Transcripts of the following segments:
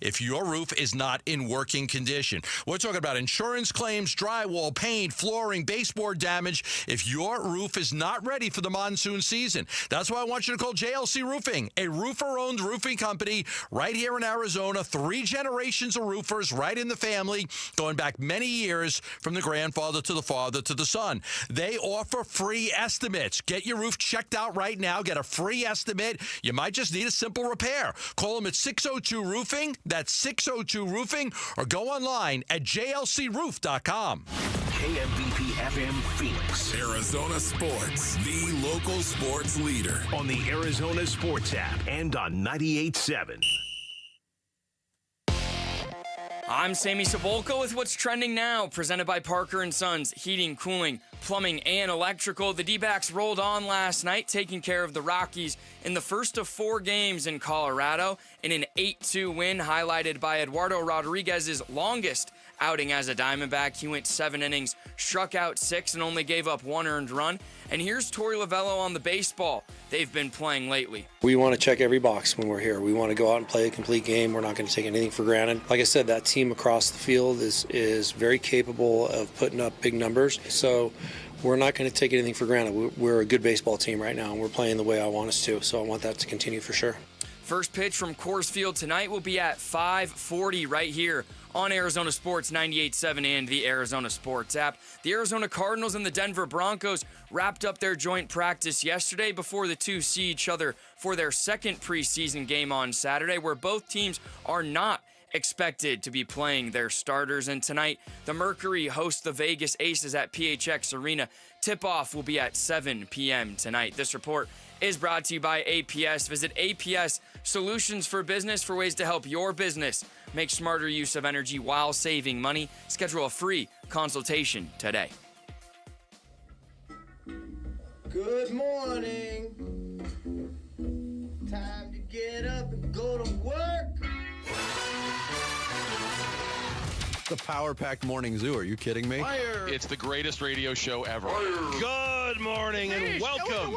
if your roof is not in working condition. We're talking about insurance claims, drywall, paint, flooring, baseboard damage. If your roof is not ready for the monsoon season, that's why I want you to call JLC Roofing, a roofer-owned roofing company right here in Arizona. 3 generations of roofers right in the family, going back many years from the grandfather to the father to the son. They offer free estimates. Get your roof checked out right now. Get a free estimate. You might just need a simple repair. Call them at 602-ROOFING. That's 602-ROOFING. Or go online at jlcroof.com. KMBP FM Phoenix. Arizona Sports, the local sports leader. On the Arizona Sports app and on 98.7. I'm Sammy Cebulka with what's trending now, presented by Parker & Sons, heating, cooling, plumbing, and electrical. The Dbacks rolled on last night, taking care of the Rockies in the first of 4 games in Colorado in an 8-2 win, highlighted by Eduardo Rodriguez's longest outing as a Diamondback. He went 7 innings, struck out 6, and only gave up 1 earned run. And here's Tory Lavell on the baseball they've been playing lately. We want to check every box when we're here. We want to go out and play a complete game. We're not going to take anything for granted. Like I said, that team across the field is very capable of putting up big numbers. So we're not going to take anything for granted. We're a good baseball team right now, and we're playing the way I want us to. So I want that to continue for sure. First pitch from Coors Field tonight will be at 5:40 right here on Arizona Sports 98.7 and the Arizona Sports app. The Arizona Cardinals and the Denver Broncos wrapped up their joint practice yesterday before the two see each other for their second preseason game on Saturday, where both teams are not expected to be playing their starters. And tonight, the Mercury hosts the Vegas Aces at PHX Arena. Tip-off will be at 7 p.m. tonight. This report is brought to you by APS. Visit APS Solutions for Business for ways to help your business make smarter use of energy while saving money. Schedule a free consultation today. Good morning. Time to get up and go to work. The power-packed morning zoo. Are you kidding me? Fire. It's the greatest radio show ever. Good morning and welcome.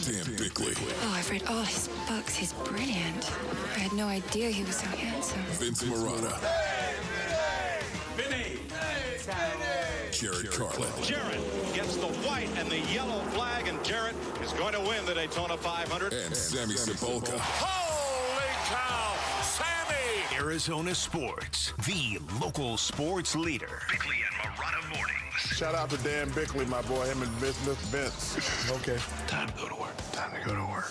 Dan Bickley, Oh, I've read all his books. He's brilliant. I had no idea he was so handsome. Vince Marotta, Jared Carlin, Jared gets the white and the yellow flag, and Jared is going to win the Daytona 500. and Sammy Cebulka. Holy cow, Sammy! Arizona Sports, the local sports leader. Bickley and Marotta mornings. Shout out to Dan Bickley, my boy, him and Mr. Vince. Okay. Time to go to work. Time to go to work.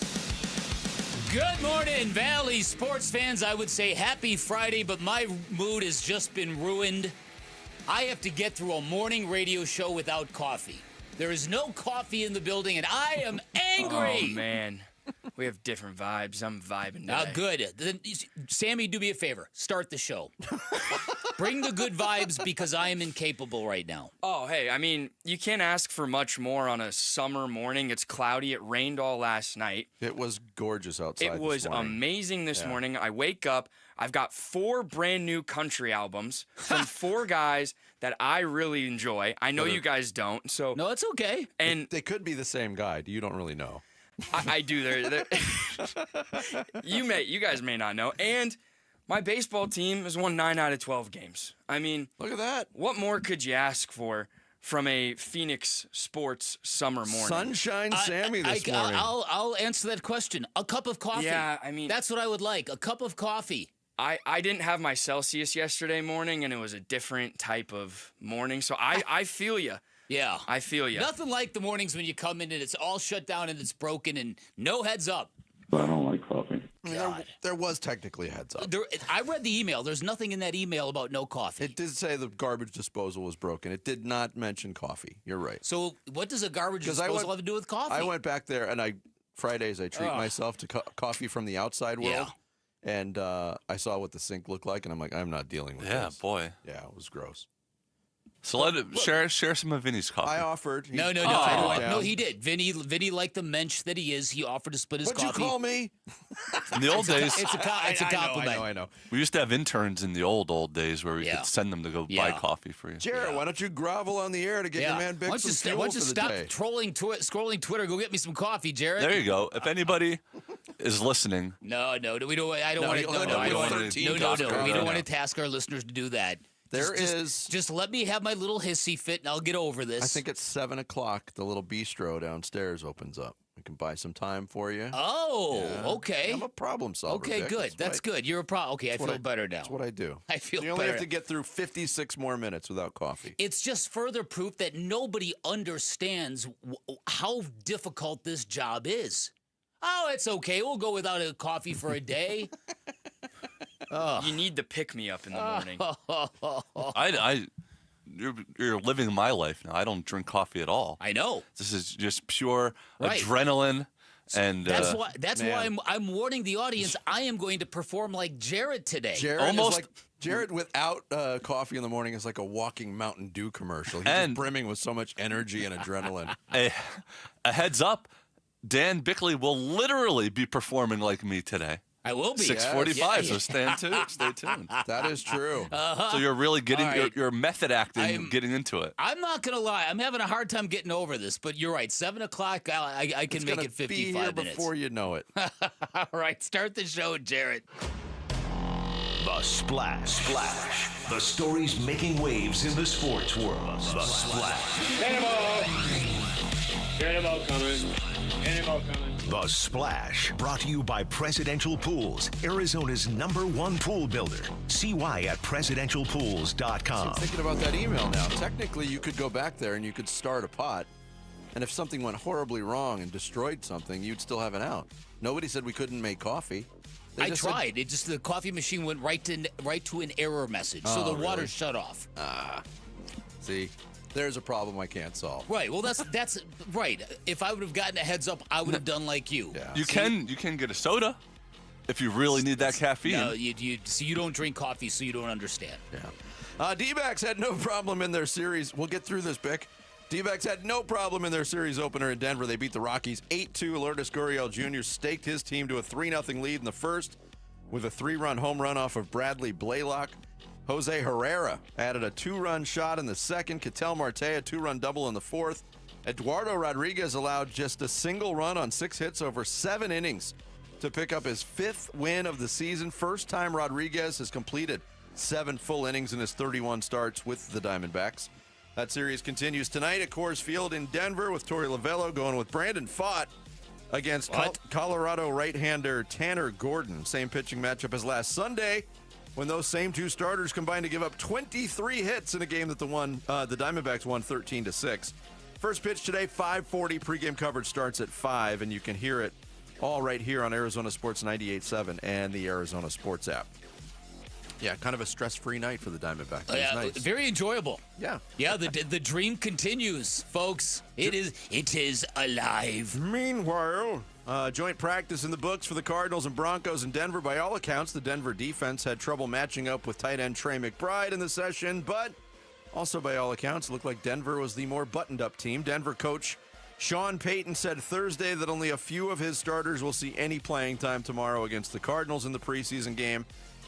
Good morning, Valley sports fans. I would say happy Friday, but my mood has just been ruined. I have to get through a morning radio show without coffee. There is no coffee in the building, and I am angry. Oh, man. We have different vibes. I'm vibing today. Good. Then, Sammy, do me a favor. Start the show. Bring the good vibes because I am incapable right now. Oh, hey, I mean, you can't ask for much more on a summer morning. It's cloudy. It rained all last night. It was gorgeous outside. It was amazing this morning. I wake up. I've got 4 brand new country albums from 4 guys that I really enjoy. I know you guys don't. So no, it's okay. And they could be the same guy. You don't really know. I do. You guys may not know. And my baseball team has won 9 out of 12 games. I mean, look at that. What more could you ask for from a Phoenix sports summer morning? Sunshine Sammy this morning. I'll answer that question. A cup of coffee. Yeah, I mean, that's what I would like. A cup of coffee. I didn't have my Celsius yesterday morning, and it was a different type of morning. So I feel you. Yeah. I feel you. Nothing like the mornings when you come in and it's all shut down and it's broken and no heads up. I don't like coffee. I mean, there was technically a heads up. I read the email. There's nothing in that email about no coffee. It did say the garbage disposal was broken. It did not mention coffee. You're right. So what does a garbage disposal have to do with coffee? I went back there, and Fridays I treat myself to coffee from the outside world. Yeah. And I saw what the sink looked like, and I'm like, I'm not dealing with this. Yeah, boy. Yeah, it was gross. So share some of Vinny's coffee. I offered. No, he did. Vinny, like the mensch that he is, he offered to split his What'd coffee. you call me? In the old days, it's a compliment. I know. We used to have interns in the old days where we could send them to go buy coffee for you. Jared, why don't you grovel on the air to get your man Bix some fuel Why don't you for the stop day? scrolling Twitter? Go get me some coffee, Jared. There you go. If anybody is listening, no, we don't. I don't want to. We don't want to task our listeners to do that. Just let me have my little hissy fit, and I'll get over this. I think at 7 o'clock, the little bistro downstairs opens up. We can buy some time for you. Oh, okay. I'm a problem solver. Okay, Vic. good. That's good. You're a problem. Okay, I feel better now. That's what I do. I feel better. You only have to get through 56 more minutes without coffee. It's just further proof that nobody understands how difficult this job is. Oh, it's okay. We'll go without a coffee for a day. You need the pick-me-up in the morning. You're living my life now. I don't drink coffee at all. I know. This is just pure adrenaline, and that's why I'm warning the audience. I am going to perform like Jared today. Jared without coffee in the morning is like a walking Mountain Dew commercial. He's just brimming with so much energy and adrenaline. A heads up, Dan Bickley will literally be performing like me today. I will be. 6:45, so stay tuned. That is true. So you're really getting your method acting, getting into it. I'm not going to lie. I'm having a hard time getting over this, but you're right. 7 o'clock, I can make it 55 be here minutes. Before you know it. All right, start the show, Jared. The Splash. The stories making waves in the sports world. The Splash. Cannonball coming. The Splash, brought to you by Presidential Pools, Arizona's #1 pool builder. See why at presidentialpools.com. I'm thinking about that email now. Technically, you could go back there and you could start a pot, and if something went horribly wrong and destroyed something, you'd still have an out. Nobody said we couldn't make coffee. I tried. The coffee machine went right to an error message, so the water shut off. See. There's a problem I can't solve. Right. Well, that's right. If I would have gotten a heads up, I would have done like you. Yeah. You can get a soda if you really need that caffeine. No, you don't drink coffee, so you don't understand. Yeah. Dbacks had no problem in their series. We'll get through this, Bick. Dbacks had no problem in their series opener in Denver. They beat the Rockies 8-2. Lourdes Gurriel Jr. staked his team to a 3-0 lead in the first with a 3-run home run off of Bradley Blaylock. Jose Herrera added a 2-run shot in the second. Catel Marte, a 2-run double in the fourth. Eduardo Rodriguez allowed just a single run on 6 hits over 7 innings to pick up his 5th win of the season. First time Rodriguez has completed 7 full innings in his 31 starts with the Diamondbacks. That series continues tonight at Coors Field in Denver with Tory Lavell going with Brandon Pfaadt against Colorado right-hander Tanner Gordon. Same pitching matchup as last Sunday, when those same two starters combined to give up 23 hits in a game that the Diamondbacks won 13-6. First pitch today, 5:40. Pregame coverage starts at 5, and you can hear it all right here on Arizona Sports 98.7 and the Arizona Sports app. Yeah, kind of a stress-free night for the Diamondbacks. It was nice. Very enjoyable. Yeah. Yeah, the dream continues, folks. It is alive. Meanwhile, joint practice in the books for the Cardinals and Broncos in Denver. By all accounts, the Denver defense had trouble matching up with tight end Trey McBride in the session, but also by all accounts, it looked like Denver was the more buttoned-up team. Denver coach Sean Payton said Thursday that only a few of his starters will see any playing time tomorrow against the Cardinals in the preseason game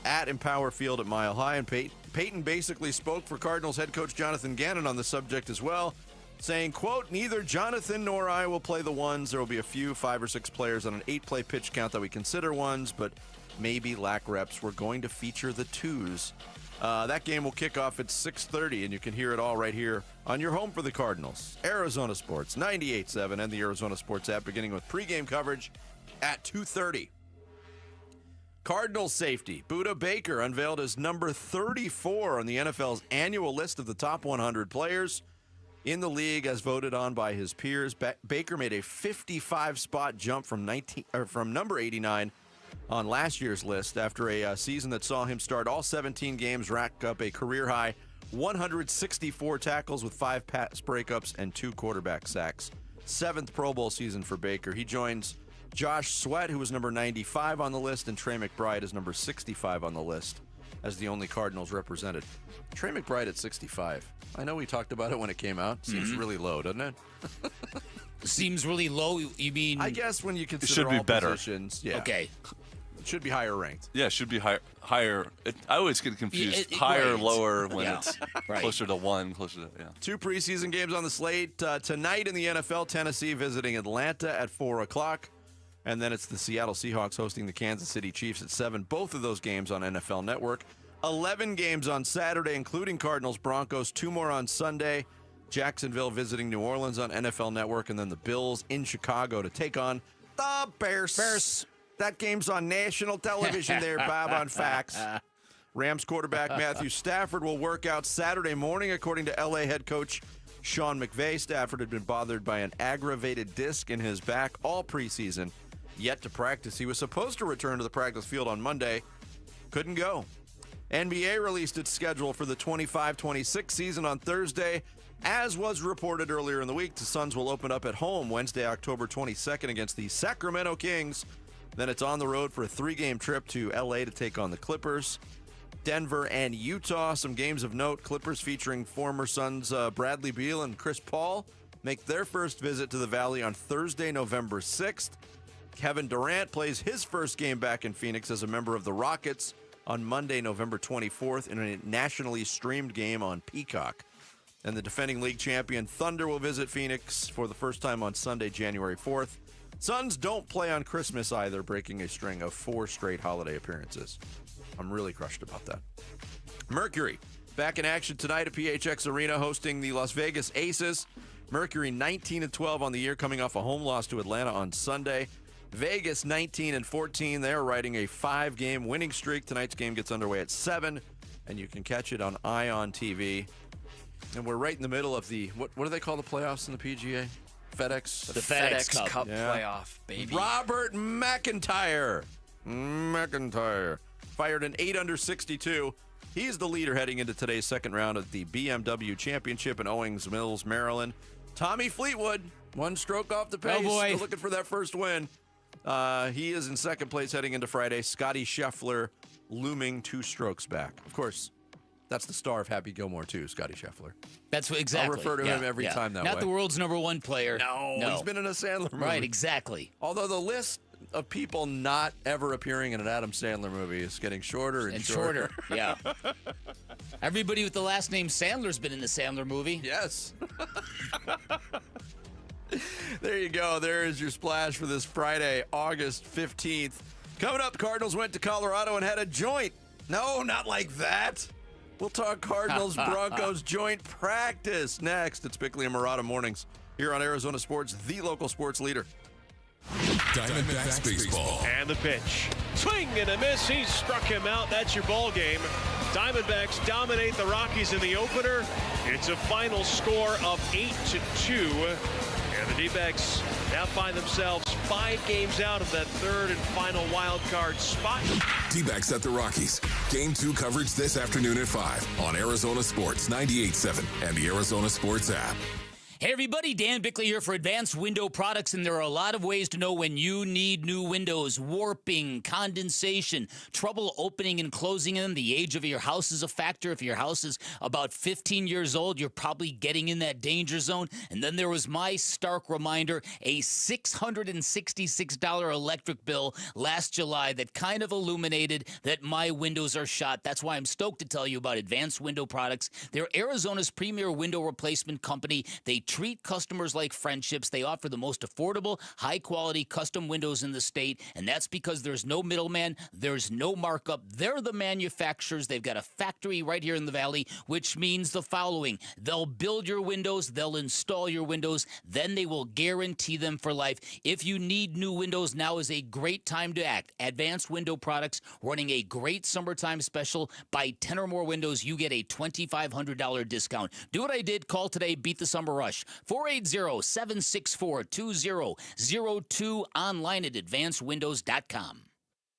at Empower Field at Mile High. And Payton basically spoke for Cardinals head coach Jonathan Gannon on the subject as well, saying, quote, "Neither Jonathan nor I will play the ones. There will be a few 5 or 6 players on an 8-play pitch count that we consider ones, but maybe lack reps. We're going to feature the 2s. That game will kick off at 6:30, and you can hear it all right here on your home for the Cardinals. Arizona Sports 98.7 and the Arizona Sports app, beginning with pregame coverage at 2:30. Cardinals safety Budda Baker unveiled his number 34 on the NFL's annual list of the top 100 players in the league as voted on by his peers. Baker made a 55-spot jump from number 89 on last year's list after a season that saw him start all 17 games, rack up a career-high 164 tackles with 5 pass breakups and 2 quarterback sacks. 7th Pro Bowl season for Baker. He joins Josh Sweat, who was number 95 on the list, and Trey McBride is number 65 on the list. as the only Cardinals represented. Trey McBride at 65. I know we talked about it when it came out. Seems really low, doesn't it? Seems really low. You mean? I guess when you consider should be all better. positions, yeah. Okay. It should be higher ranked. Yeah, it should be higher. I always get confused. Higher, right. lower when Yeah. it's Right. closer to 1, closer to, yeah. 2 preseason games on the slate. Tonight in the NFL, Tennessee visiting Atlanta at 4 o'clock. And then it's the Seattle Seahawks hosting the Kansas City Chiefs at 7. Both of those games on NFL Network. 11 games on Saturday, including Cardinals, Broncos. 2 more on Sunday. Jacksonville visiting New Orleans on NFL Network. And then the Bills in Chicago to take on the Bears. That game's on national television there, Bob, on Fox. Rams quarterback Matthew Stafford will work out Saturday morning, according to L.A. head coach Sean McVay. Stafford had been bothered by an aggravated disc in his back all preseason, yet to practice. He was supposed to return to the practice field on Monday. Couldn't go. NBA released its schedule for the 25-26 season on Thursday. As was reported earlier in the week, the Suns will open up at home Wednesday, October 22nd against the Sacramento Kings. Then it's on the road for a 3-game trip to L.A. to take on the Clippers. Denver and Utah, some games of note. Clippers featuring former Suns Bradley Beal and Chris Paul make their first visit to the Valley on Thursday, November 6th. Kevin Durant plays his first game back in Phoenix as a member of the Rockets on Monday, November 24th in a nationally streamed game on Peacock. And the defending league champion Thunder will visit Phoenix for the first time on Sunday, January 4th. Suns don't play on Christmas either, breaking a string of 4 straight holiday appearances. I'm really crushed about that. Mercury, back in action tonight at PHX Arena, hosting the Las Vegas Aces. Mercury 19-12 on the year, coming off a home loss to Atlanta on Sunday. Vegas 19-14. They're riding a 5-game winning streak. Tonight's game gets underway at 7, and you can catch it on Ion TV. And we're right in the middle of the, what do they call the playoffs in the PGA? FedEx? The FedEx Cup playoff, baby. Robert McIntyre fired an 8 under 62. He's the leader heading into today's second round of the BMW Championship in Owings Mills, Maryland. Tommy Fleetwood, 1 stroke off the pace. Oh, boy. Still looking for that first win. He is in second place heading into Friday. Scotty Scheffler looming 2 strokes back. Of course, that's the star of Happy Gilmore, too, Scotty Scheffler. That's what exactly. I'll refer to him every time that way. Not the world's #1 player. No, he's been in a Sandler movie. Right, exactly. Although the list of people not ever appearing in an Adam Sandler movie is getting shorter and shorter. Yeah. Everybody with the last name Sandler's been in the Sandler movie. Yes. There you go. There is your splash for this Friday, August 15th. Coming up, Cardinals went to Colorado and had a joint. No, not like that. We'll talk Cardinals Broncos joint practice next. It's Bickley and Murata Mornings here on Arizona Sports, the local sports leader. Diamondbacks baseball. And the pitch. Swing and a miss. He struck him out. That's your ball game. Diamondbacks dominate the Rockies in the opener. It's a final score of 8-2. And the Dbacks now find themselves 5 games out of that third and final wild card spot. Dbacks at the Rockies. Game 2 coverage this afternoon at 5 on Arizona Sports 98.7 and the Arizona Sports app. Hey everybody, Dan Bickley here for Advanced Window Products, and there are a lot of ways to know when you need new windows. Warping, condensation, trouble opening and closing them. The age of your house is a factor. If your house is about 15 years old, you're probably getting in that danger zone. And then there was my stark reminder, a $666 electric bill last July that kind of illuminated that my windows are shot. That's why I'm stoked to tell you about Advanced Window Products. They're Arizona's premier window replacement company. They treat customers like friendships. They offer the most affordable, high-quality custom windows in the state, and that's because there's no middleman, there's no markup. They're the manufacturers. They've got a factory right here in the Valley, which means the following. They'll build your windows, they'll install your windows, then they will guarantee them for life. If you need new windows, now is a great time to act. Advanced Window Products running a great summertime special. Buy 10 or more windows, you get a $2,500 discount. Do what I did. Call today. Beat the summer rush. 480-764-2002, online at advancedwindows.com.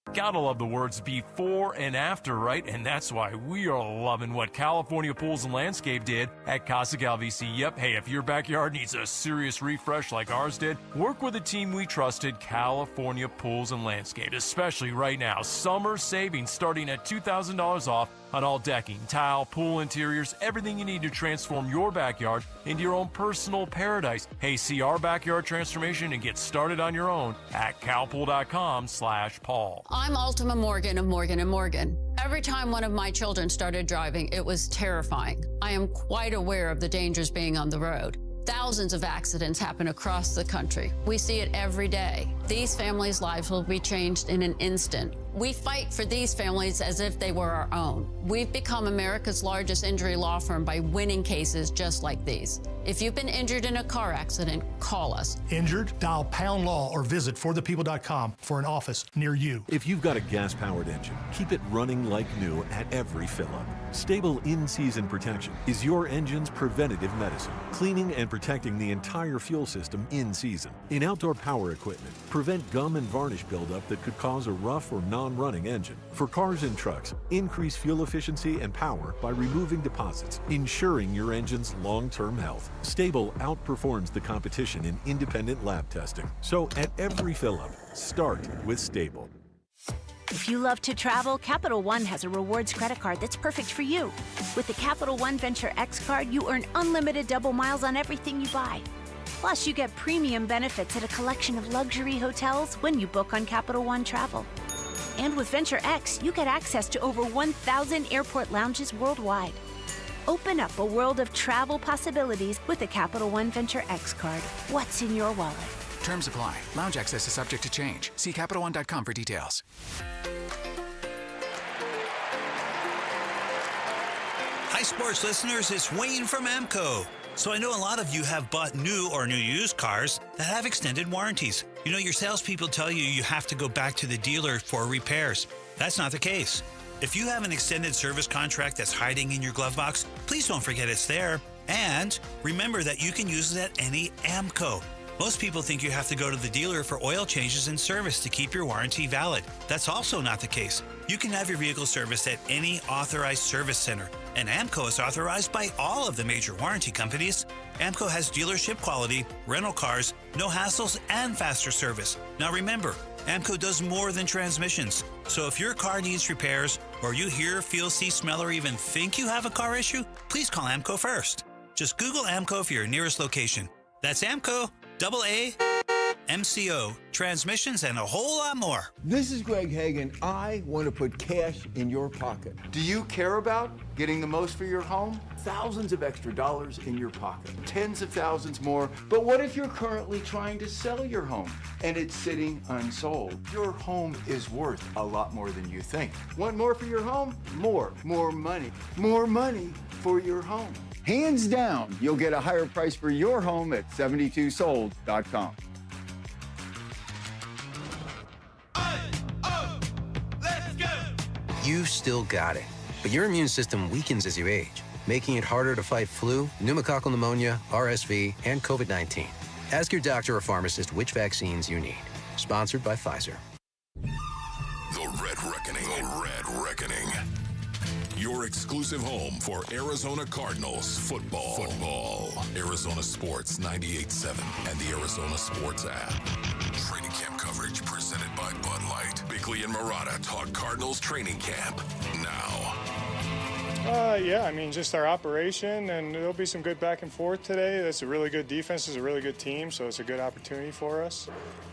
Gotta love the words before and after, right? And that's why we are loving what California Pools and Landscape did at Casa Calvisi. Yep, hey, if your backyard needs a serious refresh like ours did, work with a team we trusted, California Pools and Landscape. Especially right now, summer savings starting at $2,000 off on all decking, tile, pool interiors, everything you need to transform your backyard into your own personal paradise. Hey, see our backyard transformation and get started on your own at calpool.com/Paul. I'm Ultima Morgan of Morgan & Morgan. Every time one of my children started driving, it was terrifying. I am quite aware of the dangers being on the road. Thousands of accidents happen across the country. We see it every day. These families' lives will be changed in an instant. We fight for these families as if they were our own. We've become America's largest injury law firm by winning cases just like these. If you've been injured in a car accident, call us. Injured? Dial pound law or visit forthepeople.com for an office near you. If you've got a gas-powered engine, keep it running like new at every fill-up. Stable in-season protection is your engine's preventative medicine, cleaning and protecting the entire fuel system in season. In outdoor power equipment, prevent gum and varnish buildup that could cause a rough or non-running engine. For cars and trucks, increase fuel efficiency and power by removing deposits, ensuring your engine's long-term health. Stable outperforms the competition in independent lab testing. So at every fill-up, start with Stable. If you love to travel, Capital One has a rewards credit card that's perfect for you. With the Capital One Venture X card, you earn unlimited double miles on everything you buy. Plus, you get premium benefits at a collection of luxury hotels when you book on Capital One Travel. And with Venture X, you get access to over 1,000 airport lounges worldwide. Open up a world of travel possibilities with the Capital One Venture X card. What's in your wallet? Terms apply. Lounge access is subject to change. See CapitalOne.com for details. Hi, sports listeners. It's Wayne from AMCO. So I know a lot of you have bought new or new used cars that have extended warranties. You know, your salespeople tell you you have to go back to the dealer for repairs. That's not the case. If you have an extended service contract that's hiding in your glove box, please don't forget it's there. And remember that you can use it at any AMCO. Most people think you have to go to the dealer for oil changes and service to keep your warranty valid. That's also not the case. You can have your vehicle serviced at any authorized service center. And AMCO is authorized by all of the major warranty companies. AMCO has dealership quality, rental cars, no hassles, and faster service. Now remember, AMCO does more than transmissions. So if your car needs repairs, or you hear, feel, see, smell, or even think you have a car issue, please call AMCO first. Just Google AMCO for your nearest location. That's AMCO, AAMCO, transmissions, and a whole lot more. This is Greg Hagan. I want to put cash in your pocket. Do you care about getting the most for your home? Thousands of extra dollars in your pocket, tens of thousands more. But what if you're currently trying to sell your home and it's sitting unsold? Your home is worth a lot more than you think. Want more for your home? More money for your home. Hands down, you'll get a higher price for your home at 72sold.com. You've still got it, but your immune system weakens as you age, making it harder to fight flu, pneumococcal pneumonia, RSV, and COVID-19. Ask your doctor or pharmacist which vaccines you need. Sponsored by Pfizer. The Red Reckoning. The Red Reckoning. Your exclusive home for Arizona Cardinals football. Arizona Sports 98.7 and the Arizona Sports app. Training camp coverage presented by Bud Light. Bickley and Murata talk Cardinals training camp now. Yeah, I mean, just our operation, and there'll be some good back and forth today. That's a really good defense. It's a really good team, so it's a good opportunity for us.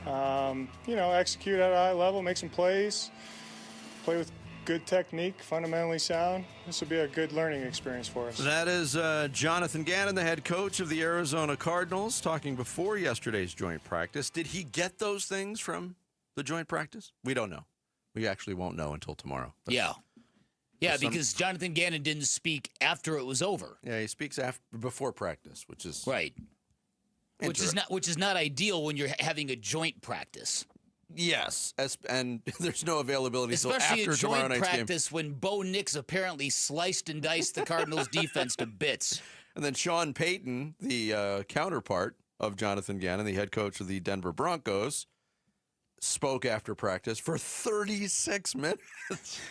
Execute at a high level, make some plays, play with good technique, fundamentally sound. This will be a good learning experience for us. That is Jonathan Gannon, the head coach of the Arizona Cardinals, talking before yesterday's joint practice. Did he get those things from the joint practice? We don't know. We actually won't know until tomorrow. Yeah, because Jonathan Gannon didn't speak after it was over. Yeah, he speaks before practice, which is right. Which is not ideal when you're having a joint practice. Yes, and there's no availability until especially after a tomorrow joint night's practice game. When Bo Nix apparently sliced and diced the Cardinals' defense to bits. And then Sean Payton, the counterpart of Jonathan Gannon, the head coach of the Denver Broncos, spoke after practice for 36 minutes.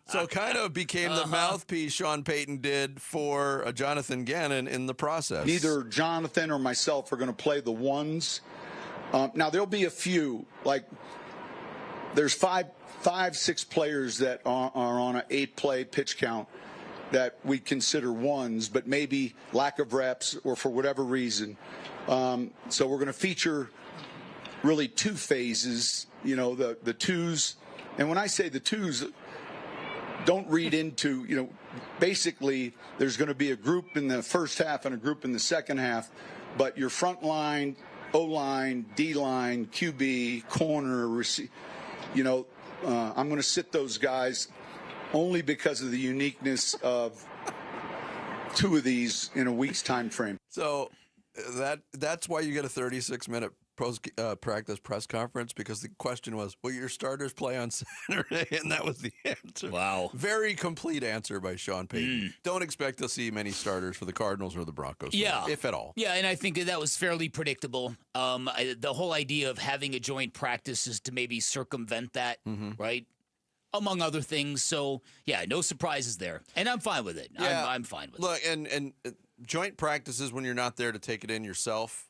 So kind of became the mouthpiece Sean Payton did for Jonathan Gannon in the process. Neither Jonathan or myself are going to play the ones. Now, there'll be a few, like there's five, 6 players that are on an 8-play pitch count that we consider ones, but maybe lack of reps or for whatever reason. So we're going to feature really 2 phases, the twos. And when I say the twos, don't read into, basically there's going to be a group in the first half and a group in the second half, but your front line, O-line, D-line, QB, corner, I'm going to sit those guys only because of the uniqueness of 2 of these in a week's time frame. So that's why you get a 36-minute practice press conference, because the question was, will your starters play on Saturday? And that was the answer. Wow. Very complete answer by Sean Payton. Don't expect to see many starters for the Cardinals or the Broncos, if at all. Yeah, and I think that was fairly predictable. The whole idea of having a joint practice is to maybe circumvent that, right? Among other things. So, yeah, no surprises there. And I'm fine with it. Yeah. I'm fine with it. Look, and joint practices, when you're not there to take it in yourself,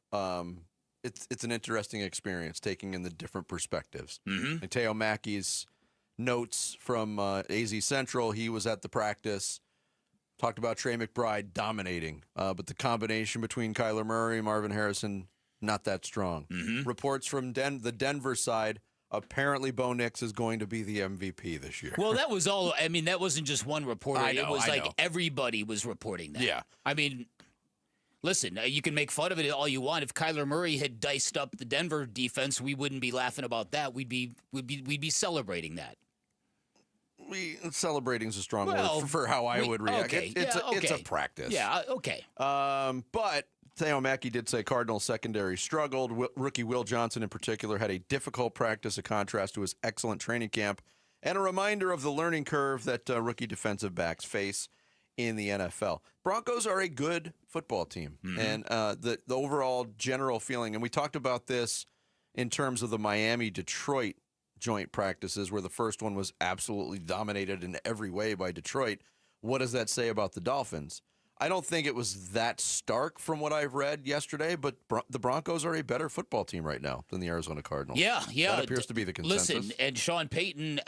it's an interesting experience, taking in the different perspectives. Catel Marte's notes from AZ Central, he was at the practice, talked about Trey McBride dominating, but the combination between Kyler Murray and Marvin Harrison, not that strong. Reports from the Denver side, apparently Bo Nix is going to be the MVP this year. Well, that was all. I mean, that wasn't just one reporter. It was like everybody was reporting that. Yeah. I mean, listen, you can make fun of it all you want. If Kyler Murray had diced up the Denver defense, we wouldn't be laughing about that. We'd be celebrating that. Celebrating is a strong word for how I would react. Okay. It's a practice. Yeah, okay. But Catel Marte did say Cardinals secondary struggled. Rookie Will Johnson in particular had a difficult practice, a contrast to his excellent training camp, and a reminder of the learning curve that rookie defensive backs face in the NFL. Broncos are a good football team, and the overall general feeling, and we talked about this in terms of the Miami-Detroit joint practices, where the first one was absolutely dominated in every way by Detroit. What does that say about the Dolphins? I don't think it was that stark from what I've read yesterday, but the Broncos are a better football team right now than the Arizona Cardinals. Yeah. That appears to be the consensus. Listen, and Sean Payton,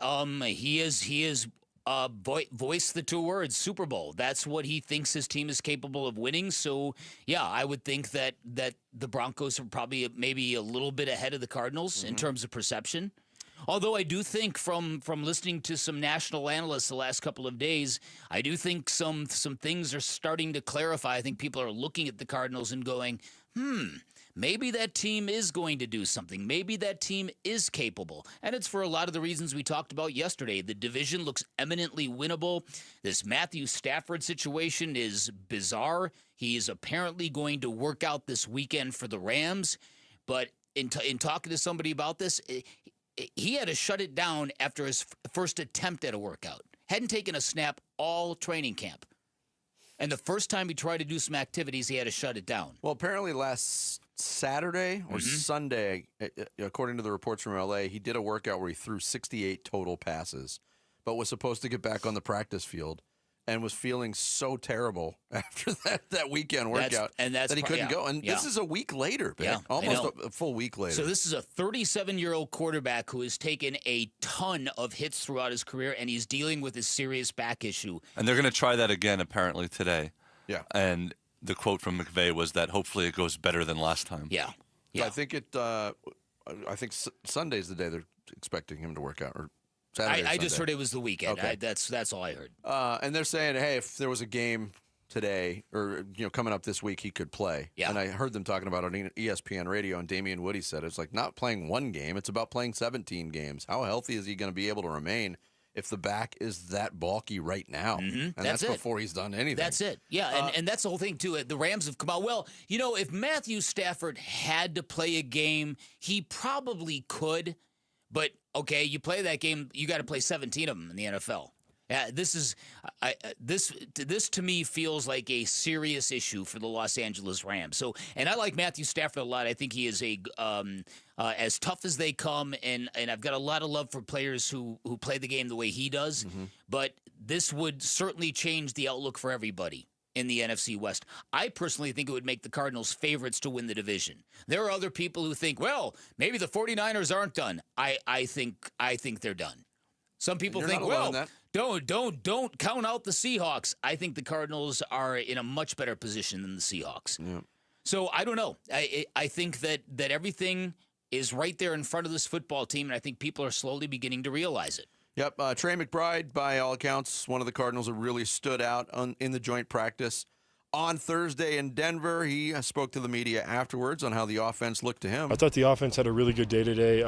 he is voiced the 2 words, Super Bowl. That's what he thinks his team is capable of winning. So, yeah, I would think that the Broncos are probably maybe a little bit ahead of the Cardinals in terms of perception. Although I do think from listening to some national analysts the last couple of days, I do think some things are starting to clarify. I think people are looking at the Cardinals and going, maybe that team is going to do something. Maybe that team is capable. And it's for a lot of the reasons we talked about yesterday. The division looks eminently winnable. This Matthew Stafford situation is bizarre. He is apparently going to work out this weekend for the Rams. But in talking to somebody about this, he had to shut it down after his first attempt at a workout. Hadn't taken a snap all training camp. And the first time he tried to do some activities, he had to shut it down. Well, apparently last Saturday or Sunday, according to the reports from L.A., he did a workout where he threw 68 total passes, but was supposed to get back on the practice field and was feeling so terrible after that weekend workout that he couldn't go. And this is a week later, almost a full week later. So this is a 37-year-old quarterback who has taken a ton of hits throughout his career, and he's dealing with a serious back issue. And they're going to try that again, apparently, today. Yeah. And the quote from McVay was that hopefully it goes better than last time. Yeah. I think Sunday's the day they're expecting him to work out, or Saturday. I just heard it was the weekend. Okay. That's all I heard. And they're saying, hey, if there was a game today or coming up this week, he could play. Yeah. And I heard them talking about it on ESPN radio, and Damian Woody said it's like not playing one game, it's about playing 17 games. How healthy is he going to be able to remain if the back is that bulky right now? And that's before he's done anything. That's it. Yeah, and that's the whole thing, too. The Rams have come out. Well, if Matthew Stafford had to play a game, he probably could. But, okay, you play that game, you got to play 17 of them in the NFL. This to me feels like a serious issue for the Los Angeles Rams. So, and I like Matthew Stafford a lot. I think he is as tough as they come, and I've got a lot of love for players who play the game the way he does. Mm-hmm. But this would certainly change the outlook for everybody in the NFC West. I personally think it would make the Cardinals favorites to win the division. There are other people who think, well, maybe the 49ers aren't done. I think they're done. Some people think, well, don't count out the Seahawks. I think the Cardinals are in a much better position than the Seahawks. Yeah. So I don't know. I think that everything is right there in front of this football team, and I think people are slowly beginning to realize it. Yep, Trey McBride, by all accounts, one of the Cardinals that really stood out in the joint practice on Thursday in Denver. He spoke to the media afterwards on how the offense looked to him. I thought the offense had a really good day today.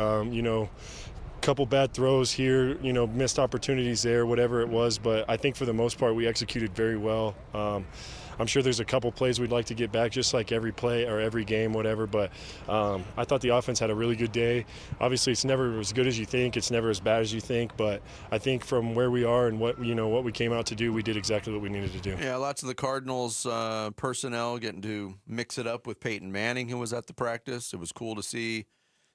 Couple bad throws here, missed opportunities there, whatever it was. But I think for the most part, we executed very well. I'm sure there's a couple plays we'd like to get back, just like every play or every game, whatever. But I thought the offense had a really good day. Obviously, it's never as good as you think. It's never as bad as you think. But I think from where we are and what we came out to do, we did exactly what we needed to do. Yeah, lots of the Cardinals personnel getting to mix it up with Peyton Manning, who was at the practice. It was cool to see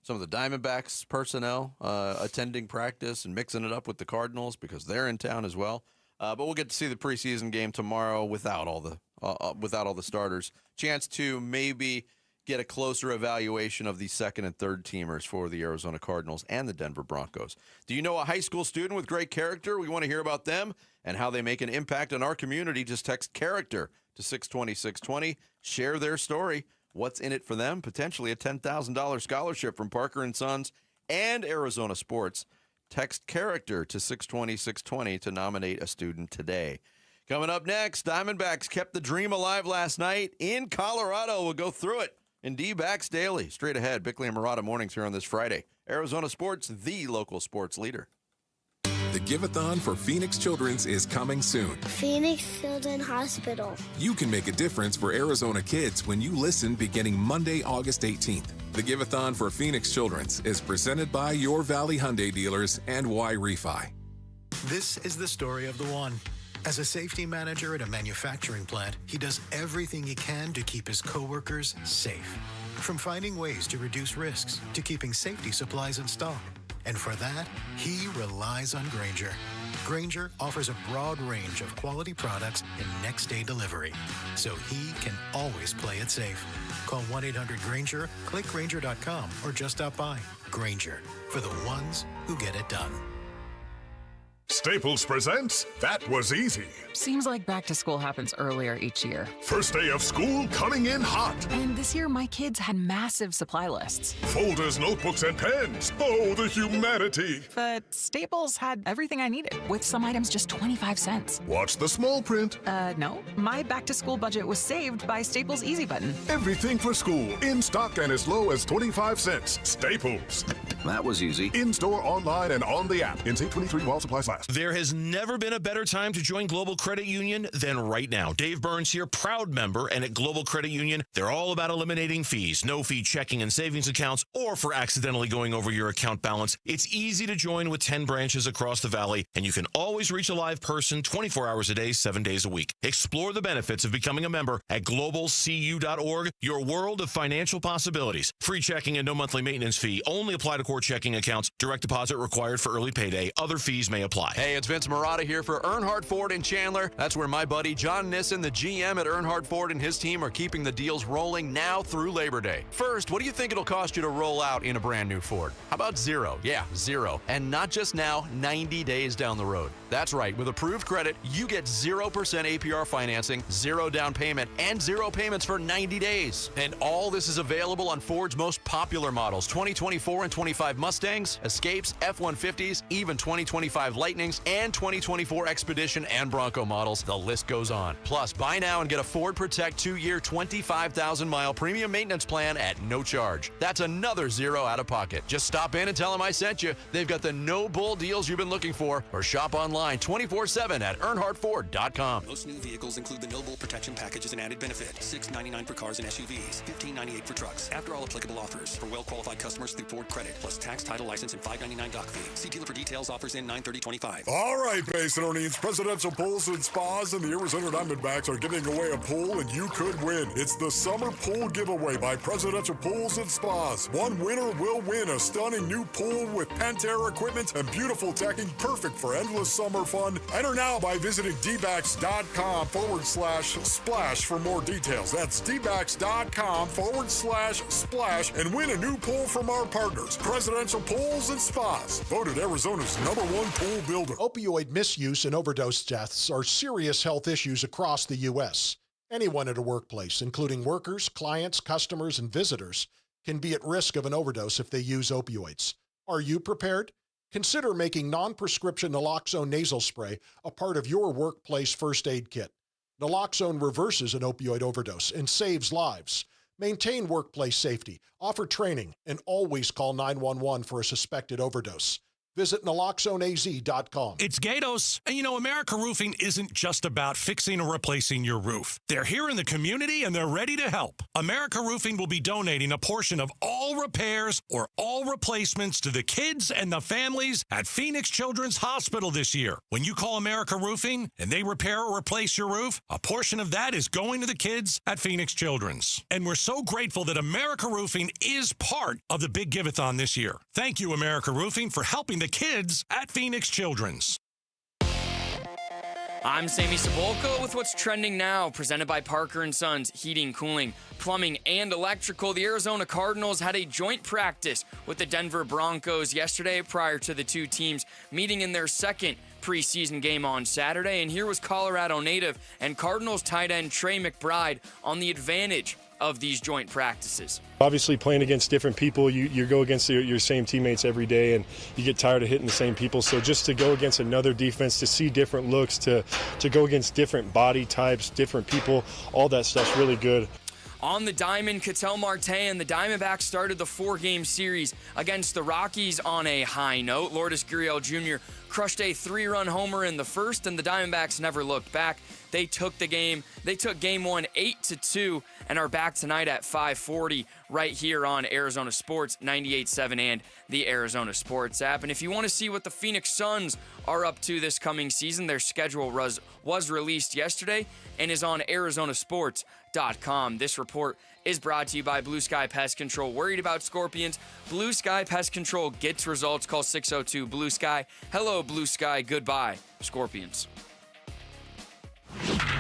some of the Diamondbacks personnel attending practice and mixing it up with the Cardinals because they're in town as well. But we'll get to see the preseason game tomorrow without all the starters. Chance to maybe get a closer evaluation of the second and third teamers for the Arizona Cardinals and the Denver Broncos. Do you know a high school student with great character? We want to hear about them and how they make an impact on our community. Just text character to 620-620. Share their story. What's in it for them? Potentially a $10,000 scholarship from Parker & Sons and Arizona Sports. Text character to 620-620 to nominate a student today. Coming up next, Diamondbacks kept the dream alive last night in Colorado. We'll go through it in Dbacks Daily. Straight ahead, Bickley and Murata mornings here on this Friday. Arizona Sports, the local sports leader. The Give-a-thon for Phoenix Children's is coming soon. Phoenix Children's Hospital. You can make a difference for Arizona kids when you listen beginning Monday, August 18th. The Give-a-thon for Phoenix Children's is presented by your Valley Hyundai dealers and Y Refi. This is the story of the one. As a safety manager at a manufacturing plant, he does everything he can to keep his coworkers safe. From finding ways to reduce risks to keeping safety supplies in stock. And for that, he relies on Grainger. Grainger offers a broad range of quality products and next-day delivery, so he can always play it safe. Call 1-800-GRAINGER, click Grainger.com, or just stop by. Grainger, for the ones who get it done. Staples presents That Was Easy. Seems like back to school happens earlier each year. First day of school coming in hot. And this year, my kids had massive supply lists. Folders, notebooks, and pens. Oh, the humanity. But Staples had everything I needed, with some items just 25 cents. Watch the small print. No. My back to school budget was saved by Staples Easy Button. Everything for school, in stock and as low as 25 cents. Staples. That was easy. In-store, online, and on the app. NC 23 while supplies last. There has never been a better time to join Global Credit Union than right now. Dave Burns here, proud member, and at Global Credit Union, they're all about eliminating fees, no-fee checking and savings accounts, or for accidentally going over your account balance. It's easy to join with 10 branches across the valley, and you can always reach a live person 24 hours a day, 7 days a week. Explore the benefits of becoming a member at globalcu.org, your world of financial possibilities. Free checking and no monthly maintenance fee. Only apply to core checking accounts. Direct deposit required for early payday. Other fees may apply. Hey, it's Vince Murata here for Earnhardt Ford in Chandler. That's where my buddy John Nissen, the GM at Earnhardt Ford, and his team are keeping the deals rolling now through Labor Day. First, what do you think it'll cost you to roll out in a brand new Ford? How about zero? Yeah, zero. And not just now, 90 days down the road. That's right. With approved credit, you get 0% APR financing, 0 down payment, and 0 payments for 90 days. And all this is available on Ford's most popular models, 2024 and 25 Mustangs, Escapes, F-150s, even 2025 Lightnings, and 2024 Expedition and Bronco models. The list goes on. Plus, buy now and get a Ford Protect 2-year, 25,000-mile premium maintenance plan at no charge. That's another 0 out of pocket. Just stop in and tell them I sent you. They've got the no-bull deals you've been looking for, or shop online 24/7 at EarnhardtFord.com. Most new vehicles include the no-bull protection package as an added benefit. $699 for cars and SUVs, $1598 for trucks. After all applicable offers. For well-qualified customers through Ford Credit, plus tax, title, license, and $599 doc fee. See dealer for details. Offers in 9/30/25. 855. All right, Basinonians, Presidential Pools and Spas and the Arizona Diamondbacks are giving away a pool, and you could win. It's the Summer Pool Giveaway by Presidential Pools and Spas. One winner will win a stunning new pool with Pentair equipment and beautiful decking, perfect for endless summer fun. Enter now by visiting Dbacks.com/splash for more details. That's Dbacks.com/splash and win a new pool from our partners, Presidential Pools and Spas, voted Arizona's #1 pool builder. Opioid misuse and overdose deaths are serious health issues across the U.S. Anyone at a workplace, including workers, clients, customers, and visitors, can be at risk of an overdose if they use opioids. Are you prepared? Consider making non-prescription naloxone nasal spray a part of your workplace first aid kit. Naloxone reverses an opioid overdose and saves lives. Maintain workplace safety, offer training, and always call 911 for a suspected overdose. Visit naloxoneaz.com. It's Gatos. And you know, America Roofing isn't just about fixing or replacing your roof. They're here in the community and they're ready to help. America Roofing will be donating a portion of all repairs or all replacements to the kids and the families at Phoenix Children's Hospital this year. When you call America Roofing and they repair or replace your roof, a portion of that is going to the kids at Phoenix Children's. And we're so grateful that America Roofing is part of the Big Give-a-thon this year. Thank you, America Roofing, for helping the kids at Phoenix Children's. I'm Sammy Cebulka with what's trending now, presented by Parker & Sons Heating, Cooling, Plumbing, and Electrical. The Arizona Cardinals had a joint practice with the Denver Broncos yesterday prior to the two teams meeting in their second preseason game on Saturday. And here was Colorado native and Cardinals tight end Trey McBride on the advantage of these joint practices. Obviously, playing against different people, you go against your same teammates every day, and you get tired of hitting the same people. So just to go against another defense, to see different looks, to go against different body types, different people, all that stuff's really good. On the diamond, Catel Marte and the Diamondbacks started the 4-game series against the Rockies on a high note. Lourdes Gurriel Jr. crushed a 3-run homer in the first, and the Diamondbacks never looked back. They took game 1 8-2 and are back tonight at 5:40 right here on Arizona Sports 98.7 and the Arizona Sports app. And if you want to see what the Phoenix Suns are up to this coming season, their schedule was released yesterday and is on arizonasports.com. This report is brought to you by Blue Sky Pest Control. Worried about scorpions? Blue Sky Pest Control gets results. Call 602-BLUE-SKY. Hello, Blue Sky. Goodbye, scorpions.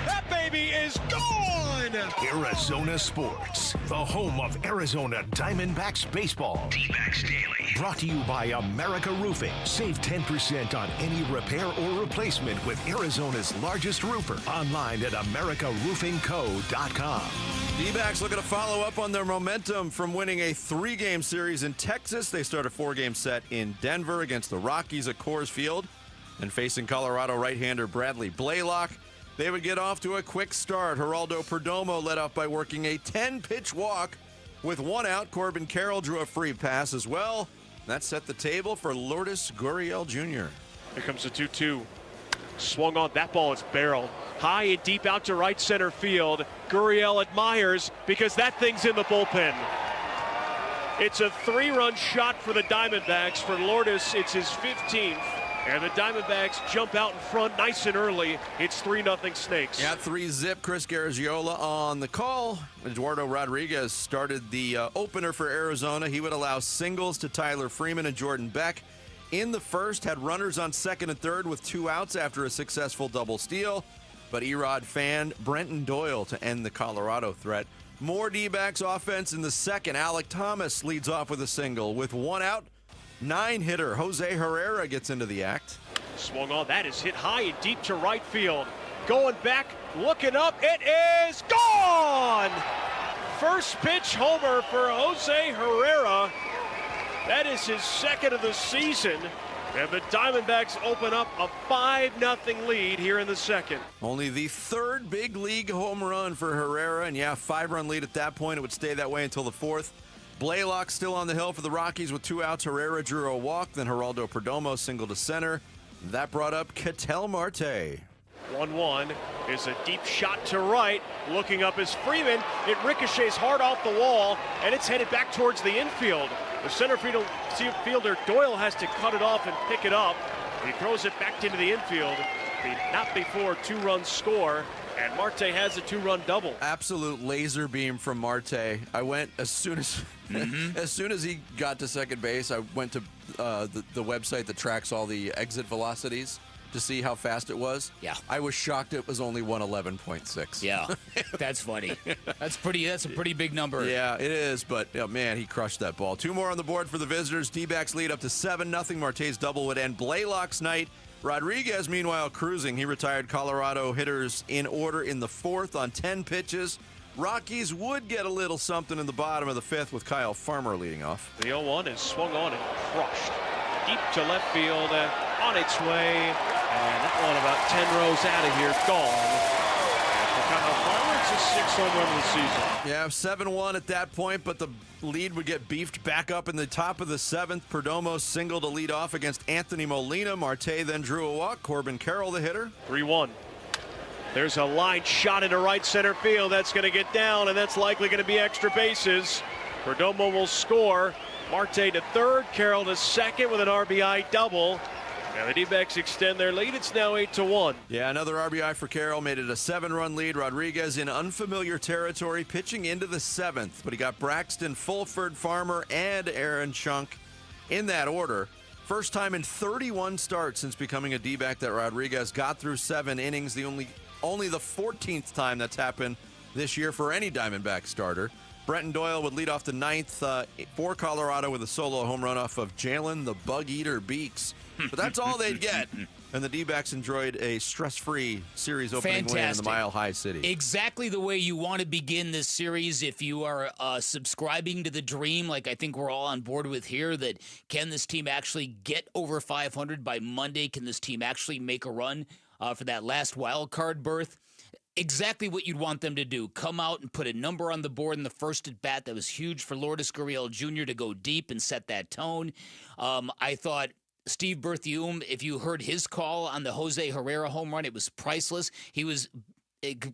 That baby is gone! Arizona Sports, the home of Arizona Diamondbacks baseball. Dbacks Daily. Brought to you by America Roofing. Save 10% on any repair or replacement with Arizona's largest roofer. Online at americaroofingco.com. D-backs looking to follow up on their momentum from winning a 3-game series in Texas. They start a 4-game set in Denver against the Rockies at Coors Field. And facing Colorado right-hander Bradley Blaylock, they would get off to a quick start. Geraldo Perdomo led off by working a 10-pitch walk. With 1 out, Corbin Carroll drew a free pass as well. That set the table for Lourdes Gurriel Jr. Here comes the 2-2. Swung on. That ball is barreled. High and deep out to right center field. Gurriel admires because that thing's in the bullpen. It's a 3-run shot for the Diamondbacks. For Lourdes, it's his 15th. And the Diamondbacks jump out in front nice and early. It's 3-0 Snakes. Yeah, 3-zip. Chris Garagiola on the call. Eduardo Rodriguez started the opener for Arizona. He would allow singles to Tyler Freeman and Jordan Beck. In the first, had runners on second and third with 2 outs after a successful double steal. But Erod fanned Brenton Doyle to end the Colorado threat. More D-backs offense in the second. Alec Thomas leads off with a single. With 1 out, 9-hitter Jose Herrera gets into the act. Swung on. That is hit high and deep to right field. Going back, looking up. It is gone! First pitch homer for Jose Herrera. That is his second of the season. And the Diamondbacks open up a 5-0 lead here in the second. Only the 3rd big league home run for Herrera. And yeah, 5-run lead at that point. It would stay that way until the 4th. Blaylock still on the hill for the Rockies with 2 outs. Herrera drew a walk. Then Geraldo Perdomo singled to center. That brought up Catel Marte. 1-1 is a deep shot to right. Looking up is Freeman. It ricochets hard off the wall, and it's headed back towards the infield. The center fielder Doyle has to cut it off and pick it up. He throws it back into the infield. Not before 2-run score, and Marte has a 2-run double. Absolute laser beam from Marte. I went as soon as as soon as he got to second base, I went to the website that tracks all the exit velocities to see how fast it was. Yeah. I was shocked it was only 111.6. Yeah, that's funny. That's a pretty big number. Yeah, it is, but man, he crushed that ball. 2 more on the board for the visitors. D-backs lead up to 7-0. Marte's double would end Blaylock's night. Rodriguez, meanwhile, cruising. He retired Colorado hitters in order in the 4th on 10 pitches. Rockies would get a little something in the bottom of the 5th with Kyle Farmer leading off. The 0-1 is swung on and crushed. Deep to left field, on its way, and that one about 10 rows out of here, gone. And for Kyle Farmer, it's his 6th home run of the season. Yeah, 7-1 at that point, but the lead would get beefed back up in the top of the 7th. Perdomo single to lead off against Anthony Molina. Marte then drew a walk. Corbin Carroll, the hitter. 3-1. There's a line shot into right center field. That's going to get down, and that's likely going to be extra bases. Perdomo will score. Marte to third, Carroll to second with an RBI double. Now the D-backs extend their lead. It's now 8-1. Yeah, another RBI for Carroll made it a 7-run lead. Rodriguez in unfamiliar territory, pitching into the 7th, but he got Braxton, Fulford, Farmer, and Aaron Schunk in that order. First time in 31 starts since becoming a D-back that Rodriguez got through 7 innings. The only the 14th time that's happened this year for any Diamondback starter. Brenton Doyle would lead off the 9th for Colorado with a solo home run off of Jaylen the Bug Eater Beaks. But that's all they'd get. And the D-backs enjoyed a stress-free series opening win in the Mile High City. Exactly the way you want to begin this series if you are subscribing to the dream, like I think we're all on board with here, that can this team actually get over 500 by Monday? Can this team actually make a run for that last wild card berth? Exactly what you'd want them to do. Come out and put a number on the board in the first at bat. That was huge for Lourdes Gurriel Jr. to go deep and set that tone. I thought Steve Berthiaume, if you heard his call on the Jose Herrera home run, it was priceless. He was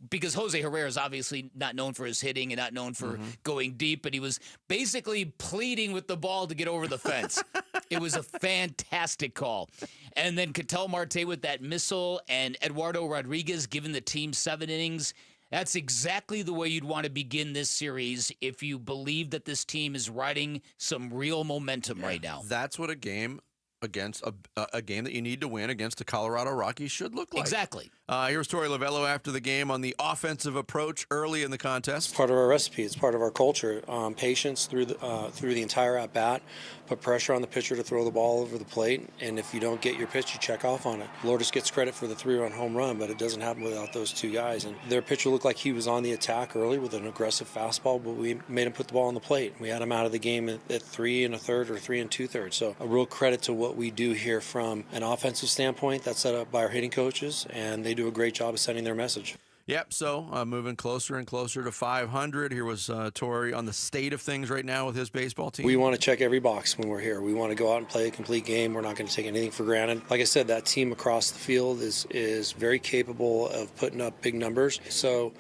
because Jose Herrera is obviously not known for his hitting and not known for going deep, but he was basically pleading with the ball to get over the fence. It was a fantastic call. And then Catel Marte with that missile and Eduardo Rodriguez giving the team 7 innings. That's exactly the way you'd want to begin this series if you believe that this team is riding some real momentum right now. That's what a game against a game that you need to win against the Colorado Rockies should look like. Exactly. Here's Tory Lavell after the game on the offensive approach early in the contest. It's part of our recipe. It's part of our culture. Patience through the entire at-bat. Put pressure on the pitcher to throw the ball over the plate, and if you don't get your pitch, you check off on it. Lourdes gets credit for the 3-run home run, but it doesn't happen without those 2 guys. And their pitcher looked like he was on the attack early with an aggressive fastball, but we made him put the ball on the plate. We had him out of the game at 3 1/3 or 3 2/3. So a real credit to what we do here from an offensive standpoint. That's set up by our hitting coaches, and they do a great job of sending their message. Yep, so moving closer and closer to 500. Here was Tory on the state of things right now with his baseball team. We want to check every box when we're here. We want to go out and play a complete game. We're not going to take anything for granted. Like I said, that team across the field is very capable of putting up big numbers. So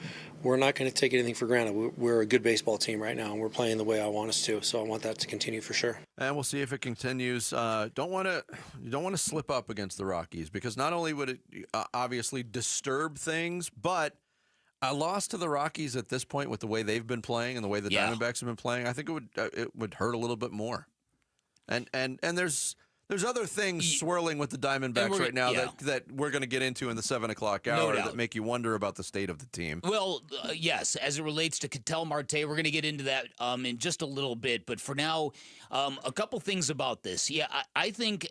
we're not going to take anything for granted. We're a good baseball team right now, and we're playing the way I want us to. So I want that to continue for sure. And we'll see if it continues. You don't want to slip up against the Rockies, because not only would it obviously disturb things, but a loss to the Rockies at this point with the way they've been playing and the way the Diamondbacks have been playing, I think it would hurt a little bit more. And there's other things swirling with the Diamondbacks right now that we're going to get into in the 7 o'clock hour that make you wonder about the state of the team. Well, yes, as it relates to Catel Marte, we're going to get into that in just a little bit. But for now, a couple things about this. Yeah, I think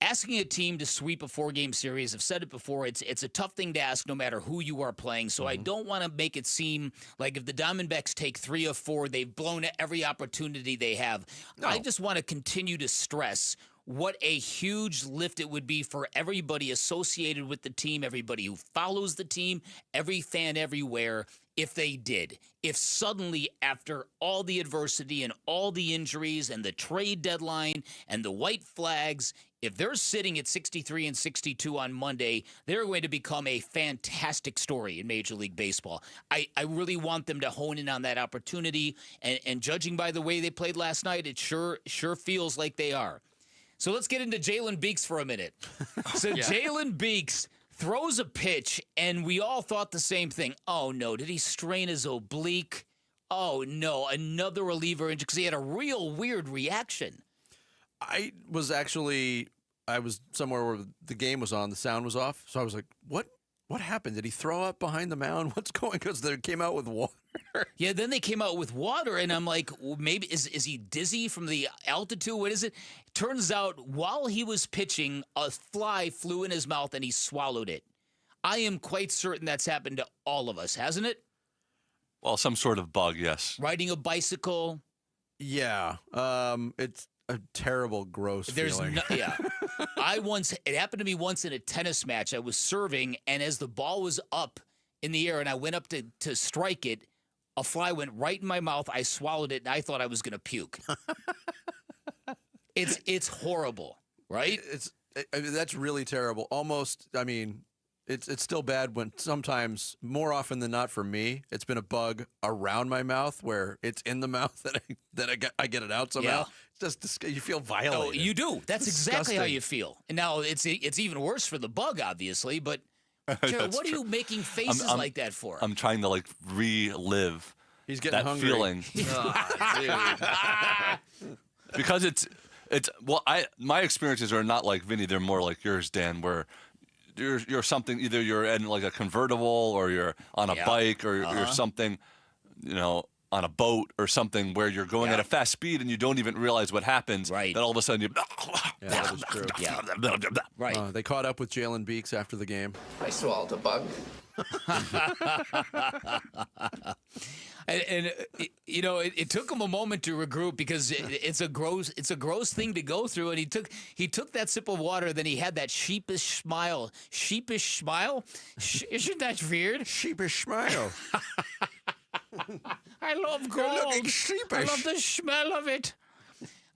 asking a team to sweep a 4-game series, I've said it before, it's a tough thing to ask no matter who you are playing. So I don't want to make it seem like if the Diamondbacks take 3 of 4, they've blown every opportunity they have. No. I just want to continue to stress what a huge lift it would be for everybody associated with the team, everybody who follows the team, every fan everywhere, if they did. If suddenly, after all the adversity and all the injuries and the trade deadline and the white flags, if they're sitting at 63 and 62 on Monday, they're going to become a fantastic story in Major League Baseball. I really want them to hone in on that opportunity, and judging by the way they played last night, it sure feels like they are. So let's get into Jaylen Beaks for a minute. So Jaylen Beaks throws a pitch, and we all thought the same thing. Oh, no, did he strain his oblique? Oh, no, another reliever injury because he had a real weird reaction. I was somewhere where the game was on, the sound was off, so I was like, what happened? Did he throw up behind the mound? What's going on? Because they came out with water. Yeah, then they came out with water, and I'm like, well, maybe is he dizzy from the altitude? What is it? Turns out, while he was pitching, a fly flew in his mouth, and he swallowed it. I am quite certain that's happened to all of us, hasn't it? Well, some sort of bug, yes. Riding a bicycle. Yeah, it's a terrible, gross feeling. It happened to me once in a tennis match. I was serving, and as the ball was up in the air, and I went up to strike it, a fly went right in my mouth. I swallowed it, and I thought I was going to puke. It's horrible, right? That's really terrible. Almost, I mean, it's still bad when sometimes, more often than not for me, it's been a bug around my mouth where it's in the mouth that I get it out somehow. Yeah. It's just, you feel violated. Oh, you do. That's exactly how disgusting. you feel. And now it's even worse for the bug, obviously, but Jared, what are you making faces like that for? I'm trying to relive He's getting that hungry. feeling. Because my experiences are not like Vinny, they're more like yours, Dan, where you're something, either you're in like a convertible or you're on a bike or you're something, on a boat or something where you're going at a fast speed and you don't even realize what happens. Right. Then all of a sudden Yeah, that is true. Right. They caught up with Jaylen Beaks after the game. I swallowed a bug. And it took him a moment to regroup because it's a gross thing to go through. And he took that sip of water. Then he had that sheepish smile. Sheepish smile? Isn't that weird? Sheepish smile. I love You're gold. looking sheepish. I love the smell of it.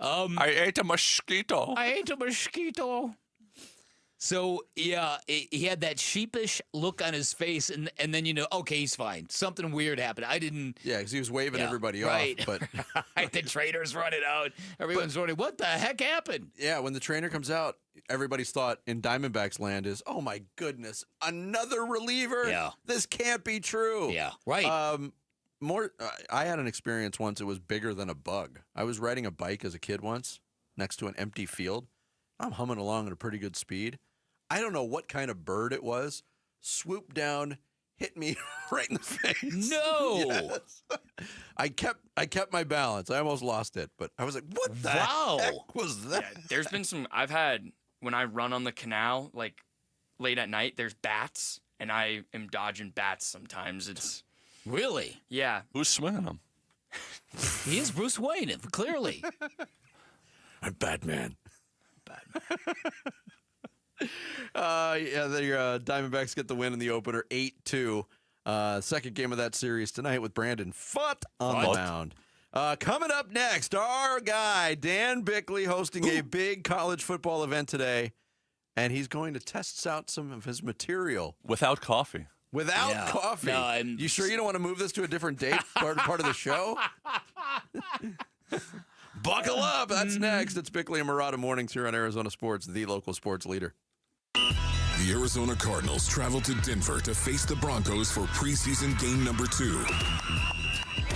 I ate a mosquito. So, yeah, he had that sheepish look on his face, and then okay, he's fine. Something weird happened. I didn't... Yeah, because he was waving everybody right. off. But the trainer's running out. Everyone's wondering, what the heck happened? yeah, when the trainer comes out, everybody's thought in Diamondbacks land is, oh my goodness, another reliever? Yeah. This can't be true. Yeah, right. I had an experience once. It was bigger than a bug. I was riding a bike as a kid once next to an empty field. I'm humming along at a pretty good speed. I don't know what kind of bird it was. Swooped down, hit me right in the face. No. Yes. I kept my balance. I almost lost it, but I was like, what the heck was that? Yeah, there's been some I've had when I run on the canal, like late at night, there's bats, and I am dodging bats sometimes. It's Really? Yeah. Who's swinging them? He is Bruce Wayne, clearly. I'm Batman. The Diamondbacks get the win in the opener, 8-2. Second game of that series tonight with Brandon Foote on the mound. Coming up next, our guy, Dan Bickley, hosting a big college football event today, and he's going to test out some of his material. Without coffee. Without coffee. No, you sure you don't want to move this to a different date, part of the show? Buckle up. That's next. It's Bickley and Murata Mornings here on Arizona Sports, the local sports leader. The Arizona Cardinals travel to Denver to face the Broncos for preseason game number 2.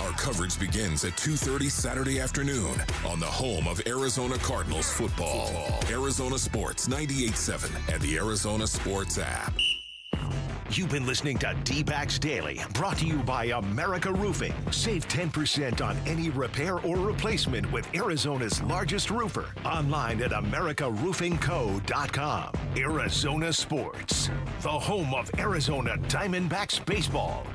Our coverage begins at 2:30 Saturday afternoon on the home of Arizona Cardinals football. Arizona Sports 98.7 and the Arizona Sports app. You've been listening to Dbacks Daily, brought to you by America Roofing. Save 10% on any repair or replacement with Arizona's largest roofer. Online at americaroofingco.com. Arizona Sports, the home of Arizona Diamondbacks baseball.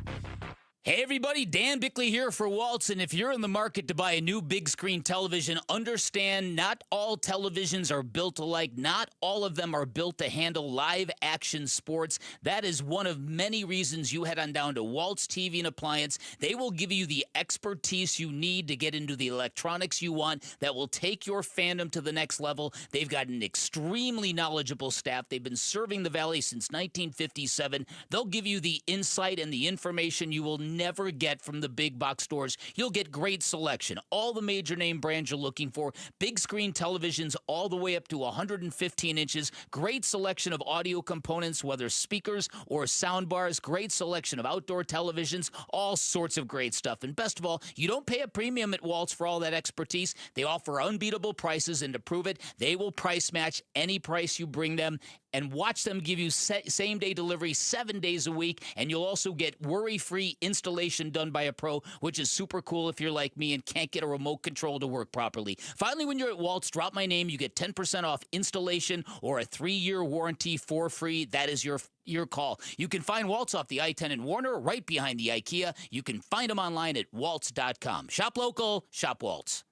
Hey everybody, Dan Bickley here for Waltz, and if you're in the market to buy a new big screen television, understand not all televisions are built alike. Not all of them are built to handle live action sports. That is one of many reasons you head on down to Waltz TV and Appliance. They will give you the expertise you need to get into the electronics you want that will take your fandom to the next level. They've got an extremely knowledgeable staff. They've been serving the Valley since 1957. They'll give you the insight and the information you will never get from the big box stores. You'll get great selection, all the major name brands you're looking for, big screen televisions all the way up to 115 inches, great selection of audio components, whether speakers or sound bars, great selection of outdoor televisions, all sorts of great stuff. And best of all, you don't pay a premium at Waltz for all that expertise. They offer unbeatable prices, and to prove it, they will price match any price you bring them, and watch them give you same-day delivery 7 days a week, and you'll also get worry-free installation done by a pro, which is super cool if you're like me and can't get a remote control to work properly. Finally, when you're at Waltz, drop my name. You get 10% off installation or a 3-year warranty for free. That is your call. You can find Waltz off the I-10 in Warner, right behind the IKEA. You can find them online at waltz.com. Shop local, shop Waltz.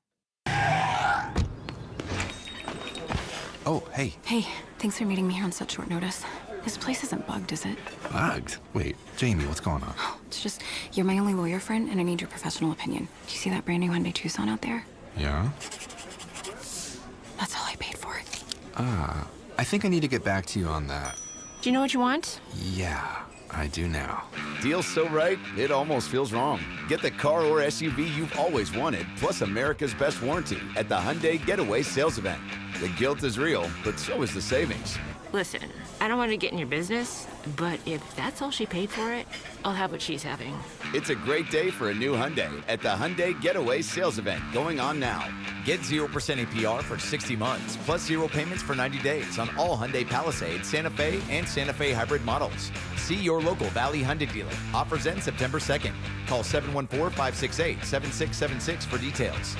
Oh, hey. Hey, thanks for meeting me here on such short notice. This place isn't bugged, is it? Bugged? Wait, Jamie, what's going on? It's just, you're my only lawyer friend, and I need your professional opinion. Do you see that brand new Hyundai Tucson out there? Yeah? That's all I paid for it. I think I need to get back to you on that. Do you know what you want? Yeah, I do now. Deal's so right, it almost feels wrong. Get the car or SUV you've always wanted, plus America's best warranty at the Hyundai Getaway Sales Event. The guilt is real, but so is the savings. Listen, I don't want to get in your business, but if that's all she paid for it, I'll have what she's having. It's a great day for a new Hyundai at the Hyundai Getaway Sales Event going on now. Get 0% APR for 60 months, plus 0 payments for 90 days on all Hyundai Palisade, Santa Fe, and Santa Fe hybrid models. See your local Valley Hyundai dealer. Offers end September 2nd. Call 714-568-7676 for details.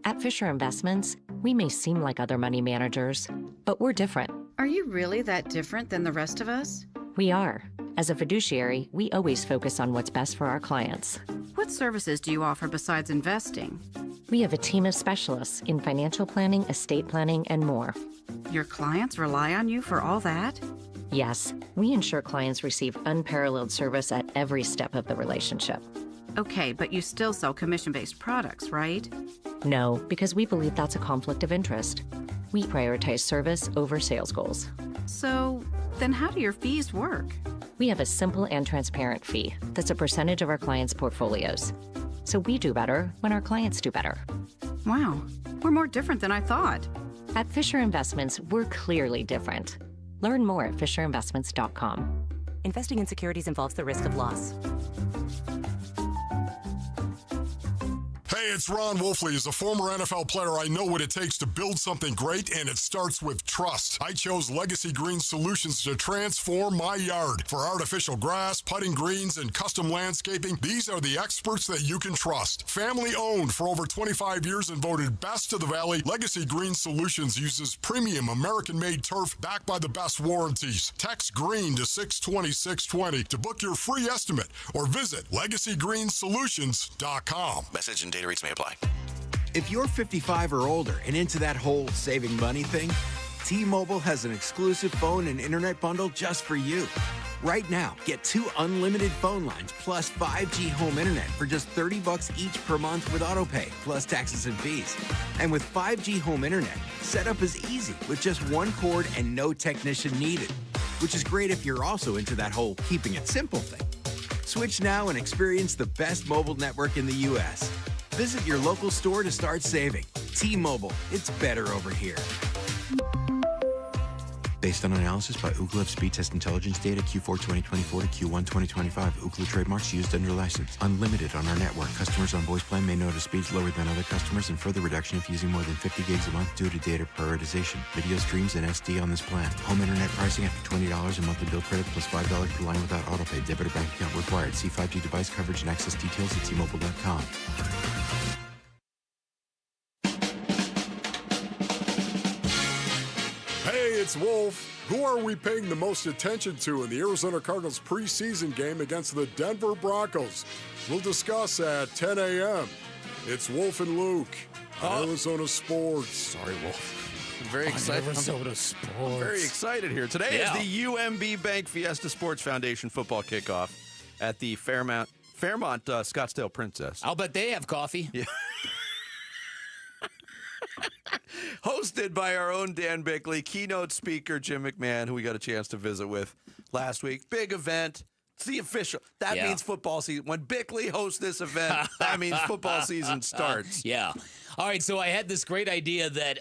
At Fisher Investments, we may seem like other money managers, but we're different. Are you really that different than the rest of us? We are. As a fiduciary, we always focus on what's best for our clients. What services do you offer besides investing? We have a team of specialists in financial planning, estate planning, and more. Your clients rely on you for all that? Yes, we ensure clients receive unparalleled service at every step of the relationship. Okay, but you still sell commission-based products, right? No, because we believe that's a conflict of interest. We prioritize service over sales goals. So, then how do your fees work? We have a simple and transparent fee that's a percentage of our clients' portfolios. So we do better when our clients do better. Wow, we're more different than I thought. At Fisher Investments, we're clearly different. Learn more at fisherinvestments.com. Investing in securities involves the risk of loss. Hey, it's Ron Wolfley. As a former NFL player, I know what it takes to build something great, and it starts with trust. I chose Legacy Green Solutions to transform my yard. For artificial grass, putting greens, and custom landscaping, these are the experts that you can trust. Family owned for over 25 years and voted best of the Valley, Legacy Green Solutions uses premium American-made turf backed by the best warranties. Text GREEN to 620-620 to book your free estimate or visit LegacyGreenSolutions.com. Message and data rates may apply. If you're 55 or older and into that whole saving money thing, T-Mobile has an exclusive phone and internet bundle just for you. Right now, get 2 unlimited phone lines plus 5G home internet for just $30 each per month with autopay, plus taxes and fees. And with 5G home internet, setup is easy with just 1 cord and no technician needed, which is great if you're also into that whole keeping it simple thing. Switch now and experience the best mobile network in the U.S. Visit your local store to start saving. T-Mobile, it's better over here. Based on analysis by Ookla of speed test intelligence data Q4 2024 to Q1 2025, Ookla trademarks used under license. Unlimited on our network. Customers on voice plan may notice speeds lower than other customers and further reduction if using more than 50 gigs a month due to data prioritization. Video streams and SD on this plan. Home internet pricing after $20 a monthly bill credit plus $5 per line without autopay. Debit or bank account required. See 5G device coverage and access details at T-Mobile.com. Hey, it's Wolf. Who are we paying the most attention to in the Arizona Cardinals preseason game against the Denver Broncos? We'll discuss at 10 a.m. It's Wolf and Luke on Arizona Sports. Sorry, Wolf. I'm very excited. Arizona Sports. I'm very excited here. Today is the UMB Bank Fiesta Sports Foundation football kickoff at the Fairmont Scottsdale Princess. I'll bet they have coffee. Yeah. Hosted by our own Dan Bickley, keynote speaker Jim McMahon, who we got a chance to visit with last week. Big event, It's the official. That means football season. When Bickley hosts this event, that means football season starts. Yeah. All right, so I had this great idea that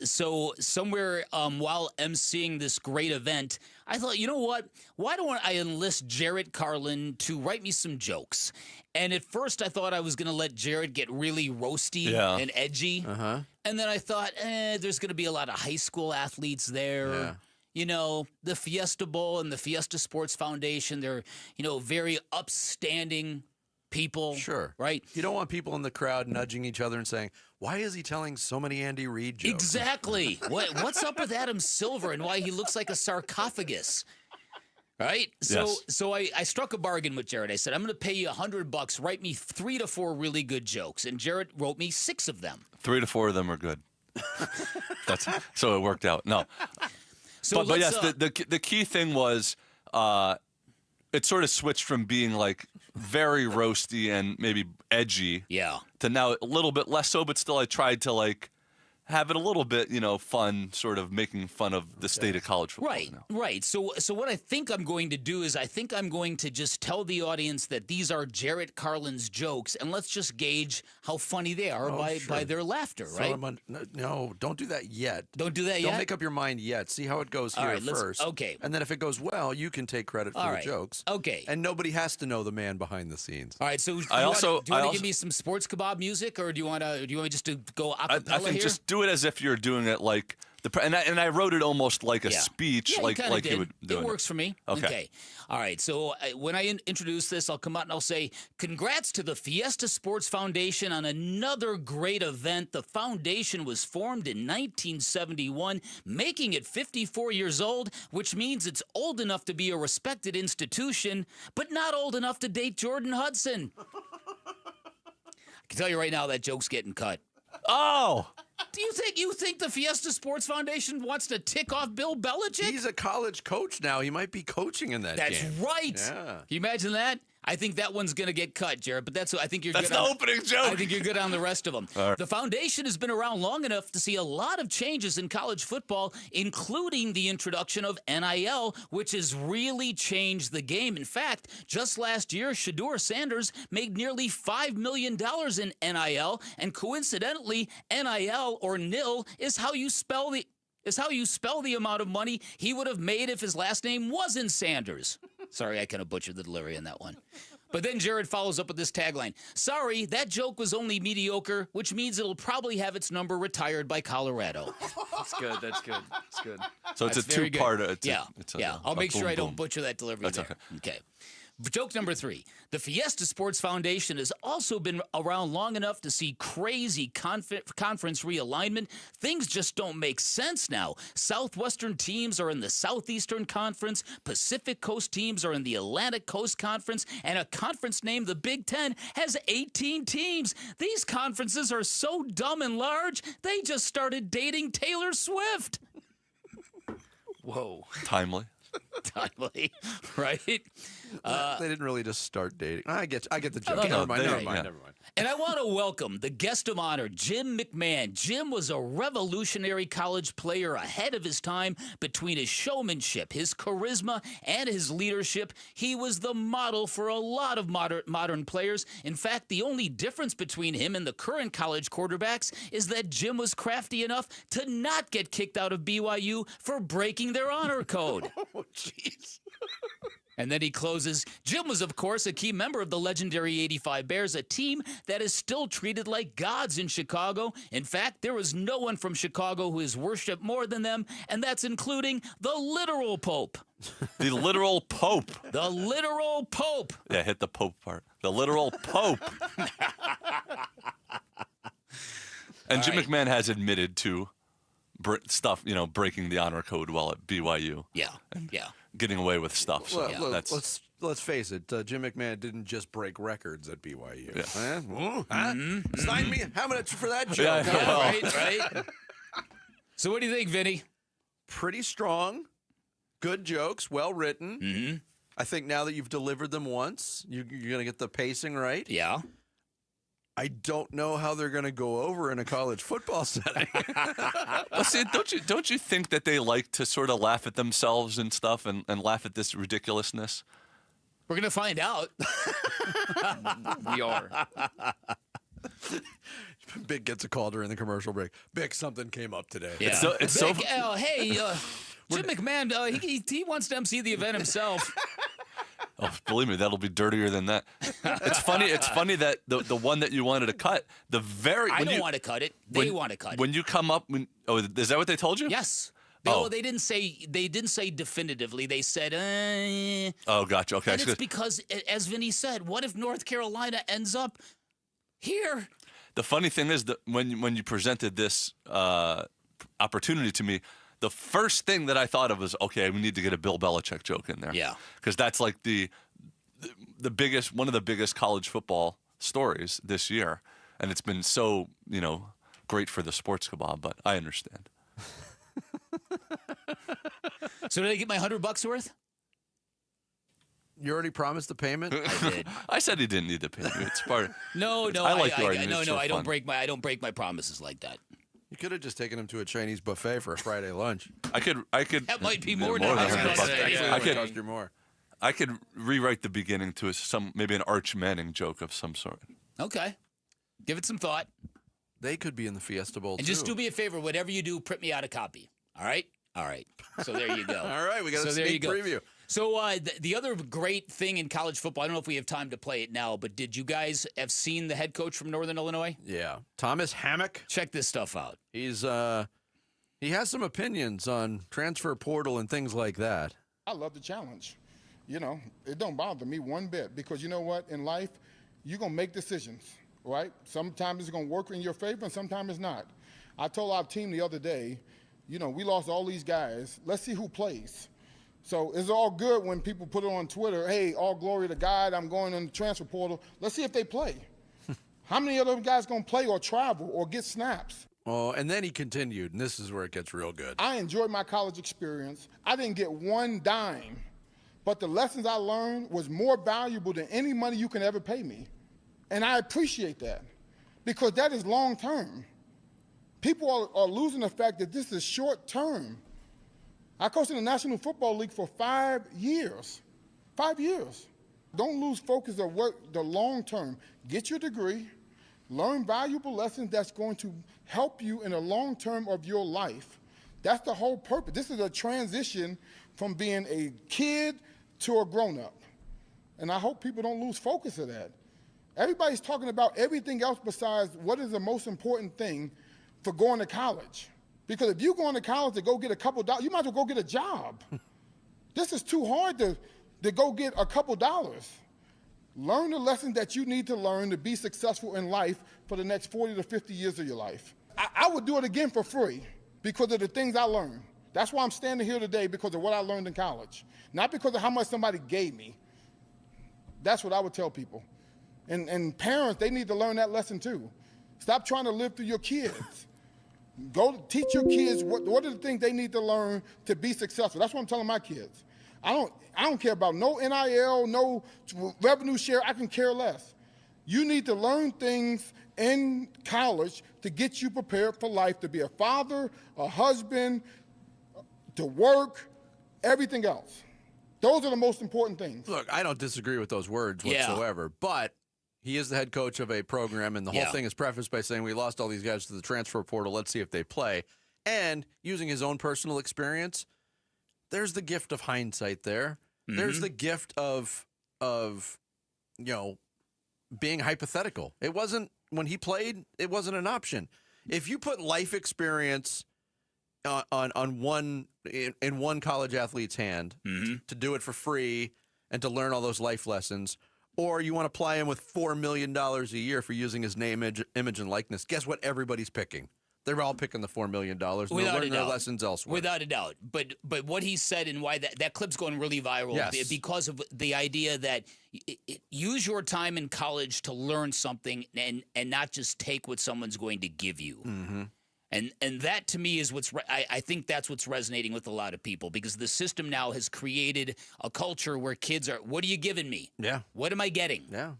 so somewhere while emceeing this great event, I thought, you know what? Why don't I enlist Jarrett Carlin to write me some jokes? And at first I thought I was going to let Jarrett get really roasty and edgy. And then I thought, there's going to be a lot of high school athletes there. Yeah. You know, the Fiesta Bowl and the Fiesta Sports Foundation, they're, very upstanding people. Sure. Right? You don't want people in the crowd nudging each other and saying, why is he telling so many Andy Reid jokes? Exactly. What's up with Adam Silver and why he looks like a sarcophagus? Right? So I struck a bargain with Jarrett. I said, I'm going to pay you $100. Write me 3 to 4 really good jokes. And Jarrett wrote me 6 of them. 3 to 4 of them are good. So it worked out. No. So but yes, the key thing was it sort of switched from being like very roasty and maybe edgy to now a little bit less so, but still I tried to like have it a little bit, fun, sort of making fun of the state of college football. Right. So what I think I'm going to do is I think I'm going to just tell the audience that these are Jarrett Carlin's jokes, and let's just gauge how funny they are by their laughter, right? No, don't do that yet. Don't do that yet? Don't make up your mind yet. See how it goes here first. Okay. And then if it goes well, you can take credit for the jokes. Okay. And nobody has to know the man behind the scenes. All right. So do you want to give me some sports kebab music, or do you want me just to go a cappella I think here? just do it as if you're doing it like and I wrote it almost like a speech, like you would do. It works for me. Okay. All right. So when I introduce this, I'll come out and I'll say, congrats to the Fiesta Sports Foundation on another great event. The foundation was formed in 1971, making it 54 years old, which means it's old enough to be a respected institution, but not old enough to date Jordan Hudson. I can tell you right now that joke's getting cut. Oh! Do you think the Fiesta Sports Foundation wants to tick off Bill Belichick? He's a college coach now. He might be coaching in that game. That's right. Yeah. Can you imagine that? I think that one's going to get cut, Jared, but I think you're That's good the on opening joke. I think you're good on the rest of them. All right. The foundation has been around long enough to see a lot of changes in college football, including the introduction of NIL, which has really changed the game. In fact, just last year, Shedeur Sanders made nearly $5 million in NIL, and coincidentally, NIL or nil is how you spell the amount of money he would have made if his last name wasn't Sanders. Sorry, I kind of butchered the delivery on that one. But then Jared follows up with this tagline. Sorry, that joke was only mediocre, which means it'll probably have its number retired by Colorado. That's good. That's good. That's good. So it's That's a very good. two-parter. I'll make sure I boom. don't butcher that delivery That's there. Okay. Joke number 3. The Fiesta Sports Foundation has also been around long enough to see crazy conference realignment. Things just don't make sense now. Southwestern teams are in the Southeastern Conference, Pacific Coast teams are in the Atlantic Coast Conference, and a conference named the Big Ten has 18 teams. These conferences are so dumb and large, they just started dating Taylor Swift. Whoa. Timely. Right? They didn't really just start dating. I get the joke. Okay. Never mind. And I want to welcome the guest of honor, Jim McMahon. Jim was a revolutionary college player ahead of his time. Between his showmanship, his charisma, and his leadership, he was the model for a lot of modern players. In fact, the only difference between him and the current college quarterbacks is that Jim was crafty enough to not get kicked out of BYU for breaking their honor code. Oh, jeez. And then he closes. Jim was, of course, a key member of the legendary 85 Bears, a team that is still treated like gods in Chicago. In fact, there is no one from Chicago who is worshipped more than them, and that's including the literal Pope. The literal Pope. The literal Pope. Yeah, hit the Pope part. The literal Pope. And Jim McMahon has admitted to breaking the honor code while at BYU. Yeah. Getting away with stuff. So let's face it. Jim McMahon didn't just break records at BYU. Yeah. Sign me. How much for that joke? Right. So what do you think, Vinny? Pretty strong. Good jokes. Well written. Mm-hmm. I think now that you've delivered them once, you're going to get the pacing right. Yeah. I don't know how they're going to go over in a college football setting. Well, see, don't you think that they like to sort of laugh at themselves and stuff and laugh at this ridiculousness? We're going to find out. We are. Big gets a call during the commercial break. Big, something came up today. Yeah. It's so hey, Jim McMahon, he wants to MC the event himself. Oh, believe me, that'll be dirtier than that. It's funny. It's funny that the one that you wanted to cut, I don't want to cut it. They want to cut it. When you come up, is that what they told you? Yes. Oh. They didn't say definitively. They said, Oh, gotcha. Okay. And it's because, as Vinny said, what if North Carolina ends up here? The funny thing is that when you presented this opportunity to me, the first thing that I thought of was, okay, we need to get a Bill Belichick joke in there. Yeah. Because that's like the biggest, one of the biggest college football stories this year, and it's been so great for the sports kebab. But I understand. So did I get my $100 worth? You already promised the payment? I did. I said he didn't need the payment. It's part. No. I like your argument. I don't break my promises like that. You could have just taken him to a Chinese buffet for a Friday lunch. I could. That might be more than than $100. I could cost you more. I could rewrite the beginning to maybe an Arch Manning joke of some sort. Okay, give it some thought. They could be in the Fiesta Bowl And just do me a favor, whatever you do, print me out a copy. All right. So there you go. All right, we got a sneak preview. So the other great thing in college football, I don't know if we have time to play it now, but did you guys have seen the head coach from Northern Illinois? Yeah, Thomas Hammock. Check this stuff out. He has some opinions on transfer portal and things like that. I love the challenge. It don't bother me one bit because you know what? In life, you're going to make decisions, right? Sometimes it's going to work in your favor and sometimes it's not. I told our team the other day, we lost all these guys. Let's see who plays. So it's all good when people put it on Twitter, hey, all glory to God, I'm going in the transfer portal. Let's see if they play. How many of those guys going to play or travel or get snaps? Oh, and then he continued, and this is where it gets real good. I enjoyed my college experience. I didn't get one dime, but the lessons I learned was more valuable than any money you can ever pay me. And I appreciate that because that is long term. People are losing the fact that this is short term. I coached in the National Football League for 5 years. 5 years. Don't lose focus of what the long term. Get your degree, learn valuable lessons that's going to help you in the long term of your life. That's the whole purpose. This is a transition from being a kid to a grown-up. And I hope people don't lose focus of that. Everybody's talking about everything else besides what is the most important thing for going to college. Because if you're going to college to go get a couple dollars, you might as well go get a job. This is too hard to go get a couple dollars. Learn the lessons that you need to learn to be successful in life for the next 40 to 50 years of your life. I would do it again for free because of the things I learned. That's why I'm standing here today, because of what I learned in college. Not because of how much somebody gave me. That's what I would tell people. And parents, they need to learn that lesson too. Stop trying to live through your kids. Go teach your kids what are the things they need to learn to be successful. That's what I'm telling my kids. I don't care about no NIL, no revenue share. I can care less. You need to learn things in college to get you prepared for life, to be a father, a husband, to work, everything else. Those are the most important things. Look, I don't disagree with those words whatsoever, but he is the head coach of a program, and the whole thing is prefaced by saying we lost all these guys to the transfer portal. Let's see if they play. And using his own personal experience, there's the gift of hindsight there. Mm-hmm. There's the gift of being hypothetical. It wasn't, when he played, it wasn't an option. If you put life experience on one college athlete's hand to do it for free and to learn all those life lessons, or you want to apply him with $4 million a year for using his name, image, and likeness, guess what everybody's picking? They're all picking the $4 million. They'll learn their lessons elsewhere. Without a doubt. But what he said and why that clip's going really viral, because of the idea that use your time in college to learn something and not just take what someone's going to give you. Mm-hmm. And that, to me, is I think that's what's resonating with a lot of people, because the system now has created a culture where kids are, what are you giving me? Yeah. What am I getting? Yeah.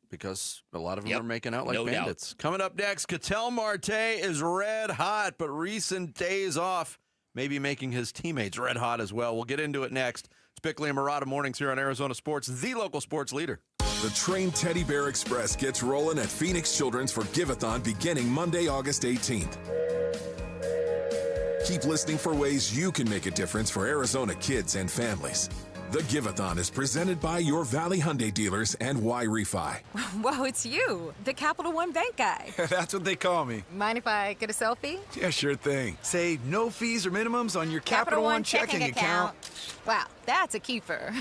Because a lot of them are making out like no bandits. Doubt. Coming up next, Catel Marte is red hot, but recent days off maybe making his teammates red hot as well. We'll get into it next. It's Bickley and Murata mornings here on Arizona Sports, the local sports leader. The Train Teddy Bear Express gets rolling at Phoenix Children's for Give-a-thon beginning Monday, August 18th. Keep listening for ways you can make a difference for Arizona kids and families. The Give-a-thon is presented by your Valley Hyundai dealers and Y Refi. Whoa, it's you, the Capital One Bank guy. That's what they call me. Mind if I get a selfie? Yeah, sure thing. Say no fees or minimums on your Capital One checking account. Wow, that's a keeper.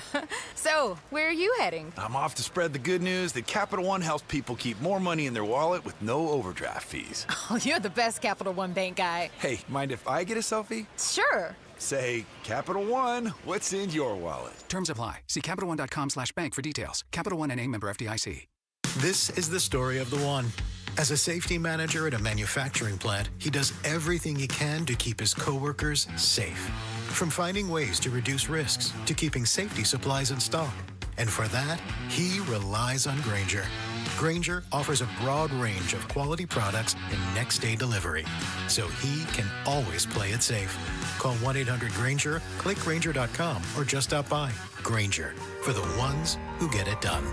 So, where are you heading? I'm off to spread the good news that Capital One helps people keep more money in their wallet with no overdraft fees. Oh, you're the best Capital One Bank guy. Hey, mind if I get a selfie? Sure. Say, Capital One, what's in your wallet? Terms apply. See CapitalOne.com/bank for details. Capital One NA, member FDIC. This is the story of the one. As a safety manager at a manufacturing plant, he does everything he can to keep his coworkers safe. From finding ways to reduce risks to keeping safety supplies in stock. And for that, he relies on Grainger. Grainger offers a broad range of quality products and next-day delivery, so he can always play it safe. Call 1-800-GRAINGER, click Grainger.com, or just stop by. Grainger, for the ones who get it done.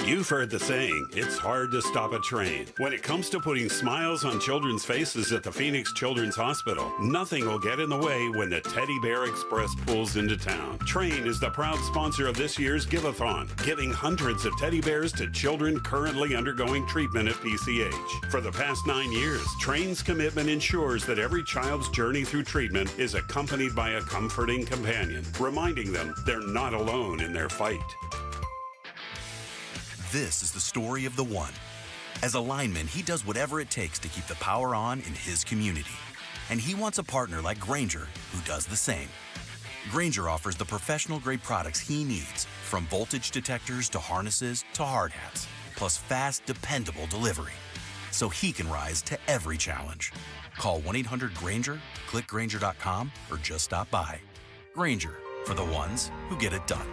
You've heard the saying, it's hard to stop a train. When it comes to putting smiles on children's faces at the Phoenix Children's Hospital, nothing will get in the way when the Teddy Bear Express pulls into town. Train is the proud sponsor of this year's Give-a-thon, giving hundreds of teddy bears to children currently undergoing treatment at PCH. For the past 9 years, Train's commitment ensures that every child's journey through treatment is accompanied by a comforting companion, reminding them they're not alone in their fight. This is the story of the one. As a lineman, he does whatever it takes to keep the power on in his community. And he wants a partner like Grainger who does the same. Grainger offers the professional-grade products he needs, from voltage detectors to harnesses to hard hats, plus fast, dependable delivery, so he can rise to every challenge. Call 1-800-GRAINGER, click Grainger.com, or just stop by. Grainger, for the ones who get it done.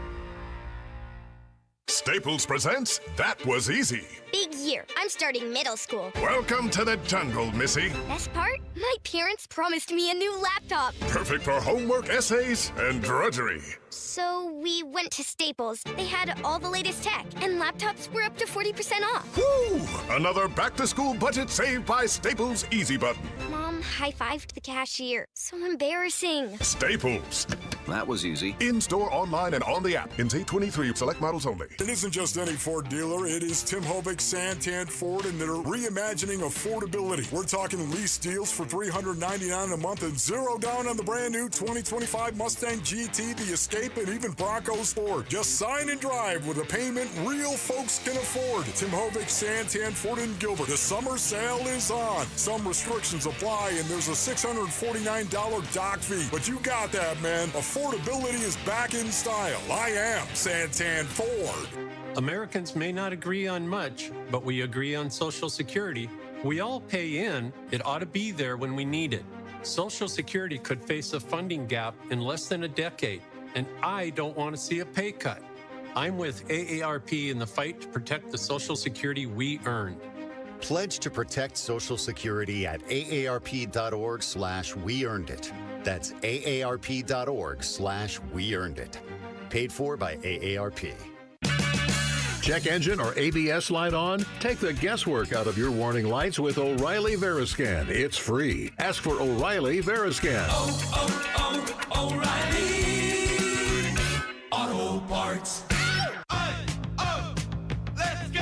Staples presents That Was Easy. Big year. I'm starting middle school. Welcome to the jungle, Missy. Best part? My parents promised me a new laptop. Perfect for homework, essays, and drudgery. So we went to Staples. They had all the latest tech, and laptops were up to 40% off. Woo! Another back-to-school budget saved by Staples Easy Button. Mom high-fived the cashier. So embarrassing. Staples. That was easy. In-store, online, and on the app. Ins 23, select models only. It isn't just any Ford dealer. It is Tim Hovick, Santan Ford, and they're reimagining affordability. We're talking lease deals for $399 a month and $0 down on the brand new 2025 Mustang GT, the Escape, and even Bronco Sport. Just sign and drive with a payment real folks can afford. Tim Hovick, Santan Ford, and Gilbert. The summer sale is on. Some restrictions apply, and there's a $649 dock fee. But you got that, man. Affordability is back in style. I am Santan Ford. Americans may not agree on much, but we agree on Social Security. We all pay in. It ought to be there when we need it. Social Security could face a funding gap in less than a decade, and I don't want to see a pay cut. I'm with AARP in the fight to protect the Social Security we earned. Pledge to protect Social Security at aarp.org/weearnedit. That's aarp.org/weearnedit. Paid for by AARP. Check engine or ABS light on? Take the guesswork out of your warning lights with O'Reilly Veriscan. It's free. Ask for O'Reilly Veriscan. O'Reilly Auto Parts. Let's go.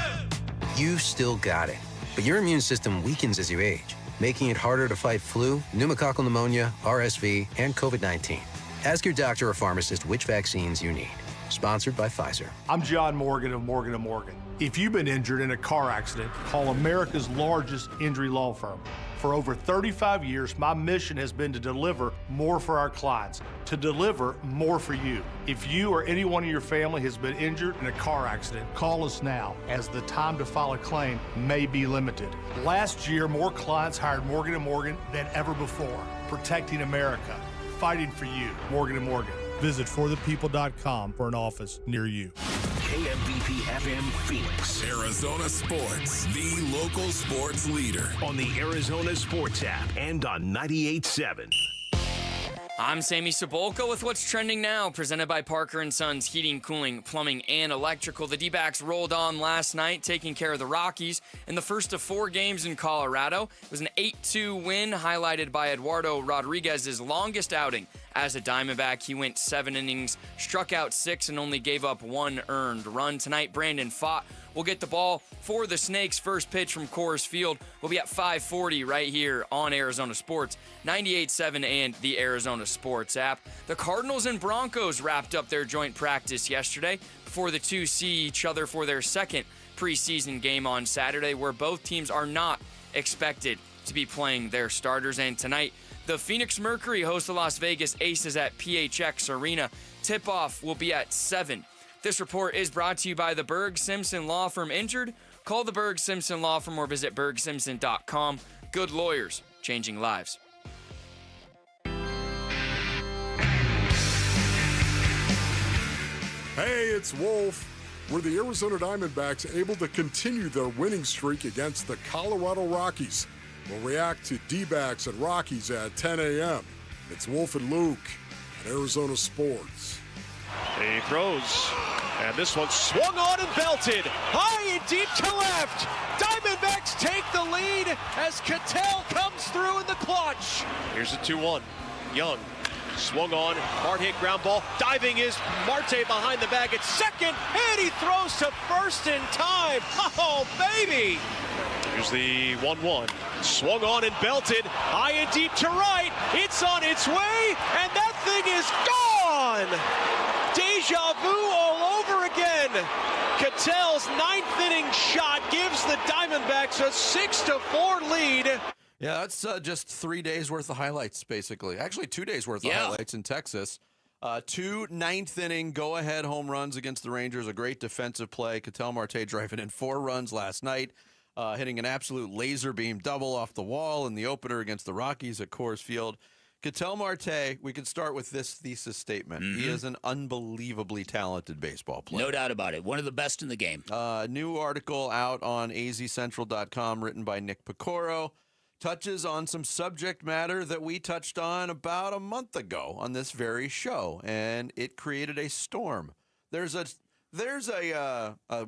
You've still got it, but your immune system weakens as you age, making it harder to fight flu, pneumococcal pneumonia, RSV, and COVID-19. Ask your doctor or pharmacist which vaccines you need. Sponsored by Pfizer. I'm John Morgan of Morgan & Morgan. If you've been injured in a car accident, call America's largest injury law firm. For over 35 years, my mission has been to deliver more for our clients, to deliver more for you. If you or anyone in your family has been injured in a car accident, call us now, as the time to file a claim may be limited. Last year, more clients hired Morgan & Morgan than ever before, protecting America, fighting for you. Morgan & Morgan. Visit forthepeople.com for an office near you. KMBP FM Phoenix. Arizona Sports, the local sports leader. On the Arizona Sports app and on 98.7. I'm Sammy Cebulka with what's trending now, presented by Parker & Sons Heating, Cooling, Plumbing, and Electrical. The Dbacks rolled on last night, taking care of the Rockies in the first of 4 games in Colorado. It was an 8-2 win, highlighted by Eduardo Rodriguez's longest outing as a Diamondback. He went 7 innings, struck out 6, and only gave up 1 earned run. Tonight, Brandon Pfaadt will get the ball for the Snakes. First pitch from Coors Field will be at 5:40 right here on Arizona Sports, 98.7 and the Arizona Sports app. The Cardinals and Broncos wrapped up their joint practice yesterday before the two see each other for their second preseason game on Saturday, where both teams are not expected to be playing their starters. And tonight, the Phoenix Mercury host the Las Vegas Aces at PHX Arena. Tip-off will be at 7. This report is brought to you by the Berg Simpson Law Firm. Injured? Call the Berg Simpson Law Firm or visit bergsimpson.com. Good lawyers, changing lives. Hey, it's Wolf. Were the Arizona Diamondbacks able to continue their winning streak against the Colorado Rockies? We'll react to Dbacks and Rockies at 10 a.m. It's Wolf and Luke at Arizona Sports. He throws, and this one swung on and belted. High and deep to left. Diamondbacks take the lead as Catel comes through in the clutch. Here's a 2-1. Young swung on, hard hit ground ball. Diving is Marte behind the bag at second, and he throws to first in time. Oh, baby. Here's the 1-1. Swung on and belted. High and deep to right. It's on its way, and that thing is gone. Deja vu all over again. Catel's 9th inning shot gives the Diamondbacks a 6-4 lead. Yeah, that's just 3 days worth of highlights, basically. Actually, 2 days worth of highlights in Texas. 2 ninth inning go-ahead home runs against the Rangers. A great defensive play. Catel Marte driving in 4 runs last night, hitting an absolute laser beam double off the wall in the opener against the Rockies at Coors Field. Catel Marte, we could start with this thesis statement. Mm-hmm. He is an unbelievably talented baseball player. No doubt about it. One of the best in the game. New article out on azcentral.com written by Nick Picoro touches on some subject matter that we touched on about a month ago on this very show, and it created a storm. There's a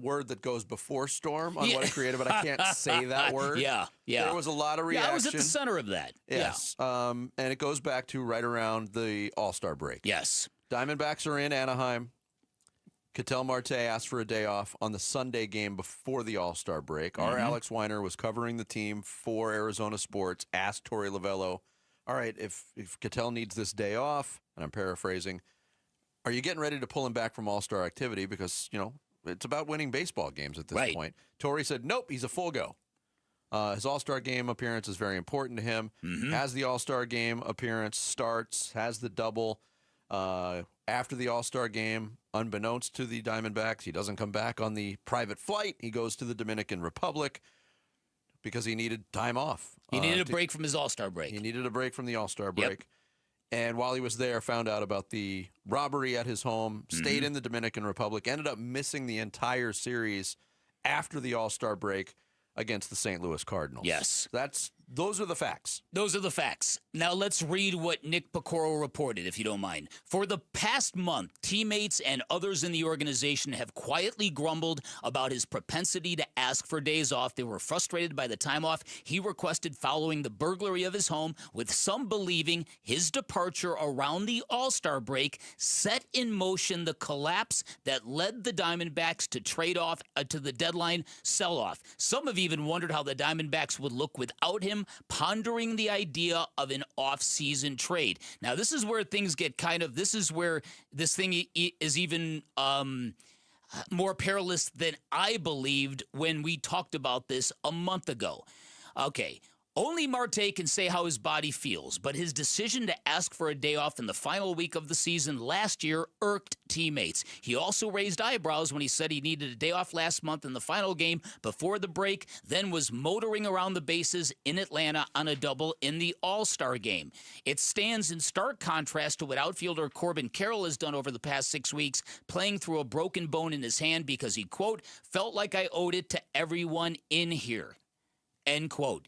word that goes before storm on what it created, but I can't say that word. Yeah. There was a lot of reaction. Yeah, I was at the center of that. Yes. Yeah. And it goes back to right around the All-Star break. Yes. Diamondbacks are in Anaheim. Catel Marte asked for a day off on the Sunday game before the All-Star break. Mm-hmm. Our Alex Weiner was covering the team for Arizona Sports, asked Tory Lavell, all right, if Catel needs this day off, and I'm paraphrasing, are you getting ready to pull him back from All-Star activity? Because, it's about winning baseball games at this point. Tory said, nope, he's a full go. His All-Star game appearance is very important to him. Mm-hmm. As the All-Star game appearance starts, has the double. After the All-Star game, unbeknownst to the Diamondbacks, he doesn't come back on the private flight. He goes to the Dominican Republic because he needed time off. He needed a break from his All-Star break. He needed a break from the All-Star break. Yep. And while he was there, found out about the robbery at his home, stayed in the Dominican Republic, ended up missing the entire series after the All-Star break against the St. Louis Cardinals. Yes. Those are the facts. Those are the facts. Now let's read what Nick Picoro reported, if you don't mind. For the past month, teammates and others in the organization have quietly grumbled about his propensity to ask for days off. They were frustrated by the time off he requested following the burglary of his home, with some believing his departure around the All-Star break set in motion the collapse that led the Diamondbacks to trade off to the deadline sell-off. Some have even wondered how the Diamondbacks would look without him, pondering the idea of an off-season trade. Now, this is where things get this is where this thing is even more perilous than I believed when we talked about this a month ago. Okay. Only Marte can say how his body feels, but his decision to ask for a day off in the final week of the season last year irked teammates. He also raised eyebrows when he said he needed a day off last month in the final game before the break, then was motoring around the bases in Atlanta on a double in the All-Star game. It stands in stark contrast to what outfielder Corbin Carroll has done over the past 6 weeks, playing through a broken bone in his hand because he, quote, felt like I owed it to everyone in here, end quote.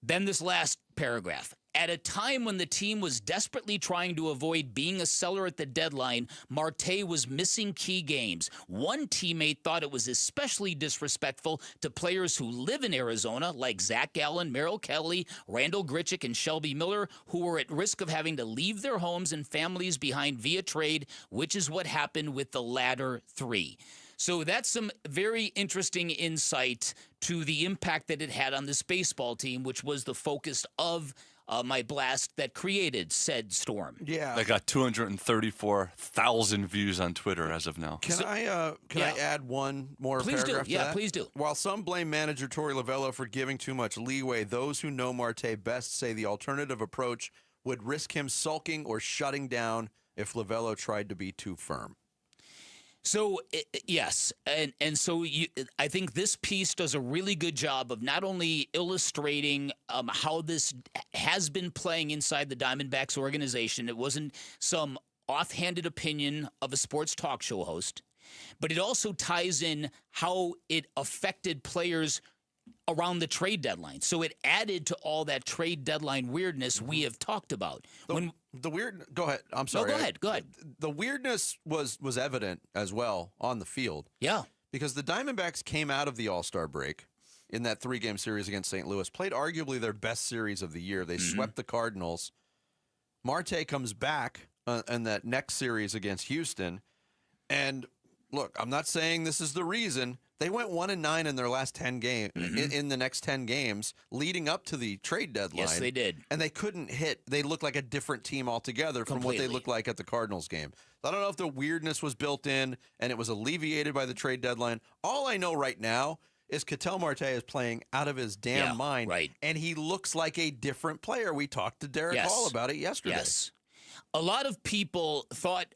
Then this last paragraph. at a time when the team was desperately trying to avoid being a seller at the deadline, Marte was missing key games. One teammate thought it was especially disrespectful to players who live in Arizona, like Zach Gallen, Merrill Kelly, Randall Grichuk, and Shelby Miller, who were at risk of having to leave their homes and families behind via trade, which is what happened with the latter three. So that's some very interesting insight to the impact that it had on this baseball team, which was the focus of my blast that created said storm. Yeah. That got 234,000 views on Twitter as of now. Can I add one more Please do. paragraph to Yeah, that? please do. While some blame manager Tory Lavell for giving too much leeway, those who know Marte best say the alternative approach would risk him sulking or shutting down if Lavell tried to be too firm. So, yes, and so I think this piece does a really good job of not only illustrating how this has been playing inside the Diamondbacks organization. It wasn't some offhanded opinion of a sports talk show host, but it also ties in how it affected players around the trade deadline. So it added to all that trade deadline weirdness we have talked about. Go ahead. I'm sorry. No, go ahead. The weirdness was evident as well on the field. Yeah. Because the Diamondbacks came out of the All-Star break in that 3-game series against St. Louis, played arguably their best series of the year. They swept the Cardinals. Marte comes back in that next series against Houston. And look, I'm not saying this is the reason. They went 1-9 in their last 10 games, in the next 10 games leading up to the trade deadline. Yes, they did. And they couldn't hit. They looked like a different team altogether from what they looked like at the Cardinals game. I don't know if the weirdness was built in and it was alleviated by the trade deadline. All I know right now is Catel Marte is playing out of his damn mind. Right. And he looks like a different player. We talked to Derek Hall about it yesterday. Yes. A lot of people thought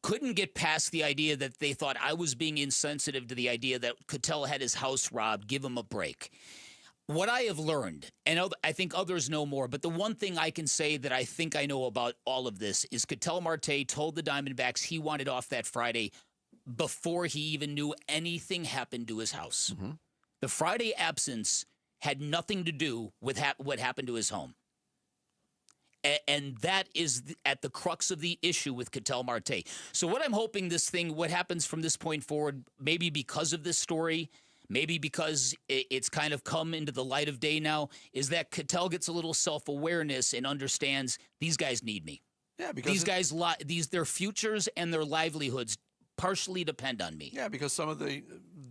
couldn't get past the idea that they thought I was being insensitive to the idea that Catel had his house robbed. Give him a break. What I have learned, and I think others know more, but the one thing I can say that I think I know about all of this is Catel Marte told the Diamondbacks he wanted off that Friday before he even knew anything happened to his house. The Friday absence had nothing to do with what happened to his home. And that is at the crux of the issue with Catel Marte. So what I'm hoping what happens from this point forward, maybe because of this story, maybe because it's kind of come into the light of day now, is that Catel gets a little self-awareness and understands these guys need me. Yeah, because these guys, their futures and their livelihoods partially depend on me. Yeah, because some of the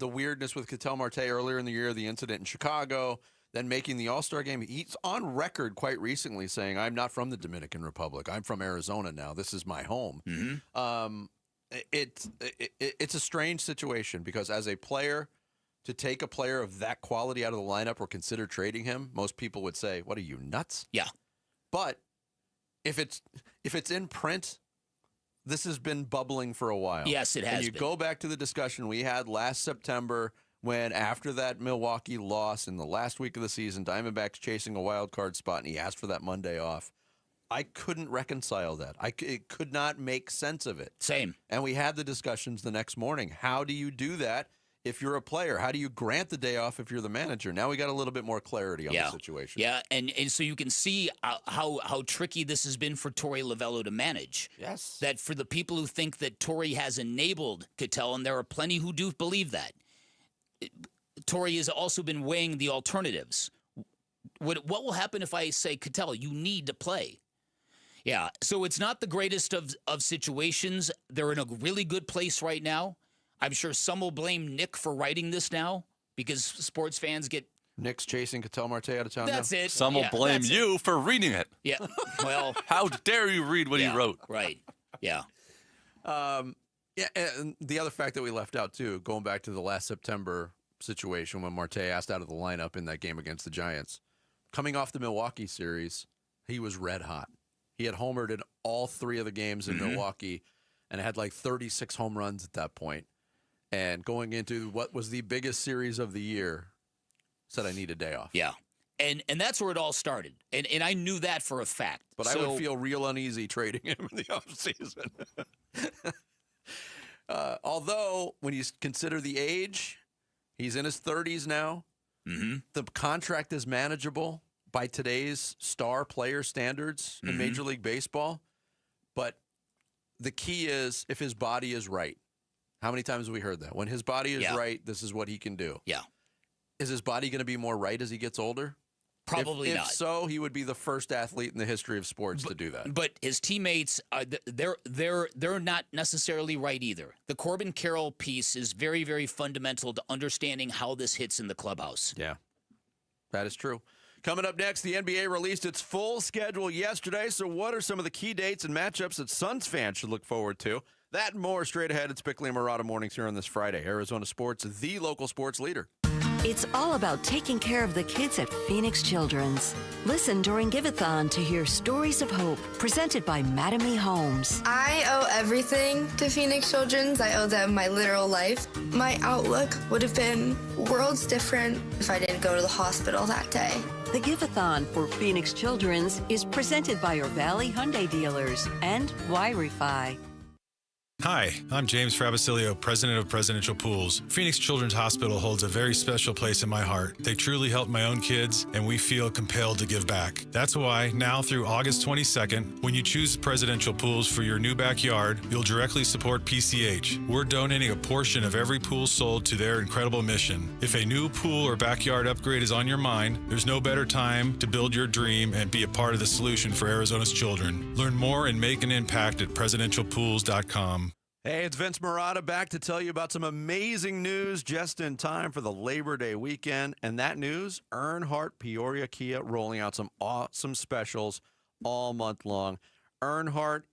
weirdness with Catel Marte earlier in the year, the incident in Chicago, then making the All-Star game. He's on record quite recently saying, I'm not from the Dominican Republic. I'm from Arizona now. This is my home. It's a strange situation because as a player, to take a player of that quality out of the lineup or consider trading him, most people would say, what are you, nuts? Yeah. But if it's in print, this has been bubbling for a while. Yes, it has And you been. go back to the discussion we had last September when after that Milwaukee loss in the last week of the season, Diamondbacks chasing a wild card spot, and he asked for that Monday off. I couldn't reconcile that. It could not make sense of it. Same. And we had the discussions the next morning. How do you do that if you're a player? How do you grant the day off if you're the manager? Now we got a little bit more clarity on the situation. Yeah, and so you can see how tricky this has been for Tory Lavell to manage. Yes. That for the people who think that Tory has enabled Catel, and there are plenty who do believe that, Tory has also been weighing the alternatives. What will happen if I say, Catel, you need to play? Yeah, so it's not the greatest of situations. They're in a really good place right now. I'm sure some will blame Nick for writing this now because sports fans get... Nick's chasing Catel Marte out of town That's now? it. Some will blame you for reading it. Yeah, well... How dare you read what he wrote? Right, yeah. Yeah, and the other fact that we left out, too, going back to the last September situation when Marte asked out of the lineup in that game against the Giants, coming off the Milwaukee series, he was red hot. He had homered in all 3 of the games in Milwaukee and had like 36 home runs at that point. And going into what was the biggest series of the year, said I need a day off. Yeah. And that's where it all started. And I knew that for a fact. But I would feel real uneasy trading him in the offseason. Although, when you consider the age, he's in his 30s now. The contract is manageable. by today's star player standards in Major League Baseball. But the key is if his body is right. How many times have we heard that? When his body is right, this is what he can do. Yeah. Is his body going to be more right as he gets older? Probably not. If so, he would be the first athlete in the history of sports to do that. But his teammates, they're not necessarily right either. The Corbin Carroll piece is very, very fundamental to understanding how this hits in the clubhouse. Yeah, that is true. Coming up next, the NBA released its full schedule yesterday. So what are some of the key dates and matchups that Suns fans should look forward to? That and more straight ahead. It's Bickley and Murata Mornings here on this Friday. Arizona Sports, the local sports leader. It's all about taking care of the kids at Phoenix Children's. Listen during Give-a-thon to hear stories of hope presented by Madame E. Homes. I owe everything to Phoenix Children's. I owe them my literal life. My outlook would have been worlds different if I didn't go to the hospital that day. The Give-a-thon for Phoenix Children's is presented by your Valley Hyundai dealers and Wi-Fi. Hi, I'm James Frabasilio, president of Presidential Pools. Phoenix Children's Hospital holds a very special place in my heart. They truly helped my own kids, and we feel compelled to give back. That's why, now through August 22nd, when you choose Presidential Pools for your new backyard, you'll directly support PCH. We're donating a portion of every pool sold to their incredible mission. If a new pool or backyard upgrade is on your mind, there's no better time to build your dream and be a part of the solution for Arizona's children. Learn more and make an impact at presidentialpools.com. Hey, it's Vince Murata back to tell you about some amazing news just in time for the Labor Day weekend. And that news, Earnhardt Peoria Kia rolling out some awesome specials all month long. Earnhardt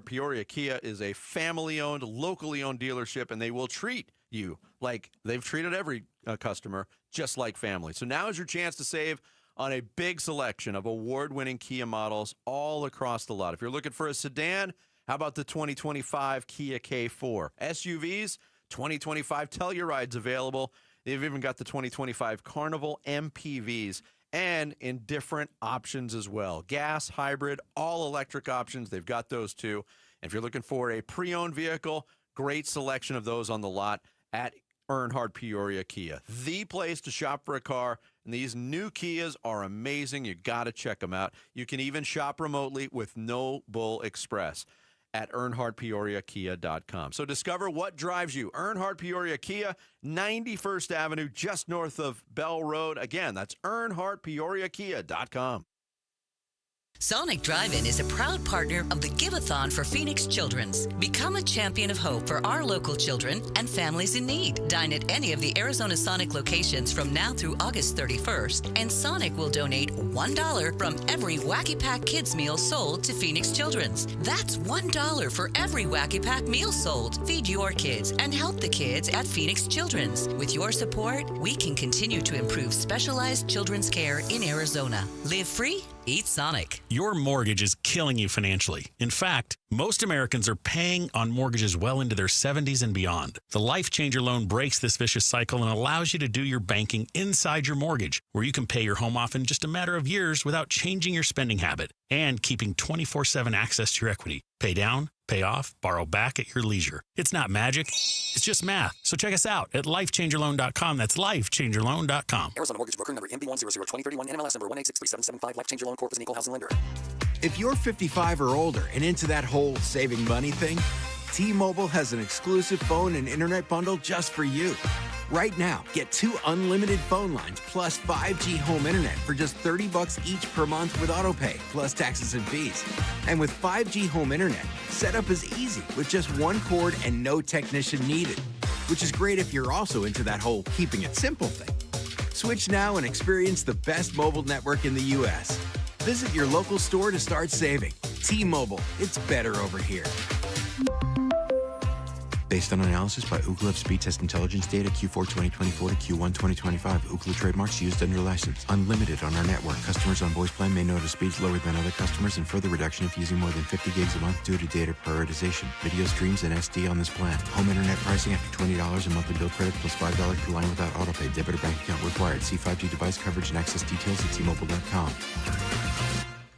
Peoria Kia is a family-owned, locally owned dealership, and they will treat you like they've treated every customer, just like family. So now is your chance to save on a big selection of award-winning Kia models all across the lot. If you're looking for a sedan, how about the 2025 Kia K4? SUVs, 2025 Telluride's available. They've even got the 2025 Carnival MPVs, and in different options as well. Gas, hybrid, all electric options. They've got those too. And if you're looking for a pre-owned vehicle, great selection of those on the lot at Earnhardt Peoria Kia. The place to shop for a car. And these new Kias are amazing. You got to check them out. You can even shop remotely with No Bull Express at EarnhardtPeoriaKia.com. So discover what drives you. Earnhardt Peoria Kia, 91st Avenue, just north of Bell Road. Again, that's EarnhardtPeoriaKia.com. Sonic Drive-In is a proud partner of the Give-a-thon for Phoenix Children's. Become a champion of hope for our local children and families in need. Dine at any of the Arizona Sonic locations from now through August 31st, and Sonic will donate $1 from every Wacky Pack Kids meal sold to Phoenix Children's. That's $1 for every Wacky Pack meal sold. Feed your kids and help the kids at Phoenix Children's. With your support, we can continue to improve specialized children's care in Arizona. Live free, eat Sonic. Your mortgage is killing you financially. In fact, most Americans are paying on mortgages well into their 70s and beyond. The Life Changer loan breaks this vicious cycle and allows you to do your banking inside your mortgage, where you can pay your home off in just a matter of years without changing your spending habit and keeping 24/7 access to your equity. Pay down, pay off, borrow back at your leisure. It's not magic. It's just math. So check us out at lifechangerloan.com. That's lifechangerloan.com. Arizona Mortgage Broker number MB1002031, NMLS number 1863775. Life Changer Loan Corp is an equal housing lender. If you're 55 or older and into that whole saving money thing, T-Mobile has an exclusive phone and internet bundle just for you. Right now, get 2 unlimited phone lines plus 5G home internet for just $30 each per month with autopay, plus taxes and fees. And with 5G home internet, setup is easy with just 1 cord and no technician needed, which is great if you're also into that whole keeping it simple thing. Switch now and experience the best mobile network in the U.S. Visit your local store to start saving. T-Mobile, it's better over here. Based on analysis by Ookla of speed test intelligence data Q4 2024 to Q1 2025. Ookla trademarks used under license. Unlimited on our network. Customers on voice plan may notice speeds lower than other customers, and further reduction if using more than 50 gigs a month due to data prioritization. Video streams and SD on this plan. Home internet pricing after $20 in monthly bill credit plus $5 per line without autopay. Debit or bank account required. See 5G device coverage and access details at T-Mobile.com.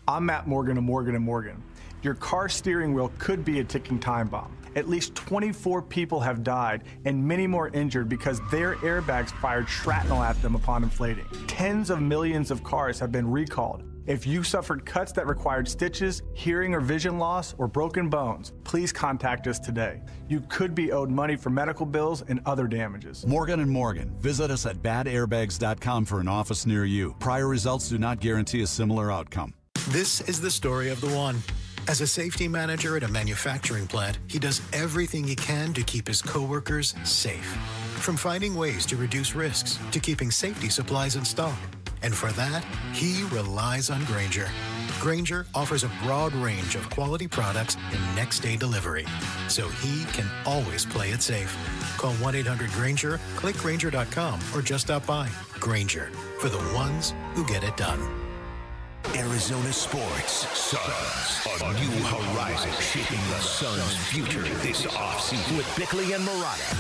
I'm Matt Morgan of Morgan & Morgan. Your car steering wheel could be a ticking time bomb. At least 24 people have died and many more injured because their airbags fired shrapnel at them upon inflating. Tens of millions of cars have been recalled. If you suffered cuts that required stitches, hearing or vision loss, or broken bones, please contact us today. You could be owed money for medical bills and other damages. Morgan & Morgan. Visit us at badairbags.com for an office near you. Prior results do not guarantee a similar outcome. This is the story of the one. As a safety manager at a manufacturing plant, he does everything he can to keep his coworkers safe. From finding ways to reduce risks to keeping safety supplies in stock. And for that, he relies on Grainger. Grainger offers a broad range of quality products and next-day delivery, so he can always play it safe. Call 1-800-GRAINGER, click Grainger.com, or just stop by. Grainger, for the ones who get it done. Arizona sports. Suns. A new horizon shaping the Suns' future this offseason with Bickley and Murata.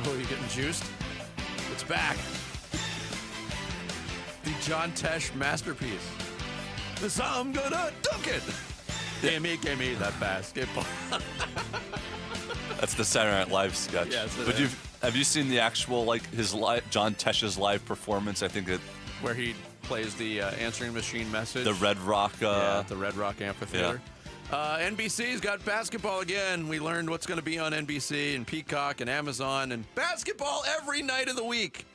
Oh, you getting juiced? It's back. The John Tesh masterpiece. This I'm gonna dunk it. Give me that basketball. That's the Saturday Night Live sketch. Yes, but have you seen the actual John Tesh's live performance? I think where he plays the answering machine message. The Red Rock. The Red Rock Amphitheater. NBC's got basketball again. We learned what's going to be on NBC and Peacock and Amazon and basketball every night of the week.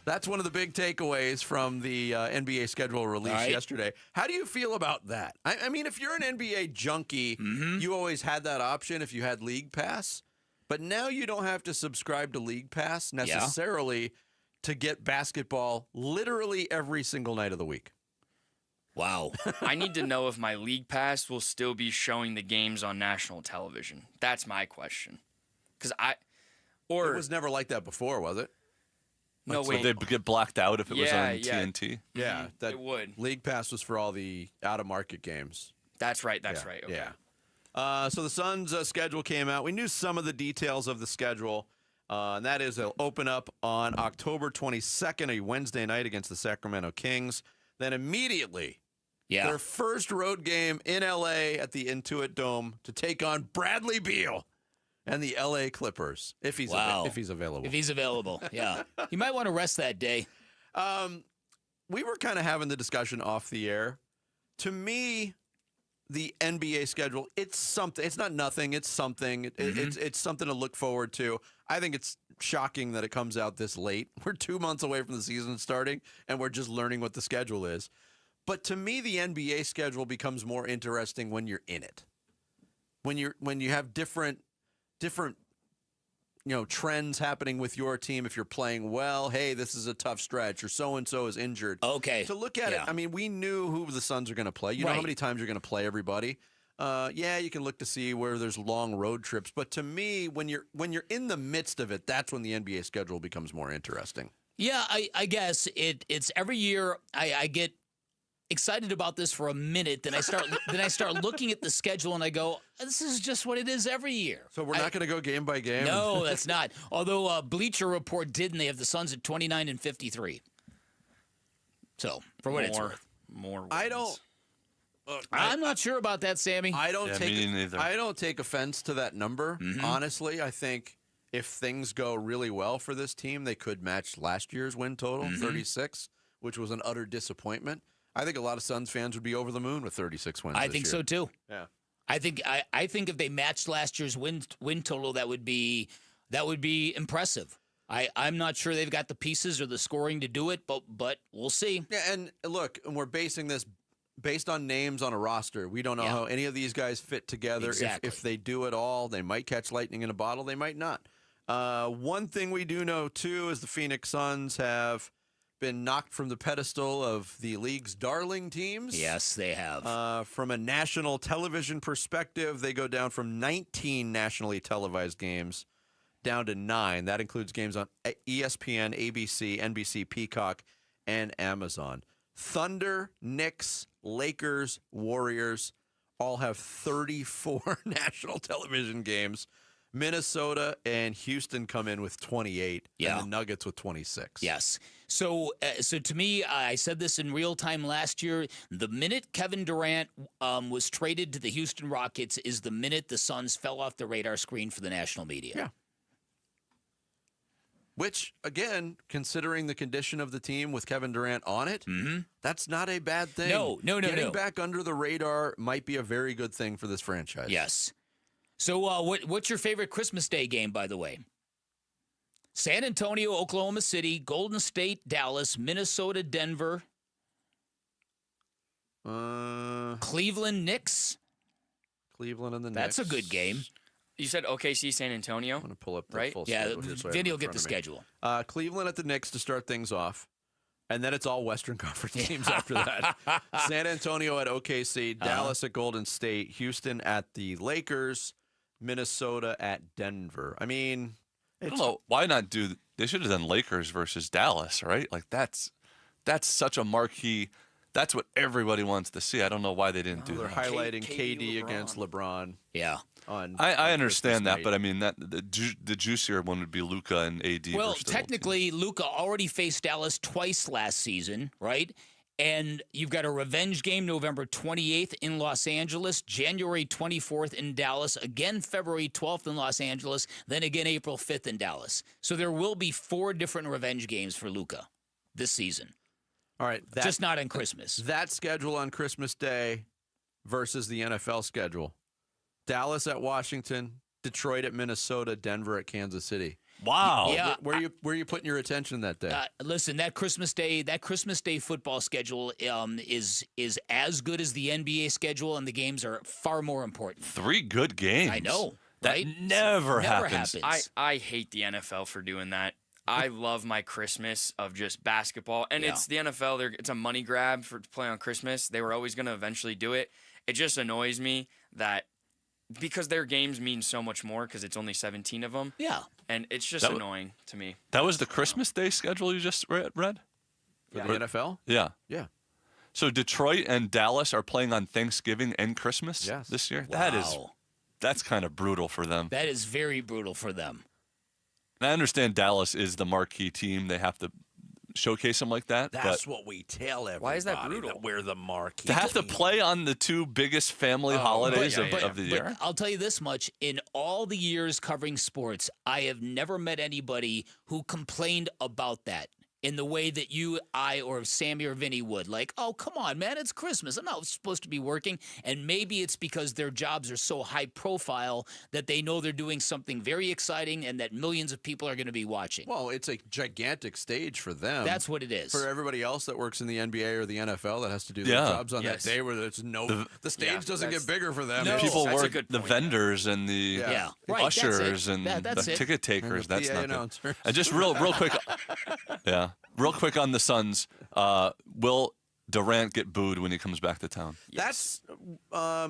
That's one of the big takeaways from the NBA schedule release yesterday. How do you feel about that? I mean, if you're an NBA junkie, you always had that option if you had League Pass. But now you don't have to subscribe to League Pass necessarily to get basketball literally every single night of the week. Wow. I need to know if my League Pass will still be showing the games on national television. That's my question. Because it was never like that before, was it? No, wait. Would they get blacked out if it was on TNT? Yeah, it would. League Pass was for all the out-of-market games. That's right. Okay. Yeah. So the Suns' schedule came out. We knew some of the details of the schedule, and that is they'll open up on October 22nd, a Wednesday night against the Sacramento Kings. Then immediately, their first road game in L.A. at the Intuit Dome to take on Bradley Beal and the L.A. Clippers, if he's available. If he's available, yeah. You might want to rest that day. We were kind of having the discussion off the air. To me, the NBA schedule, it's something. It's not nothing. It's something. It's something to look forward to. I think it's shocking that it comes out this late. We're 2 months away from the season starting, and we're just learning what the schedule is. But to me, the NBA schedule becomes more interesting when you're in it. When you have different trends happening with your team. If you're playing well, hey, this is a tough stretch, or so-and-so is injured. Okay. To look at it, I mean, we knew who the Suns are going to play. You know how many times you're going to play everybody. You can look to see where there's long road trips. But to me, when you're in the midst of it, that's when the NBA schedule becomes more interesting. Yeah, I guess it's every year I get excited about this for a minute, then I start looking at the schedule and I go, this is just what it is every year. So we're not going to go game by game? No, that's not. Although Bleacher Report did, and they have the Suns at 29-53. So, for what it's worth. More wins. I don't... I'm not sure about that, Sammy. I don't take offense to that number. Honestly, I think if things go really well for this team, they could match last year's win total, 36, which was an utter disappointment. I think a lot of Suns fans would be over the moon with 36 wins. I think so too. Yeah. I think if they matched last year's win total, that would be impressive. I'm not sure they've got the pieces or the scoring to do it, but we'll see. Yeah, and look, we're basing this based on names on a roster. We don't know how any of these guys fit together. Exactly. If they do it all, they might catch lightning in a bottle. They might not. One thing we do know, too, is the Phoenix Suns have been knocked from the pedestal of the league's darling teams. Yes, they have. From a national television perspective, they go down from 19 nationally televised games down to 9. That includes games on ESPN, ABC, NBC, Peacock, and Amazon. Thunder, Knicks, Lakers, Warriors all have 34 national television games. Minnesota and Houston come in with 28, Yeah. and the Nuggets with 26. Yes. So to me, I said this in real time last year. The minute Kevin Durant was traded to the Houston Rockets is the minute the Suns fell off the radar screen for the national media. Yeah. Which, again, considering the condition of the team with Kevin Durant on it, that's not a bad thing. No. Getting back under the radar might be a very good thing for this franchise. Yes. So what's your favorite Christmas Day game, by the way? San Antonio, Oklahoma City, Golden State, Dallas, Minnesota, Denver, Cleveland, Knicks. Cleveland and the That's Knicks. a good game. You said OKC, San Antonio? I'm going to pull up the right? full Yeah, schedule. Here, so I have Vinny it will in get front the of me. schedule. Cleveland at the Knicks to start things off. And then it's all Western Conference teams after that. San Antonio at OKC, Dallas at Golden State, Houston at the Lakers, Minnesota at Denver. I mean, I don't know. Why not do – they should have done Lakers versus Dallas, right? Like, that's such a marquee – that's what everybody wants to see. I don't know why they didn't do they're that. highlighting KD against LeBron. Yeah. I understand that, but I mean that the juicier one would be Luka and AD. Well, versus the whole technically, Luka already faced Dallas twice last season, right? And you've got a revenge game November 28th in Los Angeles, January 24th in Dallas, again February 12th in Los Angeles, then again April 5th in Dallas. So there will be 4 different revenge games for Luka this season. All right. Just not on Christmas. That schedule on Christmas Day versus the NFL schedule. Dallas at Washington, Detroit at Minnesota, Denver at Kansas City. Wow. Yeah. Where are you putting your attention that day? Listen, that Christmas Day football schedule is as good as the NBA schedule, and the games are far more important. 3 good games. I know. That right? never happens. I hate the NFL for doing that. I love my Christmas of just basketball. And it's the NFL. It's a money grab to play on Christmas. They were always going to eventually do it. It just annoys me that because their games mean so much more because it's only 17 of them. Yeah. And it's just annoying to me. That was the Christmas Day schedule you just read? For the NFL? Yeah. Yeah. So Detroit and Dallas are playing on Thanksgiving and Christmas this year? Wow. That's kind of brutal for them. That is very brutal for them. And I understand Dallas is the marquee team. They have to showcase them like that. That's what we tell everybody. Why is that brutal? That we're the marquee. To have to play on the 2 biggest family holidays of the year. But I'll tell you this much. In all the years covering sports, I have never met anybody who complained about that in the way that you, I, or Sammy or Vinny would. Like, oh, come on, man, it's Christmas. I'm not supposed to be working. And maybe it's because their jobs are so high profile that they know they're doing something very exciting and that millions of people are going to be watching. Well, it's a gigantic stage for them. That's what it is. For everybody else that works in the NBA or the NFL that has to do their jobs on that day where there's the stage doesn't get bigger for them. No, people work the vendors and the Right, ushers and that's the it. ticket takers. And the That's PA not good. announcers. And just real quick, real quick on the Suns. Will Durant get booed when he comes back to town? That's I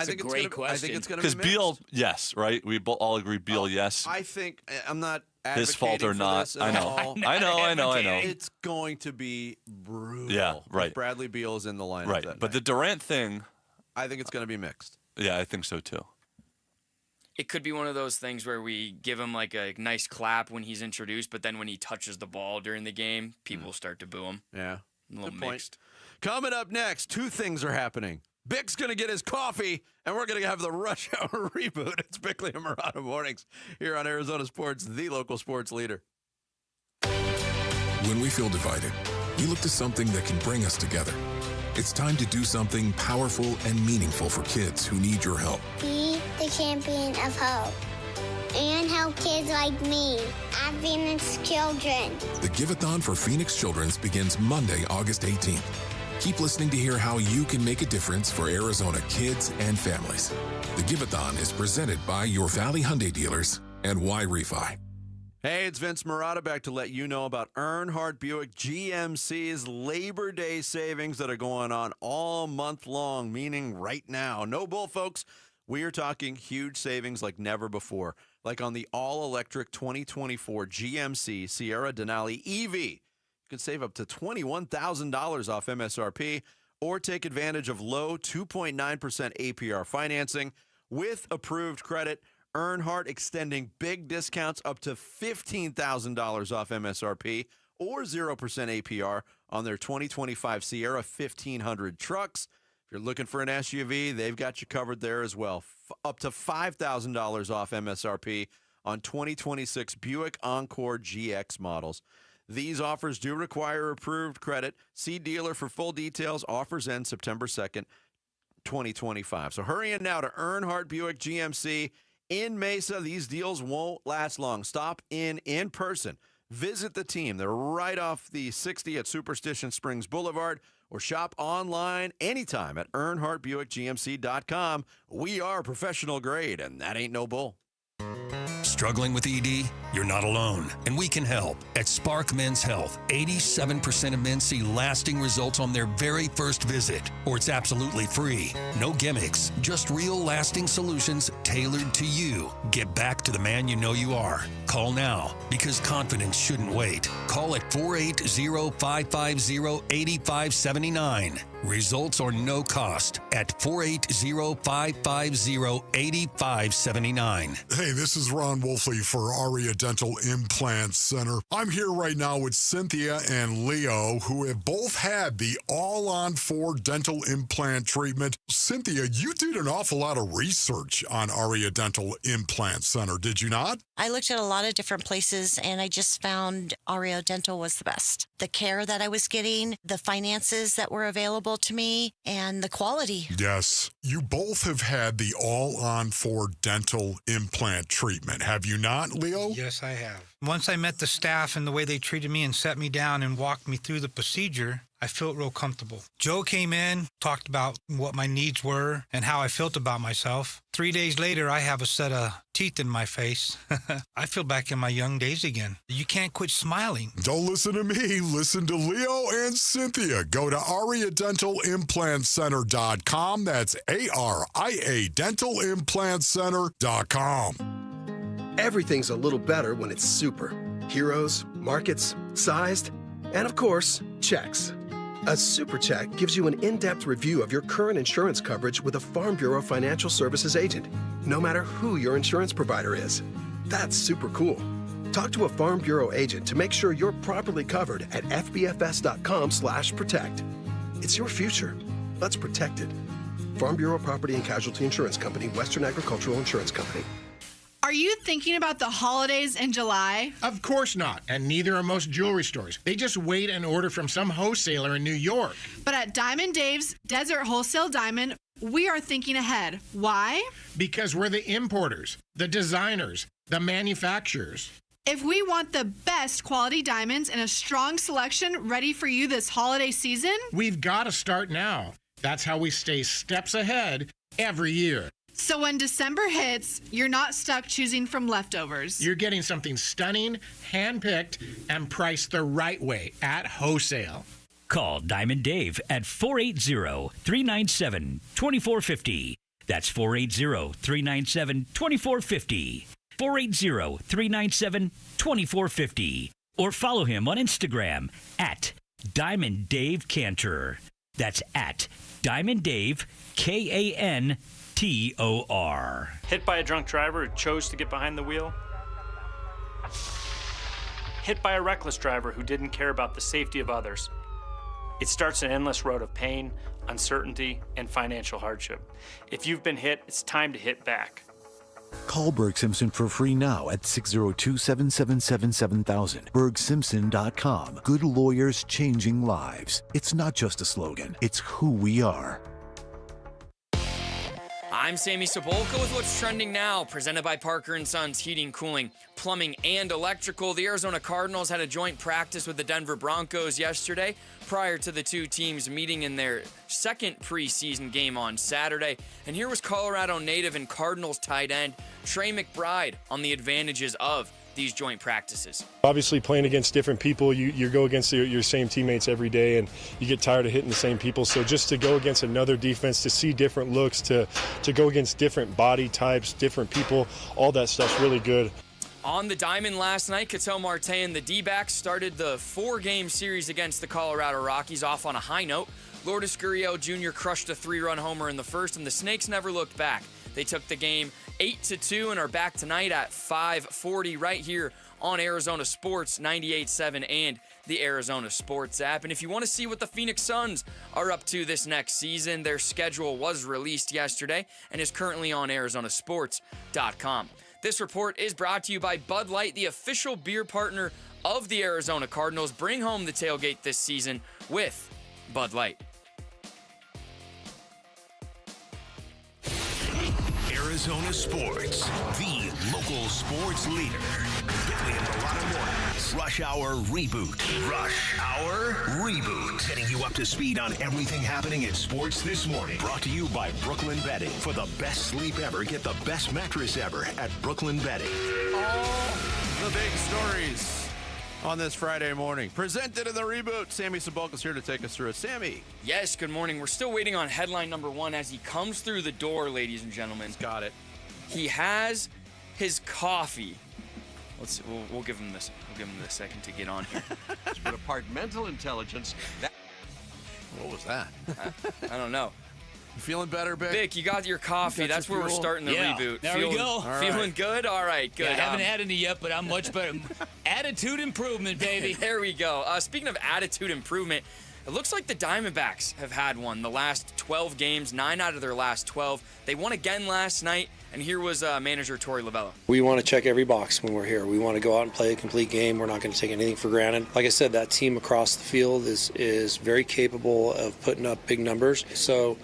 think it's great gonna, I think it's going to Because be mixed. Beal, yes, right? We all agree Beal, yes. I think I'm not His fault or advocating for not. this at I know. all. I know. It's going to be brutal. Yeah, right. If Bradley Beal is in the lineup. Right. that But night. the Durant thing, I think it's going to be mixed. yeah, I think so too. It could be one of those things where we give him like a nice clap when he's introduced, but then when he touches the ball during the game, people start to boo him. Yeah. A little Good point. mixed. Coming up next, 2 things are happening. Bick's going to get his coffee, and we're going to have the Rush Hour reboot. It's Bickley and Murata Mornings here on Arizona Sports, the local sports leader. When we feel divided, we look to something that can bring us together. It's time to do something powerful and meaningful for kids who need your help. Be the champion of hope. And help kids like me at Phoenix Children. The Give-a-thon for Phoenix Children's begins Monday, August 18th. Keep listening to hear how you can make a difference for Arizona kids and families. The Give-a-thon is presented by your Valley Hyundai dealers and Y Refi. Hey, it's Vince Murata back to let you know about Earnhardt Buick GMC's Labor Day savings that are going on all month long, meaning right now. No bull, folks. We are talking huge savings like never before, like on the all-electric 2024 GMC Sierra Denali EV. You can save up to $21,000 off MSRP or take advantage of low 2.9% APR financing with approved credit. Earnhardt extending big discounts up to $15,000 off MSRP or 0% APR on their 2025 Sierra 1500 trucks. If you're looking for an SUV, they've got you covered there as well. Up to $5,000 off MSRP on 2026 Buick Encore GX models. These offers do require approved credit. See dealer for full details. Offers end September 2nd, 2025. So hurry in now to Earnhardt Buick GMC in Mesa. These deals won't last long. Stop in person. Visit the team. They're right off the 60 at Superstition Springs Boulevard, or shop online anytime at EarnhardtBuickGMC.com. We are professional grade, and that ain't no bull. Struggling with ED? You're not alone, and we can help. At Spark Men's Health, 87% of men see lasting results on their very first visit, or it's absolutely free. No gimmicks, just real lasting solutions tailored to you. Get back to the man you know you are. Call now, because confidence shouldn't wait. Call at 480-550-8579. Results are no cost at 480-550-8579. Hey, this is Ron Wolfley for Aria Dental Implant Center. I'm here right now with Cynthia and Leo, who have both had the all-on-4 dental implant treatment. Cynthia, you did an awful lot of research on Aria Dental Implant Center, did you not? I looked at a lot of different places, and I just found Aria Dental was the best. The care that I was getting, the finances that were available to me, and the quality. Yes. You both have had the all-on-4 dental implant treatment, have you not, Leo? Yes, I have. Once I met the staff and the way they treated me and sat me down and walked me through the procedure, I felt real comfortable. Joe came in, talked about what my needs were and how I felt about myself. 3 days later, I have a set of teeth in my face. I feel back in my young days again. You can't quit smiling. Don't listen to me. Listen to Leo and Cynthia. Go to AriaDentalImplantCenter.com. That's ARIA DentalImplantCenter.com. Everything's a little better when it's super. Heroes, markets, sized, and of course, checks. A super check gives you an in-depth review of your current insurance coverage with a Farm Bureau Financial Services agent, no matter who your insurance provider is. That's super cool. Talk to a Farm Bureau agent to make sure you're properly covered at fbfs.com/protect. It's your future. Let's protect it. Farm Bureau Property and Casualty Insurance Company, Western Agricultural Insurance Company. Are you thinking about the holidays in July? Of course not, and neither are most jewelry stores. They just wait and order from some wholesaler in New York. But at Diamond Dave's Desert Wholesale Diamond, we are thinking ahead. Why? Because we're the importers, the designers, the manufacturers. If we want the best quality diamonds and a strong selection ready for you this holiday season, we've got to start now. That's how we stay steps ahead every year. So when December hits, you're not stuck choosing from leftovers. You're getting something stunning, hand-picked, and priced the right way at wholesale. Call Diamond Dave at 480-397-2450. That's 480-397-2450. 480-397-2450. Or follow him on Instagram at Diamond Dave Cantor. That's at Diamond Dave, KANTOR. Hit by a drunk driver who chose to get behind the wheel. Hit by a reckless driver who didn't care about the safety of others. It starts an endless road of pain, uncertainty, and financial hardship. If you've been hit, it's time to hit back. Call Berg Simpson for free now at 602-777-7000. BergSimpson.com. Good lawyers changing lives. It's not just a slogan, it's who we are. I'm Sammy Sepulka with what's trending now, presented by Parker & Sons Heating, Cooling, Plumbing, and Electrical. The Arizona Cardinals had a joint practice with the Denver Broncos yesterday prior to the two teams meeting in their second preseason game on Saturday. And here was Colorado native and Cardinals tight end Trey McBride on the advantages of these joint practices. Obviously, playing against different people, you go against your same teammates every day, and you get tired of hitting the same people. So just to go against another defense, to see different looks, to go against different body types, different people, all that stuff's really good. On the diamond last night, Catel Marte and the Dbacks started the 4-game series against the Colorado Rockies off on a high note. Lourdes Gurriel Jr. crushed a 3-run homer in the first, and the Snakes never looked back. They took the game 8-2 and are back tonight at 5:40 right here on Arizona Sports 98.7 and the Arizona Sports app. And if you want to see what the Phoenix Suns are up to this next season, their schedule was released yesterday and is currently on arizonasports.com. This report is brought to you by Bud Light, the official beer partner of the Arizona Cardinals. Bring home the tailgate this season with Bud Light. Arizona Sports, the local sports leader. Bentley and Murata Mornings. Rush Hour Reboot. Rush Hour Reboot. Getting you up to speed on everything happening in sports this morning. Brought to you by Brooklyn Bedding. For the best sleep ever, get the best mattress ever at Brooklyn Bedding. All the big stories on this Friday morning. Presented in the Reboot. Sammy Sabolka's here to take us through it. Sammy. Yes, good morning. We're still waiting on headline number one as he comes through the door, ladies and gentlemen. Got it. He has his coffee. We'll give him this. We'll give him the second to get on here. Departmental intelligence. What was that? I don't know. You feeling better, Vic? Vic, you got your coffee. That's where we're starting the reboot. There we go. Feeling good? All right, good. Yeah, I haven't had any yet, but I'm much better. Attitude improvement, baby. There we go. Speaking of attitude improvement, it looks like the Diamondbacks have had one the last 12 games, 9 out of their last 12. They won again last night, and here was manager Tory Lavell. We want to check every box when we're here. We want to go out and play a complete game. We're not going to take anything for granted. Like I said, that team across the field is very capable of putting up big numbers. So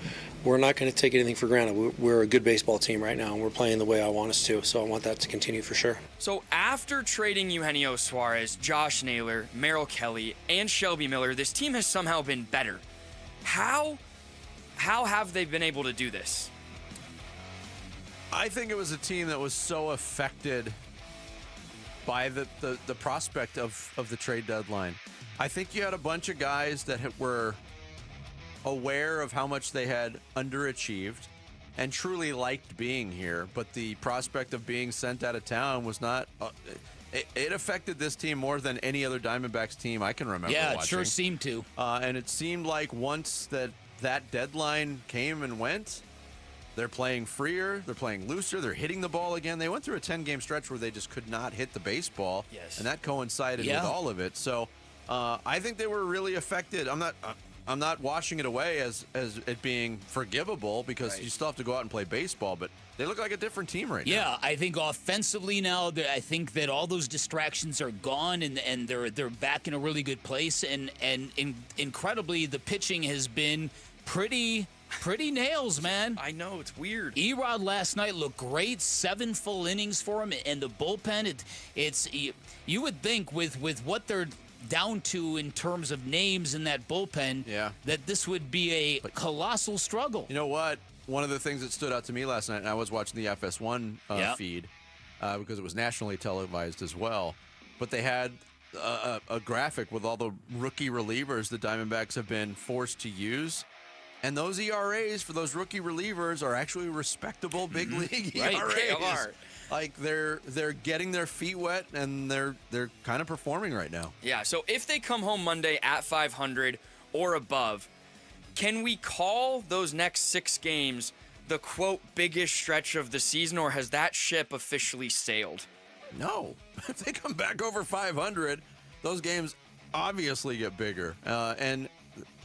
we're not going to take anything for granted. We're a good baseball team right now, and we're playing the way I want us to. So I want that to continue for sure. So after trading Eugenio Suarez, Josh Naylor, Merrill Kelly, and Shelby Miller, this team has somehow been better. How have they been able to do this? I think it was a team that was so affected by the prospect of the trade deadline. I think you had a bunch of guys that were aware of how much they had underachieved and truly liked being here, but the prospect of being sent out of town was not it affected this team more than any other Diamondbacks team I can remember watching. Yeah, it sure seemed to. And it seemed like once that deadline came and went, they're playing freer, they're playing looser, they're hitting the ball again. They went through a 10-game stretch where they just could not hit the baseball, and that coincided with all of it. So I think they were really affected. I'm not washing it away as it being forgivable because you still have to go out and play baseball, but they look like a different team right now. Yeah, I think offensively now, I think that all those distractions are gone and they're back in a really good place. And incredibly, the pitching has been pretty nails, man. I know, it's weird. Erod last night looked great, 7 full innings for him, and the bullpen. You would think with what they're down to in terms of names in that bullpen, that this would be a colossal struggle. You know what? One of the things that stood out to me last night, and I was watching the FS1 feed because it was nationally televised as well, but they had a graphic with all the rookie relievers the Diamondbacks have been forced to use. And those ERAs for those rookie relievers are actually respectable big league ERAs. They are. Like they're getting their feet wet and they're kind of performing right now. Yeah, so if they come home Monday at 500 or above, can we call those next 6 games the quote biggest stretch of the season, or has that ship officially sailed? No. If they come back over 500, those games obviously get bigger. And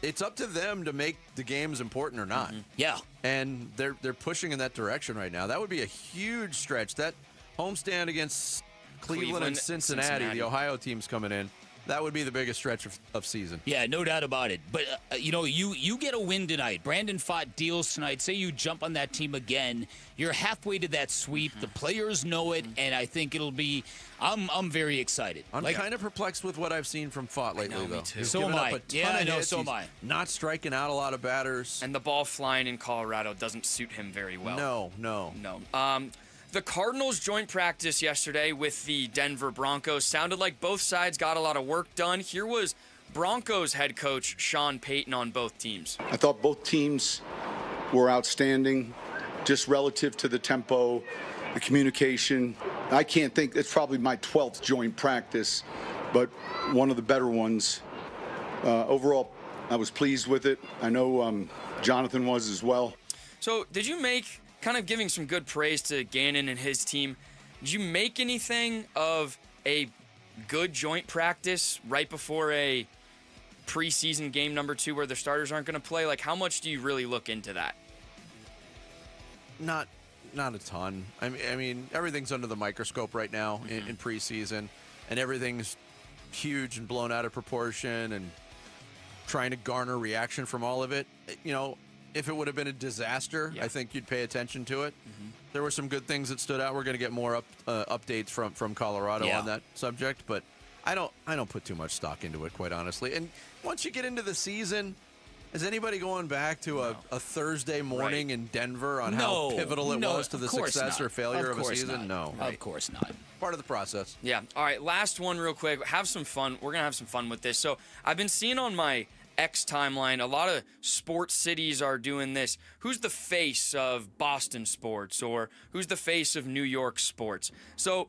it's up to them to make the games important or not. Yeah. And they're pushing in that direction right now. That would be a huge stretch. That homestand against Cleveland and Cincinnati, the Ohio teams coming in, that would be the biggest stretch of season. Yeah, no doubt about it. But, you get a win tonight. Brandon Pfaadt deals tonight. Say you jump on that team again. You're halfway to that sweep. The players know it, and I think it'll be I'm very excited. I'm kind of perplexed with what I've seen from Pfaadt lately, though. Me too. He's So given am up I. a ton Yeah, of I know, hits. so am He's I. not striking out a lot of batters. And the ball flying in Colorado doesn't suit him very well. No. The Cardinals joint practice yesterday with the Denver Broncos sounded like both sides got a lot of work done. Here was Broncos head coach Sean Payton on both teams. I thought both teams were outstanding, just relative to the tempo, the communication. I can't think, it's probably my 12th joint practice, but one of the better ones. Overall, I was pleased with it. I know Jonathan was as well. So did you make kind of giving some good praise to Gannon and his team. Did you make anything of a good joint practice right before a preseason game number 2 where the starters aren't going to play? Like, how much do you really look into that? Not a ton. I mean, everything's under the microscope right now in preseason, and everything's huge and blown out of proportion and trying to garner reaction from all of it. You know, if it would have been a disaster, I think you'd pay attention to it. There were some good things that stood out. We're going to get more updates from Colorado on that subject, but I don't put too much stock into it, quite honestly. And once you get into the season, is anybody going back to a Thursday morning in Denver on how pivotal it was to the success or failure of a season? No. Of course not. Part of the process. Yeah. All right, last one real quick. Have some fun. We're going to have some fun with this. So I've been seeing on my X timeline, a lot of sports cities are doing this. Who's the face of Boston sports, or who's the face of New York sports? So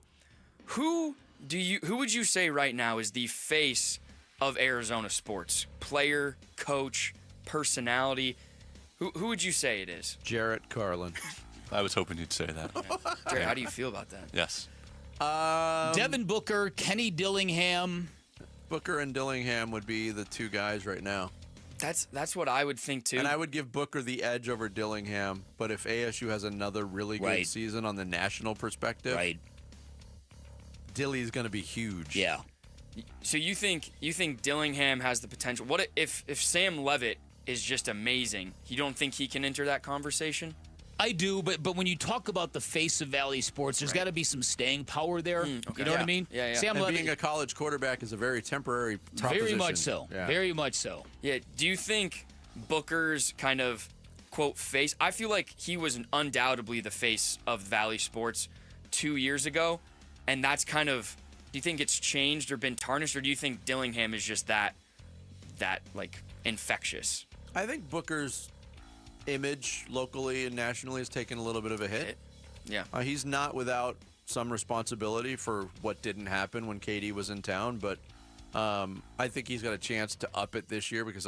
who would you say right now is the face of Arizona sports? Player, coach, personality? Who would you say it is? Jarrett Carlin. I was hoping you'd say that. Jarrett, how do you feel about that? Yes. Devin Booker, Kenny Dillingham. Booker and Dillingham would be the two guys right now. That's what I would think too. And I would give Booker the edge over Dillingham, but if ASU has another really good season on the national perspective, Dilly's going to be huge. Yeah. So you think Dillingham has the potential? What if Sam Levitt is just amazing? You don't think he can enter that conversation? I do, but when you talk about the face of Valley sports, there's got to be some staying power there. Okay. You know what I mean? Yeah. Sam and Levitt, being a college quarterback is a very temporary proposition. Very much so. Yeah. Very much so. Yeah. Do you think Booker's kind of, quote, face? I feel like he was undoubtedly the face of Valley sports 2 years ago, and that's kind of, do you think it's changed or been tarnished, or do you think Dillingham is just that like infectious? I think Booker's image locally and nationally has taken a little bit of a hit. Yeah. He's not without some responsibility for what didn't happen when KD was in town, but I think he's got a chance to up it this year because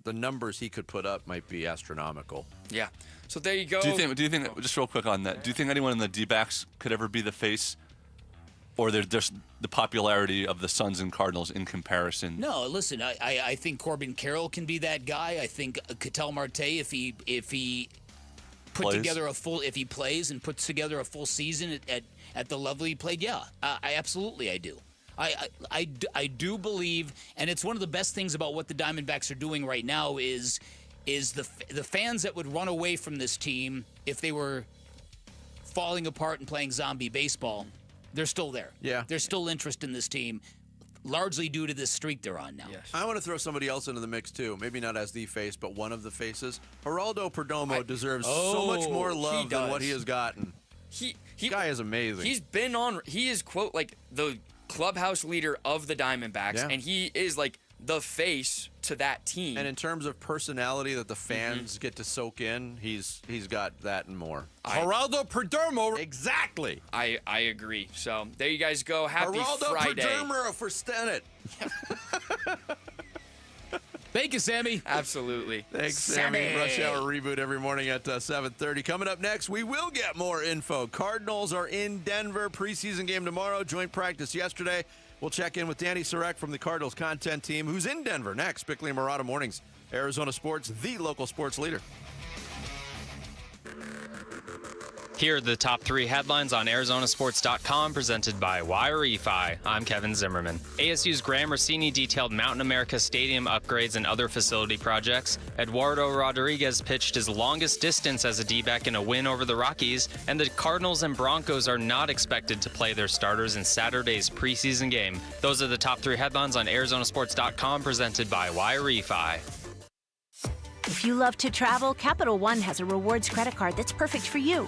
the numbers he could put up might be astronomical. Yeah. So there you go. Do you think just real quick on that, do you think anyone in the Dbacks could ever be the face? Or they're just the popularity of the Suns and Cardinals in comparison? No, listen, I think Corbin Carroll can be that guy. I think Catel Marte, if he plays and puts together a full season at the level he played, I absolutely do. I do believe, and it's one of the best things about what the Diamondbacks are doing right now is the fans that would run away from this team if they were falling apart and playing zombie baseball. They're still there. Yeah. There's still interest in this team, largely due to this streak they're on now. Yes. I want to throw somebody else into the mix, too. Maybe not as the face, but one of the faces. Geraldo Perdomo deserves so much more love than what he has gotten. He guy is amazing. He is, quote, like the clubhouse leader of the Diamondbacks, and he is like the face to that team. And in terms of personality that the fans get to soak in, he's got that and more. Geraldo Perdomo. Exactly. I agree. So there you guys go. Happy Geraldo Friday. Perdomo for Senate. Thank you, Sammy. Absolutely. Thanks, Sammy. Rush Hour Reboot every morning at 7:30. Coming up next, we will get more info. Cardinals are in Denver. Preseason game tomorrow. Joint practice yesterday. We'll check in with Danny Sarek from the Cardinals content team, who's in Denver next. Bickley and Murata Mornings, Arizona Sports, the local sports leader. Here are the top 3 headlines on ArizonaSports.com, presented by Wi-Fi. I'm Kevin Zimmerman. ASU's Graham Rossini detailed Mountain America Stadium upgrades and other facility projects. Eduardo Rodriguez pitched his longest distance as a D-back in a win over the Rockies. And the Cardinals and Broncos are not expected to play their starters in Saturday's preseason game. Those are the top 3 headlines on ArizonaSports.com, presented by Wi-Fi. If you love to travel, Capital One has a rewards credit card that's perfect for you.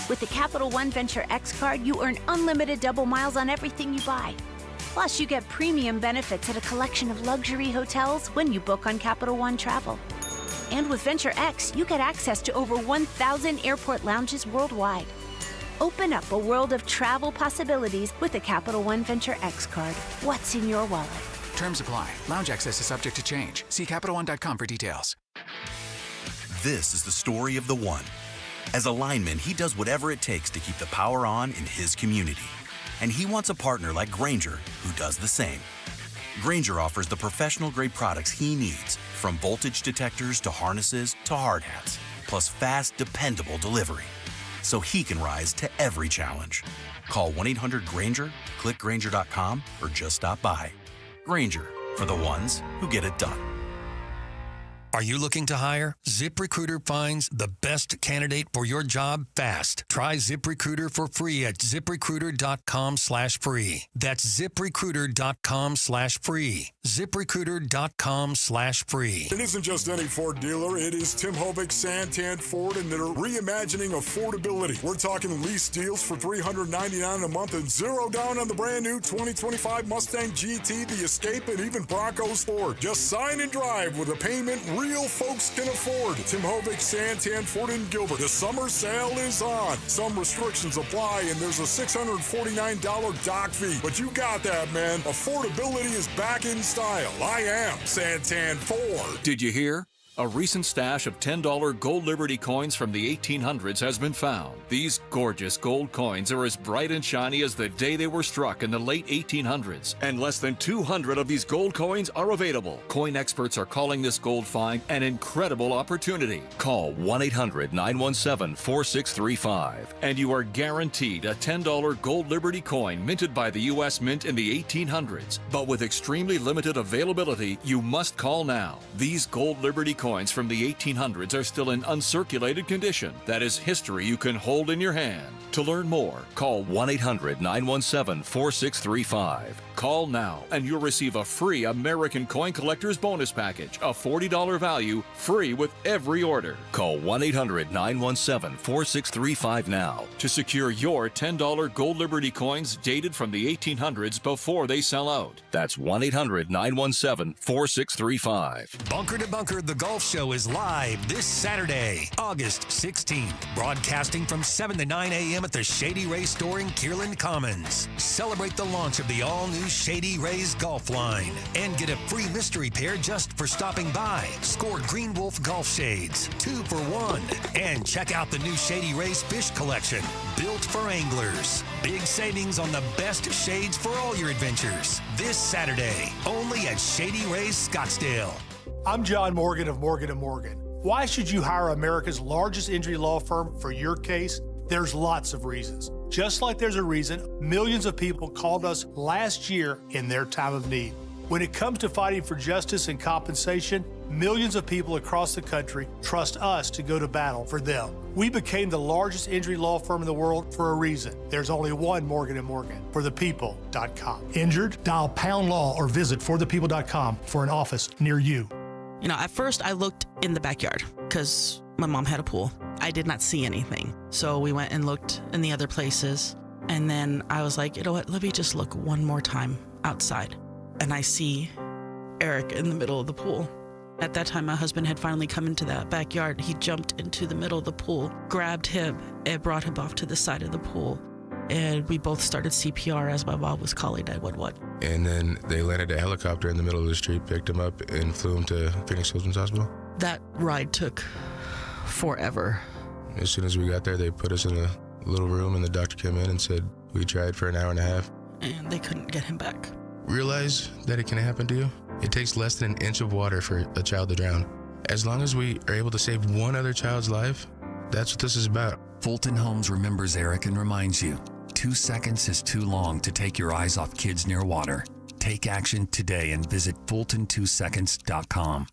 With the Capital One Venture X card, you earn unlimited double miles on everything you buy. Plus, you get premium benefits at a collection of luxury hotels when you book on Capital One Travel. And with Venture X, you get access to over 1,000 airport lounges worldwide. Open up a world of travel possibilities with the Capital One Venture X card. What's in your wallet? Terms apply. Lounge access is subject to change. See CapitalOne.com for details. This is the story of the one. As a lineman, he does whatever it takes to keep the power on in his community. And he wants a partner like Grainger who does the same. Grainger offers the professional-grade products he needs, from voltage detectors to harnesses to hard hats, plus fast, dependable delivery, so he can rise to every challenge. Call 1-800-GRAINGER, click Grainger.com, or just stop by. Grainger, for the ones who get it done. Are you looking to hire? ZipRecruiter finds the best candidate for your job fast. Try ZipRecruiter for free at ZipRecruiter.com/free. That's ZipRecruiter.com/free. ZipRecruiter.com/free. It isn't just any Ford dealer. It is Tim Hovik, Santan Ford, and they're reimagining affordability. We're talking lease deals for $399 a month and zero down on the brand new 2025 Mustang GT, the Escape, and even Bronco Sport. Just sign and drive with a payment real folks can afford. Tim Hovik, Santan Ford, and Gilbert. The summer sale is on. Some restrictions apply, and there's a $649 dock fee. But you got that, man. Affordability is back in style. I am Santan Ford. Did you hear? A recent stash of $10 gold Liberty coins from the 1800s has been found. These gorgeous gold coins are as bright and shiny as the day they were struck in the late 1800s. And less than 200 of these gold coins are available. Coin experts are calling this gold find an incredible opportunity. Call 1-800-917-4635 and you are guaranteed a $10 gold Liberty coin minted by the U.S. Mint in the 1800s. But with extremely limited availability, you must call now. These gold Liberty coins from the 1800s are still in uncirculated condition. That is history you can hold in your hand. To learn more, call 1-800-917-4635. Call now and you'll receive a free American Coin Collector's Bonus Package, a $40 value, free with every order. Call 1-800-917-4635 now to secure your $10 gold Liberty coins dated from the 1800s before they sell out. That's 1-800-917-4635. Bunker to Bunker, the golf show is live this Saturday, August 16th, broadcasting from 7 to 9 a.m. at the Shady Rays store in Kierland Commons. Celebrate the launch of the all-new Shady Rays golf line and get a free mystery pair just for stopping by. Score Green Wolf golf shades, 2 for $1, and check out the new Shady Rays fish collection, built for anglers. Big savings on the best shades for all your adventures this Saturday, only at Shady Rays Scottsdale. I'm John Morgan of Morgan & Morgan. Why should you hire America's largest injury law firm for your case? There's lots of reasons. Just like there's a reason millions of people called us last year in their time of need. When it comes to fighting for justice and compensation, millions of people across the country trust us to go to battle for them. We became the largest injury law firm in the world for a reason. There's only one Morgan & Morgan, forthepeople.com. Injured? Dial pound law or visit forthepeople.com for an office near you. You know, at first I looked in the backyard because my mom had a pool. I did not see anything. So we went and looked in the other places. And then I was like, you know what, let me just look one more time outside. And I see Eric in the middle of the pool. At that time, my husband had finally come into that backyard. He jumped into the middle of the pool, grabbed him, and brought him off to the side of the pool. And we both started CPR as my mom was calling 911. And then they landed a helicopter in the middle of the street, picked him up, and flew him to Phoenix Children's Hospital. That ride took forever. As soon as we got there, they put us in a little room, and the doctor came in and said we tried for an hour and a half. And they couldn't get him back. Realize that it can happen to you? It takes less than an inch of water for a child to drown. As long as we are able to save one other child's life, that's what this is about. Fulton Homes remembers Eric and reminds you, 2 seconds is too long to take your eyes off kids near water. Take action today and visit Fulton2seconds.com.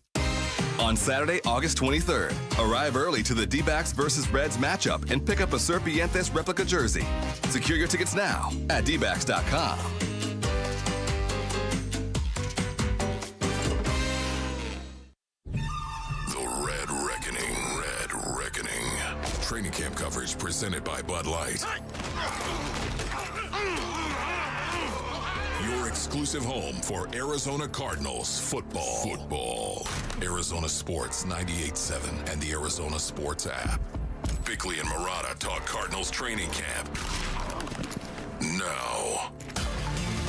On Saturday, August 23rd, arrive early to the Dbacks versus Reds matchup and pick up a Serpientes replica jersey. Secure your tickets now at Dbacks.com. Training camp coverage presented by Bud Light. Your exclusive home for Arizona Cardinals football. Arizona Sports 98.7 and the Arizona Sports app. Bickley and Murata talk Cardinals training camp. Now.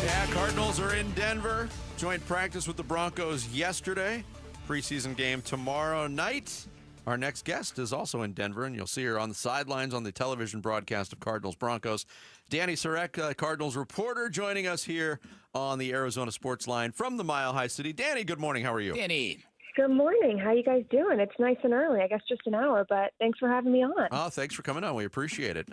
Yeah, Cardinals are in Denver. Joint practice with the Broncos yesterday. Preseason game tomorrow night. Our next guest is also in Denver, and you'll see her on the sidelines on the television broadcast of Cardinals-Broncos. Danny Sarek, Cardinals reporter, joining us here on the Arizona Sports Line from the Mile High City. Danny, good morning. How are you? Danny. Good morning. How you guys doing? It's nice and early. I guess just an hour, but thanks for having me on. Oh, thanks for coming on. We appreciate it.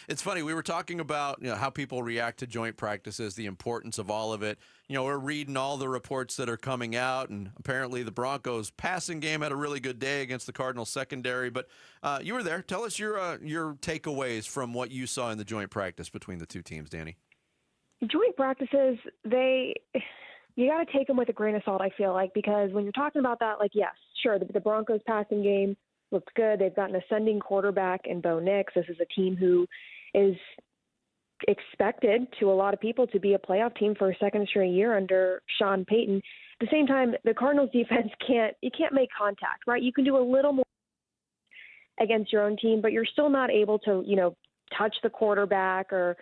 It's funny. We were talking about how people react to joint practices, the importance of all of it. We're reading all the reports that are coming out, and apparently the Broncos passing game had a really good day against the Cardinals secondary. But you were there. Tell us your takeaways from what you saw in the joint practice between the two teams, Danny. Joint practices, you got to take them with a grain of salt, I feel like, because when you're talking about that, yes, sure, the Broncos passing game looked good. They've got an ascending quarterback in Bo Nix. This is a team who is expected to a lot of people to be a playoff team for a second straight year under Sean Payton. At the same time, the Cardinals defense can't make contact, right? You can do a little more against your own team, but you're still not able to, touch the quarterback or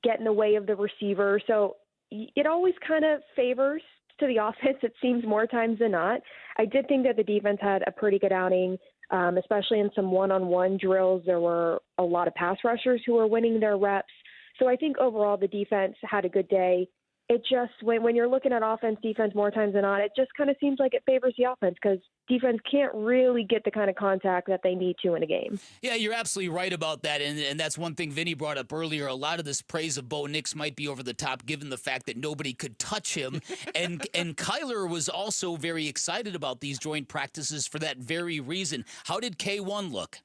get in the way of the receiver. So it always kind of favors to the offense, it seems, more times than not. I did think that the defense had a pretty good outing, especially in some one-on-one drills. There were a lot of pass rushers who were winning their reps. So I think overall the defense had a good day. It just, when you're looking at offense, defense more times than not, it just kind of seems like it favors the offense because defense can't really get the kind of contact that they need to in a game. Yeah, you're absolutely right about that, and that's one thing Vinny brought up earlier. A lot of this praise of Bo Nix might be over the top given the fact that nobody could touch him, and Kyler was also very excited about these joint practices for that very reason. How did K1 look?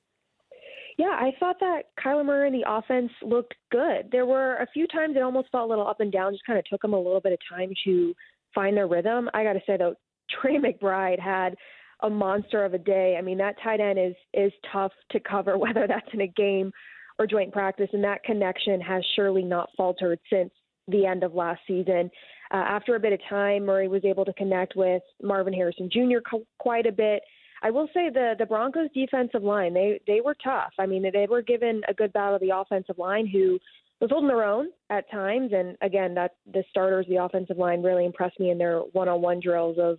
Yeah, I thought that Kyler Murray and the offense looked good. There were a few times it almost felt a little up and down, just kind of took them a little bit of time to find their rhythm. I got to say, though, Trey McBride had a monster of a day. I mean, that tight end is tough to cover, whether that's in a game or joint practice, and that connection has surely not faltered since the end of last season. After a bit of time, Murray was able to connect with Marvin Harrison Jr. Quite a bit. I will say the Broncos defensive line, they were tough. I mean, they were given a good battle of the offensive line who was holding their own at times. And again, that the starters, the offensive line really impressed me in their one-on-one drills of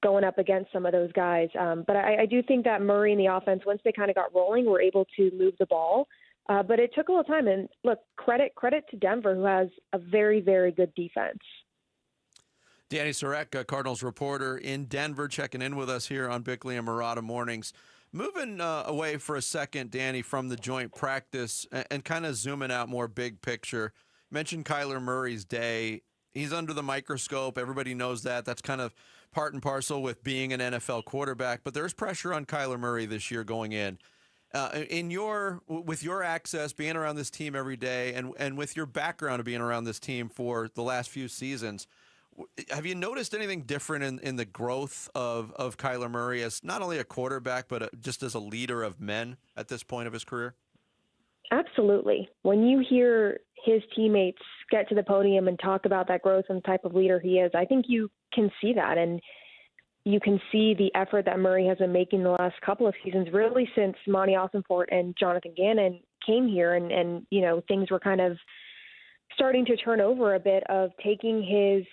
going up against some of those guys. But I do think that Murray and the offense, once they kind of got rolling, were able to move the ball. But it took a little time. And look, credit to Denver, who has a very, very good defense. Danny Sarek, Cardinals reporter in Denver, checking in with us here on Bickley and Murata Mornings. Moving away for a second, Danny, from the joint practice and kind of zooming out more big picture. Mentioned Kyler Murray's day. He's under the microscope. Everybody knows that. That's kind of part and parcel with being an NFL quarterback. But there's pressure on Kyler Murray this year going in. With your access, being around this team every day, and with your background of being around this team for the last few seasons, have you noticed anything different in the growth of Kyler Murray as not only a quarterback, but just as a leader of men at this point of his career? Absolutely. When you hear his teammates get to the podium and talk about that growth and the type of leader he is, I think you can see that. And you can see the effort that Murray has been making the last couple of seasons, really since Monty Ossenfort and Jonathan Gannon came here. And things were kind of starting to turn over a bit of taking his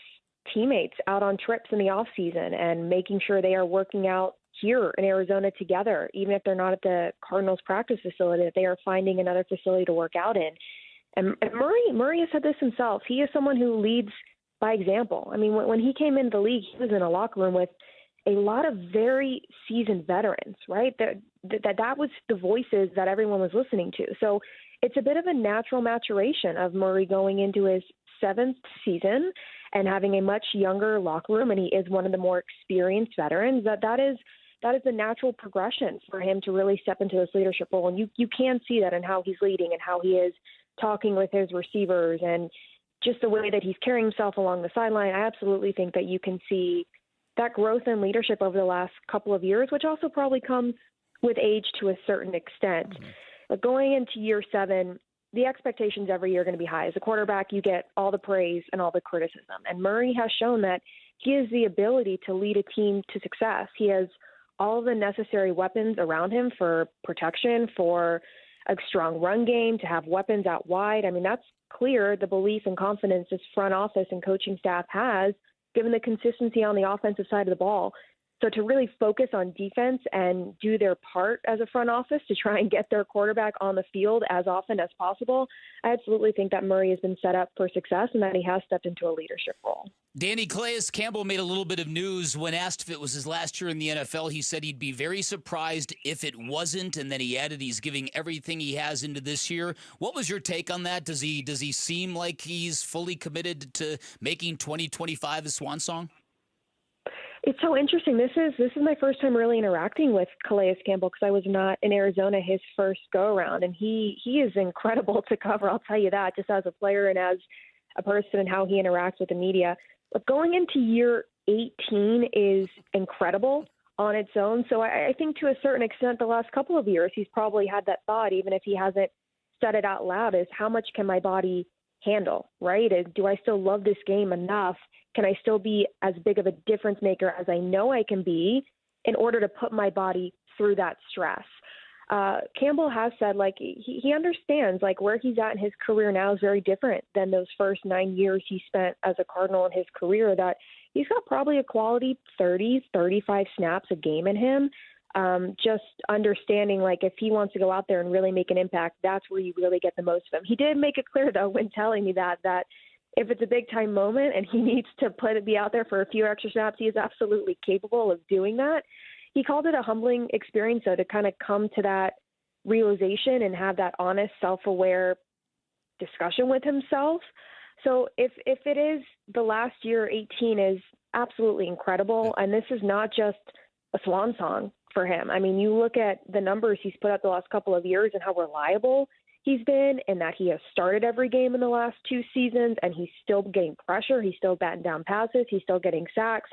teammates out on trips in the off season and making sure they are working out here in Arizona together, even if they're not at the Cardinals practice facility, that they are finding another facility to work out in. And Murray has said this himself. He is someone who leads by example. I mean, when he came into the league, he was in a locker room with a lot of very seasoned veterans, right? That was the voices that everyone was listening to. So it's a bit of a natural maturation of Murray going into his 7th season and having a much younger locker room, and he is one of the more experienced veterans. That is the natural progression for him to really step into this leadership role. And you can see that in how he's leading and how he is talking with his receivers and just the way that he's carrying himself along the sideline. I absolutely think that you can see that growth in leadership over the last couple of years, which also probably comes with age to a certain extent. Mm-hmm. But going into year 7, the expectations every year are going to be high. As a quarterback, you get all the praise and all the criticism. And Murray has shown that he has the ability to lead a team to success. He has all the necessary weapons around him for protection, for a strong run game, to have weapons out wide. I mean, that's clear, the belief and confidence this front office and coaching staff has, given the consistency on the offensive side of the ball. So to really focus on defense and do their part as a front office to try and get their quarterback on the field as often as possible, I absolutely think that Murray has been set up for success and that he has stepped into a leadership role. Danny, Calais Campbell made a little bit of news when asked if it was his last year in the NFL. He said he'd be very surprised if it wasn't, and then he added he's giving everything he has into this year. What was your take on that? Does he seem like he's fully committed to making 2025 a swan song? It's so interesting. This is my first time really interacting with Calais Campbell because I was not in Arizona his first go-around, and he is incredible to cover, I'll tell you that, just as a player and as a person and how he interacts with the media. But going into year 18 is incredible on its own. So I think to a certain extent the last couple of years he's probably had that thought, even if he hasn't said it out loud, is how much can my body handle, right? Do I still love this game enough? Can I still be as big of a difference maker as I know I can be in order to put my body through that stress? Campbell has said, like, he understands, like, where he's at in his career now is very different than those first 9 years he spent as a Cardinal in his career, that he's got probably a quality 30, 35 snaps a game in him. Just understanding, like, if he wants to go out there and really make an impact, that's where you really get the most of him. He did make it clear, though, when telling me that if it's a big-time moment and he needs to be out there for a few extra snaps, he is absolutely capable of doing that. He called it a humbling experience, though, to kind of come to that realization and have that honest, self-aware discussion with himself. So if it is the last year, 18 is absolutely incredible, and this is not just a swan song for him. I mean, you look at the numbers he's put up the last couple of years and how reliable he's been, and that he has started every game in the last 2 seasons, and he's still getting pressure. He's still batting down passes. He's still getting sacks.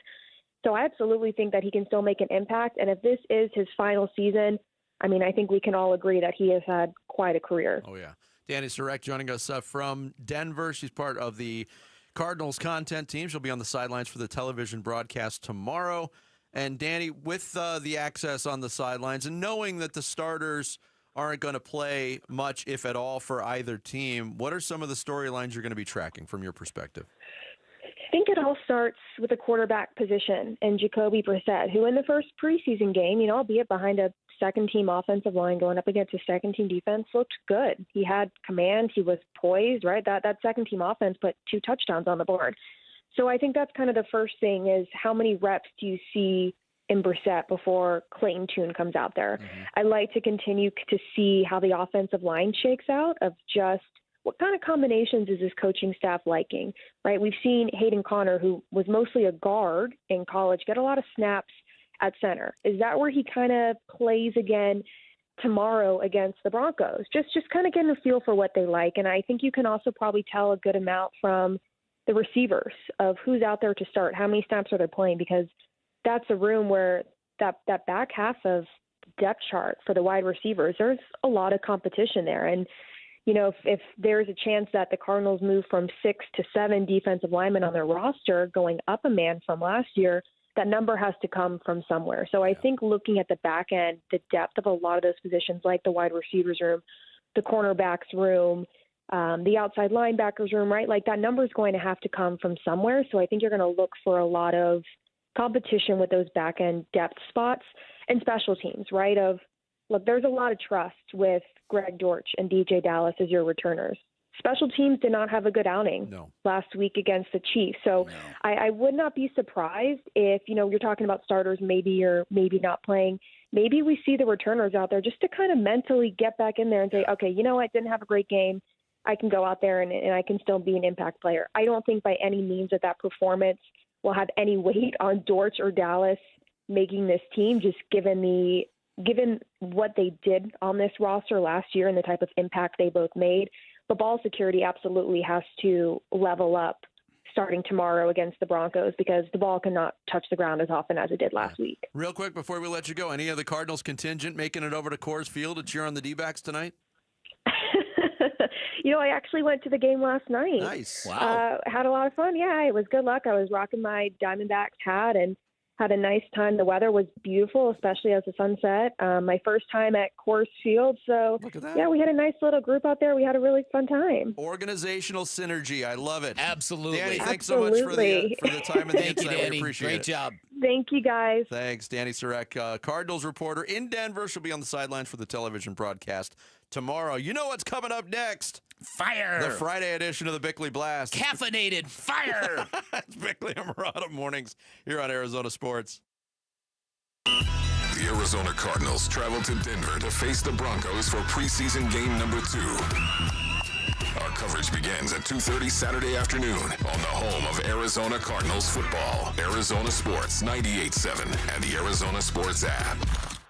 So I absolutely think that he can still make an impact. And if this is his final season, I mean, I think we can all agree that he has had quite a career. Oh, yeah. Danny Surek joining us from Denver. She's part of the Cardinals content team. She'll be on the sidelines for the television broadcast tomorrow. And Danny, with the access on the sidelines and knowing that the starters aren't going to play much, if at all, for either team, what are some of the storylines you're going to be tracking from your perspective? I think it all starts with the quarterback position and Jacoby Brissett, who in the first preseason game, albeit behind a second-team offensive line going up against a second-team defense, looked good. He had command. He was poised, right? That second-team offense put 2 touchdowns on the board. So I think that's kind of the first thing, is how many reps do you see in Brissett before Clayton Tune comes out there? I like to continue to see how the offensive line shakes out, of just what kind of combinations is his coaching staff liking, right? We've seen Hayden Connor, who was mostly a guard in college, get a lot of snaps at center. Is that where he kind of plays again tomorrow against the Broncos? Just kind of getting a feel for what they like. And I think you can also probably tell a good amount from the receivers of who's out there to start, how many snaps are they playing, because that's a room where that back half of depth chart for the wide receivers, there's a lot of competition there. And if there's a chance that the Cardinals move from 6 to 7 defensive linemen on their roster, going up a man from last year, that number has to come from somewhere. So I think looking at the back end, the depth of a lot of those positions, like the wide receivers room, the cornerbacks room, the outside linebackers room, right? Like, that number is going to have to come from somewhere. So I think you're going to look for a lot of competition with those back end depth spots and special teams, right? Look, there's a lot of trust with Greg Dortch and DJ Dallas as your returners. Special teams did not have a good outing last week against the Chiefs. So I would not be surprised if, you're talking about starters, maybe or maybe not playing. Maybe we see the returners out there just to kind of mentally get back in there and say, okay, I didn't have a great game. I can go out there and I can still be an impact player. I don't think by any means that performance will have any weight on Dortch or Dallas making this team, just given what they did on this roster last year and the type of impact they both made. But ball security absolutely has to level up starting tomorrow against the Broncos, because the ball cannot touch the ground as often as it did last week. Real quick before we let you go, any of the Cardinals contingent making it over to Coors Field to cheer on the Dbacks tonight? I actually went to the game last night. Nice. Wow. Had a lot of fun. Yeah, it was good luck. I was rocking my Diamondbacks hat and Had a nice time. The weather was beautiful, especially as the sun set. My first time at Coors Field. So, yeah, we had a nice little group out there. We had a really fun time. Organizational synergy. I love it. Absolutely. Danny, thanks so much for the time and the Thank you, insight. Danny. We appreciate Great it. job. Thank you, guys. Thanks, Danny Sarek, Cardinals reporter in Denver. She'll be on the sidelines for the television broadcast tomorrow. You know what's coming up next? Fire. The Friday edition of the Bickley Blast. Caffeinated fire. It's Bickley and Murata mornings here on Arizona Sports. The Arizona Cardinals travel to Denver to face the Broncos for preseason game number 2. Our coverage begins at 2:30 Saturday afternoon on the home of Arizona Cardinals football, Arizona Sports 98.7 and the Arizona Sports app.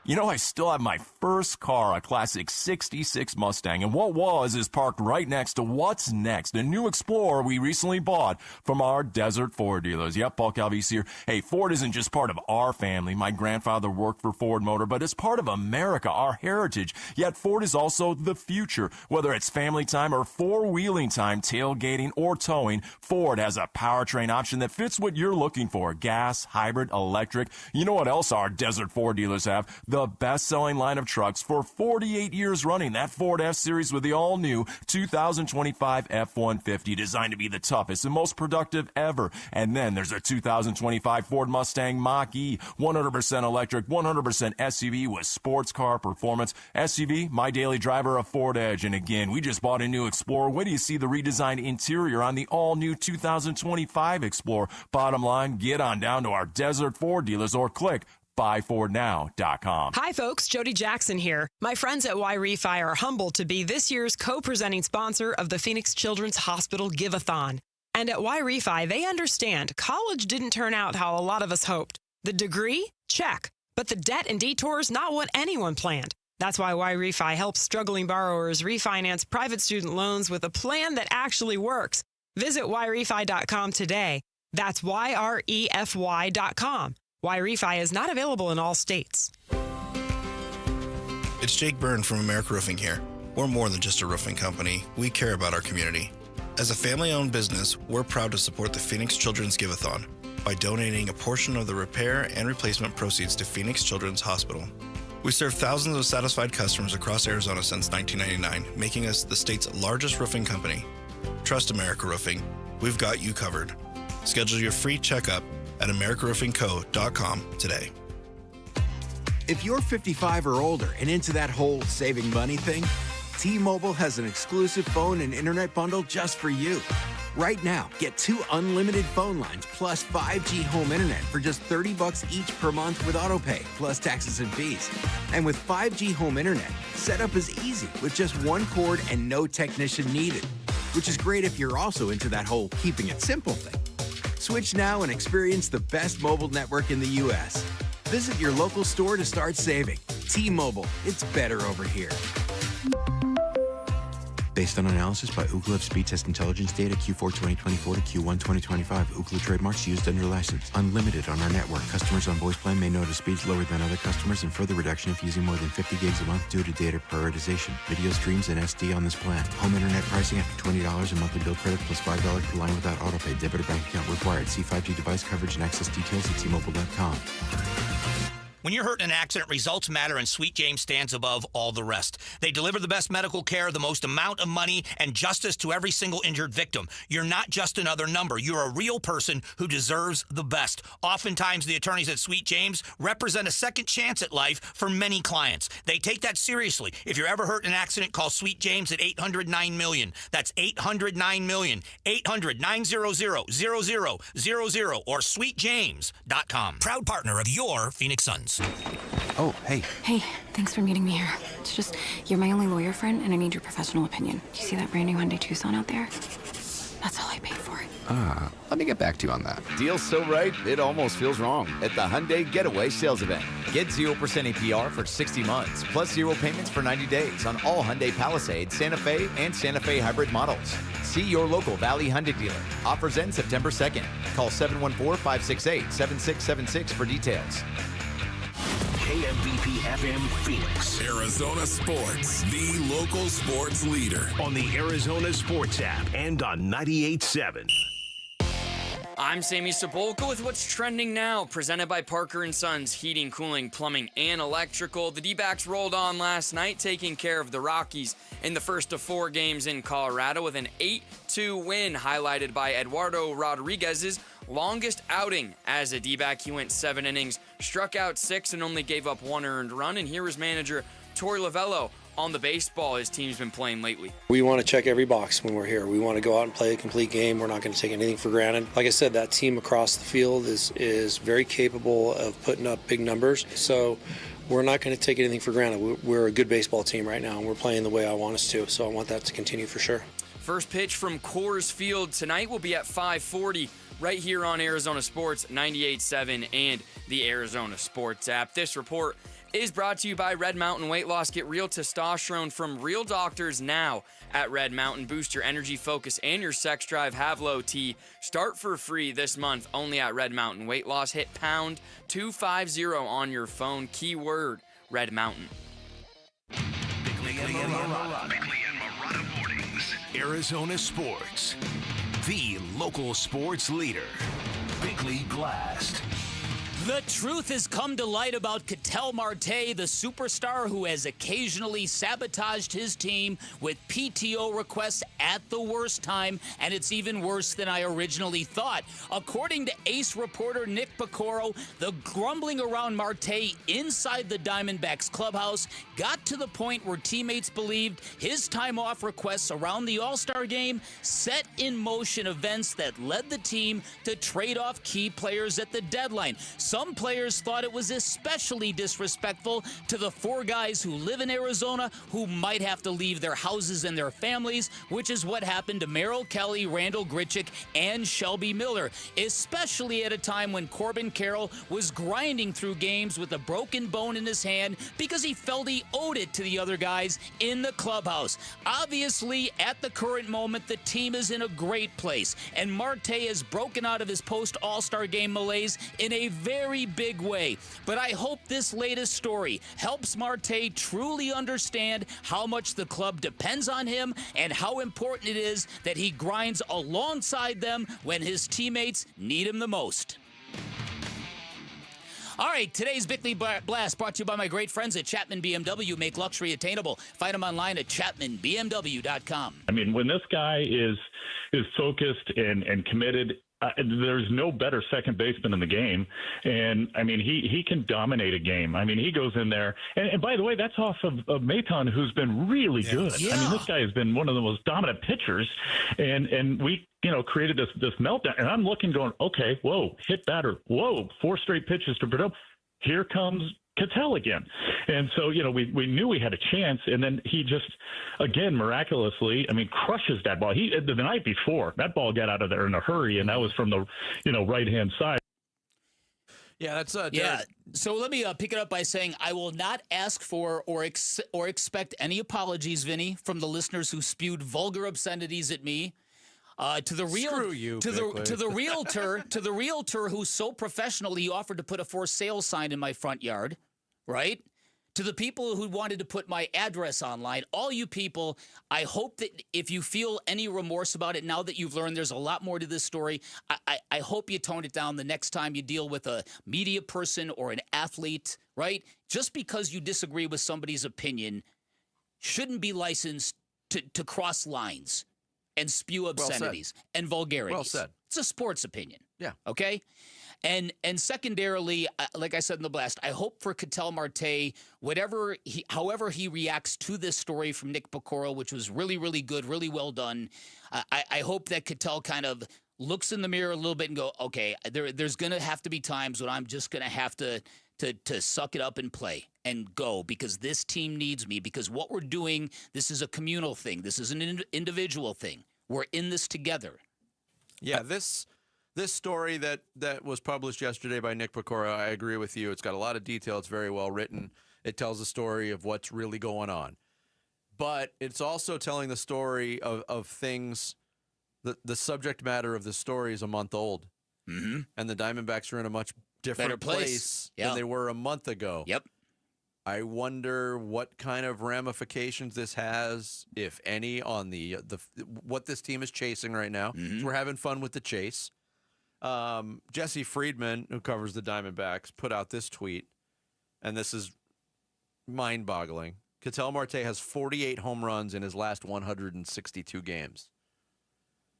You know, I still have my first car, a classic 66 Mustang, and what is parked right next to what's next, a new Explorer we recently bought from our Desert Ford dealers. Yep, Paul Calvise here. Hey, Ford isn't just part of our family. My grandfather worked for Ford Motor, but it's part of America, our heritage. Yet Ford is also the future. Whether it's family time or four-wheeling time, tailgating or towing, Ford has a powertrain option that fits what you're looking for. Gas, hybrid, electric. You know what else our Desert Ford dealers have? The best-selling line of trucks for 48 years running. That Ford F-Series with the all-new 2025 F-150, designed to be the toughest and most productive ever. And then there's a 2025 Ford Mustang Mach-E, 100% electric, 100% SUV with sports car performance. SUV, my daily driver, a Ford Edge. And again, we just bought a new Explorer. Wait till you see the redesigned interior on the all-new 2025 Explorer. Bottom line, get on down to our Desert Ford dealers or click buyfordnow.com. Hi, folks. Jody Jackson here. My friends at Y-Refi are humbled to be this year's co-presenting sponsor of the Phoenix Children's Hospital Give-a-thon. And at Y-Refi, they understand college didn't turn out how a lot of us hoped. The degree? Check. But the debt and detours, not what anyone planned. That's why Y-Refi helps struggling borrowers refinance private student loans with a plan that actually works. Visit YRefi.com today. That's YREFY.com. Y-Refi is not available in all states. It's Jake Byrne from America Roofing here. We're more than just a roofing company. We care about our community. As a family-owned business, we're proud to support the Phoenix Children's Give-a-thon by donating a portion of the repair and replacement proceeds to Phoenix Children's Hospital. We serve thousands of satisfied customers across Arizona since 1999, making us the state's largest roofing company. Trust America Roofing. We've got you covered. Schedule your free checkup at AmericaRoofingCo.com today. If you're 55 or older and into that whole saving money thing, T-Mobile has an exclusive phone and internet bundle just for you. Right now, get 2 unlimited phone lines plus 5G home internet for just $30 each per month with AutoPay, plus taxes and fees. And with 5G home internet, setup is easy with just one cord and no technician needed, which is great if you're also into that whole keeping it simple thing. Switch now and experience the best mobile network in the U.S. Visit your local store to start saving. T-Mobile, it's better over here. Based on analysis by Ookla of speed test intelligence data Q4 2024 to Q1 2025. Ookla trademarks used under license. Unlimited on our network. Customers on voice plan may notice speeds lower than other customers and further reduction if using more than 50 gigs a month due to data prioritization. Video streams and SD on this plan. Home internet pricing after $20 a monthly bill credit plus $5 per line without autopay. Debit or bank account required. See 5G device coverage and access details at T-Mobile.com. When you're hurt in an accident, results matter, and Sweet James stands above all the rest. They deliver the best medical care, the most amount of money, and justice to every single injured victim. You're not just another number. You're a real person who deserves the best. Oftentimes, the attorneys at Sweet James represent a second chance at life for many clients. They take that seriously. If you're ever hurt in an accident, call Sweet James at 800-9-MILLION. That's 800-9-MILLION. 800-900-0000 or sweetjames.com. Proud partner of your Phoenix Suns. Oh, hey. Hey, thanks for meeting me here. It's just, you're my only lawyer friend, and I need your professional opinion. Do you see that brand new Hyundai Tucson out there? That's all I paid for it. Let me get back to you on that. Deal's so right, it almost feels wrong at the Hyundai Getaway Sales Event. Get 0% APR for 60 months, plus 0 payments for 90 days on all Hyundai Palisade, Santa Fe, and Santa Fe hybrid models. See your local Valley Hyundai dealer. Offers end September 2nd. Call 714-568-7676 for details. KMVP FM Phoenix. Arizona Sports, the local sports leader. On the Arizona Sports app and on 98.7. I'm Sammy Sepulka with what's trending now, presented by Parker & Sons Heating, Cooling, Plumbing, and Electrical. The Dbacks rolled on last night, taking care of the Rockies in the first of 4 games in Colorado with an 8-2 win, highlighted by Eduardo Rodriguez's longest outing as a D-back. He went 7 innings, struck out 6, and only gave up 1 earned run. And here is manager Tory Lavell on the baseball his team's been playing lately. We want to check every box when we're here. We want to go out and play a complete game. We're not going to take anything for granted. Like I said, that team across the field is very capable of putting up big numbers. So we're not going to take anything for granted. We're a good baseball team right now, and we're playing the way I want us to. So I want that to continue for sure. First pitch from Coors Field tonight will be at 5:40 right here on Arizona Sports 98.7 and the Arizona Sports app. This report is brought to you by Red Mountain Weight Loss. Get real testosterone from real doctors now at Red Mountain. Boost your energy, focus, and your sex drive. Have low T. Start for free this month only at Red Mountain Weight Loss. Hit pound 250 on your phone. Keyword Red Mountain. Bickley and Marotta Mornings. Arizona Sports. The local sports leader. Bickley Blast. The truth has come to light about Catel Marte, the superstar who has occasionally sabotaged his team with PTO requests at the worst time, and it's even worse than I originally thought. According to Ace reporter Nick Picoro, the grumbling around Marte inside the Diamondbacks clubhouse got to the point where teammates believed his time off requests around the All-Star game set in motion events that led the team to trade off key players at the deadline. Some players thought it was especially disrespectful to the 4 guys who live in Arizona who might have to leave their houses and their families, which is what happened to Merrill Kelly, Randall Grichuk, and Shelby Miller, especially at a time when Corbin Carroll was grinding through games with a broken bone in his hand because he felt he owed it to the other guys in the clubhouse. Obviously, at the current moment, the team is in a great place, and Marte has broken out of his post-All-Star game malaise in a very big way. But I hope this latest story helps Marte truly understand how much the club depends on him and how important it is that he grinds alongside them when his teammates need him the most. All right, today's Bickley Blast brought to you by my great friends at Chapman BMW. Make luxury attainable. Find them online at chapmanbmw.com. I mean, when this guy is focused and committed, there's no better second baseman in the game. And, I mean, he can dominate a game. I mean, he goes in there. And by the way, that's off of Maton, who's been really good. Yeah. I mean, this guy has been one of the most dominant pitchers. And we, created this meltdown. And I'm looking going, okay, whoa, hit batter. Whoa, 4 straight pitches to Bordeaux. Here comes Catel again. And so, we knew we had a chance, and then he just, again, miraculously, crushes that ball. The night before, that ball got out of there in a hurry, and that was from the, right-hand side. Yeah, that's yeah. So let me pick it up by saying I will not ask for or expect any apologies, Vinny, from the listeners who spewed vulgar obscenities at me. To the realtor who so professionally offered to put a for sale sign in my front yard, right? To the people who wanted to put my address online, all you people, I hope that if you feel any remorse about it now that you've learned there's a lot more to this story, I hope you tone it down the next time you deal with a media person or an athlete, right? Just because you disagree with somebody's opinion shouldn't be licensed to cross lines and spew obscenities and vulgarities. Well said. It's a sports opinion. Yeah. Okay? And secondarily, like I said in the blast, I hope for Catel Marte, however he reacts to this story from Nick Picoro, which was really, really good, really well done. I hope that Catel kind of looks in the mirror a little bit and go, okay, there's going to have to be times when I'm just going to have to suck it up and play and go because this team needs me, because what we're doing, this is a communal thing. This is an individual thing. We're in this together. Yeah, this story that was published yesterday by Nick Picoro, I agree with you. It's got a lot of detail. It's very well written. It tells the story of what's really going on. But it's also telling the story of things. The subject matter of the story is a month old. Mm-hmm. And the Diamondbacks are in a much different place than they were a month ago. Yep. I wonder what kind of ramifications this has, if any, on the what this team is chasing right now. Mm-hmm. So we're having fun with the chase. Jesse Friedman, who covers the Diamondbacks, put out this tweet, and this is mind-boggling. Catel Marte has 48 home runs in his last 162 games.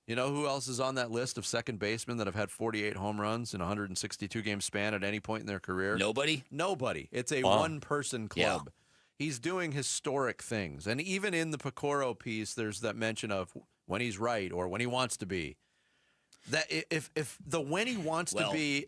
You know who else is on that list of second basemen that have had 48 home runs in a 162-game span at any point in their career? Nobody? Nobody. It's a one-person club. Yeah. He's doing historic things. And even in the Pecoro piece, there's that mention of when he's right or when he wants to be. That if the when he wants to be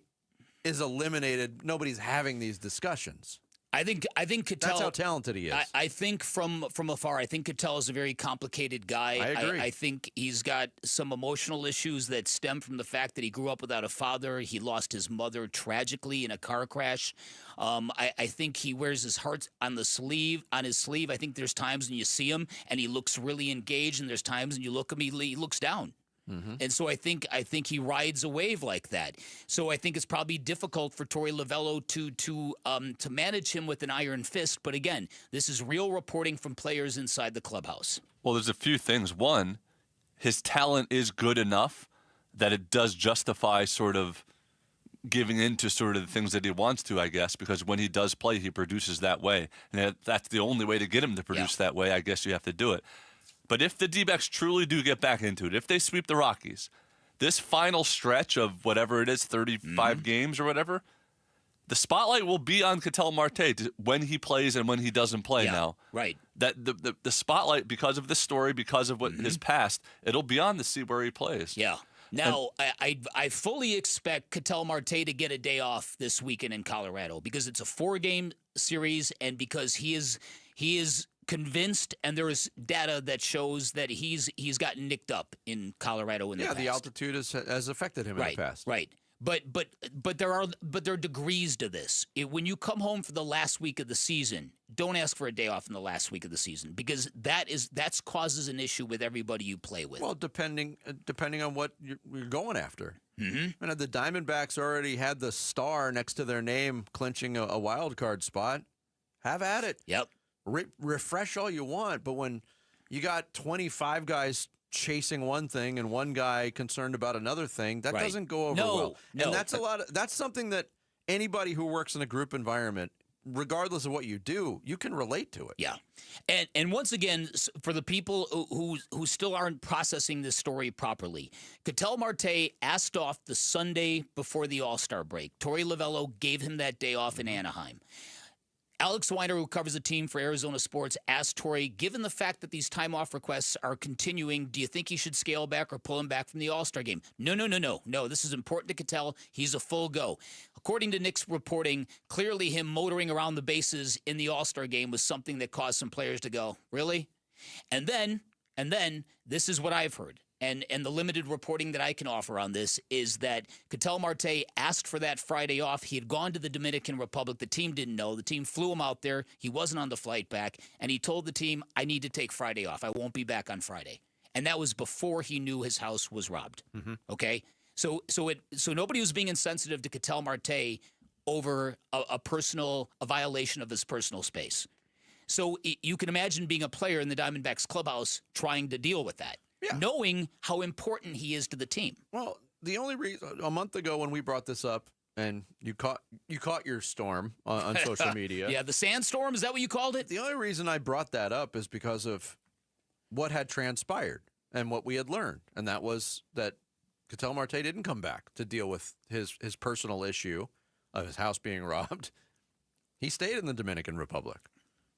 is eliminated, nobody's having these discussions. I think Catel. That's how talented he is. I think from afar, I think Catel is a very complicated guy. I agree. I think he's got some emotional issues that stem from the fact that he grew up without a father. He lost his mother tragically in a car crash. I think he wears his heart on his sleeve. I think there's times when you see him and he looks really engaged, and there's times when you look at him, he looks down. Mm-hmm. And so I think he rides a wave like that. So I think it's probably difficult for Tory Lavell to manage him with an iron fist. But again, this is real reporting from players inside the clubhouse. Well, there's a few things. One, his talent is good enough that it does justify sort of giving in to sort of the things that he wants to, I guess, because when he does play, he produces that way. And that's the only way to get him to produce that way. I guess you have to do it. But if the D-backs truly do get back into it, if they sweep the Rockies, this final stretch of whatever it is, 35 games or whatever, the spotlight will be on Catel Marte when he plays and when he doesn't play now. Right. That the spotlight, because of this story, because of what his past, it'll be on to see where he plays. Yeah. Now, I fully expect Catel Marte to get a day off this weekend in Colorado because it's a 4-game series and because he is convinced, and there is data that shows that he's gotten nicked up in Colorado in the past. Yeah, the altitude has affected him in the past. Right. But there are degrees to this. When you come home for the last week of the season, don't ask for a day off in the last week of the season because that causes an issue with everybody you play with. Well, depending on what you're going after. Mm-hmm. And the Diamondbacks already had the star next to their name clinching a wild card spot. Have at it. Yep. Refresh all you want, but when you got 25 guys chasing one thing and one guy concerned about another thing, that doesn't go over well. And that's something that anybody who works in a group environment, regardless of what you do, you can relate to it. Yeah. And once again, for the people who still aren't processing this story properly, Catel Marte asked off the Sunday before the All-Star break. Tory Lavell gave him that day off in Anaheim. Alex Weiner, who covers the team for Arizona Sports, asked Tory, given the fact that these time-off requests are continuing, do you think he should scale back or pull him back from the All-Star game? No, this is important to Catel. He's a full go. According to Nick's reporting, clearly him motoring around the bases in the All-Star game was something that caused some players to go, really? And then, this is what I've heard. And the limited reporting that I can offer on this is that Catel Marte asked for that Friday off. He had gone to the Dominican Republic. The team didn't know. The team flew him out there. He wasn't on the flight back. And he told the team, I need to take Friday off. I won't be back on Friday. And that was before he knew his house was robbed. Mm-hmm. Okay? So nobody was being insensitive to Catel Marte over a violation of his personal space. So you can imagine being a player in the Diamondbacks clubhouse trying to deal with that. Yeah. Knowing how important he is to the team. Well, the only reason a month ago when we brought this up, and you caught your storm on social media. Yeah, the sandstorm, is that what you called it? The only reason I brought that up is because of what had transpired and what we had learned, and that was that Catel Marte didn't come back to deal with his personal issue of his house being robbed. He stayed in the Dominican Republic.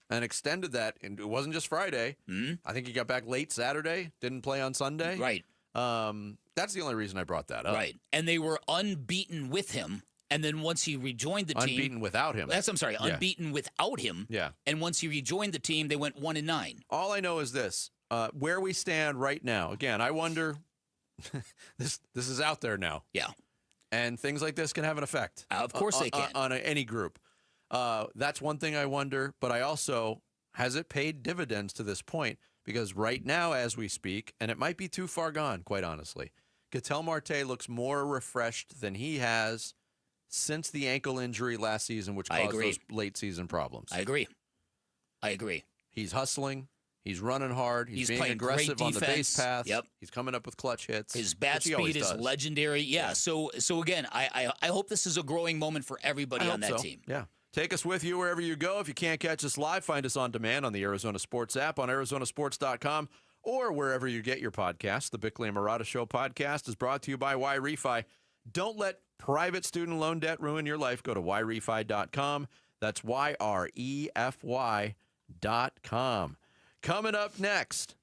And extended that, and it wasn't just Friday. Mm-hmm. I think he got back late Saturday, didn't play on Sunday. Right. That's the only reason I brought that up. Right. And they were unbeaten with him, and then once he rejoined the team... Unbeaten without him. Unbeaten without him. Yeah. And once he rejoined the team, they went 1-9. All I know is this, where we stand right now. Again, I wonder, this is out there now. Yeah. And things like this can have an effect. Of course they can. On any group. That's one thing I wonder, but I also, has it paid dividends to this point? Because right now, as we speak, and it might be too far gone, quite honestly, Catel Marte looks more refreshed than he has since the ankle injury last season, which caused those late season problems. I agree. He's hustling. He's running hard. He's being playing aggressive great on the base defense. path. Yep. He's coming up with clutch hits. His bat which he always speed is does. legendary. Yeah. So again, I hope this is a growing moment for everybody on that team. Yeah. Take us with you wherever you go. If you can't catch us live, find us on demand on the Arizona Sports app, on arizonasports.com, or wherever you get your podcasts. The Bickley and Murata Show podcast is brought to you by YRefi. Don't let private student loan debt ruin your life. Go to YRefi.com. That's YREFY.com. Coming up next,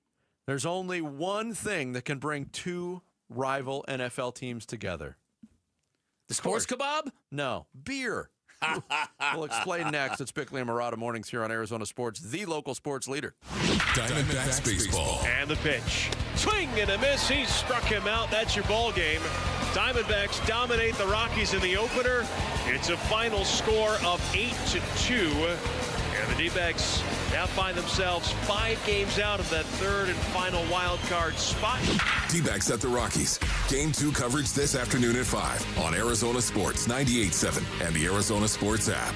there's only one thing that can bring two rival NFL teams together. The sports kebab? No, beer. We'll explain next. It's Bickley and Murata Mornings here on Arizona Sports, the local sports leader. Diamondbacks baseball. And the pitch. Swing and a miss. He struck him out. That's your ball game. Diamondbacks dominate the Rockies in the opener. It's a final score of 8-2. And the Dbacks now find themselves 5 games out of that third and final wild card spot. Dbacks at the Rockies. Game 2 coverage this afternoon at 5 on Arizona Sports 98.7 and the Arizona Sports app.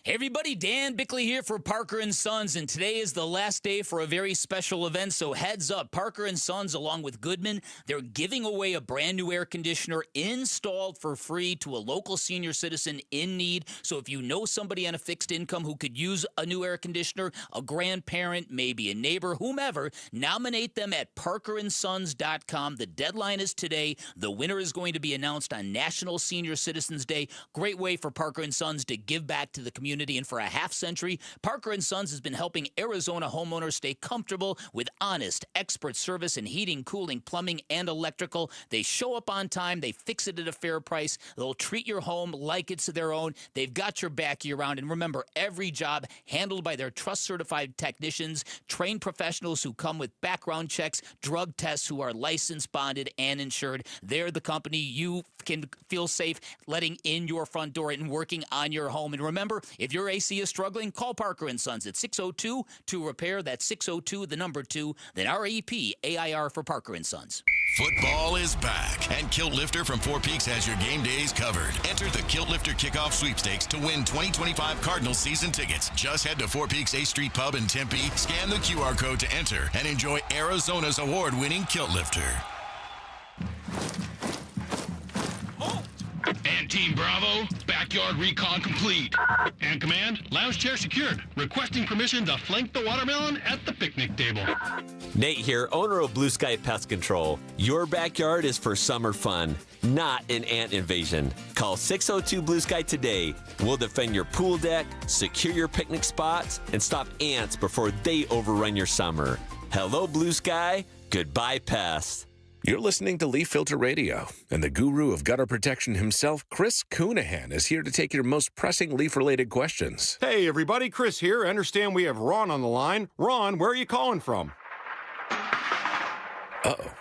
Hey everybody, Dan Bickley here for Parker & Sons, and today is the last day for a very special event, so heads up. Parker & Sons, along with Goodman, they're giving away a brand new air conditioner installed for free to a local senior citizen in need. So if you know somebody on a fixed income who could use a new air conditioner, a grandparent, maybe a neighbor, whomever, nominate them at parkerandsons.com. The deadline is today. The winner is going to be announced on National Senior Citizens Day. Great way for Parker & Sons to give back to the community. And for a half century, Parker & Sons has been helping Arizona homeowners stay comfortable with honest, expert service in heating, cooling, plumbing, and electrical. They show up on time. They fix it at a fair price. They'll treat your home like it's their own. They've got your back year-round. And remember, every job handled by their trust-certified technicians, trained professionals who come with background checks, drug tests, who are licensed, bonded, and insured. They're the company you can feel safe letting in your front door and working on your home. And remember, if your AC is struggling, call Parker & Sons at 602-2-REPAIR. That's 602-2, then REPAIR for Parker & Sons. Football is back, and Kilt Lifter from Four Peaks has your game days covered. Enter the Kilt Lifter Kickoff Sweepstakes to win 2025 Cardinals season tickets. Just head to Four Peaks A Street Pub in Tempe, scan the QR code to enter, and enjoy Arizona's award-winning Kilt Lifter. And Team Bravo, backyard recon complete. And Command, lounge chair secured. Requesting permission to flank the watermelon at the picnic table. Nate here, owner of Blue Sky Pest Control. Your backyard is for summer fun, not an ant invasion. Call 602 Blue Sky today. We'll defend your pool deck, secure your picnic spots, and stop ants before they overrun your summer. Hello, Blue Sky. Goodbye, pests. You're listening to Leaf Filter Radio, and the guru of gutter protection himself, Chris Coonahan, is here to take your most pressing leaf-related questions. Hey, everybody, Chris here. I understand we have Ron on the line. Ron, where are you calling from? Uh-oh.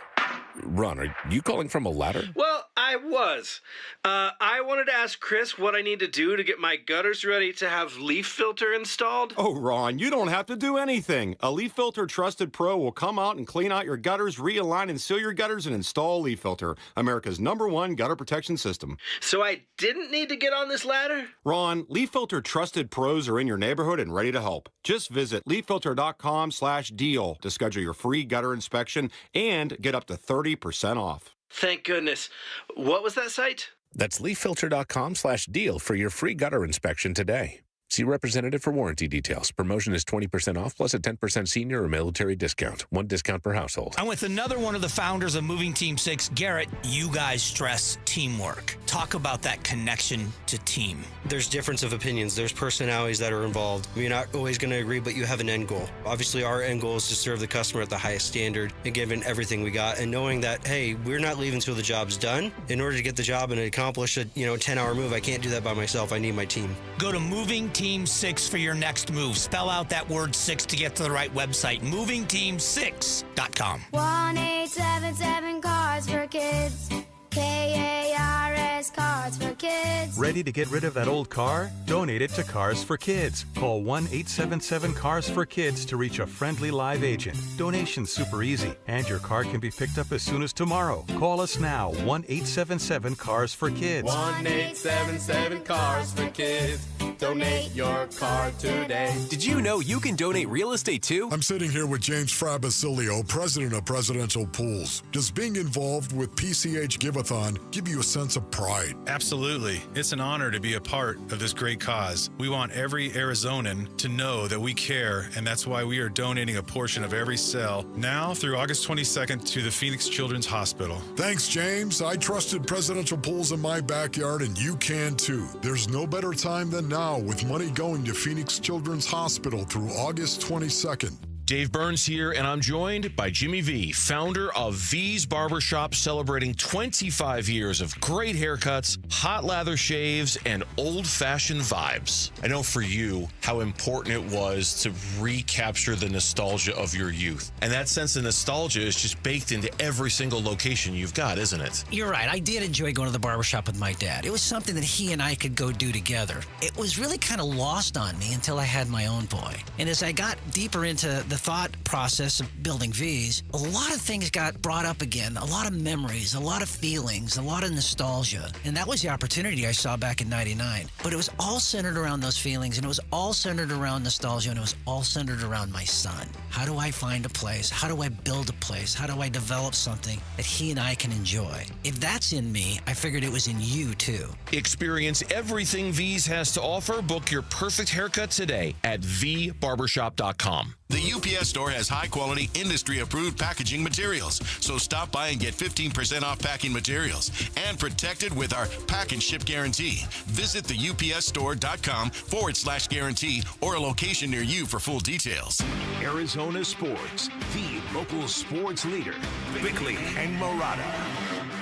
Ron, are you calling from a ladder? Well, I was. I wanted to ask Chris what I need to do to get my gutters ready to have leaf filter installed. Oh, Ron, you don't have to do anything. A Leaf Filter Trusted Pro will come out and clean out your gutters, realign and seal your gutters, and install Leaf Filter, America's #1 gutter protection system. So I didn't need to get on this ladder? Ron, Leaf Filter Trusted Pros are in your neighborhood and ready to help. Just visit leaffilter.com/deal to schedule your free gutter inspection and get up to 30% off. Thank goodness. What was that site? That's leaffilter.com/deal for your free gutter inspection today. See representative for warranty details. Promotion is 20% off plus a 10% senior or military discount. One discount per household. I'm with another one of the founders of Moving Team 6, Garrett. You guys stress teamwork. Talk about that connection to team. There's difference of opinions. There's personalities that are involved. You're not always going to agree, but you have an end goal. Obviously, our end goal is to serve the customer at the highest standard and give in everything we got. And knowing that, hey, we're not leaving until the job's done. In order to get the job and accomplish a 10-hour move, I can't do that by myself. I need my team. Go to Moving Team 6 for your next move. Spell out that word 6 to get to the right website. MovingTeam6.com. 1-877 Cars for Kids. KARS Cars for Kids. Ready to get rid of that old car? Donate it to Cars for Kids. Call 1-877 Cars for Kids to reach a friendly live agent. Donation's super easy, and your car can be picked up as soon as tomorrow. Call us now, 1-877 Cars for Kids. 1-877 Cars for Kids. Donate your car today. Did you know you can donate real estate too? I'm sitting here with James Frabasilio, president of Presidential Pools. Does being involved with PCH Give-a-thon give you a sense of pride? Absolutely. It's an honor to be a part of this great cause. We want every Arizonan to know that we care, and that's why we are donating a portion of every sale now through August 22nd to the Phoenix Children's Hospital. Thanks, James. I trusted Presidential Pools in my backyard, and you can too. There's no better time than now with money going to Phoenix Children's Hospital through August 22nd. Dave Burns here, and I'm joined by Jimmy V, founder of V's Barbershop, celebrating 25 years of great haircuts, hot lather shaves, and old-fashioned vibes. I know for you how important it was to recapture the nostalgia of your youth. And that sense of nostalgia is just baked into every single location you've got, isn't it? You're right. I did enjoy going to the barbershop with my dad. It was something that he and I could go do together. It was really kind of lost on me until I had my own boy. And as I got deeper into the thought process of building V's, a lot of things got brought up again, a lot of memories, a lot of feelings, a lot of nostalgia. And that was the opportunity I saw back in 99. But it was all centered around those feelings, and it was all centered around nostalgia, and it was all centered around my son. How do I find a place? How do I build a place? How do I develop something that he and I can enjoy? If that's in me, I figured it was in you too. Experience everything V's has to offer. Book your perfect haircut today at vbarbershop.com. The UPS store has high-quality, industry-approved packaging materials, so stop by and get 15% off packing materials and protected with our Pack and Ship Guarantee. Visit theupsstore.com/guarantee or a location near you for full details. Arizona Sports, the local sports leader. Bickley and Murata.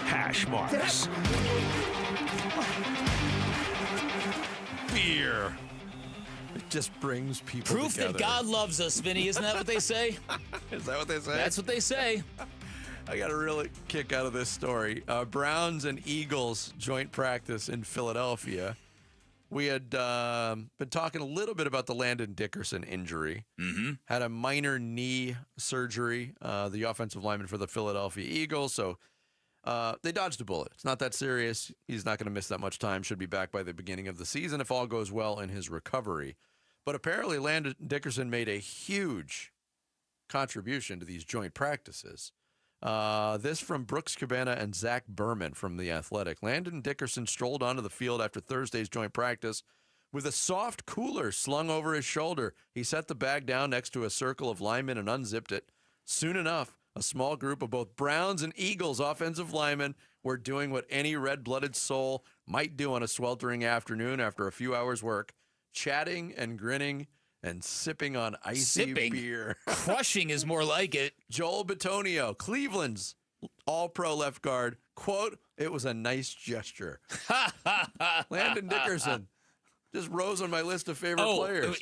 Hash marks. Beer. It just brings people Proof together. that God loves us, Vinny. Isn't that what they say? Is that what they say? That's what they say. I got a real kick out of this story. Browns and Eagles joint practice in Philadelphia. We had been talking a little bit about the Landon Dickerson injury. Mm-hmm. Had a minor knee surgery, the offensive lineman for the Philadelphia Eagles. So they dodged a bullet. It's not that serious. He's not going to miss that much time. Should be back by the beginning of the season if all goes well in his recovery. But apparently Landon Dickerson made a huge contribution to these joint practices. This from Brooks Cabana and Zach Berman from The Athletic. Landon Dickerson strolled onto the field after Thursday's joint practice with a soft cooler slung over his shoulder. He set the bag down next to a circle of linemen and unzipped it. Soon enough, a small group of both Browns and Eagles offensive linemen were doing what any red-blooded soul might do on a sweltering afternoon after a few hours' work, chatting and grinning and sipping on icy beer. Crushing is more like it. Joel Bitonio, Cleveland's all-pro left guard, quote, "It was a nice gesture." Landon Dickerson just rose on my list of favorite players.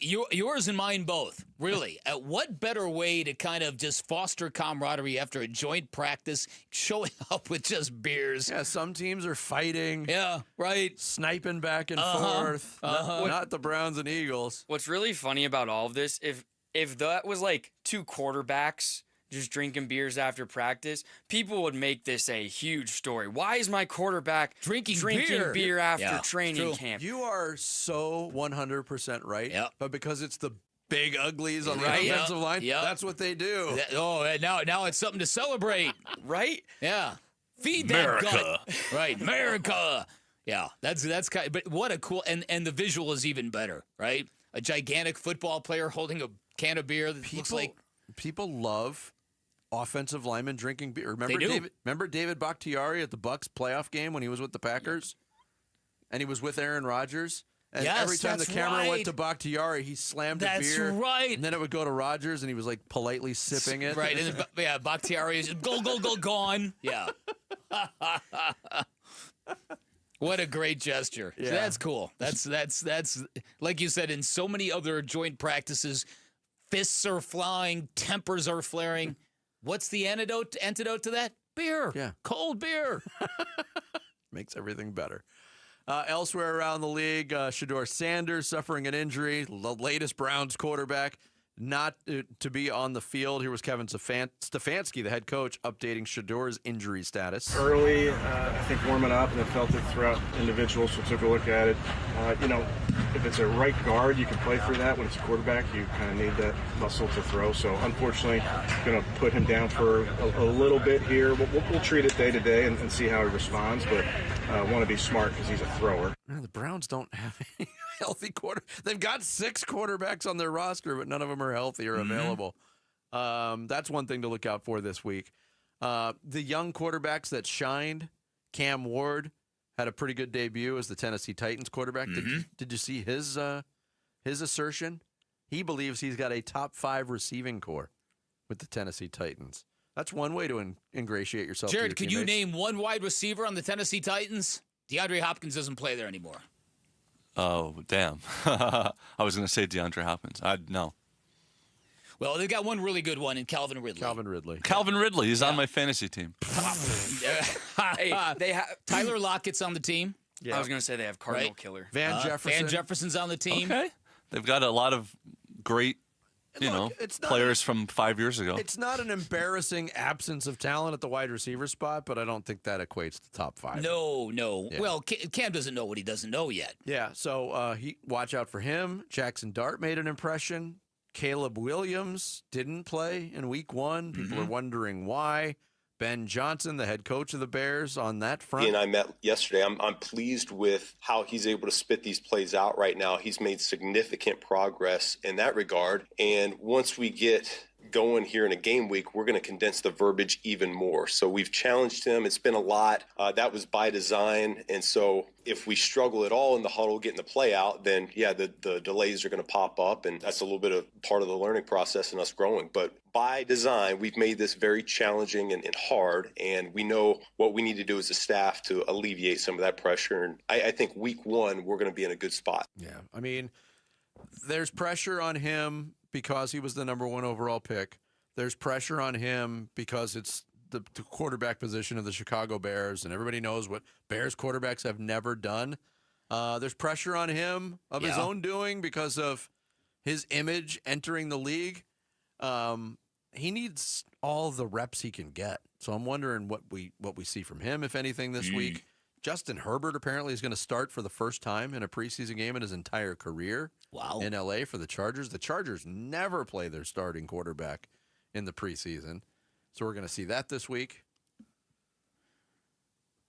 Yours and mine both, really. What better way to kind of just foster camaraderie after a joint practice, showing up with just beers? Yeah, some teams are fighting. Yeah, right. Sniping back and forth. Not the Browns and Eagles. What's really funny about all of this, if that was like two quarterbacks just drinking beers after practice, people would make this a huge story. Why is my quarterback drinking beer after training camp? You are so 100% right. Yep. But because it's the big uglies on the offensive line, that's what they do. Now it's something to celebrate. Right? Yeah. Feed that gut. Right. America. Yeah. That's kind of, but what a cool, and the visual is even better, right? A gigantic football player holding a can of beer that looks like. People love offensive linemen drinking beer. Remember David Bakhtiari at the Bucs playoff game when he was with the Packers? And he was with Aaron Rodgers? And every time the camera went to Bakhtiari, he slammed a beer. That's right. And then it would go to Rodgers, and he was like politely sipping it. Right. And then, Bakhtiari is gone. Yeah. What a great gesture. Yeah. So that's cool. That's like you said, in so many other joint practices, fists are flying, tempers are flaring. What's the antidote to that? Beer. Yeah. Cold beer. Makes everything better. Elsewhere around the league, Shedeur Sanders suffering an injury, the latest Browns quarterback, not to be on the field. Here was Kevin Stefanski, the head coach, updating Shador's injury status. Early, I think warming up, and then felt it throughout individuals, so took a look at it. If it's a right guard, you can play through that. When it's a quarterback, you kind of need that muscle to throw. So unfortunately, going to put him down for a little bit here. We'll treat it day to day and see how he responds, but want to be smart because he's a thrower. The Browns don't have any healthy quarter. They've got 6 quarterbacks on their roster, but none of them are healthy or available. That's one thing to look out for this week. The young quarterbacks that shined, Cam Ward had a pretty good debut as the Tennessee Titans quarterback. Did you see his assertion? He believes he's got a top 5 receiving core with the Tennessee Titans. That's one way to ingratiate yourself. Jared, could you name one wide receiver on the Tennessee Titans? DeAndre Hopkins doesn't play there anymore. Oh, damn. I was going to say DeAndre Hopkins. No. Well, they got one really good one in Calvin Ridley. Calvin Ridley. He's on my fantasy team. They have Tyler Lockett's on the team. Yeah. I was going to say they have Cardinal Killer. Van Jefferson's on the team. Okay. They've got a lot of great, players from 5 years ago. It's not an embarrassing absence of talent at the wide receiver spot, but I don't think that equates to top 5. No. Yeah. Well, Cam doesn't know what he doesn't know yet. Yeah, so watch out for him. Jackson Dart made an impression. Caleb Williams didn't play in week 1. People are wondering why. Ben Johnson, the head coach of the Bears, on that front. He and I met yesterday. I'm pleased with how he's able to spit these plays out right now. He's made significant progress in that regard. And once we get going here in a game week, we're going to condense the verbiage even more. So we've challenged him. It's been a lot. That was by design. And so if we struggle at all in the huddle, getting the play out, then the delays are going to pop up. And that's a little bit of part of the learning process and us growing. But by design, we've made this very challenging and hard. And we know what we need to do as a staff to alleviate some of that pressure. And I think week 1, we're going to be in a good spot. Yeah. I mean, there's pressure on him because he was the number 1 overall pick. There's pressure on him because it's the quarterback position of the Chicago Bears, and everybody knows what Bears quarterbacks have never done. There's pressure on him of his own doing because of his image entering the league. He needs all the reps he can get. So I'm wondering what we see from him, if anything, this week. Justin Herbert apparently is going to start for the first time in a preseason game in his entire career. Wow. In L.A. for the Chargers. The Chargers never play their starting quarterback in the preseason. So we're going to see that this week.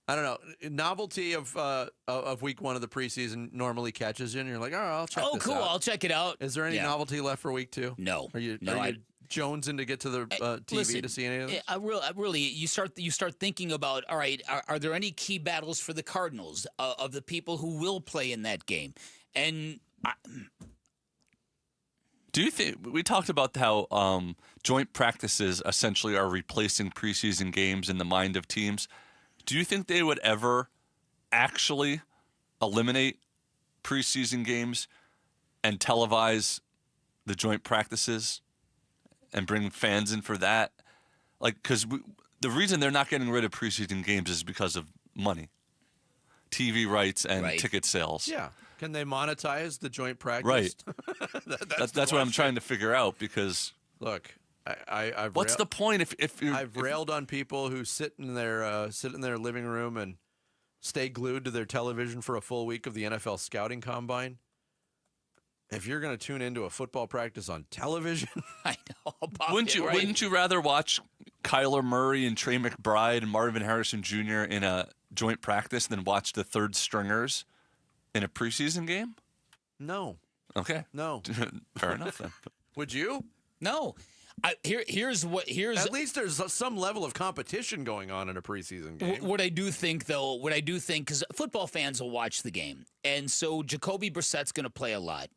I don't know. Novelty of week 1 of the preseason normally catches you, and you're like, I'll check this cool. out. I'll check it out. Is there any novelty left for week 2? No. Are you jonesing to get to the TV to see any of this? I really, you start thinking about, all right, are there any key battles for the Cardinals of the people who will play in that game? And do you think we talked about how joint practices essentially are replacing preseason games in the mind of teams? Do you think they would ever actually eliminate preseason games and televise the joint practices and bring fans in for that? Because the reason they're not getting rid of preseason games is because of money, TV rights, and ticket sales. Yeah. Can they monetize the joint practice? Right. That's what I'm trying to figure out, because look, I've what's the point if I've railed on people who sit in their living room and stay glued to their television for a full week of the NFL scouting combine. If you're going to tune into a football practice on television, I know. Wouldn't you rather watch Kyler Murray and Trey McBride and Marvin Harrison Jr. in a joint practice than watch the third stringers in a preseason game? No. Okay. No. Fair enough then. Would you? No. Here's at least there's some level of competition going on in a preseason game. What I do think, because football fans will watch the game, and so Jacoby Brissett's going to play a lot.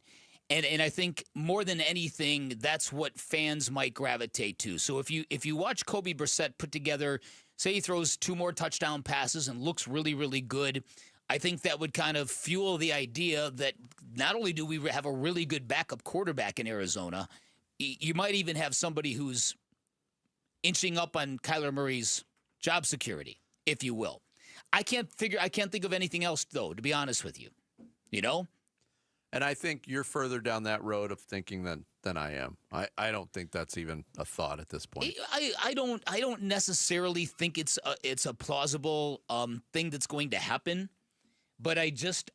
And I think more than anything, that's what fans might gravitate to. So if you watch Jacoby Brissett put together, say he throws 2 more touchdown passes and looks really, really good, I think that would kind of fuel the idea that not only do we have a really good backup quarterback in Arizona, you might even have somebody who's inching up on Kyler Murray's job security, if you will. I can't think of anything else, though, to be honest with you. You know? And I think you're further down that road of thinking than I am. I don't think that's even a thought at this point. I don't necessarily think it's a plausible thing that's going to happen. But I just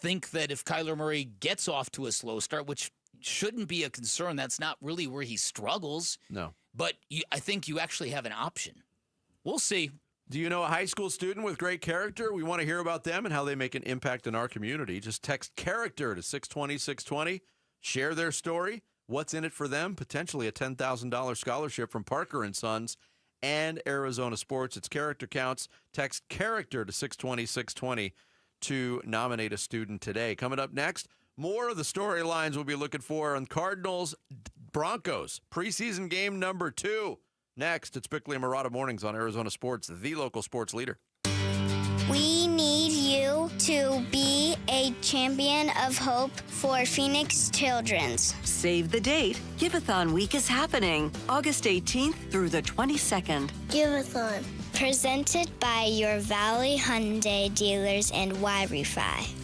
think that if Kyler Murray gets off to a slow start, which shouldn't be a concern, that's not really where he struggles. No. But I think you actually have an option. We'll see. Do you know a high school student with great character? We want to hear about them and how they make an impact in our community. Just text character to 620-620. Share their story. What's in it for them? Potentially a $10,000 scholarship from Parker & Sons and Arizona Sports. It's Character Counts. Text character to 620-620 to nominate a student today. Coming up next, more of the storylines we'll be looking for on Cardinals Broncos preseason game number 2. Next, it's Bickley and Murata Mornings on Arizona Sports, the local sports leader. We need you to be a champion of hope for Phoenix Children's. Save the date. Giveathon week is happening August 18th through the 22nd. Giveathon. Presented by your Valley Hyundai dealers and Y-Refi.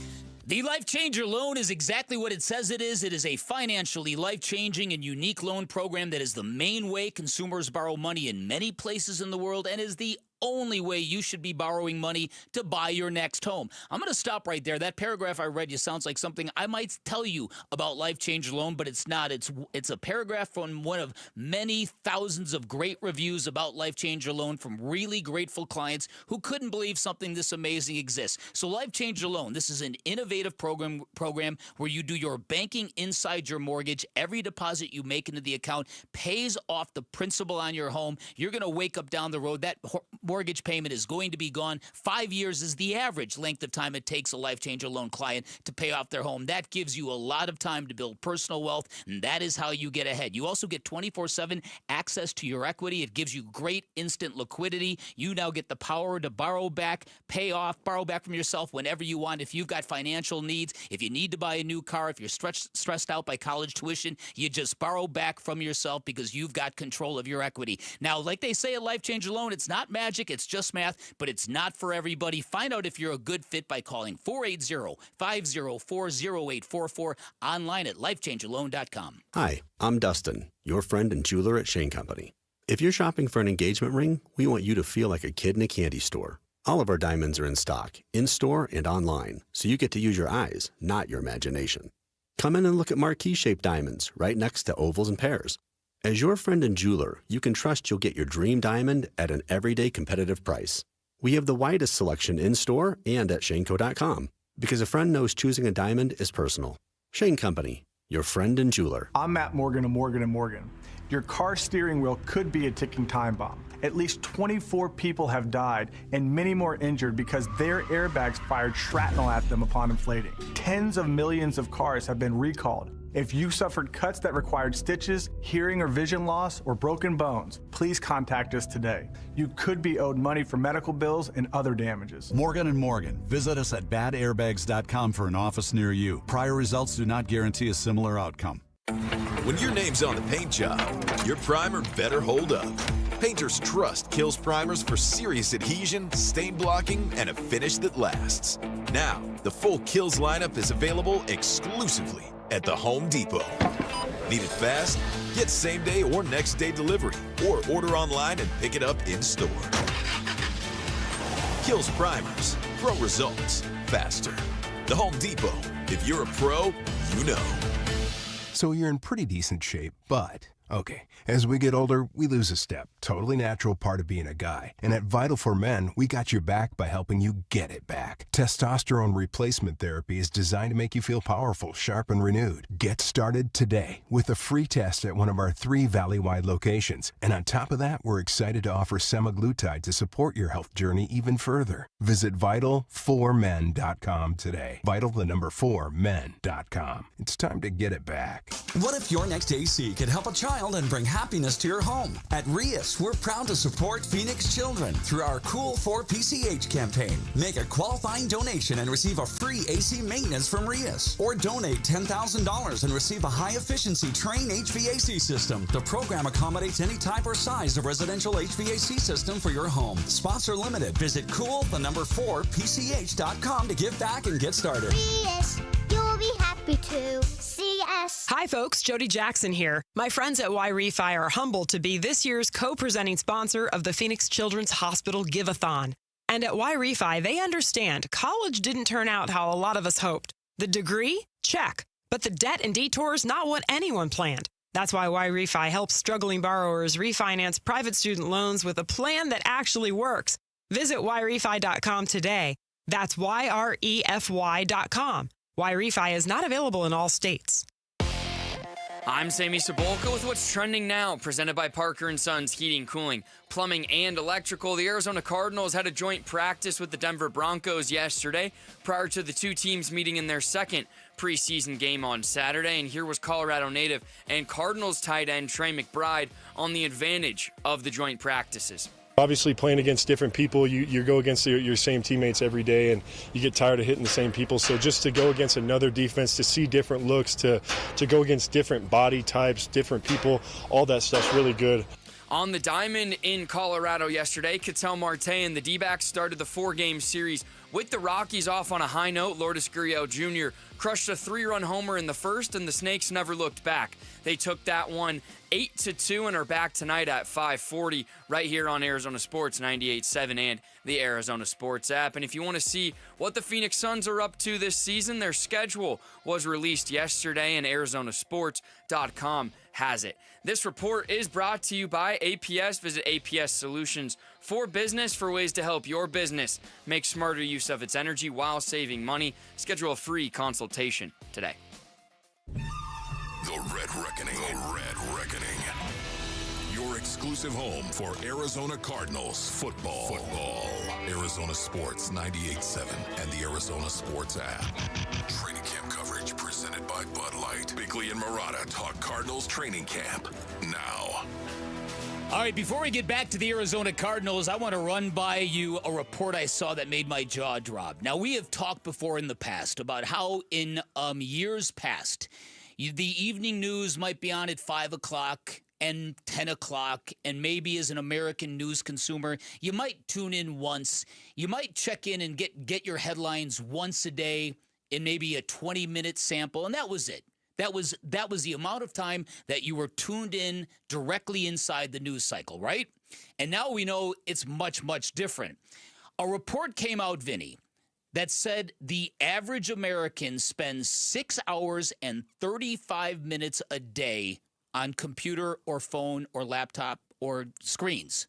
The Life Changer loan is exactly what it says it is. It is a financially life-changing and unique loan program that is the main way consumers borrow money in many places in the world and is the only way you should be borrowing money to buy your next home. I'm going to stop right there. That paragraph I read you sounds like something I might tell you about Life Changer Loan, but it's not. It's a paragraph from one of many thousands of great reviews about Life Changer Loan from really grateful clients who couldn't believe something this amazing exists. So Life Changer Loan, this is an innovative program where you do your banking inside your mortgage. Every deposit you make into the account pays off the principal on your home. You're going to wake up down the road. That mortgage payment is going to be gone. 5 years is the average length of time it takes a Life Changer Loan client to pay off their home. That gives you a lot of time to build personal wealth, and that is how you get ahead. You also get 24/7 access to your equity. It gives you great instant liquidity. You now get the power to borrow back, pay off, borrow back from yourself whenever you want. If you've got financial needs, if you need to buy a new car, if you're stressed out by college tuition, you just borrow back from yourself because you've got control of your equity. Now, like they say at Life Changer Loan, it's not magic. It's just math, but it's not for everybody. Find out if you're a good fit by calling 480-504-0844 online at lifechangerloan.com. Hi, I'm Dustin, your friend and jeweler at Shane Company. If you're shopping for an engagement ring, we want you to feel like a kid in a candy store. All of our diamonds are in stock, in-store and online, so you get to use your eyes, not your imagination. Come in and look at marquee-shaped diamonds right next to ovals and pears. As your friend and jeweler, you can trust you'll get your dream diamond at an everyday competitive price. We have the widest selection in-store and at shaneco.com because a friend knows choosing a diamond is personal. Shane Company, your friend and jeweler. I'm Matt Morgan of Morgan & Morgan. Your car steering wheel could be a ticking time bomb. At least 24 people have died and many more injured because their airbags fired shrapnel at them upon inflating. Tens of millions of cars have been recalled. If you suffered cuts that required stitches, hearing or vision loss, or broken bones, please contact us today. You could be owed money for medical bills and other damages. Morgan & Morgan. Visit us at badairbags.com for an office near you. Prior results do not guarantee a similar outcome. When your name's on the paint job, your primer better hold up. Painters trust Kills primers for serious adhesion, stain blocking, and a finish that lasts. Now, the full Kills lineup is available exclusively at the Home Depot. Need it fast? Get same day or next day delivery, or order online and pick it up in store. Kills primers. Pro results faster. The Home Depot. If you're a pro, you know. So you're in pretty decent shape, but okay, as we get older, we lose a step. Totally natural part of being a guy. And at Vital for Men, we got your back by helping you get it back. Testosterone replacement therapy is designed to make you feel powerful, sharp, and renewed. Get started today with a free test at one of our 3 Valley-wide locations. And on top of that, we're excited to offer semaglutide to support your health journey even further. Visit Vital4Men.com today. Vital, the number 4Men.com. It's time to get it back. What if your next AC could help a child and bring happiness to your home? At Rias, we're proud to support Phoenix children through our Cool for PCH campaign. Make a qualifying donation and receive a free AC maintenance from Rias. Or donate $10,000 and receive a high-efficiency Train HVAC system. The program accommodates any type or size of residential HVAC system for your home. Sponsor limited. Visit cool4pch.com to give back and get started. Rias, you'll be happy. happy to see us. Hi, folks. Jody Jackson here. My friends at Y-Refi are humbled to be this year's co-presenting sponsor of the Phoenix Children's Hospital Give-a-thon. And at Y-Refi, they understand college didn't turn out how a lot of us hoped. The degree? Check. But the debt and detours, not what anyone planned. That's why Y-Refi helps struggling borrowers refinance private student loans with a plan that actually works. Visit YRefi.com today. That's YREFY.com. Y-Refi is not available in all states. I'm Sammy Sabolka with what's trending now, presented by Parker & Sons Heating, Cooling, Plumbing, and Electrical. The Arizona Cardinals had a joint practice with the Denver Broncos yesterday prior to the two teams meeting in their second preseason game on Saturday. And here was Colorado native and Cardinals tight end Trey McBride on the advantage of the joint practices. Obviously, playing against different people, you go against your same teammates every day, and you get tired of hitting the same people. So just to go against another defense, to see different looks, to go against different body types, different people, all that stuff's really good. On the diamond in Colorado yesterday, Catel Marte and the Dbacks started the 4-game series with the Rockies off on a high note. Lourdes Gurriel Jr. crushed a 3-run homer in the first, and the Snakes never looked back. They took that one 8-2 and are back tonight at 5:40 right here on Arizona Sports 98.7 and the Arizona Sports app. And if you want to see what the Phoenix Suns are up to this season, their schedule was released yesterday, and ArizonaSports.com has it. This report is brought to you by APS. Visit APS Solutions for Business for ways to help your business make smarter use of its energy while saving money. Schedule a free consultation today. The Red Reckoning. The Red Reckoning. Your exclusive home for Arizona Cardinals football. Arizona Sports 98.7 and the Arizona Sports app. Training camp coverage presented by Bud Light. Bickley and Murata talk Cardinals training camp now. All right, before we get back to the Arizona Cardinals, I want to run by you a report I saw that made my jaw drop. Now, we have talked before in the past about how in years past, the evening news might be on at 5 o'clock and 10 o'clock, and maybe as an American news consumer, you might tune in once. You might check in and get your headlines once a day in maybe a 20-minute sample, and that was it. That was the amount of time that you were tuned in directly inside the news cycle, right? And now we know it's much, much different. A report came out, Vinny, that said the average American spends 6 hours and 35 minutes a day on computer or phone or laptop or screens.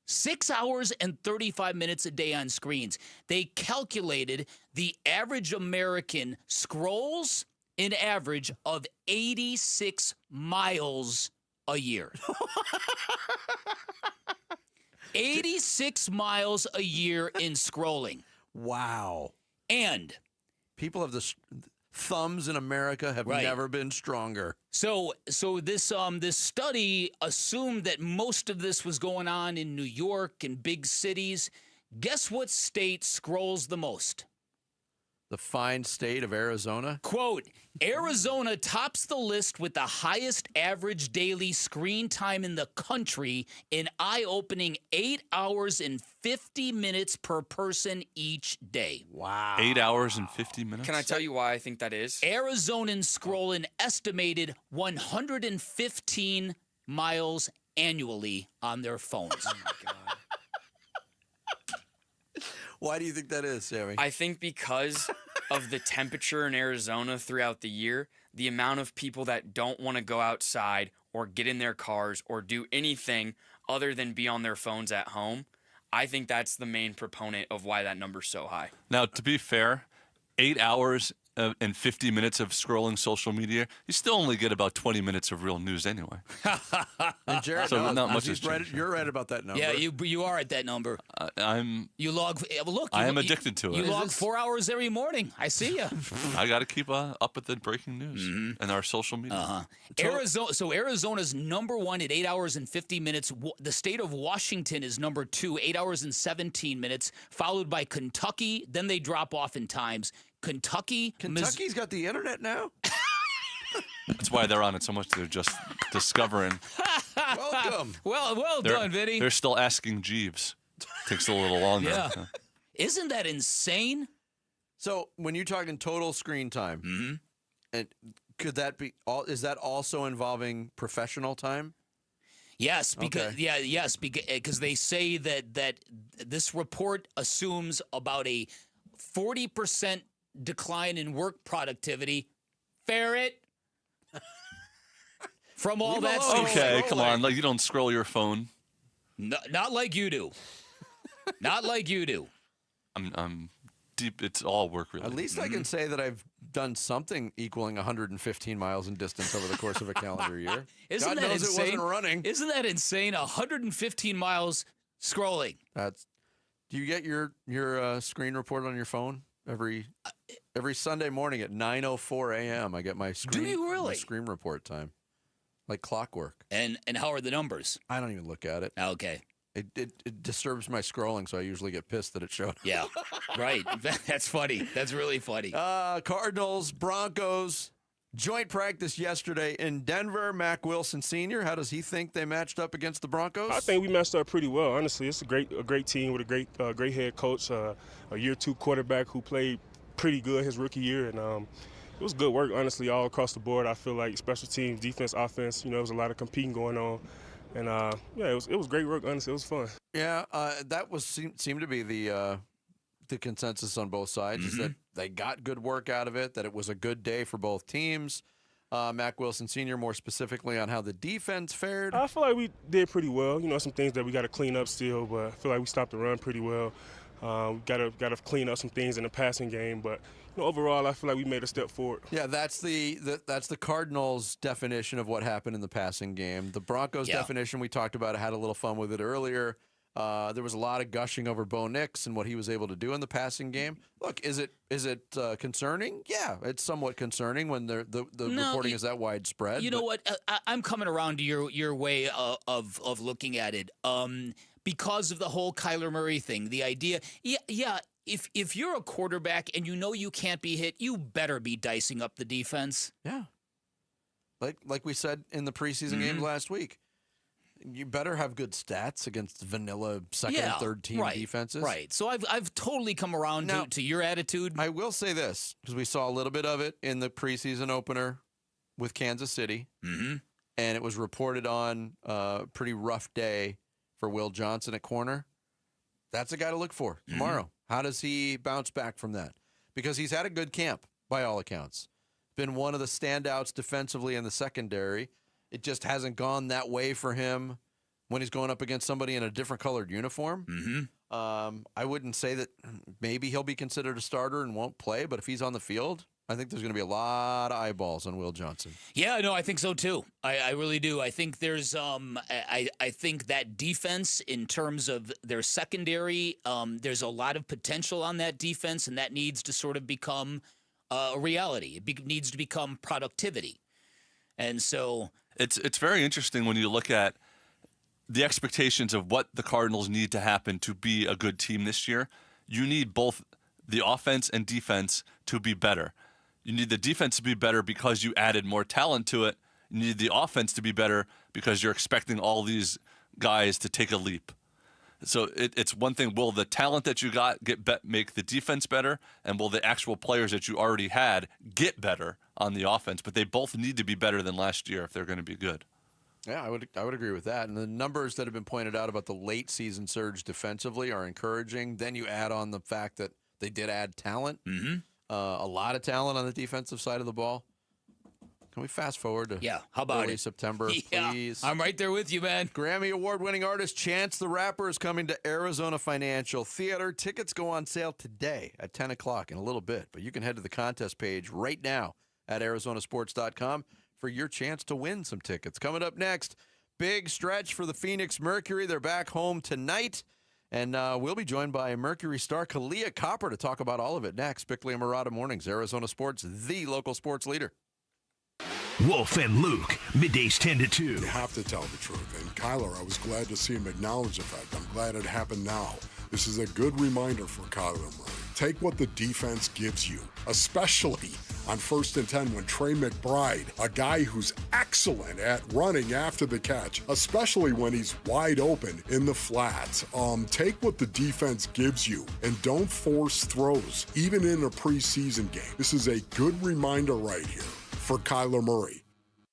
6 hours and 35 minutes a day on screens. They calculated the average American scrolls an average of 86 miles a year. 86 miles a year in scrolling. Wow. And people have the thumbs in America have never been stronger. So this study assumed that most of this was going on in New York and big cities. Guess what state scrolls the most? The fine state of Arizona? Quote, Arizona tops the list with the highest average daily screen time in the country, an eye-opening 8 hours and 50 minutes per person each day. Wow. 8 hours and 50 minutes? Can I tell you why I think that is? Arizonans scroll an estimated 115 miles annually on their phones. Oh, my God. Why do you think that is, Sammy? I think because of the temperature in Arizona throughout the year, the amount of people that don't want to go outside or get in their cars or do anything other than be on their phones at home, I think that's the main proponent of why that number's so high. Now, to be fair, 8 hours and 50 minutes of scrolling social media, you still only get about 20 minutes of real news anyway. And Jared, so not much has changed. You're right about that number. Yeah, you are at that number. You log. Look, I am addicted to it. You log 4 hours every morning. I see you. I got to keep up with the breaking news and our social media. Arizona's number one at 8 hours and 50 minutes. The state of Washington is number 2, 8 hours and 17 minutes, followed by Kentucky. Then they drop off in times. Kentucky's got the internet now? That's why they're on it so much. They're just discovering. Welcome. Well done, Vinny. They're still asking Jeeves. Takes a little longer. Yeah. Isn't that insane? So when you're talking total screen time, And could that be all? Is that also involving professional time? Yes, because they say that this report assumes about a 40% decline in work productivity. Ferret. From all that stuff. Okay, come on. Like, you don't scroll your phone. No, not like you do. Not like you do. I'm deep. It's all work related. At least I can say that I've done something equaling 115 miles in distance over the course of a calendar year. Isn't God that knows insane? It wasn't running. Isn't that insane? 115 miles scrolling. Do you get your screen report on your phone every Sunday morning at 9:04 a.m.? I get my screen. Do you really? My screen report time, like clockwork. And how are the numbers? I don't even look at it. Okay. It disturbs my scrolling, so I usually get pissed that it showed. Yeah, right. That's funny. That's really funny. Cardinals, Broncos, joint practice yesterday in Denver. Mac Wilson Sr., how does he think they matched up against the Broncos? I think we matched up pretty well, honestly. It's a great team with a great head coach, a year 2 quarterback who played pretty good his rookie year, and it was good work, honestly, all across the board. I feel like special teams, defense, offense, there was a lot of competing going on. And, it was great work, honestly. It was fun. Yeah, that seemed to be the consensus on both sides, is that they got good work out of it, that it was a good day for both teams. Mac Wilson Sr., more specifically on how the defense fared. I feel like we did pretty well. Some things that we got to clean up still, but I feel like we stopped the run pretty well. We got to clean up some things in the passing game, but overall, I feel like we made a step forward. Yeah, that's the Cardinals' definition of what happened in the passing game. The Broncos' definition, we talked about it, had a little fun with it earlier. There was a lot of gushing over Bo Nix and what he was able to do in the passing game. Look, is it concerning? Yeah, it's somewhat concerning when the reporting is that widespread. You know what? I'm coming around to your way of looking at it. Because of the whole Kyler Murray thing, the idea, if you're a quarterback and you can't be hit, you better be dicing up the defense. Yeah. Like we said in the preseason games last week, you better have good stats against vanilla second and third team defenses. Right. So I've totally come around to your attitude. I will say this, because we saw a little bit of it in the preseason opener with Kansas City, and it was reported on a pretty rough day for Will Johnson at corner. That's a guy to look for tomorrow. How does he bounce back from that? Because he's had a good camp, by all accounts. Been one of the standouts defensively in the secondary. It just hasn't gone that way for him when he's going up against somebody in a different colored uniform. I wouldn't say that maybe he'll be considered a starter and won't play, but if he's on the field, I think there's going to be a lot of eyeballs on Will Johnson. Yeah, no, I think so too. I really do. I think there's I think that defense, in terms of their secondary, there's a lot of potential on that defense, and that needs to sort of become a reality. It needs to become productivity. And so it's very interesting when you look at the expectations of what the Cardinals need to happen to be a good team this year. You need both the offense and defense to be better. You need the defense to be better because you added more talent to it. You need the offense to be better because you're expecting all these guys to take a leap. So it's one thing, will the talent that you got make the defense better, and will the actual players that you already had get better on the offense? But they both need to be better than last year if they're going to be good. Yeah, I would agree with that. And the numbers that have been pointed out about the late season surge defensively are encouraging. Then you add on the fact that they did add talent, a lot of talent on the defensive side of the ball. Can we fast forward to how about early September, please? I'm right there with you, man. Grammy Award-winning artist Chance the Rapper is coming to Arizona Financial Theater. Tickets go on sale today at 10 o'clock in a little bit, but you can head to the contest page right now at arizonasports.com for your chance to win some tickets. Coming up next, big stretch for the Phoenix Mercury. They're back home tonight, and we'll be joined by Mercury star Calais Campbell to talk about all of it next. Bickley and Murata Mornings, Arizona Sports, the local sports leader. Wolf and Luke, middays 10 to 2. You have to tell the truth. And Kyler, I was glad to see him acknowledge the fact. I'm glad it happened now. This is a good reminder for Kyler Murray. Take what the defense gives you, especially on 1st and 10 when Trey McBride, a guy who's excellent at running after the catch, especially when he's wide open in the flats. Take what the defense gives you and don't force throws, even in a preseason game. This is a good reminder right here. for Kyler Murray.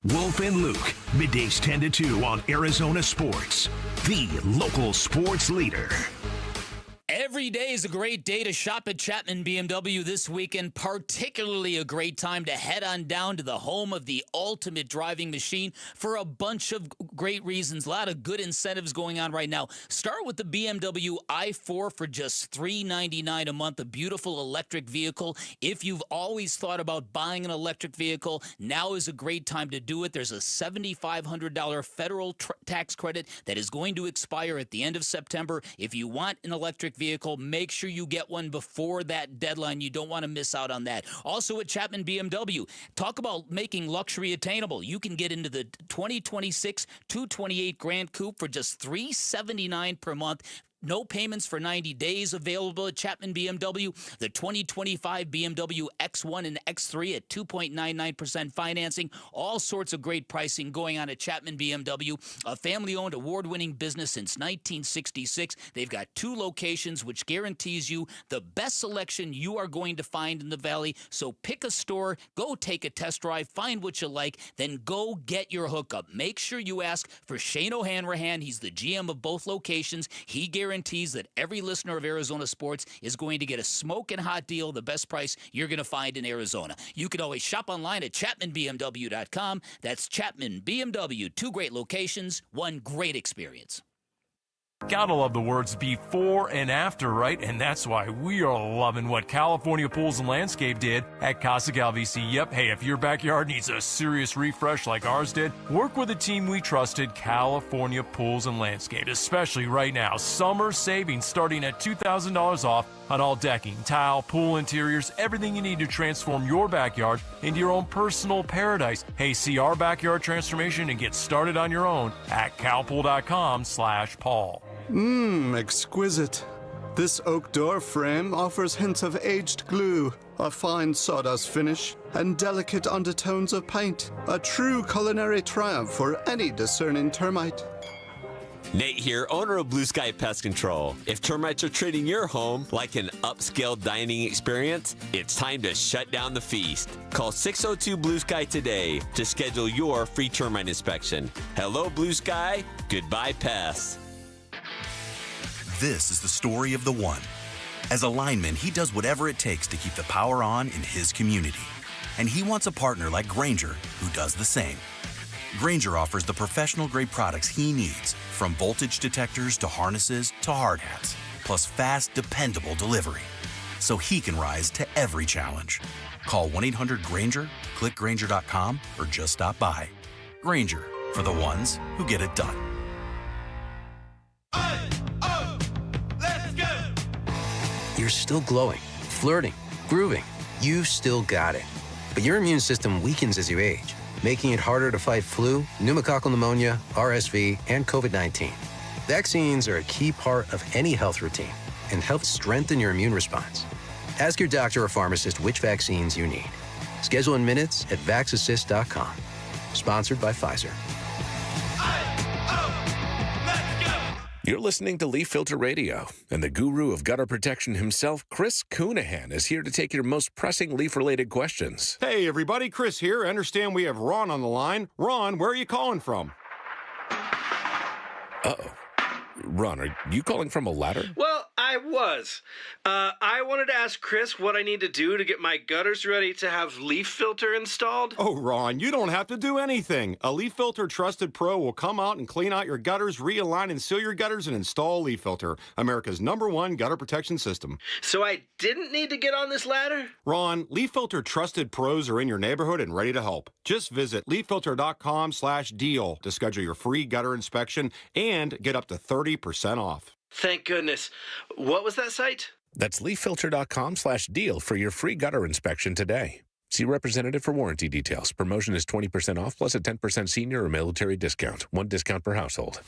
Wolf and Luke, middays 10 to 2 on Arizona Sports, the local sports leader. Every day is a great day to shop at Chapman BMW this weekend, particularly a great time to head on down to the home of the ultimate driving machine for a bunch of great reasons. A lot of good incentives going on right now. Start with the BMW i4 for just $399 a month, a beautiful electric vehicle. If you've always thought about buying an electric vehicle, now is a great time to do it. There's a $7,500 federal tax credit that is going to expire at the end of September. If you want an electric vehicle, make sure you get one before that deadline. You don't want to miss out on that. Also at Chapman BMW, talk about making luxury attainable. You can get into the 2026 228 Grand Coupe for just $379 per month. No payments for 90 days available at Chapman BMW. The 2025 BMW X1 and X3 at 2.99% financing. All sorts of great pricing going on at Chapman BMW, a family-owned, award-winning business since 1966. They've got 2 locations, which guarantees you the best selection you are going to find in the Valley. So pick a store, go take a test drive, find what you like, then go get your hookup. Make sure you ask for Shane O'Hanrahan. He's the GM of both locations. He guarantees that every listener of Arizona Sports is going to get a smoking hot deal, the best price you're going to find in Arizona. You can always shop online at ChapmanBMW.com. That's Chapman BMW. 2 great locations, 1 great experience. Gotta love the words before and after, right? And that's why we are loving what California Pools and Landscape did at Casa Calvisi. Yep, hey, if your backyard needs a serious refresh like ours did, work with a team we trusted, California Pools and Landscape. Especially right now, summer savings starting at $2,000 off on all decking, tile, pool interiors, everything you need to transform your backyard into your own personal paradise. Hey, see our backyard transformation and get started on your own at calpool.com/Paul. Exquisite. This oak door frame offers hints of aged glue, a fine sawdust finish, and delicate undertones of paint. A true culinary triumph for any discerning termite. Nate here, owner of Blue Sky Pest Control. If termites are treating your home like an upscale dining experience, it's time to shut down the feast. Call 602 Blue Sky today to schedule your free termite inspection. Hello, Blue Sky. Goodbye, pests. This is the story of the one. As a lineman, he does whatever it takes to keep the power on in his community. And he wants a partner like Grainger who does the same. Grainger offers the professional-grade products he needs, from voltage detectors to harnesses to hard hats, plus fast, dependable delivery, so he can rise to every challenge. Call 1-800-GRAINGER, click Grainger.com, or just stop by. Grainger, for the ones who get it done. You're still glowing, flirting, grooving. You've still got it. But your immune system weakens as you age, making it harder to fight flu, pneumococcal pneumonia, RSV, and COVID-19. Vaccines are a key part of any health routine and help strengthen your immune response. Ask your doctor or pharmacist which vaccines you need. Schedule in minutes at VaxAssist.com. Sponsored by Pfizer. You're listening to Leaf Filter Radio, and the guru of gutter protection himself, Chris Coonahan, is here to take your most pressing leaf-related questions. Hey, everybody, Chris here. I understand we have Ron on the line. Ron, where are you calling from? Uh-oh. Ron, are you calling from a ladder? Well, I was. I wanted to ask Chris what I need to do to get my gutters ready to have Leaf Filter installed. Oh, Ron, you don't have to do anything. A Leaf Filter Trusted Pro will come out and clean out your gutters, realign and seal your gutters, and install Leaf Filter, America's #1 gutter protection system. So I didn't need to get on this ladder? Ron, Leaf Filter Trusted Pros are in your neighborhood and ready to help. Just visit leaffilter.com/deal to schedule your free gutter inspection and get up to 30% off. Thank goodness. What was that site? That's leaffilter.com/deal for your free gutter inspection today. See representative for warranty details. Promotion is 20% off plus a 10% senior or military discount. 1 discount per household.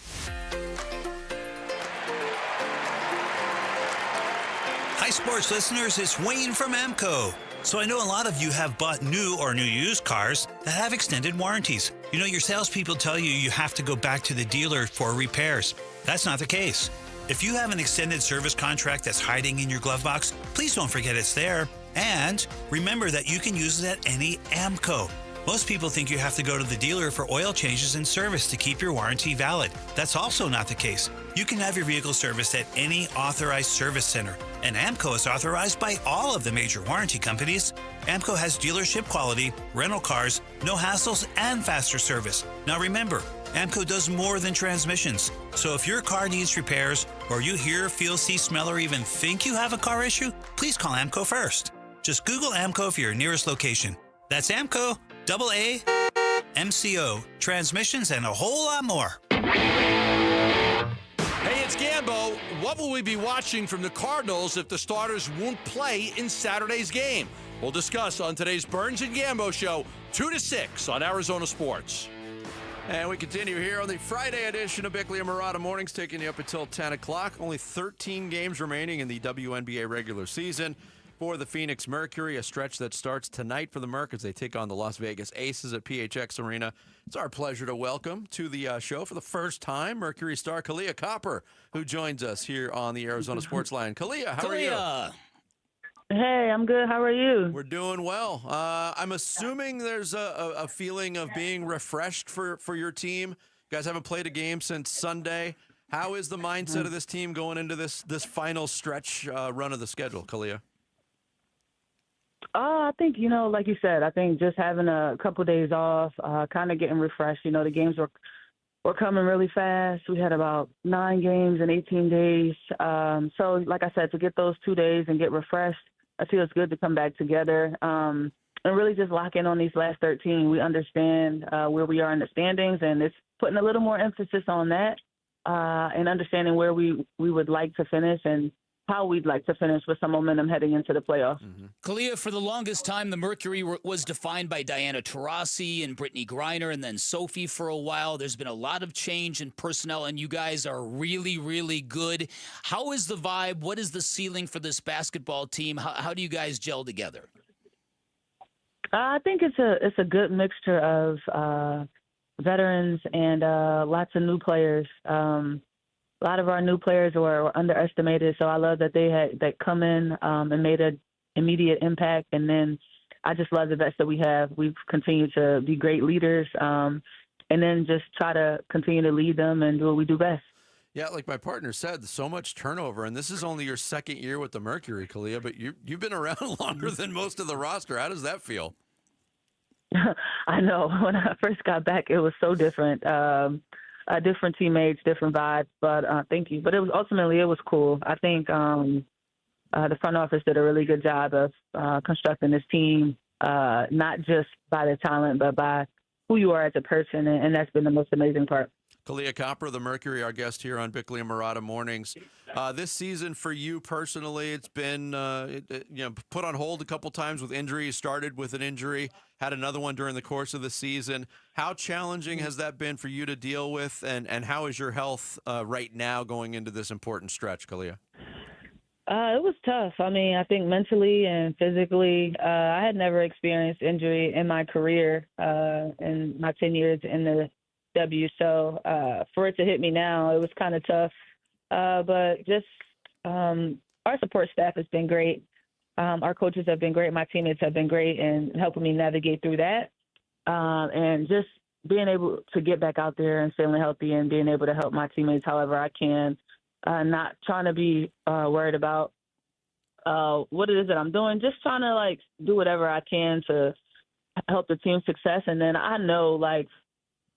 Hi, sports listeners. It's Wayne from AMCO. So I know a lot of you have bought new or new used cars that have extended warranties. You know, your salespeople tell you you have to go back to the dealer for repairs. That's not the case. If you have an extended service contract that's hiding in your glove box, please don't forget it's there. And remember that you can use it at any AMCO. Most people think you have to go to the dealer for oil changes and service to keep your warranty valid. That's also not the case. You can have your vehicle serviced at any authorized service center, and AMCO is authorized by all of the major warranty companies. AMCO has dealership quality, rental cars, no hassles, and faster service. Now remember, AMCO does more than transmissions. So if your car needs repairs, or you hear, feel, see, smell, or even think you have a car issue, please call AMCO first. Just Google AMCO for your nearest location. That's AMCO, AAMCO, transmissions, and a whole lot more. Hey, it's Gambo. What will we be watching from the Cardinals if the starters won't play in Saturday's game? We'll discuss on today's Burns and Gambo show, 2 to 6 on Arizona Sports. And we continue here on the Friday edition of Bickley and Murata Mornings, taking you up until 10 o'clock. Only 13 games remaining in the WNBA regular season for the Phoenix Mercury, a stretch that starts tonight for the Merc as they take on the Las Vegas Aces at PHX Arena. It's our pleasure to welcome to the show for the first time Mercury star Calais Copper, who joins us here on the Arizona Sports Line. Calais, how are you? Hey, I'm good. How are you? We're doing well. I'm assuming there's a feeling of being refreshed for your team. You guys haven't played a game since Sunday. How is the mindset of this team going into this final stretch run of the schedule, Calais? I think, like you said, I think just having a couple of days off, kind of getting refreshed. The games were coming really fast. We had about 9 games in 18 days. So, like I said, to get those 2 days and get refreshed, I feel it's good to come back together and really just lock in on these last 13. We understand where we are in the standings, and it's putting a little more emphasis on that and understanding where we would like to finish and how we'd like to finish with some momentum heading into the playoffs. Calais, for the longest time, the Mercury was defined by Diana Taurasi and Brittany Griner and then Sophie for a while. There's been a lot of change in personnel, and you guys are really, really good. How is the vibe? What is the ceiling for this basketball team? How do you guys gel together? I think it's a good mixture of veterans and lots of new players. A lot of our new players were underestimated, so I love that that come in and made an immediate impact. And then I just love the vets that we have. We've continued to be great leaders, and then just try to continue to lead them and do what we do best. Yeah, like my partner said, so much turnover, and this is only your second year with the Mercury, Calais, but you've been around longer than most of the roster. How does that feel? I know. When I first got back, it was so different. Different teammates, different vibes, but thank you. But it was cool. I think the front office did a really good job of constructing this team, not just by the talent, but by who you are as a person, and that's been the most amazing part. Calais Copper, the Mercury, our guest here on Bickley and Murata Mornings. This season for you personally, it's been put on hold a couple times with injuries. Started with an injury, had another one during the course of the season. How challenging has that been for you to deal with, and how is your health right now going into this important stretch, Calais? It was tough. I mean, I think mentally and physically, I had never experienced injury in my career in my 10 years in the W. So for it to hit me now, it was kind of tough. But just our support staff has been great. Our coaches have been great. My teammates have been great in helping me navigate through that. And just being able to get back out there and feeling healthy and being able to help my teammates however I can. Not trying to be worried about what it is that I'm doing. Just trying to, do whatever I can to help the team's success. And then I know,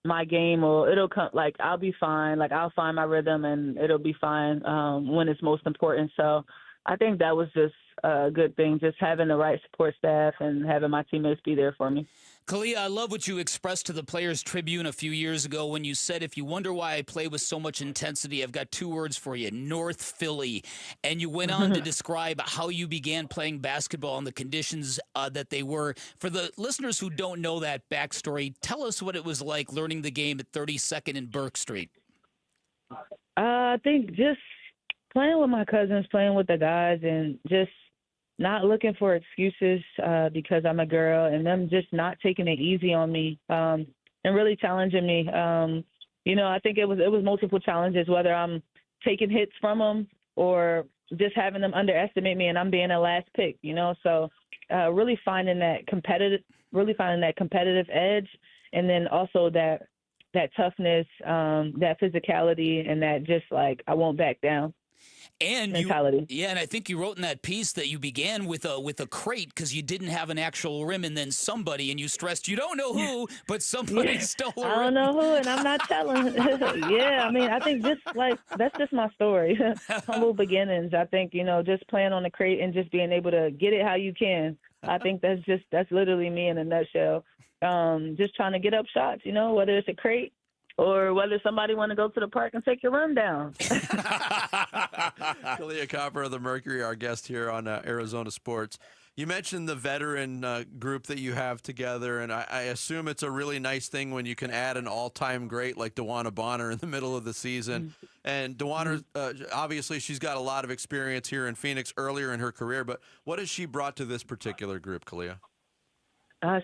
my game it'll come, I'll be fine. I'll find my rhythm and it'll be fine when it's most important. So I think that was just a good thing, just having the right support staff and having my teammates be there for me. Calais, I love what you expressed to the Players Tribune a few years ago when you said, if you wonder why I play with so much intensity, I've got 2 words for you, North Philly. And you went on to describe how you began playing basketball and the conditions that they were. For the listeners who don't know that backstory, tell us what it was like learning the game at 32nd and Burke Street. I think just playing with my cousins, playing with the guys, and just not looking for excuses because I'm a girl, and them just not taking it easy on me and really challenging me. I think it was multiple challenges, whether I'm taking hits from them or just having them underestimate me and I'm being a last pick, So really finding that competitive edge, and then also that toughness, that physicality, and that just like I won't back down. And mentality. And I think you wrote in that piece that you began with a crate because you didn't have an actual rim, and then somebody, and you stressed you don't know who, but somebody stole a rim. I don't know who, and I'm not telling. Yeah, I mean, I think that's just my story. Humble beginnings. I think, just playing on the crate and just being able to get it how you can. I think that's literally me in a nutshell. Just trying to get up shots, whether it's a crate or whether somebody want to go to the park and take your run down. Kalia Copper of the Mercury, our guest here on Arizona Sports. You mentioned the veteran group that you have together, and I assume it's a really nice thing when you can add an all-time great like DeWanna Bonner in the middle of the season. And DeWanna, obviously, she's got a lot of experience here in Phoenix earlier in her career, but what has she brought to this particular group, Kalia?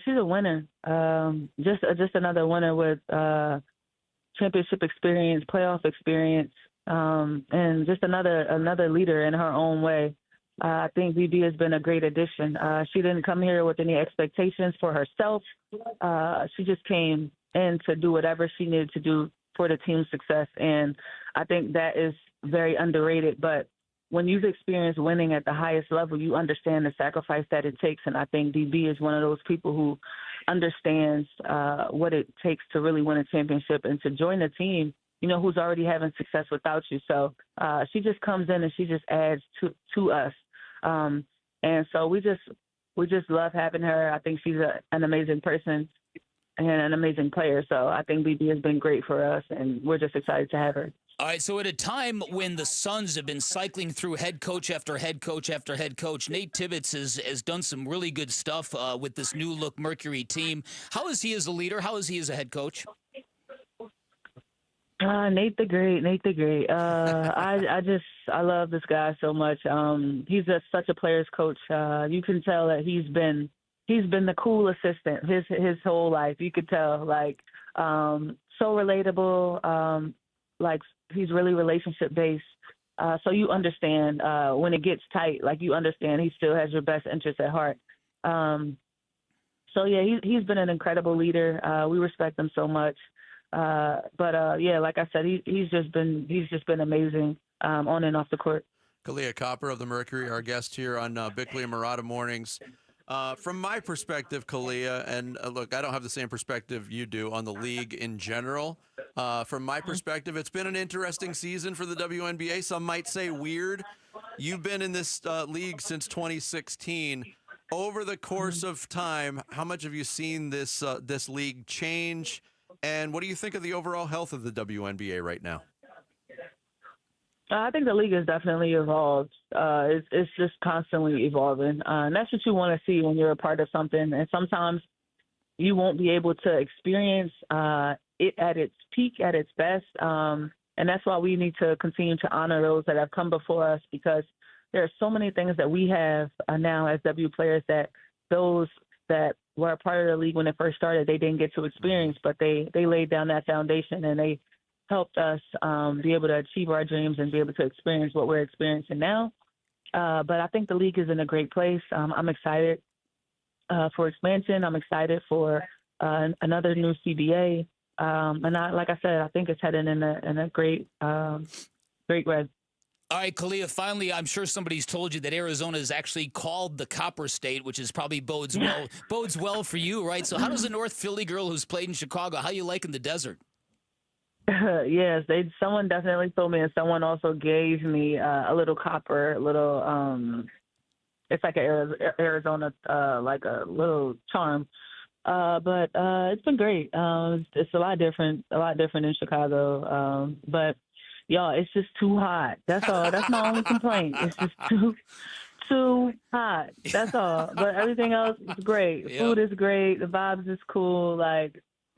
She's a winner. Just another winner with championship experience, playoff experience, and just another leader in her own way. I think BB has been a great addition. She didn't come here with any expectations for herself. She just came in to do whatever she needed to do for the team's success, and I think that is very underrated. But when you've experienced winning at the highest level, you understand the sacrifice that it takes, and I think DB is one of those people who understands what it takes to really win a championship and to join a team, who's already having success without you. So she just comes in and she just adds to us. And so we just love having her. I think she's an amazing person and an amazing player. So I think BB has been great for us, and we're just excited to have her. All right, so at a time when the Suns have been cycling through head coach after head coach after head coach, Nate Tibbetts has done some really good stuff with this new look Mercury team. How is he as a leader? How is he as a head coach? Nate the Great. I love this guy so much. He's such a player's coach. You can tell that he's been the cool assistant his whole life. You could tell, so relatable. He's really relationship based. So you understand when it gets tight. You understand he still has your best interest at heart. So yeah, he's been an incredible leader. We respect him so much. Like I said, he's just been amazing on and off the court. Kalia Copper of the Mercury, our guest here on Bickley and Murata Mornings. From my perspective, Kalia, and look, I don't have the same perspective you do on the league in general. From my perspective, it's been an interesting season for the WNBA. Some might say weird. You've been in this league since 2016. Over the course of time, how much have you seen this league change? And what do you think of the overall health of the WNBA right now? I think the league has definitely evolved. It's just constantly evolving. And that's what you want to see when you're a part of something. And sometimes you won't be able to experience it at its peak, at its best. And that's why we need to continue to honor those that have come before us, because there are so many things that we have now as W players that those that were a part of the league when it first started, they didn't get to experience, but they laid down that foundation and they helped us be able to achieve our dreams and be able to experience what we're experiencing now. But I think the league is in a great place. I'm excited for expansion. I'm excited for another new CBA. Like I said, I think it's heading in a great way. All right, Kalia, finally, I'm sure somebody's told you that Arizona is actually called the Copper State, which is probably bodes well for you, right? So how does a North Philly girl who's played in Chicago, how you liking the desert? Yes, someone definitely told me, and someone also gave me a little copper, it's like an Arizona, like a little charm. But it's been great. It's a lot different in Chicago. But y'all, it's just too hot. That's all. That's my only complaint. It's just too hot. That's all. But everything else is great. Yep. Food is great. The vibes is cool.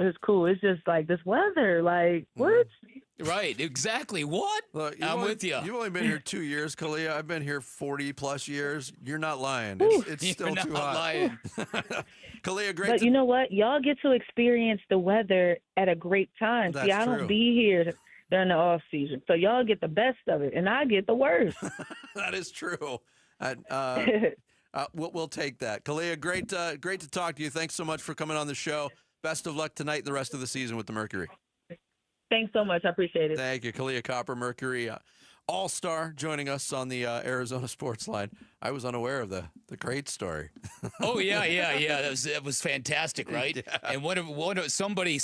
It's cool. It's just this weather. What? Right, exactly. What? Look, I'm with you. You've only been here 2 years, Kalia. I've been here 40-plus years. You're not lying. It's still You're too not hot. lying. Kalia, great. But you know what? Y'all get to experience the weather at a great time. That's See, I don't true. be here during the off season, so y'all get the best of it, and I get the worst. That is true. We'll take that. Calais, great to talk to you. Thanks so much for coming on the show. Best of luck tonight and the rest of the season with the Mercury. Thanks so much. I appreciate it. Thank you. Calais Copper, Mercury All-Star, joining us on the Arizona Sports Line. I was unaware of the great story. Oh, yeah. That was fantastic, right? Yeah. And somebody,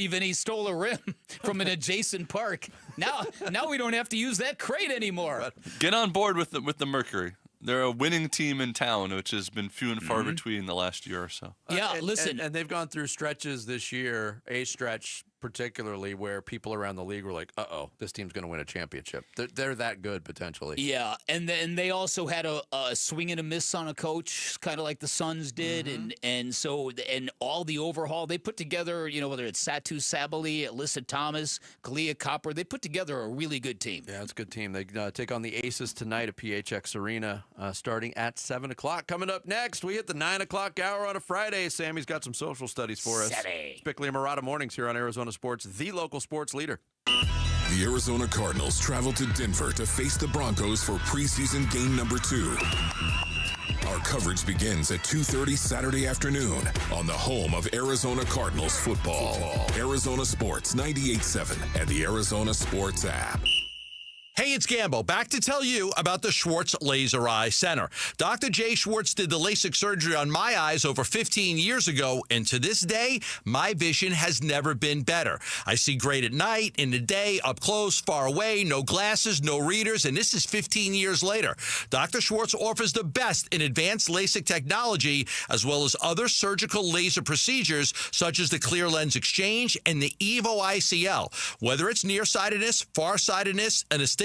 Vinny, stole a rim from an adjacent park. Now we don't have to use that crate anymore. Get on board with the Mercury. They're a winning team in town, which has been few and far between the last year or so. Yeah, listen. And they've gone through stretches this year, a stretch particularly, where people around the league were like, uh-oh, this team's going to win a championship. They're that good, potentially. Yeah, and then they also had a swing and a miss on a coach, kind of like the Suns did, and all the overhaul. They put together, whether it's Satu Sabali, Alyssa Thomas, Calais Copper, they put together a really good team. Yeah, it's a good team. They take on the Aces tonight at PHX Arena, starting at 7 o'clock. Coming up next, we hit the 9 o'clock hour on a Friday. Sammy's got some social studies for us. Bickley and Murata Mornings here on Arizona Sports, the local sports leader. The Arizona Cardinals travel to Denver to face the Broncos for preseason game number 2. Our coverage begins at 2:30 Saturday afternoon on the home of Arizona Cardinals football. Arizona Sports 98.7 and the Arizona Sports app. Hey, it's Gambo, back to tell you about the Schwartz Laser Eye Center. Dr. Jay Schwartz did the LASIK surgery on my eyes over 15 years ago, and to this day, my vision has never been better. I see great at night, in the day, up close, far away, no glasses, no readers, and this is 15 years later. Dr. Schwartz offers the best in advanced LASIK technology, as well as other surgical laser procedures, such as the clear lens exchange and the EVO ICL. Whether it's nearsightedness, farsightedness, and astigmatism,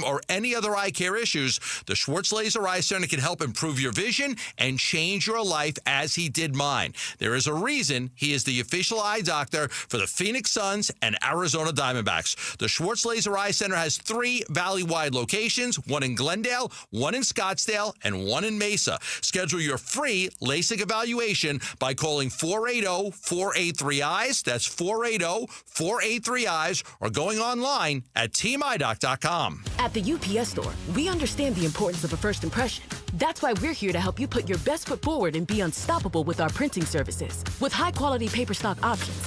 or any other eye care issues, the Schwartz Laser Eye Center can help improve your vision and change your life as he did mine. There is a reason he is the official eye doctor for the Phoenix Suns and Arizona Diamondbacks. The Schwartz Laser Eye Center has 3 valley-wide locations, one in Glendale, one in Scottsdale, and one in Mesa. Schedule your free LASIK evaluation by calling 480-483-EYES. That's 480-483-EYES, or going online at teamidoc.com. At the UPS store, we understand the importance of a first impression. That's why we're here to help you put your best foot forward and be unstoppable with our printing services. With high-quality paper stock options,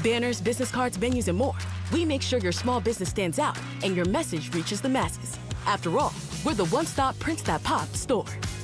banners, business cards, menus, and more, we make sure your small business stands out and your message reaches the masses. After all, we're the one-stop prints that pop store.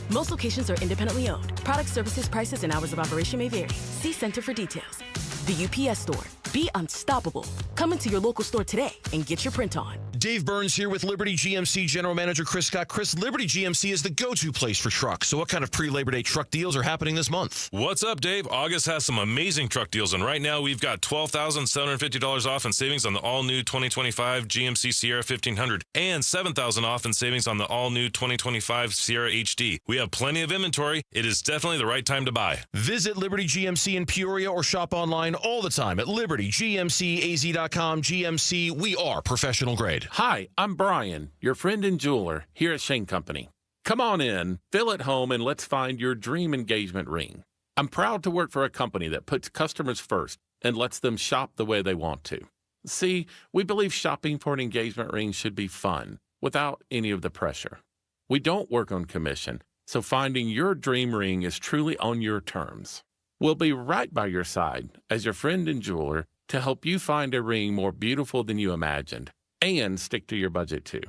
Most locations are independently owned. Product, services, prices, and hours of operation may vary. See Center for details. The UPS store. Be unstoppable. Come into your local store today and get your print on. Dave Burns here with Liberty GMC General Manager Chris Scott. Chris, Liberty GMC is the go-to place for trucks. So what kind of pre-Labor Day truck deals are happening this month? What's up, Dave? August has some amazing truck deals, and right now we've got $12,750 off in savings on the all-new 2025 GMC Sierra 1500 and $7,000 off in savings on the all-new 2025 Sierra HD. We have plenty of inventory. It is definitely the right time to buy. Visit Liberty GMC in Peoria or shop online all the time at libertygmcaz.com. GMC, we are professional grade. Hi, I'm Brian, your friend and jeweler here at Shane Company. Come on in, feel at home, and let's find your dream engagement ring. I'm proud to work for a company that puts customers first and lets them shop the way they want to. See, we believe shopping for an engagement ring should be fun, without any of the pressure. We don't work on commission, so finding your dream ring is truly on your terms. We'll be right by your side as your friend and jeweler to help you find a ring more beautiful than you imagined and stick to your budget too.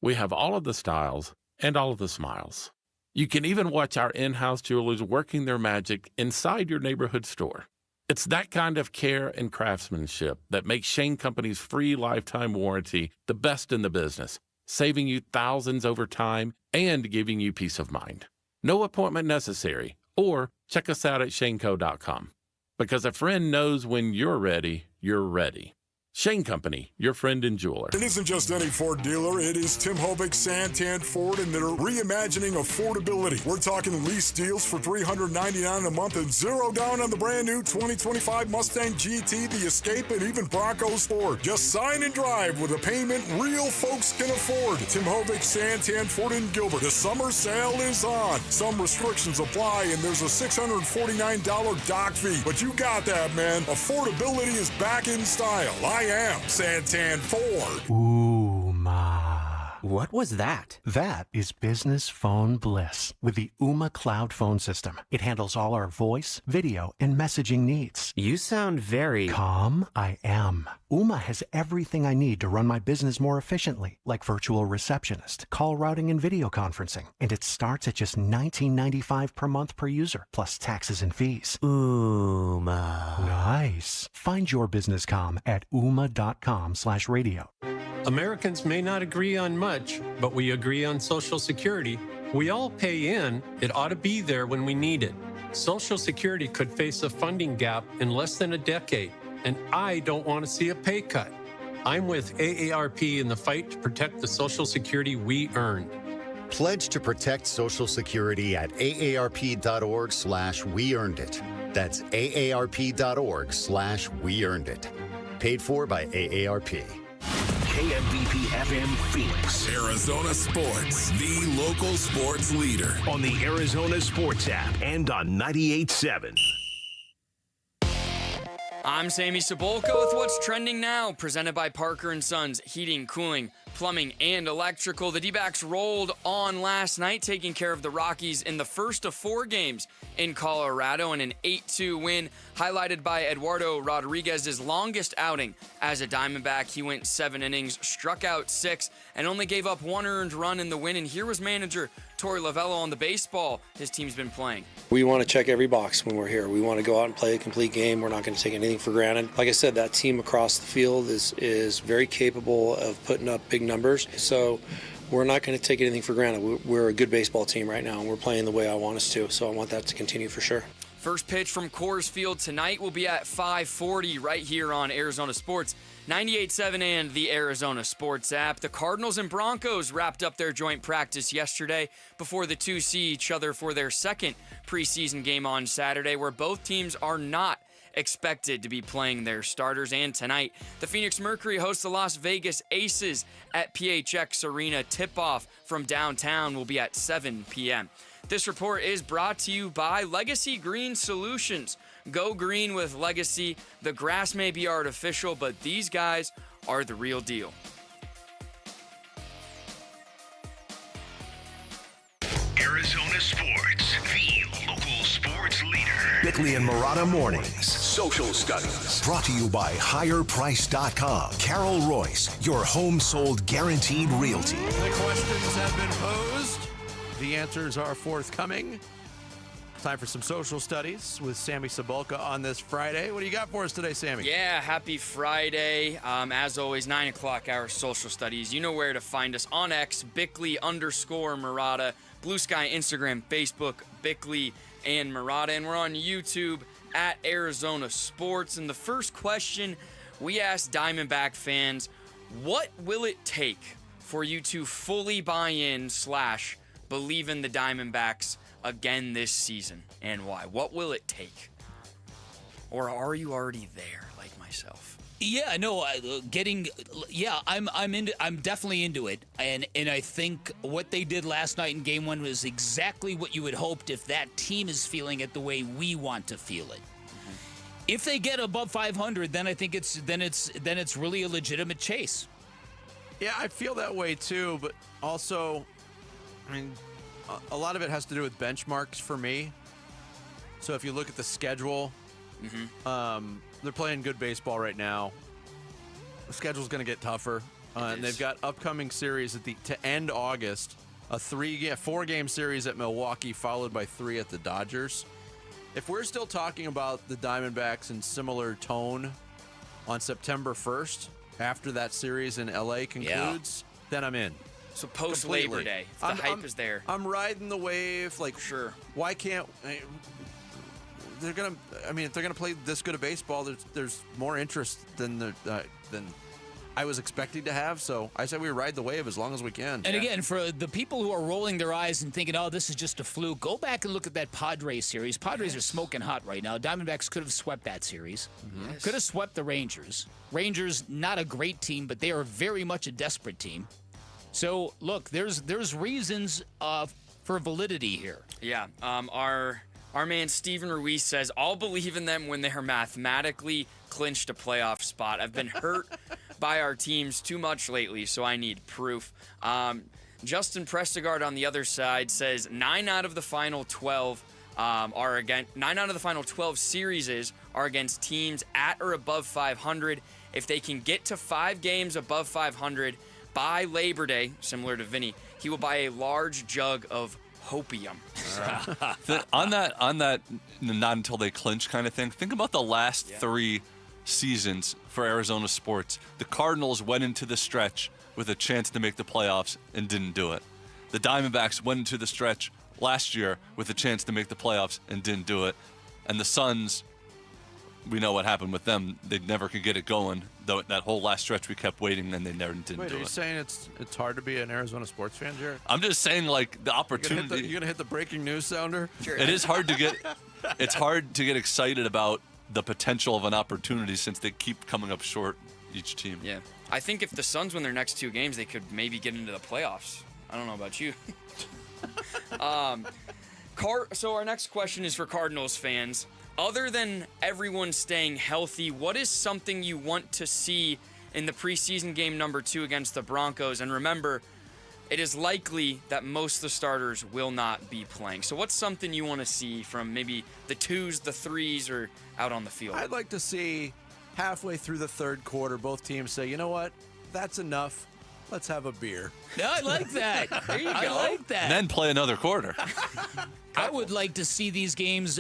We have all of the styles and all of the smiles. You can even watch our in-house jewelers working their magic inside your neighborhood store. It's that kind of care and craftsmanship that makes Shane Company's free lifetime warranty the best in the business, saving you thousands over time and giving you peace of mind. No appointment necessary, or check us out at shaneco.com. Because a friend knows when you're ready, you're ready. Shane Company, your friend and jeweler. It isn't just any Ford dealer. It is Tim Hovick, Santan Ford, and they're reimagining affordability. We're talking lease deals for $399 a month and $0 down on the brand new 2025 Mustang GT, the Escape, and even Bronco Sport. Just sign and drive with a payment real folks can afford. Tim Hovick, Santan Ford, and Gilbert. The summer sale is on. Some restrictions apply, and there's a $649 dock fee. But you got that, man. Affordability is back in style. I am Santan Ford. Ooh, ma. What was that? That is business phone bliss with the Ooma Cloud phone system. It handles all our voice, video, and messaging needs. You sound very... Calm? I am. Ooma has everything I need to run my business more efficiently, like virtual receptionist, call routing, and video conferencing. And it starts at just $19.95 per month per user, plus taxes and fees. Ooma. Nice. Find your business calm at ooma.com/radio. Americans may not agree on much, but we agree on Social Security. We all pay in. It ought to be there when we need it. Social Security could face a funding gap in less than a decade, and I don't want to see a pay cut. I'm with AARP in the fight to protect the Social Security we earned. Pledge to protect Social Security at aarp.org/weearnedit. That's aarp.org/weearnedit. Paid for by AARP. KMBP FM Phoenix. Arizona Sports, the local sports leader. On the Arizona Sports app and on 98.7. I'm Sammy Cebulka with what's trending now, presented by Parker & Sons Heating, Cooling, Plumbing, and Electrical. The Dbacks rolled on last night, taking care of the Rockies in the first of 4 games in Colorado in an 8-2 win, highlighted by Eduardo Rodriguez's longest outing as a Diamondback. He went 7 innings, struck out 6, and only gave up 1 earned run in the win. And here was manager Tory Lavell on the baseball his team's been playing. We want to check every box when we're here. We want to go out and play a complete game. We're not going to take anything for granted. Like I said, that team across the field is very capable of putting up big numbers. So we're not going to take anything for granted. We're a good baseball team right now, and we're playing the way I want us to. So I want that to continue for sure. First pitch from Coors Field tonight will be at 5:40 right here on Arizona Sports, 98.7 and the Arizona Sports app. The Cardinals and Broncos wrapped up their joint practice yesterday before the two see each other for their second preseason game on Saturday, where both teams are not expected to be playing their starters. And tonight, the Phoenix Mercury hosts the Las Vegas Aces at PHX Arena. Tip-off from downtown will be at 7 p.m. This report is brought to you by Legacy Green Solutions. Go green with Legacy. The grass may be artificial, but these guys are the real deal. Arizona Sports, the local sports leader. Bickley and Murata Mornings. Social Studies. Brought to you by HigherPrice.com. Carol Royce, your home sold guaranteed realty. The questions have been posed. The answers are forthcoming. Time for some social studies with Sammy Cebulka on this Friday. What do you got for us today, Sammy? Yeah, happy Friday. As always, 9 o'clock, our social studies. You know where to find us on X, Bickley_Murata, Blue Sky, Instagram, Facebook, Bickley and Murata. And we're on YouTube at Arizona Sports. And the first question we asked Diamondback fans, what will it take for you to fully buy in / believe in the Diamondbacks again this season, and why? What will it take? Or are you already there, like myself? Yeah, no, I'm definitely into it, and I think what they did last night in Game 1 was exactly what you would hoped if that team is feeling it the way we want to feel it. Mm-hmm. If they get above 500, then I think it's really a legitimate chase. Yeah, I feel that way too, but also, I mean, a lot of it has to do with benchmarks for me. So if you look at the schedule, they're playing good baseball right now. The schedule's going to get tougher, and they've got upcoming series to end August. A 4-game series at Milwaukee, followed by 3 at the Dodgers. If we're still talking about the Diamondbacks in similar tone on September 1st, after that series in LA concludes, then I'm in. So post Labor Day, if the hype is there. I'm riding the wave. Like, sure. Why can't they're gonna? I mean, if they're gonna play this good of baseball, there's more interest than I was expecting to have. So I said we ride the wave as long as we can. And again, for the people who are rolling their eyes and thinking, "Oh, this is just a fluke," go back and look at that Padres series. Padres are smoking hot right now. Diamondbacks could have swept that series. Yes. Could have swept the Rangers. Rangers, not a great team, but they are very much a desperate team. So, look, there's reasons for validity here. Yeah. Our man Steven Ruiz says, I'll believe in them when they are mathematically clinched a playoff spot. I've been hurt by our teams too much lately, so I need proof. Justin Prestegard on the other side says 9 out of the final 12 series are against teams at or above 500. If they can get to 5 games above 500 by Labor Day, similar to Vinny, he will buy a large jug of hopium. On that, not until they clinch kind of thing. Think about the last 3 seasons for Arizona sports. The Cardinals went into the stretch with a chance to make the playoffs and didn't do it. The Diamondbacks went into the stretch last year with a chance to make the playoffs and didn't do it. And the Suns, we know what happened with them. They never could get it going. Though that whole last stretch we kept waiting and they never didn't Wait, do are you it. saying it's hard to be an Arizona sports fan, Jared? I'm just saying, like, the opportunity. You're gonna hit the breaking news sounder? Sure. It is hard to get. It's hard to get excited about the potential of an opportunity since they keep coming up short, each team. Yeah. I think if the Suns win their next 2 games, they could maybe get into the playoffs. I don't know about you. So our next question is for Cardinals fans. Other than everyone staying healthy, what is something you want to see in the preseason game number 2 against the Broncos? And remember, it is likely that most of the starters will not be playing. So what's something you want to see from maybe the 2s, the 3s, or out on the field? I'd like to see halfway through the third quarter, both teams say, you know what? That's enough. Let's have a beer. No, I like that. There you I go. like that. And then play another quarter. I would like to see these games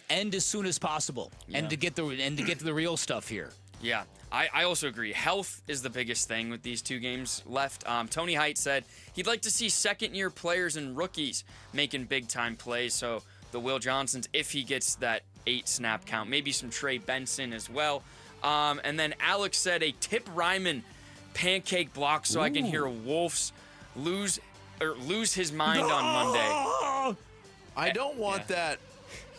end as soon as possible, and to get to the real stuff here. Yeah, I also agree. Health is the biggest thing with these 2 games left. Tony Height said he'd like to see second-year players and rookies making big-time plays. So the Will Johnsons, if he gets that 8-snap count, maybe some Trey Benson as well. And then Alex said a Tip Ryman pancake block so I can hear Wolfs lose his mind on Monday. I don't want that.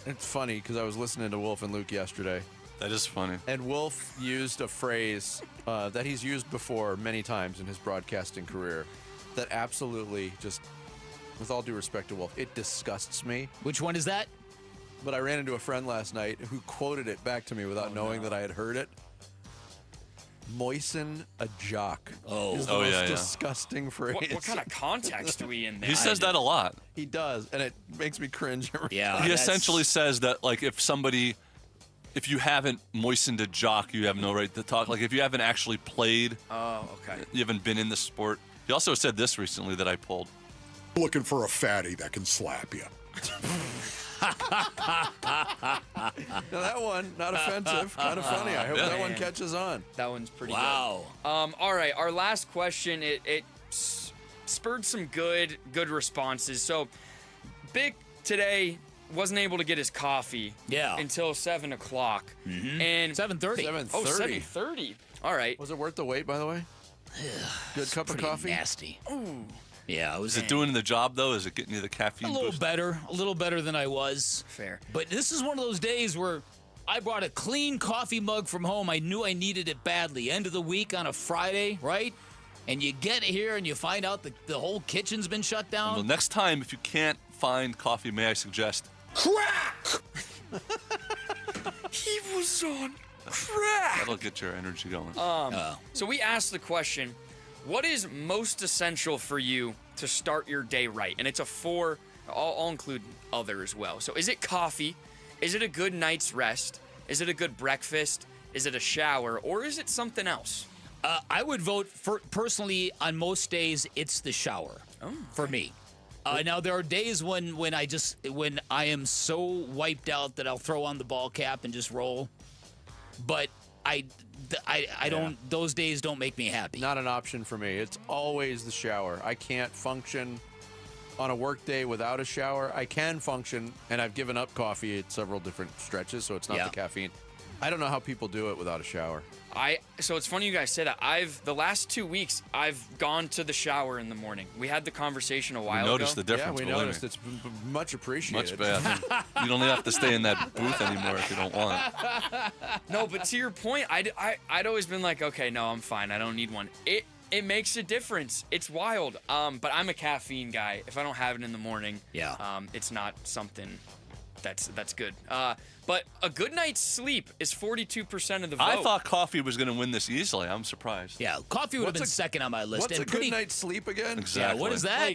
It's funny because I was listening to Wolf and Luke yesterday. That is funny. And Wolf used a phrase that he's used before many times in his broadcasting career that absolutely just, with all due respect to Wolf, it disgusts me. Which one is that? But I ran into a friend last night who quoted it back to me without knowing that I had heard it. Moisten a jock. Is the most disgusting phrase. What kind of context are we in there? He says that a lot. He does, and it makes me cringe every time. He essentially says that, like, if you haven't moistened a jock, you have no right to talk. Like, if you haven't actually played, you haven't been in the sport. He also said this recently that I pulled. Looking for a fatty that can slap you. Now that one, not offensive, kind of funny. I hope that one catches on. That one's pretty Wow. good. All right, our last question, it spurred some good responses. So, Bick today wasn't able to get his coffee until 7 o'clock. Mm-hmm. And 7:30. 7:30. Oh, 7:30. All right. Was it worth the wait, by the way? Good cup of coffee? Nasty. Ooh. Yeah, Is it doing the job, though? Is it getting you the caffeine a little boost? better, a little better than I was. Fair. But this is one of those days where I brought a clean coffee mug from home. I knew I needed it badly. End of the week on a Friday, right? And you get here and you find out the whole kitchen's been shut down. Well, next time, if you can't find coffee, may I suggest crack? He was on crack. That'll get your energy going. So we asked the question, what is most essential for you to start your day right? And it's a 4, I'll include other as well. So is it coffee? Is it a good night's rest? Is it a good breakfast? Is it a shower? Or is it something else? I would vote for, personally, on most days, it's the shower for me. Now, there are days when I am so wiped out that I'll throw on the ball cap and just roll. But I don't. Those days don't make me happy. Not an option for me. It's always the shower. I can't function on a work day without a shower. I can function, and I've given up coffee at several different stretches, so it's not the caffeine. I don't know how people do it without a shower. So it's funny you guys say that. The last 2 weeks, I've gone to the shower in the morning. We had the conversation a while ago. We noticed the difference. Yeah, we noticed. It's much appreciated. Much better. You don't have to stay in that booth anymore if you don't want. No, but to your point, I'd always been like, okay, no, I'm fine. I don't need one. It makes a difference. It's wild. But I'm a caffeine guy. If I don't have it in the morning, it's not something That's good. But a good night's sleep is 42% of the vote. I thought coffee was going to win this easily. I'm surprised. Yeah, coffee would have been second on my list. What's a good night's sleep again? Exactly. Yeah, what is that?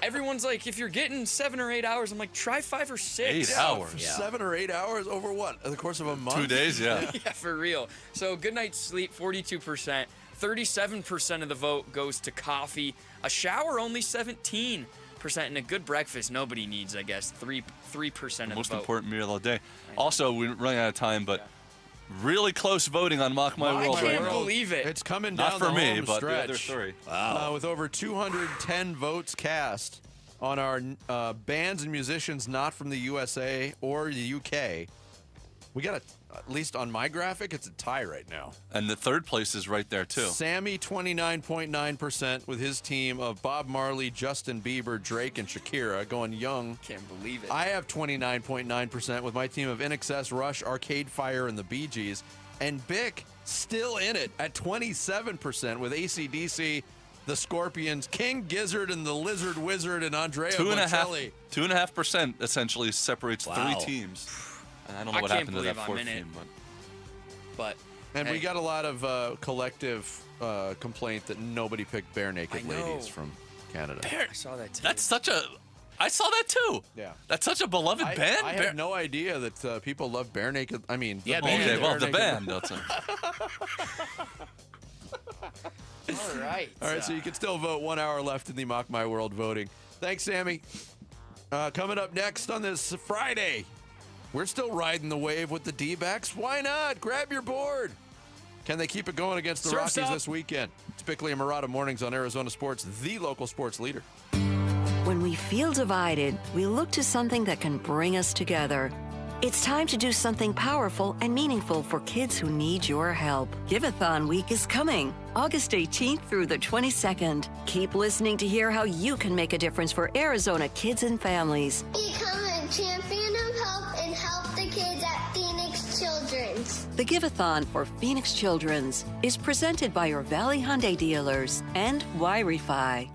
Everyone's like, if you're getting 7 or 8 hours, I'm like, try 5 or 6. 8 hours. For 7 or 8 hours over what? In the course of a month? 2 days, yeah. Yeah, for real. So good night's sleep, 42%. 37% of the vote goes to coffee. A shower, only 17%. And a good breakfast, nobody needs, I guess. 3% of the vote. Most important meal of the day. Also, we're running out of time, but really close voting on Mock My World. I can't believe it. It's coming down Not for the me, home but stretch. the other three. Wow. With over 210 votes cast on our bands and musicians not from the USA or the UK. We got at least on my graphic, it's a tie right now. And the third place is right there, too. Sammy, 29.9% with his team of Bob Marley, Justin Bieber, Drake, and Shakira going young. Can't believe it. I have 29.9% with my team of INXS, Rush, Arcade Fire, and the Bee Gees. And Bick still in it at 27% with AC/DC, the Scorpions, King Gizzard, and the Lizard Wizard, and Andrea Bocelli. 2.5% essentially separates Wow. 3 teams. And I don't know I what can't happened to that believe I'm fourth in it. team. But And hey, we got a lot of collective complaint that nobody picked Bare Naked I know. Ladies from Canada. I saw that too. That's such a... I saw that, too. Yeah. That's such a beloved band. I had no idea that people love Bare Naked. I mean, the Yeah, band, Okay, well, Bare the Naked- band. That's All right. All right, so you can still vote. 1 hour left in the Mock My World voting. Thanks, Sammy. Coming up next on this Friday, we're still riding the wave with the Dbacks. Why not? Grab your board. Can they keep it going against the Surf's Rockies up. this weekend? It's Bickley and Murata Mornings on Arizona Sports, the local sports leader. When we feel divided, we look to something that can bring us together. It's time to do something powerful and meaningful for kids who need your help. Give-a-thon week is coming, August 18th through the 22nd. Keep listening to hear how you can make a difference for Arizona kids and families. Become a champion of hope and help the kids at Phoenix Children's. The Give-a-thon for Phoenix Children's is presented by your Valley Hyundai dealers and Wi-Fi.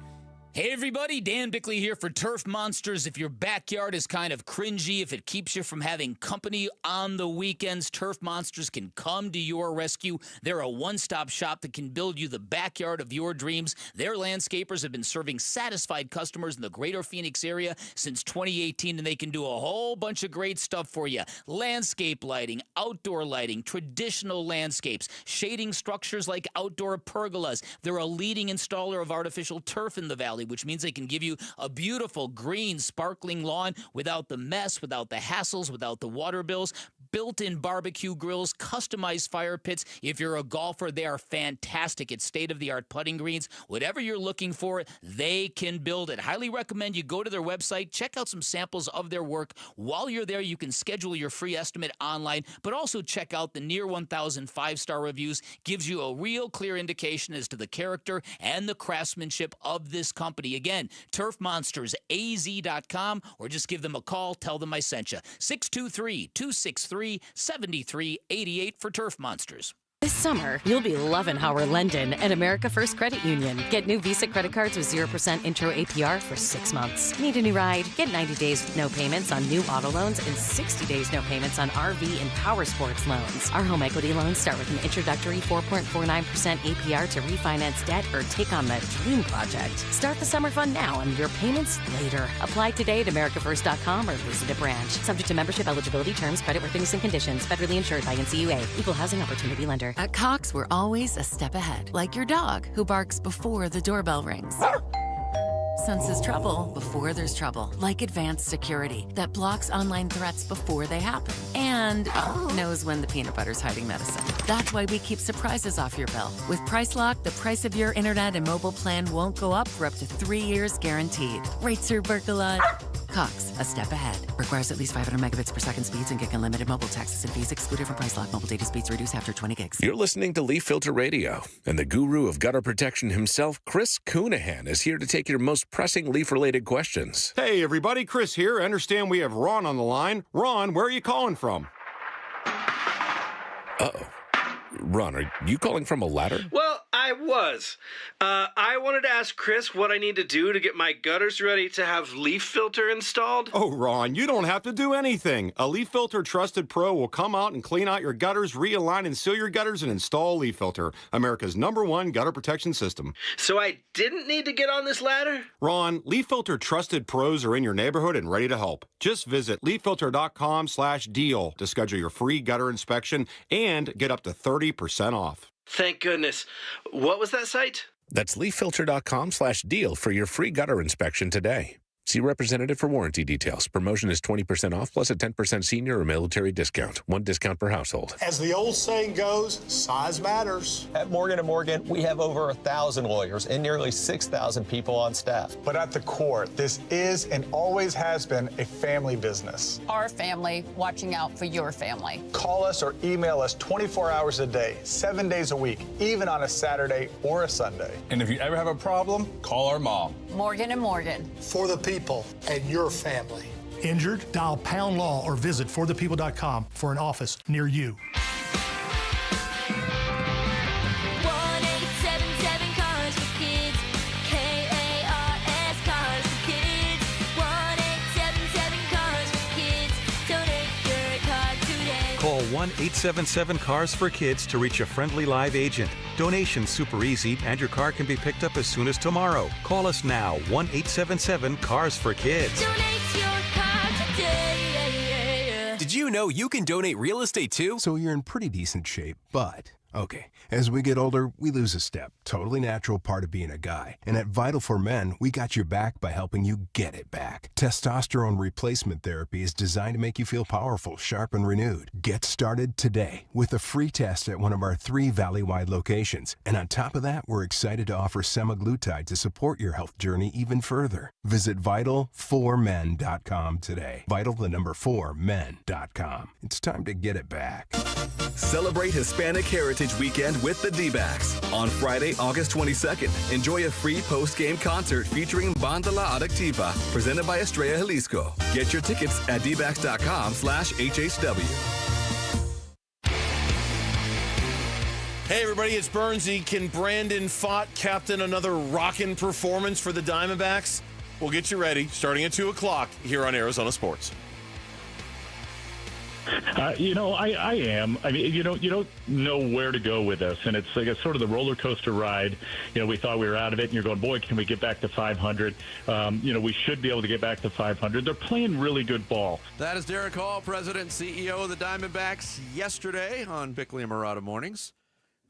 Hey everybody, Dan Bickley here for Turf Monsters. If your backyard is kind of cringy, if it keeps you from having company on the weekends, Turf Monsters can come to your rescue. They're a one-stop shop that can build you the backyard of your dreams. Their landscapers have been serving satisfied customers in the greater Phoenix area since 2018, and they can do a whole bunch of great stuff for you. Landscape lighting, outdoor lighting, traditional landscapes, shading structures like outdoor pergolas. They're a leading installer of artificial turf in the valley, which means they can give you a beautiful green sparkling lawn without the mess, without the hassles, without the water bills. Built-in barbecue grills, customized fire pits. If you're a golfer, they are fantastic. It's state-of-the-art putting greens. Whatever you're looking for, they can build it. Highly recommend you go to their website, check out some samples of their work. While you're there, you can schedule your free estimate online, but also check out the near 1,000 five-star reviews. Gives you a real clear indication as to the character and the craftsmanship of this company. Again, turfmonstersaz.com, or just give them a call. Tell them I sent you. 623-263-7388 for Turf Monsters. This summer, you'll be loving Howard Lendon at America First Credit Union. Get new Visa credit cards with 0% intro APR for 6 months. Need a new ride? Get 90 days with no payments on new auto loans and 60 days no payments on RV and power sports loans. Our home equity loans start with an introductory 4.49% APR to refinance debt or take on that dream project. Start the summer fun now and your payments later. Apply today at americafirst.com or visit a branch. Subject to membership, eligibility, terms, creditworthiness, and conditions. Federally insured by NCUA. Equal housing opportunity lender. At Cox, we're always a step ahead, like your dog who barks before the doorbell rings. Senses trouble before there's trouble, like advanced security that blocks online threats before they happen and knows when the peanut butter's hiding medicine. That's why we keep surprises off your bill. With Price Lock, the price of your internet and mobile plan won't go up for up to 3 years guaranteed. Rates are Berkelot. Cox, a step ahead. Requires at least 500 megabits per second speeds and get unlimited mobile taxes and fees excluded from Price Lock. Mobile data speeds reduced after 20 gigs. You're listening to Leaf Filter Radio, and the guru of gutter protection himself, Chris Coonahan, is here to take your most pressing leaf-related questions. Hey, everybody. Chris here. I understand we have Ron on the line. Ron, where are you calling from? Uh-oh. Ron, are you calling from a ladder? Well, I was. I wanted to ask Chris what I need to do to get my gutters ready to have leaf filter installed. Oh, Ron, you don't have to do anything. A Leaf Filter Trusted Pro will come out and clean out your gutters, realign and seal your gutters, and install Leaf Filter, America's #1 gutter protection system. So I didn't need to get on this ladder? Ron, Leaf Filter Trusted Pros are in your neighborhood and ready to help. Just visit leaffilter.com/deal to schedule your free gutter inspection and get up to 30% off. Thank goodness. What was that site? That's leaffilter.com/deal for your free gutter inspection today. See representative for warranty details. Promotion is 20% off plus a 10% senior or military discount. One discount per household. As the old saying goes, size matters. At Morgan & Morgan, we have over 1,000 lawyers and nearly 6,000 people on staff. But at the core, this is and always has been a family business. Our family watching out for your family. Call us or email us 24 hours a day, 7 days a week, even on a Saturday or a Sunday. And if you ever have a problem, call our mom. Morgan & Morgan. For the people and your family. Injured? Dial Pound Law or visit forthepeople.com for an office near you. 1-877 Cars for Kids. K-A-R-S Cars for Kids. 1-877 Cars for Kids. Donate your car today. Call 1-877-CARS-FOR-KIDS to reach a friendly live agent. Donation's super easy, and your car can be picked up as soon as tomorrow. Call us now, 1-877-CARS-FOR-KIDS. Donate your car today. Did you know you can donate real estate too? So you're in pretty decent shape, but... Okay, as we get older, we lose a step. Totally natural part of being a guy. And at Vital for Men, we got your back by helping you get it back. Testosterone replacement therapy is designed to make you feel powerful, sharp, and renewed. Get started today with a free test at one of our 3 Valley-wide locations. And on top of that, we're excited to offer semaglutide to support your health journey even further. Visit Vital4Men.com today. Vital4Men.com. It's time to get it back. Celebrate Hispanic Heritage Weekend with the Dbacks. On Friday, August 22nd, enjoy a free post-game concert featuring Banda La Adictiva, presented by Estrella Jalisco. Get your tickets at dbacks.com/HHW. Hey, everybody, it's Bernsey. Can Brandon Pfaadt captain another rockin' performance for the Diamondbacks? We'll get you ready starting at 2 o'clock here on Arizona Sports. I am. I mean, you don't know where to go with this, and it's like a sort of the roller coaster ride. We thought we were out of it, and you're going, boy, can we get back to 500? We should be able to get back to 500. They're playing really good ball. That is Derek Hall, President and CEO of the Diamondbacks, yesterday on Bickley and Murata Mornings.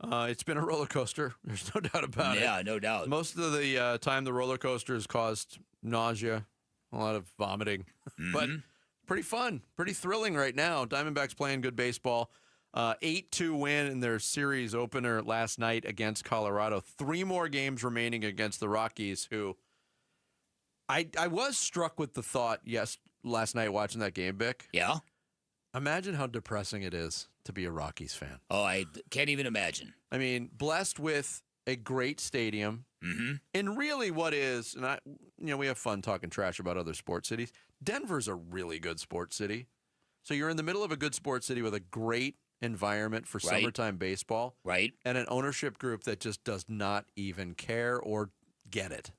It's been a roller coaster. There's no doubt about it. Yeah, no doubt. Most of the time, the roller coaster has caused nausea, a lot of vomiting, but pretty fun, pretty thrilling right now. Diamondbacks playing good baseball. 8-2 win in their series opener last night against Colorado. 3 more games remaining against the Rockies, who I was struck with the thought last night watching that game, Bick. Yeah? Imagine how depressing it is to be a Rockies fan. Oh, I can't even imagine. I mean, blessed with a great stadium. And really what is, and we have fun talking trash about other sports cities. Denver's a really good sports city. So you're in the middle of a good sports city with a great environment for summertime baseball. Right. And an ownership group that just does not even care or get it.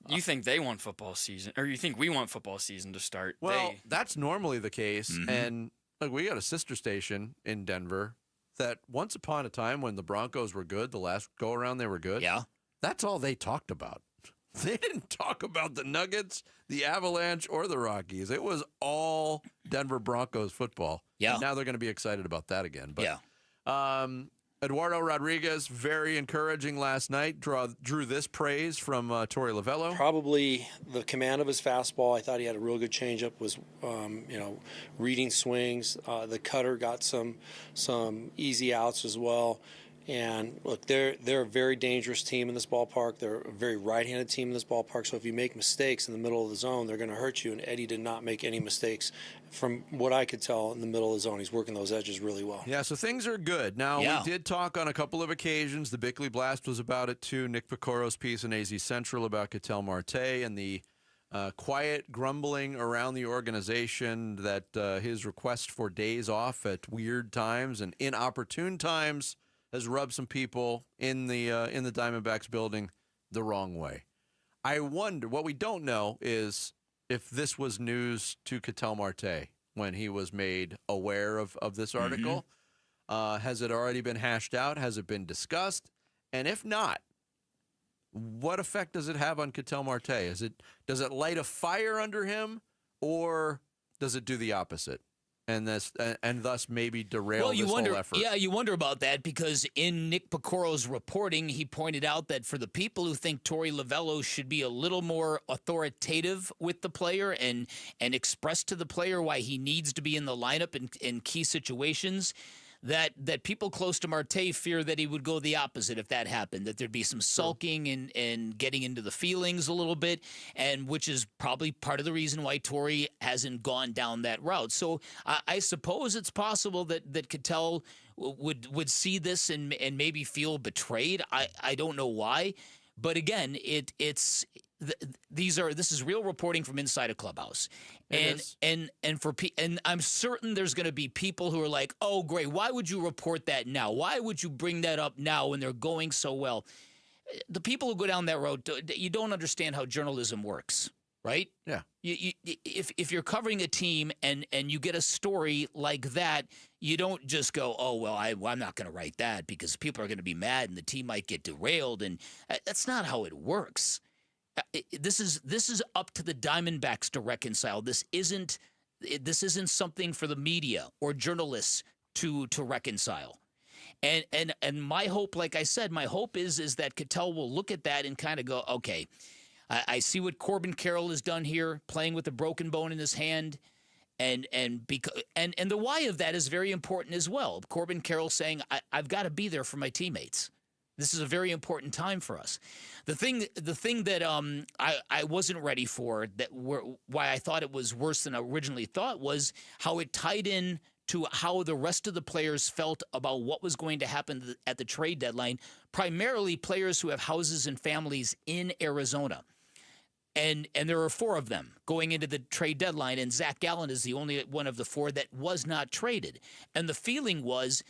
You think they want football season, or you think we want football season to start? Well, that's normally the case. And look, we got a sister station in Denver that once upon a time when the Broncos were good, the last go-around they were good. Yeah. That's all they talked about. They didn't talk about the Nuggets, the Avalanche, or the Rockies. It was all Denver Broncos football. Yeah. And now they're going to be excited about that again. But, yeah. Eduardo Rodriguez, very encouraging last night. Drew this praise from Tory Lavell. Probably the command of his fastball. I thought he had a real good changeup. Was reading swings. The cutter got some easy outs as well. And look, they're a very dangerous team in this ballpark. They're a very right-handed team in this ballpark. So if you make mistakes in the middle of the zone, they're going to hurt you. And Eddie did not make any mistakes. From what I could tell in the middle of the zone, he's working those edges really well. Yeah, so things are good. Now, we did talk on a couple of occasions. The Bickley Blast was about it, too. Nick Picoro's piece in AZ Central about Catel Marte and the quiet grumbling around the organization that his request for days off at weird times and inopportune times has rubbed some people in the Diamondbacks building the wrong way. I wonder, what we don't know is if this was news to Catel Marte when he was made aware of this article. Has it already been hashed out? Has it been discussed? And if not, what effect does it have on Catel Marte? Does it light a fire under him, or does it do the opposite? And thus maybe derail this whole effort. Yeah, you wonder about that, because in Nick Picoro's reporting, he pointed out that for the people who think Tory Lavell should be a little more authoritative with the player and express to the player why he needs to be in the lineup in key situations, that people close to Marte fear that he would go the opposite if that happened, that there'd be some sulking and getting into the feelings a little bit, and which is probably part of the reason why Tory hasn't gone down that route. So I suppose it's possible that Catel would see this and maybe feel betrayed. I don't know why. But again, this is real reporting from inside a clubhouse, and I'm certain there's going to be people who are like, oh great, why would you report that now? Why would you bring that up now when they're going so well? The people who go down that road, you don't understand how journalism works, right? Yeah. If you're covering a team and you get a story like that, you don't just go, oh, well, I'm not going to write that because people are going to be mad and the team might get derailed. And that's not how it works. This is up to the Diamondbacks to reconcile. This isn't something for the media or journalists to reconcile. And my hope, like I said, my hope is that Catel will look at that and kind of go, okay, I see what Corbin Carroll has done here, playing with a broken bone in his hand. And the why of that is very important as well. Corbin Carroll saying, I've got to be there for my teammates. This is a very important time for us. The thing that I wasn't ready for, why I thought it was worse than I originally thought, was how it tied in to how the rest of the players felt about what was going to happen at the trade deadline, primarily players who have houses and families in Arizona. And there are 4 of them going into the trade deadline, and Zach Gallen is the only one of the 4 that was not traded. And the feeling was,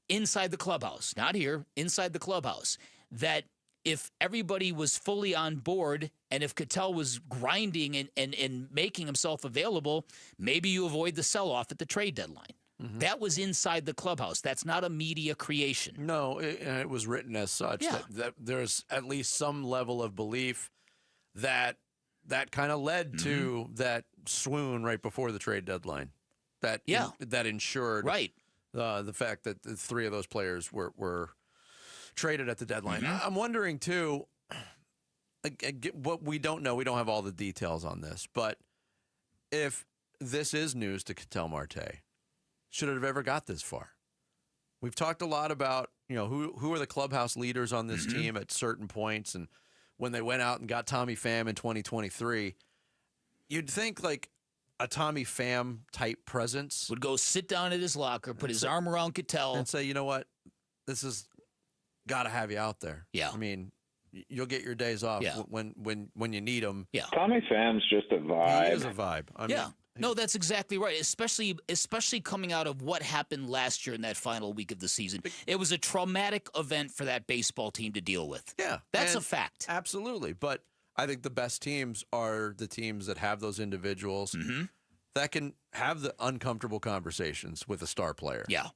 inside the clubhouse, not here, inside the clubhouse, that if everybody was fully on board and if Catel was grinding and making himself available, maybe you avoid the sell-off at the trade deadline. Mm-hmm. That was inside the clubhouse. That's not a media creation. No, it was written as such. Yeah. That there's at least some level of belief that kind of led to that swoon right before the trade deadline. That ensured the fact that the 3 of those players were traded at the deadline. I'm wondering too, what we don't know, we don't have all the details on this, but if this is news to Catel Marte, should it have ever got this far? We've talked a lot about, who are the clubhouse leaders on this team at certain points, and when they went out and got Tommy Pham in 2023, you'd think like a Tommy Pham type presence would go sit down at his locker, put his arm around Catel, and say, you know what, this has got to have you out there. Yeah. I mean, you'll get your days off when you need them. Yeah. Tommy Pham's just a vibe. He is a vibe. I mean, no, that's exactly right. Especially coming out of what happened last year in that final week of the season. It was a traumatic event for that baseball team to deal with. Yeah. That's a fact. Absolutely. But I think the best teams are the teams that have those individuals that can have the uncomfortable conversations with a star player. Yeah.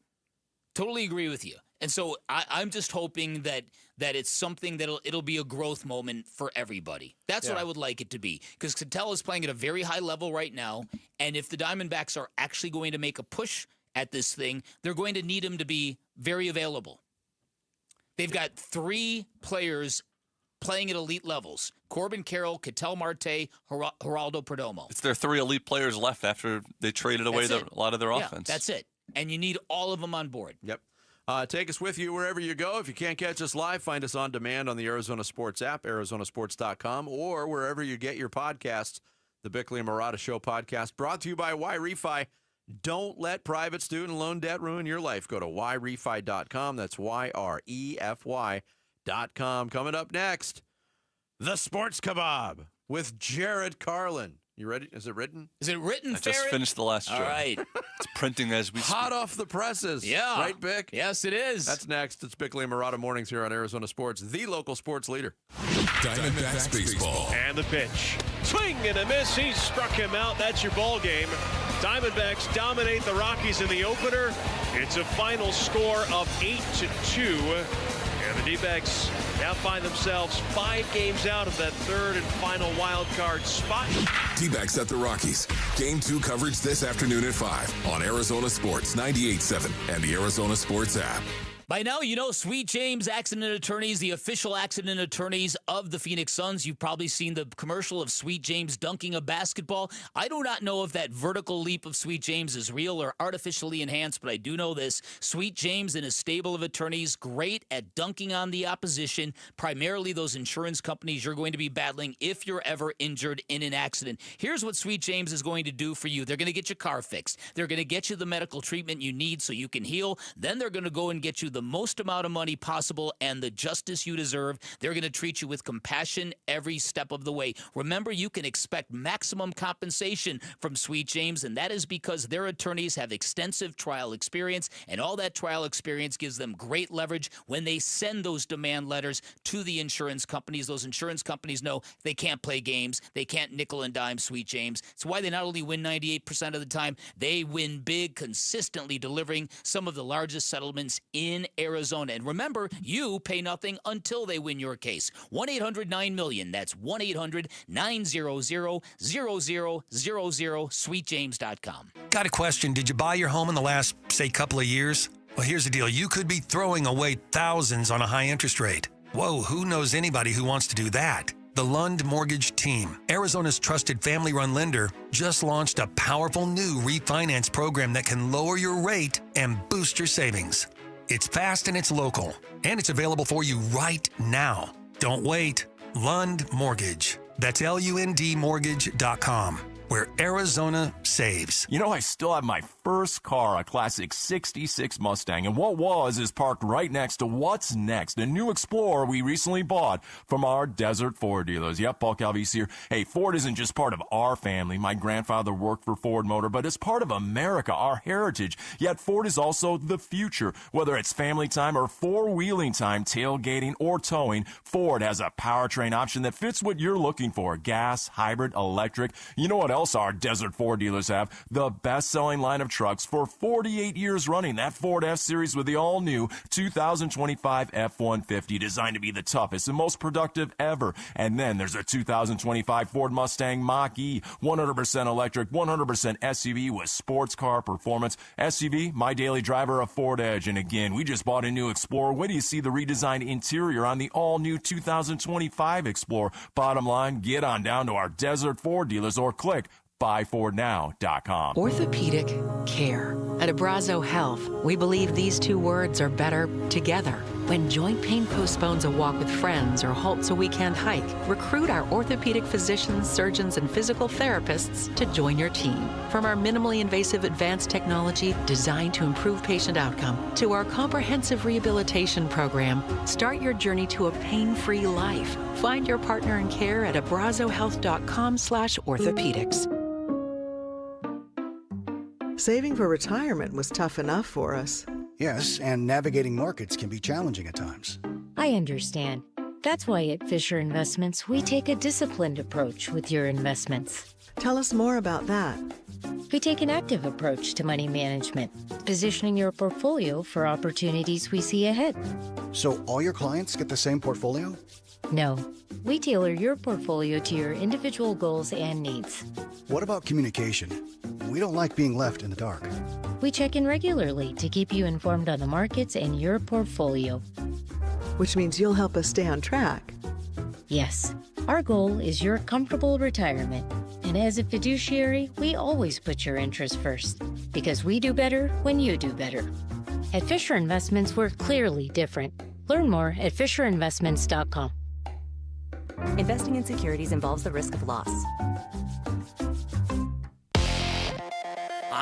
Totally agree with you. And so I'm just hoping that it's something it'll be a growth moment for everybody. That's what I would like it to be. Because Catel is playing at a very high level right now. And if the Diamondbacks are actually going to make a push at this thing, they're going to need him to be very available. They've got 3 players playing at elite levels: Corbin Carroll, Catel Marte, Geraldo Perdomo. It's their 3 elite players left after they traded away a lot of their offense. That's it. And you need all of them on board. Yep. Take us with you wherever you go. If you can't catch us live, find us on demand on the Arizona Sports app, arizonasports.com, or wherever you get your podcasts. The Bickley and Murata Show podcast, brought to you by YRefi. Don't let private student loan debt ruin your life. Go to YRefi.com. That's YREFY.com. Coming up next, the Sports Kebab with Jared Carlin. You ready? Is it written? Is it written, I just Ferret? finished the last All joke. right. It's printing as we speak. Hot off the presses. Yeah. Right, Bick? Yes, it is. That's next. It's Bickley and Murata Mornings here on Arizona Sports, the local sports leader. Diamondbacks baseball. And the pitch. Swing and a miss. He struck him out. That's your ball game. Diamondbacks dominate the Rockies in the opener. It's a final score of 8-2. And the Dbacks now find themselves 5 games out of that third and final wild card spot. Dbacks at the Rockies. Game 2 coverage this afternoon at 5 on Arizona Sports 98.7 and the Arizona Sports app. By now, you know Sweet James Accident Attorneys, the official accident attorneys of the Phoenix Suns. You've probably seen the commercial of Sweet James dunking a basketball. I do not know if that vertical leap of Sweet James is real or artificially enhanced, but I do know this. Sweet James and his stable of attorneys, great at dunking on the opposition, primarily those insurance companies you're going to be battling if you're ever injured in an accident. Here's what Sweet James is going to do for you. They're going to get your car fixed. They're going to get you the medical treatment you need so you can heal. Then they're going to go and get you the most amount of money possible and the justice you deserve. They're going to treat you with compassion every step of the way. Remember, you can expect maximum compensation from Sweet James, and that is because their attorneys have extensive trial experience, and all that trial experience gives them great leverage when they send those demand letters to the insurance companies. Those insurance companies know they can't play games. They can't nickel and dime Sweet James. It's why they not only win 98% of the time, they win big, consistently delivering some of the largest settlements in Arizona. And remember, you pay nothing until they win your case. 1-800-9-MILLION. That's 1-800-900-0000, sweetjames.com. Got a question. Did you buy your home in the last, say, couple of years? Well, here's the deal. You could be throwing away thousands on a high interest rate. Whoa, who knows anybody who wants to do that? The Lund Mortgage Team, Arizona's trusted family-run lender, just launched a powerful new refinance program that can lower your rate and boost your savings. It's fast and it's local, and it's available for you right now. Don't wait. Lund Mortgage. That's LUNDmortgage.com, where Arizona saves. You know, I still have my first car, a classic 66 Mustang, and what was is parked right next to what's next, a new Explorer we recently bought from our Desert Ford dealers. Yep, Paul Calvise here. Hey, Ford isn't just part of our family. My grandfather worked for Ford Motor, but it's part of America, our heritage. Yet Ford is also the future. Whether it's family time or four-wheeling time, tailgating or towing, Ford has a powertrain option that fits what you're looking for. Gas, hybrid, electric. You know what else our Desert Ford dealers have? The best-selling line of trucks for 48 years running. That Ford F-Series with the all-new 2025 F-150, designed to be the toughest and most productive ever. And then there's a 2025 Ford Mustang Mach-E, 100% electric, 100% SUV with sports car performance. SUV, my daily driver, a Ford Edge. And again, we just bought a new Explorer. When do you see the redesigned interior on the all-new 2025 Explorer? Bottom line, get on down to our Desert Ford dealers or click buyfordnow.com. Orthopedic care. At Abrazo Health, we believe these two words are better together. When joint pain postpones a walk with friends or halts a weekend hike, recruit our orthopedic physicians, surgeons, and physical therapists to join your team. From our minimally invasive advanced technology designed to improve patient outcome to our comprehensive rehabilitation program, start your journey to a pain-free life. Find your partner in care at abrazohealth.com/orthopedics. Saving for retirement was tough enough for us. Yes, and navigating markets can be challenging at times. I understand. That's why at Fisher Investments, we take a disciplined approach with your investments. Tell us more about that. We take an active approach to money management, positioning your portfolio for opportunities we see ahead. So all your clients get the same portfolio? No, we tailor your portfolio to your individual goals and needs. What about communication? We don't like being left in the dark. We check in regularly to keep you informed on the markets and your portfolio. Which means you'll help us stay on track. Yes, our goal is your comfortable retirement. And as a fiduciary, we always put your interests first, because we do better when you do better. At Fisher Investments, we're clearly different. Learn more at FisherInvestments.com. Investing in securities involves the risk of loss.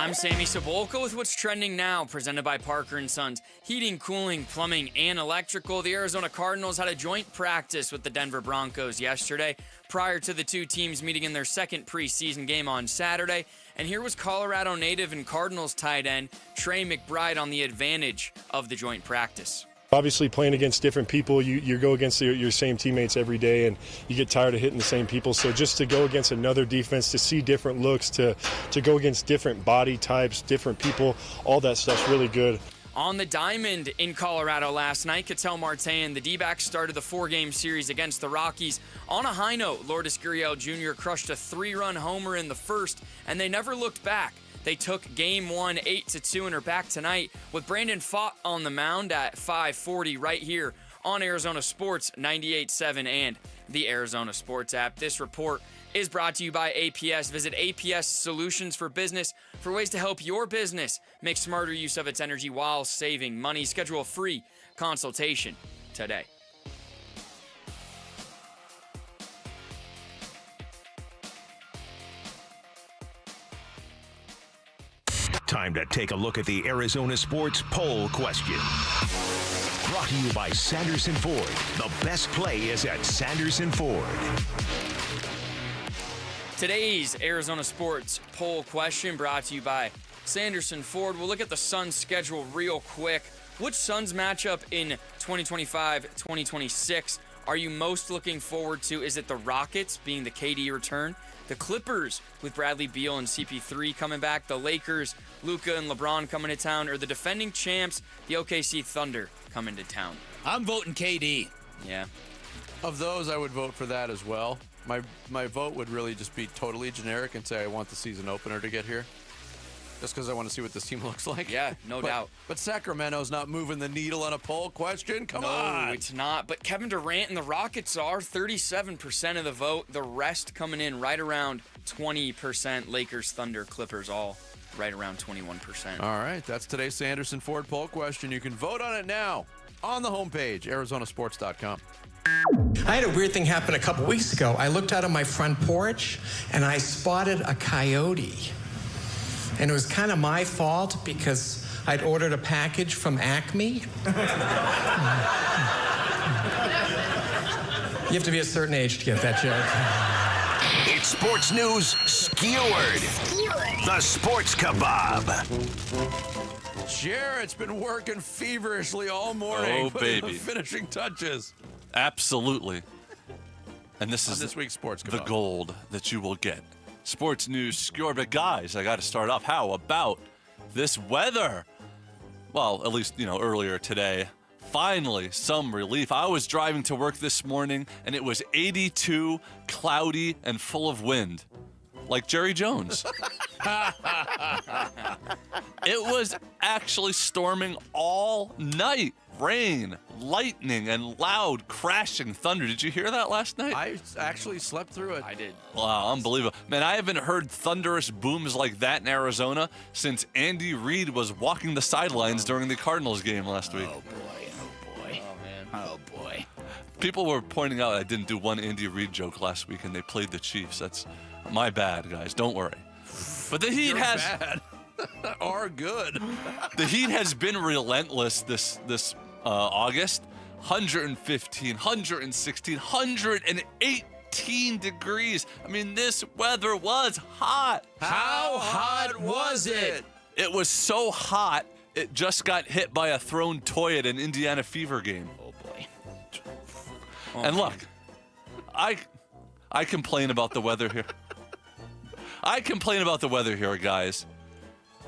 I'm Sammy Sabolka with what's trending now, presented by Parker & Sons. Heating, cooling, plumbing, and electrical. The Arizona Cardinals had a joint practice with the Denver Broncos yesterday, prior to the two teams meeting in their second preseason game on Saturday. And here was Colorado native and Cardinals tight end Trey McBride on the advantage of the joint practice. Obviously, playing against different people, you go against your same teammates every day, and you get tired of hitting the same people. So just to go against another defense, to see different looks, to go against different body types, different people, all that stuff's really good. On the diamond in Colorado last night, Catel Marte and the Dbacks started the 4-game series against the Rockies. On a high note, Lourdes Gurriel Jr. crushed a 3-run homer in the first, and they never looked back. They took Game 1 8-2 and are back tonight with Brandon Pfaadt on the mound at 5:40 right here on Arizona Sports 98.7 and the Arizona Sports app. This report is brought to you by APS. Visit APS Solutions for Business for ways to help your business make smarter use of its energy while saving money. Schedule a free consultation today. Time to take a look at the Arizona Sports Poll Question. Brought to you by Sanderson Ford. The best play is at Sanderson Ford. Today's Arizona Sports Poll Question brought to you by Sanderson Ford. We'll look at the Suns' schedule real quick. Which Suns matchup in 2025-2026 are you most looking forward to? Is it the Rockets, being the KD return? The Clippers with Bradley Beal and CP3 coming back, the Lakers, Luka and LeBron coming to town, or the defending champs, the OKC Thunder, coming to town? I'm voting KD. Yeah. Of those, I would vote for that as well. My vote would really just be totally generic and say I want the season opener to get here. Just because I want to see what this team looks like. Yeah, no doubt. But Sacramento's not moving the needle on a poll question. Come on. No, it's not. But Kevin Durant and the Rockets are 37% of the vote. The rest coming in right around 20%. Lakers, Thunder, Clippers all right around 21%. All right, that's today's Sanderson Ford poll question. You can vote on it now on the homepage, arizonasports.com. I had a weird thing happen a couple weeks ago. I looked out on my front porch and I spotted a coyote. And it was kind of my fault because I'd ordered a package from Acme. You have to be a certain age to get that joke. It's sports news skewered. The Sports Kebab. Jarrett's been working feverishly all morning. Oh, baby. The finishing touches. Absolutely. And this is this week's Sports Kebab. the gold that you will get. Sports news skewered. But guys, I got to start off. How about this weather? Well, at least, earlier today. Finally, some relief. I was driving to work this morning, and it was 82, cloudy, and full of wind. Like Jerry Jones. It was actually storming all night. Rain, lightning, and loud crashing thunder. Did you hear that last night? I actually slept through it. I did. Wow, unbelievable. Man, I haven't heard thunderous booms like that in Arizona since Andy Reid was walking the sidelines during the Cardinals game last week. Oh, boy. Oh, boy. Oh, man. Oh, boy. People were pointing out I didn't do one Andy Reid joke last week, and they played the Chiefs. That's my bad, guys. Don't worry. But the Heat You're bad. Or good. The Heat has been relentless this August. 115, 116, 118 degrees. I mean, this weather was hot. How hot was it? It was so hot, it just got hit by a thrown toy at an Indiana Fever game. Oh, boy. And look, I complain about the weather here. I complain about the weather here, guys.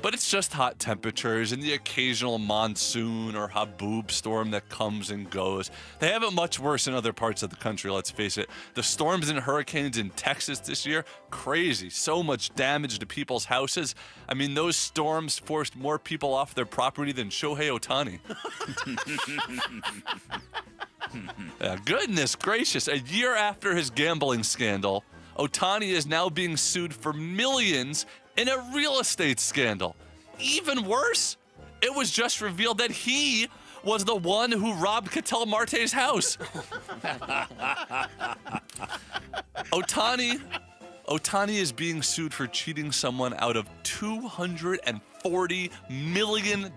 But it's just hot temperatures and the occasional monsoon or haboob storm that comes and goes. They have it much worse in other parts of the country, let's face it. The storms and hurricanes in Texas this year, crazy. So much damage to people's houses. I mean, those storms forced more people off their property than Shohei Ohtani. Goodness gracious. A year after his gambling scandal, Ohtani is now being sued for millions in a real estate scandal. Even worse, it was just revealed that he was the one who robbed Catel Marte's house. Ohtani Ohtani is being sued for cheating someone out of $240 million.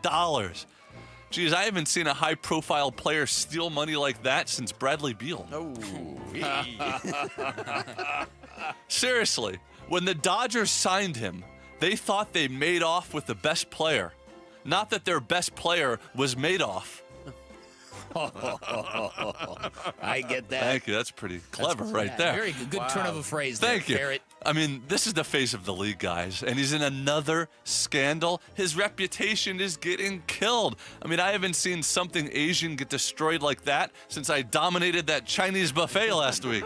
Geez, I haven't seen a high-profile player steal money like that since Bradley Beal. Oh. Seriously, when the Dodgers signed him, they thought they made off with the best player. Not that their best player was Madoff. I get that. Thank you. That's pretty clever right there. Very good. Good turn of a phrase Thank there, you. Barrett. I mean, this is the face of the league, guys, and he's in another scandal. His reputation is getting killed. I mean, I haven't seen something Asian get destroyed like that since I dominated that Chinese buffet last week.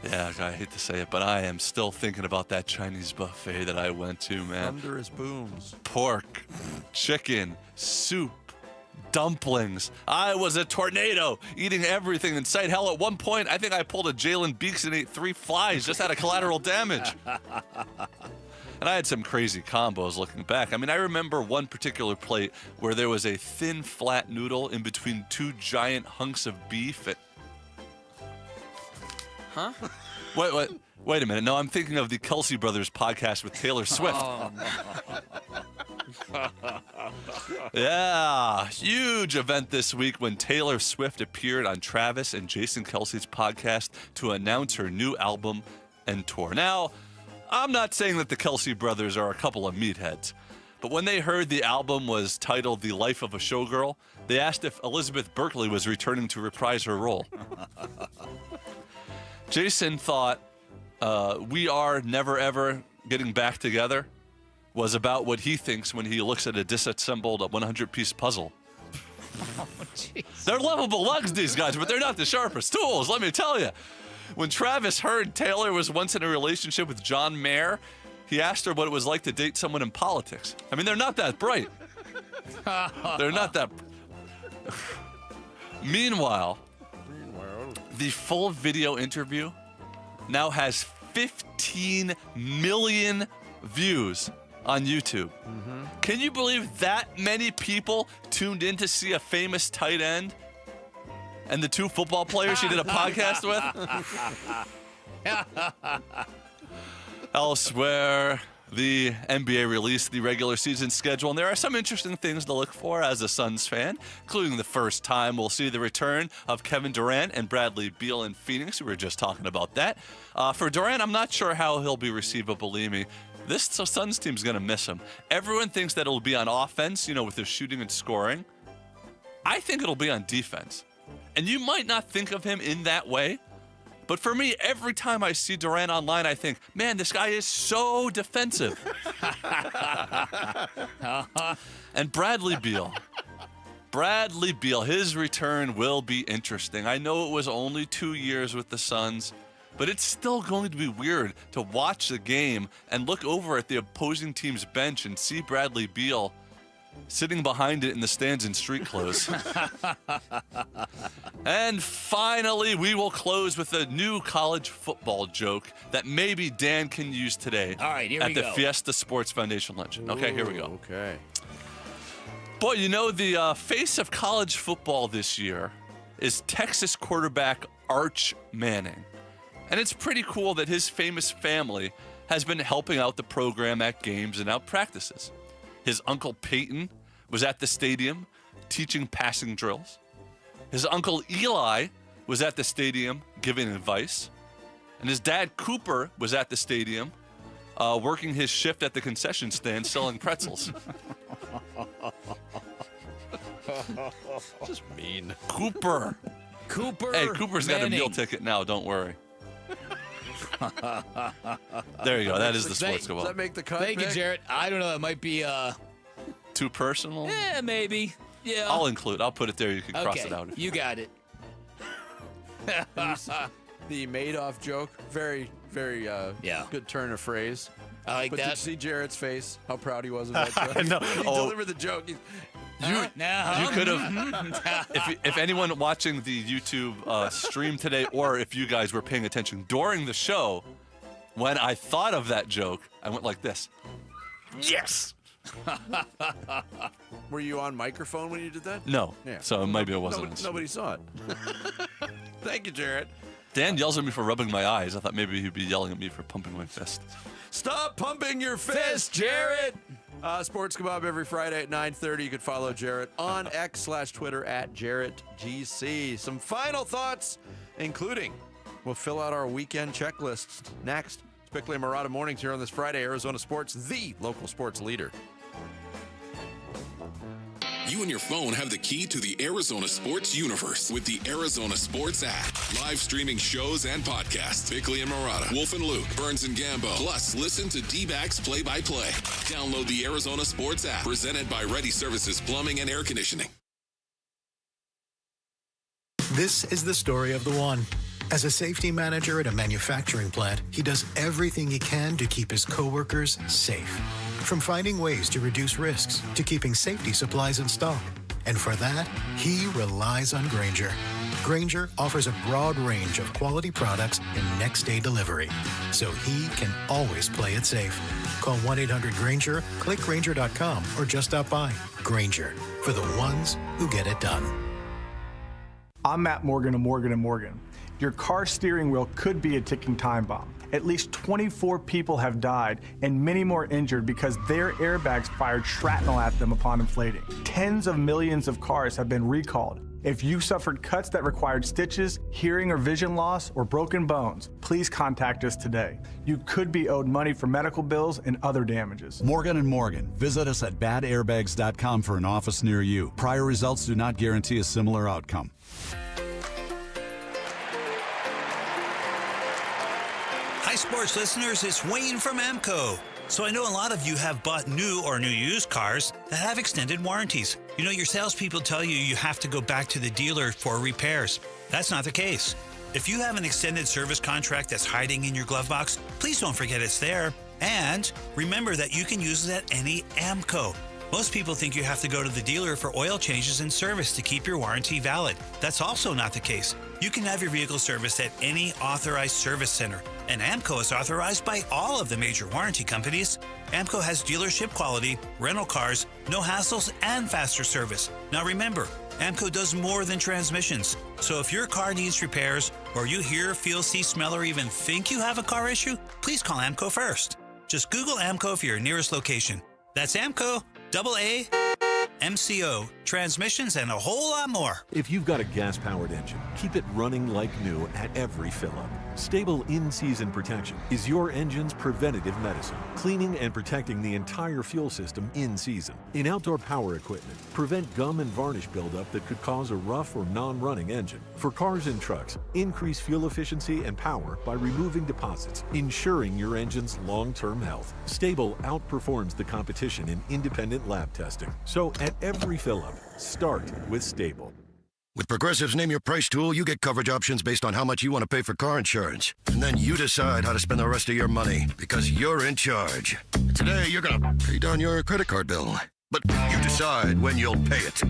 Yeah, I hate to say it, but I am still thinking about that Chinese buffet that I went to, man. Thunderous booms. Pork, chicken, soup, dumplings. I was a tornado eating everything in sight. Hell, at one point, I think I pulled a Jaylen Beaks and ate 3 flies just out of collateral damage. And I had some crazy combos looking back. I mean, I remember one particular plate where there was a thin, flat noodle in between 2 giant hunks of beef. Huh? Wait a minute. No, I'm thinking of the Kelsey Brothers podcast with Taylor Swift. Oh, Yeah, huge event this week when Taylor Swift appeared on Travis and Jason Kelsey's podcast to announce her new album and tour. Now, I'm not saying that the Kelsey brothers are a couple of meatheads, but when they heard the album was titled The Life of a Showgirl, they asked if Elizabeth Berkley was returning to reprise her role. Jason thought We Are Never Ever Getting Back Together was about what he thinks when he looks at a disassembled 100-piece puzzle. They're lovable lugs, these guys, but they're not the sharpest tools, let me tell you. When Travis heard Taylor was once in a relationship with John Mayer, he asked her what it was like to date someone in politics. I mean, they're not that bright. They're not that... Meanwhile, the full video interview now has 15 million views on YouTube. Can you believe that many people tuned in to see a famous tight end and the 2 football players she did a podcast with? Elsewhere, the NBA released the regular season schedule, and there are some interesting things to look for as a Suns fan, including the first time we'll see the return of Kevin Durant and Bradley Beal in Phoenix. We were just talking about that. For Durant, I'm not sure how he'll be received, but believe me, this Suns team's going to miss him. Everyone thinks that it'll be on offense, with their shooting and scoring. I think it'll be on defense. And you might not think of him in that way, but for me, every time I see Durant online, I think, man, this guy is so defensive. And Bradley Beal, his return will be interesting. I know it was only 2 years with the Suns, but it's still going to be weird to watch the game and look over at the opposing team's bench and see Bradley Beal sitting behind it in the stands in street clothes. And finally, we will close with a new college football joke that maybe Dan can use today. All right, here at we the go. Fiesta Sports Foundation luncheon. Okay, here we go. Okay. Boy, the face of college football this year is Texas quarterback Arch Manning. And it's pretty cool that his famous family has been helping out the program at games and out practices. His uncle Peyton was at the stadium teaching passing drills. His uncle Eli was at the stadium giving advice. And his dad Cooper was at the stadium working his shift at the concession stand selling pretzels. Just mean. Cooper. Hey, Cooper's got a meal ticket now, don't worry. There you go. That is the sports Does that make the cut? Thank you, Nick? Jarrett. I don't know. It might be too personal. Yeah, maybe. Yeah. I'll put it there. You can cross Okay, it out. You got it. The Madoff joke. Very, very good turn of phrase. I like but that. Did you see Jarrett's face? How proud he was of that joke. No. He delivered the joke. You could have, if anyone watching the YouTube stream today, or if you guys were paying attention during the show, when I thought of that joke, I went like this. Yes! Were you on microphone when you did that? No. Yeah. So maybe it wasn't. Nobody saw it. Thank you, Jarrett. Dan yells at me for rubbing my eyes. I thought maybe he'd be yelling at me for pumping my fist. Stop pumping your fist, Jarrett. Sports Kebab every Friday at 9:30. You can follow Jarrett on X/Twitter at JarrettGC. Some final thoughts, including we'll fill out our weekend checklists next. It's Bickley and Marotta Mornings here on this Friday. Arizona Sports, the local sports leader. You and your phone have the key to the Arizona sports universe with the Arizona Sports app. Live streaming shows and podcasts. Bickley and Marotta, Wolf and Luke, Burns and Gambo. Plus, listen to Dbacks play-by-play. Download the Arizona Sports app. Presented by Ready Services Plumbing and Air Conditioning. This is the story of the one. As a safety manager at a manufacturing plant, he does everything he can to keep his coworkers safe. From finding ways to reduce risks to keeping safety supplies in stock. And for that, he relies on Grainger. Grainger offers a broad range of quality products and next-day delivery, so he can always play it safe. Call 1-800-GRAINGER, click Grainger.com, or just stop by. Grainger, for the ones who get it done. I'm Matt Morgan of Morgan & Morgan. Your car steering wheel could be a ticking time bomb. At least 24 people have died and many more injured because their airbags fired shrapnel at them upon inflating. Tens of millions of cars have been recalled. If you suffered cuts that required stitches, hearing or vision loss, or broken bones, please contact us today. You could be owed money for medical bills and other damages. Morgan & Morgan. Visit us at badairbags.com for an office near you. Prior results do not guarantee a similar outcome. Hi, sports listeners. It's Wayne from AMCO. So I know a lot of you have bought new or new used cars that have extended warranties. You know, your salespeople tell you you have to go back to the dealer for repairs. That's not the case. If you have an extended service contract that's hiding in your glove box, please don't forget it's there. And remember that you can use it at any AMCO. Most people think you have to go to the dealer for oil changes and service to keep your warranty valid. That's also not the case. You can have your vehicle serviced at any authorized service center. And AMCO is authorized by all of the major warranty companies. AMCO has dealership quality, rental cars, no hassles, and faster service. Now remember, AMCO does more than transmissions. So if your car needs repairs, or you hear, feel, see, smell, or even think you have a car issue, please call AMCO first. Just Google AMCO for your nearest location. That's AMCO, AAMCO, transmissions, and a whole lot more. If you've got a gas-powered engine, keep it running like new at every fill-up. Stable in-season protection is your engine's preventative medicine, cleaning and protecting the entire fuel system in season. In outdoor power equipment, prevent gum and varnish buildup that could cause a rough or non-running engine. For cars and trucks, increase fuel efficiency and power by removing deposits, ensuring your engine's long-term health. Stable outperforms the competition in independent lab testing. So at every fill-up, start with Stable. With Progressive's Name Your Price tool, you get coverage options based on how much you want to pay for car insurance. And then you decide how to spend the rest of your money, because you're in charge. Today, you're going to pay down your credit card bill. But you decide when you'll pay it.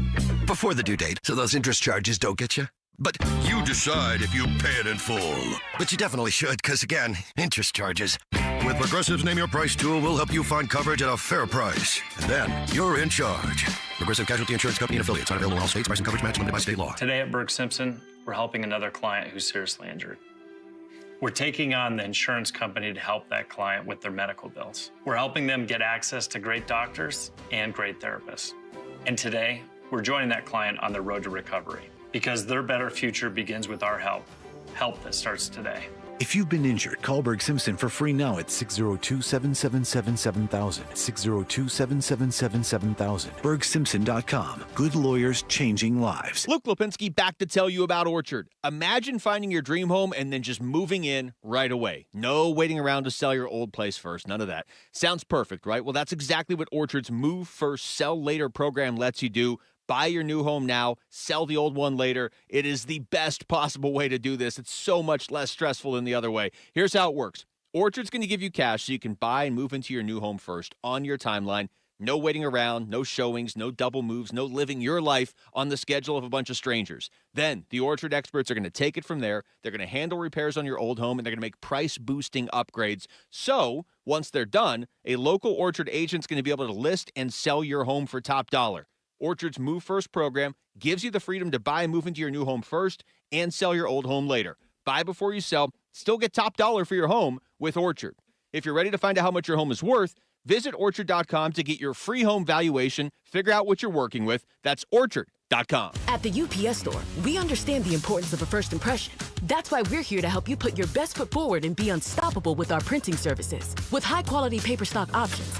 Before the due date, so those interest charges don't get you. But you decide if you pay it in full. But you definitely should, because again, interest charges. With Progressive's Name Your Price tool, we'll help you find coverage at a fair price. And then you're in charge. Progressive Casualty Insurance Company and affiliates. Not available in all states. Price and coverage match limited by state law. Today at Berg Simpson, we're helping another client who's seriously injured. We're taking on the insurance company to help that client with their medical bills. We're helping them get access to great doctors and great therapists. And today, we're joining that client on their road to recovery, because their better future begins with our help. Help that starts today. If you've been injured, call Berg Simpson for free now at 602-777-7000. 602-777-7000. BergSimpson.com. Good lawyers changing lives. Luke Lipinski back to tell you about Orchard. Imagine finding your dream home and then just moving in right away. No waiting around to sell your old place first. None of that. Sounds perfect, right? Well, that's exactly what Orchard's Move First, Sell Later program lets you do. Buy your new home now, sell the old one later. It is the best possible way to do this. It's so much less stressful than the other way. Here's how it works. Orchard's going to give you cash so you can buy and move into your new home first on your timeline. No waiting around, no showings, no double moves, no living your life on the schedule of a bunch of strangers. Then the Orchard experts are going to take it from there. They're going to handle repairs on your old home, and they're going to make price-boosting upgrades. So once they're done, a local Orchard agent's going to be able to list and sell your home for top dollar. Orchard's Move First program gives you the freedom to buy and move into your new home first and sell your old home later. buy before you sell, still get top dollar for your home with Orchard. If you're ready to find out how much your home is worth, visit Orchard.com to get your free home valuation, figure out what you're working with. That's Orchard.com. At the UPS Store, we understand the importance of a first impression. That's why we're here to help you put your best foot forward and be unstoppable with our printing services. With high-quality paper stock options,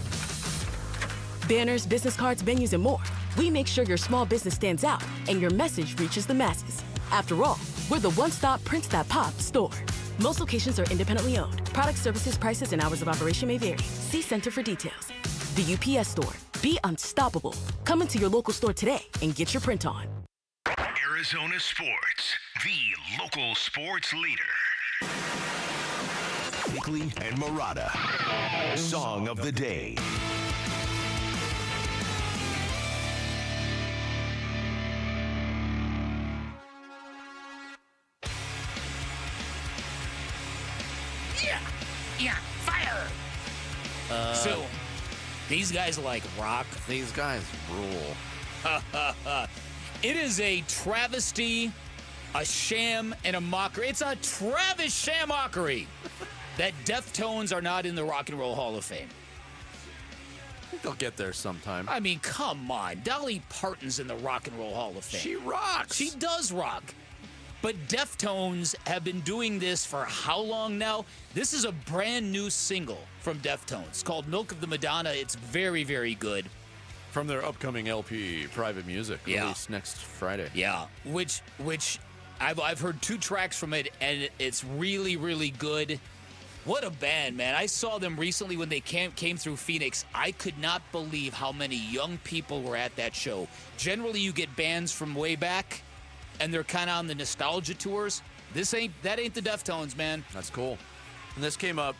banners, business cards, menus, and more, we make sure your small business stands out and your message reaches the masses. After all, we're the one-stop prints that pop store. Most locations are independently owned. Product, services, prices, and hours of operation may vary. See Center for details. The UPS Store. Be unstoppable. Come into your local store today and get your print on. Arizona Sports, the local sports leader. Bickley and Murata. Song of the day. Yeah, fire! So, these guys like rock. These guys rule. It is a travesty, a sham, and a mockery. It's a Travis sham mockery that Deftones are not in the Rock and Roll Hall of Fame. I think they'll get there sometime. I mean, come on. Dolly Parton's in the Rock and Roll Hall of Fame. She rocks. She does rock. But Deftones have been doing this for how long now? This is a brand new single from Deftones. It's called Milk of the Madonna. It's very, very good. From their upcoming LP, Private Music, released next Friday. Yeah, which I've heard 2 tracks from it, and it's really, really good. What a band, man. I saw them recently when they came through Phoenix. I could not believe how many young people were at that show. Generally, you get bands from way back, and they're kind of on the nostalgia tours. That ain't the Deftones, man. That's cool. And this came up,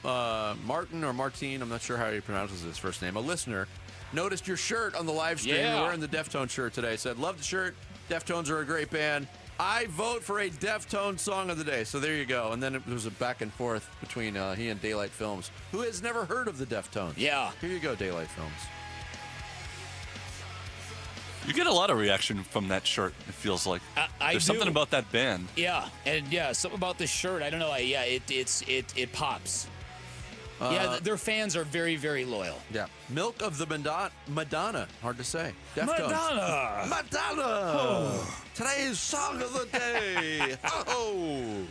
Martin or Martine, I'm not sure how he pronounces his first name, a listener, noticed your shirt on the live stream. Yeah. You're wearing the Deftones shirt today. Said, love the shirt. Deftones are a great band. I vote for a Deftones song of the day. So there you go. And then there was a back and forth between he and Daylight Films, who has never heard of the Deftones. Yeah. Here you go, Daylight Films. You get a lot of reaction from that shirt, it feels like. I There's do. something about that band. Yeah, and something about this shirt. I don't know. It pops. Their fans are very, very loyal. Yeah. Milk of the Madonna. Hard to say. Deftones. Madonna! Oh. Today's song of the day. Oh.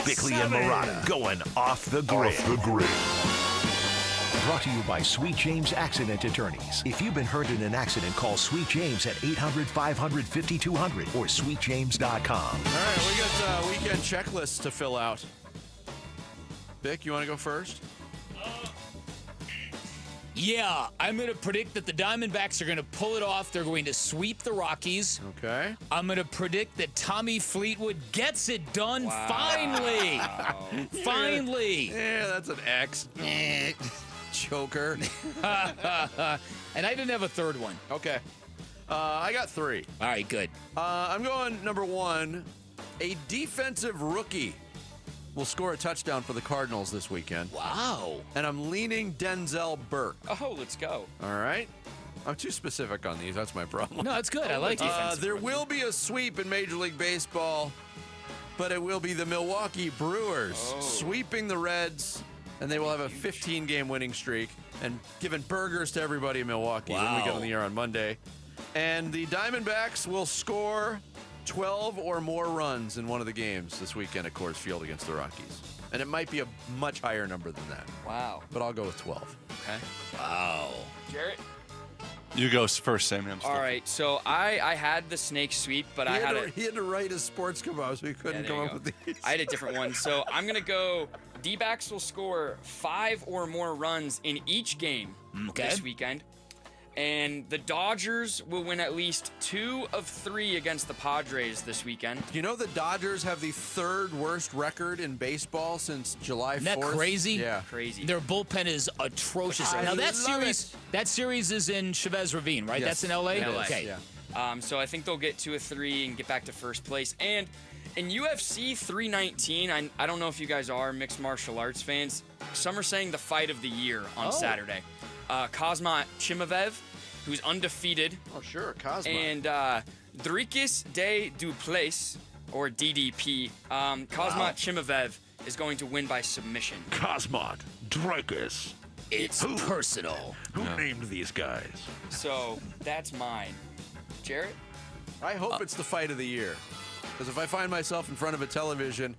Bickley and Murata going off the grid. Brought to you by Sweet James Accident Attorneys. If you've been hurt in an accident, call Sweet James at 800-500-5200 or sweetjames.com. All right, we got weekend checklists to fill out. Vic, you want to go first? Yeah, I'm going to predict that the Diamondbacks are going to pull it off. They're going to sweep the Rockies. Okay. I'm going to predict that Tommy Fleetwood gets it done finally. Finally. Yeah, that's an X. Joker. And I didn't have a third one. Okay. I got 3. All right, good. I'm going number 1. A defensive rookie will score a touchdown for the Cardinals this weekend. Wow. And I'm leaning Denzel Burke. Oh, let's go. All right. I'm too specific on these. That's my problem. No, that's good. I like defensive There rookie. will be a sweep in Major League Baseball, but it will be the Milwaukee Brewers sweeping the Reds, and they will have a 15-game winning streak and giving burgers to everybody in Milwaukee when we get on the air on Monday. And the Diamondbacks will score 12 or more runs in one of the games this weekend at Coors Field against the Rockies. And it might be a much higher number than that. Wow. But I'll go with 12. Okay. Wow. Jarrett? You go first, Sammy. I'm still All right, so I had the snake sweep, but He had to write his sports kebab, so he couldn't come up with these. I had a different one. So I'm going to go Dbacks will score 5 or more runs in each game this weekend. And the Dodgers will win at least 2 of 3 against the Padres this weekend. You know the Dodgers have the 3rd worst record in baseball since July 4th? Isn't that crazy? Yeah. Crazy. Their bullpen is atrocious. Now that series is in Chavez Ravine, right? Yes. That's in LA? LA. Okay. Yeah. So I think they'll get 2 of 3 and get back to first place. And in UFC 319, I don't know if you guys are mixed martial arts fans. Some are saying the fight of the year on Saturday. Kazmat Chimaev, who's undefeated. Oh, sure, Kazmat. And Dricus de Duplessis, or DDP. Kazmat Chimaev is going to win by submission. Kazmat, Drakus. It's personal. Who named these guys? So that's mine. Jarrett? I hope it's the fight of the year. Because if I find myself in front of a television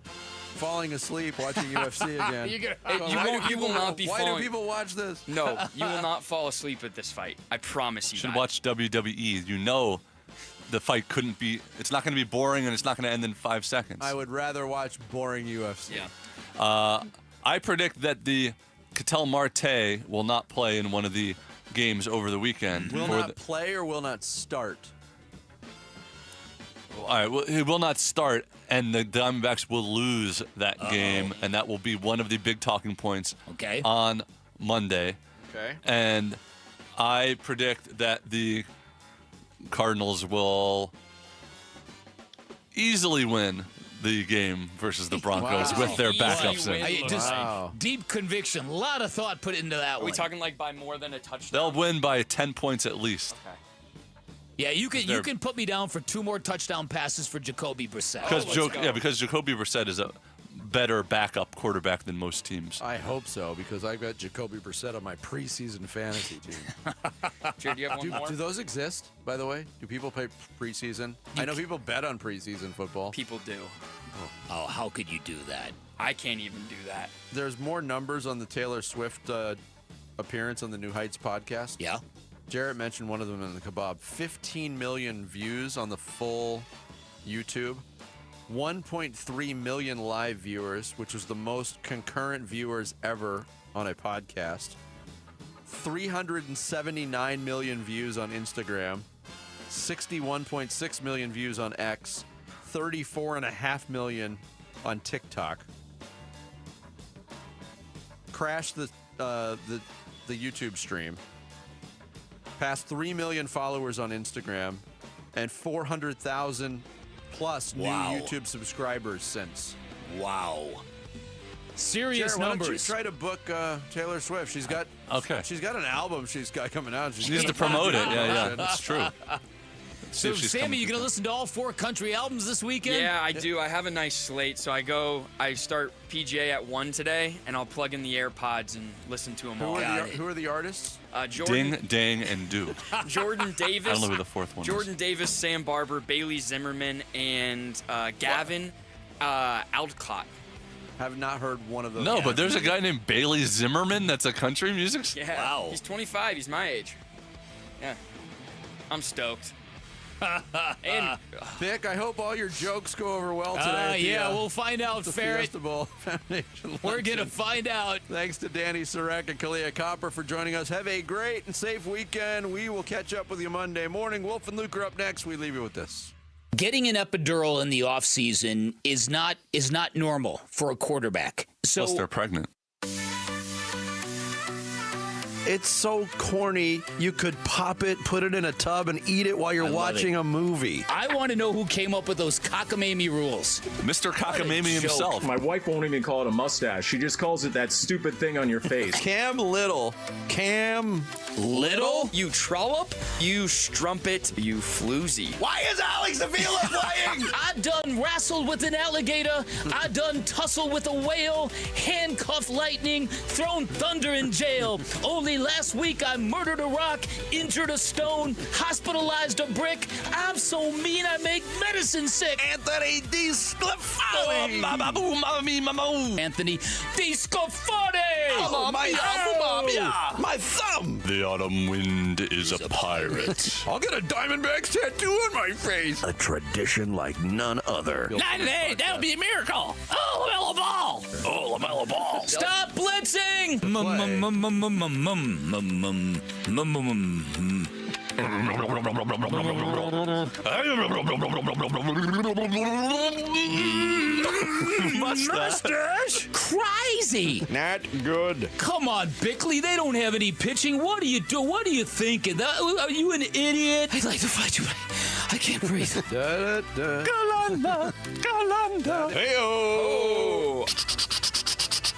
falling asleep watching UFC again, You will not be why falling. do people watch this? No, you will not fall asleep at this fight. I promise you. Should guys. watch WWE. You know the fight couldn't be, it's not going to be boring and it's not going to end in 5 seconds. I would rather watch boring UFC. Yeah. I predict that the Catel Marte will not play in one of the games over the weekend. Will not play or will not start? All right, well, he will not start, and the Diamondbacks will lose that game, and that will be one of the big talking points on Monday. Okay. And I predict that the Cardinals will easily win the game versus the Broncos with their backups in. Deep conviction, a lot of thought put into that Are one. we talking like by more than a touchdown? They'll win by 10 points at least. Okay. Yeah, you can put me down for 2 more touchdown passes for Jacoby Brissett. Because Jacoby Brissett is a better backup quarterback than most teams. I hope so, because I've got Jacoby Brissett on my preseason fantasy team. Jared, do you have one more? Do those exist, by the way? Do people play preseason? I know people bet on preseason football. People do. Oh, how could you do that? I can't even do that. There's more numbers on the Taylor Swift appearance on the New Heights podcast. Yeah. Jarrett mentioned one of them in the kebab. 15 million views on the full YouTube. 1.3 million live viewers, which was the most concurrent viewers ever on a podcast. 379 million views on Instagram. 61.6 million views on X. 34.5 million on TikTok. Crashed the YouTube stream. Past 3 million followers on Instagram, and 400,000 plus new YouTube subscribers since. Wow. Serious Jared, numbers. Why don't you try to book Taylor Swift? She's got an album she's got coming out. She needs to promote it. Yeah, that's true. So, Sammy, you going to listen to all 4 country albums this weekend? Yeah, I do. I have a nice slate. So I start PGA at 1 today, and I'll plug in the AirPods and listen to them all. Who are the artists? Jordan, Ding, Dang, and Do. Jordan Davis. I don't know who the fourth one is. Jordan Davis, Sam Barber, Bailey Zimmerman, and Gavin Outcott. Have not heard one of those. No, but there's a guy named Bailey Zimmerman that's a country music. Yeah. Wow. He's 25. He's my age. Yeah. I'm stoked. And Vic, I hope all your jokes go over well today. We'll find out, the Ferret. Fiesta Bowl Foundation. We're going to find out. Thanks to Danny Sarek and Calais Campbell for joining us. Have a great and safe weekend. We will catch up with you Monday morning. Wolf and Luke are up next. We leave you with this. Getting an epidural in the offseason is not normal for a quarterback. Plus they're pregnant. It's so corny. You could pop it, put it in a tub, and eat it while you're watching a movie. I want to know who came up with those cockamamie rules. Mr. Cockamamie himself. My wife won't even call it a mustache. She just calls it that stupid thing on your face. Cam Little. You trollop, you strumpet, you floozy. Why is Alex Avila playing? I done wrestled with an alligator. I done tussle with a whale. Handcuffed lightning. Thrown thunder in jail. Only last week I murdered a rock, injured a stone, hospitalized a brick. I'm so mean I make medicine sick. Anthony DeSclafani. Anthony DeSclafani. Oh, my thumb. The autumn wind is a pirate. I'll get a Diamondbacks tattoo on my face. A tradition like none other. 98, that'll be a miracle. Oh, LaMelo Ball. Oh, LaMelo Ball. Stop blitzing. Mustache? Crazy. Not good. Come on, Bickley. They don't have any pitching. What do you do? What are you thinking? Are you an idiot? I'd like to fight you, but I can't breathe. Galanda. Hey-oh.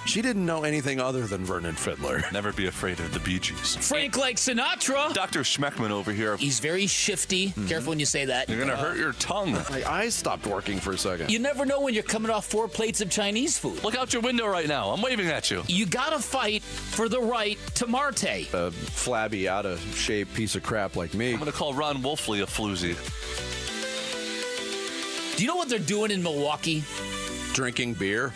She didn't know anything other than Vernon Fiddler. Never be afraid of the Bee Gees. Frank like Sinatra. Dr. Schmeckman over here. He's very shifty. Careful when you say that. You're going to hurt your tongue. My eyes stopped working for a second. You never know when you're coming off 4 plates of Chinese food. Look out your window right now. I'm waving at you. You got to fight for the right to Marte. A flabby, out-of-shape piece of crap like me. I'm going to call Ron Wolfley a floozy. Do you know what they're doing in Milwaukee? Drinking beer.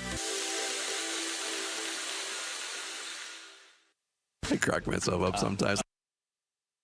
I crack myself up sometimes.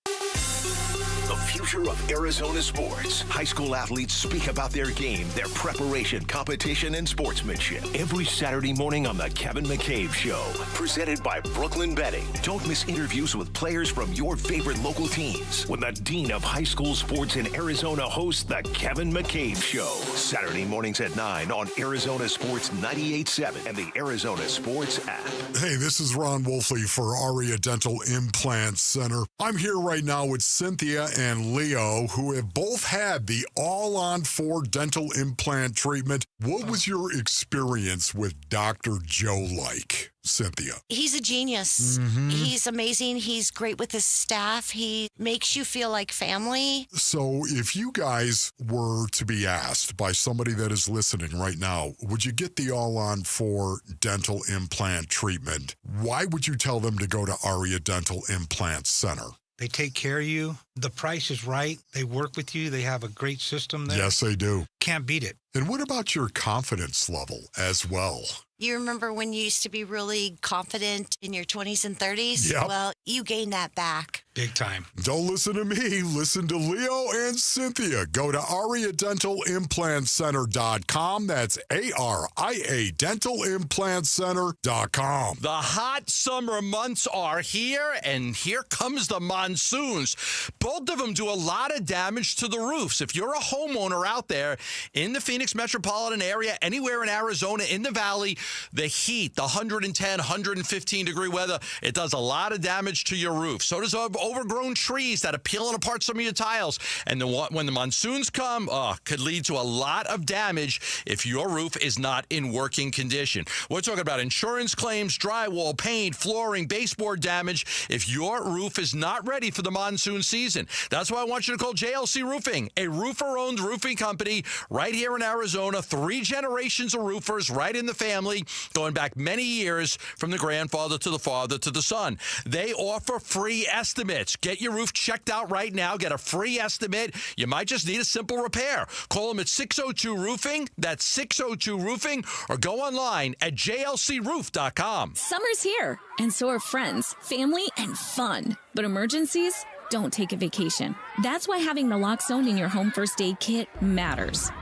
The future of Arizona sports. High school athletes speak about their game, their preparation, competition, and sportsmanship. Every Saturday morning on The Kevin McCabe Show. Presented by Brooklyn Betting. Don't miss interviews with players from your favorite local teams when the Dean of High School Sports in Arizona hosts The Kevin McCabe Show. Saturday mornings at 9 on Arizona Sports 98.7 and the Arizona Sports app. Hey, this is Ron Wolfley for Aria Dental Implant Center. I'm here right now with Cynthia and Leo, who have both had the all-on-4 dental implant treatment. What was your experience with Dr. Joe like, Cynthia? He's a genius. He's amazing. He's great with his staff. He makes you feel like family. So if you guys were to be asked by somebody that is listening right now, would you get the all-on-4 dental implant treatment? Why would you tell them to go to Aria Dental Implant Center? They take care of you. The price is right. They work with you. They have a great system there. Yes, they do. Can't beat it. And what about your confidence level as well? You remember when you used to be really confident in your 20s and 30s? Yep. Well, you gained that back. Big time. Don't listen to me. Listen to Leo and Cynthia. Go to AriaDentalImplantCenter.com. That's ARIA DentalImplantCenter.com. The hot summer months are here, and here comes the monsoons. Both of them do a lot of damage to the roofs. If you're a homeowner out there in the Phoenix metropolitan area, anywhere in Arizona, in the valley, the heat, the 110, 115-degree weather, it does a lot of damage to your roof. So does overgrown trees that are peeling apart some of your tiles. And when the monsoons come, could lead to a lot of damage if your roof is not in working condition. We're talking about insurance claims, drywall, paint, flooring, baseboard damage if your roof is not ready for the monsoon season. That's why I want you to call JLC Roofing, a roofer-owned roofing company right here in Arizona. 3 generations of roofers right in the family, going back many years from the grandfather to the father to the son. They offer free estimates. Get your roof checked out right now. Get a free estimate. You might just need a simple repair. Call them at 602-ROOFING. That's 602-ROOFING. Or go online at jlcroof.com. Summer's here, and so are friends, family, and fun. But emergencies don't take a vacation. That's why having naloxone in your home first aid kit matters.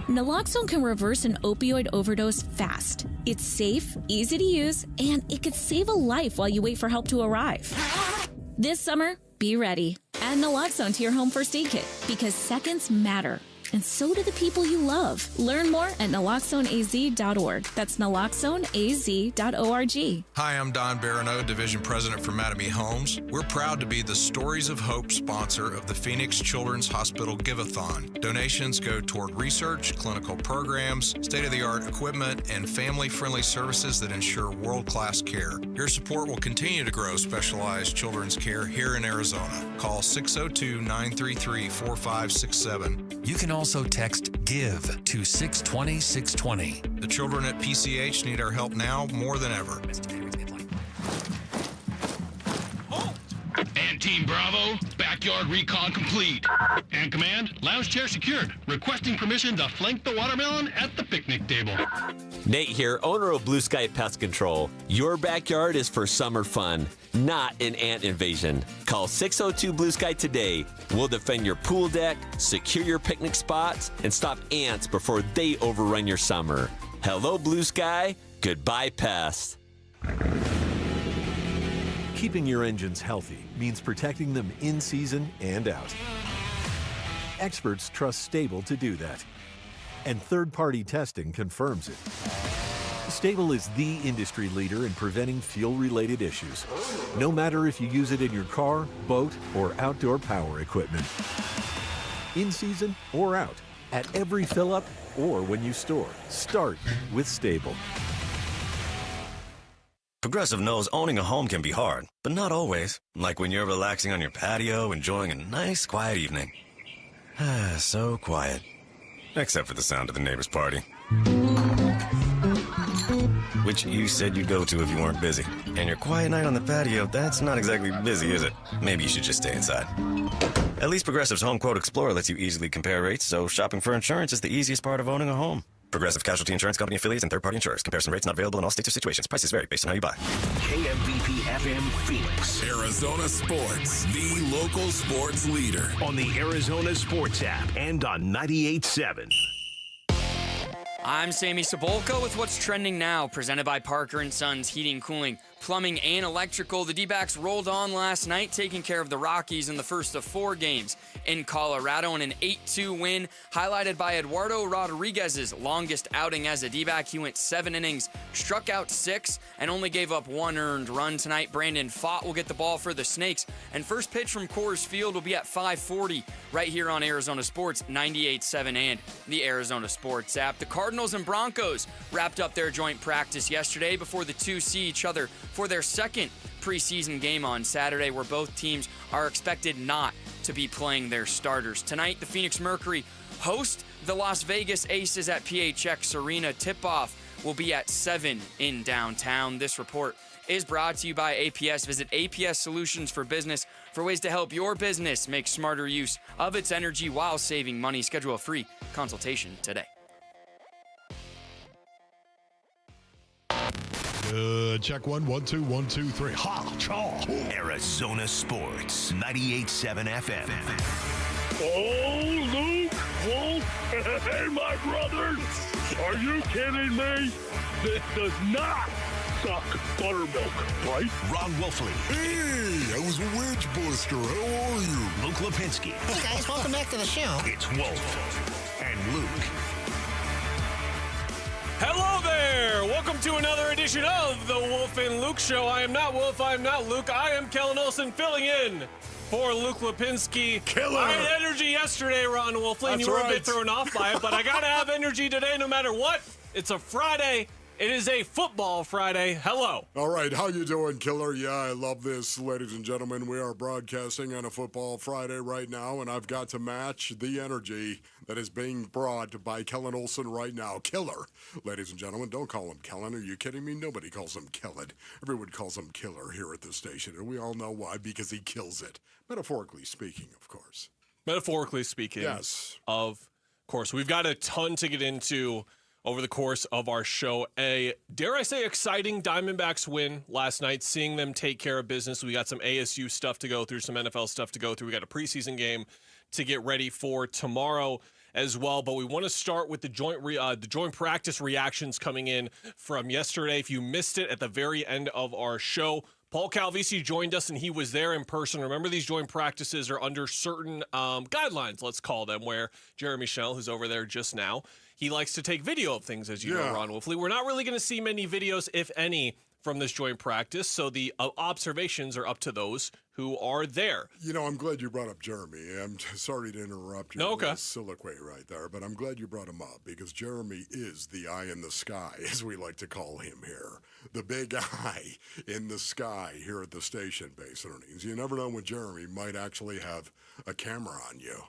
Naloxone can reverse an opioid overdose fast. It's safe, easy to use, and it could save a life while you wait for help to arrive. This summer, be ready. Add naloxone to your home first aid kit because seconds matter. And so do the people you love. Learn more at naloxoneaz.org. That's naloxoneaz.org. Hi, I'm Don Barano, Division President for Mattamy Homes. We're proud to be the Stories of Hope sponsor of the Phoenix Children's Hospital Give-a-thon. Donations go toward research, clinical programs, state-of-the-art equipment, and family-friendly services that ensure world-class care. Your support will continue to grow specialized children's care here in Arizona. Call 602-933-4567. You can also text GIVE to 620-620. The children at PCH need our help now more than ever. And Team Bravo, backyard recon complete. And Command, lounge chair secured. Requesting permission to flank the watermelon at the picnic table. Nate here, owner of Blue Sky Pest Control. Your backyard is for summer fun, not an ant invasion. Call 602 Blue Sky today. We'll defend your pool deck, secure your picnic spots, and stop ants before they overrun your summer. Hello, Blue Sky. Goodbye, pests. Keeping your engines healthy means protecting them in season and out. Experts trust Stable to do that. And third-party testing confirms it. Stable is the industry leader in preventing fuel-related issues, no matter if you use it in your car, boat, or outdoor power equipment. In season or out, at every fill-up, or when you store, start with Stable. Progressive knows owning a home can be hard, but not always. Like when you're relaxing on your patio, enjoying a nice, quiet evening. So quiet. Except for the sound of the neighbor's party. Which you said you'd go to if you weren't busy. And your quiet night on the patio, that's not exactly busy, is it? Maybe you should just stay inside. At least Progressive's Home Quote Explorer lets you easily compare rates, so shopping for insurance is the easiest part of owning a home. Progressive Casualty Insurance Company affiliates and third-party insurers. Comparison rates not available in all states or situations. Prices vary based on how you buy. KMVP FM Phoenix. Arizona Sports, the local sports leader. On the Arizona Sports app and on 98.7. I'm Sammy Sabolka with what's trending now, presented by Parker & Sons Heating, Cooling, Plumbing, and Electrical. The Dbacks rolled on last night, taking care of the Rockies in the first of 4 games in Colorado in an 8-2 win, highlighted by Eduardo Rodriguez's longest outing as a D-back. He went 7 innings, struck out 6, and only gave up 1 earned run tonight. Brandon Pfaadt will get the ball for the Snakes, and first pitch from Coors Field will be at 5:40 right here on Arizona Sports 98.7 and the Arizona Sports app. The Cardinals and Broncos wrapped up their joint practice yesterday before the two see each other for their second preseason game on Saturday, where both teams are expected not to be playing their starters. Tonight, the Phoenix Mercury host the Las Vegas Aces at PHX Arena. Tip-off will be at 7 in downtown. This report is brought to you by APS. Visit APS Solutions for Business for ways to help your business make smarter use of its energy while saving money. Schedule a free consultation today. Check 1, 1, 2, 1, 2, 3. Ha! Chaw! Arizona Sports 98.7 FM. Oh, Luke, Wolf, hey, my brothers, are you kidding me? This does not suck buttermilk, right? Ron Wolfley. Hey, I was a wedge buster. How are you? Luke Lipinski. Hey, guys, welcome back to the show. It's Wolf and Luke. Hello there! Welcome to another edition of the Wolf and Luke Show. I am not Wolf, I am not Luke. I am Kellen Olson filling in for Luke Lipinski. Killer! I had energy yesterday, Ron Wolfley, and you were a bit thrown off by it, but I gotta have energy today no matter what. It's a Friday. It is a football Friday. Hello. All right, how you doing, Killer? Yeah, I love this, ladies and gentlemen. We are broadcasting on a football Friday right now, and I've got to match the energy that is being brought by Kellen Olson right now. Killer. Ladies and gentlemen, don't call him Kellen. Are you kidding me? Nobody calls him Kellen. Everyone calls him Killer here at the station, and we all know why, because he kills it. Metaphorically speaking, of course. Metaphorically speaking. Yes. Of course. We've got a ton to get into over the course of our show. A, dare I say, exciting Diamondbacks win last night, seeing them take care of business. We got some ASU stuff to go through, some NFL stuff to go through. We got a preseason game to get ready for tomorrow as well. But we want to start with the joint practice reactions coming in from yesterday. If you missed it at the very end of our show, Paul Calvisi joined us, and he was there in person. Remember, these joint practices are under certain guidelines, let's call them, where Jeremy Schnell, who's over there just now, he likes to take video of things, as you know, Ron Wolfley. We're not really going to see many videos, if any, from this joint practice, so the observations are up to those who are there. You know, I'm glad you brought up Jeremy. I'm sorry to interrupt your soliloquy right there, but I'm glad you brought him up, because Jeremy is the eye in the sky, as we like to call him here. The big eye in the sky here at the station, base earnings. You never know when Jeremy might actually have a camera on you,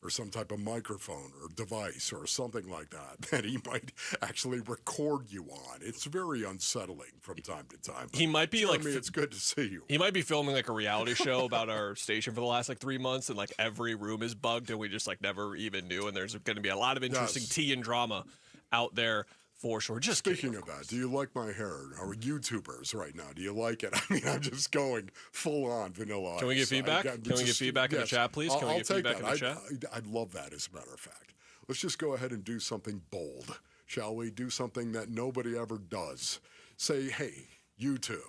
or some type of microphone or device or something like that he might actually record you on. It's very unsettling from time to time. He might be Jeremy, it's good to see you. He might be filming like a reality show about our station for the last 3 months, and every room is bugged and we just never even knew, and there's going to be a lot of interesting tea and drama out there for sure. Just speaking of that, do you like my hair? Our YouTubers right now, do you like it? I mean, I'm just going full on vanilla. Can we get feedback? Can we get feedback in the chat, please? Can we get feedback in the chat? I'd love that, as a matter of fact. Let's just go ahead and do something bold, shall we? Do something that nobody ever does. Say, hey, YouTube,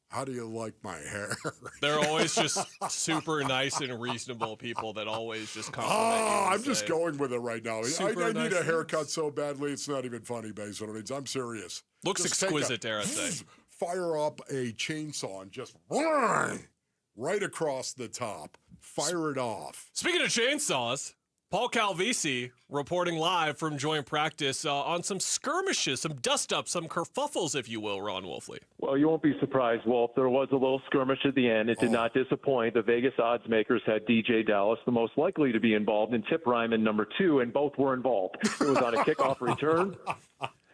how do you like my hair? They're always just super nice and reasonable people that always just compliment you. I'm just going with it right now. I need a haircut so badly, it's not even funny, based on it. I'm serious. Looks just exquisite, dare I say. Fire up a chainsaw and just right across the top. Fire it off. Speaking of chainsaws, Paul Calvisi reporting live from joint practice on some skirmishes, some dust-ups, some kerfuffles, if you will, Ron Wolfley. Well, you won't be surprised, Wolf. There was a little skirmish at the end. It did not disappoint. The Vegas odds makers had DJ Dallas, the most likely to be involved, and Tip Ryman, number 2, and both were involved. It was on a kickoff return.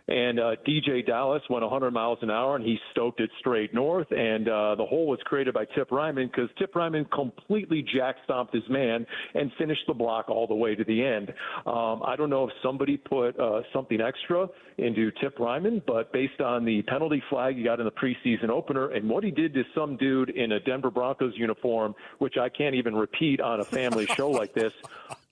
And DJ Dallas went 100 miles an hour, and he stoked it straight north. And the hole was created by Tip Ryman because Tip Ryman completely jack-stomped his man and finished the block all the way to the end. I don't know if somebody put something extra into Tip Ryman, but based on the penalty flag he got in the preseason opener and what he did to some dude in a Denver Broncos uniform, which I can't even repeat on a family show like this,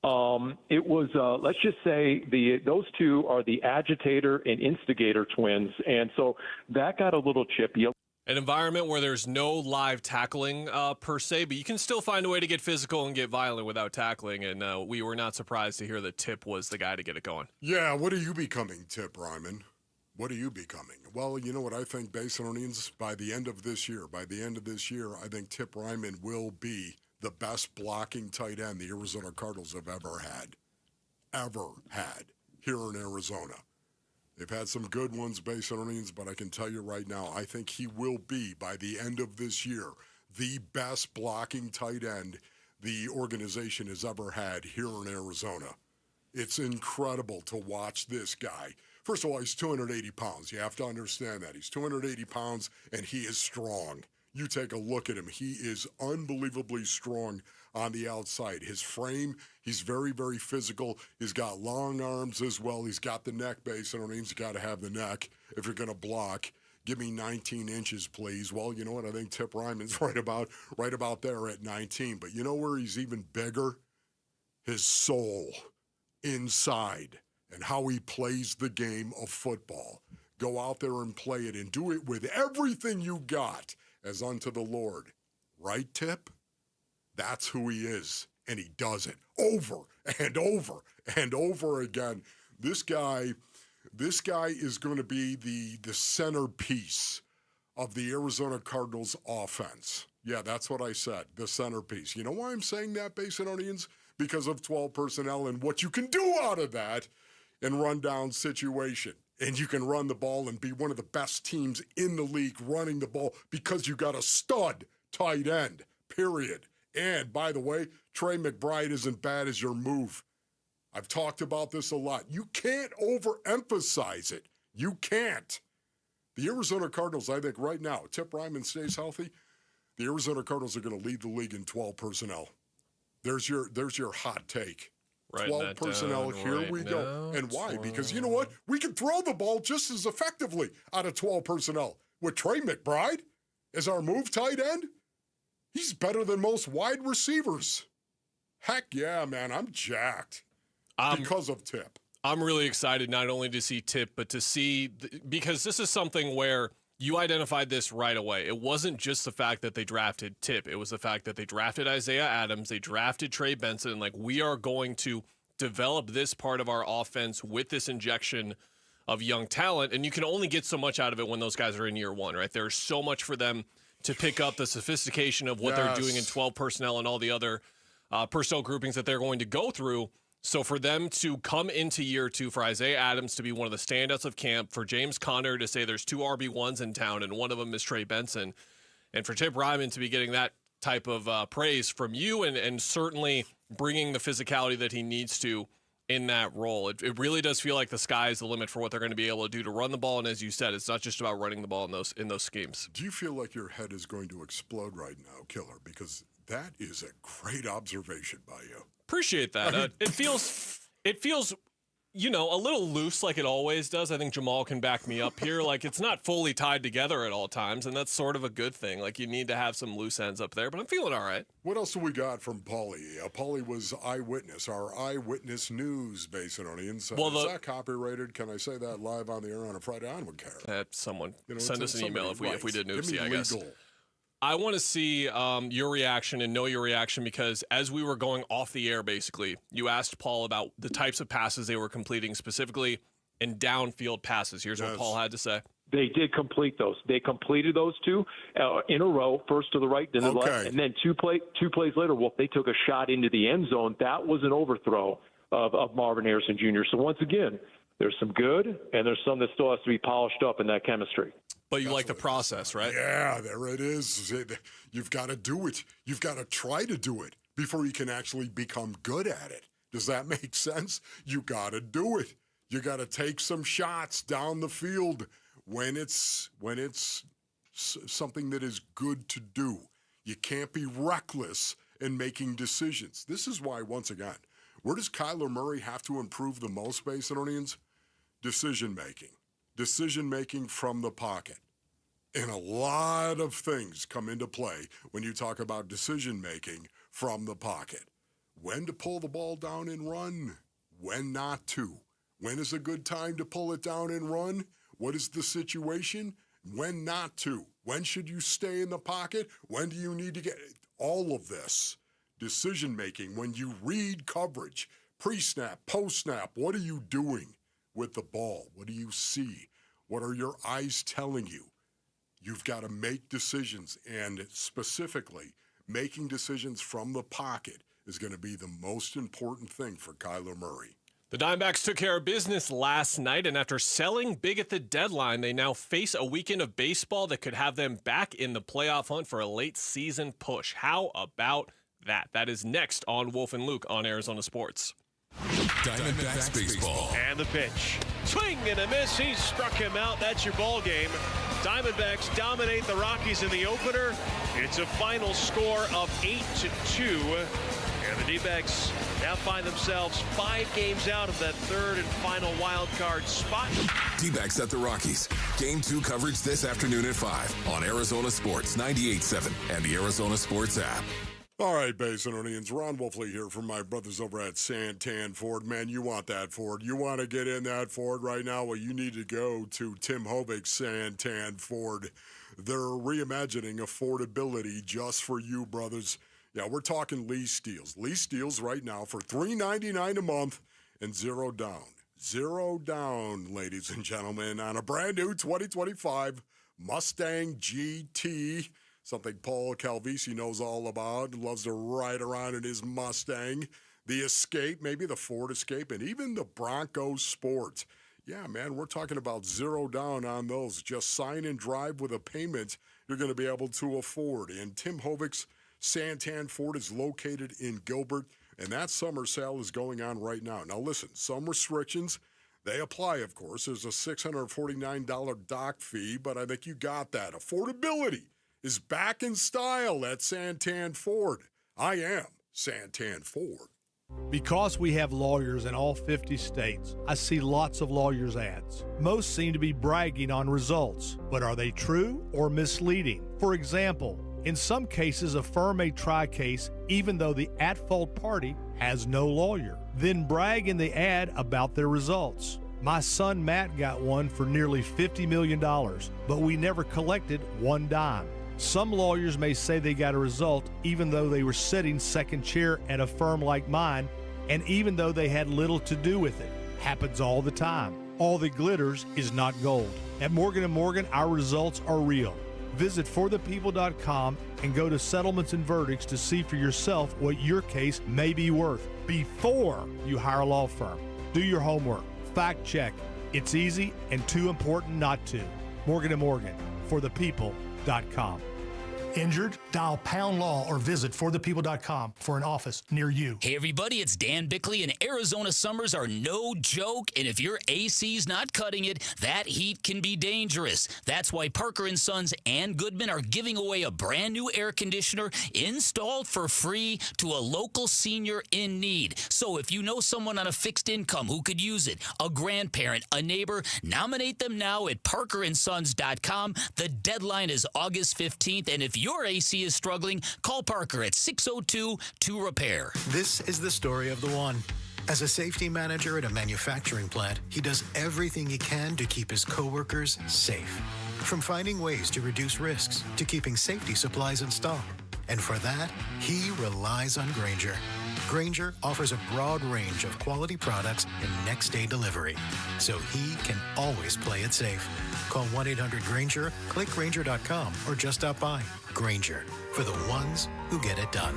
it was, let's just say, those two are the agitator and instigator twins, and so that got a little chippy. An environment where there's no live tackling per se, but you can still find a way to get physical and get violent without tackling, and we were not surprised to hear that Tip was the guy to get it going. Yeah, what are you becoming, Tip Ryman? What are you becoming? Well, you know what I think, Basinonians, by the end of this year, I think Tip Ryman will be the best blocking tight end the Arizona Cardinals have ever had here in Arizona. They've had some good ones, Basinonians, but I can tell you right now, I think he will be, by the end of this year, the best blocking tight end the organization has ever had here in Arizona. It's incredible to watch this guy. First of all, he's 280 pounds. You have to understand that. He's 280 pounds, and he is strong. You take a look at him. He is unbelievably strong on the outside. His frame, he's very, very physical. He's got long arms as well. He's got the neck base. I don't mean he's got to have the neck if you're going to block. Give me 19 inches, please. Well, you know what? I think Tip Ryman's right about there at 19. But you know where he's even bigger? His soul inside and how he plays the game of football. Go out there and play it and do it with everything you got as unto the Lord. Right, Tip? That's who he is, and he does it over and over and over again. This guy is going to be the centerpiece of the Arizona Cardinals offense. Yeah, that's what I said, the centerpiece. You know why I'm saying that, Basinonians? Because of 12 personnel and what you can do out of that in rundown situation. And you can run the ball and be one of the best teams in the league running the ball because you got a stud tight end, period. And, by the way, Trey McBride isn't bad as your move. I've talked about this a lot. You can't overemphasize it. You can't. The Arizona Cardinals, I think right now, Tip Ryman stays healthy, the Arizona Cardinals are going to lead the league in 12 personnel. There's your hot take. 12 personnel, here we go. And why? Because you know what? We can throw the ball just as effectively out of 12 personnel. With Trey McBride as our move tight end, he's better than most wide receivers. Heck yeah, man. I'm jacked because of Tip. I'm really excited not only to see Tip, but to see, because this is something where you identified this right away. It wasn't just the fact that they drafted Tip. It was the fact that they drafted Isaiah Adams. They drafted Trey Benson. Like, we are going to develop this part of our offense with this injection of young talent. And you can only get so much out of it when those guys are in year one, right? There's so much for them to pick up, the sophistication of what they're doing in 12 personnel and all the other personnel groupings that they're going to go through. So for them to come into year two, for Isaiah Adams to be one of the standouts of camp, for James Conner to say there's two RB1s in town and one of them is Trey Benson, and for Tip Ryman to be getting that type of praise from you and certainly bringing the physicality that he needs to in that role. It really does feel like the sky is the limit for what they're going to be able to do to run the ball. And as you said, it's not just about running the ball in those schemes. Do you feel like your head is going to explode right now, Killer? Because that is a great observation by you. Appreciate that. It feels, you know, a little loose like it always does. I think Jamal can back me up here. Like, it's not fully tied together at all times, and that's sort of a good thing. Like, you need to have some loose ends up there, but I'm feeling all right. What else do we got from Paulie? Paulie was Eyewitness, our Eyewitness News Basinonians. Well, is that copyrighted? Can I say that live on the air on a Friday? I don't care. Someone send us an email if we did Noopsy, I guess. Legal. I want to see your reaction and know your reaction because as we were going off the air, basically, you asked Paul about the types of passes they were completing, specifically in downfield passes. Here's what Paul had to say. They did complete those. They completed those two in a row, first to the right, then to the left, and then two plays later, Wolf, they took a shot into the end zone. That was an overthrow. of Marvin Harrison Jr. So once again, there's some good, and there's some that still has to be polished up in that chemistry. But you like the process, right? Yeah, there it is. You've got to do it. You've got to try to do it before you can actually become good at it. Does that make sense? You got to do it. You got to take some shots down the field when it's something that is good to do. You can't be reckless in making decisions. This is why, once again, where does Kyler Murray have to improve the most, Basinonians? Decision-making. Decision-making from the pocket. And a lot of things come into play when you talk about decision-making from the pocket. When to pull the ball down and run, when not to. When is a good time to pull it down and run? What is the situation? When not to. When should you stay in the pocket? When do you need to get it? All of this. Decision-making, when you read coverage, pre-snap, post-snap, what are you doing with the ball? What do you see? What are your eyes telling you? You've got to make decisions, and specifically, making decisions from the pocket is going to be the most important thing for Kyler Murray. The Diamondbacks took care of business last night, and after selling big at the deadline, they now face a weekend of baseball that could have them back in the playoff hunt for a late season push. How about that? That is next on Wolf and Luke on Arizona Sports. Diamondbacks baseball. And the pitch. Swing and a miss. He struck him out. That's your ball game. Diamondbacks dominate the Rockies in the opener. It's a final score of 8-2. And the D-backs now find themselves 5 games out of that third and final wild card spot. D-backs at the Rockies. Game 2 coverage this afternoon at 5 on Arizona Sports 98.7 and the Arizona Sports app. All right, Basinonians, Ron Wolfley here from my brothers over at Santan Ford. Man, you want that Ford. You want to get in that Ford right now? Well, you need to go to Tim Hovick's Santan Ford. They're reimagining affordability just for you, brothers. Yeah, we're talking lease deals. Lease deals right now for $399 a month and $0 down. $0 down, ladies and gentlemen, on a brand new 2025 Mustang GT. Something Paul Calvisi knows all about, loves to ride around in his Mustang. The Escape, maybe the Ford Escape, and even the Bronco Sport. Yeah, man, we're talking about $0 down on those. Just sign and drive with a payment you're going to be able to afford. And Tim Hovick's Santan Ford is located in Gilbert, and that summer sale is going on right now. Now, listen, some restrictions, they apply, of course. There's a $649 dock fee, but I think you got that. Affordability is back in style at Santan Ford. I am Santan Ford. Because we have lawyers in all 50 states, I see lots of lawyers' ads. Most seem to be bragging on results, but are they true or misleading? For example, in some cases, a firm may try a case even though the at-fault party has no lawyer, then brag in the ad about their results. My son Matt got one for nearly $50 million, but we never collected one dime. Some lawyers may say they got a result even though they were sitting second chair at a firm like mine, and even though they had little to do with it. Happens all the time. All that glitters is not gold. At Morgan & Morgan, our results are real. Visit forthepeople.com and go to Settlements and Verdicts to see for yourself what your case may be worth before you hire a law firm. Do your homework. Fact check. It's easy and too important not to. Morgan & Morgan, forthepeople.com. Injured? Dial Pound Law or visit forthepeople.com for an office near you. Hey everybody, it's Dan Bickley, and Arizona summers are no joke, and if your AC's not cutting it, that heat can be dangerous. That's why Parker & Sons and Goodman are giving away a brand new air conditioner installed for free to a local senior in need. So if you know someone on a fixed income who could use it, a grandparent, a neighbor, nominate them now at parkerandsons.com. The deadline is August 15th, and if your AC is struggling, call Parker at 602-2REPAIR. This is the story of the one. As a safety manager at a manufacturing plant, he does everything he can to keep his coworkers safe. From finding ways to reduce risks to keeping safety supplies in stock. And for that, he relies on Grainger. Grainger offers a broad range of quality products and next-day delivery, so he can always play it safe. Call 1-800-GRAINGER, click Grainger.com, or just stop by. Grainger, for the ones who get it done.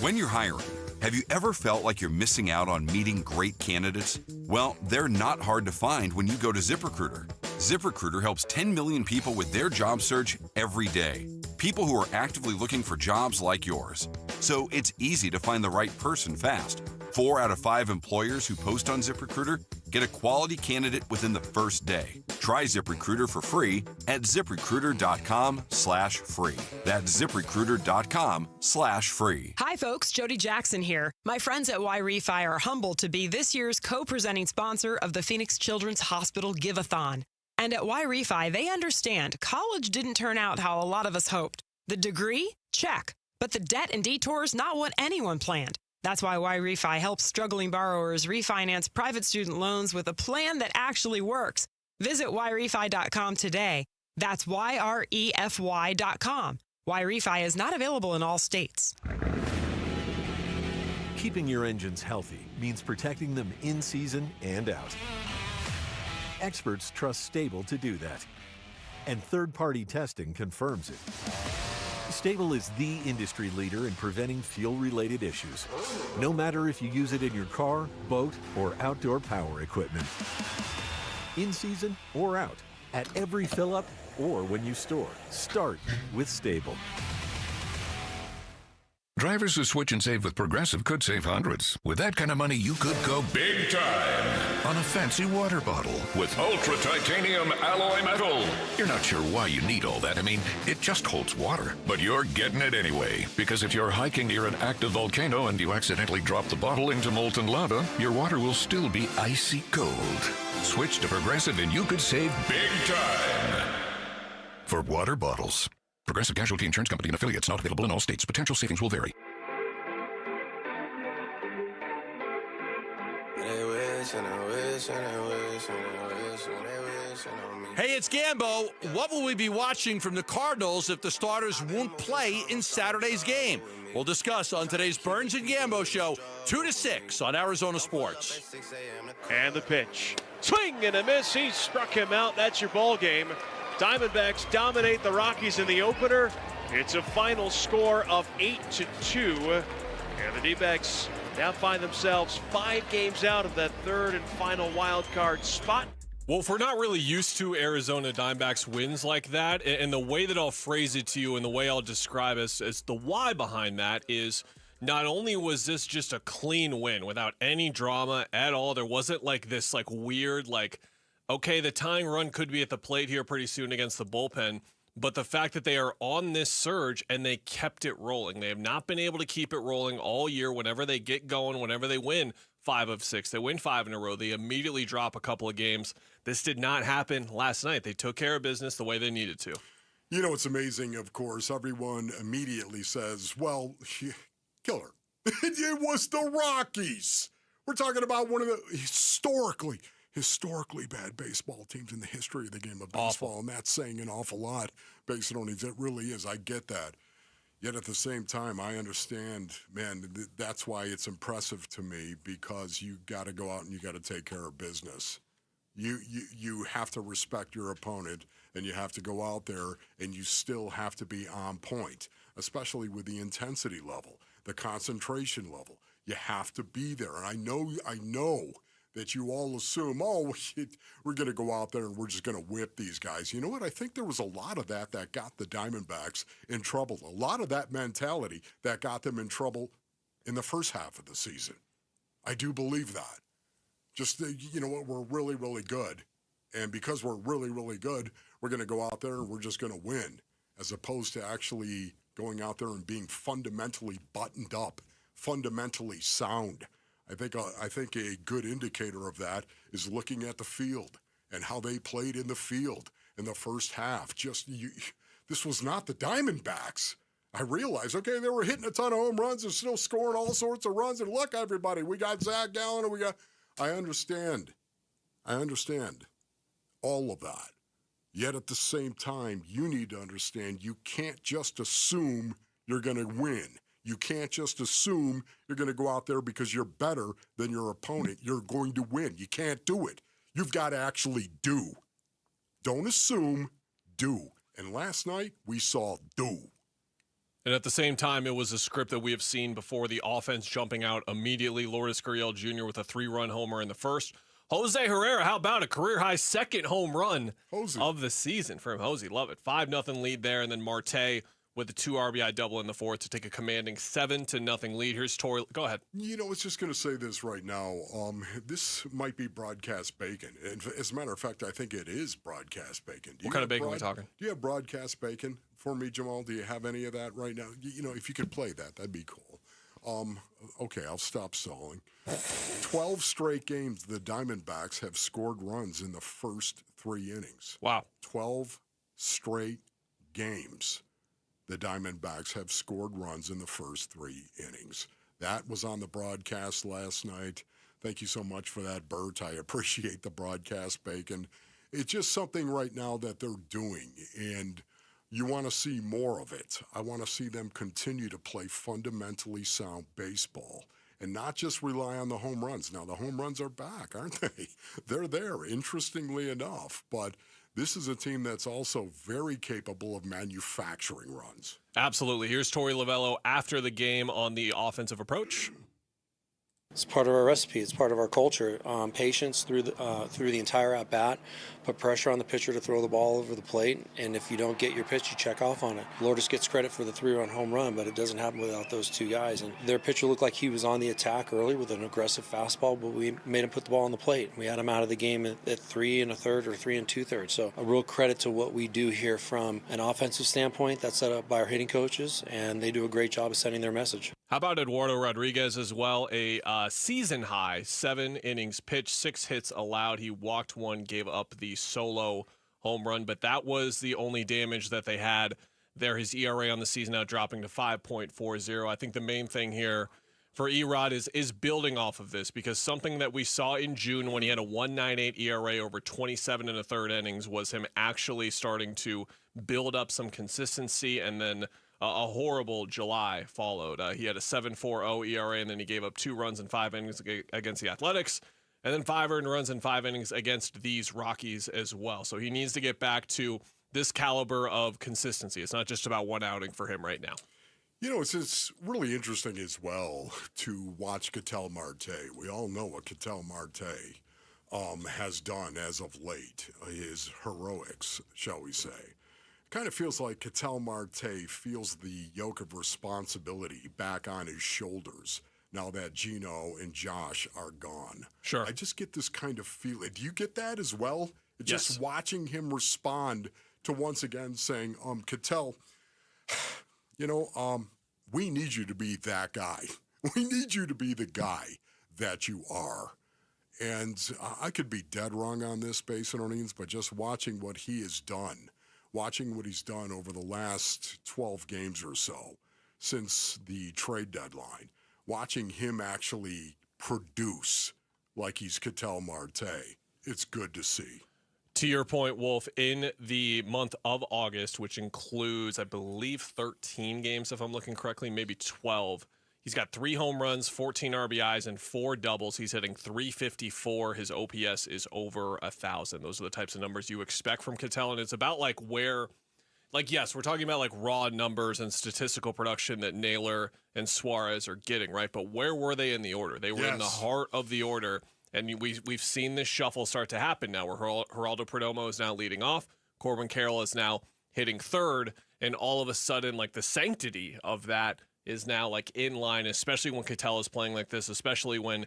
When you're hiring, Have you ever felt like you're missing out on meeting great candidates? Well, they're not hard to find when you go to ZipRecruiter. ZipRecruiter helps 10 million people with their job search every day. People who are actively looking for jobs like yours. So it's easy to find the right person fast. 4 out of 5 employers who post on ZipRecruiter get a quality candidate within the first day. Try ZipRecruiter for free at ZipRecruiter.com/free. That's ZipRecruiter.com/free. Hi, folks. Jody Jackson here. My friends at Y-Refi are humbled to be this year's co-presenting sponsor of the Phoenix Children's Hospital Give-a-thon. And at Y-Refi, they understand college didn't turn out how a lot of us hoped. The degree? Check. But the debt and detours, not what anyone planned. That's why Y-Refi helps struggling borrowers refinance private student loans with a plan that actually works. Visit YRefi.com today. That's YREFY.com. Y-Refi is not available in all states. Keeping your engines healthy means protecting them in season and out. Experts trust Stable to do that. And third-party testing confirms it. Stable is the industry leader in preventing fuel-related issues, no matter if you use it in your car, boat, or outdoor power equipment. In season or out, at every fill-up or when you store, start with Stable. Drivers who switch and save with Progressive could save hundreds. With that kind of money, you could go big time on a fancy water bottle with ultra titanium alloy metal. You're not sure why you need all that. I mean, it just holds water. But you're getting it anyway, because if you're hiking near an active volcano and you accidentally drop the bottle into molten lava, your water will still be icy cold. Switch to Progressive and you could save big time for water bottles. Progressive Casualty Insurance Company and affiliates, not available in all states. Potential savings will vary. Hey, it's Gambo. What will we be watching from the Cardinals if the starters won't play in Saturday's game? We'll discuss on today's Burns and Gambo show, 2 to 6 on Arizona Sports. And the pitch. Swing and a miss. He struck him out. That's your ball game. Diamondbacks dominate the Rockies in the opener. It's a final score of 8-2. And the Dbacks now find themselves 5 games out of that third and final wild card spot. Well, if we're not really used to Arizona Diamondbacks wins like that, and the way that I'll phrase it to you and the way I'll describe as the why behind that is not only was this just a clean win without any drama at all, there wasn't like this weird okay, the tying run could be at the plate here pretty soon against the bullpen, but the fact that they are on this surge and they kept it rolling. They have not been able to keep it rolling all year. Whenever they get going, whenever they win 5 of 6, they win 5 in a row, they immediately drop a couple of games. This did not happen last night. They took care of business the way they needed to. You know, it's amazing, of course. Everyone immediately says, well, killer. It was the Rockies. We're talking about one of the historically bad baseball teams in the history of the game of baseball, and that's saying an awful lot based on it. It really is. I get that. Yet at the same time, I understand, man, that's why it's impressive to me, because you got to go out and you got to take care of business. You have to respect your opponent, and you have to go out there and you still have to be on point, especially with the intensity level, the concentration level. You have to be there. And I know that you all assume, we're going to go out there and we're just going to whip these guys. You know what? I think there was a lot of that got the Diamondbacks in trouble. A lot of that mentality that got them in trouble in the first half of the season. I do believe that. Just, you know what? We're really, really good. And because we're really, really good, we're going to go out there and we're just going to win, as opposed to actually going out there and being fundamentally buttoned up, fundamentally sound. I think a good indicator of that is looking at the field and how they played in the field in the first half. This was not the Diamondbacks. I realized, okay, they were hitting a ton of home runs and still scoring all sorts of runs. And look, everybody, we got Zach Gallen and I understand all of that. Yet at the same time, you need to understand you can't just assume you're going to win. You can't just assume you're going to go out there because you're better than your opponent. You're going to win. You can't do it. You've got to actually do. Don't assume, do. And last night, we saw do. And at the same time, it was a script that we have seen before, the offense jumping out immediately. Lourdes Gurriel Jr. with a 3-run homer in the first. Jose Herrera, how about a career-high second home run of the season for him? Jose, love it. 5-0 lead there, and then Marte with a 2 RBI double in the fourth to take a commanding 7-0 lead. Here's Tory. Go ahead. You know, I was just going to say this right now. This might be broadcast bacon. And as a matter of fact, I think it is broadcast bacon. What kind of bacon are we talking? Do you have broadcast bacon for me, Jamal? Do you have any of that right now? You know, if you could play that, that'd be cool. Okay, I'll stop stalling. 12 straight games, the Diamondbacks have scored runs in the first 3 innings. Wow. 12 straight games. The Diamondbacks have scored runs in the first 3 innings. That was on the broadcast last night. Thank you so much for that, Bert. I appreciate the broadcast bacon. It's just something right now that they're doing, and you want to see more of it. I want to see them continue to play fundamentally sound baseball and not just rely on the home runs. Now, the home runs are back, aren't they? They're there, interestingly enough, but this is a team that's also very capable of manufacturing runs. Absolutely. Here's Tory Lavell after the game on the offensive approach. It's part of our recipe. It's part of our culture. Patience through the entire at bat. Put pressure on the pitcher to throw the ball over the plate, and if you don't get your pitch, you check off on it. Lourdes gets credit for the 3-run home run, but it doesn't happen without those 2 guys. And their pitcher looked like he was on the attack early with an aggressive fastball, but we made him put the ball on the plate. We had him out of the game at 3 1/3 or 3 2/3. So a real credit to what we do here from an offensive standpoint. That's set up by our hitting coaches, and they do a great job of sending their message. How about Eduardo Rodriguez as well? A season high 7 innings pitched, 6 hits allowed. He walked 1, gave up the solo home run, but that was the only damage that they had there. His ERA on the season now dropping to 5.40. I think the main thing here for Erod is building off of this, because something that we saw in June when he had a 1.98 ERA over 27 1/3 innings was him actually starting to build up some consistency, and then a horrible July followed. He had a 7.40 ERA, and then he gave up 2 runs in 5 innings against the Athletics, and then 5 earned runs in 5 innings against these Rockies as well. So he needs to get back to this caliber of consistency. It's not just about one outing for him right now. You know, it's really interesting as well to watch Catel Marte. We all know what Catel Marte has done as of late, his heroics, shall we say. Kind of feels like Catel Marte feels the yoke of responsibility back on his shoulders now that Gino and Josh are gone. Sure. I just get this kind of feeling. Do you get that as well? Yes. Just watching him respond to once again saying, Catel, you know, we need you to be that guy. We need you to be the guy that you are. And I could be dead wrong on this, Basin Orleans, but just watching what he has done, watching what he's done over the last 12 games or so since the trade deadline, watching him actually produce like he's Catel Marte, it's good to see. To your point, Wolf, in the month of August, which includes, I believe, 13 games, if I'm looking correctly, maybe 12, he's got 3 home runs, 14 RBIs, and 4 doubles. He's hitting .354. His OPS is over 1,000. Those are the types of numbers you expect from Catel, and it's about like where, like, yes, we're talking about like raw numbers and statistical production that Naylor and Suarez are getting, right? But where were they in the order? They were in the heart of the order, and we've seen this shuffle start to happen now, where Geraldo Perdomo is now leading off, Corbin Carroll is now hitting third, and all of a sudden, like, the sanctity of that is now like in line, especially when Catel is playing like this, especially when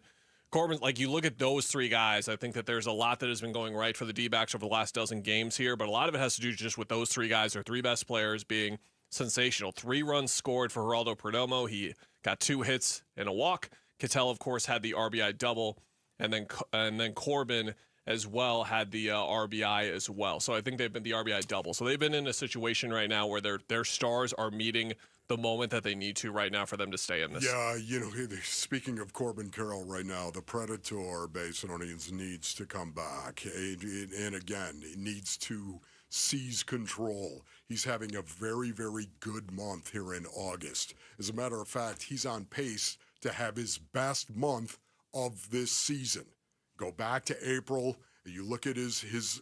Corbin, like, you look at those 3 guys. I think that there's a lot that has been going right for the Dbacks over the last dozen games here, but a lot of it has to do just with those 3 guys, their 3 best players being sensational. 3 runs scored for Geraldo Perdomo. He got 2 hits and a walk. Catel, of course, had the RBI double, and then Corbin as well had the RBI as well. So I think they've been the RBI double. So they've been in a situation right now where their stars are meeting the moment that they need to right now for them to stay in this. Yeah, you know, speaking of Corbin Carroll right now, the Predator Basin Orleans needs to come back. And again, it needs to seize control. He's having a very, very good month here in August. As a matter of fact, he's on pace to have his best month of this season. Go back to April. You look at his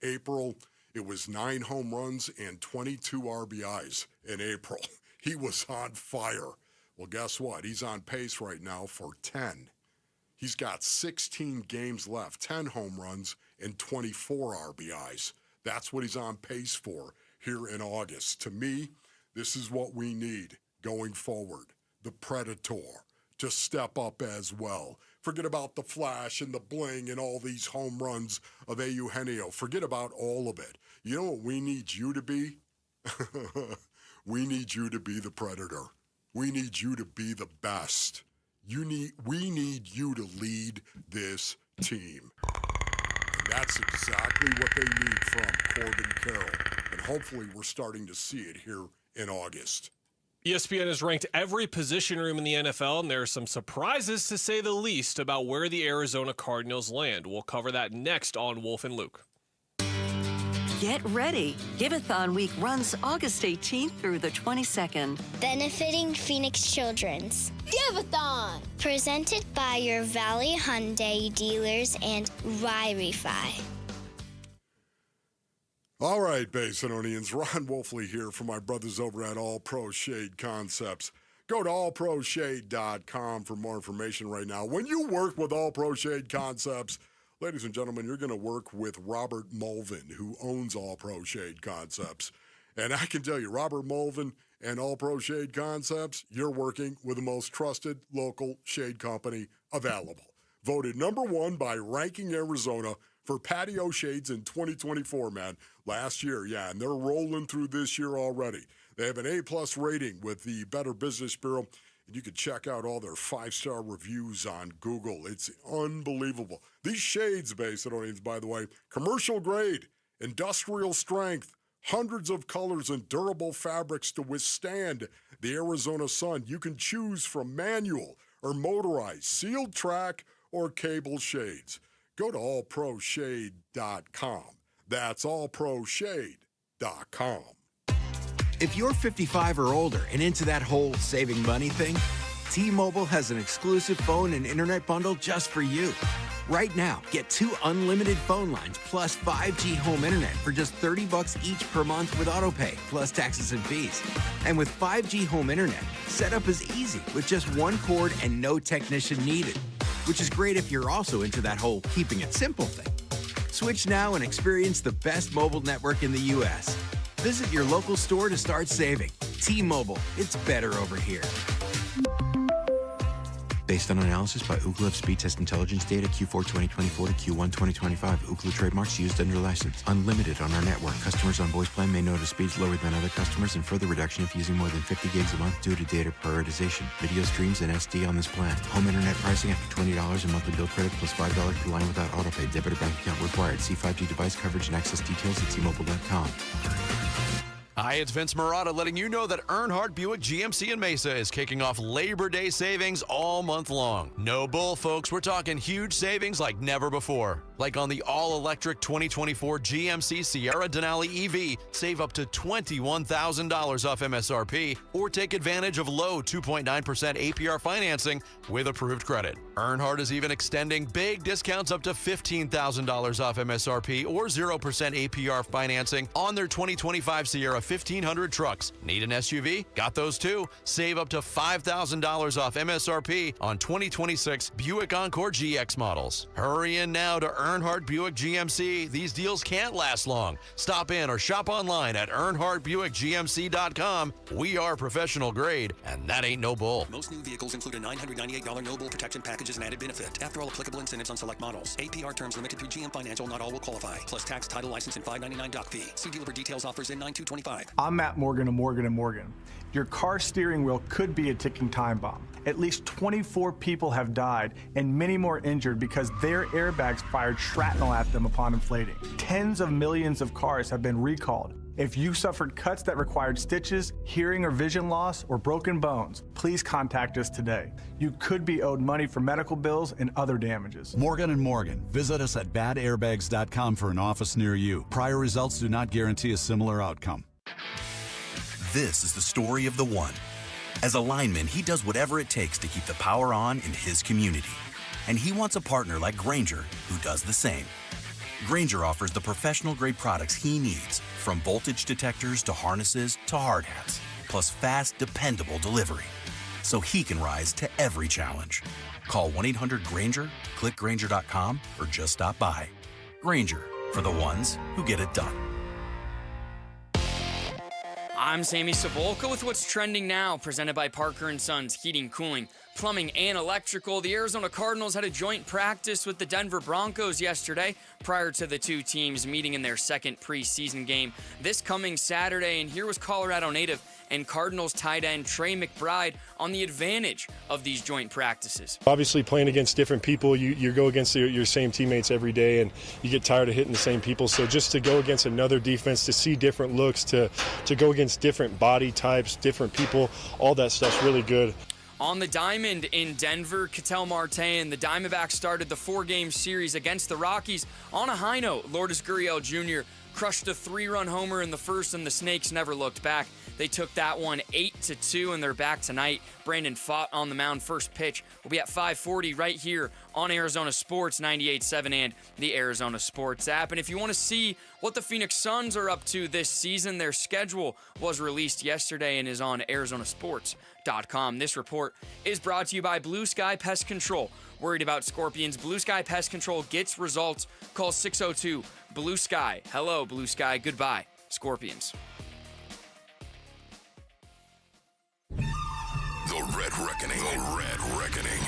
April, it was 9 home runs and 22 RBIs in April. he was on fire. Well, guess what? He's on pace right now for 10. He's got 16 games left, 10 home runs, and 24 RBIs. That's what he's on pace for here in August. To me, this is what we need going forward. The Predator to step up as well. Forget about the flash and the bling and all these home runs of Eugenio. Forget about all of it. You know what we need you to be? We need you to be the Predator. We need you to be the best. We need you to lead this team. And that's exactly what they need from Corbin Carroll. And hopefully we're starting to see it here in August. ESPN has ranked every position room in the NFL, and there are some surprises, to say the least, about where the Arizona Cardinals land. We'll cover that next on Wolf and Luke. Get ready. Give-a-thon week runs August 18th through the 22nd. Benefiting Phoenix Children's. Give-a-thon! Presented by your Valley Hyundai dealers and Wi-Fi. All right, Basinonians, Ron Wolfley here for my brothers over at All Pro Shade Concepts. Go to allproshade.com for more information right now. When you work with All Pro Shade Concepts, ladies and gentlemen, you're going to work with Robert Mulvin, who owns All Pro Shade Concepts. And I can tell you, Robert Mulvin and All Pro Shade Concepts, you're working with the most trusted local shade company available. Voted #1 by Ranking Arizona for patio shades in 2024, man. Last year, yeah, and they're rolling through this year already. They have an A+ rating with the Better Business Bureau, and you can check out all their 5-star reviews on Google. It's unbelievable. These shades, Basinonians, by the way, commercial grade, industrial strength, hundreds of colors and durable fabrics to withstand the Arizona sun. You can choose from manual or motorized, sealed track, or cable shades. Go to allproshade.com. That's allproshade.com. If you're 55 or older and into that whole saving money thing, T-Mobile has an exclusive phone and internet bundle just for you. Right now, get 2 unlimited phone lines plus 5G home internet for just $30 each per month with autopay, plus taxes and fees. And with 5G home internet, setup is easy with just 1 cord and no technician needed, which is great if you're also into that whole keeping it simple thing. Switch now and experience the best mobile network in the U.S. Visit your local store to start saving. T-Mobile, it's better over here. Based on analysis by Ookla of speed test intelligence data Q4 2024 to Q1 2025. Ookla trademarks used under license. Unlimited on our network. Customers on voice plan may notice speeds lower than other customers and further reduction if using more than 50 gigs a month due to data prioritization. Video streams and SD on this plan. Home internet pricing after $20 a monthly bill credit plus $5 per line without autopay. Debit or bank account required. See 5G device coverage and access details at T-Mobile.com. Hi, it's Vince Marotta letting you know that Earnhardt Buick GMC in Mesa is kicking off Labor Day savings all month long. No bull, folks. We're talking huge savings like never before. Like on the all-electric 2024 GMC Sierra Denali EV, save up to $21,000 off MSRP, or take advantage of low 2.9% APR financing with approved credit. Earnhardt is even extending big discounts up to $15,000 off MSRP or 0% APR financing on their 2025 Sierra 1500 trucks. Need an SUV? Got those too. Save up to $5,000 off MSRP on 2026 Buick Encore GX models. Hurry in now to Earnhardt Buick GMC. These deals can't last long. Stop in or shop online at EarnhardtBuickGMC.com. We are professional grade, and that ain't no bull. Most new vehicles include a $998 no bull protection package as an added benefit. After all applicable incentives on select models. APR terms limited through GM Financial. Not all will qualify. Plus tax, title, license, and $599 doc fee. See dealer for details. Offers in 9/2/25. I'm Matt Morgan of Morgan & Morgan. Your car steering wheel could be a ticking time bomb. At least 24 people have died and many more injured because their airbags fired shrapnel at them upon inflating. Tens of millions of cars have been recalled. If you suffered cuts that required stitches, hearing or vision loss, or broken bones, please contact us today. You could be owed money for medical bills and other damages. Morgan & Morgan. Visit us at badairbags.com for an office near you. Prior results do not guarantee a similar outcome. This is the story of the one. As a lineman, he does whatever it takes to keep the power on in his community. And he wants a partner like Grainger who does the same. Grainger offers the professional-grade products he needs, from voltage detectors to harnesses to hard hats. plus fast, dependable delivery. So he can rise to every challenge. Call 1-800-GRANGER, click Grainger.com, or just stop by. Grainger, for the ones who get it done. I'm Sammy Sabolka with what's trending now, presented by Parker & Sons Heating, Cooling, Plumbing, and Electrical. The Arizona Cardinals had a joint practice with the Denver Broncos yesterday prior to the two teams meeting in their second preseason game this coming Saturday. And here was Colorado native and Cardinals tight end Trey McBride on the advantage of these joint practices. Obviously, playing against different people, you go against your same teammates every day, and you get tired of hitting the same people. So just to go against another defense, to see different looks, to go against different body types, different people, all that stuff's really good. On the diamond in Denver, Catel Marte and the Diamondbacks started the 4-game series against the Rockies on a high note. Lourdes Gurriel Jr. crushed a 3-run homer in the first, and the Snakes never looked back. They took that one 8-2, and they're back tonight. Brandon Pfaadt on the mound. First pitch will be at 5:40 right here on Arizona Sports 98.7 and the Arizona Sports app. And if you want to see what the Phoenix Suns are up to this season, their schedule was released yesterday and is on arizonasports.com. This report is brought to you by Blue Sky Pest Control. Worried about scorpions? Blue Sky Pest Control gets results. Call 602-BLUE-SKY. Hello, Blue Sky. Goodbye, scorpions. The Red Reckoning. The Red Reckoning.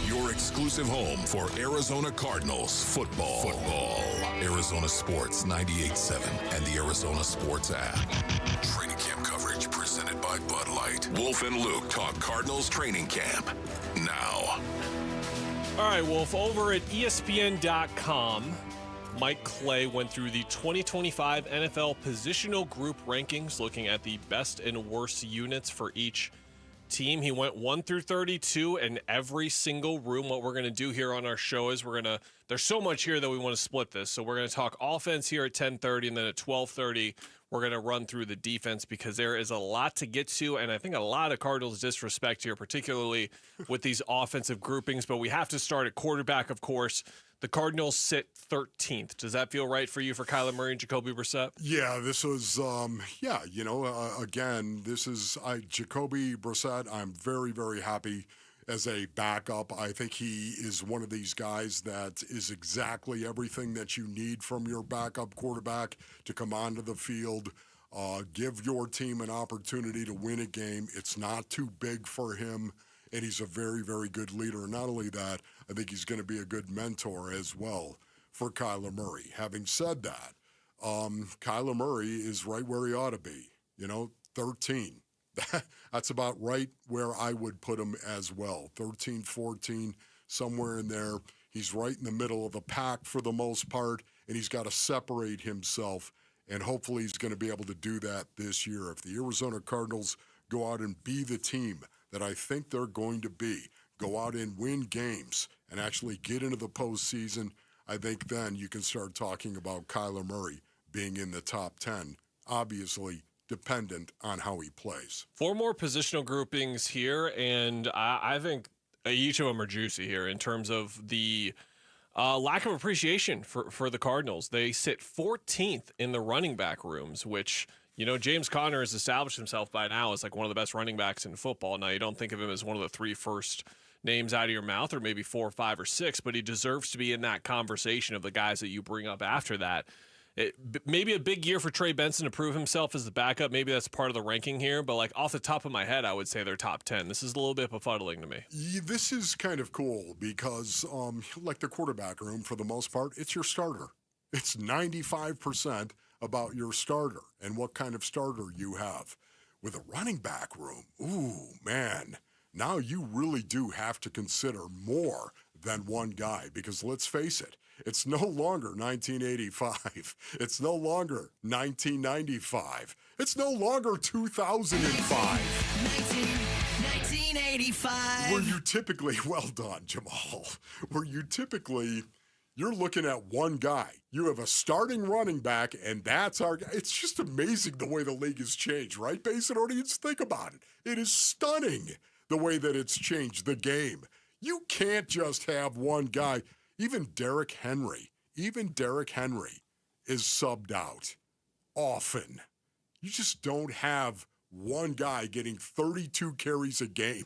Your exclusive home for Arizona Cardinals football. Arizona Sports 98.7 and the Arizona Sports app. Training camp coverage presented by Bud Light. Wolf and Luke talk Cardinals training camp now. All right, Wolf, over at ESPN.com, Mike Clay went through the 2025 NFL positional group rankings, looking at the best and worst units for each team. He went 1 through 32 in every single room. What we're going to do here on our show is there's so much here that we want to split this. So we're going to talk offense here at 10:30, and then at 12:30, we're going to run through the defense because there is a lot to get to, and I think a lot of Cardinals disrespect here, particularly with these offensive groupings. But we have to start at quarterback, of course. The Cardinals sit 13th. Does that feel right for you for Kyler Murray and Jacoby Brissett? Yeah, this was, again, this is Jacoby Brissett. I'm very, very happy as a backup. I think he is one of these guys that is exactly everything that you need from your backup quarterback to come onto the field, give your team an opportunity to win a game. It's not too big for him. And he's a very, very good leader. And not only that, I think he's going to be a good mentor as well for Kyler Murray. Having said that, Kyler Murray is right where he ought to be, 13. That's about right where I would put him as well. 13, 14, somewhere in there. He's right in the middle of the pack for the most part, and he's got to separate himself, and hopefully he's going to be able to do that this year. If the Arizona Cardinals go out and be the team that I think they're going to be, go out and win games and actually get into the postseason, I think then you can start talking about Kyler Murray being in the top 10, obviously dependent on how he plays. 4 more positional groupings here, and I think each of them are juicy here in terms of the lack of appreciation for the Cardinals. They sit 14th in the running back rooms, which – James Conner has established himself by now as like one of the best running backs in football. Now, you don't think of him as one of the 3 first names out of your mouth, or maybe 4, 5, or 6, but he deserves to be in that conversation of the guys that you bring up after that. Maybe a big year for Trey Benson to prove himself as the backup. Maybe that's part of the ranking here, but like off the top of my head, I would say they're top 10. This is a little bit befuddling to me. This is kind of cool because like the quarterback room, for the most part, it's your starter. It's 95% about your starter and what kind of starter you have. With a running back room, ooh, man, now you really do have to consider more than one guy because let's face it, it's no longer 1985. It's no longer 1995. It's no longer 2005. 1985. Where you typically, well done, Jamal, you're looking at one guy. You have a starting running back, and that's our guy. It's just amazing the way the league has changed, right, Basin audience? Think about it. It is stunning the way that it's changed the game. You can't just have one guy. Even Derrick Henry is subbed out often. You just don't have one guy getting 32 carries a game.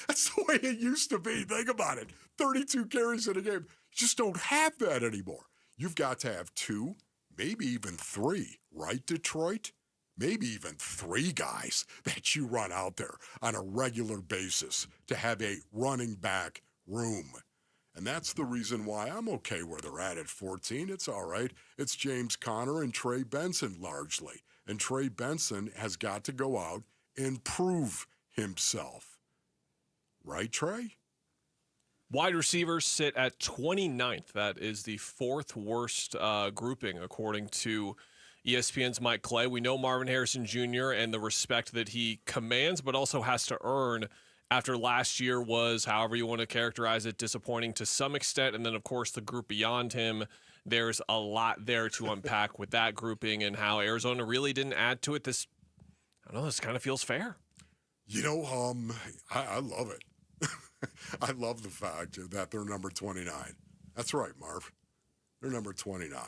That's the way it used to be. Think about it. 32 carries in a game. You just don't have that anymore. You've got to have 2, maybe even 3, right, Detroit? Maybe even 3 guys that you run out there on a regular basis to have a running back room. And that's the reason why I'm okay where they're at 14. It's all right. It's James Conner and Trey Benson largely. And Trey Benson has got to go out and prove himself. Right, Trey? Wide receivers sit at 29th. That is the 4th worst grouping, according to ESPN's Mike Clay. We know Marvin Harrison Jr. and the respect that he commands, but also has to earn after last year was, however you want to characterize it, disappointing to some extent. And then, of course, the group beyond him, there's a lot there to unpack with that grouping and how Arizona really didn't add to it. This kind of feels fair. You know, I love it. I love the fact that they're number 29. That's right, Marv. They're number 29.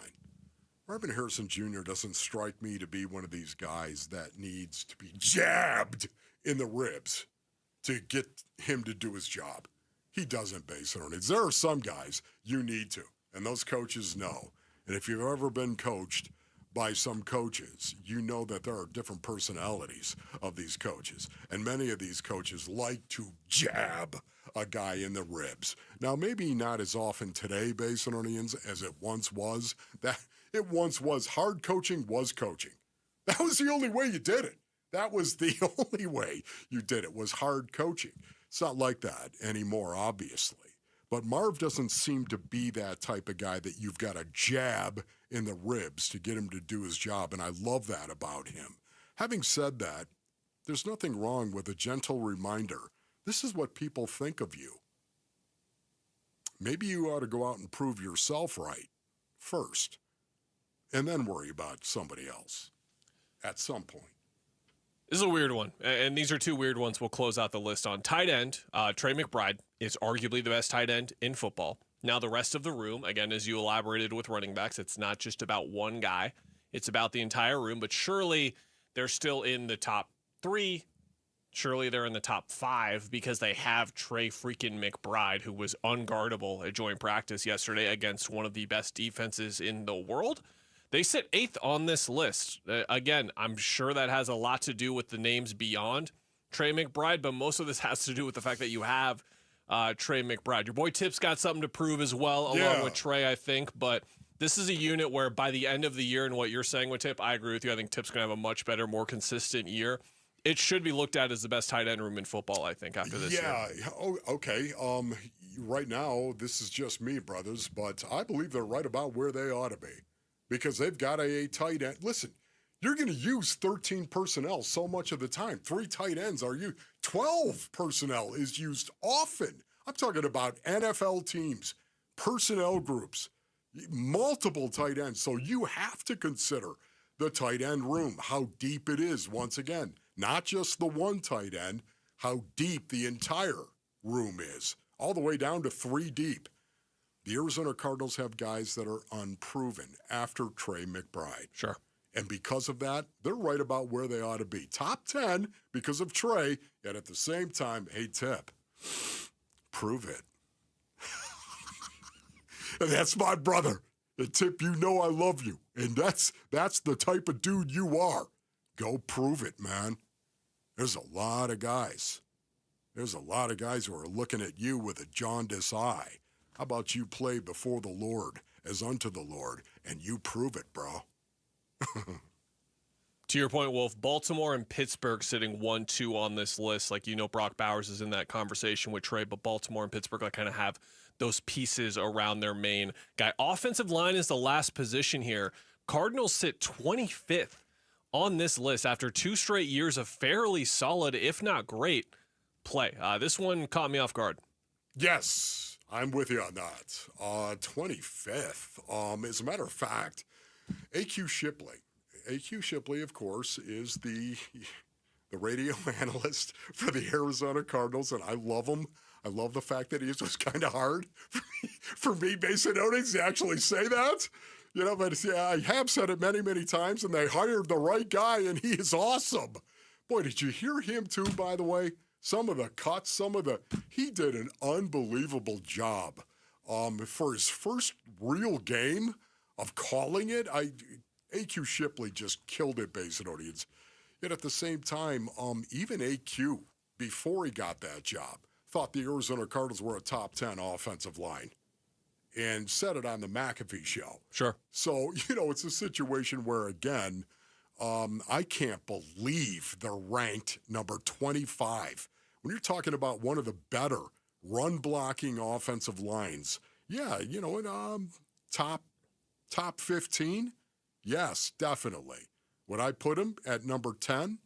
Marvin Harrison Jr. doesn't strike me to be one of these guys that needs to be jabbed in the ribs to get him to do his job. He doesn't base it on it. There are some guys you need to, and those coaches know. And if you've ever been coached by some coaches, you know that there are different personalities of these coaches. And many of these coaches like to jab a guy in the ribs. Now, maybe not as often today, Basinonians, as it once was. It once was. Hard coaching was coaching. That was the only way you did it. That was the only way you did it, was hard coaching. It's not like that anymore, obviously. But Marv doesn't seem to be that type of guy that you've got to jab in the ribs to get him to do his job, and I love that about him. Having said that, there's nothing wrong with a gentle reminder. This is what people think of you. Maybe you ought to go out and prove yourself right first, and then worry about somebody else at some point. This is a weird one, and these are 2 weird ones we'll close out the list on. Tight end, Trey McBride is arguably the best tight end in football. Now, the rest of the room, again, as you elaborated with running backs, it's not just about one guy. It's about the entire room, but surely they're still in the top 3. Surely they're in the top 5 because they have Trey freaking McBride, who was unguardable at joint practice yesterday against one of the best defenses in the world. They sit 8th on this list. Again, I'm sure that has a lot to do with the names beyond Trey McBride, but most of this has to do with the fact that you have Trey McBride. Your boy Tip's got something to prove as well, along with Trey, I think. But this is a unit where by the end of the year, and what you're saying with Tip, I agree with you. I think Tip's going to have a much better, more consistent year. It should be looked at as the best tight end room in football, I think, after this year. Yeah, okay. Right now, this is just me, brothers, but I believe they're right about where they ought to be. Because they've got a tight end. Listen, you're going to use 13 personnel so much of the time. 3 tight ends are used. 12 personnel is used often. I'm talking about NFL teams, personnel groups, multiple tight ends. So you have to consider the tight end room, how deep it is, once again. Not just the one tight end, how deep the entire room is, all the way down to 3 deep. The Arizona Cardinals have guys that are unproven after Trey McBride. Sure. And because of that, they're right about where they ought to be. Top 10 because of Trey, yet at the same time, hey, Tip, prove it. And that's my brother. And Tip, you know I love you. And that's the type of dude you are. Go prove it, man. There's a lot of guys. There's a lot of guys who are looking at you with a jaundiced eye. How about you play before the Lord as unto the Lord, and you prove it, bro. To your point, Wolf, Baltimore and Pittsburgh sitting 1-2 on this list. Like, you know, Brock Bowers is in that conversation with Trey, but Baltimore and Pittsburgh kind of have those pieces around their main guy. Offensive line is the last position here. Cardinals sit 25th on this list after 2 straight years of fairly solid, if not great, play. This one caught me off guard. Yes. I'm with you on that. 25th. As a matter of fact, A.Q. Shipley, of course, is the radio analyst for the Arizona Cardinals, and I love him. I love the fact that he was kind of hard for me, Basinonians, to actually say that. You know, but yeah, I have said it many, many times, and they hired the right guy, and he is awesome. Boy, did you hear him too, by the way? Some of the cuts, he did an unbelievable job. For his first real game of calling it, AQ Shipley just killed it, Basinonians. Yet at the same time, even AQ, before he got that job, thought the Arizona Cardinals were a top 10 offensive line and said it on the McAfee show. Sure. So, it's a situation where, again, I can't believe they're ranked number 25. When you're talking about one of the better run-blocking offensive lines, yeah, top 15? Yes, definitely. Would I put him at number 10?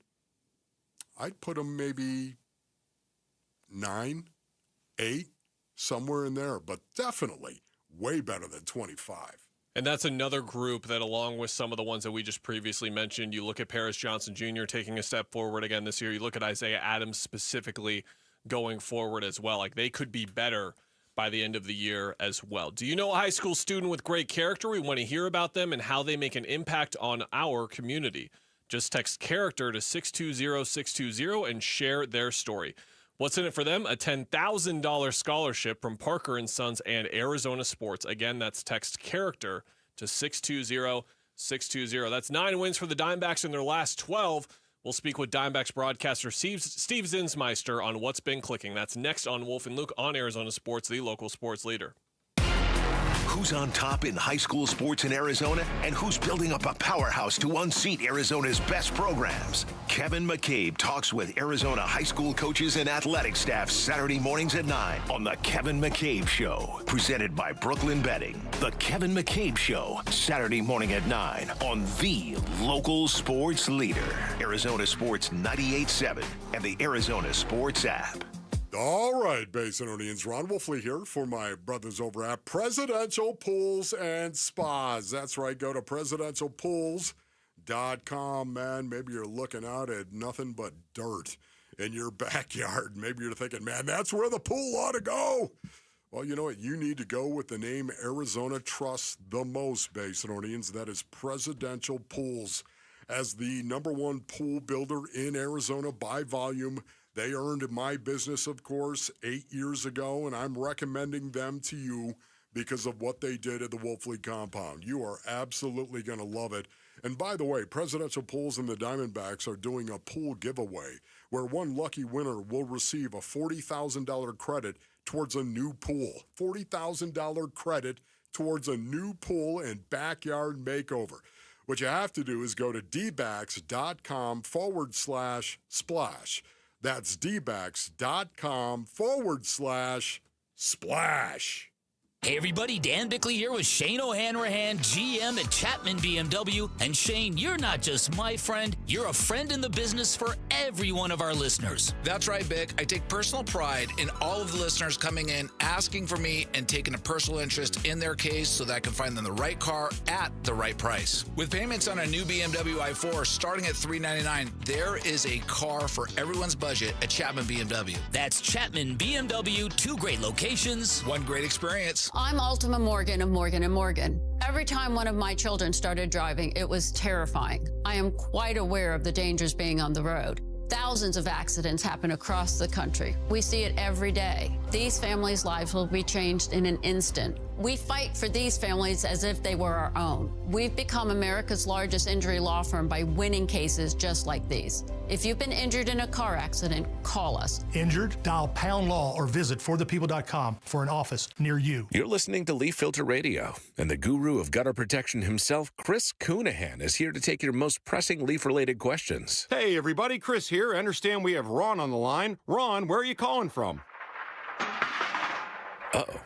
I'd put him maybe 9, 8, somewhere in there, but definitely way better than 25. And that's another group that, along with some of the ones that we just previously mentioned, you look at Paris Johnson Jr. taking a step forward again this year. You look at Isaiah Adams specifically going forward as well. Like, they could be better by the end of the year as well. Do you know a high school student with great character? We want to hear about them and how they make an impact on our community. Just text character to 620-620 and share their story. What's in it for them? A $10,000 scholarship from Parker & Sons and Arizona Sports. Again, that's text character to 620-620. That's 9 wins for the Diamondbacks in their last 12. We'll speak with Diamondbacks broadcaster Steve Zinsmeister on what's been clicking. That's next on Wolf and Luke on Arizona Sports, the local sports leader. Who's on top in high school sports in Arizona, and who's building up a powerhouse to unseat Arizona's best programs? Kevin McCabe talks with Arizona high school coaches and athletic staff Saturday mornings at 9 on The Kevin McCabe Show, presented by Brooklyn Betting. The Kevin McCabe Show, Saturday morning at 9 on the local sports leader, Arizona Sports 98.7 and the Arizona Sports app. All right, Basinonians, Ron Wolfley here for my brothers over at Presidential Pools and Spas. That's right, go to presidentialpools.com, man. Maybe you're looking out at nothing but dirt in your backyard. Maybe you're thinking, man, that's where the pool ought to go. Well, you know what? You need to go with the name Arizona trusts the most, Basinonians. That is Presidential Pools. As the #1 pool builder in Arizona by volume, they earned my business, of course, 8 years ago, and I'm recommending them to you because of what they did at the Wolfley compound. You are absolutely going to love it. And by the way, Presidential Pools and the Diamondbacks are doing a pool giveaway where one lucky winner will receive a $40,000 credit towards a new pool. $40,000 credit towards a new pool and backyard makeover. What you have to do is go to dbacks.com/splash. That's dbacks.com/splash. Hey everybody, Dan Bickley here with Shane O'Hanrahan, GM at Chapman BMW. And Shane, you're not just my friend, you're a friend in the business for every one of our listeners. That's right, Bick. I take personal pride in all of the listeners coming in, asking for me, and taking a personal interest in their case so that I can find them the right car at the right price. With payments on a new BMW i4 starting at $399, there is a car for everyone's budget at Chapman BMW. That's Chapman BMW, 2 great locations, 1 great experience. I'm Ultima Morgan of Morgan & Morgan. Every time one of my children started driving, it was terrifying. I am quite aware of the dangers being on the road. Thousands of accidents happen across the country. We see it every day. These families' lives will be changed in an instant. We fight for these families as if they were our own. We've become America's largest injury law firm by winning cases just like these. If you've been injured in a car accident, call us. Injured? Dial # law or visit forthepeople.com for an office near you. You're listening to Leaf Filter Radio, and the guru of gutter protection himself, Chris Coonahan, is here to take your most pressing leaf-related questions. Hey, everybody, Chris here. I understand we have Ron on the line. Ron, where are you calling from? Uh-oh.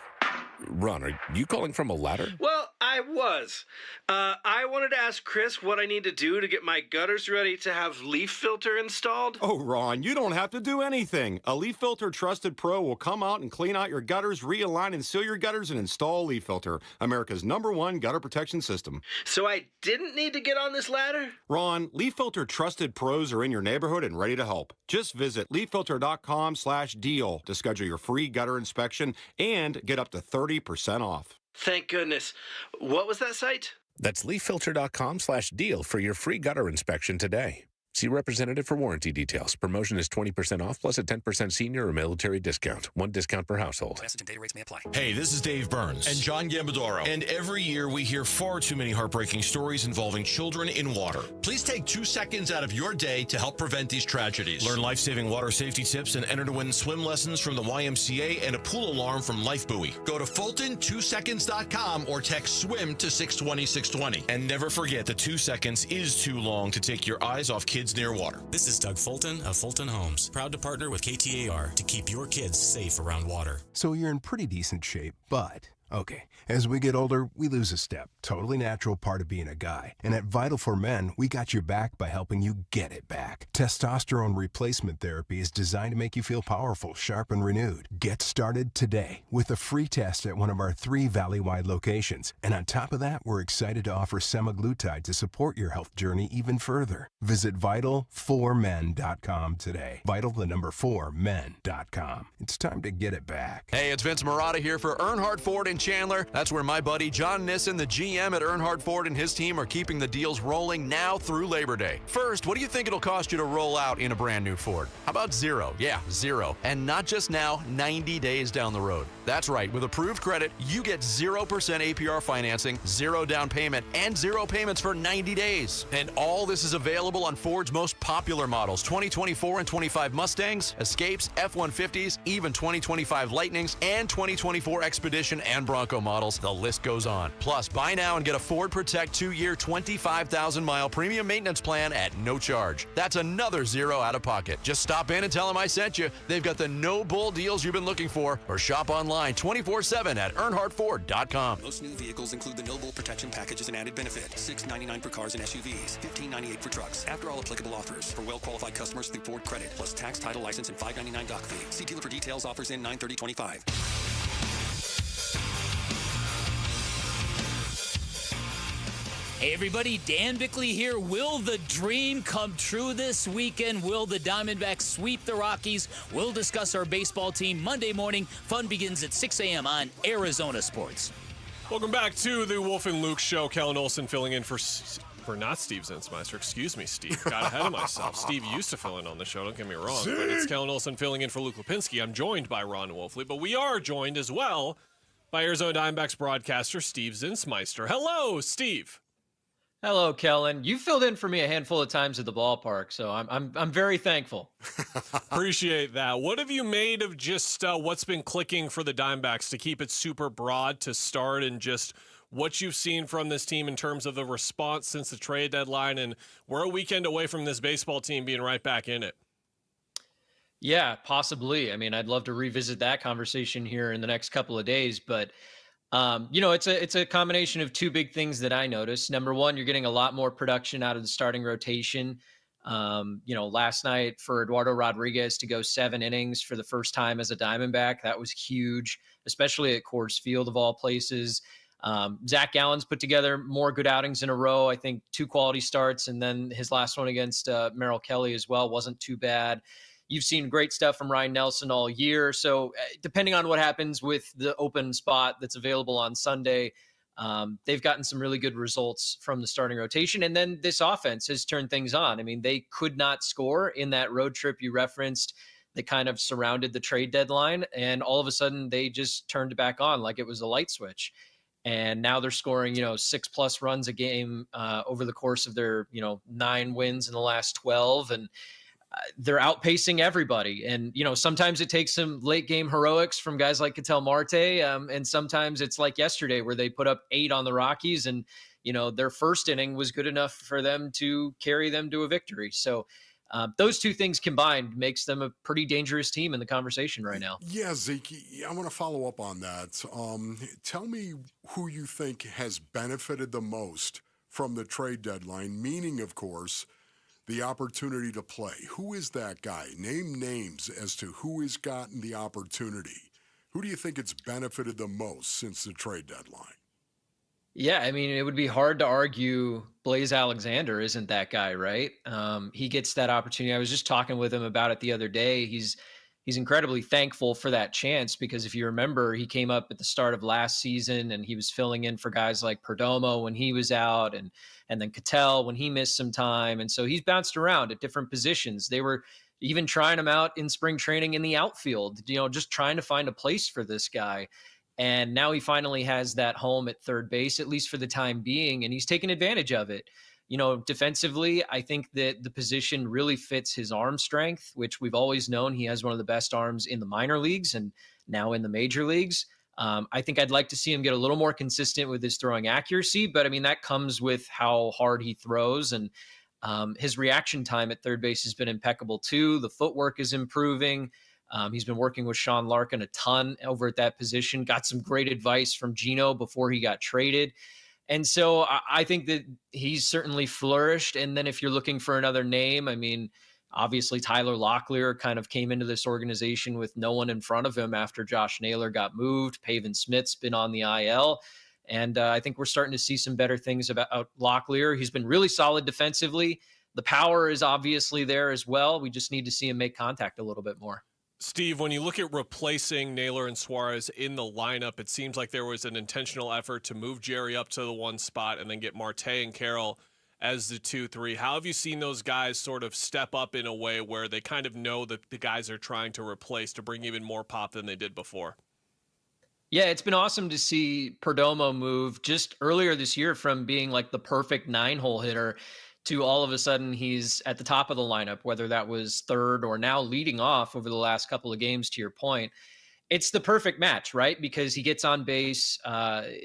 Ron, are you calling from a ladder? Well, I was. I wanted to ask Chris what I need to do to get my gutters ready to have Leaf Filter installed. Oh, Ron, you don't have to do anything. A Leaf Filter Trusted Pro will come out and clean out your gutters, realign and seal your gutters, and install Leaf Filter, America's #1 gutter protection system. So I didn't need to get on this ladder? Ron, Leaf Filter Trusted Pros are in your neighborhood and ready to help. Just visit leaffilter.com/deal to schedule your free gutter inspection and get up to 30% off. Thank goodness. What was that site? That's leaffilter.com/deal for your free gutter inspection today. See representative for warranty details. Promotion is 20% off plus a 10% senior or military discount. One discount per household. Message and data rates may apply. Hey, this is Dave Burns. And John Gambadoro. And every year we hear far too many heartbreaking stories involving children in water. Please take 2 seconds out of your day to help prevent these tragedies. Learn life-saving water safety tips and enter to win swim lessons from the YMCA and a pool alarm from Life Buoy. Go to Fulton2seconds.com or text SWIM to 620-620. And never forget that 2 seconds is too long to take your eyes off kids near water. This is Doug Fulton of Fulton Homes, proud to partner with KTAR to keep your kids safe around water. So you're in pretty decent shape, but... okay, as we get older, we lose a step. Totally natural part of being a guy. And at Vital for Men, we got your back by helping you get it back. Testosterone replacement therapy is designed to make you feel powerful, sharp, and renewed. Get started today with a free test at one of our 3 Valley-wide locations. And on top of that, we're excited to offer semaglutide to support your health journey even further. Visit Vital4Men.com today. Vital4Men.com. It's time to get it back. Hey, it's Vince Marotta here for Earnhardt Ford in Chandler. That's where my buddy John Nissen, the GM at Earnhardt Ford, and his team are keeping the deals rolling now through Labor Day. First, what do you think it'll cost you to roll out in a brand new Ford? How about zero? Yeah, zero. And not just now, 90 days down the road. That's right. With approved credit, you get 0% APR financing, 0 down payment, and 0 payments for 90 days. And all this is available on Ford's most popular models, 2024 and 25 Mustangs, Escapes, F-150s, even 2025 Lightnings, and 2024 Expedition and Bronco models. The list goes on. Plus, buy now and get a Ford Protect 2-year, 25,000-mile premium maintenance plan at no charge. That's another 0 out of pocket. Just stop in and tell them I sent you. They've got the no-bull deals you've been looking for, or shop online 24/7 at EarnhardtFord.com. Most new vehicles include the No Bull Protection Package as an added benefit. $699 for cars and SUVs, $1598 for trucks. After all applicable offers. For well-qualified customers through Ford Credit, plus tax, title, license, and $599 doc fee. See dealer for details. Offers in 9/30/25. Hey everybody, Dan Bickley here. Will the dream come true this weekend? Will the Diamondbacks sweep the Rockies? We'll discuss our baseball team Monday morning. Fun begins at 6 a.m. on Arizona Sports. Welcome back to the Wolf and Luke Show. Kellen Olson filling in for not Steve Zinsmeister. Excuse me, Steve. Got ahead of myself. Steve used to fill in on the show, don't get me wrong. But it's Kellen Olson filling in for Luke Lipinski. I'm joined by Ron Wolfley, but we are joined as well by Arizona Diamondbacks broadcaster Steve Zinsmeister. Hello, Steve. Hello, Kellen. You filled in for me a handful of times at the ballpark, so I'm very thankful. Appreciate that. What have you made of just what's been clicking for the Diamondbacks to keep it super broad to start, and just what you've seen from this team in terms of the response since the trade deadline? And we're a weekend away from this baseball team being right back in it. Yeah, possibly. I mean, I'd love to revisit that conversation here in the next couple of days, but it's a combination of 2 big things that I noticed. Number one, you're getting a lot more production out of the starting rotation. Last night for Eduardo Rodriguez to go 7 innings for the first time as a Diamondback, that was huge, especially at Coors Field of all places. Zach Gallen's put together more good outings in a row. I think 2 quality starts, and then his last one against Merrill Kelly as well wasn't too bad. You've seen great stuff from Ryan Nelson all year. So depending on what happens with the open spot that's available on Sunday, they've gotten some really good results from the starting rotation. And then this offense has turned things on. I mean, they could not score in that road trip you referenced that kind of surrounded the trade deadline. And all of a sudden they just turned it back on like it was a light switch. And now they're scoring, 6+ runs a game over the course of their, 9 wins in the last 12. And they're outpacing everybody. And, sometimes it takes some late game heroics from guys like Catel Marte. And sometimes it's like yesterday where they put up 8 on the Rockies and, their first inning was good enough for them to carry them to a victory. So those 2 things combined makes them a pretty dangerous team in the conversation right now. Yeah, Zeke, I want to follow up on that. Tell me who you think has benefited the most from the trade deadline, meaning, of course, the opportunity to play. Who is that guy? Name names as to who has gotten the opportunity. Who do you think it's benefited the most since the trade deadline? Yeah, I mean, it would be hard to argue Blaze Alexander isn't that guy, right? He gets that opportunity. I was just talking with him about it the other day. He's he's incredibly thankful for that chance, because if you remember, he came up at the start of last season and he was filling in for guys like Perdomo when he was out, and then Catel when he missed some time. And so he's bounced around at different positions. They were even trying him out in spring training in the outfield, just trying to find a place for this guy. And now he finally has that home at third base, at least for the time being, and he's taken advantage of it. Defensively, I think that the position really fits his arm strength, which we've always known he has one of the best arms in the minor leagues and now in the major leagues. I think I'd like to see him get a little more consistent with his throwing accuracy, but I mean, that comes with how hard he throws, and his reaction time at third base has been impeccable too. The footwork is improving. He's been working with Sean Larkin a ton over at that position, got some great advice from Gino before he got traded. And so I think that he's certainly flourished. And then if you're looking for another name, I mean, obviously Tyler Locklear kind of came into this organization with no one in front of him after Josh Naylor got moved. Pavin Smith's been on the IL. And I think we're starting to see some better things about Locklear. He's been really solid defensively. The power is obviously there as well. We just need to see him make contact a little bit more. Steve, when you look at replacing Naylor and Suarez in the lineup, it seems like there was an intentional effort to move Jerry up to the one spot and then get Marte and Carroll as the 2-3. How have you seen those guys sort of step up in a way where they kind of know that the guys are trying to replace to bring even more pop than they did before? Yeah, it's been awesome to see Perdomo move just earlier this year from being like the perfect 9-hole hitter to all of a sudden he's at the top of the lineup, whether that was third or now leading off over the last couple of games, to your point. It's the perfect match, right? Because he gets on base.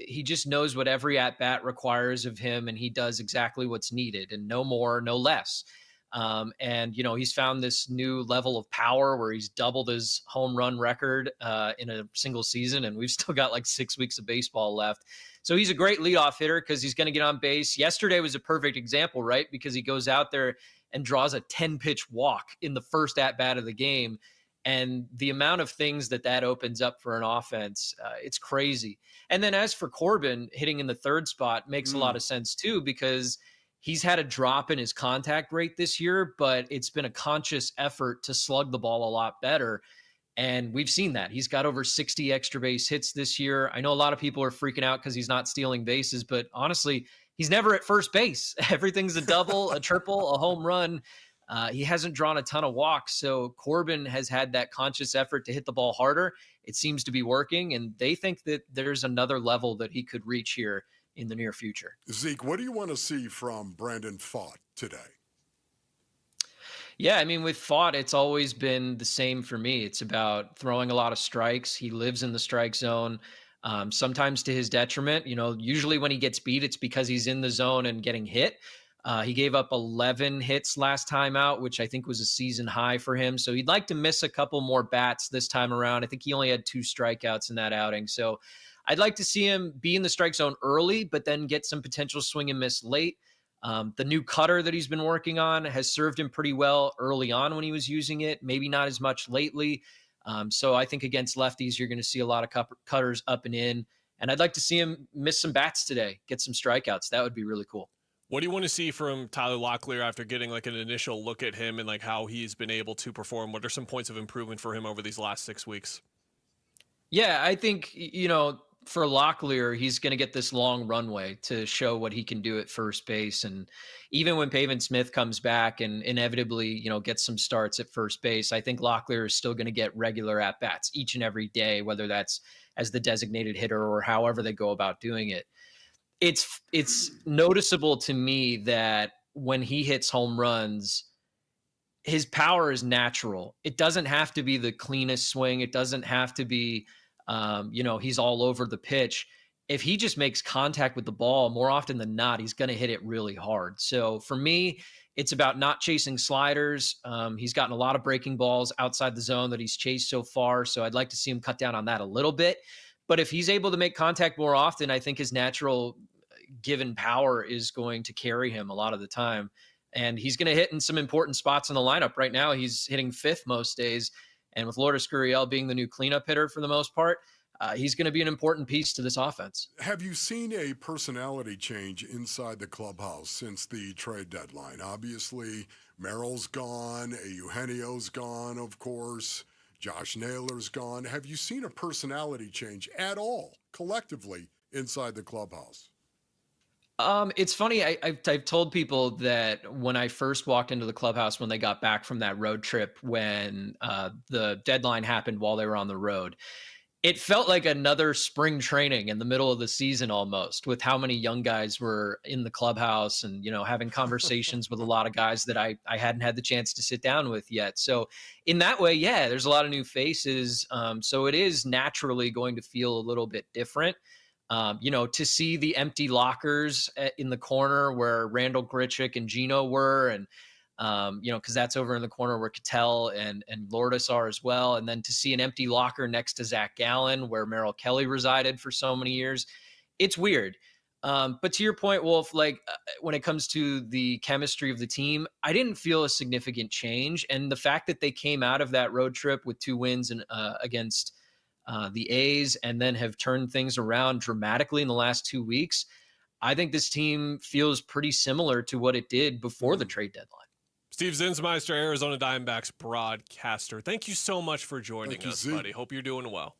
He just knows what every at-bat requires of him, and he does exactly what's needed, and no more, no less. And he's found this new level of power where he's doubled his home run record in a single season, and we've still got like 6 weeks of baseball left. So he's a great leadoff hitter because he's going to get on base. Yesterday was a perfect example, right? Because he goes out there and draws a 10-pitch walk in the first at-bat of the game. And the amount of things that opens up for an offense, it's crazy. And then as for Corbin, hitting in the third spot makes a lot of sense too, because he's had a drop in his contact rate this year, but it's been a conscious effort to slug the ball a lot better. And we've seen that. He's got over 60 extra base hits this year. I know a lot of people are freaking out because he's not stealing bases, but honestly, he's never at first base. Everything's a double, a triple, a home run. He hasn't drawn a ton of walks. So Corbin has had that conscious effort to hit the ball harder. It seems to be working, and they think that there's another level that he could reach here in the near future. Zeke, what do you want to see from Brandon Pfaadt today? Yeah, I mean, with Pfaadt, it's always been the same for me. It's about throwing a lot of strikes. He lives in the strike zone, sometimes to his detriment. Usually when he gets beat, it's because he's in the zone and getting hit. He gave up 11 hits last time out, which I think was a season high for him. So he'd like to miss a couple more bats this time around. I think he only had 2 strikeouts in that outing. So I'd like to see him be in the strike zone early, but then get some potential swing and miss late. The new cutter that he's been working on has served him pretty well early on when he was using it, maybe not as much lately. So I think against lefties, you're going to see a lot of cutters up and in. And I'd like to see him miss some bats today, get some strikeouts. That would be really cool. What do you want to see from Tyler Locklear after getting like an initial look at him and like how he's been able to perform? What are some points of improvement for him over these last 6 weeks? Yeah, I think, for Locklear, he's going to get this long runway to show what he can do at first base. And even when Pavin Smith comes back and inevitably, gets some starts at first base, I think Locklear is still going to get regular at-bats each and every day, whether that's as the designated hitter or however they go about doing it. It's noticeable to me that when he hits home runs, his power is natural. It doesn't have to be the cleanest swing. It doesn't have to be he's all over the pitch. If he just makes contact with the ball, more often than not, he's going to hit it really hard. So for me, it's about not chasing sliders. He's gotten a lot of breaking balls outside the zone that he's chased so far. So I'd like to see him cut down on that a little bit. But if he's able to make contact more often, I think his natural given power is going to carry him a lot of the time. And he's going to hit in some important spots in the lineup. Right now, he's hitting 5th most days. And with Lourdes Gurriel being the new cleanup hitter for the most part, he's going to be an important piece to this offense. Have you seen a personality change inside the clubhouse since the trade deadline? Obviously, Merrill's gone, Eugenio's gone, of course. Josh Naylor's gone. Have you seen a personality change at all, collectively, inside the clubhouse? It's funny. I've told people that when I first walked into the clubhouse when they got back from that road trip, when the deadline happened while they were on the road, it felt like another spring training in the middle of the season almost, with how many young guys were in the clubhouse and, having conversations with a lot of guys that I hadn't had the chance to sit down with yet. So in that way, yeah, there's a lot of new faces. So it is naturally going to feel a little bit different. To see the empty lockers in the corner where Randall Grichuk and Gino were, and, because that's over in the corner where Catel and Lourdes are as well. And then to see an empty locker next to Zach Gallen where Merrill Kelly resided for so many years, it's weird. But to your point, Wolf, when it comes to the chemistry of the team, I didn't feel a significant change. And the fact that they came out of that road trip with 2 wins against the A's and then have turned things around dramatically in the last 2 weeks, I think this team feels pretty similar to what it did before the trade deadline. Steve Zinsmeister, Arizona Diamondbacks broadcaster. Thank you so much for joining us, buddy. Hope you're doing well.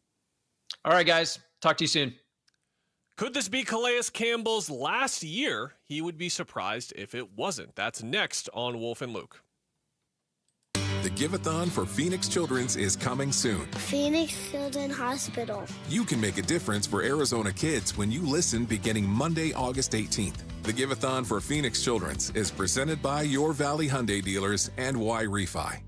All right, guys. Talk to you soon. Could this be Calais Campbell's last year? He would be surprised if it wasn't. That's next on Wolf and Luke. The Give-a-thon for Phoenix Children's is coming soon. Phoenix Children's Hospital. You can make a difference for Arizona kids when you listen beginning Monday, August 18th. The Give-a-thon for Phoenix Children's is presented by your Valley Hyundai dealers and Y Refi.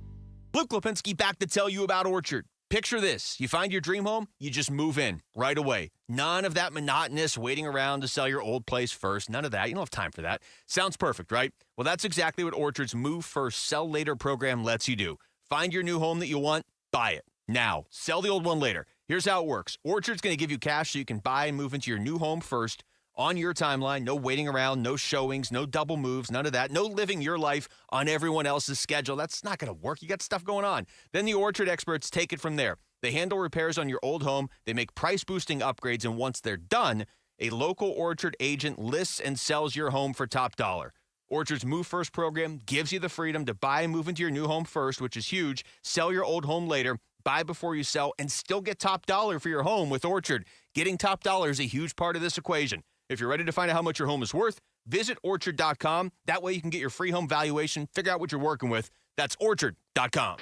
Luke Lipinski back to tell you about Orchard. Picture this. You find your dream home, you just move in right away. None of that monotonous waiting around to sell your old place first. None of that. You don't have time for that. Sounds perfect, right? Well, that's exactly what Orchard's Move First, Sell Later program lets you do. Find your new home that you want, buy it now. Sell the old one later. Here's how it works. Orchard's going to give you cash so you can buy and move into your new home first on your timeline. No waiting around, no showings, no double moves, none of that. No living your life on everyone else's schedule. That's not going to work. You got stuff going on. Then the Orchard experts take it from there. They handle repairs on your old home. They make price-boosting upgrades, and once they're done, a local Orchard agent lists and sells your home for top dollar. Orchard's Move First program gives you the freedom to buy and move into your new home first, which is huge. Sell your old home later. Buy before you sell, and still get top dollar for your home with Orchard. Getting top dollar is a huge part of this equation. If you're ready to find out how much your home is worth, visit Orchard.com. That way you can get your free home valuation, figure out what you're working with. That's Orchard.com.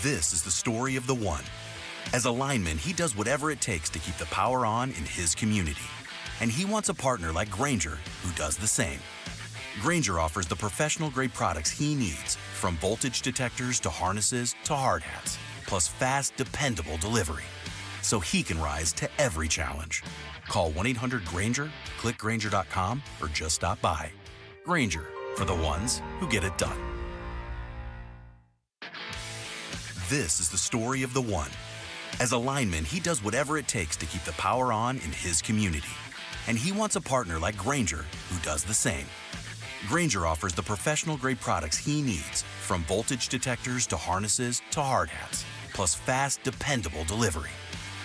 This is the story of the one. As a lineman, he does whatever it takes to keep the power on in his community. And he wants a partner like Grainger who does the same. Grainger offers the professional-grade products he needs, from voltage detectors to harnesses to hard hats, plus fast, dependable delivery, so he can rise to every challenge. Call 1-800-GRAINGER, click Grainger.com, or just stop by. Grainger, for the ones who get it done. This is the story of the one. As a lineman, he does whatever it takes to keep the power on in his community. And he wants a partner like Grainger who does the same. Grainger offers the professional-grade products he needs, from voltage detectors to harnesses to hard hats, plus fast, dependable delivery,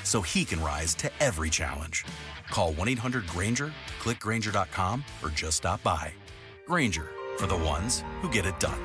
so he can rise to every challenge. Call 1-800-GRAINGER, click Grainger.com, or just stop by. Grainger, for the ones who get it done.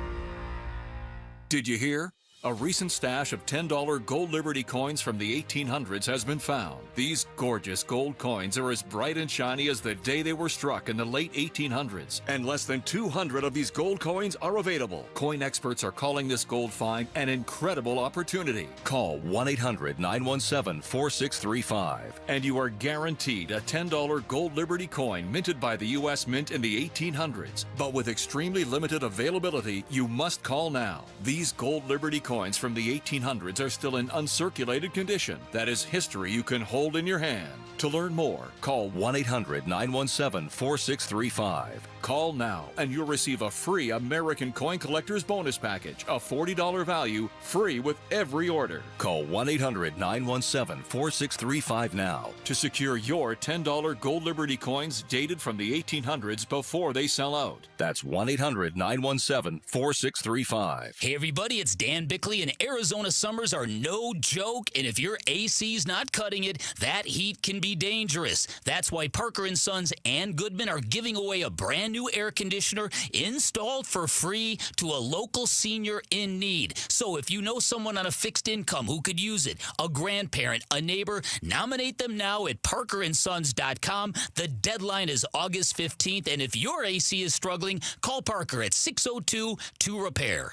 Did you hear? A recent stash of $10 gold Liberty coins from the 1800s has been found. These gorgeous gold coins are as bright and shiny as the day they were struck in the late 1800s. And less than 200 of these gold coins are available. Coin experts are calling this gold find an incredible opportunity. Call 1-800-917-4635 and you are guaranteed a $10 gold Liberty coin minted by the U.S. Mint in the 1800s. But with extremely limited availability, you must call now. These gold Liberty coins from the 1800s are still in uncirculated condition. That is history you can hold in your hand. To learn more, call 1-800-917-4635. Call now and you'll receive a free American Coin Collector's Bonus Package, a $40 value, free with every order. Call 1-800-917-4635 now to secure your $10 gold Liberty coins dated from the 1800s before they sell out. That's 1-800-917-4635. Hey everybody, it's Dan Bickley quickly, and Arizona summers are no joke, and if your AC's not cutting it, that heat can be dangerous. That's why Parker & Sons and Goodman are giving away a brand new air conditioner installed for free to a local senior in need. So if you know someone on a fixed income who could use it, a grandparent, a neighbor, nominate them now at parkerandsons.com. The deadline is August 15th, and if your AC is struggling, call Parker at 602-2REPAIR.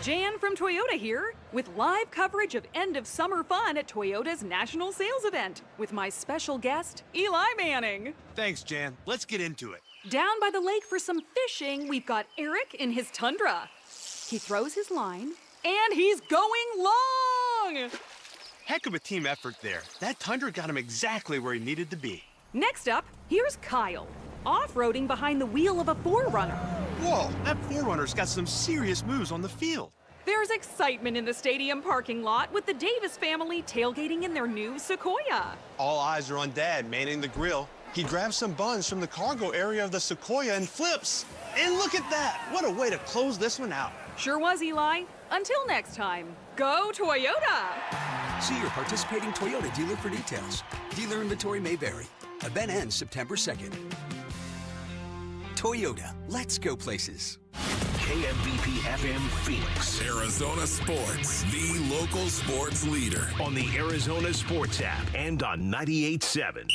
Jan from Toyota here with live coverage of end of summer fun at Toyota's national sales event with my special guest, Eli Manning. Thanks, Jan. Let's get into it. Down by the lake for some fishing, we've got Eric in his Tundra. He throws his line, and he's going long! Heck of a team effort there. That Tundra got him exactly where he needed to be. Next up, here's Kyle, off-roading behind the wheel of a 4Runner. Whoa, that 4Runner's got some serious moves on the field. There's excitement in the stadium parking lot with the Davis family tailgating in their new Sequoia. All eyes are on Dad manning the grill. He grabs some buns from the cargo area of the Sequoia and flips. And look at that! What a way to close this one out. Sure was, Eli. Until next time, go Toyota! See your participating Toyota dealer for details. Dealer inventory may vary. Event ends September 2nd. Toyota, let's go places. KMVP FM Phoenix. Arizona Sports, the local sports leader. On the Arizona Sports app and on 98.7.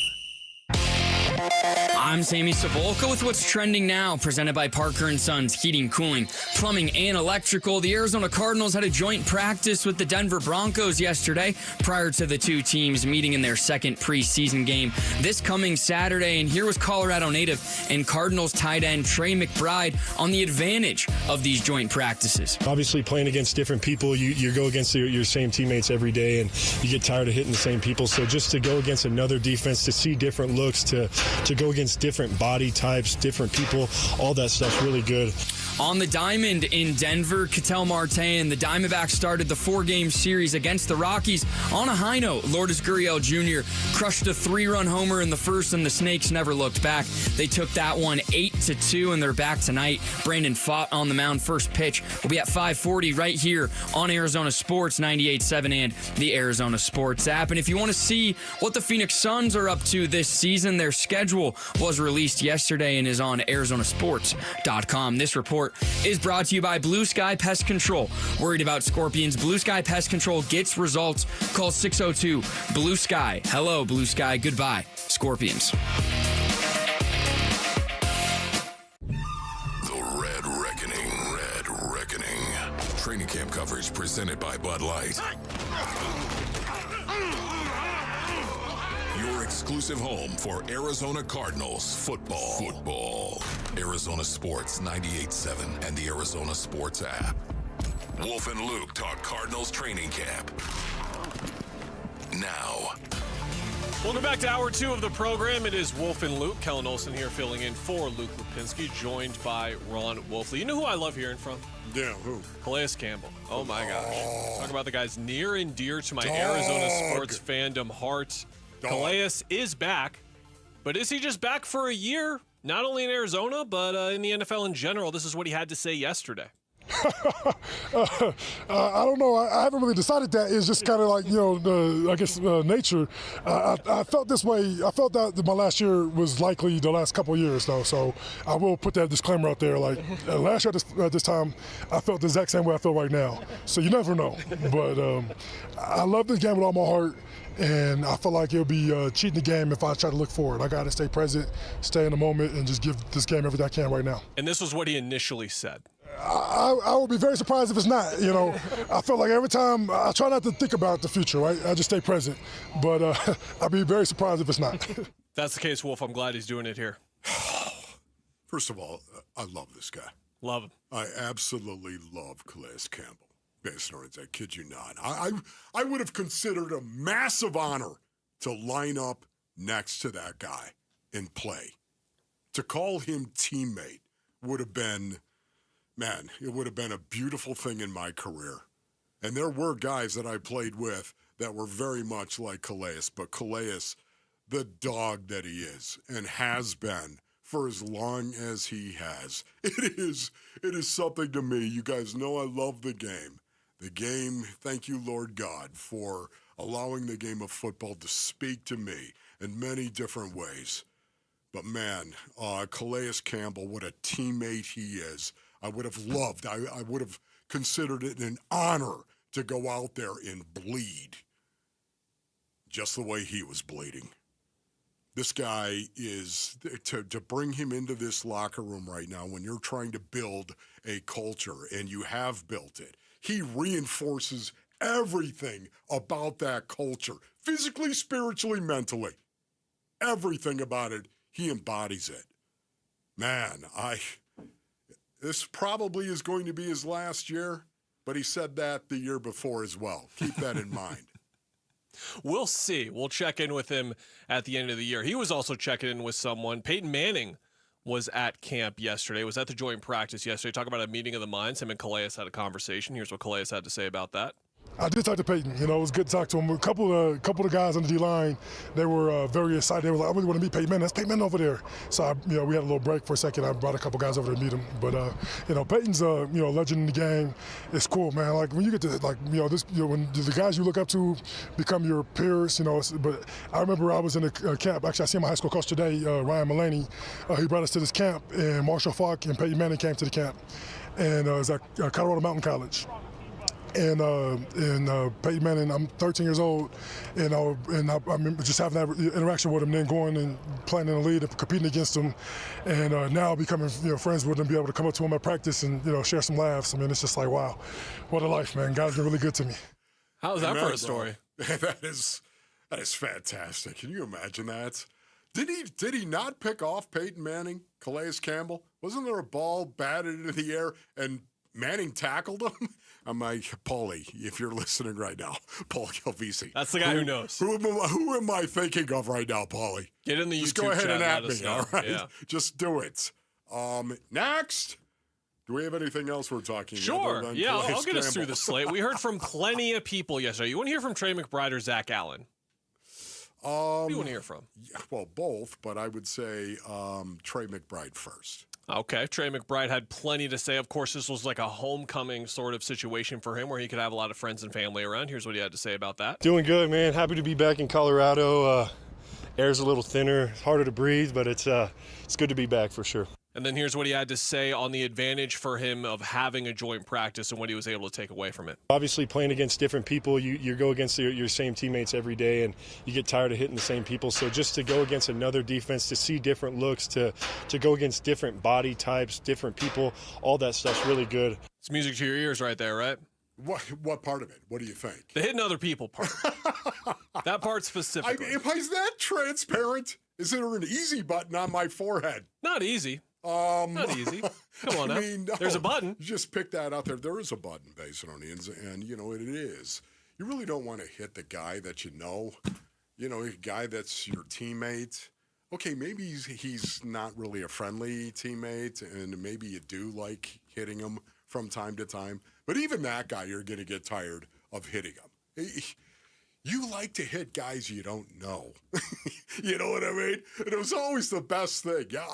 I'm Sammy Savolka with what's trending now, presented by Parker & Sons Heating, Cooling, Plumbing, and Electrical. The Arizona Cardinals had a joint practice with the Denver Broncos yesterday prior to the two teams meeting in their second preseason game this coming Saturday. And here was Colorado native and Cardinals tight end Trey McBride on the advantage of these joint practices. Obviously, playing against different people, you go against your same teammates every day, and you get tired of hitting the same people. So just to go against another defense, to see different looks, to go against different body types, different people, all that stuff's really good. On the diamond in Denver, Catel Marte and the Diamondbacks started the 4-game series against the Rockies on a high note. Lourdes Gurriel Jr. crushed a 3-run homer in the first, and the Snakes never looked back. They took that one 8-2, and they're back tonight. Brandon Pfaadt on the mound. First pitch will be at 5:40 right here on Arizona Sports 98.7 and the Arizona Sports app. And if you want to see what the Phoenix Suns are up to this season, their schedule was released yesterday and is on arizonasports.com. This report is brought to you by Blue Sky Pest Control. Worried about scorpions? Blue Sky Pest Control gets results. Call 602 Blue Sky. Hello, Blue Sky. Goodbye, scorpions. The Red Reckoning. Training camp coverage presented by Bud Light. Your exclusive home for Arizona Cardinals football. Arizona Sports 98.7 and the Arizona Sports app. Wolf and Luke talk Cardinals training camp. Now. Welcome back to Hour 2 of the program. It is Wolf and Luke. Kellen Olson here filling in for Luke Lipinski, joined by Ron Wolfley. You know who I love hearing from? Yeah, who? Calais Campbell. Oh, my gosh. Talk about the guys near and dear to my Arizona sports fandom heart. Calais is back, but is he just back for a year? Not only in Arizona, but in the NFL in general. This is what he had to say yesterday. I don't know. I haven't really decided that. It's just kind of like, nature. I felt this way. I felt that my last year was likely the last couple of years, though. So I will put that disclaimer out there. Like last year at this time, I felt the exact same way I feel right now. So you never know. But I love this game with all my heart. And I feel like it'll be cheating the game if I try to look forward. I got to stay present, stay in the moment, and just give this game everything I can right now. And this was what he initially said. I would be very surprised if it's not. I feel like every time I try not to think about the future, right? I just stay present. But I'd be very surprised if it's not. That's the case, Wolf. I'm glad he's doing it here. First of all, I love this guy. Love him. I absolutely love Calais Campbell. I kid you not. I would have considered a massive honor to line up next to that guy and play. To call him teammate would have been, it would have been a beautiful thing in my career. And there were guys that I played with that were very much like Calais, but Calais, the dog that he is and has been for as long as he has. It is something to me. You guys know I love the game. The game, thank you, Lord God, for allowing the game of football to speak to me in many different ways. But man, Calais Campbell, what a teammate he is. I would have loved, I would have considered it an honor to go out there and bleed just the way he was bleeding. This guy is, to bring him into this locker room right now when you're trying to build a culture, and you have built it, he reinforces everything about that culture, physically, spiritually, mentally. Everything about it, he embodies it. Man, this probably is going to be his last year, but he said that the year before as well. Keep that in mind. We'll see. We'll check in with him at the end of the year. He was also checking in with someone. Peyton Manning was at camp yesterday, was at the joint practice yesterday. Talk about a meeting of the minds. Him and Calais had a conversation. Here's what Calais had to say about that. I did talk to Peyton. It was good to talk to him. A couple of guys on the D-line, they were very excited. They were like, I really want to meet Peyton Manning. That's Peyton Manning over there. So, we had a little break for a second. I brought a couple guys over to meet him. But, Peyton's a, legend in the game. It's cool, man. Like, when you get to, when the guys you look up to become your peers, but I remember I was in a camp. Actually, I see my high school coach today, Ryan Mullaney. He brought us to this camp, and Marshall Falk and Peyton Manning came to the camp. And it was at Colorado Mountain College. And Peyton Manning, I'm 13 years old, and I remember just having that interaction with him, then going and playing in the league and competing against him, and now becoming friends with him, be able to come up to him at practice and share some laughs. I mean, it's just like, wow, what a life, man. God's been really good to me. How's that for a story? That is fantastic. Can you imagine that? Did he not pick off Peyton Manning, Calais Campbell? Wasn't there a ball batted into the air and Manning tackled him? I'm like, Paulie, if you're listening right now, Paul Calvisi. That's the guy who knows. Who am I thinking of right now, Paulie? Get in the Just YouTube go ahead chat, and at me, know. all right? Yeah. Just do it. Next. Do we have anything else we're talking about? Sure. Yeah, I'll get us through the slate. We heard from plenty of people yesterday. You want to hear from Trey McBride or Zach Allen? Who do you want to hear from? Well, both, but I would say Trey McBride first. Okay, Trey McBride had plenty to say. Of course, this was like a homecoming sort of situation for him where he could have a lot of friends and family around. Here's what he had to say about that. Doing good, man. Happy to be back in Colorado. Air's a little thinner, harder to breathe, but it's good to be back for sure. And then here's what he had to say on the advantage for him of having a joint practice and what he was able to take away from it. Obviously, playing against different people, you go against your same teammates every day, and you get tired of hitting the same people. So just to go against another defense, to see different looks, to go against different body types, different people, all that stuff's really good. It's music to your ears right there, right? What part of it? What do you think? The hitting other people part. That part specifically. Is that transparent? Is there an easy button on my forehead? Not easy. Not easy. Come on now. No. There's a button. Just pick that out there. There is a button, Basinonians, and it is. You really don't want to hit the guy that a guy that's your teammate. Okay, maybe he's not really a friendly teammate, and maybe you do like hitting him from time to time. But even that guy, you're going to get tired of hitting him. You like to hit guys you don't know. You know what I mean? And it was always the best thing. Yeah,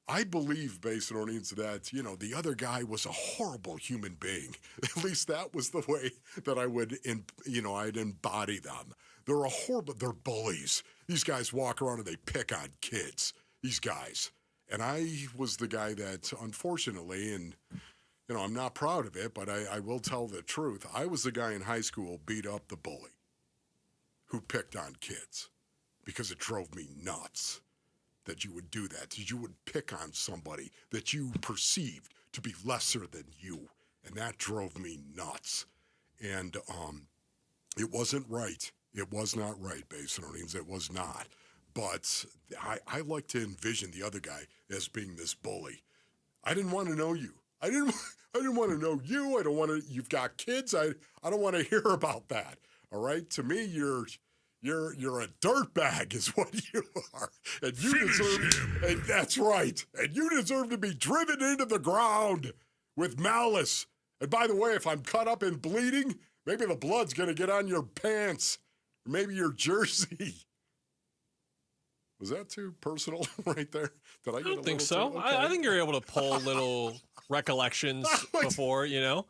I believe, Basinonians, that, the other guy was a horrible human being. At least that was the way that I would, I'd embody them. They're bullies. These guys walk around and they pick on kids, these guys. And I was the guy that, unfortunately, and, I'm not proud of it, but I will tell the truth. I was the guy in high school beat up the bully who picked on kids because it drove me nuts. That you would do that you would pick on somebody that you perceived to be lesser than you. And that drove me nuts. And it wasn't right. It was not right, Basinonians. It was not. But I like to envision the other guy as being this bully. I didn't want to know you. I didn't want to know you. I don't want to. You've got kids. I don't want to hear about that. All right. To me, you're a dirtbag is what you are. And you deserve, and that's right. And you deserve to be driven into the ground with malice. And by the way, if I'm cut up and bleeding, maybe the blood's going to get on your pants, or maybe your jersey. Was that too personal right there? Did I don't think so. Okay. I think you're able to pull little recollections before, you know.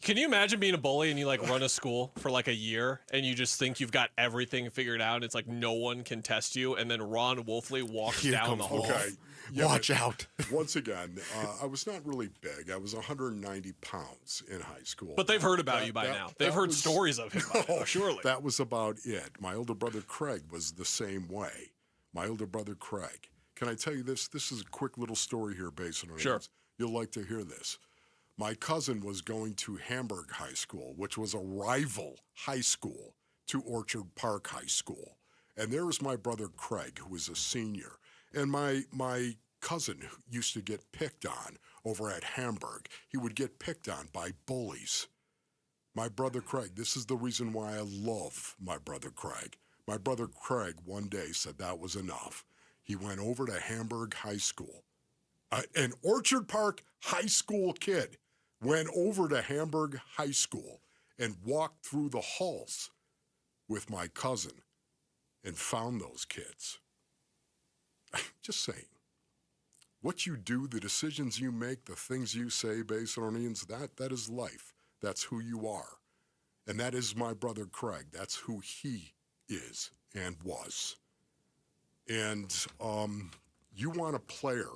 Can you imagine being a bully and you like run a school for like a year and you just think you've got everything figured out? It's like no one can test you. And then Ron Wolfley walks down the hall. Okay. Yeah, watch out. Once again, I was not really big. I was 190 pounds in high school. But they've heard about you by now. They've heard stories of him by now, surely. That was about it. My older brother Craig was the same way. My older brother Craig. Can I tell you this? This is a quick little story here based on this. You'll like to hear this. My cousin was going to Hamburg High School, which was a rival high school to Orchard Park High School. And there was my brother Craig, who was a senior. And my cousin used to get picked on over at Hamburg. He would get picked on by bullies. My brother Craig, this is the reason why I love my brother Craig. My brother Craig one day said that was enough. He went over to Hamburg High School. An Orchard Park High School kid went over to Hamburg High School and walked through the halls with my cousin and found those kids. Just saying. What you do, the decisions you make, the things you say, Basinonians, that is life. That's who you are. And that is my brother Craig. That's who he is and was. And you want a player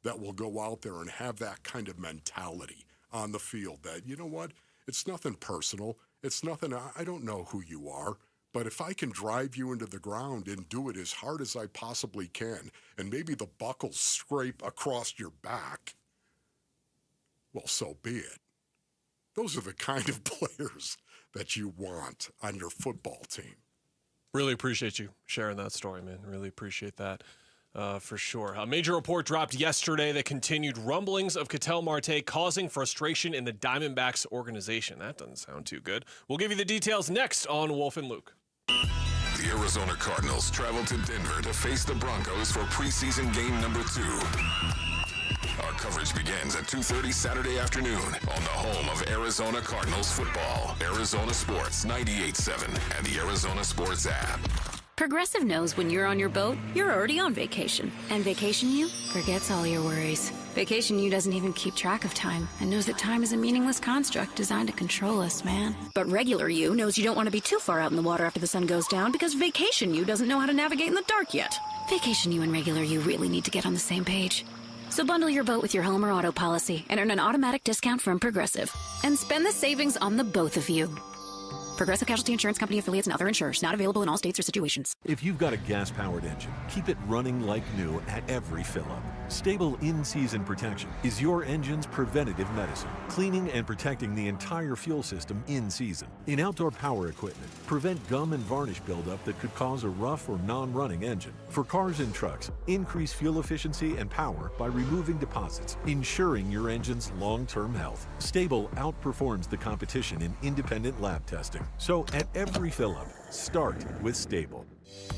that will go out there and have that kind of mentality on the field that, you know what, it's nothing personal. It's nothing, I don't know who you are, but if I can drive you into the ground and do it as hard as I possibly can, and maybe the buckles scrape across your back, well, so be it. Those are the kind of players that you want on your football team. Really appreciate you sharing that story, man. Really appreciate that. For sure. A major report dropped yesterday that continued rumblings of Catel Marte causing frustration in the Diamondbacks organization. That doesn't sound too good. We'll give you the details next on Wolf and Luke. The Arizona Cardinals travel to Denver to face the Broncos for preseason game number 2. Our coverage begins at 2:30 Saturday afternoon on the home of Arizona Cardinals football, Arizona Sports 98.7 and the Arizona Sports app. Progressive knows when you're on your boat, you're already on vacation. And Vacation You forgets all your worries. Vacation You doesn't even keep track of time and knows that time is a meaningless construct designed to control us, man. But Regular You knows you don't want to be too far out in the water after the sun goes down because Vacation You doesn't know how to navigate in the dark yet. Vacation You and Regular You really need to get on the same page. So bundle your boat with your home or auto policy and earn an automatic discount from Progressive. And spend the savings on the both of you. Progressive Casualty Insurance Company affiliates and other insurers. Not available in all states or situations. If you've got a gas-powered engine, keep it running like new at every fill-up. Stable in-season protection is your engine's preventative medicine, cleaning and protecting the entire fuel system in season. In outdoor power equipment, prevent gum and varnish buildup that could cause a rough or non-running engine. For cars and trucks, increase fuel efficiency and power by removing deposits, ensuring your engine's long-term health. Stable outperforms the competition in independent lab testing. So at every fill-up, start with Stable.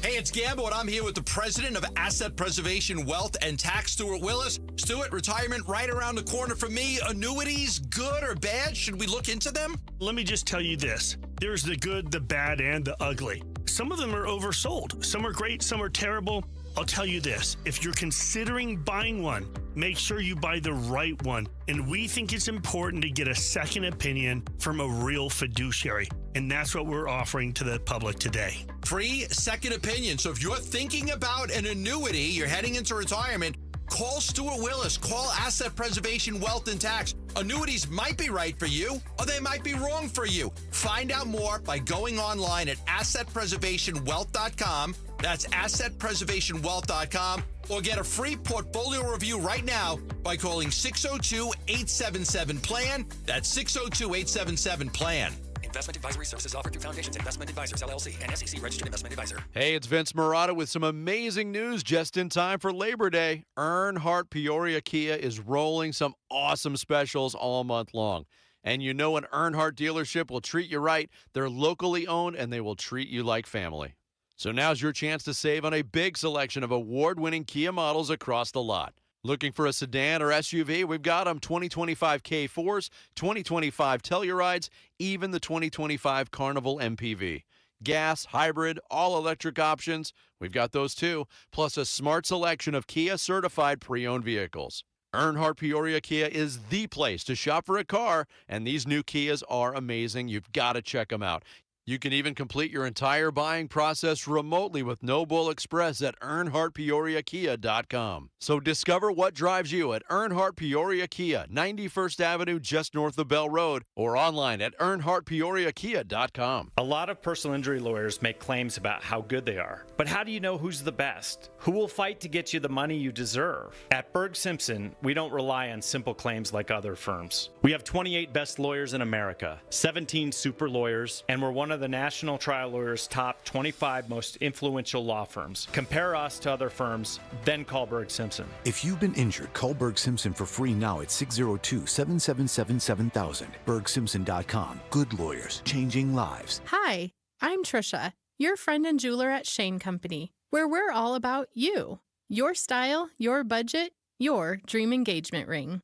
Hey, it's Gambo, and I'm here with the president of Asset Preservation Wealth and Tax, Stuart Willis. Stuart, retirement right around the corner for me. Annuities, good or bad? Should we look into them? Let me just tell you this. There's the good, the bad, and the ugly. Some of them are oversold. Some are great, some are terrible. I'll tell you this. If you're considering buying one, make sure you buy the right one. And we think it's important to get a second opinion from a real fiduciary. And that's what we're offering to the public today. Free second opinion. So if you're thinking about an annuity, you're heading into retirement, call Stuart Willis. Call Asset Preservation Wealth and Tax. Annuities might be right for you, or they might be wrong for you. Find out more by going online at assetpreservationwealth.com. That's assetpreservationwealth.com. Or get a free portfolio review right now by calling 602-877-PLAN. That's 602-877-PLAN. Investment advisory services offered through Foundations Investment Advisors, LLC, and SEC Registered Investment Advisor. Hey, it's Vince Marotta with some amazing news just in time for Labor Day. Earnhardt Peoria Kia is rolling some awesome specials all month long. And you know an Earnhardt dealership will treat you right. They're locally owned, and they will treat you like family. So now's your chance to save on a big selection of award-winning Kia models across the lot. Looking for a sedan or SUV? We've got them. 2025 K4s, 2025 Tellurides, even the 2025 Carnival MPV. gas, hybrid, all-electric options. We've got those too, plus a smart selection of Kia-certified pre-owned vehicles. Earnhardt Peoria Kia is the place to shop for a car, and these new Kias are amazing. You've got to check them out. You can even complete your entire buying process remotely with No Bull Express at EarnhardtPeoriaKia.com. So discover what drives you at Earnhardt Peoria Kia, 91st Avenue just north of Bell Road, or online at EarnhardtPeoriaKia.com. A lot of personal injury lawyers make claims about how good they are. But how do you know who's the best? Who will fight to get you the money you deserve? At Berg Simpson, we don't rely on simple claims like other firms. We have 28 best lawyers in America, 17 super lawyers, and we're one of the National Trial Lawyers' top 25 most influential law firms. Compare us to other firms, then call Berg Simpson. If you've been injured, call Berg Simpson for free now at 602-777-7000. BergSimpson.com. Good lawyers, changing lives. Hi, I'm Trisha, your friend and jeweler at Shane Company, where we're all about you. Your style, your budget, your dream engagement ring.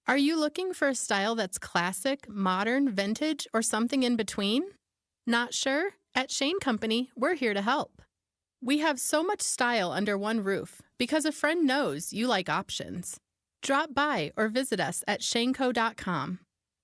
Are you looking for a style that's classic, modern, vintage, or something in between? Not sure? At Shane Company, we're here to help. We have so much style under one roof because a friend knows you like options. Drop by or visit us at shaneco.com.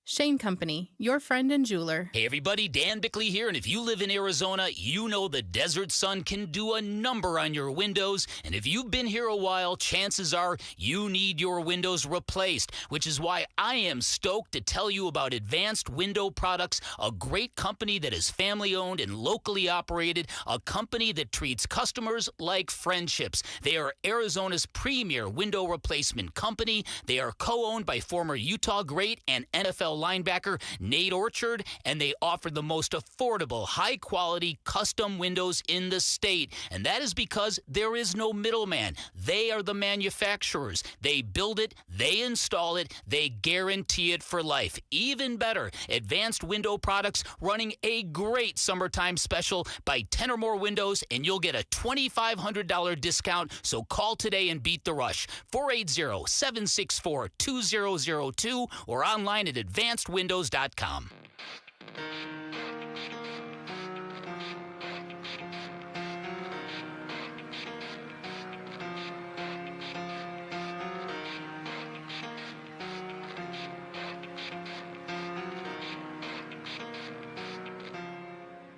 Shane Company, your friend and jeweler. Hey everybody, Dan Bickley here, and if you live in Arizona, you know the desert sun can do a number on your windows, and if you've been here a while, chances are you need your windows replaced, which is why I am stoked to tell you about Advanced Window Products, a great company that is family-owned and locally operated, a company that treats customers like friendships. They are Arizona's premier window replacement company. They are co-owned by former Utah great and NFL linebacker Nate Orchard, and they offer the most affordable, high-quality custom windows in the state. And that is because there is no middleman. They are the manufacturers. They build it, they install it, they guarantee it for life. Even better, Advanced Window Products running a great summertime special. Buy 10 or more windows and you'll get a $2,500 discount. So call today and beat the rush. 480-764-2002 or online at advancedwindows.com.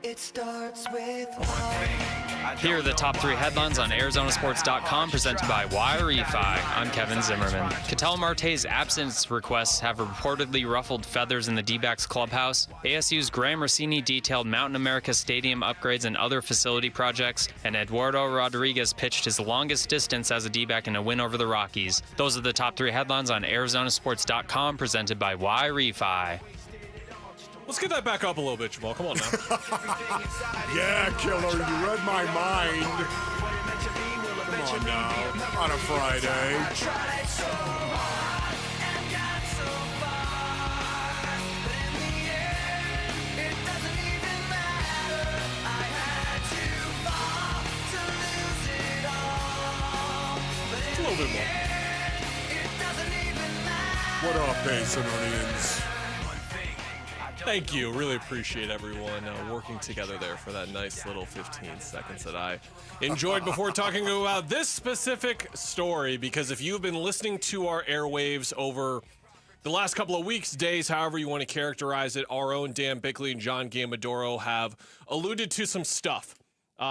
It starts with one. Here are the top 3 headlines on ArizonaSports.com, presented by Wi-Fi. I'm Kevin Zimmerman. Catel Marte's absence requests have reportedly ruffled feathers in the Dbacks clubhouse. ASU's Graham Rossini detailed Mountain America Stadium upgrades and other facility projects, and Eduardo Rodriguez pitched his longest distance as a D-back in a win over the Rockies. Those are the top 3 headlines on ArizonaSports.com, presented by Wi-Fi. Let's get that back up a little bit, Jamal. Come on now. Yeah, killer, you read my mind. Come on now, on a Friday. Just a little bit more. What up, Basinonians? Thank you. Really appreciate everyone working together there for that nice little 15 seconds that I enjoyed before talking about this specific story, because if you've been listening to our airwaves over the last couple of weeks, days, however you want to characterize it, our own Dan Bickley and John Gambadoro have alluded to some stuff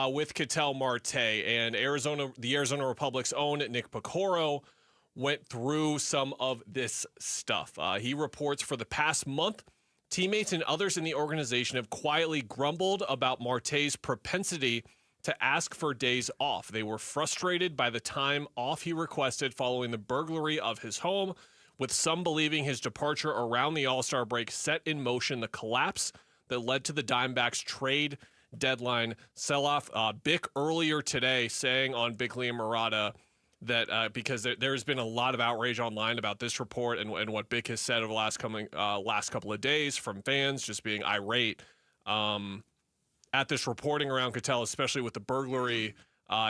with Catel Marte, and the Arizona Republic's own Nick Pecoro went through some of this stuff. He reports for the past month, teammates and others in the organization have quietly grumbled about Marte's propensity to ask for days off. They were frustrated by the time off he requested following the burglary of his home, with some believing his departure around the All-Star break set in motion the collapse that led to the Diamondbacks trade deadline sell-off. Bick earlier today saying on Bickley and Murata that because there's been a lot of outrage online about this report and what Bick has said over the last couple of days from fans just being irate at this reporting around Catel, especially with the burglary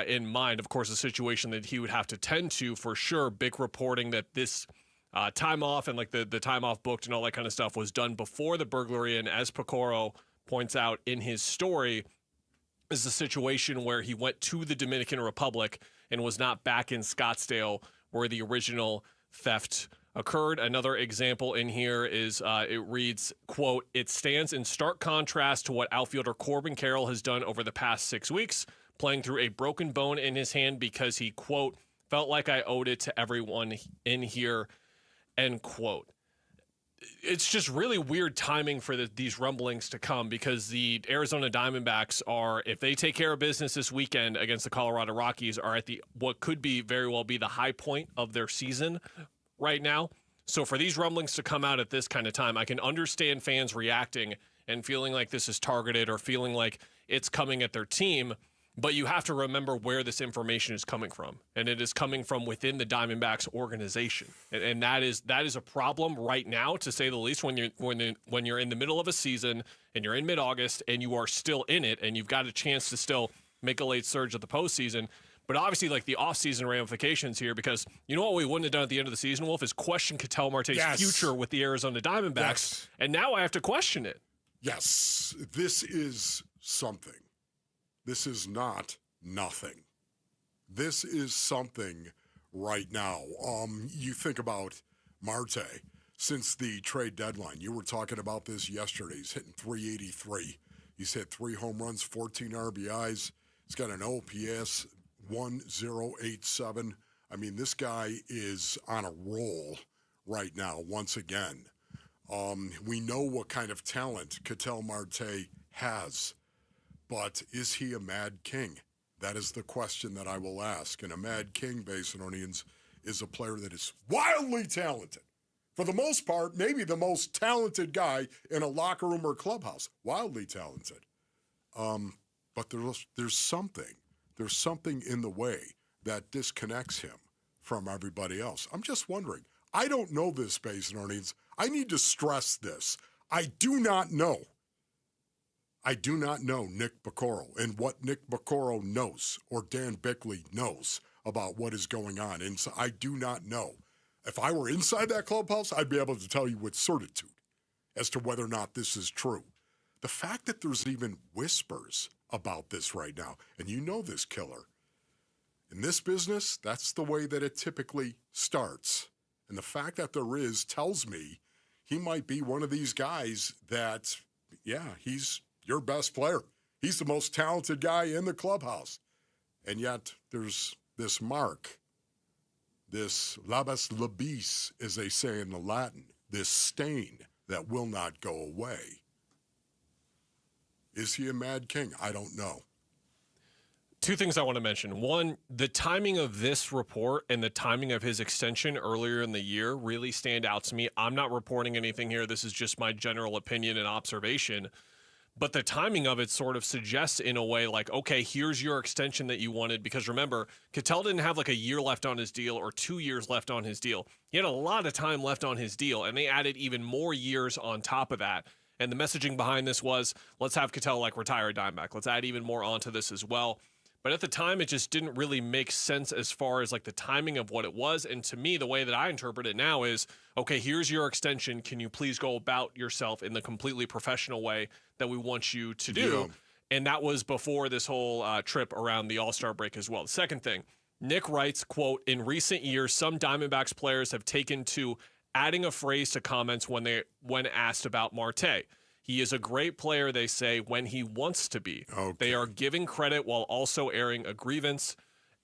in mind. Of course, a situation that he would have to tend to for sure. Bick reporting that this time off and like the time off booked and all that kind of stuff was done before the burglary. And as Pecoro points out in his story, is the situation where he went to the Dominican Republic and was not back in Scottsdale where the original theft occurred. Another example in here is it reads, quote, "It stands in stark contrast to what outfielder Corbin Carroll has done over the past 6 weeks, playing through a broken bone in his hand because he, quote, felt like I owed it to everyone in here," end quote. It's just really weird timing for these rumblings to come because the Arizona Diamondbacks are, if they take care of business this weekend against the Colorado Rockies, are at what could be very well be the high point of their season right now. So for these rumblings to come out at this kind of time, I can understand fans reacting and feeling like this is targeted or feeling like it's coming at their team. But you have to remember where this information is coming from, and it is coming from within the Diamondbacks organization, and that is a problem right now, to say the least. When you're in the middle of a season and you're in mid-August and you are still in it, and you've got a chance to still make a late surge at the postseason. But obviously, like the offseason ramifications here, because you know what we wouldn't have done at the end of the season, Wolf, is question Catel Marte's future with the Arizona Diamondbacks, and now I have to question it. Yes, this is something. This is not nothing. This is something right now. You think about Marte since the trade deadline. You were talking about this yesterday. He's hitting .383. He's hit 3 home runs, 14 RBIs. He's got an OPS 1087. I mean, this guy is on a roll right now once again. We know what kind of talent Catel Marte has. But is he a Mad King? That is the question that I will ask. And a Mad King, Basinonians, is a player that is wildly talented. For the most part, maybe the most talented guy in a locker room or clubhouse. Wildly talented. But there's something. There's something in the way that disconnects him from everybody else. I'm just wondering. I don't know this, Basinonians. I need to stress this. I do not know. I do not know Nick Bacoro and what Nick Bacoro knows or Dan Bickley knows about what is going on. And so I do not know. If I were inside that clubhouse, I'd be able to tell you with certitude as to whether or not this is true. The fact that there's even whispers about this right now, and you know this, Killer. In this business, that's the way that it typically starts. And the fact that there is tells me he might be one of these guys that, he's your best player. He's the most talented guy in the clubhouse. And yet there's this mark, this labas labis, as they say in the Latin, this stain that will not go away. Is he a Mad King? I don't know. Two things I want to mention. One, the timing of this report and the timing of his extension earlier in the year really stand out to me. I'm not reporting anything here. This is just my general opinion and observation. But the timing of it sort of suggests in a way like, okay, here's your extension that you wanted. Because remember, Catel didn't have like a year left on his deal or 2 years left on his deal. He had a lot of time left on his deal, and they added even more years on top of that. And the messaging behind this was, let's have Catel like retire a Diamondback. Let's add even more onto this as well. But at the time, it just didn't really make sense as far as like the timing of what it was. And to me, the way that I interpret it now is, okay, here's your extension. Can you please go about yourself in the completely professional way that we want you to do? Yeah. And that was before this whole trip around the All-Star break as well. The second thing, Nick writes, quote, "In recent years, some Diamondbacks players have taken to adding a phrase to comments when asked about Marte. He is a great player, they say, when he wants to be. Okay. They are giving credit while also airing a grievance,"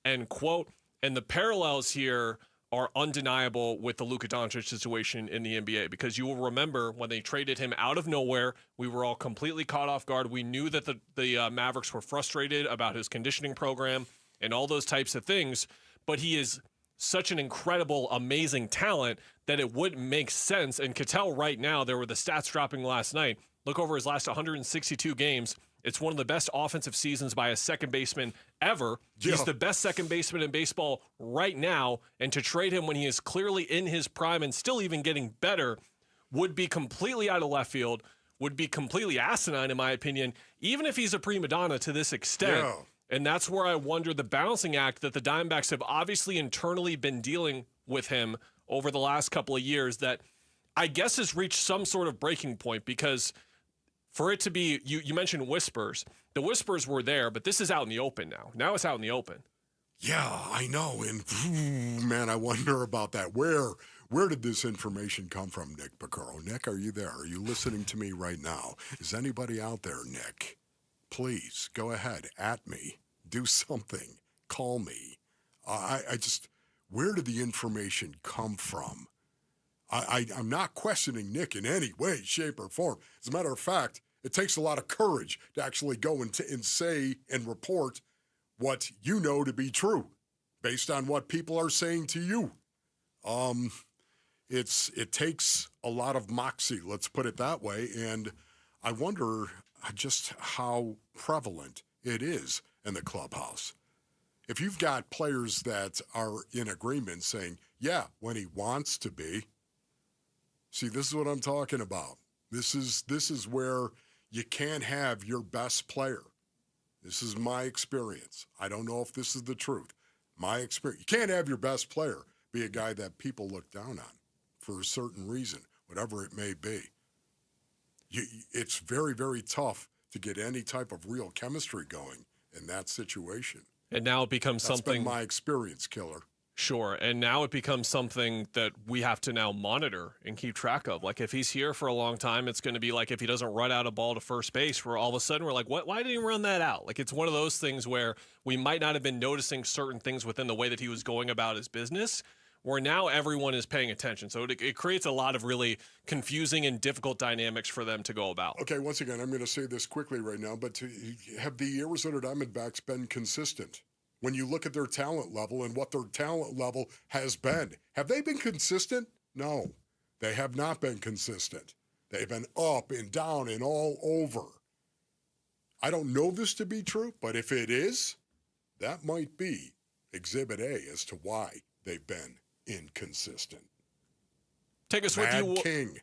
end quote. And the parallels here are undeniable with the Luka Doncic situation in the NBA, because you will remember when they traded him out of nowhere, we were all completely caught off guard. We knew that the Mavericks were frustrated about his conditioning program and all those types of things, but he is such an incredible, amazing talent that it wouldn't make sense. And Catel right now, there were the stats dropping last night. Look over his last 162 games. It's one of the best offensive seasons by a second baseman ever. Yeah. He's the best second baseman in baseball right now. And to trade him when he is clearly in his prime and still even getting better would be completely out of left field, would be completely asinine, in my opinion, even if he's a prima donna to this extent. Yeah. And that's where I wonder the balancing act that the Diamondbacks have obviously internally been dealing with him over the last couple of years that I guess has reached some sort of breaking point, because for it to be, you mentioned whispers. The whispers were there, but this is out in the open now. Now it's out in the open. Yeah, I know. And, man, I wonder about that. Where did this information come from, Nick Piccaro? Nick, are you there? Are you listening to me right now? Is anybody out there, Nick? Please, go ahead, at me. Do something. Call me. I just, where did the information come from? I'm not questioning Nick in any way, shape, or form. As a matter of fact, it takes a lot of courage to actually go and say and report what you know to be true based on what people are saying to you. It takes a lot of moxie, let's put it that way, and I wonder just how prevalent it is in the clubhouse. If you've got players that are in agreement saying, yeah, when he wants to be, see, this is what I'm talking about. This is where you can't have your best player. This is my experience. I don't know if this is the truth. My experience. You can't have your best player be a guy that people look down on for a certain reason, whatever it may be. It's very, very tough to get any type of real chemistry going in that situation. And now it becomes That's something. been my experience, Killer. Sure. And now it becomes something that we have to now monitor and keep track of. Like if he's here for a long time, it's going to be like if he doesn't run out a ball to first base, where all of a sudden we're like, why didn't he run that out? Like it's one of those things where we might not have been noticing certain things within the way that he was going about his business, where now everyone is paying attention. So it creates a lot of really confusing and difficult dynamics for them to go about. Okay, once again, I'm going to say this quickly right now, but have the Arizona Diamondbacks been consistent? When you look at their talent level and what their talent level has been, have they been consistent? No, they have not been consistent. They've been up and down and all over. I don't know this to be true, but if it is, that might be Exhibit A as to why they've been inconsistent. Take us Mad with you. King.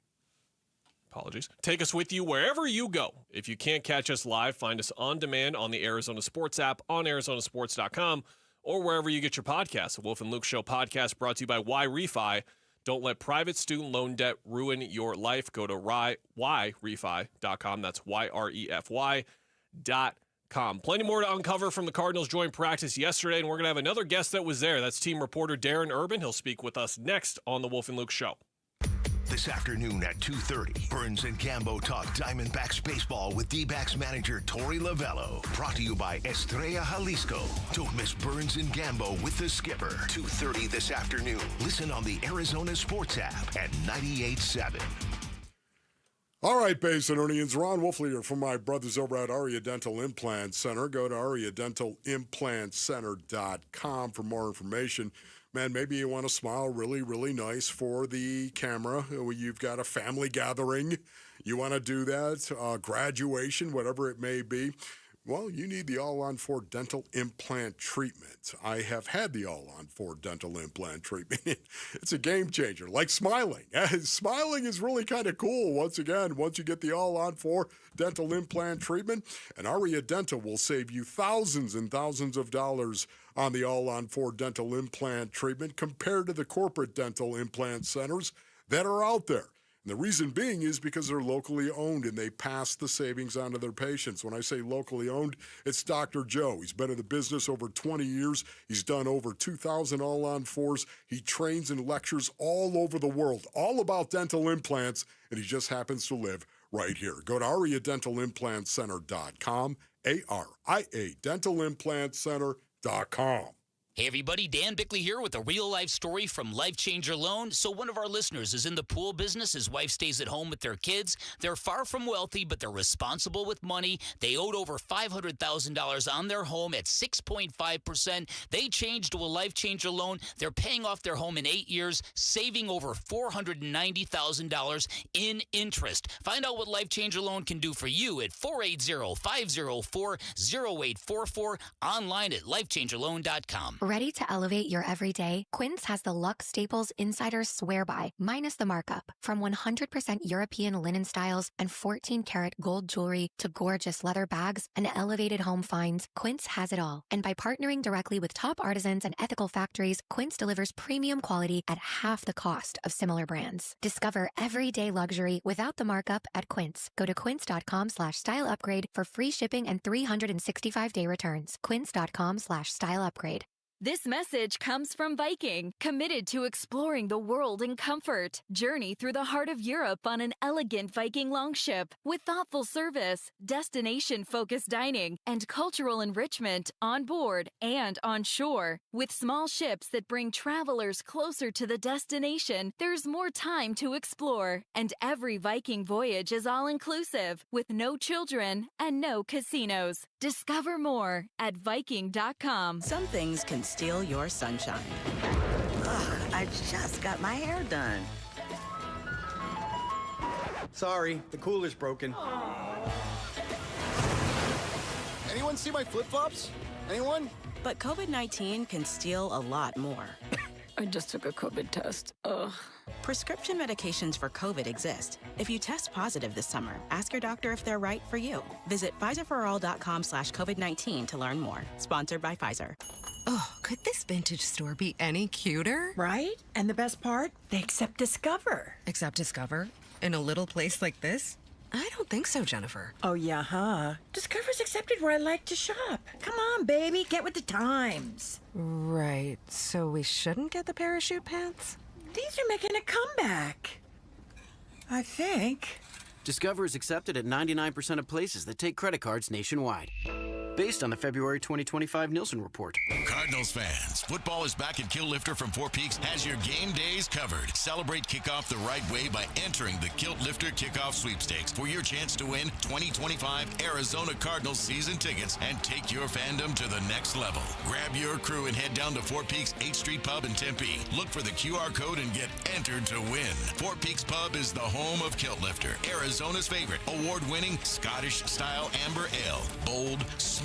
Apologies. Take us with you wherever you go. If you can't catch us live, find us on demand on the Arizona Sports app, on arizonasports.com, or wherever you get your podcasts. The Wolf and Luke Show podcast brought to you by YRefi. Don't let private student loan debt ruin your life. Go to yrefi.com. That's YREFY.com. Plenty more to uncover from the Cardinals joint practice yesterday, and we're going to have another guest that was there. That's team reporter Darren Urban. He'll speak with us next on the Wolf and Luke Show. This afternoon at 2:30, Burns and Gambo talk Diamondbacks baseball with Dbacks manager Tory Lavell. Brought to you by Estrella Jalisco. Don't miss Burns and Gambo with the skipper. 2:30 this afternoon. Listen on the Arizona Sports app at 98.7. All right, Basinonians, Ron Wolfley here from my brothers over at Aria Dental Implant Center. Go to ariadentalimplantcenter.com for more information. Man, maybe you want to smile really, really nice for the camera. You've got a family gathering. You want to do that, graduation, whatever it may be. Well, you need the All-on-4 dental implant treatment. I have had the All-on-4 dental implant treatment. It's a game changer, like smiling. Smiling is really kind of cool. Once again, once you get the All-on-4 dental implant treatment, and Aria Dental will save you thousands and thousands of dollars on the All-on-4 dental implant treatment compared to the corporate dental implant centers that are out there. And the reason being is because they're locally owned and they pass the savings on to their patients. When I say locally owned, it's Dr. Joe. He's been in the business over 20 years. He's done over 2,000 all-on-4s. He trains and lectures all over the world, all about dental implants, and he just happens to live right here. Go to ariadentalimplantcenter.com, ARIA dentalimplantcenter.com. Hey everybody, Dan Bickley here with a real-life story from Life Changer Loan. So one of our listeners is in the pool business. His wife stays at home with their kids. They're far from wealthy, but they're responsible with money. They owed over $500,000 on their home at 6.5%. They changed to a Life Changer Loan. They're paying off their home in 8 years, saving over $490,000 in interest. Find out what Life Changer Loan can do for you at 480-504-0844, online at lifechangerloan.com. Ready to elevate your everyday? Quince has the Luxe Staples Insider Swear By, minus the markup. From 100% European linen styles and 14-karat gold jewelry to gorgeous leather bags and elevated home finds, Quince has it all. And by partnering directly with top artisans and ethical factories, Quince delivers premium quality at half the cost of similar brands. Discover everyday luxury without the markup at Quince. Go to quince.com/style upgrade for free shipping and 365-day returns. Quince.com/style upgrade. This message comes from Viking, committed to exploring the world in comfort. Journey through the heart of Europe on an elegant Viking longship with thoughtful service, destination-focused dining, and cultural enrichment on board and on shore. With small ships that bring travelers closer to the destination, there's more time to explore. And every Viking voyage is all-inclusive, with no children and no casinos. Discover more at Viking.com. Some things can steal your sunshine. Ugh, I just got my hair done. Sorry, the cooler's broken. Anyone see my flip-flops? Anyone? But COVID-19 can steal a lot more. I just took a COVID test. Ugh. Prescription medications for COVID exist. If you test positive this summer, ask your doctor if they're right for you. Visit PfizerForAll.com/COVID-19 to learn more. Sponsored by Pfizer. Oh, could this vintage store be any cuter? Right? And the best part? They accept Discover. Accept Discover? In a little place like this? I don't think so, Jennifer. Oh, yeah, huh? Discover's accepted where I like to shop. Come on, baby, get with the times. Right, so we shouldn't get the parachute pants? These are making a comeback. I think. Discover is accepted at 99% of places that take credit cards nationwide. Based on the February 2025 Nielsen report. Cardinals fans, football is back, and Kill Lifter from Four Peaks has your game days covered. Celebrate kickoff the right way by entering the Kilt Lifter Kickoff Sweepstakes for your chance to win 2025 Arizona Cardinals season tickets and take your fandom to the next level. Grab your crew and head down to Four Peaks 8th Street Pub in Tempe. Look for the QR code and get entered to win. Four Peaks Pub is the home of Kilt Lifter, Arizona's favorite award-winning Scottish-style amber ale. Bold, smooth,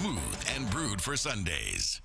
and brewed for Sundays.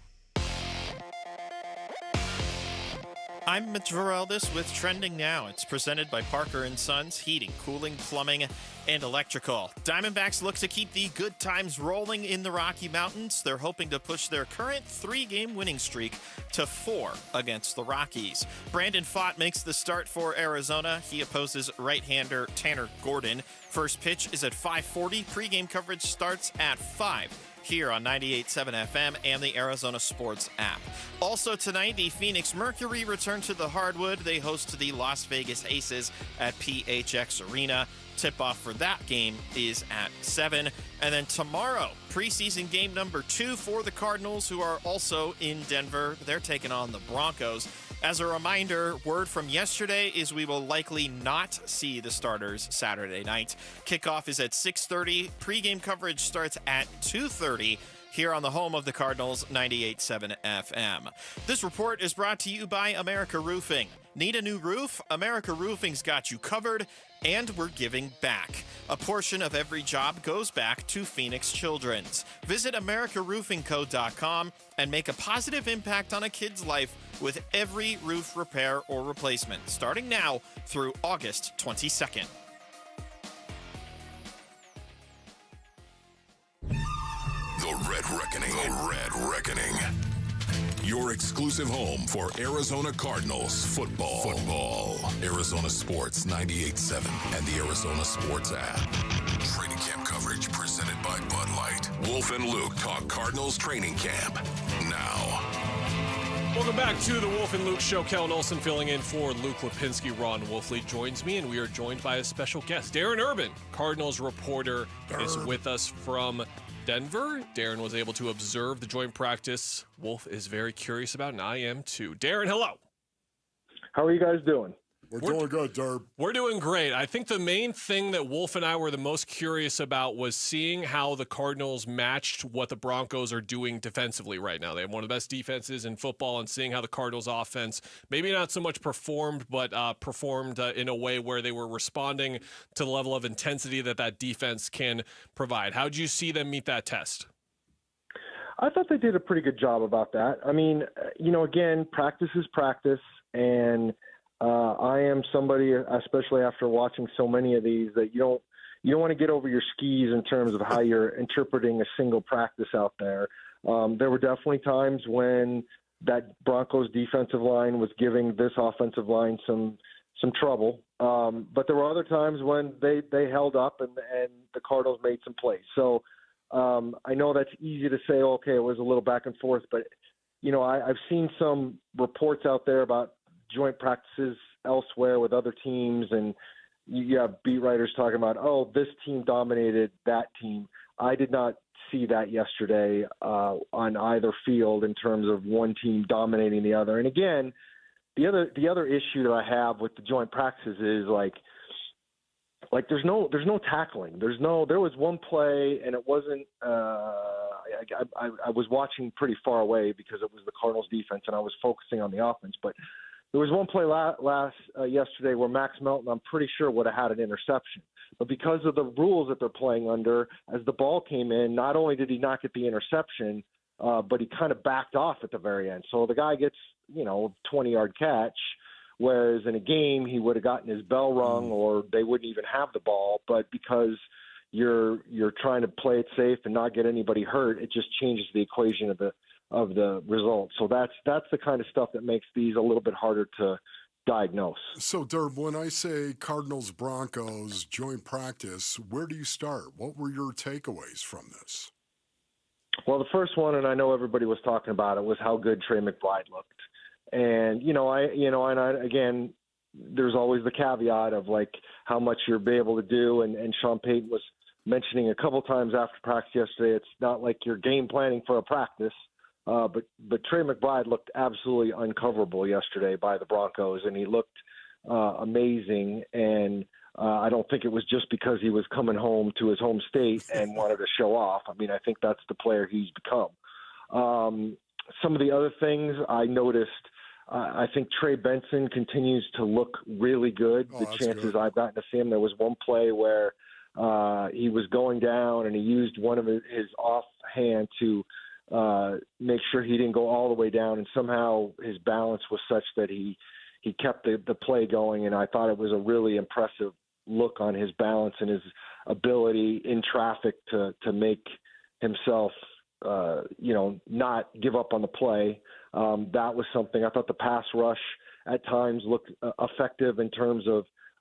I'm Mitch Vareldes with Trending Now. It's presented by Parker & Sons Heating, Cooling, Plumbing, and Electrical. Diamondbacks look to keep the good times rolling in the Rocky Mountains. They're hoping to push their current 3-game winning streak to 4 against the Rockies. Brandon Pfaadt makes the start for Arizona. He opposes right-hander Tanner Gordon. First pitch is at 5:40. Pre-game coverage starts at 5. Here on 98.7 FM and the Arizona Sports app. Also tonight, the Phoenix Mercury return to the hardwood. They host the Las Vegas Aces at PHX Arena. Tip-off for that game is at 7. And then tomorrow, preseason game number 2 for the Cardinals, who are also in Denver. They're taking on the Broncos. As a reminder, word from yesterday is we will likely not see the starters Saturday night. Kickoff is at 6:30. Pre-game coverage starts at 2:30 here on the home of the Cardinals, 98.7 FM. This report is brought to you by America Roofing. Need a new roof? America Roofing's got you covered, and we're giving back. A portion of every job goes back to Phoenix Children's. Visit AmericaRoofingCo.com and make a positive impact on a kid's life with every roof repair or replacement, starting now through August 22nd. The Red Reckoning. The Red Reckoning. Your exclusive home for Arizona Cardinals football. Arizona Sports 98.7 and the Arizona Sports app. Training camp coverage presented by Bud Light. Wolf and Luke talk Cardinals training camp now. Welcome back to the Wolf and Luke Show. Kellen Olson filling in for Luke Lipinski. Ron Wolfley joins me, and we are joined by a special guest. Darren Urban, Cardinals reporter, is with us from Denver. Darren was able to observe the joint practice. Wolf is very curious about, and I am too. Darren, hello. How are you guys doing? We're doing good, Derb. We're doing great. I think the main thing that Wolf and I were the most curious about was seeing how the Cardinals matched what the Broncos are doing defensively right now. They have one of the best defenses in football, and seeing how the Cardinals offense maybe not so much performed, but performed in a way where they were responding to the level of intensity that defense can provide. How did you see them meet that test? I thought they did a pretty good job about that. I mean, again, practice is practice, and I am somebody, especially after watching so many of these, that you don't want to get over your skis in terms of how you're interpreting a single practice out there. There were definitely times when that Broncos defensive line was giving this offensive line some trouble. But there were other times when they held up and the Cardinals made some plays. So I know that's easy to say, okay, it was a little back and forth, but I've seen some reports out there about joint practices elsewhere with other teams, and you have beat writers talking about, oh, this team dominated that team. I did not see that yesterday on either field in terms of one team dominating the other. And again, the other issue that I have with the joint practices is like there's no tackling. There was one play, and it wasn't. I was watching pretty far away because it was the Cardinals defense, and I was focusing on the offense. But there was one play yesterday where Max Melton, I'm pretty sure, would have had an interception. But because of the rules that they're playing under, as the ball came in, not only did he not get the interception, but he kind of backed off at the very end. So the guy gets, a 20-yard catch, whereas in a game he would have gotten his bell rung or they wouldn't even have the ball. But because you're trying to play it safe and not get anybody hurt, it just changes the equation of the result. So that's the kind of stuff that makes these a little bit harder to diagnose. So, Derb, when I say Cardinals-Broncos joint practice, where do you start? What were your takeaways from this? Well, the first one, and I know everybody was talking about it, was how good Trey McBride looked. And, again, there's always the caveat of, like, how much you're able to do. And Sean Payton was mentioning a couple times after practice yesterday, it's not like you're game planning for a practice. But Trey McBride looked absolutely uncoverable yesterday by the Broncos, and he looked amazing. And I don't think it was just because he was coming home to his home state and wanted to show off. I mean, I think that's the player he's become. Some of the other things I noticed, I think Trey Benson continues to look really good. The chances good. I've gotten to see him, there was one play where he was going down and he used one of his offhand to make sure he didn't go all the way down, and somehow his balance was such that he kept the play going, and I thought it was a really impressive look on his balance and his ability in traffic to make himself not give up on the play. That was something. I thought the pass rush at times looked effective in terms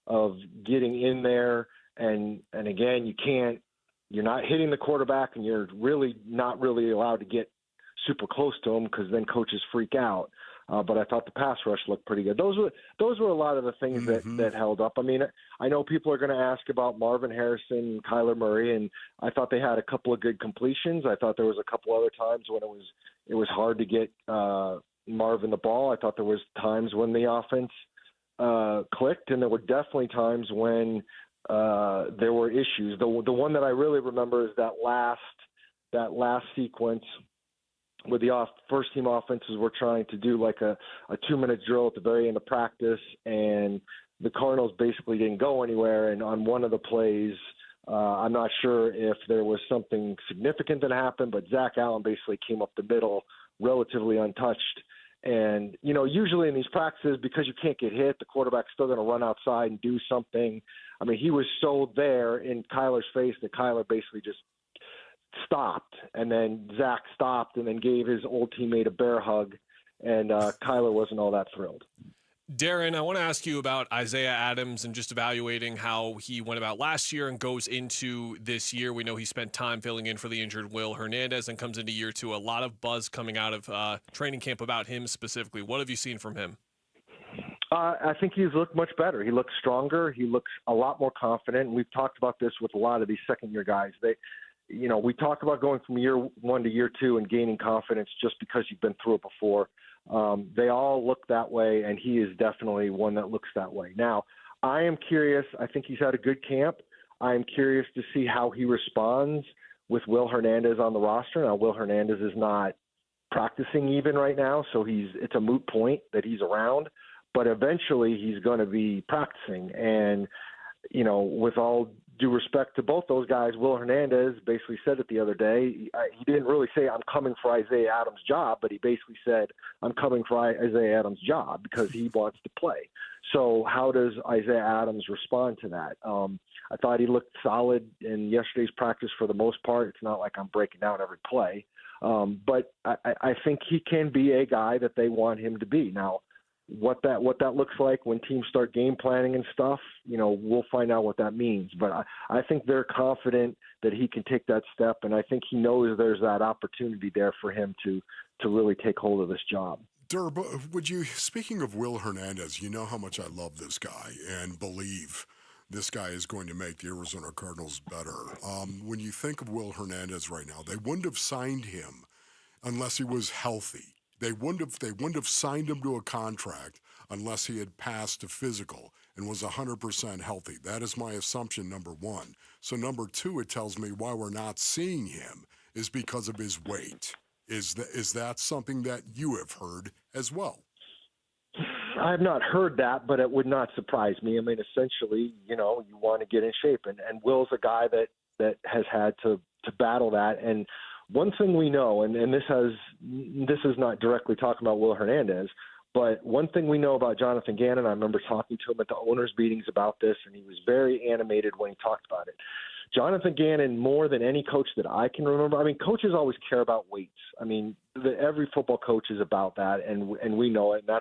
of getting in there, and again, you're not hitting the quarterback, and you're really not really allowed to get super close to him because then coaches freak out. But I thought the pass rush looked pretty good. Those were a lot of the things that held up. I mean, I know people are going to ask about Marvin Harrison and Kyler Murray, and I thought they had a couple of good completions. I thought there was a couple other times when it was hard to get Marvin the ball. I thought there was times when the offense clicked, and there were definitely times when there were issues. The one that I really remember is that last sequence where the first team offenses were trying to do like a 2-minute drill at the very end of practice, and the Cardinals basically didn't go anywhere. And on one of the plays, I'm not sure if there was something significant that happened, but Zach Allen basically came up the middle relatively untouched. And, usually in these practices, because you can't get hit, the quarterback's still going to run outside and do something. I mean, he was so there in Kyler's face that Kyler basically just stopped, and then Zach stopped and then gave his old teammate a bear hug, and Kyler wasn't all that thrilled. Darren, I want to ask you about Isaiah Adams and just evaluating how he went about last year and goes into this year. We know he spent time filling in for the injured Will Hernandez and comes into year two. A lot of buzz coming out of training camp about him specifically. What have you seen from him? I think he's looked much better. He looks stronger. He looks a lot more confident. We've talked about this with a lot of these second-year guys. We talk about going from year one to year two and gaining confidence just because you've been through it before. They all look that way, and he is definitely one that looks that way. Now, I am curious. I think he's had a good camp. I am curious to see how he responds with Will Hernandez on the roster. Now, Will Hernandez is not practicing even right now, so it's a moot point that he's around. But eventually he's going to be practicing. And, with all due respect to both those guys, Will Hernandez basically said it the other day. He didn't really say, I'm coming for Isaiah Adams' job, but he basically said, I'm coming for Isaiah Adams' job because he wants to play. So how does Isaiah Adams respond to that? I thought he looked solid in yesterday's practice for the most part. It's not like I'm breaking down every play. But I think he can be a guy that they want him to be. Now, what that looks like when teams start game planning and stuff, we'll find out what that means. But I think they're confident that he can take that step, and I think he knows there's that opportunity there for him to really take hold of this job. Derb, speaking of Will Hernandez, you know how much I love this guy and believe this guy is going to make the Arizona Cardinals better. When you think of Will Hernandez right now, they wouldn't have signed him unless he was healthy. They wouldn't have signed him to a contract unless he had passed a physical and was 100% healthy. That is my assumption, number one. So number two, it tells me why we're not seeing him is because of his weight. Is that something that you have heard as well? I have not heard that, but it would not surprise me. I mean, essentially, you want to get in shape, and Will's a guy that has had to battle that. And one thing we know, and this is not directly talking about Will Hernandez, but one thing we know about Jonathan Gannon, I remember talking to him at the owners' meetings about this, and he was very animated when he talked about it. Jonathan Gannon, more than any coach that I can remember, I mean, coaches always care about weights. I mean, every football coach is about that, and we know it, and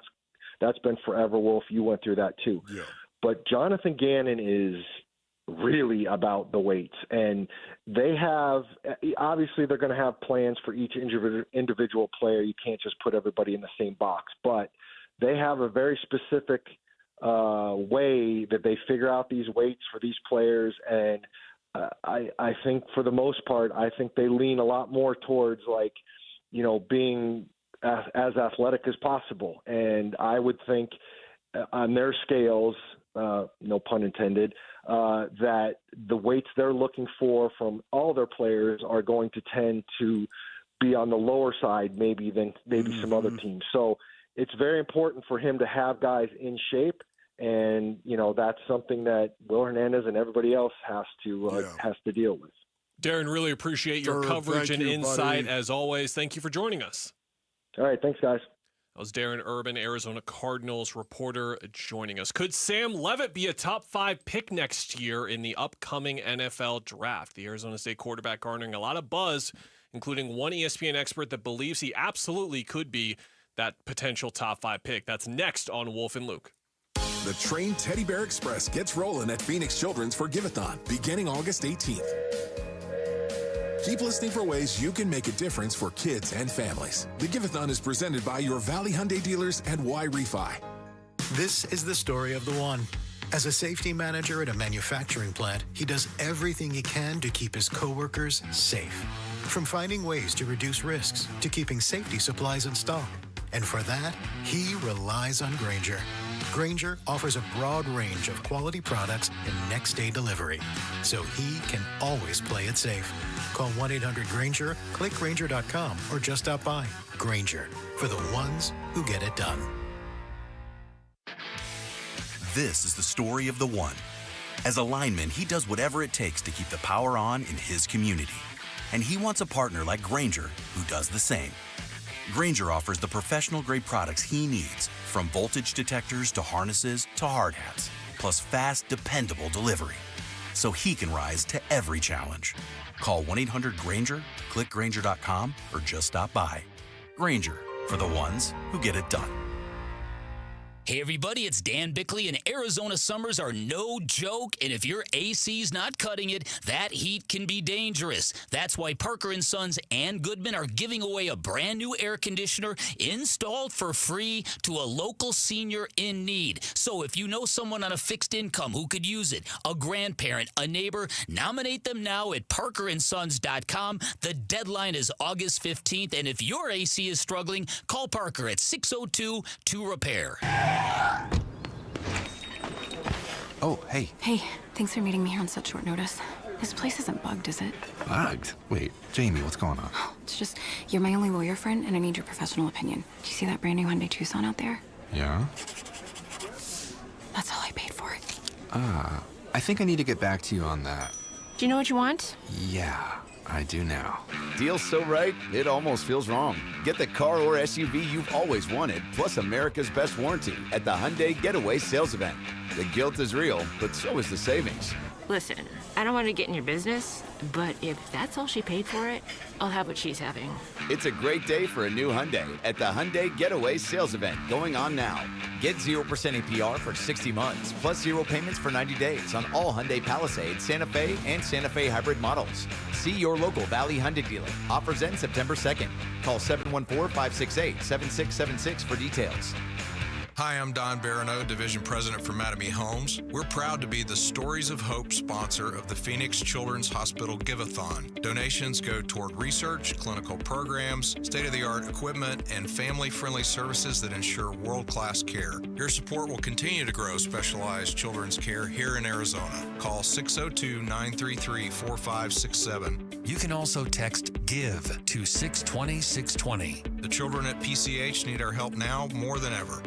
that's been forever. Wolf, you went through that too. Yeah. But Jonathan Gannon is really about the weights, and they have obviously they're going to have plans for each individual player. You can't just put everybody in the same box, but they have a very specific way that they figure out these weights for these players. And I think for the most part, I think they lean a lot more towards being as athletic as possible. And I would think on their scales, no pun intended, that the weights they're looking for from all their players are going to tend to be on the lower side maybe than some other teams. So it's very important for him to have guys in shape. And, that's something that Will Hernandez and everybody else has to deal with. Darren, really appreciate your coverage and insight as always. Thank you for joining us. All right. Thanks, guys. That was Darren Urban, Arizona Cardinals reporter, joining us. Could Sam Leavitt be a top 5 pick next year in the upcoming NFL draft? The Arizona State quarterback garnering a lot of buzz, including one ESPN expert that believes he absolutely could be that potential top 5 pick. That's next on Wolf and Luke. The Train Teddy Bear Express gets rolling at Phoenix Children's for Give-a-thon beginning August 18th. Keep listening for ways you can make a difference for kids and families. The Give-a-thon is presented by your Valley Hyundai dealers and Y-Refi. This is the story of the one. As a safety manager at a manufacturing plant, he does everything he can to keep his coworkers safe. From finding ways to reduce risks to keeping safety supplies in stock. And for that, he relies on Grainger. Grainger offers a broad range of quality products and next-day delivery, so he can always play it safe. Call 1-800-GRAINGER, click Grainger.com, or just stop by. Grainger, for the ones who get it done. This is the story of the one. As a lineman, he does whatever it takes to keep the power on in his community. And he wants a partner like Grainger who does the same. Grainger offers the professional-grade products he needs, from voltage detectors to harnesses to hard hats, plus fast, dependable delivery, so he can rise to every challenge. Call 1-800-GRAINGER, click Grainger.com, or just stop by. Grainger, for the ones who get it done. Hey everybody, it's Dan Bickley, and Arizona summers are no joke, and if your AC's not cutting it, that heat can be dangerous. That's why Parker & Sons and Goodman are giving away a brand new air conditioner installed for free to a local senior in need. So if you know someone on a fixed income who could use it, a grandparent, a neighbor, nominate them now at parkerandsons.com. The deadline is August 15th, and if your AC is struggling, call Parker at 602-2REPAIR. Oh, hey. Hey, thanks for meeting me here on such short notice. This place isn't bugged, is it? Bugged? Wait, Jamie, what's going on? It's just, you're my only lawyer friend, and I need your professional opinion. Do you see that brand new Hyundai Tucson out there? Yeah? That's all I paid for it. I think I need to get back to you on that. Do you know what you want? Yeah, I do now. Deal's so right, it almost feels wrong. Get the car or SUV you've always wanted, plus America's best warranty at the Hyundai Getaway Sales Event. The guilt is real, but so is the savings. Listen, I don't want to get in your business, but if that's all she paid for it, I'll have what she's having. It's a great day for a new Hyundai at the Hyundai Getaway Sales Event going on now. Get 0% APR for 60 months, plus 0 payments for 90 days on all Hyundai Palisade, Santa Fe, and Santa Fe hybrid models. See your local Valley Hyundai dealer. Offers end September 2nd. Call 714-568-7676 for details. Hi, I'm Don Barano, Division President for Mattamy Homes. We're proud to be the Stories of Hope sponsor of the Phoenix Children's Hospital Give-a-thon. Donations go toward research, clinical programs, state-of-the-art equipment, and family-friendly services that ensure world-class care. Your support will continue to grow specialized children's care here in Arizona. Call 602-933-4567. You can also text GIVE to 620-620. The children at PCH need our help now more than ever.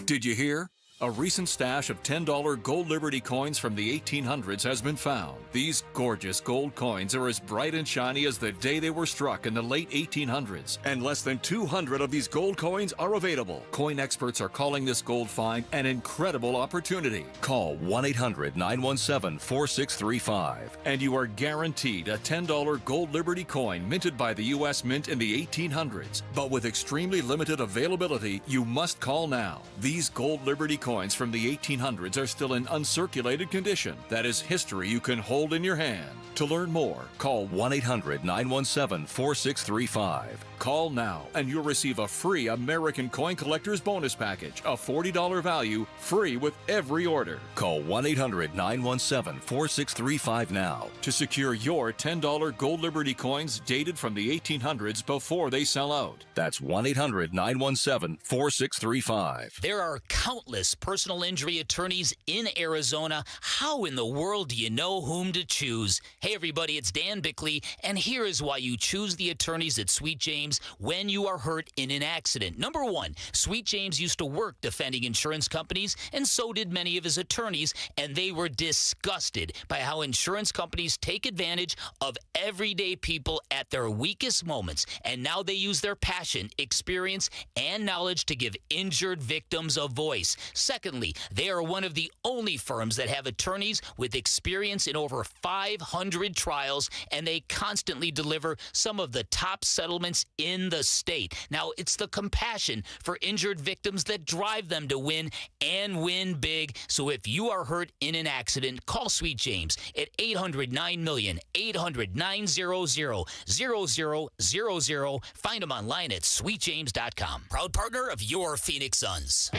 Did you hear? A recent stash of $10 gold Liberty coins from the 1800s has been found. These gorgeous gold coins are as bright and shiny as the day they were struck in the late 1800s, and less than 200 of these gold coins are available. Coin experts are calling this gold find an incredible opportunity. Call 1-800-917-4635, and you are guaranteed a $10 gold Liberty coin minted by the U.S. Mint in the 1800s. But with extremely limited availability, you must call now. These gold Liberty coins from the 1800s are still in uncirculated condition. That is history you can hold in your hand. To learn more, call 1-800-917-4635. Call now and you'll receive a free American Coin Collector's Bonus Package, a $40 value, free with every order. Call 1-800-917-4635 now to secure your $10 gold Liberty coins dated from the 1800s before they sell out. That's 1-800-917-4635. There are countless personal injury attorneys in Arizona. How in the world do you know whom to choose? Hey everybody, it's Dan Bickley, and here is why you choose the attorneys at Sweet James when you are hurt in an accident. Number one, Sweet James used to work defending insurance companies, and so did many of his attorneys, and they were disgusted by how insurance companies take advantage of everyday people at their weakest moments, and now they use their passion, experience, and knowledge to give injured victims a voice. Secondly, they are one of the only firms that have attorneys with experience in over 500 trials, and they constantly deliver some of the top settlements in the state. Now, it's the compassion for injured victims that drive them to win and win big. So if you are hurt in an accident, call Sweet James at 800-9-million, 800-900-0000. Find them online at sweetjames.com. Proud partner of your Phoenix Suns.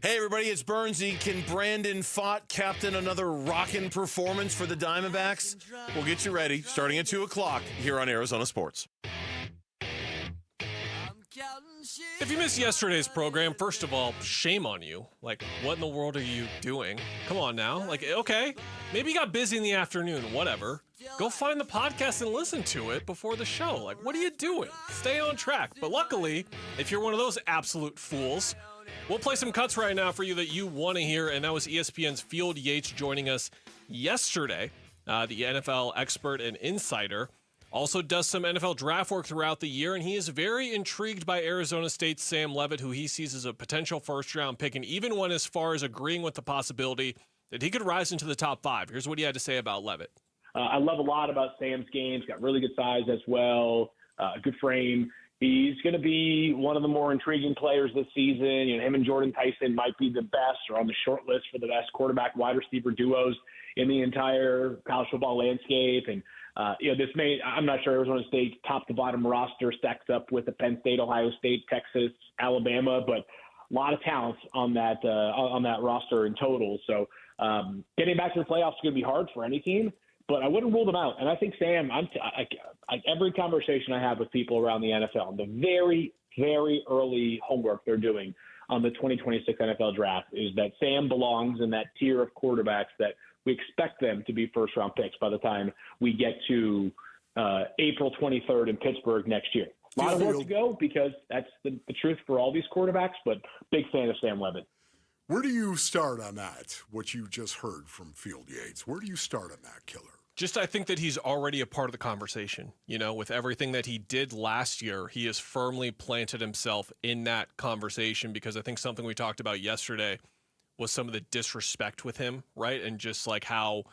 Hey, everybody, it's Burnsy. Can Brandon Fott captain another rockin' performance for the Diamondbacks? We'll get you ready starting at 2 o'clock here on Arizona Sports. If you missed yesterday's program, first of all, shame on you. Like, what in the world are you doing? Come on now. Like, okay, maybe you got busy in the afternoon, whatever. Go find the podcast and listen to it before the show. Like, what are you doing? Stay on track. But luckily, if you're one of those absolute fools, we'll play some cuts right now for you that you want to hear, and that was ESPN's Field Yates joining us yesterday, the NFL expert and insider. Also does some NFL draft work throughout the year, and he is very intrigued by Arizona State's Sam Leavitt, who he sees as a potential first-round pick, and even went as far as agreeing with the possibility that he could rise into the top 5. Here's what he had to say about Leavitt. I love a lot about Sam's game. He's got really good size as well, good frame. He's going to be one of the more intriguing players this season. You know, him and Jordan Tyson might be the best or on the short list for the best quarterback wide receiver duos in the entire college football landscape. And, I'm not sure Arizona State's top to bottom roster stacks up with the Penn State, Ohio State, Texas, Alabama, but a lot of talent on that roster in total. So getting back to the playoffs is going to be hard for any team, but I wouldn't rule them out. And I think Sam, every conversation I have with people around the NFL, the very, very early homework they're doing on the 2026 NFL draft is that Sam belongs in that tier of quarterbacks that we expect them to be first-round picks by the time we get to April 23rd in Pittsburgh next year. A lot of work to go because that's the truth for all these quarterbacks, but big fan of Sam Levitt. Where do you start on that, what you just heard from Field Yates? Where do you start on that, Killer? Just I think that he's already a part of the conversation. You know, with everything that he did last year, he has firmly planted himself in that conversation because I think something we talked about yesterday was some of the disrespect with him, right? And just like how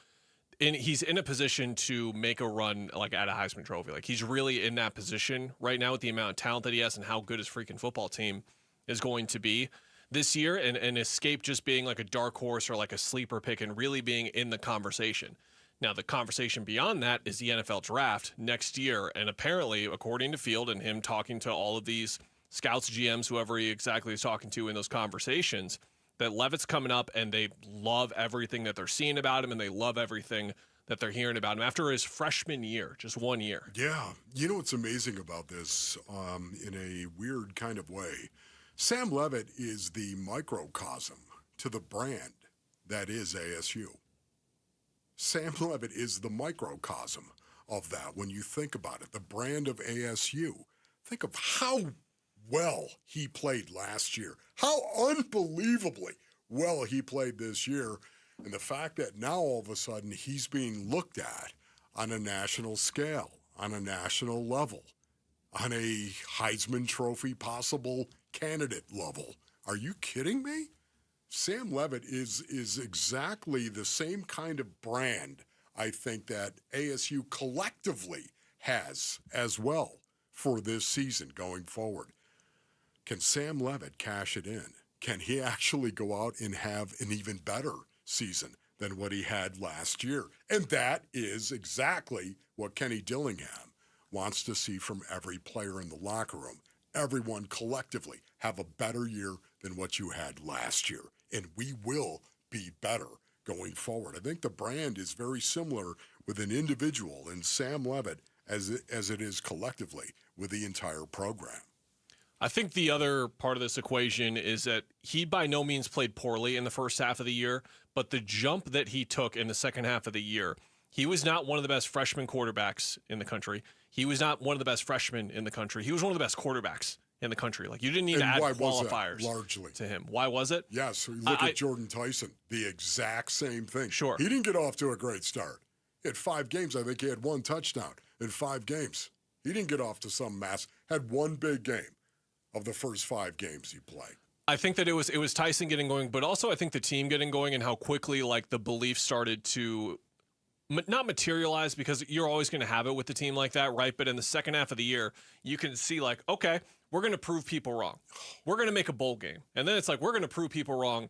he's in a position to make a run like at a Heisman Trophy. Like he's really in that position right now with the amount of talent that he has and how good his freaking football team is going to be this year and escape just being like a dark horse or like a sleeper pick and really being in the conversation. Now, the conversation beyond that is the NFL draft next year. And apparently, according to Field and him talking to all of these scouts, GMs, whoever he exactly is talking to in those conversations, that Levitt's coming up and they love everything that they're seeing about him and they love everything that they're hearing about him after his freshman year, just 1 year. Yeah. You know what's amazing about this in a weird kind of way? Sam Levitt is the microcosm to the brand that is ASU. Sam Levitt is the microcosm of that when you think about it, the brand of ASU. Think of how well he played last year, how unbelievably well he played this year, and the fact that now all of a sudden he's being looked at on a national scale, on a national level, on a Heisman Trophy possible candidate level. Are you kidding me? Sam Levitt is exactly the same kind of brand, I think, that ASU collectively has as well for this season going forward. Can Sam Levitt cash it in? Can he actually go out and have an even better season than what he had last year? And that is exactly what Kenny Dillingham wants to see from every player in the locker room. Everyone collectively have a better year than what you had last year. And we will be better going forward. I think the brand is very similar with an individual in Sam Levitt as it is collectively with the entire program. I think the other part of this equation is that he by no means played poorly in the first half of the year, but the jump that he took in the second half of the year, he was not one of the best freshman quarterbacks in the country. He was not one of the best freshmen in the country. He was one of the best quarterbacks in the country. Like, you didn't need to add qualifiers largely to him. Why was it? Yes. So look at Jordan Tyson, the exact same thing. Sure. He didn't get off to a great start. He had 5 games. I think he had 1 touchdown in 5 games. He didn't get off to some mess. Had 1 big game of the first 5 games he played. I think that it was Tyson getting going, but also I think the team getting going and how quickly like the belief started to not materialize, because you're always going to have it with the team like that, right? But in the second half of the year, you can see like, okay, we're going to prove people wrong. We're going to make a bowl game. And then it's like, we're going to prove people wrong.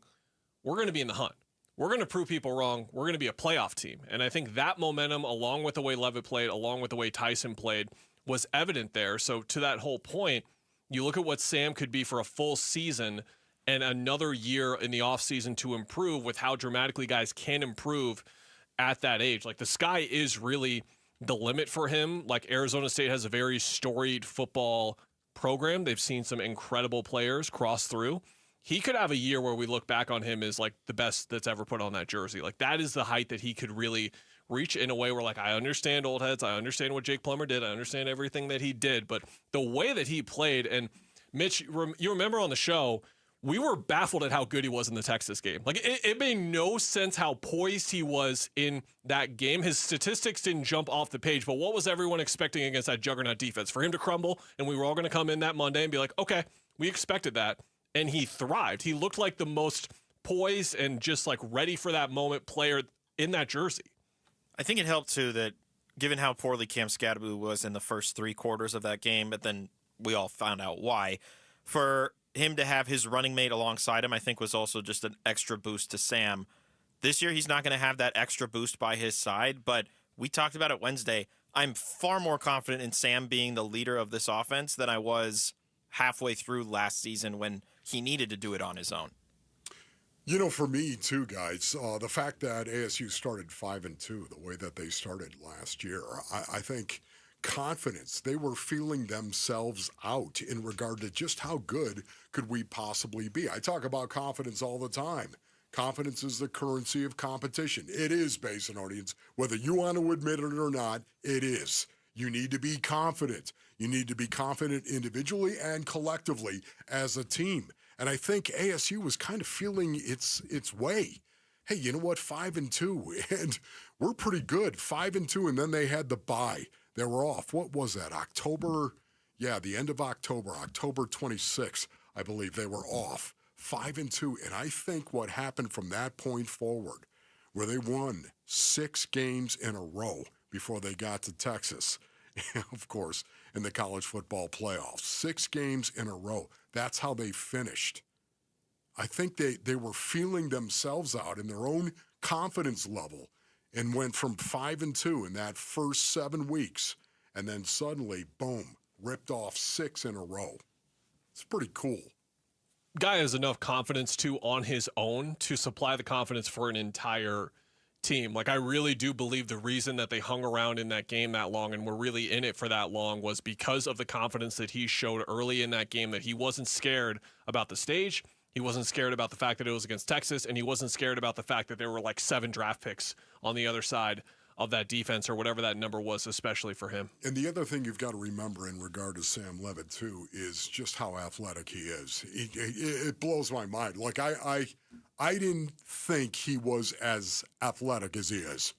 We're going to be in the hunt. We're going to prove people wrong. We're going to be a playoff team. And I think that momentum, along with the way Levitt played, along with the way Tyson played, was evident there. So to that whole point, you look at what Sam could be for a full season and another year in the offseason to improve with how dramatically guys can improve at that age. Like, the sky is really the limit for him. Like, Arizona State has a very storied football program. They've seen some incredible players cross through. He could have a year where we look back on him as like the best that's ever put on that jersey. Like, that is the height that he could really reach in a way where, like, I understand old heads. I understand what Jake Plummer did. I understand everything that he did. But the way that he played, and Mitch, you remember on the show, we were baffled at how good he was in the Texas game. Like, it made no sense how poised he was in that game. His statistics didn't jump off the page, but what was everyone expecting against that juggernaut defense? For him to crumble, and we were all going to come in that Monday and be like, okay, we expected that. And he thrived. He looked like the most poised and just like ready for that moment player in that jersey. I think it helped too that given how poorly Cam Scadaboo was in the first 3 quarters of that game, but then we all found out why, for him to have his running mate alongside him, I think was also just an extra boost to Sam. This year, he's not going to have that extra boost by his side, but we talked about it Wednesday. I'm far more confident in Sam being the leader of this offense than I was halfway through last season when he needed to do it on his own. You know, for me too, guys, the fact that ASU started 5-2, the way that they started last year, I think confidence, they were feeling themselves out in regard to just how good could we possibly be. I talk about confidence all the time. Confidence is the currency of competition. It is, Basin audience. Whether you want to admit it or not, it is. You need to be confident. You need to be confident individually and collectively as a team. And I think ASU was kind of feeling its way. Hey, you know what? 5-2, and we're pretty good. 5-2, and then they had the bye. They were off. What was that? October? Yeah, the end of October, October 26th, I believe they were off. 5-2, and I think what happened from that point forward, where they won 6 games in a row before they got to Texas, of course, in the college football playoffs. 6 games in a row. That's how they finished. I think they were feeling themselves out in their own confidence level and went from 5-2 in that first 7 weeks, and then suddenly, boom, ripped off 6 in a row. It's pretty cool. Guy has enough confidence, too, on his own to supply the confidence for an entire team. Like, I really do believe the reason that they hung around in that game that long and were really in it for that long was because of the confidence that he showed early in that game, that he wasn't scared about the stage. He wasn't scared about the fact that it was against Texas, and he wasn't scared about the fact that there were like 7 draft picks on the other side of that defense or whatever that number was, especially for him. And the other thing you've got to remember in regard to Sam Levitt, too, is just how athletic he is. It blows my mind. Like, I didn't think he was as athletic as he is.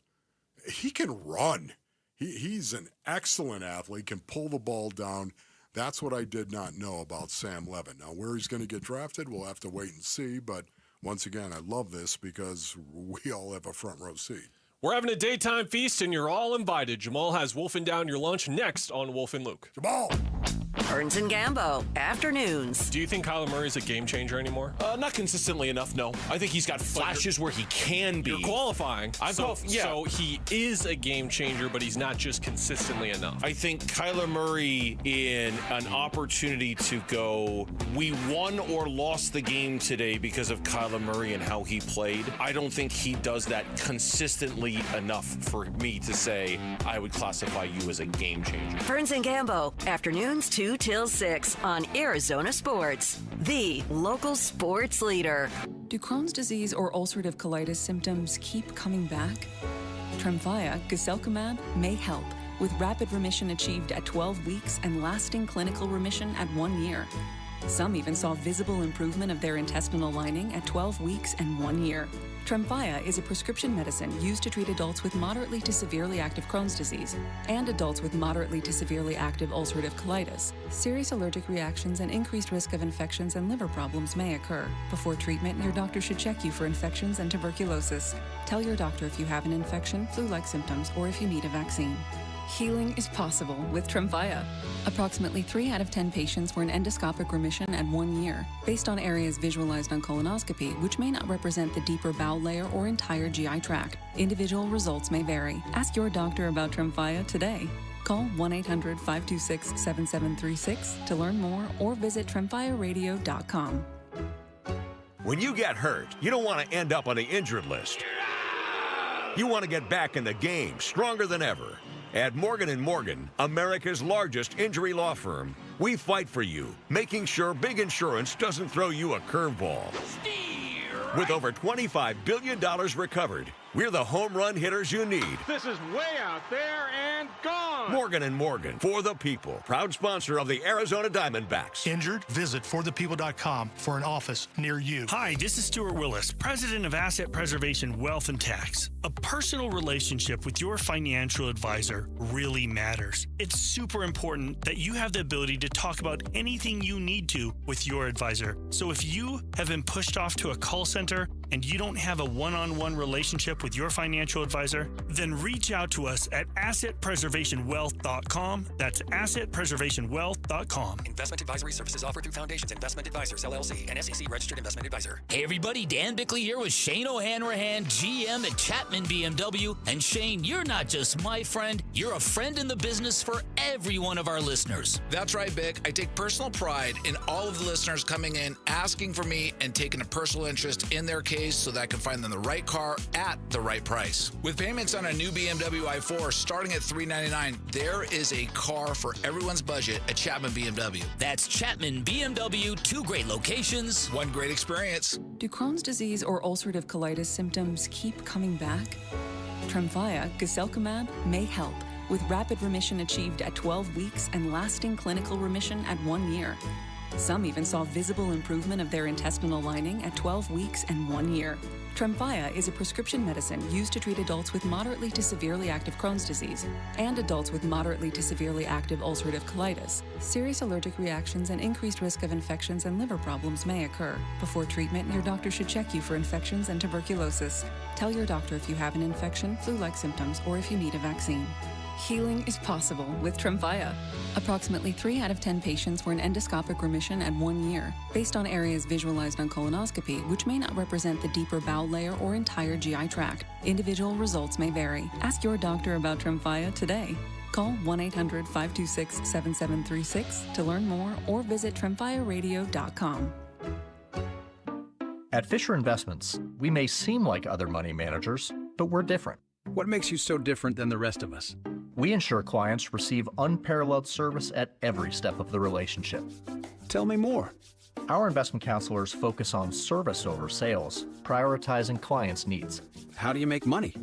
He can run. He's an excellent athlete, can pull the ball down. That's what I did not know about Sam Levitt. Now, where he's going to get drafted, we'll have to wait and see. But once again, I love this because we all have a front row seat. We're having a daytime feast, and you're all invited. Jamal has Wolfing Down Your Lunch next on Wolf and Luke. Jamal! Burns and Gambo, afternoons. Do you think Kyler Murray's a game changer anymore? Not consistently enough, no. I think he's got flashes where he can be. You're qualifying. So he is a game changer, but he's not just consistently enough. I think Kyler Murray in an opportunity to go, we won or lost the game today because of Kyler Murray and how he played. I don't think he does that consistently enough for me to say I would classify you as a game changer. Burns and Gambo, afternoons 2 till 6 on Arizona Sports, the local sports leader. Do Crohn's disease or ulcerative colitis symptoms keep coming back? Tremfya guselkumab may help, with rapid remission achieved at 12 weeks and lasting clinical remission at 1 year. Some even saw visible improvement of their intestinal lining at 12 weeks and 1 year. Tremfya is a prescription medicine used to treat adults with moderately to severely active Crohn's disease and adults with moderately to severely active ulcerative colitis. Serious allergic reactions and increased risk of infections and liver problems may occur. Before treatment, your doctor should check you for infections and tuberculosis. Tell your doctor if you have an infection, flu-like symptoms, or if you need a vaccine. Healing is possible with Tremfya. Approximately 3 out of 10 patients were in endoscopic remission at 1 year, based on areas visualized on colonoscopy, which may not represent the deeper bowel layer or entire GI tract. Individual results may vary. Ask your doctor about Tremfya today. Call 1-800-526-7736 to learn more or visit tremfyaradio.com. When you get hurt, you don't want to end up on the injured list. You want to get back in the game stronger than ever. At Morgan & Morgan, America's largest injury law firm, we fight for you, making sure big insurance doesn't throw you a curveball. With over $25 billion recovered, we're the home run hitters you need. This is way out there and gone. Morgan & Morgan, for the people. Proud sponsor of the Arizona Diamondbacks. Injured? Visit forthepeople.com for an office near you. Hi, this is Stuart Willis, president of Asset Preservation Wealth and Tax. A personal relationship with your financial advisor really matters. It's super important that you have the ability to talk about anything you need to with your advisor. So if you have been pushed off to a call center and you don't have a one-on-one relationship with your financial advisor, then reach out to us at assetpreservationwealth.com. That's assetpreservationwealth.com. Investment advisory services offered through Foundations Investment Advisors, LLC, an SEC registered investment advisor. Hey everybody, Dan Bickley here with Shane O'Hanrahan, GM at Chapman BMW. And Shane, you're not just my friend, you're a friend in the business for every one of our listeners. That's right, Bick. I take personal pride in all of the listeners coming in, asking for me, and taking a personal interest in their case so that I can find them the right car at the right price. With payments on a new BMW i4 starting at $399, there is a car for everyone's budget at Chapman BMW. That's Chapman BMW, 2 great locations, 1 great experience. Do Crohn's disease or ulcerative colitis symptoms keep coming back? Tremfya guselkumab may help, with rapid remission achieved at 12 weeks and lasting clinical remission at 1 year. Some even saw visible improvement of their intestinal lining at 12 weeks and 1 year. Tremfya is a prescription medicine used to treat adults with moderately to severely active Crohn's disease and adults with moderately to severely active ulcerative colitis. Serious allergic reactions and increased risk of infections and liver problems may occur. Before treatment, your doctor should check you for infections and tuberculosis. Tell your doctor if you have an infection, flu-like symptoms, or if you need a vaccine. Healing is possible with Tremfya. Approximately 3 out of 10 patients were in endoscopic remission at 1 year, based on areas visualized on colonoscopy, which may not represent the deeper bowel layer or entire GI tract. Individual results may vary. Ask your doctor about Tremfya today. Call 1-800-526-7736 to learn more or visit tremfyaradio.com. At Fisher Investments, we may seem like other money managers, but we're different. What makes you so different than the rest of us? We ensure clients receive unparalleled service at every step of the relationship. Tell me more. Our investment counselors focus on service over sales, prioritizing clients' needs. How do you make money?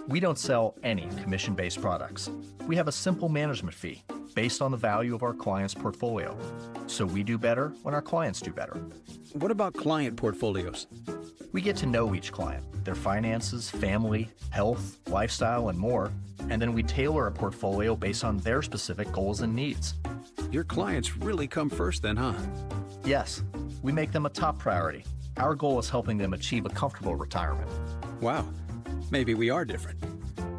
We don't sell any commission-based products. We have a simple management fee based on the value of our clients' portfolio. So we do better when our clients do better. What about client portfolios? We get to know each client, their finances, family, health, lifestyle, and more, and then we tailor a portfolio based on their specific goals and needs. Your clients really come first then, huh? Yes, we make them a top priority. Our goal is helping them achieve a comfortable retirement. Wow, maybe we are different.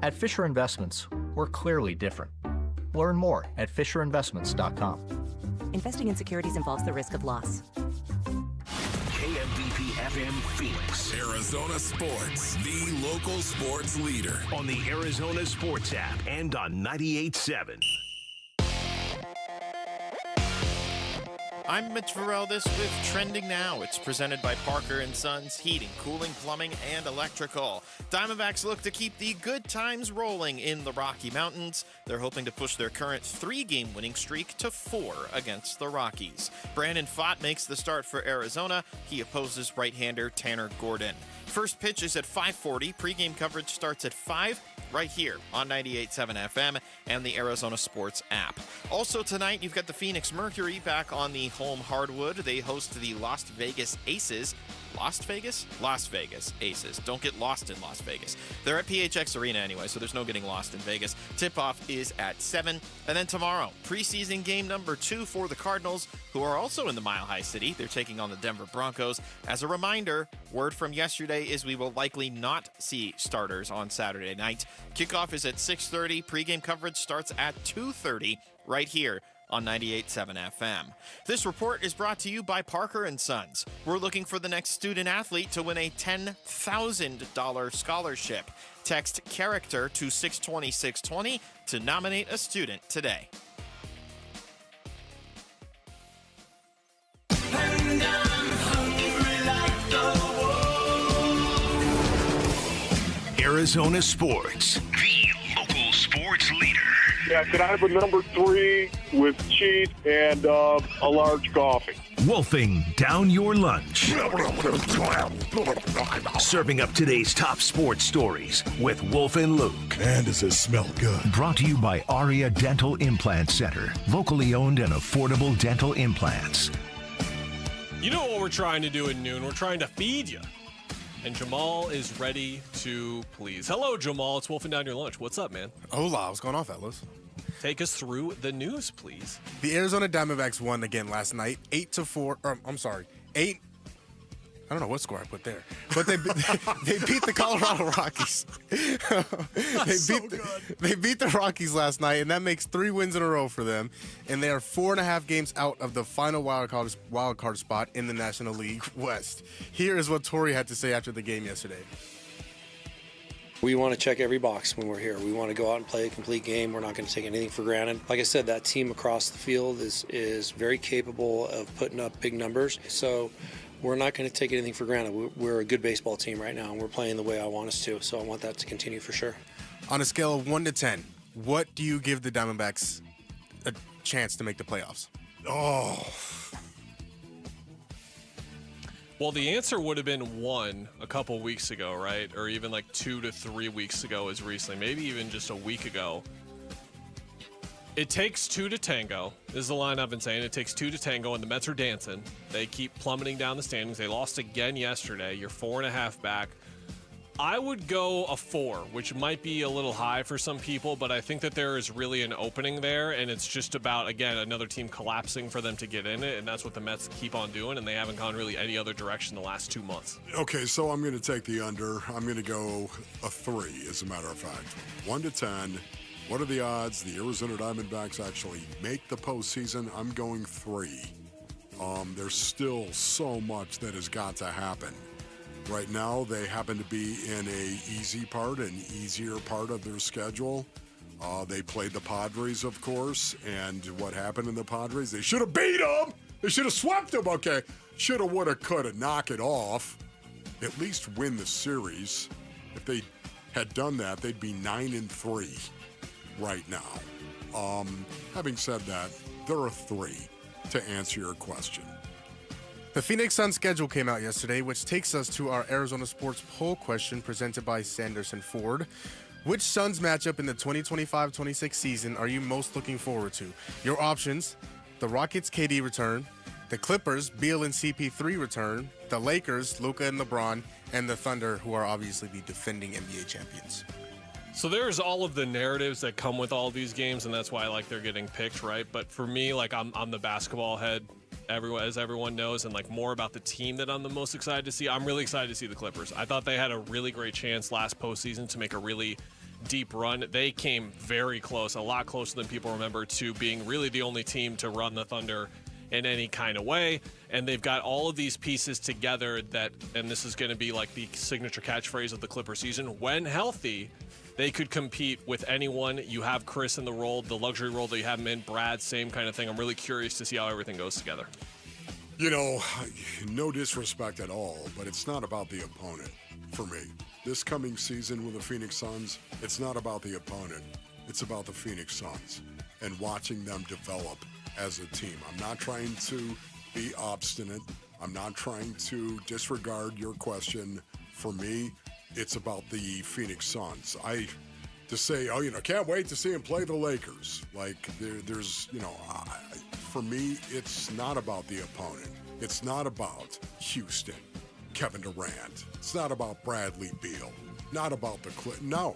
At Fisher Investments, we're clearly different. Learn more at FisherInvestments.com. Investing in securities involves the risk of loss. KMBP FM Phoenix. Arizona Sports, the local sports leader. On the Arizona Sports app and on 98.7. I'm Mitch Varel, with Trending Now. It's presented by Parker & Sons Heating, Cooling, Plumbing, and Electrical. Diamondbacks look to keep the good times rolling in the Rocky Mountains. They're hoping to push their current 3-game winning streak to 4 against the Rockies. Brandon Pfaadt makes the start for Arizona. He opposes right-hander Tanner Gordon. First pitch is at 5:40. Pre-game coverage starts at 5 right here on 98.7 FM and the Arizona Sports app. Also tonight, you've got the Phoenix Mercury back on the home hardwood. They host the Las Vegas Aces. Las Vegas Aces. Don't get lost in Las Vegas. They're at PHX Arena anyway, so there's no getting lost in Vegas. Tip-off is at 7. And then tomorrow, preseason game number 2 for the Cardinals, who are also in the Mile High City. They're taking on the Denver Broncos. As a reminder, word from yesterday is we will likely not see starters on Saturday night. Kickoff is at 6:30. Pre-game coverage starts at 2:30 right here on 98.7 FM. This report is brought to you by Parker & Sons. We're looking for the next student athlete to win a $10,000 scholarship. Text character to 620-620 to nominate a student today. Arizona Sports, the local sports leader. Yeah, could I have a number 3 with cheese and a large coffee? Wolfing down your lunch. Serving up today's top sports stories with Wolf and Luke. And does it smell good? Brought to you by Aria Dental Implant Center. Locally owned and affordable dental implants. You know what we're trying to do at noon? We're trying to feed you. And Jamal is ready to please. Hello, Jamal. It's Wolfing Down Your Lunch. What's up, man? Hola. What's going on, fellas? Take us through the news, please. The Arizona Diamondbacks won again last night, 8-4. I don't know what score I put there, but they beat the Colorado Rockies. They beat the Rockies last night, and that makes 3 wins in a row for them. And they are 4.5 games out of the final wild card spot in the National League West. Here is what Tory had to say after the game yesterday. We want to check every box when we're here. We want to go out and play a complete game. We're not going to take anything for granted. Like I said, that team across the field is very capable of putting up big numbers. So we're not going to take anything for granted. We're a good baseball team right now, and we're playing the way I want us to. So I want that to continue for sure. On a scale of 1 to 10, what do you give the Diamondbacks a chance to make the playoffs? Oh. Well, the answer would have been 1 a couple weeks ago, right? Or even like 2 to 3 weeks ago as recently, maybe even just a week ago. It takes two to tango, is the line I've been saying. It takes two to tango, and the Mets are dancing. They keep plummeting down the standings. They lost again yesterday. You're 4.5 back. I would go a 4, which might be a little high for some people, but I think that there is really an opening there, and it's just about, again, another team collapsing for them to get in it, and that's what the Mets keep on doing, and they haven't gone really any other direction the last 2 months. Okay, so I'm going to take the under. I'm going to go a 3, as a matter of fact. 1 to 10. What are the odds the Arizona Diamondbacks actually make the postseason? I'm going 3. There's still so much that has got to happen. Right now, they happen to be in an easier part of their schedule. They played the Padres, of course, and what happened in the Padres? They should have beat them. They should have swept them. Okay, shoulda, woulda, coulda, knock it off. At least win the series. If they had done that, they'd be 9-3 right now. Having said that, they're a 3 to answer your question. The Phoenix Suns schedule came out yesterday, which takes us to our Arizona Sports poll question presented by Sanderson Ford. Which Suns matchup in the 2025-26 season are you most looking forward to? Your options: the Rockets' KD return, the Clippers' Beal and CP3 return, the Lakers' Luka and LeBron, and the Thunder, who are obviously the defending NBA champions. So there's all of the narratives that come with all of these games, and that's why like they're getting picked, right? But for me, like I'm the basketball head. As everyone knows, and like more about the team that I'm the most excited to see. I'm really excited to see the Clippers. I thought they had a really great chance last postseason to make a really deep run. They came very close, a lot closer than people remember, to being really the only team to run the Thunder in any kind of way. And they've got all of these pieces together that, and this is going to be like the signature catchphrase of the Clipper season, when healthy, they could compete with anyone. You have Chris in the role, the luxury role that you have him in. Brad, same kind of thing. I'm really curious to see how everything goes together. You know, no disrespect at all, but it's not about the opponent for me. This coming season with the Phoenix Suns, it's not about the opponent. It's about the Phoenix Suns and watching them develop as a team. I'm not trying to be obstinate. I'm not trying to disregard your question. For me, it's about the Phoenix Suns. To say, can't wait to see him play the Lakers. Like, for me, it's not about the opponent. It's not about Houston, Kevin Durant. It's not about Bradley Beal. Not about the Clippers. No,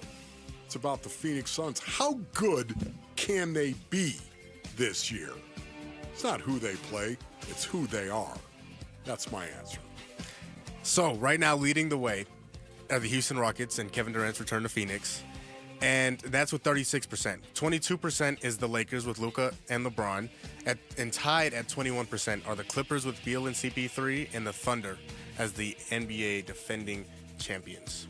it's about the Phoenix Suns. How good can they be this year? It's not who they play. It's who they are. That's my answer. So, right now, leading the way are the Houston Rockets and Kevin Durant's return to Phoenix. And that's with 36%. 22% is the Lakers with Luka and LeBron. And tied at 21% are the Clippers with Beal and CP3 and the Thunder as the NBA defending champions.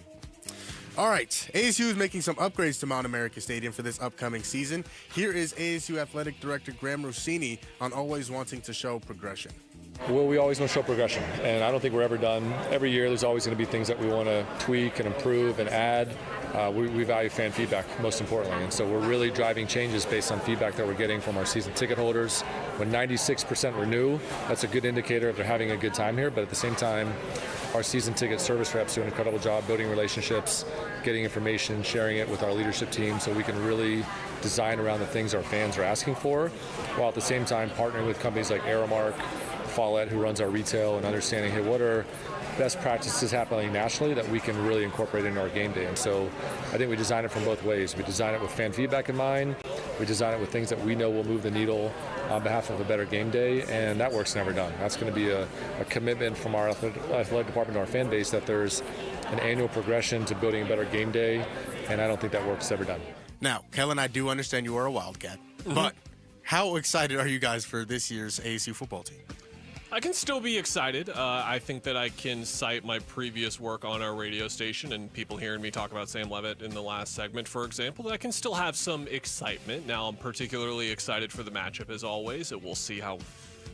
All right, ASU is making some upgrades to Mount America Stadium for this upcoming season. Here is ASU Athletic Director Graham Rossini on always wanting to show progression. Well, we always want to show progression, and I don't think we're ever done. Every year there's always going to be things that we want to tweak and improve and add. We value fan feedback, most importantly, and so we're really driving changes based on feedback that we're getting from our season ticket holders. When 96% renew, that's a good indicator of they're having a good time here, but at the same time, our season ticket service reps do an incredible job building relationships, getting information, sharing it with our leadership team so we can really design around the things our fans are asking for, while at the same time partnering with companies like Aramark, Follett, who runs our retail, and understanding, hey, what are best practices happening nationally that we can really incorporate into our game day. And so I think we design it from both ways. We design it with fan feedback in mind. We design it with things that we know will move the needle on behalf of a better game day, and that work's never done. That's going to be a commitment from our athletic department to our fan base that there's an annual progression to building a better game day, and I don't think that work's ever done. Now, Kellen, I do understand you are a Wildcat, but how excited are you guys for this year's ASU football team? I can still be excited. I think that I can cite my previous work on our radio station and people hearing me talk about Sam Levitt in the last segment, for example, that I can still have some excitement. Now, I'm particularly excited for the matchup, as always. We'll see how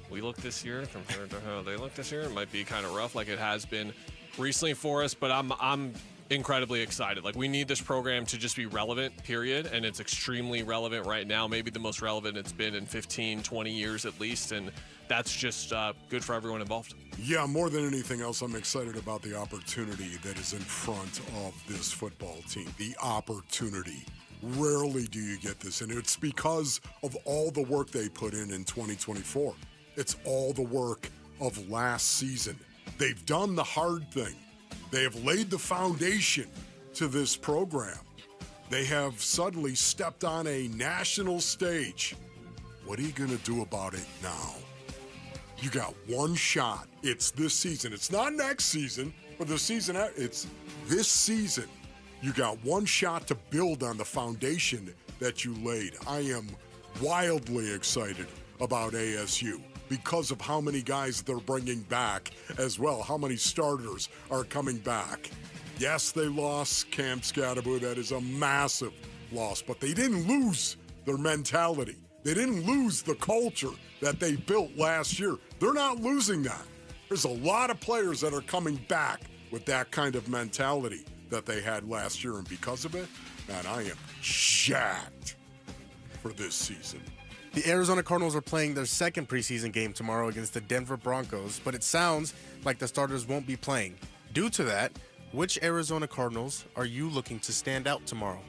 we look this year compared to how they look this year. It might be kind of rough like it has been recently for us, but I'm incredibly excited. Like, we need this program to just be relevant, period, and it's extremely relevant right now, maybe the most relevant it's been in 15, 20 years at least, and that's just good for everyone involved. Yeah, more than anything else, I'm excited about the opportunity that is in front of this football team. The opportunity Rarely do you get this, and it's because of all the work they put in 2024. It's all the work of last season. They've done the hard thing. They have laid the foundation to this program. They have suddenly stepped on a national stage. What are you going to do about it now? You got one shot. It's this season. It's not next season, or the season. It's this season. You got one shot to build on the foundation that you laid. I am wildly excited about ASU because of how many guys they're bringing back as well, how many starters are coming back. Yes, they lost Cam Scadaboo. That is a massive loss, but they didn't lose their mentality. They didn't lose the culture that they built last year. They're not losing that. There's a lot of players that are coming back with that kind of mentality that they had last year, and because of it, man, I am jacked for this season. The Arizona Cardinals are playing their second preseason game tomorrow against the Denver Broncos, but it sounds like the starters won't be playing. Due to that, which Arizona Cardinals are you looking to stand out tomorrow?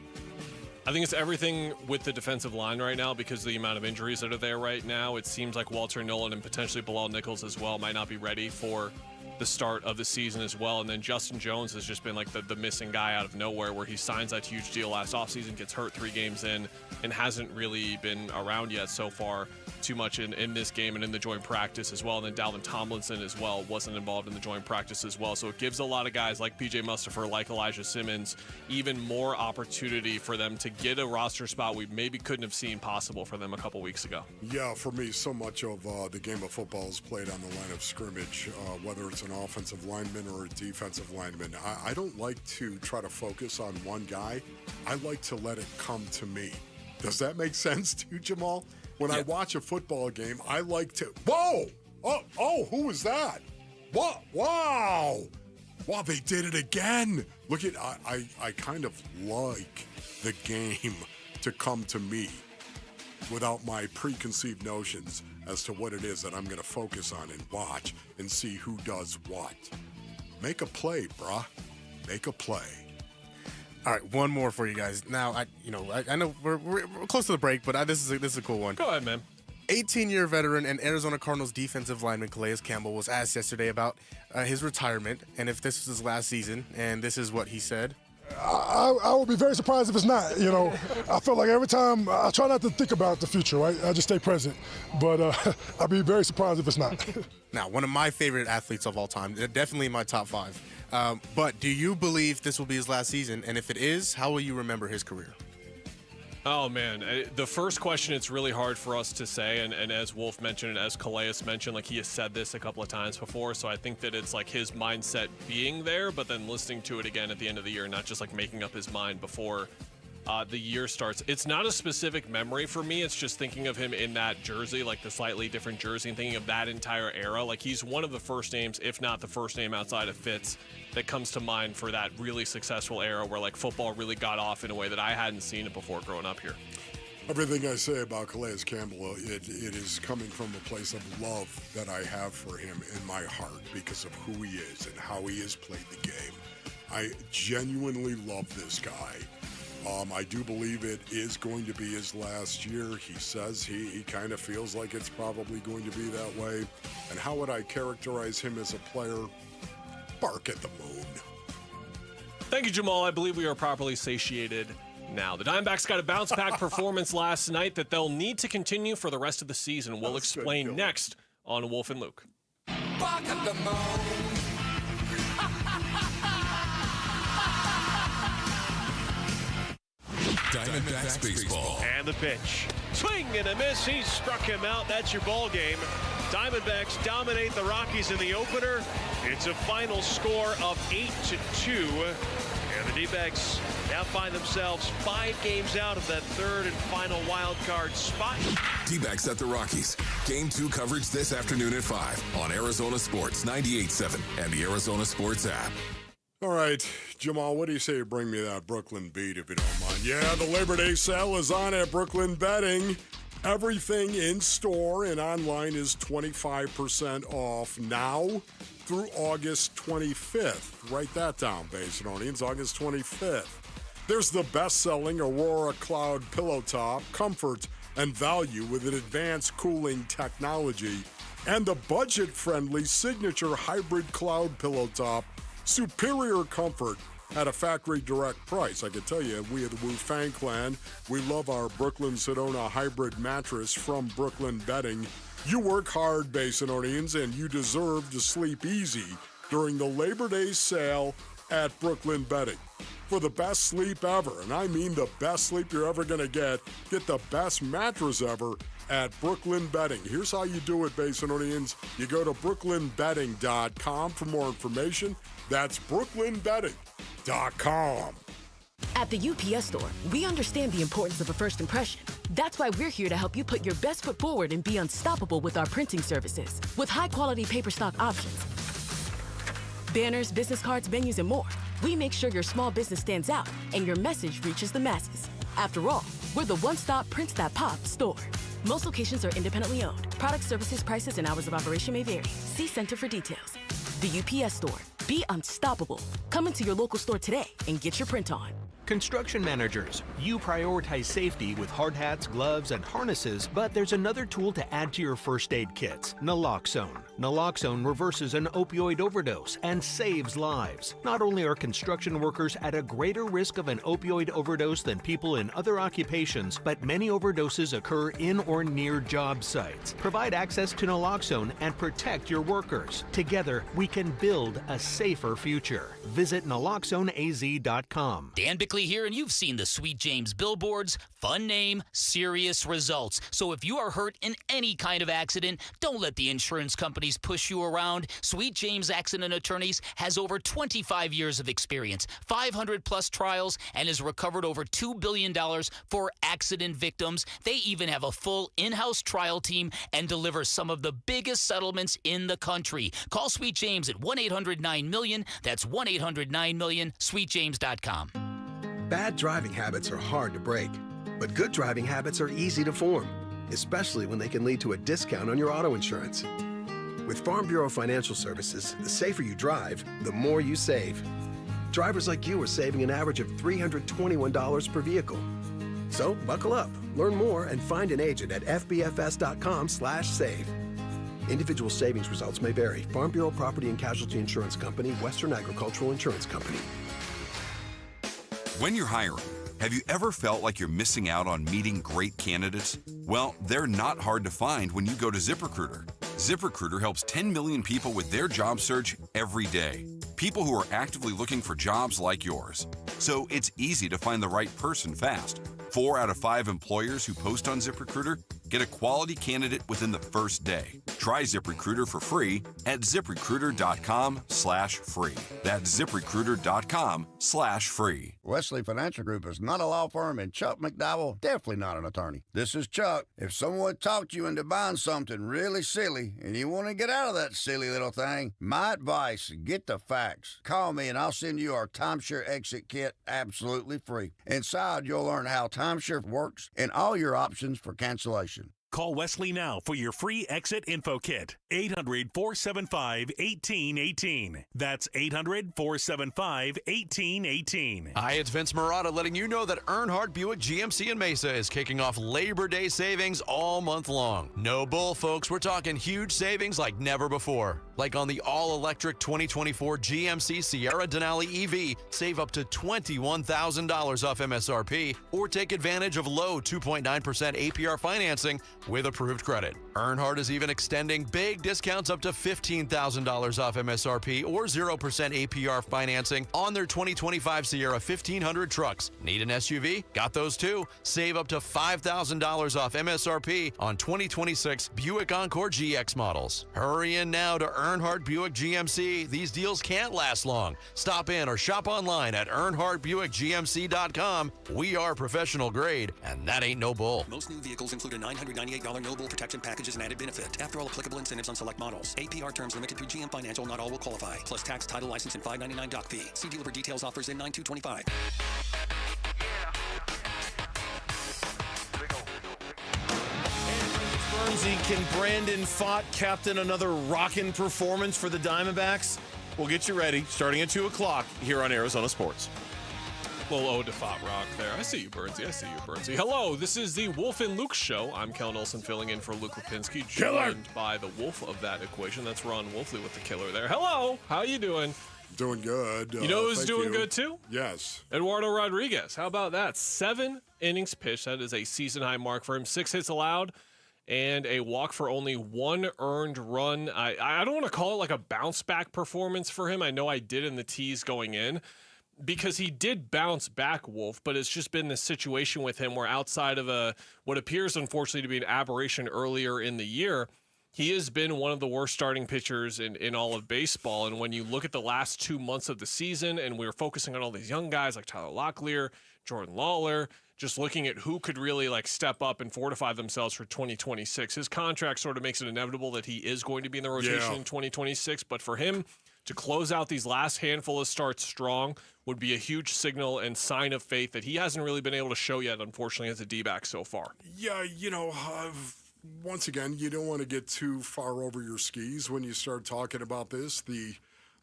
I think it's everything with the defensive line right now because of the amount of injuries that are there right now. It seems like Walter Nolan and potentially Bilal Nichols as well might not be ready for the start of the season as well. And then Justin Jones has just been like the missing guy out of nowhere, where he signs that huge deal last offseason, gets hurt 3 games in, and hasn't really been around yet so far too much in this game and in the joint practice as well. And then Dalvin Tomlinson as well wasn't involved in the joint practice as well. So it gives a lot of guys like PJ Mustipher, like Elijah Simmons, even more opportunity for them to get a roster spot we maybe couldn't have seen possible for them a couple weeks ago. Yeah, for me, so much of the game of football is played on the line of scrimmage, whether it's an offensive lineman or a defensive lineman. I don't like to try to focus on one guy. I like to let it come to me. Does that make sense to you, Jamal? When I watch a football game, I like to, whoa! Oh, who was that? What? Wow! Wow, they did it again. Look at, I kind of like the game to come to me without my preconceived notions as to what it is that I'm going to focus on and watch and see who does what. Make a play, bruh. Make a play. All right, one more for you guys. Now, I know we're close to the break, but this is a cool one. Go ahead, man. 18-year veteran and Arizona Cardinals defensive lineman Calais Campbell was asked yesterday about his retirement and if this was his last season, and this is what he said. I would be very surprised if it's not. I feel like every time I try not to think about the future, right? I just stay present. But I'd be very surprised if it's not. Now, one of my favorite athletes of all time, definitely in my top 5. But do you believe this will be his last season? And if it is, how will you remember his career? Oh, man. The first question, it's really hard for us to say. And as Wolf mentioned, and as Calais mentioned, like he has said this a couple of times before. So I think that it's like his mindset being there, but then listening to it again at the end of the year, not just like making up his mind before the year starts. It's not a specific memory for me. It's just thinking of him in that jersey, like the slightly different jersey, and thinking of that entire era. Like he's one of the first names, if not the first name outside of Fitz, that comes to mind for that really successful era where like football really got off in a way that I hadn't seen it before growing up here. Everything I say about Calais Campbell, it is coming from a place of love that I have for him in my heart because of who he is and how he has played the game. I genuinely love this guy. I do believe it is going to be his last year. He says he kind of feels like it's probably going to be that way. And how would I characterize him as a player? Bark at the moon. Thank you, Jamal. I believe we are properly satiated now. The Diamondbacks got a bounce-back performance last night that they'll need to continue for the rest of the season. We'll explain next on Wolf and Luke. Bark at the moon. Diamondbacks baseball. And the pitch. Swing and a miss. He struck him out. That's your ball game. Diamondbacks dominate the Rockies in the opener. It's a final score of 8-2. And the Dbacks now find themselves 5 games out of that third and final wild card spot. Dbacks at the Rockies. Game 2 coverage this afternoon at 5 on Arizona Sports 98.7 and the Arizona Sports app. All right, Jamal, what do you say you bring me that Brooklyn beat, if you don't mind? Yeah, the Labor Day sale is on at Brooklyn Betting. Everything in store and online is 25% off now through August 25th. Write that down, Basinonians, August 25th. There's the best-selling Aurora Cloud Pillow Top, comfort and value with an advanced cooling technology, and the budget-friendly Signature Hybrid Cloud Pillow Top, superior comfort at a factory direct price. I can tell you, we at the Wu Fang Clan, we love our Brooklyn Sedona Hybrid mattress from Brooklyn Bedding. You work hard, Basinonians, and you deserve to sleep easy during the Labor Day sale at Brooklyn Bedding. For the best sleep ever, and I mean the best sleep you're ever going to get the best mattress ever at Brooklyn Bedding. Here's how you do it, Basinonians. You go to brooklynbedding.com for more information. That's brooklynbedding.com. At the UPS Store, we understand the importance of a first impression. That's why we're here to help you put your best foot forward and be unstoppable with our printing services. With high-quality paper stock options, banners, business cards, menus, and more, we make sure your small business stands out and your message reaches the masses. After all, we're the one-stop prints that pop store. Most locations are independently owned. Product, services, prices, and hours of operation may vary. See Center for details. The UPS Store. Be unstoppable. Come into your local store today and get your print on. Construction managers, you prioritize safety with hard hats, gloves, and harnesses, but there's another tool to add to your first aid kits, naloxone. Naloxone reverses an opioid overdose and saves lives. Not only are construction workers at a greater risk of an opioid overdose than people in other occupations, but many overdoses occur in or near job sites. Provide access to naloxone and protect your workers. Together, we can build a safer future. Visit naloxoneaz.com. Dan Bickley here, and you've seen the Sweet James billboards. Fun name, serious results. So if you are hurt in any kind of accident, don't let the insurance companies push you around. Sweet James Accident Attorneys has over 25 years of experience, 500 plus trials, and has recovered over $2 billion for accident victims. They even have a full in-house trial team and deliver some of the biggest settlements in the country. Call Sweet James at 1-800-9-MILLION. That's 1-800-9-MILLION, sweetjames.com. Bad driving habits are hard to break, but good driving habits are easy to form, especially when they can lead to a discount on your auto insurance. With Farm Bureau Financial Services, the safer you drive, the more you save. Drivers like you are saving an average of $321 per vehicle. So buckle up, learn more, and find an agent at fbfs.com/save. Individual savings results may vary. Farm Bureau Property and Casualty Insurance Company, Western Agricultural Insurance Company. When you're hiring, have you ever felt like you're missing out on meeting great candidates? Well, they're not hard to find when you go to ZipRecruiter. ZipRecruiter helps 10 million people with their job search every day. People who are actively looking for jobs like yours. So it's easy to find the right person fast. 4 out of 5 employers who post on ZipRecruiter get a quality candidate within the first day. Try ZipRecruiter for free at ZipRecruiter.com/free. That's ZipRecruiter.com/free. Wesley Financial Group is not a law firm, and Chuck McDowell definitely not an attorney. This is Chuck. If someone talked you into buying something really silly and you want to get out of that silly little thing, my advice, get the facts. Call me and I'll send you our timeshare exit kit absolutely free. Inside, you'll learn how timeshare works and all your options for cancellation. Call Wesley now for your free exit info kit. 800-475-1818. That's 800-475-1818. Hi, it's Vince Marotta letting you know that Earnhardt Buick GMC in Mesa is kicking off Labor Day savings all month long. No bull, folks. We're talking huge savings like never before. Like on the all-electric 2024 GMC Sierra Denali EV, save up to $21,000 off MSRP, or take advantage of low 2.9% APR financing with approved credit. Earnhardt is even extending big discounts up to $15,000 off MSRP or 0% APR financing on their 2025 Sierra 1500 trucks. Need an SUV? Got those too. Save up to $5,000 off MSRP on 2026 Buick Encore GX models. Hurry in now to Earnhardt Buick GMC. These deals can't last long. Stop in or shop online at EarnhardtBuickGMC.com. We are professional grade, and that ain't no bull. Most new vehicles include a $998 no bull protection package as an added benefit. After all applicable incentives on select models. APR terms limited through GM Financial. Not all will qualify. Plus tax, title, license, and $599 doc fee. See dealer for details. Offers in 9225. Can Brandon Pfaadt captain another rockin' performance for the Diamondbacks? We'll get you ready starting at 2 o'clock here on Arizona Sports. Little ode to Fat Rock there. I see you, Bernsey. Hello, this is the Wolf and Luke Show. I'm Kel Nelson filling in for Luke Lipinski, joined by the wolf of that equation. That's Ron Wolfley with the killer there. Hello, how you doing? Doing good. You know who's doing good too? Yes. Eduardo Rodriguez. How about that? 7 innings pitched. That is a season-high mark for him. 6 hits allowed and a walk for only 1 earned run. I don't want to call it like a bounce-back performance for him. I know I did in the tease going in, because he did bounce back, Wolf, but it's just been this situation with him where outside of what appears, unfortunately, to be an aberration earlier in the year, he has been one of the worst starting pitchers in all of baseball. And when you look at the last 2 months of the season, and we were focusing on all these young guys like Tyler Locklear, Jordan Lawler, just looking at who could really like step up and fortify themselves for 2026. His contract sort of makes it inevitable that he is going to be in the rotation in 2026. But for him to close out these last handful of starts strong would be a huge signal and sign of faith that he hasn't really been able to show yet, unfortunately, as a D-back so far. Yeah, once again, you don't want to get too far over your skis when you start talking about this. The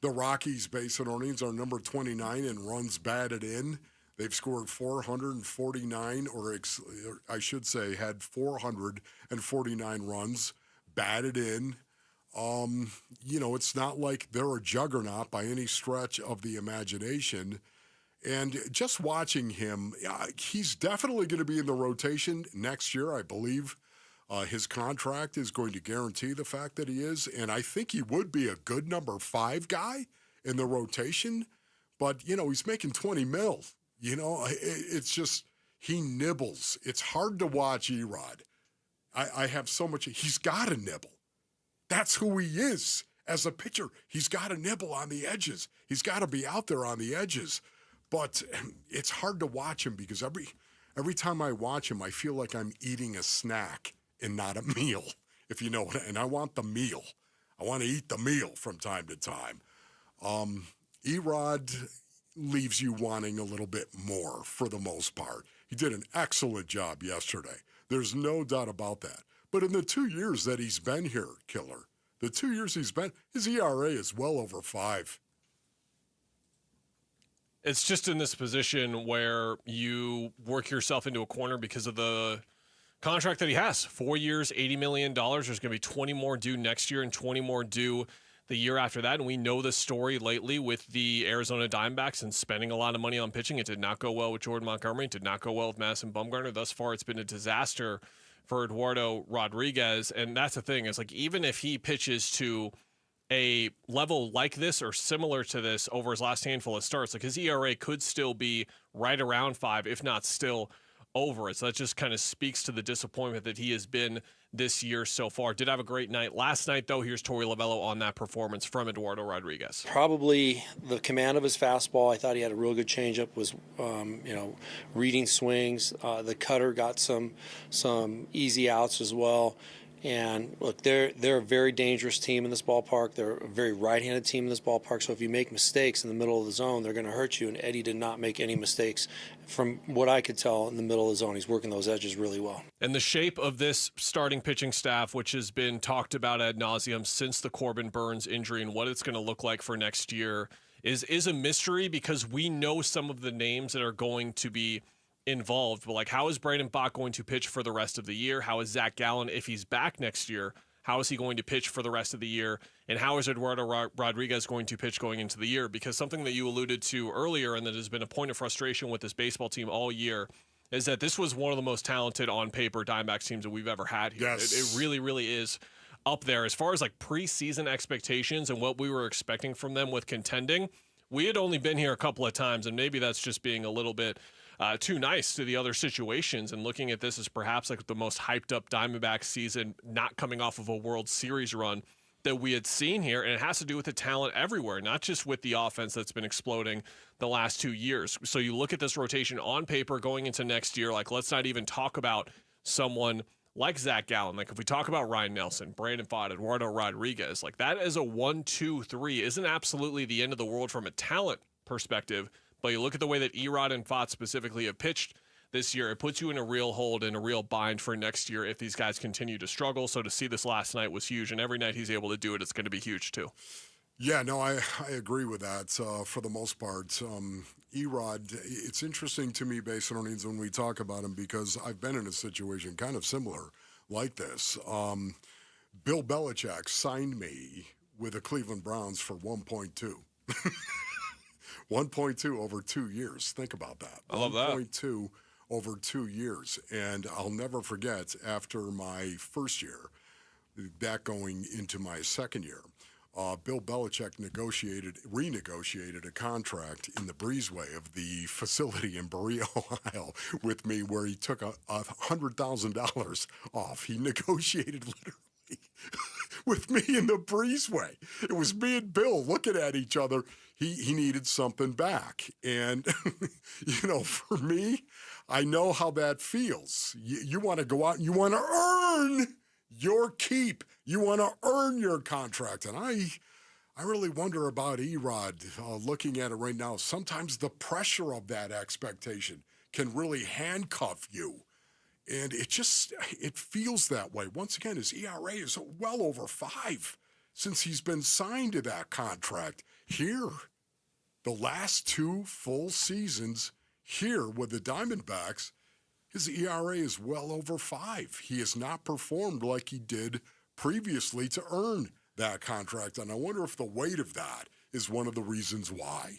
Rockies' base and earnings are number 29 in runs batted in. They've scored 449, or I should say had 449 runs batted in. It's not like they're a juggernaut by any stretch of the imagination. And just watching him, he's definitely going to be in the rotation next year, I believe. His contract is going to guarantee the fact that he is. And I think he would be a good number 5 guy in the rotation. But, he's making 20 mil. It's just, he nibbles. It's hard to watch Erod. I have so much, he's got to nibble. That's who he is as a pitcher. He's got to nibble on the edges. He's got to be out there on the edges. But it's hard to watch him because every time I watch him, I feel like I'm eating a snack and not a meal, if you know what. And I want the meal. I want to eat the meal from time to time. Erod leaves you wanting a little bit more for the most part. He did an excellent job yesterday. There's no doubt about that. But in the 2 years that he's been here, Killer, the 2 years he's been, his ERA is well over 5. It's just in this position where you work yourself into a corner because of the contract that he has. 4 years, $80 million. There's going to be 20 more due next year and 20 more due the year after that. And we know the story lately with the Arizona Diamondbacks and spending a lot of money on pitching. It did not go well with Jordan Montgomery. It did not go well with Madison Bumgarner. Thus far, it's been a disaster for Eduardo Rodriguez. And that's the thing, is like, even if he pitches to a level like this or similar to this over his last handful of starts, like his ERA could still be right around 5, if not still over it. So that just kind of speaks to the disappointment that he has been this year so far. Did have a great night last night, though. Here's Tory Lavell on that performance from Eduardo Rodriguez. Probably the command of his fastball. I thought he had a real good changeup. Was reading swings. The cutter got some easy outs as well. And look, they're a very dangerous team in this ballpark. They're a very right-handed team in this ballpark. So if you make mistakes in the middle of the zone, they're going to hurt you. And Eddie did not make any mistakes from what I could tell in the middle of the zone. He's working those edges really well. And the shape of this starting pitching staff, which has been talked about ad nauseum since the Corbin Burns injury and what it's going to look like for next year, is a mystery, because we know some of the names that are going to be involved. But like, how is Brandon Bach going to pitch for the rest of the year? How is Zach Gallen, if he's back next year, how is he going to pitch for the rest of the year? And how is Eduardo Rodriguez going to pitch going into the year? Because something that you alluded to earlier and that has been a point of frustration with this baseball team all year is that this was one of the most talented on paper Diamondbacks teams that we've ever had here. Yes. It really, really is up there. As far as like preseason expectations and what we were expecting from them with contending, we had only been here a couple of times, and maybe that's just being a little bit too nice to the other situations and looking at this as perhaps like the most hyped up Diamondbacks season, not coming off of a World Series run that we had seen here. And it has to do with the talent everywhere, not just with the offense that's been exploding the last 2 years. So you look at this rotation on paper going into next year, like, let's not even talk about someone like Zach Gallen. Like, if we talk about Ryan Nelson, Brandon Pfaadt, Eduardo Rodriguez, like that is a 1, 2, 3 isn't absolutely the end of the world from a talent perspective. But you look at the way that Erod and Pfaadt specifically have pitched this year, it puts you in a real hold and a real bind for next year if these guys continue to struggle. So to see this last night was huge, and every night he's able to do it, it's going to be huge too. Yeah, no, I agree with that for the most part. Erod, it's interesting to me, Base Earnings, when we talk about him because I've been in a situation kind of similar like this. Bill Belichick signed me with the Cleveland Browns for 1.2. 1.2 over 2 years. Think about that. I love that. 1.2 over 2 years. And I'll never forget, after my first year, back going into my second year, Bill Belichick renegotiated a contract in the breezeway of the facility in Berea, Ohio, with me, where he took $100,000 off. He negotiated literally with me in the breezeway. It was me and Bill looking at each other. He needed something back, and for me, I know how that feels. You want to go out and you want to earn your keep. You want to earn your contract. And I really wonder about Erod looking at it right now. Sometimes the pressure of that expectation can really handcuff you. And it feels that way. Once again, his ERA is well over 5 since he's been signed to that contract. Here, the last 2 full seasons here with the Diamondbacks, his ERA is well over 5. He has not performed like he did previously to earn that contract. And I wonder if the weight of that is one of the reasons why.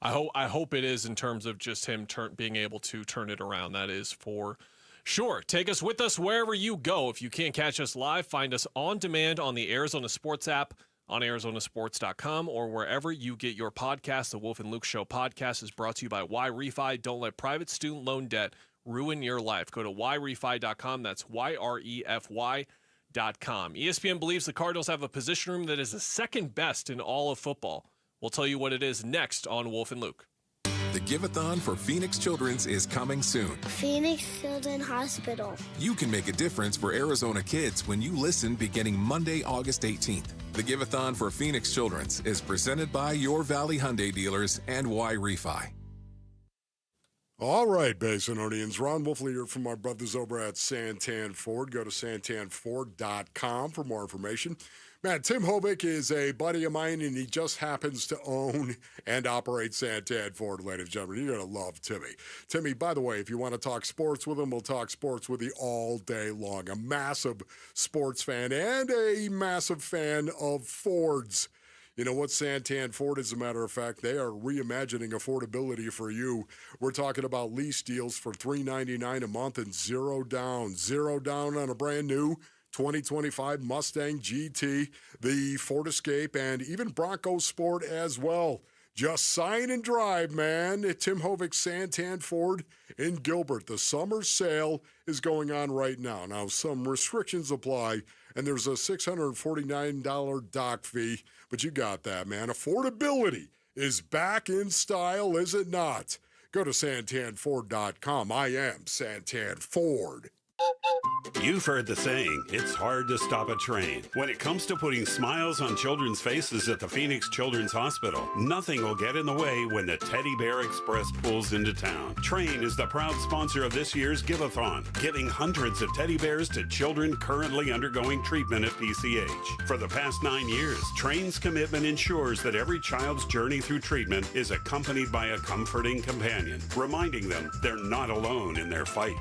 I hope it is in terms of just him being able to turn it around. That is for sure. Take us with us wherever you go. If you can't catch us live, find us on demand on the Arizona Sports app, on arizonasports.com, or wherever you get your podcast. The Wolf and Luke Show podcast is brought to you by YRefi. Don't let private student loan debt ruin your life. Go to YRefi.com. That's YREFY.com. ESPN believes the Cardinals have a position room that is the second best in all of football. We'll tell you what it is next on Wolf and Luke. The Give-a-thon for Phoenix Children's is coming soon. Phoenix Children's Hospital. You can make a difference for Arizona kids when you listen beginning Monday, August 18th. The Give-a-thon for Phoenix Children's is presented by your Valley Hyundai dealers and YRefi. All right, Basinonians. Ron Wolfley here from our brothers over at Santan Ford. Go to santanford.com for more information. Man, Tim Hovick is a buddy of mine, and he just happens to own and operate Santan Ford, ladies and gentlemen. You're going to love Timmy. Timmy, by the way, if you want to talk sports with him, we'll talk sports with you all day long. A massive sports fan and a massive fan of Fords. You know what, Santan Ford, as a matter of fact, they are reimagining affordability for you. We're talking about lease deals for $399 a month and zero down. Zero down on a brand new 2025 Mustang GT, the Ford Escape, and even Bronco Sport as well. Just sign and drive, man. Tim Hovick, Santan Ford in Gilbert. The summer sale is going on right now. Now, some restrictions apply, and there's a $649 dock fee, but you got that, man. Affordability is back in style, is it not? Go to santanford.com. I am Santan Ford. You've heard the saying, it's hard to stop a train. When it comes to putting smiles on children's faces at the Phoenix Children's Hospital, nothing will get in the way when the Teddy Bear Express pulls into town. Train is the proud sponsor of this year's Give-a-thon, giving hundreds of teddy bears to children currently undergoing treatment at PCH. For the past 9 years, Train's commitment ensures that every child's journey through treatment is accompanied by a comforting companion, reminding them they're not alone in their fight.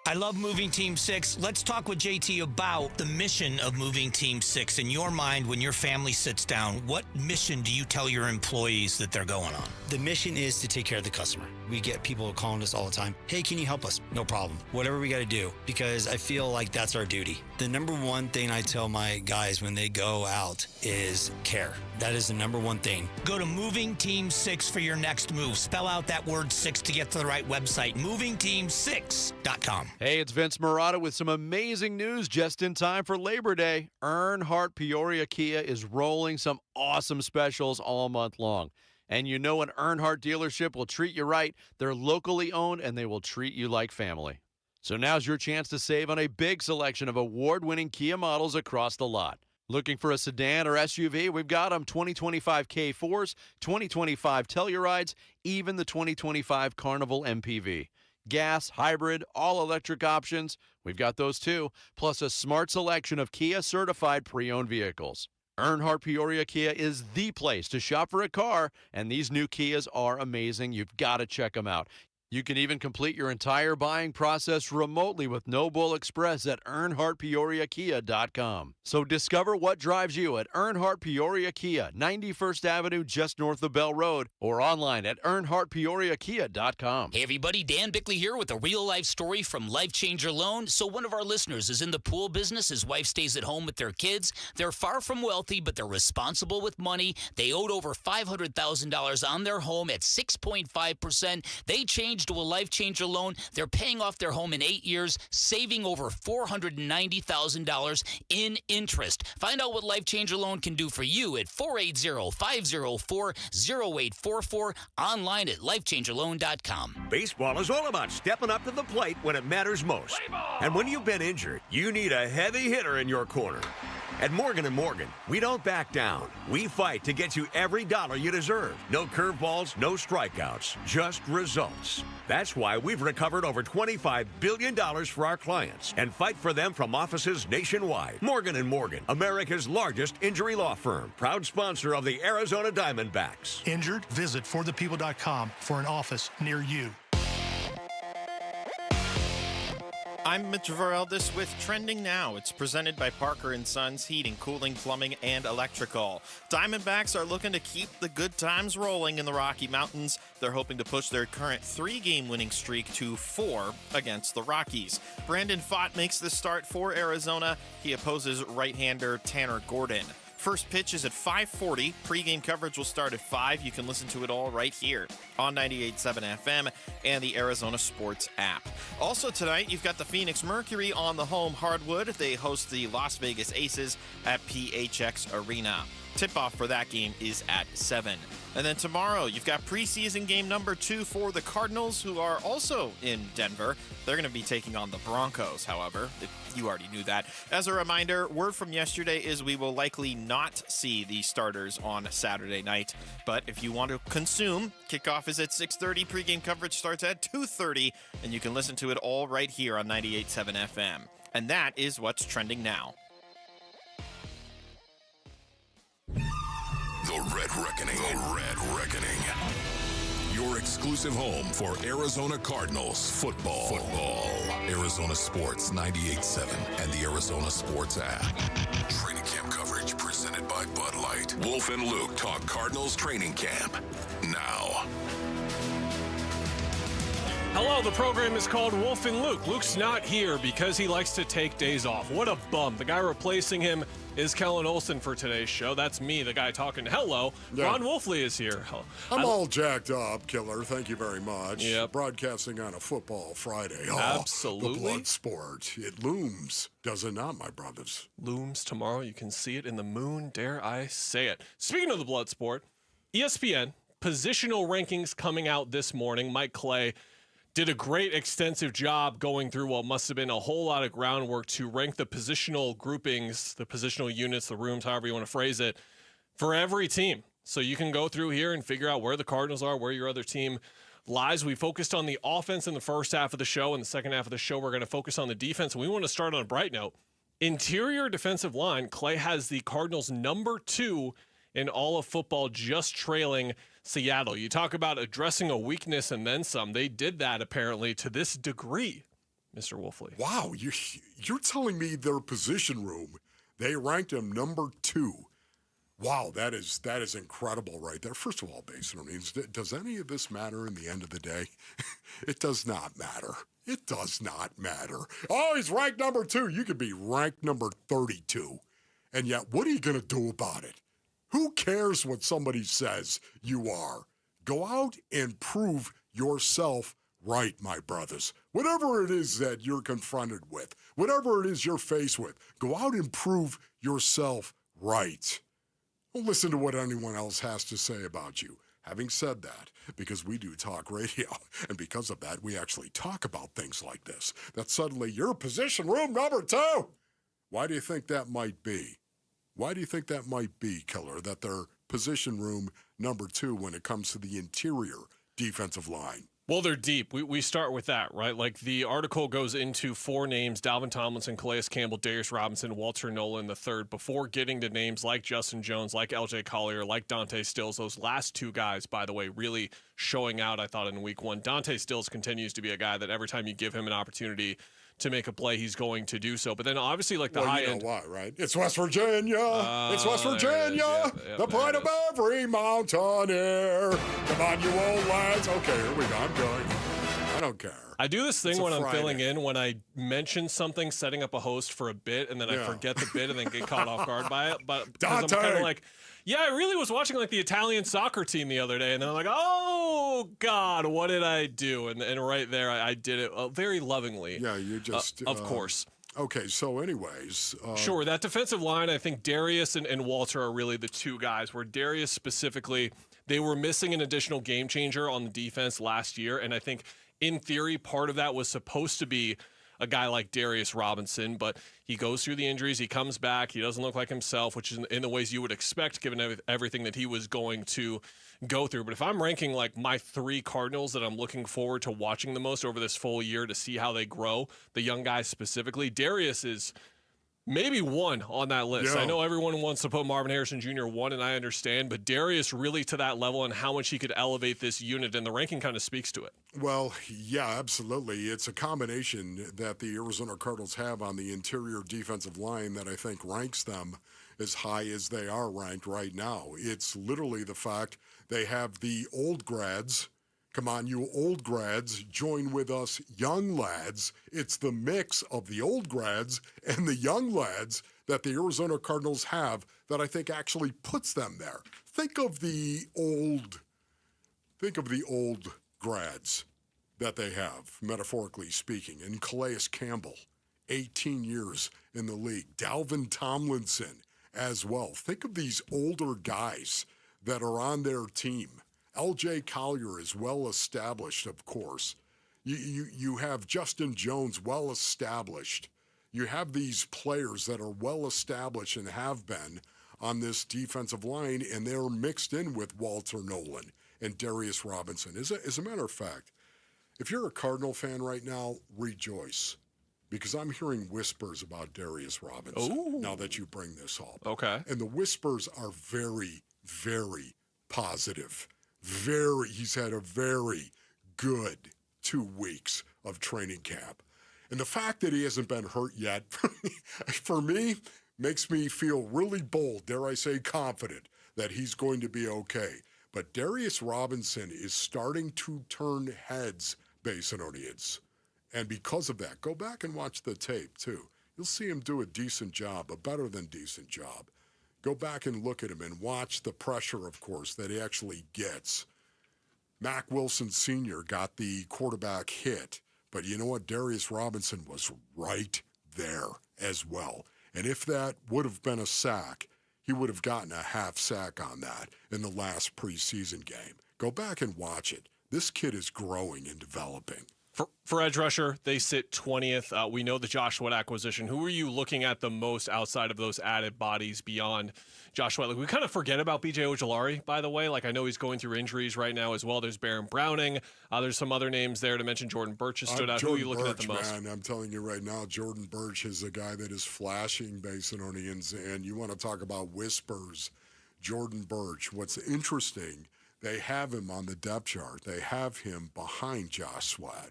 I love Moving Team 6. Let's talk with JT about the mission of Moving Team 6. In your mind, when your family sits down, what mission do you tell your employees that they're going on? The mission is to take care of the customer. We get people calling us all the time. Hey, can you help us? No problem. Whatever we got to do, because I feel like that's our duty. The number one thing I tell my guys when they go out is care. That is the number one thing. Go to Moving Team 6 for your next move. Spell out that word 6 to get to the right website. MovingTeam6.com. Hey, it's Vince Marotta with some amazing news just in time for Labor Day. Earnhardt Peoria Kia is rolling some awesome specials all month long. And you know an Earnhardt dealership will treat you right. They're locally owned, and they will treat you like family. So now's your chance to save on a big selection of award-winning Kia models across the lot. Looking for a sedan or SUV? We've got them. 2025 K4s, 2025 Tellurides, even the 2025 Carnival MPV. Gas, hybrid, all-electric options, we've got those too, plus a smart selection of Kia-certified pre-owned vehicles. Earnhardt Peoria Kia is the place to shop for a car, and these new Kias are amazing. You've got to check them out. You can even complete your entire buying process remotely with No Bull Express at EarnhardtPeoriaKia.com. So discover what drives you at Earnhardt Peoria Kia, 91st Avenue, just north of Bell Road, or online at EarnhardtPeoriaKia.com. Hey everybody, Dan Bickley here with a real-life story from Life Changer Loan. So one of our listeners is in the pool business. His wife stays at home with their kids. They're far from wealthy, but they're responsible with money. They owed over $500,000 on their home at 6.5%. They changed to a Life Changer Loan. They're paying off their home in 8 years, saving over $490,000 in interest. Find out what Life Changer Loan can do for you at 480-504-0844, online at lifechangerloan.com. Baseball is all about stepping up to the plate when it matters most. And when you've been injured, you need a heavy hitter in your corner. At Morgan & Morgan, we don't back down. We fight to get you every dollar you deserve. No curveballs, no strikeouts, just results. That's why we've recovered over $25 billion for our clients and fight for them from offices nationwide. Morgan & Morgan, America's largest injury law firm, proud sponsor of the Arizona Diamondbacks. Injured? Visit forthepeople.com for an office near you. I'm Mitch Vareldes with Trending Now. It's presented by Parker & Sons Heating, Cooling, Plumbing, and Electrical. Diamondbacks are looking to keep the good times rolling in the Rocky Mountains. They're hoping to push their current 3-game winning streak to 4 against the Rockies. Brandon Pfaadt makes the start for Arizona. He opposes right-hander Tanner Gordon. First pitch is at 5:40. Pre-game coverage will start at 5. You can listen to it all right here on 98.7 FM and the Arizona Sports app. Also tonight, you've got the Phoenix Mercury on the home hardwood. They host the Las Vegas Aces at PHX Arena. Tip-off for that game is at 7. And then tomorrow, you've got preseason game number 2 for the Cardinals, who are also in Denver. They're going to be taking on the Broncos, however. You already knew that. As a reminder, word from yesterday is we will likely not see the starters on Saturday night. But if you want to consume, kickoff is at 6:30. Pregame coverage starts at 2:30. And you can listen to it all right here on 98.7 FM. And that is what's trending now. The Red Reckoning. The Red Reckoning. Your exclusive home for Arizona Cardinals football. Arizona Sports 98.7 and the Arizona Sports app. Training camp coverage presented by Bud Light. Wolf and Luke talk Cardinals training camp now. Hello, the program is called Wolf and Luke. Luke's not here because he likes to take days off. What a bum. The guy replacing him is Kellen Olson for today's show. That's me, the guy talking. Hello. Yeah. Ron Wolfley is here. I'm all jacked up, Killer. Thank you very much. Yep. Broadcasting on a football Friday. Absolutely. The blood sport. It looms, does it not, my brothers? Looms tomorrow. You can see it in the moon. Dare I say it. Speaking of the blood sport, ESPN, positional rankings coming out this morning. Mike Clay did a great extensive job going through what must have been a whole lot of groundwork to rank the positional groupings, the positional units, the rooms, however you want to phrase it, for every team. So you can go through here and figure out where the Cardinals are, where your other team lies. We focused on the offense in the first half of the show. In the second half of the show, we're going to focus on the defense. And we want to start on a bright note. Interior defensive line, Clay has the Cardinals number 2 in all of football, just trailing Seattle. You talk about addressing a weakness and then some. They did that apparently to this degree, Mr. Wolfley. Wow, you're telling me their position room, they ranked them number 2. Wow, that is incredible right there. First of all, Basin, does any of this matter in the end of the day? It does not matter. It does not matter. Oh, he's ranked number 2. You could be ranked number 32. And yet, what are you going to do about it? Who cares what somebody says you are? Go out and prove yourself right, my brothers. Whatever it is that you're confronted with, whatever it is you're faced with, go out and prove yourself right. Don't listen to what anyone else has to say about you. Having said that, because we do talk radio, and because of that, we actually talk about things like this, that suddenly you're position room number 2. Why do you think that might be? Why do you think that might be, Killer, that they're position room number 2 when it comes to the interior defensive line? Well, they're deep. We start with that, right? Like the article goes into 4 names: Dalvin Tomlinson, Calais Campbell, Darius Robinson, Walter Nolan III, before getting to names like Justin Jones, like LJ Collier, like Dante Stills. Those last 2 guys, by the way, really showing out, I thought, in week 1. Dante Stills continues to be a guy that every time you give him an opportunity to make a play, he's going to do so. But then obviously, like the high end. You know what, right? It's West Virginia. It's West Virginia. The pride of every mountaineer. Come on, you old lads. Okay, here we go. I'm going. I don't care. I do this thing It's a when I'm Friday. filling in, when I mention something, setting up a host for a bit, and then I forget the bit and then get caught off guard by it. But because I'm kind of like, yeah, I really was watching like the Italian soccer team the other day, and then I'm like, oh God, what did I do? And right there, I did it very lovingly. Yeah, you just of course. Okay, so anyways. Sure, that defensive line, I think Darius and Walter are really the 2 guys, where Darius specifically, they were missing an additional game changer on the defense last year, and I think in theory, part of that was supposed to be a guy like Darius Robinson, but he goes through the injuries, he comes back, he doesn't look like himself, which is in the ways you would expect given everything that he was going to go through. But if I'm ranking like my 3 Cardinals that I'm looking forward to watching the most over this full year to see how they grow, the young guys specifically, Darius is maybe 1 on that list. Yeah. I know everyone wants to put Marvin Harrison Jr. 1, and I understand, but Darius really to that level and how much he could elevate this unit, and the ranking kind of speaks to it. Well, yeah, absolutely. It's a combination that the Arizona Cardinals have on the interior defensive line that I think ranks them as high as they are ranked right now. It's literally the fact they have the old grads. Come on, you old grads, join with us young lads. It's the mix of the old grads and the young lads that the Arizona Cardinals have that I think actually puts them there. Think of the old grads that they have, metaphorically speaking, and Calais Campbell, 18 years in the league. Dalvin Tomlinson as well. Think of these older guys that are on their team. LJ Collier is well established, of course. You have Justin Jones well established. You have these players that are well established and have been on this defensive line, and they're mixed in with Walter Nolan and Darius Robinson. As a matter of fact, if you're a Cardinal fan right now, rejoice, because I'm hearing whispers about Darius Robinson now that you bring this up. Okay. And the whispers are very, very positive. He's had a very good 2 weeks of training camp. And the fact that he hasn't been hurt yet, for me, makes me feel really bold, dare I say confident, that he's going to be okay. But Darius Robinson is starting to turn heads, Basinonians. And because of that, go back and watch the tape, too. You'll see him do a decent job, a better than decent job. Go back and look at him and watch the pressure, of course, that he actually gets. Mack Wilson Sr. got the quarterback hit, but you know what? Darius Robinson was right there as well. And if that would have been a sack, he would have gotten a half sack on that in the last preseason game. Go back and watch it. This kid is growing and developing. For edge rusher, they sit 20th. We know the Josh Sweat acquisition. Who are you looking at the most outside of those added bodies beyond Josh Sweat? Like, we kind of forget about B.J. Ojulari, by the way. Like, I know he's going through injuries right now as well. There's Baron Browning. There's some other names there to mention. Jordan Birch has stood out. Who are you looking at the most? Man, I'm telling you right now, Jordan Birch is a guy that is flashing, Basinonians, and you want to talk about whispers. Jordan Birch. What's interesting, they have him on the depth chart. They have him behind Josh Sweat.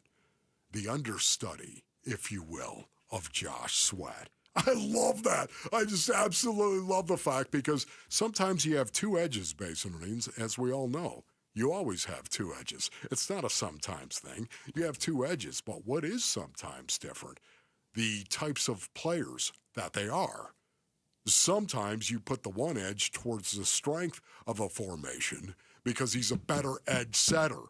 The understudy, if you will, of Josh Sweat. I love that. I just absolutely love the fact because sometimes you have 2 edges, Basinonians, as we all know. You always have 2 edges. It's not a sometimes thing. You have 2 edges, but what is sometimes different? The types of players that they are. Sometimes you put the one edge towards the strength of a formation because he's a better edge setter.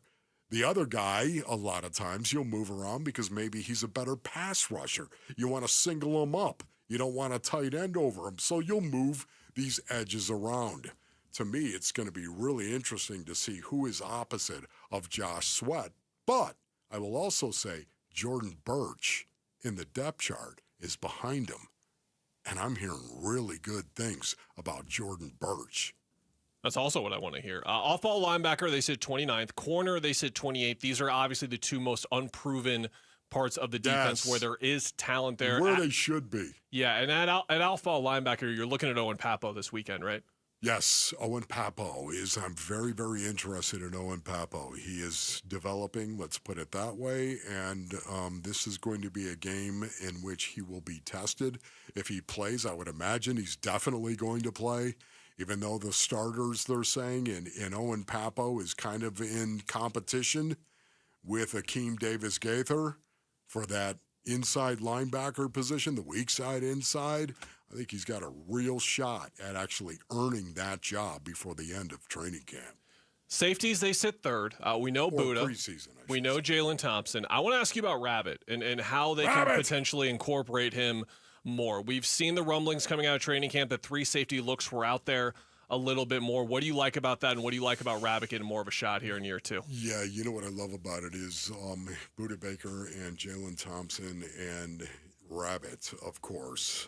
The other guy, a lot of times, you'll move around because maybe he's a better pass rusher. You want to single him up. You don't want a tight end over him. So you'll move these edges around. To me, it's going to be really interesting to see who is opposite of Josh Sweat. But I will also say Jordan Birch in the depth chart is behind him. And I'm hearing really good things about Jordan Birch. That's also what I want to hear. Off-ball linebacker, they sit 29th. Corner, they sit 28th. These are obviously the two most unproven parts of the defense where there is talent there. Where they should be. Yeah, and at off-ball linebacker, you're looking at Owen Papo this weekend, right? Yes, Owen Papo is. I'm very, very interested in Owen Papo. He is developing, let's put it that way, and this is going to be a game in which he will be tested. If he plays, I would imagine he's definitely going to play, even though the starters, they're saying, and Owen Papo is kind of in competition with Akeem Davis-Gaither for that inside linebacker position, the weak side inside. I think he's got a real shot at actually earning that job before the end of training camp. Safeties, they sit third. We know Buddha. Preseason, we know Jalen Thompson. I want to ask you about Rabbit and how they can potentially incorporate him more. We've seen the rumblings coming out of training camp that 3 safety looks were out there a little bit more. What do you like about that, and what do you like about Rabbit getting more of a shot here in year 2? Yeah, you know what I love about it is Buddha Baker and Jalen Thompson and Rabbit, of course,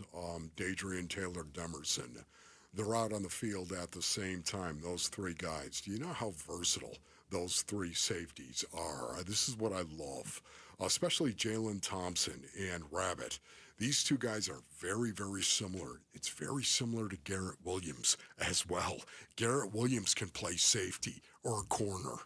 Dadrian Taylor Demerson. They're out on the field at the same time, those 3 guys. Do you know how versatile those 3 safeties are? This is what I love, especially Jalen Thompson and Rabbit. These 2 guys are very, very similar. It's very similar to Garrett Williams as well. Garrett Williams can play safety or a corner,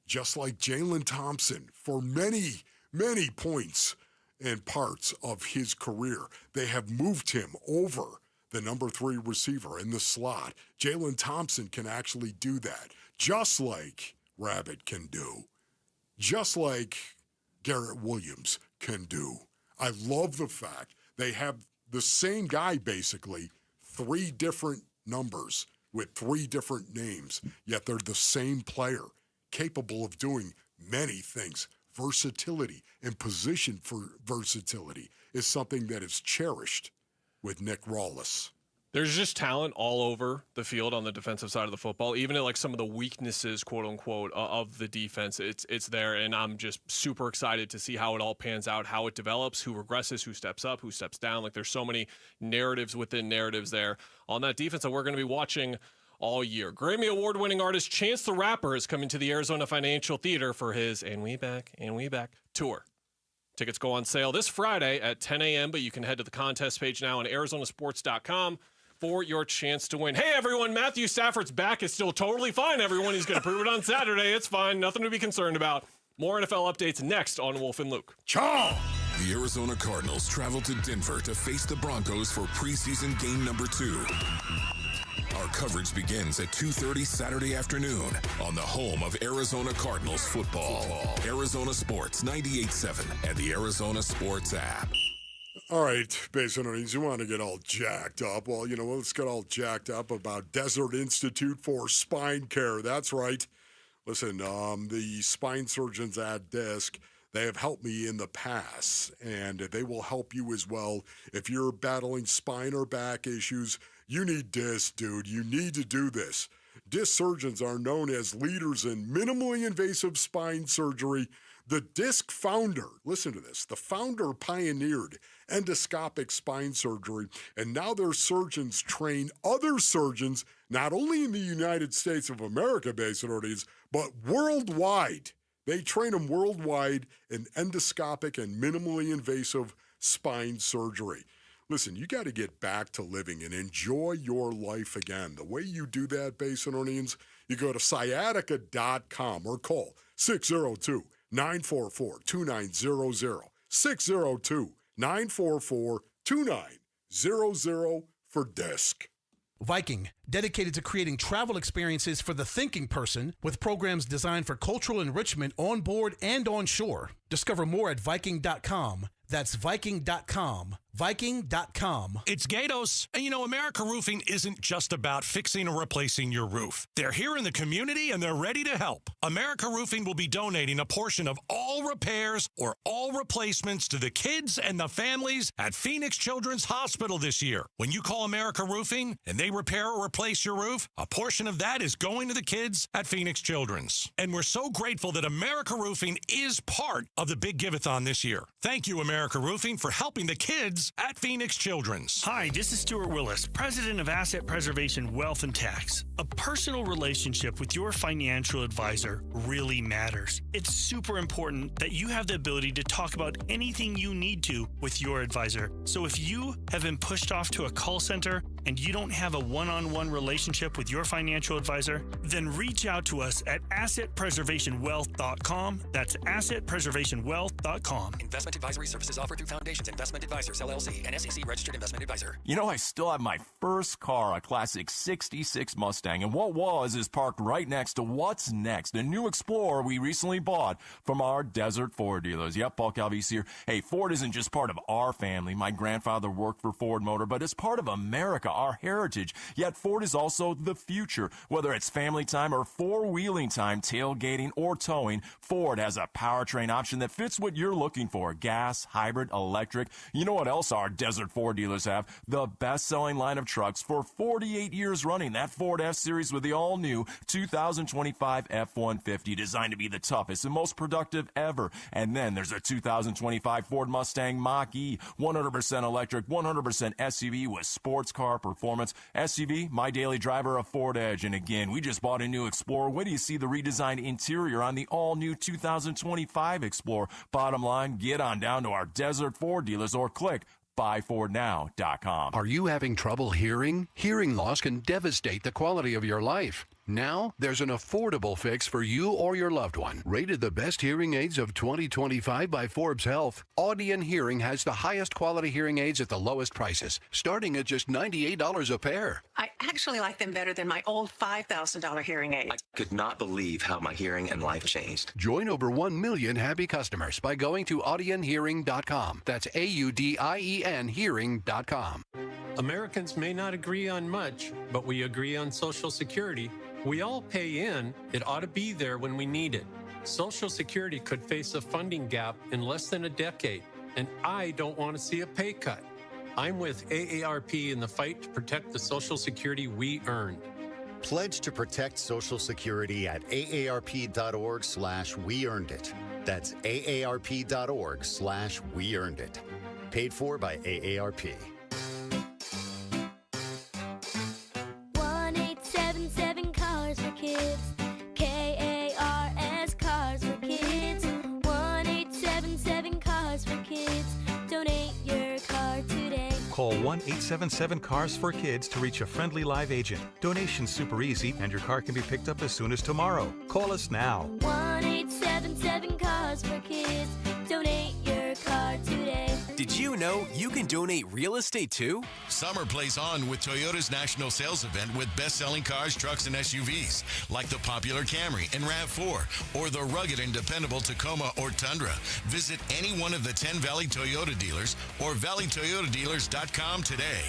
just like Jalen Thompson for many, many points and parts of his career. They have moved him over the number 3 receiver in the slot. Jalen Thompson can actually do that, just like Rabbit can do, just like Garrett Williams can do. I love the fact they have the same guy, basically, 3 different numbers with 3 different names, yet they're the same player, capable of doing many things. Versatility and position for versatility is something that is cherished with Nick Rawlis. There's just talent all over the field on the defensive side of the football, even at like some of the weaknesses, quote unquote, of the defense. It's there, and I'm just super excited to see how it all pans out, how it develops, who regresses, who steps up, who steps down. Like there's so many narratives within narratives there on that defense that we're going to be watching all year. Grammy Award-winning artist Chance the Rapper is coming to the Arizona Financial Theater for his And We Back tour. Tickets go on sale this Friday at 10 a.m., but you can head to the contest page now on arizonasports.com for your chance to win. Hey, everyone, Matthew Stafford's back. It's still totally fine, everyone. He's going to prove it on Saturday. It's fine. Nothing to be concerned about. More NFL updates next on Wolf and Luke. Ciao! The Arizona Cardinals travel to Denver to face the Broncos for preseason game number 2. Our coverage begins at 2:30 Saturday afternoon on the home of Arizona Cardinals football. Arizona Sports 98.7 and the Arizona Sports app. All right, Basin Earnings, you want to get all jacked up. Well, let's get all jacked up about Desert Institute for Spine Care. That's right. Listen, the spine surgeons at DISC, they have helped me in the past, and they will help you as well. If you're battling spine or back issues, you need DISC, dude. You need to do this. DISC surgeons are known as leaders in minimally invasive spine surgery. The DISC founder, listen to this, the founder pioneered endoscopic spine surgery, and now their surgeons train other surgeons, not only in the United States of America, Basin Ortiz, but worldwide. They train them worldwide in endoscopic and minimally invasive spine surgery. Listen, you got to get back to living and enjoy your life again. The way you do that, Basin Orleans, you go to sciatica.com or call 602-944-2900. 602-944-2900 for DISC. Viking, dedicated to creating travel experiences for the thinking person with programs designed for cultural enrichment on board and on shore. Discover more at Viking.com. That's Viking.com. Viking.com. It's Gatos. And America Roofing isn't just about fixing or replacing your roof. They're here in the community and they're ready to help. America Roofing will be donating a portion of all repairs or all replacements to the kids and the families at Phoenix Children's Hospital this year. When you call America Roofing and they repair or replace your roof, a portion of that is going to the kids at Phoenix Children's. And we're so grateful that America Roofing is part of the Big Give-a-thon this year. Thank you, America Roofing, for helping the kids us at Phoenix Children's. Hi, this is Stuart Willis, President of Asset Preservation Wealth and Tax. A personal relationship with your financial advisor really matters. It's super important that you have the ability to talk about anything you need to with your advisor. So if you have been pushed off to a call center and you don't have a one-on-one relationship with your financial advisor, then reach out to us at assetpreservationwealth.com. That's assetpreservationwealth.com. Investment advisory services offered through Foundations Investment Advisors, LLC, an SEC registered investment advisor. You know, I still have my first car, a classic 66 Mustang, and what was is parked right next to what's next, a new Explorer we recently bought from our Desert Ford dealers. Yep, Paul Calvise here. Hey, Ford isn't just part of our family. My grandfather worked for Ford Motor, but it's part of America, our heritage. Yet Ford is also the future. Whether it's family time or four-wheeling time, tailgating or towing, Ford has a powertrain option that fits what you're looking for. Gas, hybrid, electric. You know what else our Desert Ford dealers have? The best-selling line of trucks for 48 years running. That Ford F-Series with the all-new 2025 F-150, designed to be the toughest and most productive ever. And then there's a 2025 Ford Mustang Mach-E, 100% electric, 100% SUV with sports car performance. SUV, my daily driver, a Ford Edge. And again, we just bought a new Explorer. Wait till you see the redesigned interior on the all-new 2025 Explorer. Bottom line, get on down to our Desert Ford dealers or click buyfordnow.com. Are you having trouble hearing? Hearing loss can devastate the quality of your life. Now, there's an affordable fix for you or your loved one. Rated the best hearing aids of 2025 by Forbes Health, Audion Hearing has the highest quality hearing aids at the lowest prices, starting at just $98 a pair. I actually like them better than my old $5,000 hearing aid. I could not believe how my hearing and life changed. Join over 1 million happy customers by going to audionhearing.com. That's AUDIEN hearing.com. Americans may not agree on much, but we agree on Social Security. We all pay in. It ought to be there when we need it. Social Security could face a funding gap in less than a decade, and I don't want to see a pay cut. I'm with AARP in the fight to protect the Social Security we earned. Pledge to protect Social Security at aarp.org/weearnedit. That's aarp.org/weearnedit. Paid for by AARP. 1-877 Cars for Kids. KARS Cars for Kids. 1-877 Cars for Kids. Donate your car today. Call 1-877-CARS-FOR-KIDS to reach a friendly live agent. Donation's super easy, and your car can be picked up as soon as tomorrow. Call us now. 1-877 Cars for Kids. Donate your car today. Did you know you can donate real estate too? Summer plays on with Toyota's national sales event with best-selling cars, trucks, and SUVs like the popular Camry and RAV4 or the rugged and dependable Tacoma or Tundra. Visit any one of the 10 Valley Toyota dealers or valleytoyotadealers.com today.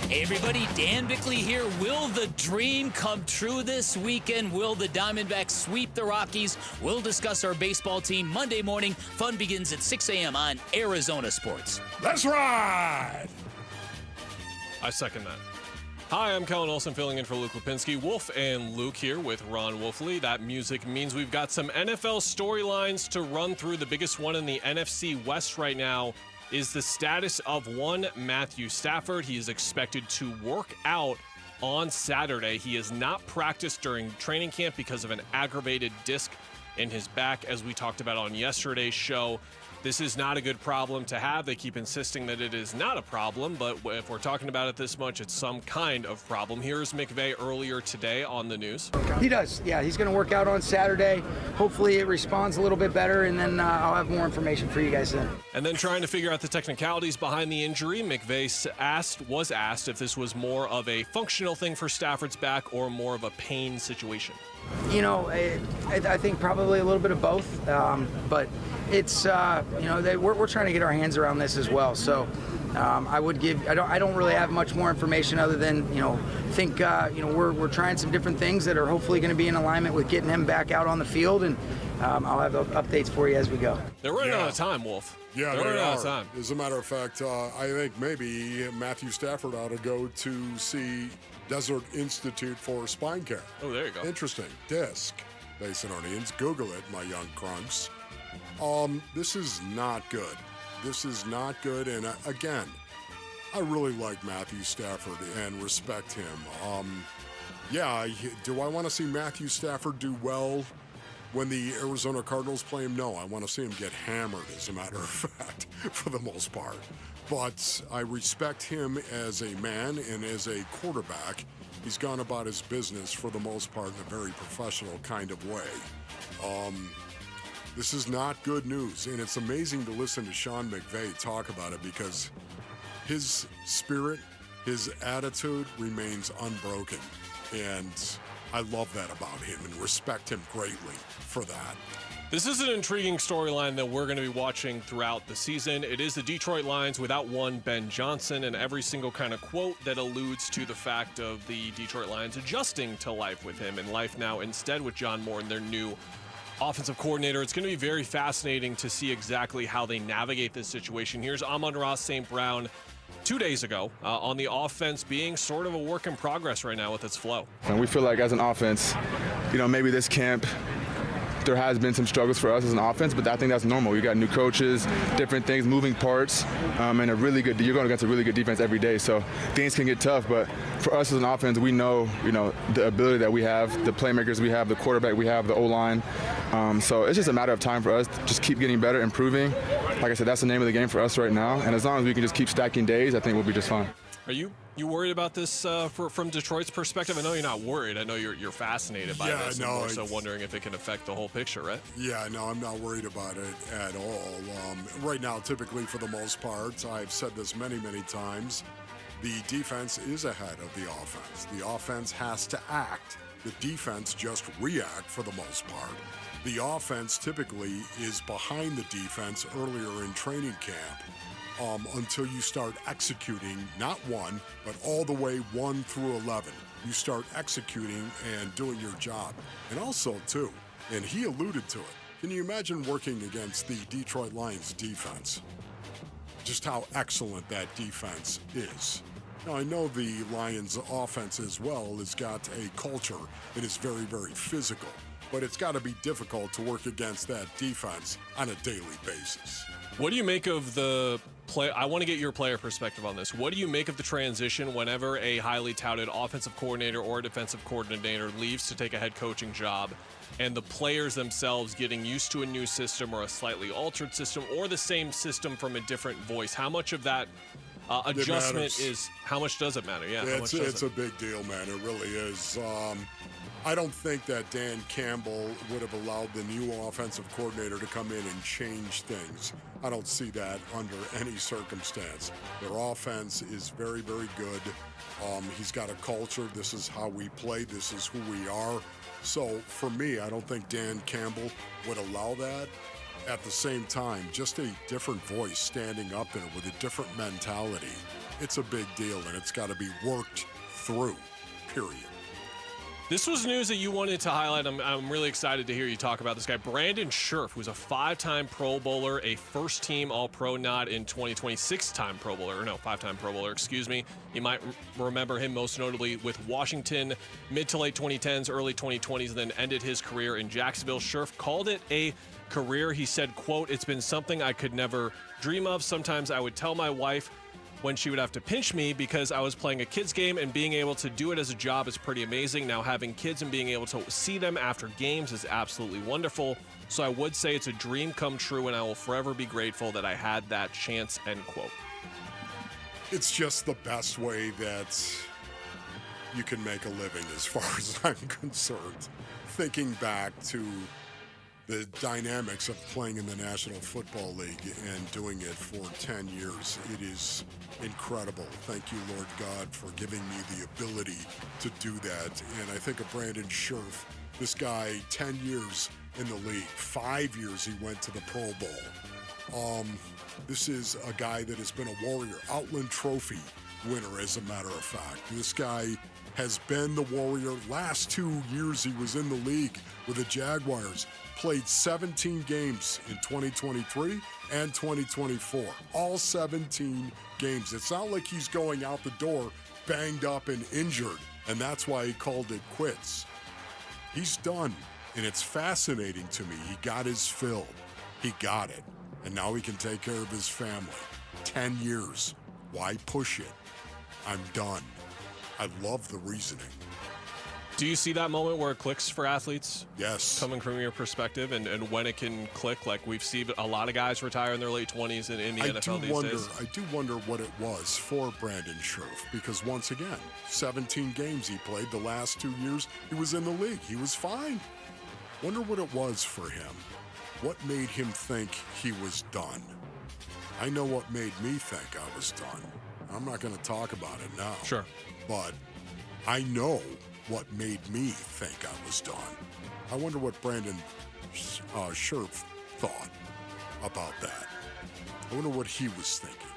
Hey everybody, Dan Bickley here. Will the dream come true this weekend? Will the Diamondbacks sweep the Rockies? We'll discuss our baseball team Monday morning. Fun begins at 6 a.m. on Arizona Sports. That's right! I second that. Hi, I'm Kellen Olson filling in for Luke Lipinski. Wolf and Luke here with Ron Wolfley. That music means we've got some NFL storylines to run through. The biggest one in the NFC West right now is the status of one Matthew Stafford. He is expected to work out on Saturday. He has not practiced during training camp because of an aggravated disc in his back, as we talked about on yesterday's show. This is not a good problem to have. They keep insisting that it is not a problem, but if we're talking about it this much, it's some kind of problem. Here's McVay earlier today on the news. He does, yeah. He's going to work out on Saturday. Hopefully it responds a little bit better, and then I'll have more information for you guys then. And then trying to figure out the technicalities behind the injury, McVay was asked if this was more of a functional thing for Stafford's back or more of a pain situation. You know, I think probably a little bit of both, but it's we're trying to get our hands around this as well. So I don't really have much more information other than we're trying some different things that are hopefully going to be in alignment with getting him back out on the field, and I'll have updates for you as we go. They're running out of time, Wolf. Yeah, they're running out of time. As a matter of fact, I think maybe Matthew Stafford ought to go to see Desert Institute for Spine Care. Oh, there you go. Interesting. Disc. Basinonians. Google it, my young crunks. This is not good. This is not good. And again, I really like Matthew Stafford and respect him. Do I want to see Matthew Stafford do well when the Arizona Cardinals play him? No, I want to see him get hammered, as a matter of fact, for the most part. But I respect him as a man and as a quarterback. He's gone about his business for the most part in a very professional kind of way. This is not good news, and it's amazing to listen to Sean McVay talk about it because his spirit, his attitude remains unbroken, and I love that about him and respect him greatly for that. This is an intriguing storyline that we're going to be watching throughout the season. It is the Detroit Lions without one Ben Johnson, and every single kind of quote that alludes to the fact of the Detroit Lions adjusting to life with him and life now instead with John Moore and their new offensive coordinator. It's going to be very fascinating to see exactly how they navigate this situation. Here's Amon-Ra St. Brown 2 days ago on the offense being sort of a work in progress right now with its flow. And we feel like as an offense, maybe this camp, there has been some struggles for us as an offense, but I think that's normal. You got new coaches, different things, moving parts, and you're going against a really good defense every day, so things can get tough. But for us as an offense, we know, the ability that we have, the playmakers we have, the quarterback we have, the O-line. So it's just a matter of time for us to just keep getting better, improving. Like I said, that's the name of the game for us right now. And as long as we can just keep stacking days, I think we'll be just fine. Are you worried about this from Detroit's perspective? I know you're not worried. I know you're fascinated by this. And more so wondering if it can affect the whole picture, right? Yeah, no, I'm not worried about it at all. Right now, typically for the most part, I've said this many, many times, the defense is ahead of the offense. The offense has to act. The defense just react for the most part. The offense typically is behind the defense earlier in training camp. Until you start executing, not one, but all the way 1 through 11. You start executing and doing your job. And also, too, and he alluded to it, can you imagine working against the Detroit Lions defense? Just how excellent that defense is. Now, I know the Lions offense as well has got a culture that is very, very physical, but it's got to be difficult to work against that defense on a daily basis. What do you make of the play? I want to get your player perspective on this. What do you make of the transition whenever a highly touted offensive coordinator or defensive coordinator leaves to take a head coaching job and the players themselves getting used to a new system or a slightly altered system or the same system from a different voice? How much of that adjustment is, how much does it matter? Yeah, it's a big deal, man. It really is. I don't think that Dan Campbell would have allowed the new offensive coordinator to come in and change things. I don't see that under any circumstance. Their offense is very, very good. He's got a culture. This is how we play. This is who we are. So for me, I don't think Dan Campbell would allow that. At the same time, just a different voice standing up there with a different mentality. It's a big deal, and it's got to be worked through, period. This was news that you wanted to highlight. I'm really excited to hear you talk about this guy. Brandon Scherff, who's a 5-time Pro Bowler, a first-team All-Pro nod in 2020, 6-time Pro Bowler, 5-time Pro Bowler, excuse me. You might remember him most notably with Washington, mid to late 2010s, early 2020s, and then ended his career in Jacksonville. Scherff called it a career. He said, quote, "It's been something I could never dream of. Sometimes I would tell my wife when she would have to pinch me because I was playing a kids game, and being able to do it as a job is pretty amazing. Now having kids and being able to see them after games is absolutely wonderful. So I would say it's a dream come true, and I will forever be grateful that I had that chance," end quote. It's just the best way that you can make a living as far as I'm concerned. Thinking back to the dynamics of playing in the National Football League and doing it for 10 years. It is incredible. Thank you, Lord God, for giving me the ability to do that. And I think of Brandon Scherff, this guy, 10 years in the league, 5 years he went to the Pro Bowl. This is a guy that has been a Warrior, Outland Trophy winner, as a matter of fact. This guy has been the Warrior. Last 2 years he was in the league with the Jaguars. Played 17 games in 2023 and 2024. All 17 games. It's not like he's going out the door banged up and injured, and that's why he called it quits. He's done. And it's fascinating to me. He got his fill. He got it. And now he can take care of his family. 10 years. Why push it? I'm done. I love the reasoning. Do you see that moment where it clicks for athletes? Yes. Coming from your perspective, and when it can click, like we've seen a lot of guys retire in their late 20s in the NFL these days. I do wonder what it was for Brandon Scherff, because once again, 17 games he played the last 2 years. He was in the league. He was fine. Wonder what it was for him. What made him think he was done? I know what made me think I was done. I'm not going to talk about it now. Sure. But I know what made me think I was done. I wonder what Brandon Scherff thought about that. I wonder what he was thinking.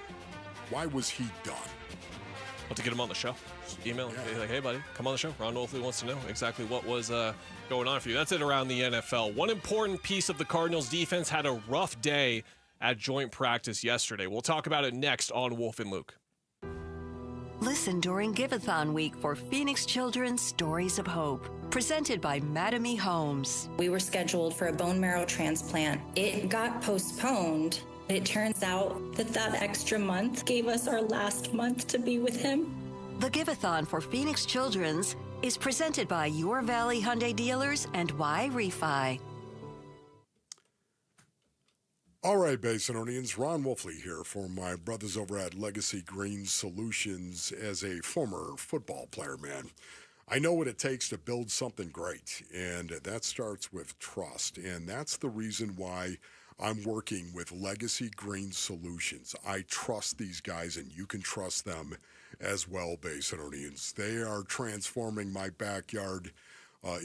Why was he done? I'll have to get him on the show. Just email him. Like, hey, buddy, come on the show. Ron Wolfley wants to know exactly what was going on for you. That's it around the NFL. One important piece of the Cardinals defense had a rough day at joint practice yesterday. We'll talk about it next on Wolf and Luke. Listen during Give-a-thon week for Phoenix Children's Stories of Hope, presented by Mattamy Homes. We were scheduled for a bone marrow transplant. It got postponed. It turns out that extra month gave us our last month to be with him. The Give-a-thon for Phoenix Children's is presented by Your Valley Hyundai Dealers and Y Refi. All right, Basinonians, Ron Wolfley here for my brothers over at Legacy Green Solutions. As a former football player, man, I know what it takes to build something great, and that starts with trust. And that's the reason why I'm working with Legacy Green Solutions. I trust these guys, and you can trust them as well, Basinonians. They are transforming my backyard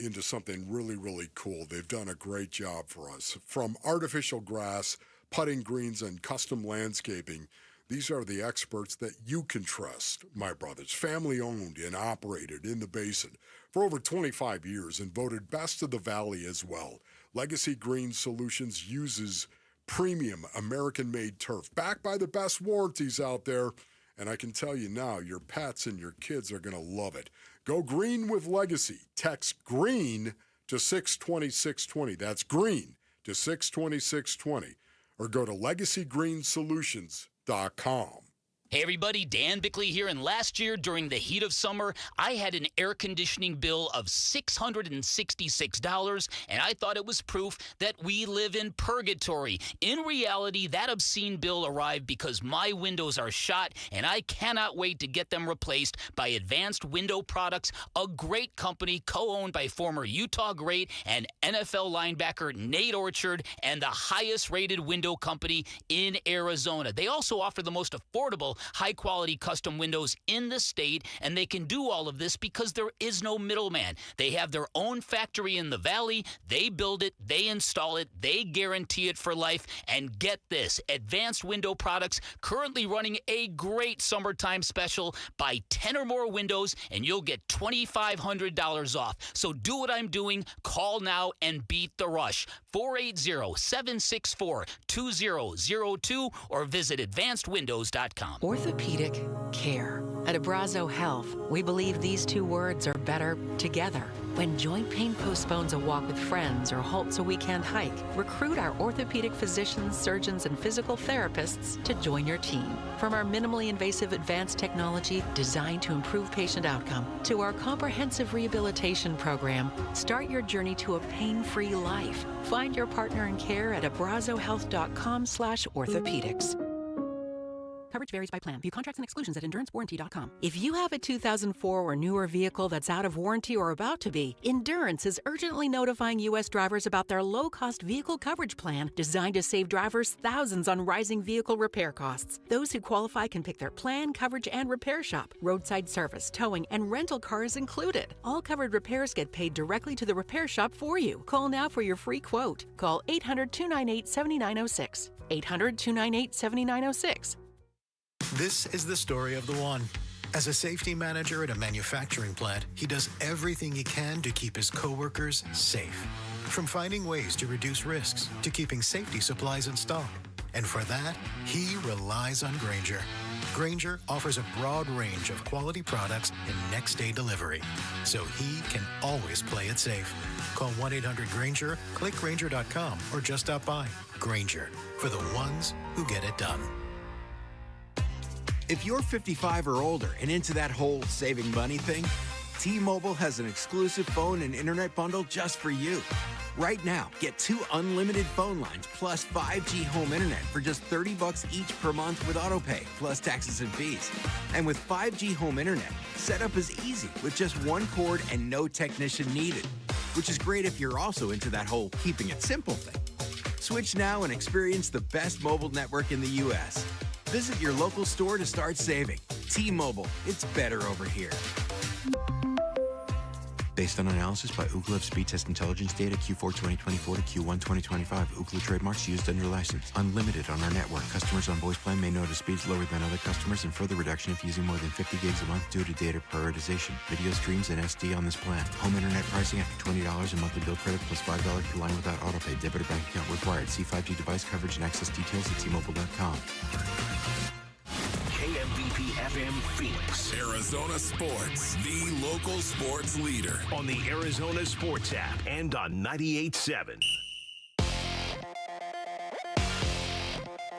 into something really, really cool. They've done a great job for us. From artificial grass, putting greens, and custom landscaping, these are the experts that you can trust, my brothers. Family owned and operated in the Basin for over 25 years and voted best of the Valley as well. Legacy Green Solutions uses premium American-made turf, backed by the best warranties out there. And I can tell you now, your pets and your kids are going to love it. Go green with Legacy. Text GREEN to 620-620. That's green to 620-620. Or go to LegacyGreenSolutions.com. Hey everybody, Dan Bickley here, and last year during the heat of summer, I had an air conditioning bill of $666, and I thought it was proof that we live in purgatory. In reality, that obscene bill arrived because my windows are shot, and I cannot wait to get them replaced by Advanced Window Products, a great company co-owned by former Utah great and NFL linebacker Nate Orchard, and the highest-rated window company in Arizona. They also offer the most affordable high-quality custom windows in the state, and they can do all of this because there is no middleman. They have their own factory in the Valley. They build it, they install it, they guarantee it for life. And get this, Advanced Window Products currently running a great summertime special. Buy 10 or more windows, and you'll get $2,500 off. So do what I'm doing. Call now and beat the rush. 480-764-2002 or visit advancedwindows.com. Orthopedic care. At Abrazo Health, we believe these two words are better together. When joint pain postpones a walk with friends or halts a weekend hike, recruit our orthopedic physicians, surgeons, and physical therapists to join your team. From our minimally invasive advanced technology designed to improve patient outcome to our comprehensive rehabilitation program, start your journey to a pain-free life. Find your partner in care at abrazohealth.com/orthopedics. Coverage varies by plan. View contracts and exclusions at endurancewarranty.com. If you have a 2004 or newer vehicle that's out of warranty or about to be, Endurance is urgently notifying U.S. drivers about their low-cost vehicle coverage plan designed to save drivers thousands on rising vehicle repair costs. Those who qualify can pick their plan, coverage, and repair shop. Roadside service, towing, and rental cars included. All covered repairs get paid directly to the repair shop for you. Call now for your free quote. Call 800-298-7906. 800-298-7906. This is the story of the one. As a safety manager at a manufacturing plant, he does everything he can to keep his coworkers safe. From finding ways to reduce risks to keeping safety supplies in stock. And for that, he relies on Grainger, Grainger offers a broad range of quality products and next-day delivery, so he can always play it safe. Call 1-800-GRAINGER, click Grainger.com, or just stop by. Grainger, for the ones who get it done. If you're 55 or older and into that whole saving money thing, T-Mobile has an exclusive phone and internet bundle just for you. Right now, get 2 unlimited phone lines plus 5G home internet for just $30 each per month with autopay, plus taxes and fees. And with 5G home internet, setup is easy with just 1 cord and no technician needed, which is great if you're also into that whole keeping it simple thing. Switch now and experience the best mobile network in the U.S. Visit your local store to start saving. T-Mobile, it's better over here. Based on analysis by Ookla of speed test intelligence data Q4 2024 to Q1 2025. Ookla trademarks used under license. Unlimited on our network. Customers on voice plan may notice speeds lower than other customers and further reduction if using more than 50 gigs a month due to data prioritization. Video streams and SD on this plan. Home internet pricing after $20 a monthly bill credit plus $5 per line without autopay. Debit or bank account required. See 5G device coverage and access details at T-Mobile.com. KMVP FM Phoenix. Arizona Sports, the local sports leader. On the Arizona Sports app and on 98.7.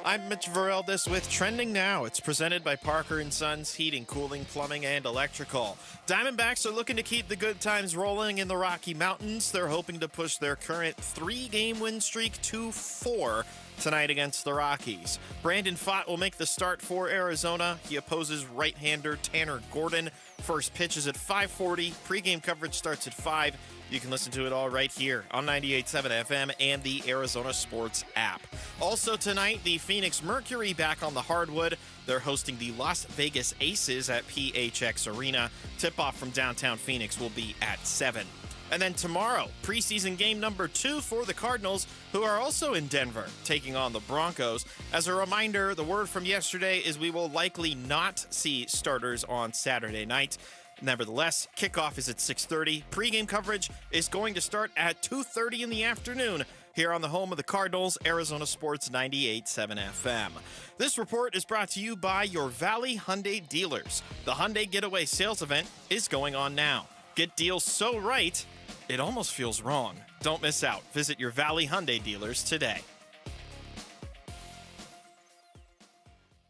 I'm Mitch Vareldis with Trending Now. It's presented by Parker & Sons Heating, Cooling, Plumbing, and Electrical. Diamondbacks are looking to keep the good times rolling in the Rocky Mountains. They're hoping to push their current 3-game win streak to 4 tonight against the Rockies. Brandon Pfaadt will make the start for Arizona. He opposes right-hander Tanner Gordon. First pitch is at 5:40. Pre-game coverage starts at 5. You can listen to it all right here on 98.7 FM and the Arizona Sports app. Also tonight, the Phoenix Mercury back on the hardwood. They're hosting the Las Vegas Aces at PHX Arena. Tip-off from downtown Phoenix will be at 7. And then tomorrow, preseason game number 2 for the Cardinals, who are also in Denver, taking on the Broncos. As a reminder, the word from yesterday is we will likely not see starters on Saturday night. Nevertheless, kickoff is at 6:30. Pre-game coverage is going to start at 2:30 in the afternoon here on the home of the Cardinals, Arizona Sports 98.7 FM. This report is brought to you by your Valley Hyundai dealers. The Hyundai Getaway Sales Event is going on now. Get deals so right, it almost feels wrong. Don't miss out. Visit your Valley Hyundai dealers today.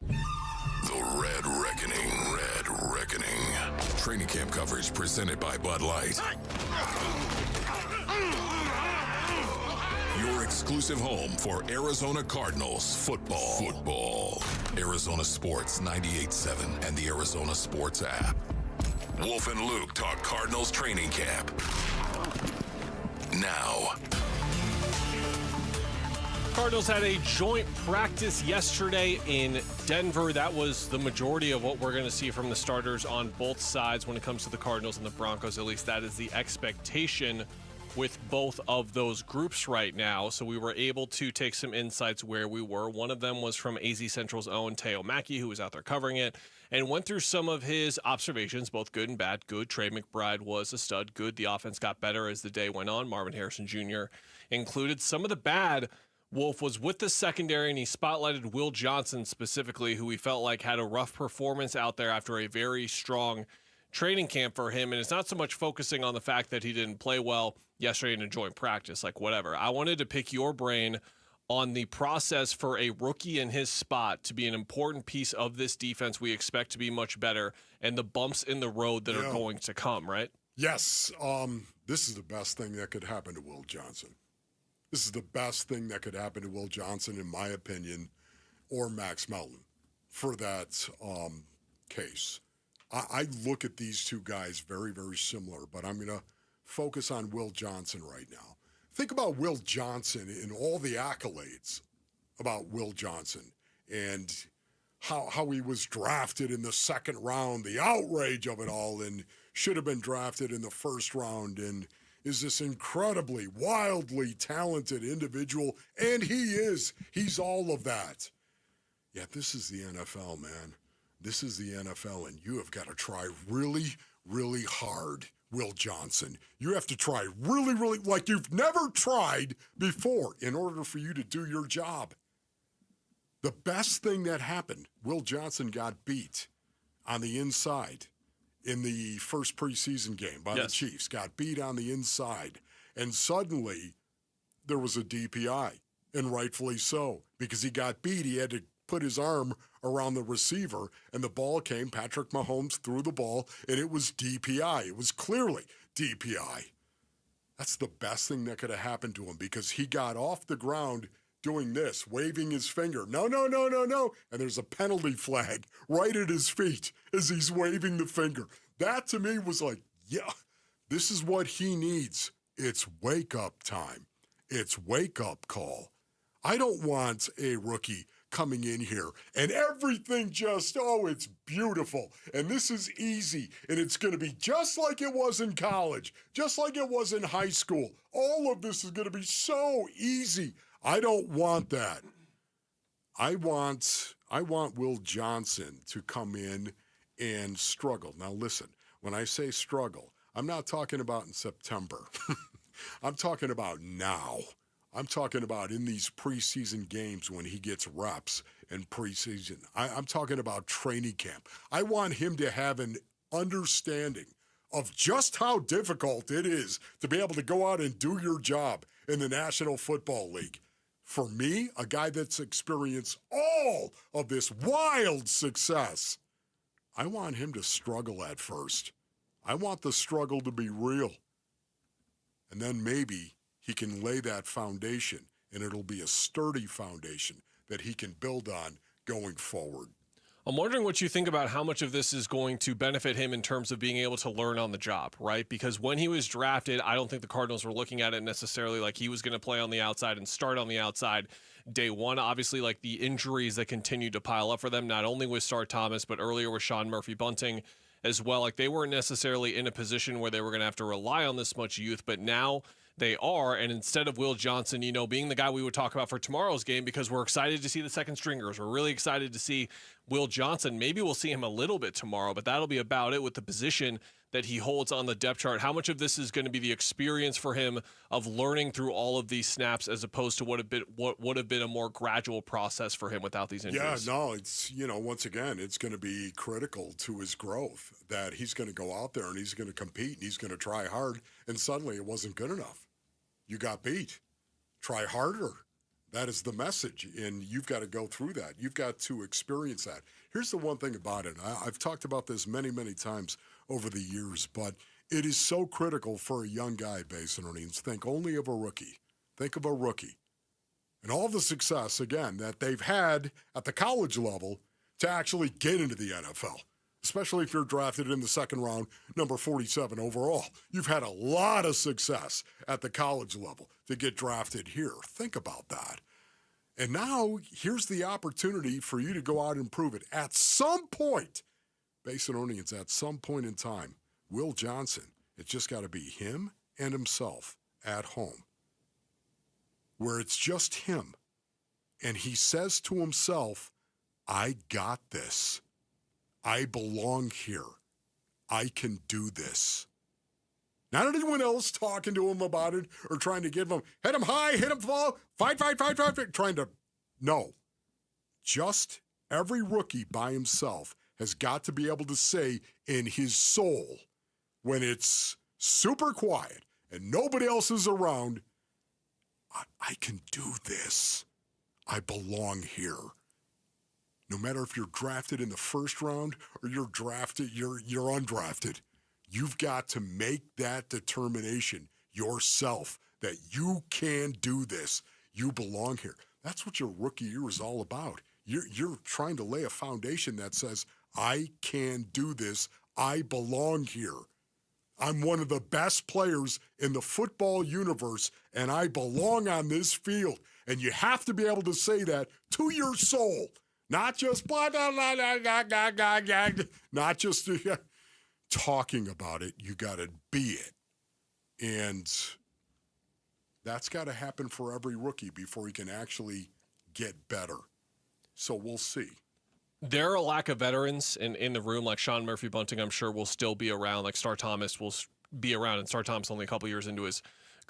The Red Reckoning. Red Reckoning. Training camp coverage presented by Bud Light. Your exclusive home for Arizona Cardinals football. Arizona Sports 98.7 and the Arizona Sports app. Wolf and Luke talk Cardinals training camp. Now. Cardinals had a joint practice yesterday in Denver. That was the majority of what we're going to see from the starters on both sides when it comes to the Cardinals and the Broncos. At least that is the expectation with both of those groups right now. So we were able to take some insights where we were. One of them was from AZ Central's own Teo Mackey, who was out there covering it, and went through some of his observations, both good and bad. Good, Trey McBride was a stud. Good, the offense got better as the day went on. Marvin Harrison Jr. included. Some of the bad, Wolf was with the secondary, and he spotlighted Will Johnson specifically, who he felt like had a rough performance out there after a very strong training camp for him. And it's not so much focusing on the fact that he didn't play well yesterday in a joint practice, like whatever. I wanted to pick your brain on the process for a rookie in his spot to be an important piece of this defense we expect to be much better, and the bumps in the road that are going to come, right? Yes. This is the best thing that could happen to Will Johnson. This is the best thing that could happen to Will Johnson, in my opinion, or Max Melton for that case. I look at these two guys very, very similar, but I'm going to focus on Will Johnson right now. Think about Will Johnson and all the accolades about Will Johnson and how he was drafted in the second round, the outrage of it all, and should have been drafted in the first round, and is this incredibly, wildly talented individual, and he is. He's all of that. Yet this is the NFL, man. This is the NFL, and you have got to try really, really hard, Will Johnson. You have to try really, really, like you've never tried before in order for you to do your job. The best thing that happened, Will Johnson got beat on the inside in the first preseason game by the Chiefs, got beat on the inside. And suddenly there was a DPI, and rightfully so, because he got beat. He had to put his arm around the receiver, and the ball came. Patrick Mahomes threw the ball, and it was DPI. It was clearly DPI. That's the best thing that could have happened to him, because he got off the ground doing this, waving his finger. No. And there's a penalty flag right at his feet as he's waving the finger. That to me was like, yeah, this is what he needs. It's wake-up time. It's wake-up call. I don't want a rookie coming in here and everything just, it's beautiful. And this is easy. And it's going to be just like it was in college, just like it was in high school. All of this is going to be so easy. I don't want that. I want Will Johnson to come in and struggle. Now listen, when I say struggle, I'm not talking about in September. I'm talking about now. I'm talking about in these preseason games when he gets reps in preseason. I'm talking about training camp. I want him to have an understanding of just how difficult it is to be able to go out and do your job in the National Football League. For me, a guy that's experienced all of this wild success, I want him to struggle at first. I want the struggle to be real. And then maybe he can lay that foundation, and it'll be a sturdy foundation that he can build on going forward. I'm wondering what you think about how much of this is going to benefit him in terms of being able to learn on the job, right? Because when he was drafted, I don't think the Cardinals were looking at it necessarily like he was going to play on the outside and start on the outside day one. Obviously, like the injuries that continued to pile up for them, not only with Star Thomas, but earlier with Sean Murphy-Bunting as well. Like they weren't necessarily in a position where they were going to have to rely on this much youth, but now they are. And instead of Will Johnson, being the guy we would talk about for tomorrow's game, because we're excited to see the second stringers. We're really excited to see Will Johnson. Maybe we'll see him a little bit tomorrow, but that'll be about it with the position that he holds on the depth chart. How much of this is going to be the experience for him of learning through all of these snaps as opposed to what would have been a more gradual process for him without these injuries? Yeah, no, it's, once again, it's going to be critical to his growth that he's going to go out there and he's going to compete and he's going to try hard, and suddenly it wasn't good enough. You got beat. Try harder. That is the message, and you've got to go through that. You've got to experience that. Here's the one thing about it. I've talked about this many, many times over the years, but it is so critical for a young guy, Base and Earnings. Think only of a rookie. Think of a rookie. And all the success, again, that they've had at the college level to actually get into the NFL, especially if you're drafted in the second round, number 47 overall. You've had a lot of success at the college level to get drafted here. Think about that. And now here's the opportunity for you to go out and prove it. At some point, Base and Onions, at some point in time, Will Johnson, it's just got to be him and himself at home, where it's just him. And he says to himself, I got this. I belong here. I can do this. Not anyone else talking to him about it or trying to give him, hit him high, hit him low, fight, trying to, no. Just every rookie by himself has got to be able to say in his soul, when it's super quiet and nobody else is around, I can do this. I belong here. No matter if you're drafted in the first round or you're undrafted, you've got to make that determination yourself that you can do this. You belong here. That's what your rookie year is all about. You're trying to lay a foundation that says, I can do this. I belong here. I'm one of the best players in the football universe, and I belong on this field. And you have to be able to say that to your soul. Not just blah, blah, blah, blah, blah, blah, blah, blah, not just talking about it. You got to be it. And that's got to happen for every rookie before he can actually get better. So we'll see. There are a lack of veterans in the room, like Sean Murphy-Bunting, I'm sure will still be around. Like Star Thomas will be around, and Star Thomas only a couple years into his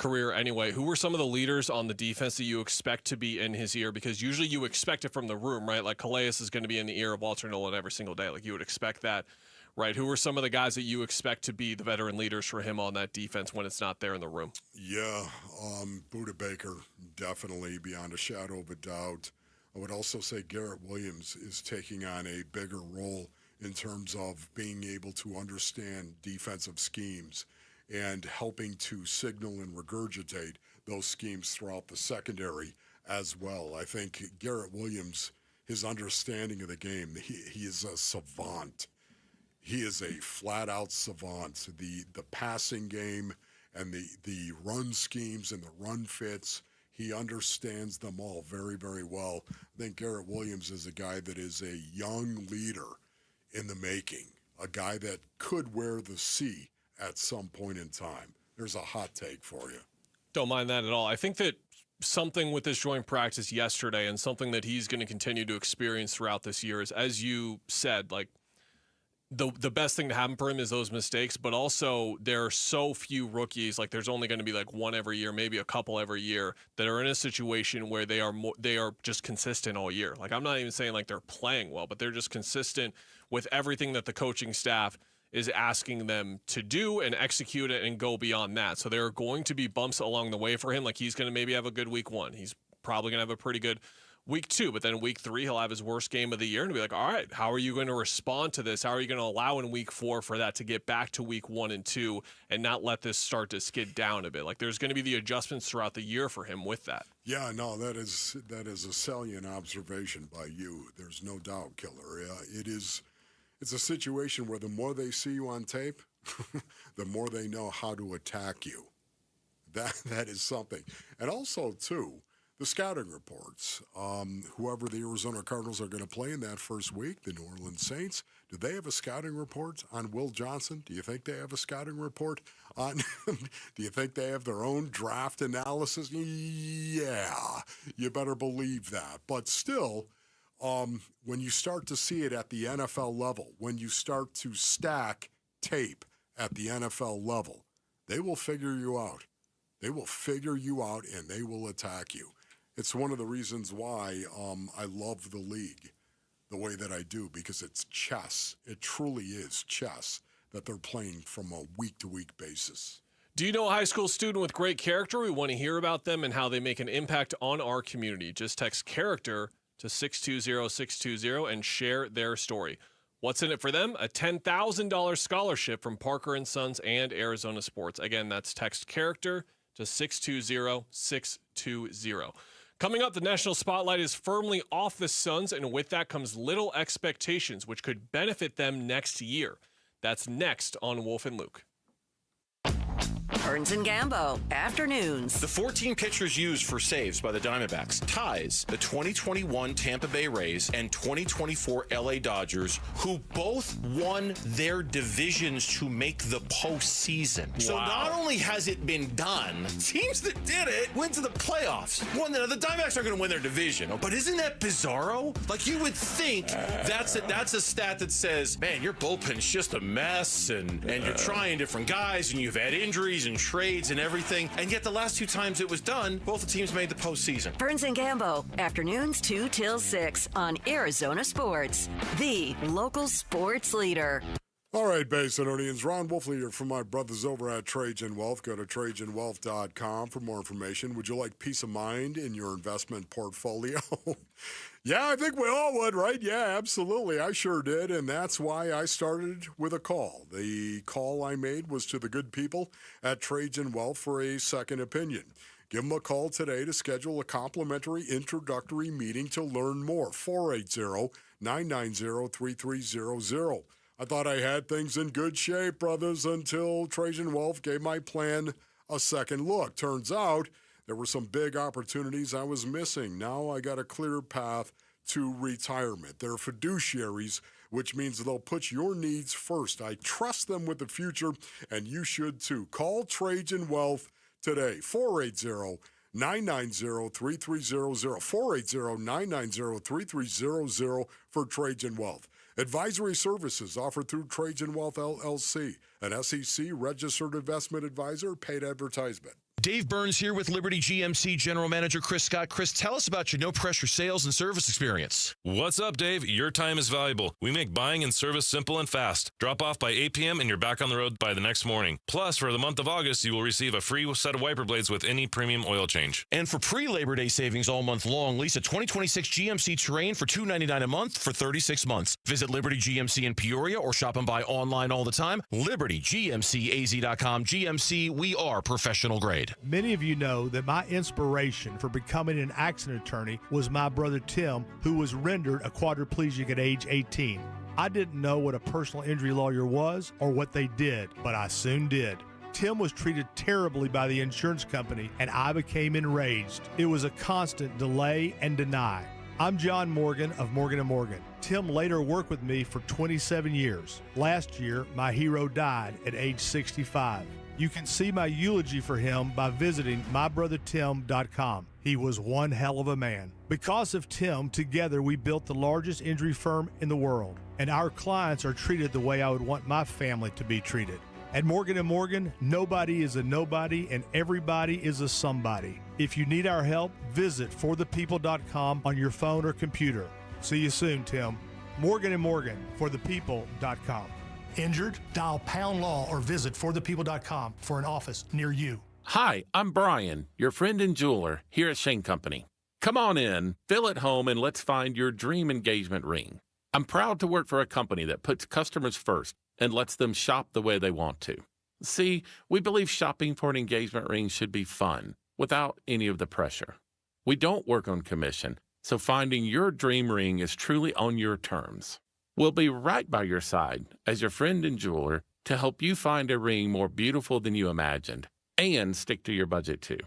career anyway, who were some of the leaders on the defense that you expect to be in his ear? Because usually you expect it from the room, right? Like Calais is going to be in the ear of Walter Nolan every single day. Like you would expect that, right? Who are some of the guys that you expect to be the veteran leaders for him on that defense when it's not there in the room? Yeah, Buda Baker, definitely beyond a shadow of a doubt. I would also say Garrett Williams is taking on a bigger role in terms of being able to understand defensive schemes and helping to signal and regurgitate those schemes throughout the secondary as well. I think Garrett Williams, his understanding of the game, he is a savant. He is a flat-out savant. The passing game and the run schemes and the run fits, he understands them all very, very well. I think Garrett Williams is a guy that is a young leader in the making, a guy that could wear the C at some point in time. There's a hot take for you. Don't mind that at all. I think that something with this joint practice yesterday and something that he's going to continue to experience throughout this year is, as you said, like the best thing to happen for him is those mistakes, but also there are so few rookies, like there's only going to be like one every year, maybe a couple every year, that are in a situation where they are just consistent all year. Like I'm not even saying like they're playing well, but they're just consistent with everything that the coaching staff is asking them to do and execute it and go beyond that. So there are going to be bumps along the way for him. Like he's going to maybe have a good week 1. He's probably going to have a pretty good week 2, but then week 3, he'll have his worst game of the year and be like, all right, how are you going to respond to this? How are you going to allow in week 4 for that to get back to week 1 and 2 and not let this start to skid down a bit? Like there's going to be the adjustments throughout the year for him with that. Yeah, no, that is a salient observation by you. There's no doubt, Killer. It's a situation where the more they see you on tape, the more they know how to attack you. That is something. And also, too, the scouting reports. Whoever the Arizona Cardinals are going to play in that first week, the New Orleans Saints, do they have a scouting report on Will Johnson? Do you think they have a scouting report on do you think they have their own draft analysis? Yeah, you better believe that. But still, when you start to see it at the NFL level, when you start to stack tape at the NFL level, they will figure you out. They will figure you out, and they will attack you. It's one of the reasons why I love the league the way that I do, because it's chess. It truly is chess that they're playing from a week-to-week basis. Do you know a high school student with great character? We want to hear about them and how they make an impact on our community. Just text character to 620-620 and share their story. What's in it for them? A $10,000 scholarship from Parker & Sons and Arizona Sports. Again, that's text character to 620-620. Coming up, the national spotlight is firmly off the Suns, and with that comes little expectations, which could benefit them next year. That's next on Wolf and Luke. Burns and Gambo, afternoons. The 14 pitchers used for saves by the Diamondbacks ties the 2021 Tampa Bay Rays and 2024 LA Dodgers, who both won their divisions to make the postseason. Wow. So not only has it been done, teams that did it went to the playoffs. Well, no, the Diamondbacks are going to win their division, but isn't that bizarro? Like you would think that's a stat that says, man, your bullpen's just a mess, and you're trying different guys, and you've had injuries and trades and everything, and yet the last 2 times it was done, both the teams made the postseason. Burns and Gambo, afternoons 2 till 6 on Arizona Sports, the local sports leader. All right, Basinonians, Ron Wolfley here from my brothers over at Trajan Wealth. Go to TrajanWealth.com for more information. Would you like peace of mind in your investment portfolio? Yeah, I think we all would, right? Yeah, absolutely. I sure did, and that's why I started with a call. The call I made was to the good people at Trajan Wealth for a second opinion. Give them a call today to schedule a complimentary introductory meeting to learn more. 480-990-3300. I thought I had things in good shape, brothers, until Trajan Wealth gave my plan a second look. Turns out there were some big opportunities I was missing. Now I got a clear path to retirement. They're fiduciaries, which means they'll put your needs first. I trust them with the future, and you should too. Call Trajan Wealth today, 480-990-3300, 480-990-3300 for Trajan Wealth. Advisory services offered through Trajan Wealth LLC, an SEC registered investment advisor, paid advertisement. Dave Burns here with Liberty GMC General Manager Chris Scott. Chris, tell us about your no-pressure sales and service experience. What's up, Dave? Your time is valuable. We make buying and service simple and fast. Drop off by 8 p.m. and you're back on the road by the next morning. Plus, for the month of August, you will receive a free set of wiper blades with any premium oil change. And for pre-Labor Day savings all month long, lease a 2026 GMC Terrain for $299 a month for 36 months. Visit Liberty GMC in Peoria or shop and buy online all the time. LibertyGMCAZ.com. GMC, we are professional grade. Many of you know that my inspiration for becoming an accident attorney was my brother Tim, who was rendered a quadriplegic at age 18. I didn't know what a personal injury lawyer was or what they did, but I soon did. Tim was treated terribly by the insurance company, and I became enraged. It was a constant delay and deny. I'm John Morgan of Morgan & Morgan. Tim later worked with me for 27 years. Last year, my hero died at age 65. You can see my eulogy for him by visiting mybrothertim.com. He was one hell of a man. Because of Tim, together we built the largest injury firm in the world, and our clients are treated the way I would want my family to be treated. At Morgan & Morgan, nobody is a nobody and everybody is a somebody. If you need our help, visit forthepeople.com on your phone or computer. See you soon, Tim. Morgan & Morgan, forthepeople.com. Injured? Dial Pound Law or visit forthepeople.com for an office near you. Hi, I'm Brian, your friend and jeweler here at Shane Company. Come on in, feel at home, and let's find your dream engagement ring. I'm proud to work for a company that puts customers first and lets them shop the way they want to. See, we believe shopping for an engagement ring should be fun, without any of the pressure. We don't work on commission, so finding your dream ring is truly on your terms. We'll be right by your side as your friend and jeweler to help you find a ring more beautiful than you imagined and stick to your budget too.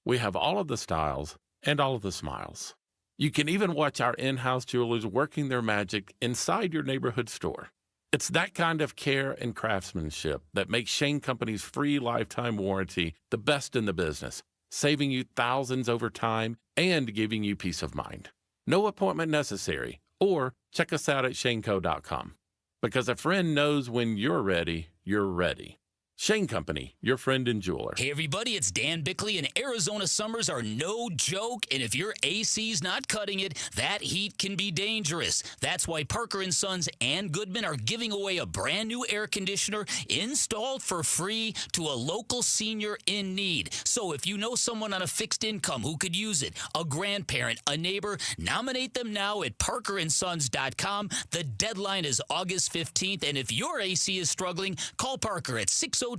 We have all of the styles and all of the smiles. You can even watch our in-house jewelers working their magic inside your neighborhood store. It's that kind of care and craftsmanship that makes Shane Company's free lifetime warranty the best in the business, saving you thousands over time and giving you peace of mind. No appointment necessary. Or check us out at shaneco.com. Because a friend knows when you're ready, you're ready. Shane Company, your friend and jeweler. Hey, everybody, it's Dan Bickley, and Arizona summers are no joke, and if your AC's not cutting it, that heat can be dangerous. That's why Parker & Sons and Goodman are giving away a brand new air conditioner installed for free to a local senior in need. So if you know someone on a fixed income who could use it, a grandparent, a neighbor, nominate them now at parkerandsons.com. The deadline is August 15th, and if your AC is struggling, call Parker at 602-2-REPAIR.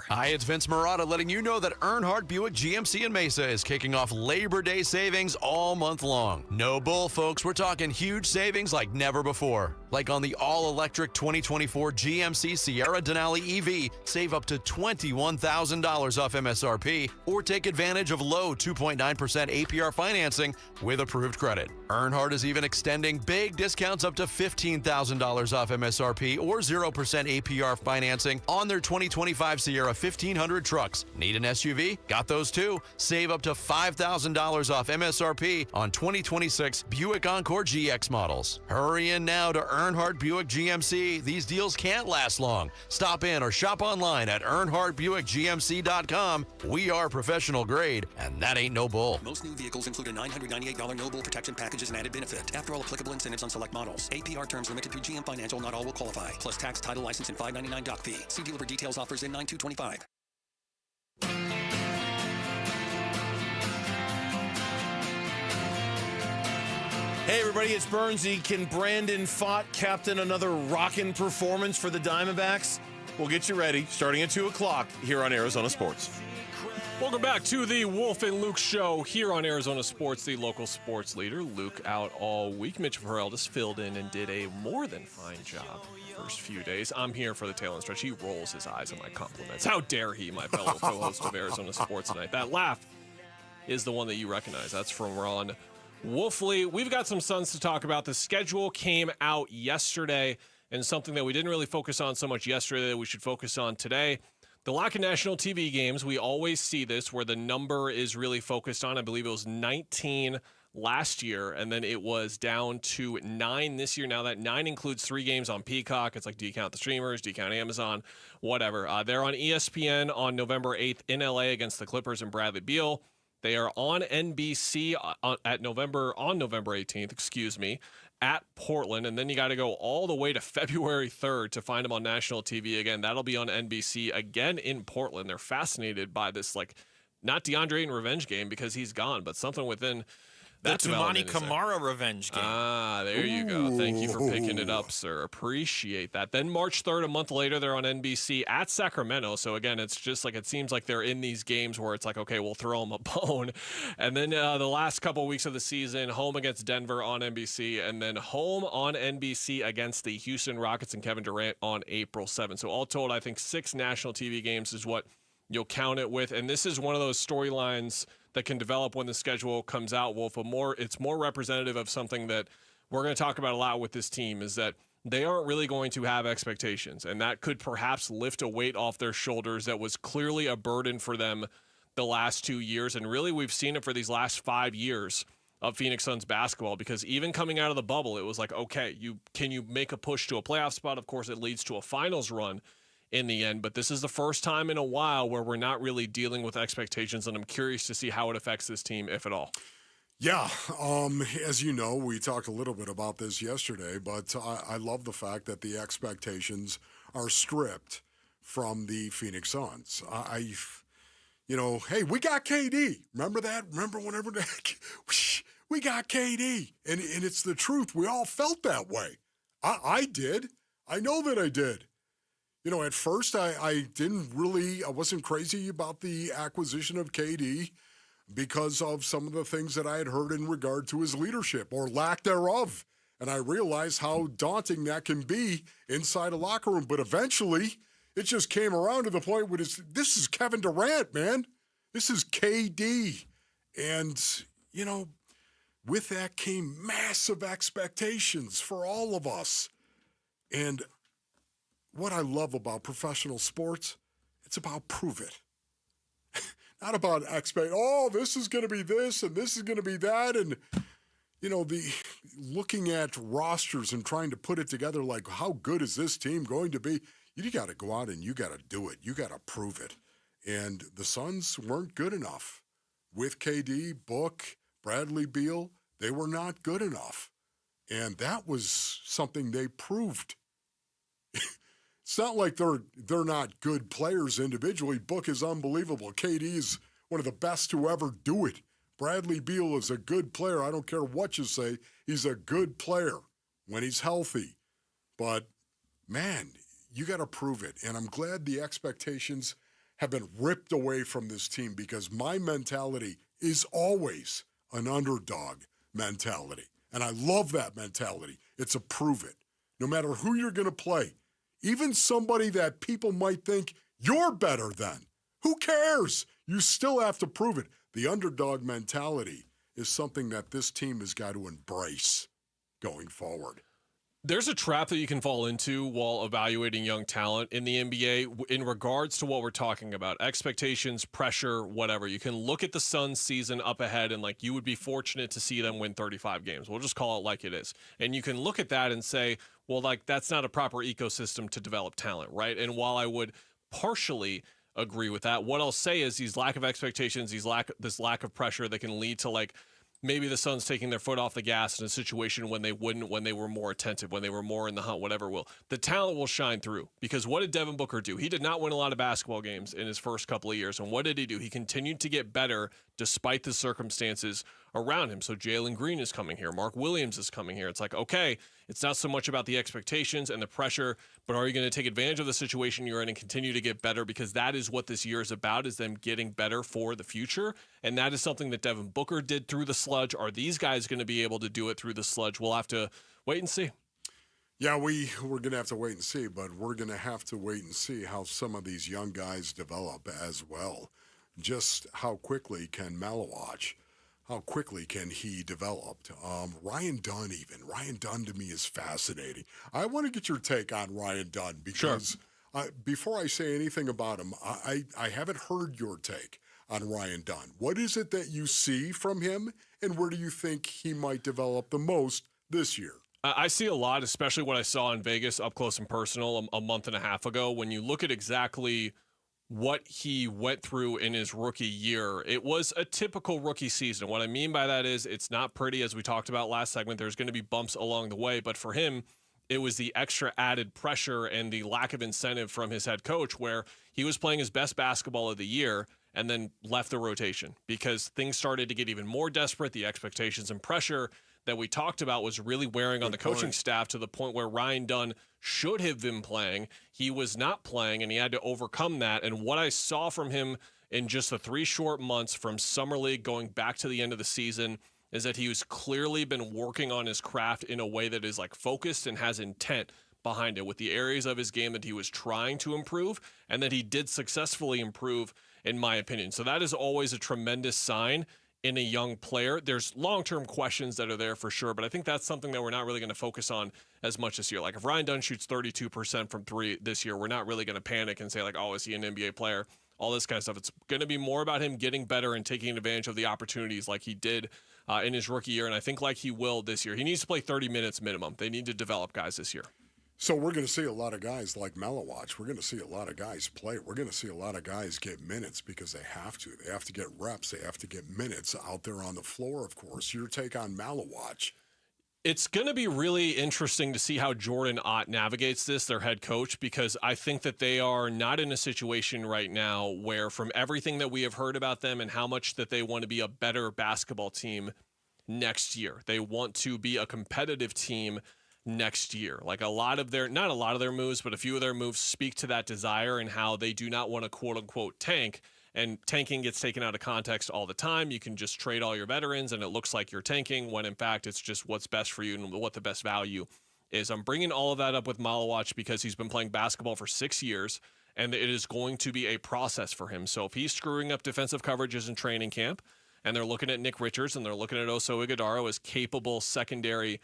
Hi, it's Vince Marotta letting you know that Earnhardt Buick GMC in Mesa is kicking off Labor Day savings all month long. No bull, folks. We're talking huge savings like never before. Like on the all-electric 2024 GMC Sierra Denali EV, save up to $21,000 off MSRP, or take advantage of low 2.9% APR financing with approved credit. Earnhardt is even extending big discounts up to $15,000 off MSRP or 0% APR financing on their 2025 Sierra 1500 trucks. Need an SUV? Got those too. Save up to $5,000 off MSRP on 2026 Buick Encore GX models. Hurry in now to Earnhardt Buick GMC. These deals can't last long. Stop in or shop online at EarnhardtBuickGMC.com. We are professional grade, and that ain't no bull. Most new vehicles include a $998 no bull protection package as an added benefit. After all applicable incentives on select models. APR terms limited through GM Financial. Not all will qualify. Plus tax, title, license, and $599 doc fee. See dealer for details. Offers in 9/2/25. Hey, everybody, it's Burnsy. Can Brandon Pfaadt captain another rockin' performance for the Diamondbacks? We'll get you ready starting at 2 o'clock here on Arizona Sports. Welcome back to the Wolf and Luke Show here on Arizona Sports, the local sports leader. Luke out all week. Mitch Verrell just filled in and did a more than fine job first few days. I'm here for the tail end stretch. He rolls his eyes at my compliments. How dare he, my fellow co-host of Arizona Sports Tonight. That laugh is the one that you recognize. That's from Ron Wolfley. We've got some Suns to talk about. The schedule came out yesterday, and something that we didn't really focus on so much yesterday that we should focus on today. The lack of national TV games, we always see this where the number is really focused on. I believe it was 19 last year, and then it was down to 9 this year. Now that 9 includes 3 games on Peacock. It's like, do you count the streamers? Do you count Amazon? Whatever. They're on ESPN on November 8th in LA against the Clippers and Bradley Beal. They are on NBC on November 18th, at Portland. And then you got to go all the way to February 3rd to find them on national TV again. That'll be on NBC again in Portland. They're fascinated by this, like, not DeAndre Ayton revenge game because he's gone, but something within that Tumani Kamara revenge game. There you go. Thank you for picking it up, sir. Appreciate that. Then March 3rd, a month later, they're on NBC at Sacramento. So again, it's just like, it seems like they're in these games where it's like, okay, we'll throw them a bone. And then the last couple of weeks of the season, home against Denver on NBC, and then home on NBC against the Houston Rockets and Kevin Durant on April 7th. So all told, I think 6 national TV games is what you'll count it with. And this is one of those storylines that can develop when the schedule comes out, Wolf. It's more representative of something that we're going to talk about a lot with this team, is that they aren't really going to have expectations, and that could perhaps lift a weight off their shoulders that was clearly a burden for them the last 2 years. And really, we've seen it for these last 5 years of Phoenix Suns basketball, because even coming out of the bubble, it was like, okay, can you make a push to a playoff spot? Of course, it leads to a finals run in the end, but this is the first time in a while where we're not really dealing with expectations, and I'm curious to see how it affects this team, if at all. Yeah, as you know, we talked a little bit about this yesterday, but I love the fact that the expectations are stripped from the Phoenix Suns. Hey, we got KD. Remember that? Remember whenever we got KD, and it's the truth. We all felt that way. I did. I know that I did. At first, I wasn't crazy about the acquisition of KD because of some of the things that I had heard in regard to his leadership or lack thereof. And I realized how daunting that can be inside a locker room. But eventually, it just came around to the point where this is Kevin Durant, man. This is KD. And, with that came massive expectations for all of us. And what I love about professional sports, it's about prove it. Not about this is going to be this and this is going to be that. And, the looking at rosters and trying to put it together like, how good is this team going to be? You got to go out and you got to do it. You got to prove it. And the Suns weren't good enough. With KD, Book, Bradley Beal, they were not good enough. And that was something they proved. It's not like they're not good players individually. Book is unbelievable. KD is one of the best to ever do it. Bradley Beal is a good player. I don't care what you say. He's a good player when he's healthy. But, man, you got to prove it. And I'm glad the expectations have been ripped away from this team, because my mentality is always an underdog mentality. And I love that mentality. It's a prove it. No matter who you're going to play. Even somebody that people might think you're better than. Who cares? You still have to prove it. The underdog mentality is something that this team has got to embrace going forward. There's a trap that you can fall into while evaluating young talent in the NBA in regards to what we're talking about. Expectations, pressure, whatever. You can look at the Suns season up ahead and you would be fortunate to see them win 35 games. We'll just call it like it is. And you can look at that and say, well, that's not a proper ecosystem to develop talent, right? And while I would partially agree with that, what I'll say is these lack of expectations, this lack of pressure that can lead to maybe the Suns taking their foot off the gas in a situation when they wouldn't, when they were more attentive, when they were more in the hunt, whatever will. The talent will shine through, because what did Devin Booker do? He did not win a lot of basketball games in his first couple of years. And what did he do? He continued to get better despite the circumstances around him. So Jalen Green is coming here. Mark Williams is coming here. It's like, okay, it's not so much about the expectations and the pressure, but are you going to take advantage of the situation you're in and continue to get better? Because that is what this year is about, is them getting better for the future. And that is something that Devin Booker did through the sludge. Are these guys going to be able to do it through the sludge? We'll have to wait and see. Yeah, we're going to have to wait and see, but we're going to have to wait and see how some of these young guys develop as well. Just how quickly can Malawach, how quickly can he develop? Ryan Dunn even. Ryan Dunn to me is fascinating. I want to get your take on Ryan Dunn, because before I say anything about him, I haven't heard your take. on Ryan Dunn. What is it that you see from him, and where do you think he might develop the most this year? I see a lot, especially what I saw in Vegas up close and personal a month and a half ago. When you look at exactly what he went through in his rookie year, it was a typical rookie season. What I mean by that is it's not pretty, as we talked about last segment. There's going to be bumps along the way, but for him, it was the extra added pressure and the lack of incentive from his head coach, where he was playing his best basketball of the year and then left the rotation because things started to get even more desperate. The expectations and pressure that we talked about was really wearing on the coaching staff to the point where Ryan Dunn should have been playing. He was not playing, and he had to overcome that. And what I saw from him in just the 3 short months from Summer League going back to the end of the season is that he was clearly been working on his craft in a way that is like focused and has intent behind it with the areas of his game that he was trying to improve and that he did successfully improve, in my opinion. So that is always a tremendous sign in a young player. There's long-term questions that are there for sure, but I think that's something that we're not really going to focus on as much this year. Like if Ryan Dunn shoots 32% from 3 this year, we're not really going to panic and say like, oh, is he an NBA player? All this kind of stuff. It's going to be more about him getting better and taking advantage of the opportunities like he did in his rookie year, and I think like he will this year. He needs to play 30 minutes minimum. They need to develop guys this year. So we're going to see a lot of guys like Malawach. We're going to see a lot of guys play. We're going to see a lot of guys get minutes because they have to. They have to get reps. They have to get minutes out there on the floor, of course. Your take on Malawach? It's going to be really interesting to see how Jordan Ott navigates this, their head coach, because I think that they are not in a situation right now where, from everything that we have heard about them and how much that they want to be a better basketball team next year, they want to be a competitive team next year. Like not a lot of their moves, but a few of their moves speak to that desire and how they do not want to quote unquote tank. And tanking gets taken out of context all the time. You can just trade all your veterans and it looks like you're tanking when in fact it's just what's best for you and what the best value is. I'm bringing all of that up with Malawach because he's been playing basketball for 6 years and it is going to be a process for him. So if he's screwing up defensive coverages in training camp and they're looking at Nick Richards and they're looking at Oso Ighodaro as capable secondary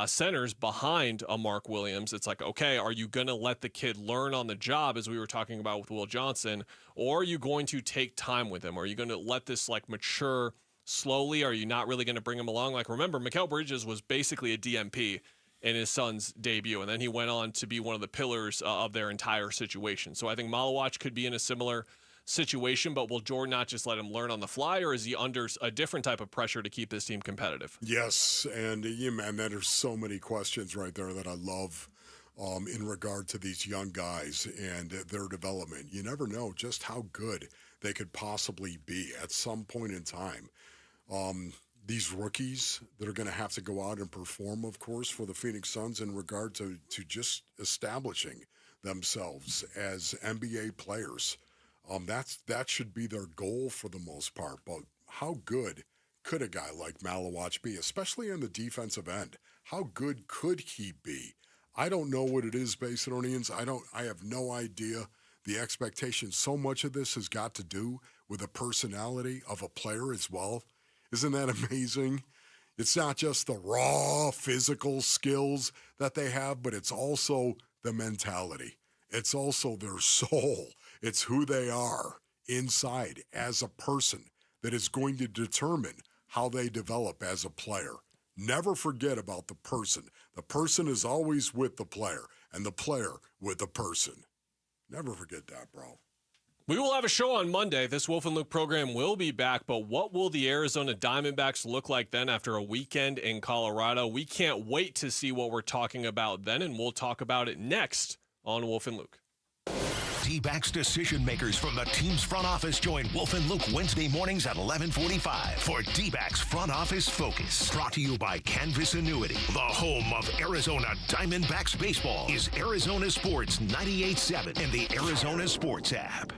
centers behind a Mark Williams, it's like, okay, are you going to let the kid learn on the job, as we were talking about with Will Johnson, or are you going to take time with him? Are you going to let this like mature slowly? Are you not really going to bring him along? Like, remember, Mikal Bridges was basically a DMP in his son's debut, and then he went on to be one of the pillars of their entire situation. So I think Malawach could be in a similar situation, but will Jordan not just let him learn on the fly, or is he under a different type of pressure to keep this team competitive? Yes, and man, there's so many questions right there that I love in regard to these young guys and their development. You never know just how good they could possibly be at some point in time. These rookies that are going to have to go out and perform, of course, for the Phoenix Suns in regard to just establishing themselves as NBA players. That should be their goal for the most part. But how good could a guy like Malawach be, especially on the defensive end? How good could he be? I don't know what it is, Basinonians. I have no idea. The expectation, so much of this has got to do with the personality of a player as well. Isn't that amazing? It's not just the raw physical skills that they have, but it's also the mentality. It's also their soul. It's who they are inside as a person that is going to determine how they develop as a player. Never forget about the person. The person is always with the player, and the player with the person. Never forget that, bro. We will have a show on Monday. This Wolf and Luke program will be back, but what will the Arizona Diamondbacks look like then after a weekend in Colorado? We can't wait to see what we're talking about then, and we'll talk about it next on Wolf and Luke. Dbacks decision makers from the team's front office join Wolf and Luke Wednesday mornings at 11:45 for Dbacks Front Office Focus. Brought to you by Canvas Annuity. The home of Arizona Diamondbacks baseball is Arizona Sports 98.7 and the Arizona Sports app.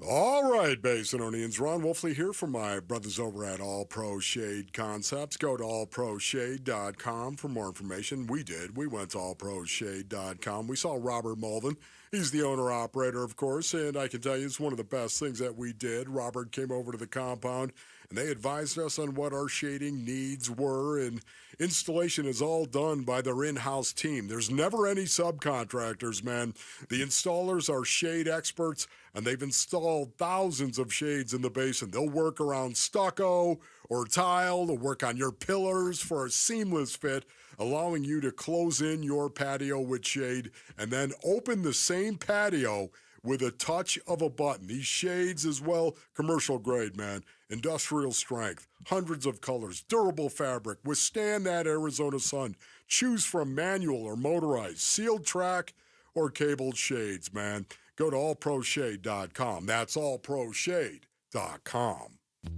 All right, Basinonians. Ron Wolfley here from my brothers over at All Pro Shade Concepts. Go to allproshade.com for more information. We went to allproshade.com. We saw Robert Mulvin. He's the owner-operator, of course, and I can tell you it's one of the best things that we did. Robert came over to the compound and they advised us on what our shading needs were, and installation is all done by their in-house team. There's never any subcontractors, man. The installers are shade experts, and they've installed thousands of shades in the basin. They'll work around stucco or tile, they'll work on your pillars for a seamless fit, allowing you to close in your patio with shade and then open the same patio with a touch of a button. These shades as well, commercial grade, man. Industrial strength, hundreds of colors, durable fabric, withstand that Arizona sun. Choose from manual or motorized, sealed track or cabled shades, man. Go to allproshade.com. That's allproshade.com.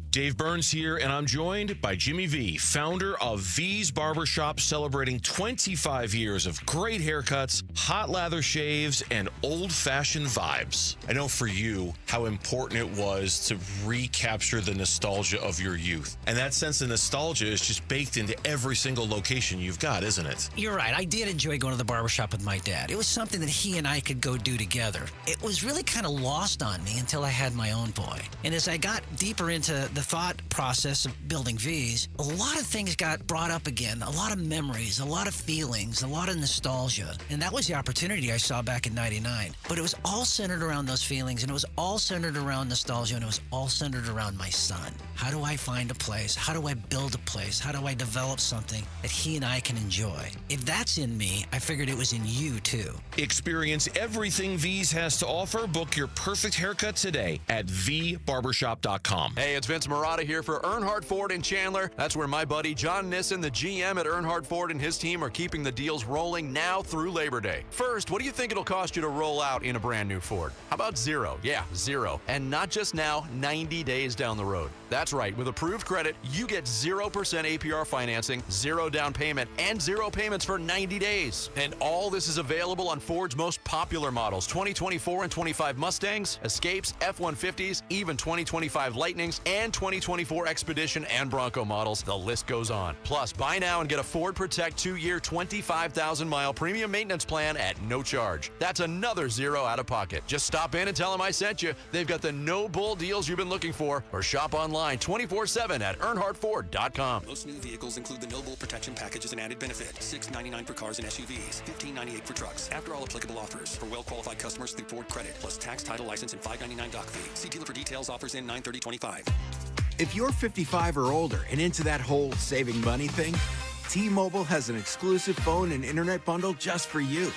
Dave Burns here, and I'm joined by Jimmy V, founder of V's Barbershop, celebrating 25 years of great haircuts, hot lather shaves, and old-fashioned vibes. I know for you how important it was to recapture the nostalgia of your youth. And that sense of nostalgia is just baked into every single location you've got, isn't it? You're right. I did enjoy going to the barbershop with my dad. It was something that he and I could go do together. It was really kind of lost on me until I had my own boy. And as I got deeper into the thought process of building V's, a lot of things got brought up again, a lot of memories, a lot of feelings, a lot of nostalgia. And that was the opportunity I saw back in 99. But it was all centered around those feelings, and it was all centered around nostalgia, and it was all centered around my son. How do I find a place? How do I build a place? How do I develop something that he and I can enjoy? If that's in me, I figured it was in you too. Experience everything V's has to offer. Book your perfect haircut today at vbarbershop.com. Hey, it's Vince Marotta here for Earnhardt Ford in Chandler. That's where my buddy John Nissen, the GM at Earnhardt Ford, and his team are keeping the deals rolling now through Labor Day. First, what do you think it'll cost you to roll out in a brand new Ford? How about zero? Yeah, zero. And not just now, 90 days down the road. That's right. With approved credit, you get 0% APR financing, 0 down payment, and 0 payments for 90 days. And all this is available on Ford's most popular models, 2024 and 25 Mustangs, Escapes, F-150s, even 2025 Lightnings, and 2024 Expedition and Bronco models. The list goes on. Plus, buy now and get a Ford Protect 2-year, 25,000-mile premium maintenance plan at no charge. That's another zero out of pocket. Just stop in and tell them I sent you. They've got the no-bull deals you've been looking for, or shop online 24/7 at EarnhardtFord.com. Most new vehicles include the No Bull Protection Package as an added benefit. $6.99 for cars and SUVs, $15.98 for trucks. After all applicable offers. For well-qualified customers through Ford Credit, plus tax, title, license, and $5.99 doc fee. See dealer for details. Offers in 9/30/25. If you're 55 or older and into that whole saving money thing, T-Mobile has an exclusive phone and internet bundle just for you.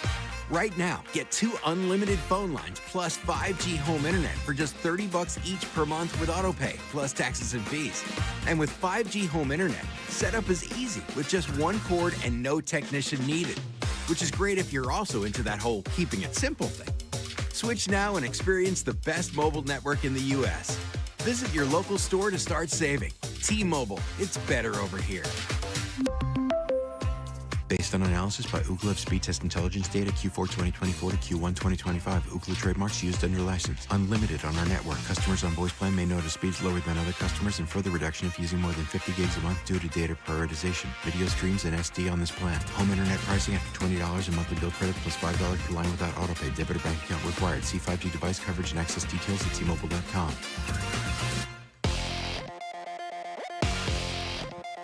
Right now, get 2 unlimited phone lines plus 5G home internet for just $30 each per month with autopay, plus taxes and fees. And with 5G home internet, setup is easy with just 1 cord and no technician needed, which is great if you're also into that whole keeping it simple thing. Switch now and experience the best mobile network in the U.S. Visit your local store to start saving. T-Mobile, it's better over here. Based on analysis by Ookla Speed Test Intelligence data Q4 2024 to Q1 2025, Ookla trademarks used under license. Unlimited on our network. Customers on voice plan may notice speeds lower than other customers and further reduction if using more than 50 gigs a month due to data prioritization. Video streams and SD on this plan. Home internet pricing after $20 a monthly bill credit plus $5 per line without autopay. Debit or bank account required. See 5G device coverage and access details at T-Mobile.com.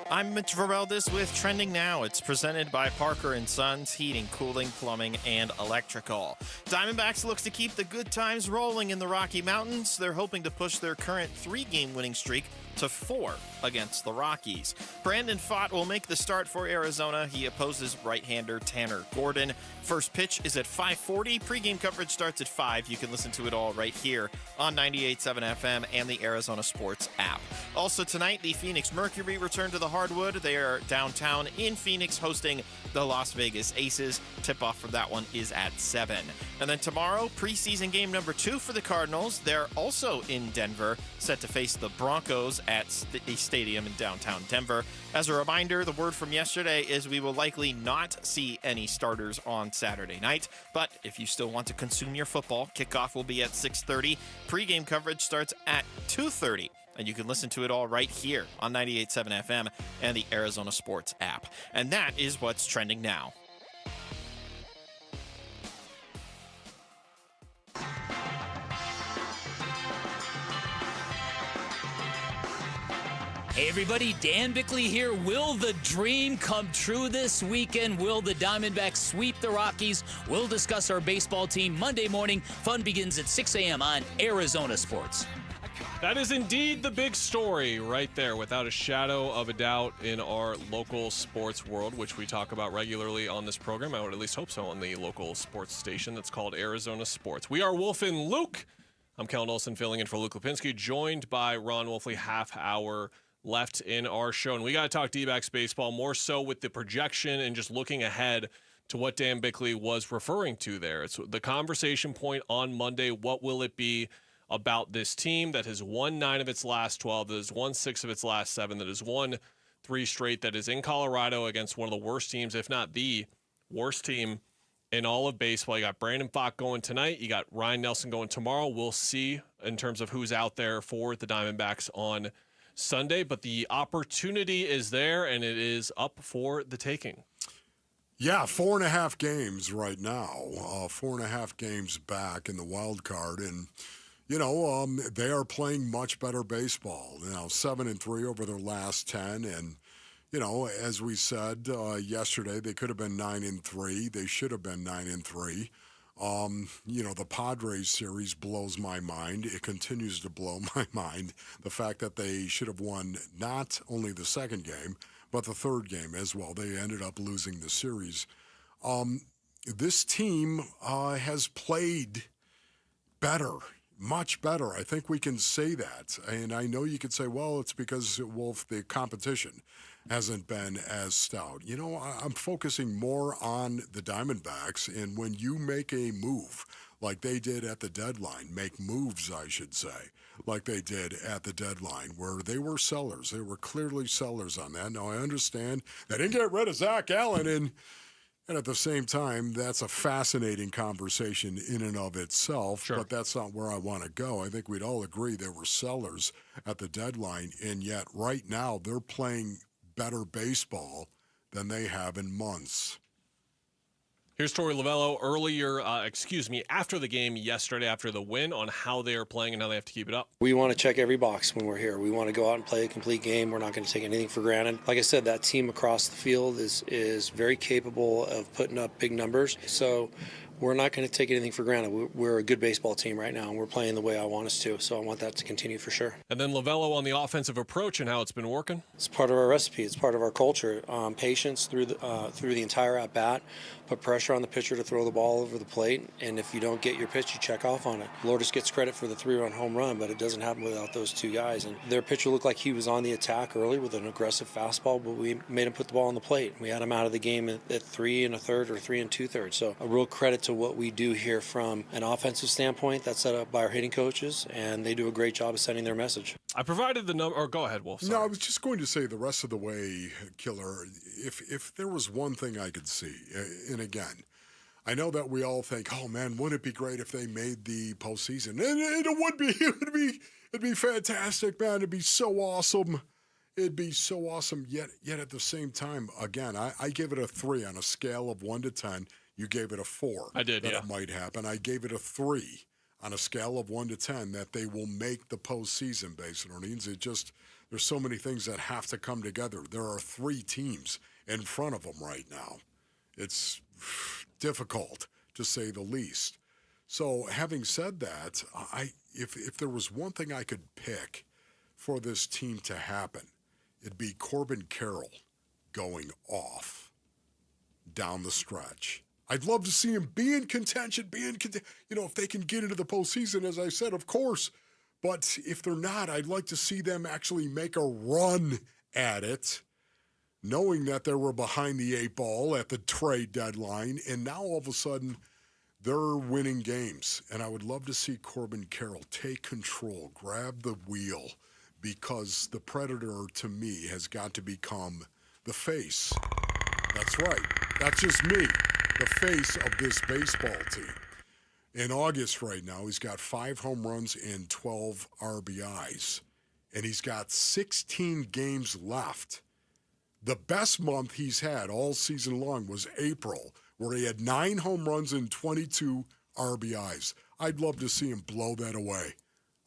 I'm Mitch Vareldis with Trending Now. It's presented by Parker & Sons Heating, Cooling, Plumbing, and Electrical. Diamondbacks looks to keep the good times rolling in the Rocky Mountains. They're hoping to push their current 3-game winning streak to 4 against the Rockies. Brandon Pfaadt will make the start for Arizona. He opposes right-hander Tanner Gordon. First pitch is at 5:40. Pre-game coverage starts at 5. You can listen to it all right here on 98.7 FM and the Arizona Sports app. Also tonight, the Phoenix Mercury return to the hardwood. They are downtown in Phoenix hosting the Las Vegas Aces. Tip-off for that one is at 7. And then tomorrow, preseason game number 2 for the Cardinals. They're also in Denver, set to face the Broncos at a stadium in downtown Denver. As a reminder, the word from yesterday is we will likely not see any starters on Saturday night, but if you still want to consume your football, kickoff will be at 6:30. Pre-game coverage starts at 2:30. And you can listen to it all right here on 98.7 FM and the Arizona Sports app. And that is what's trending now. Hey everybody, Dan Bickley here. Will the dream come true this weekend? Will the Diamondbacks sweep the Rockies? We'll discuss our baseball team Monday morning. Fun begins at 6 a.m. on Arizona Sports. That is indeed the big story right there, without a shadow of a doubt, in our local sports world, which we talk about regularly on this program. I would at least hope so, on the local sports station that's called Arizona Sports. We are Wolf and Luke. I'm Kellen Olson filling in for Luke Lipinski, joined by Ron Wolfley. Half hour left in our show, and we got to talk D-backs baseball, more so with the projection and just looking ahead to what Dan Bickley was referring to there. It's the conversation point on Monday. What will it be about this team that has won 9 of its last 12, that has won 6 of its last 7, that has won 3 straight, that is in Colorado against one of the worst teams, if not the worst team in all of baseball? You got Brandon Pfaadt going tonight. You got Ryan Nelson going tomorrow. We'll see in terms of who's out there for the Diamondbacks on Sunday, but the opportunity is there, and it is up for the taking. Yeah, 4.5 games right now. 4.5 games back in the wild card, and they are playing much better baseball. 7-3 over their last 10, and as we said yesterday, they could have been 9-3. They should have been 9-3. The Padres series blows my mind. It continues to blow my mind. The fact that they should have won not only the second game, but the third game as well. They ended up losing the series. This team has played better, much better. I think we can say that. And I know you could say, well, it's because, Wolf, the competition hasn't been as stout. I'm focusing more on the Diamondbacks, and when you make a move like they did at the deadline, make moves, I should say, like they did at the deadline, where they were sellers. They were clearly sellers on that. Now, I understand they didn't get rid of Zach Allen, and at the same time, that's a fascinating conversation in and of itself, sure. But that's not where I want to go. I think we'd all agree they were sellers at the deadline, and yet right now they're playing better baseball than they have in months. Here's Tory Lavell after the game yesterday, after the win, on how they are playing and how they have to keep it up. We want to check every box when we're here. We want to go out and play a complete game. We're not going to take anything for granted. Like I said, that team across the field is very capable of putting up big numbers. So we're not going to take anything for granted. We're a good baseball team right now, and we're playing the way I want us to. So I want that to continue for sure. And then Lavello on the offensive approach and how it's been working. It's part of our recipe. It's part of our culture. Patience through the entire at bat. Put pressure on the pitcher to throw the ball over the plate, and if you don't get your pitch, you check off on it. Lourdes gets credit for the 3-run home run, but it doesn't happen without those two guys. And their pitcher looked like he was on the attack early with an aggressive fastball, but we made him put the ball on the plate. We had him out of the game at 3 1/3 or 3 2/3. So a real credit to what we do here from an offensive standpoint. That's set up by our hitting coaches, and they do a great job of sending their message. I provided the number, or go ahead, Wolf. Sorry. No, I was just going to say the rest of the way, Killer, if there was one thing I could see, and again, I know that we all think, oh man, wouldn't it be great if they made the postseason? And it would be. It'd be fantastic, man. It'd be so awesome. It'd be so awesome. Yet at the same time, again, I give it a 3 on a scale of 1 to 10. You gave it a 4. I did, that yeah. It might happen. I gave it a 3 on a scale of 1 to 10 that they will make the postseason, Basin Orleans. There's so many things that have to come together. There are 3 teams in front of them right now. It's difficult, to say the least. So having said that, if there was one thing I could pick for this team to happen, it'd be Corbin Carroll going off down the stretch. I'd love to see him be in contention, if they can get into the postseason, as I said, of course. But if they're not, I'd like to see them actually make a run at it, knowing that they were behind the 8 ball at the trade deadline, and now all of a sudden they're winning games. And I would love to see Corbin Carroll take control, grab the wheel, because the Predator, to me, has got to become the face. That's right. That's just me. The face of this baseball team. In August right now, he's got 5 home runs and 12 RBIs. And he's got 16 games left. The best month he's had all season long was April, where he had 9 home runs and 22 RBIs. I'd love to see him blow that away.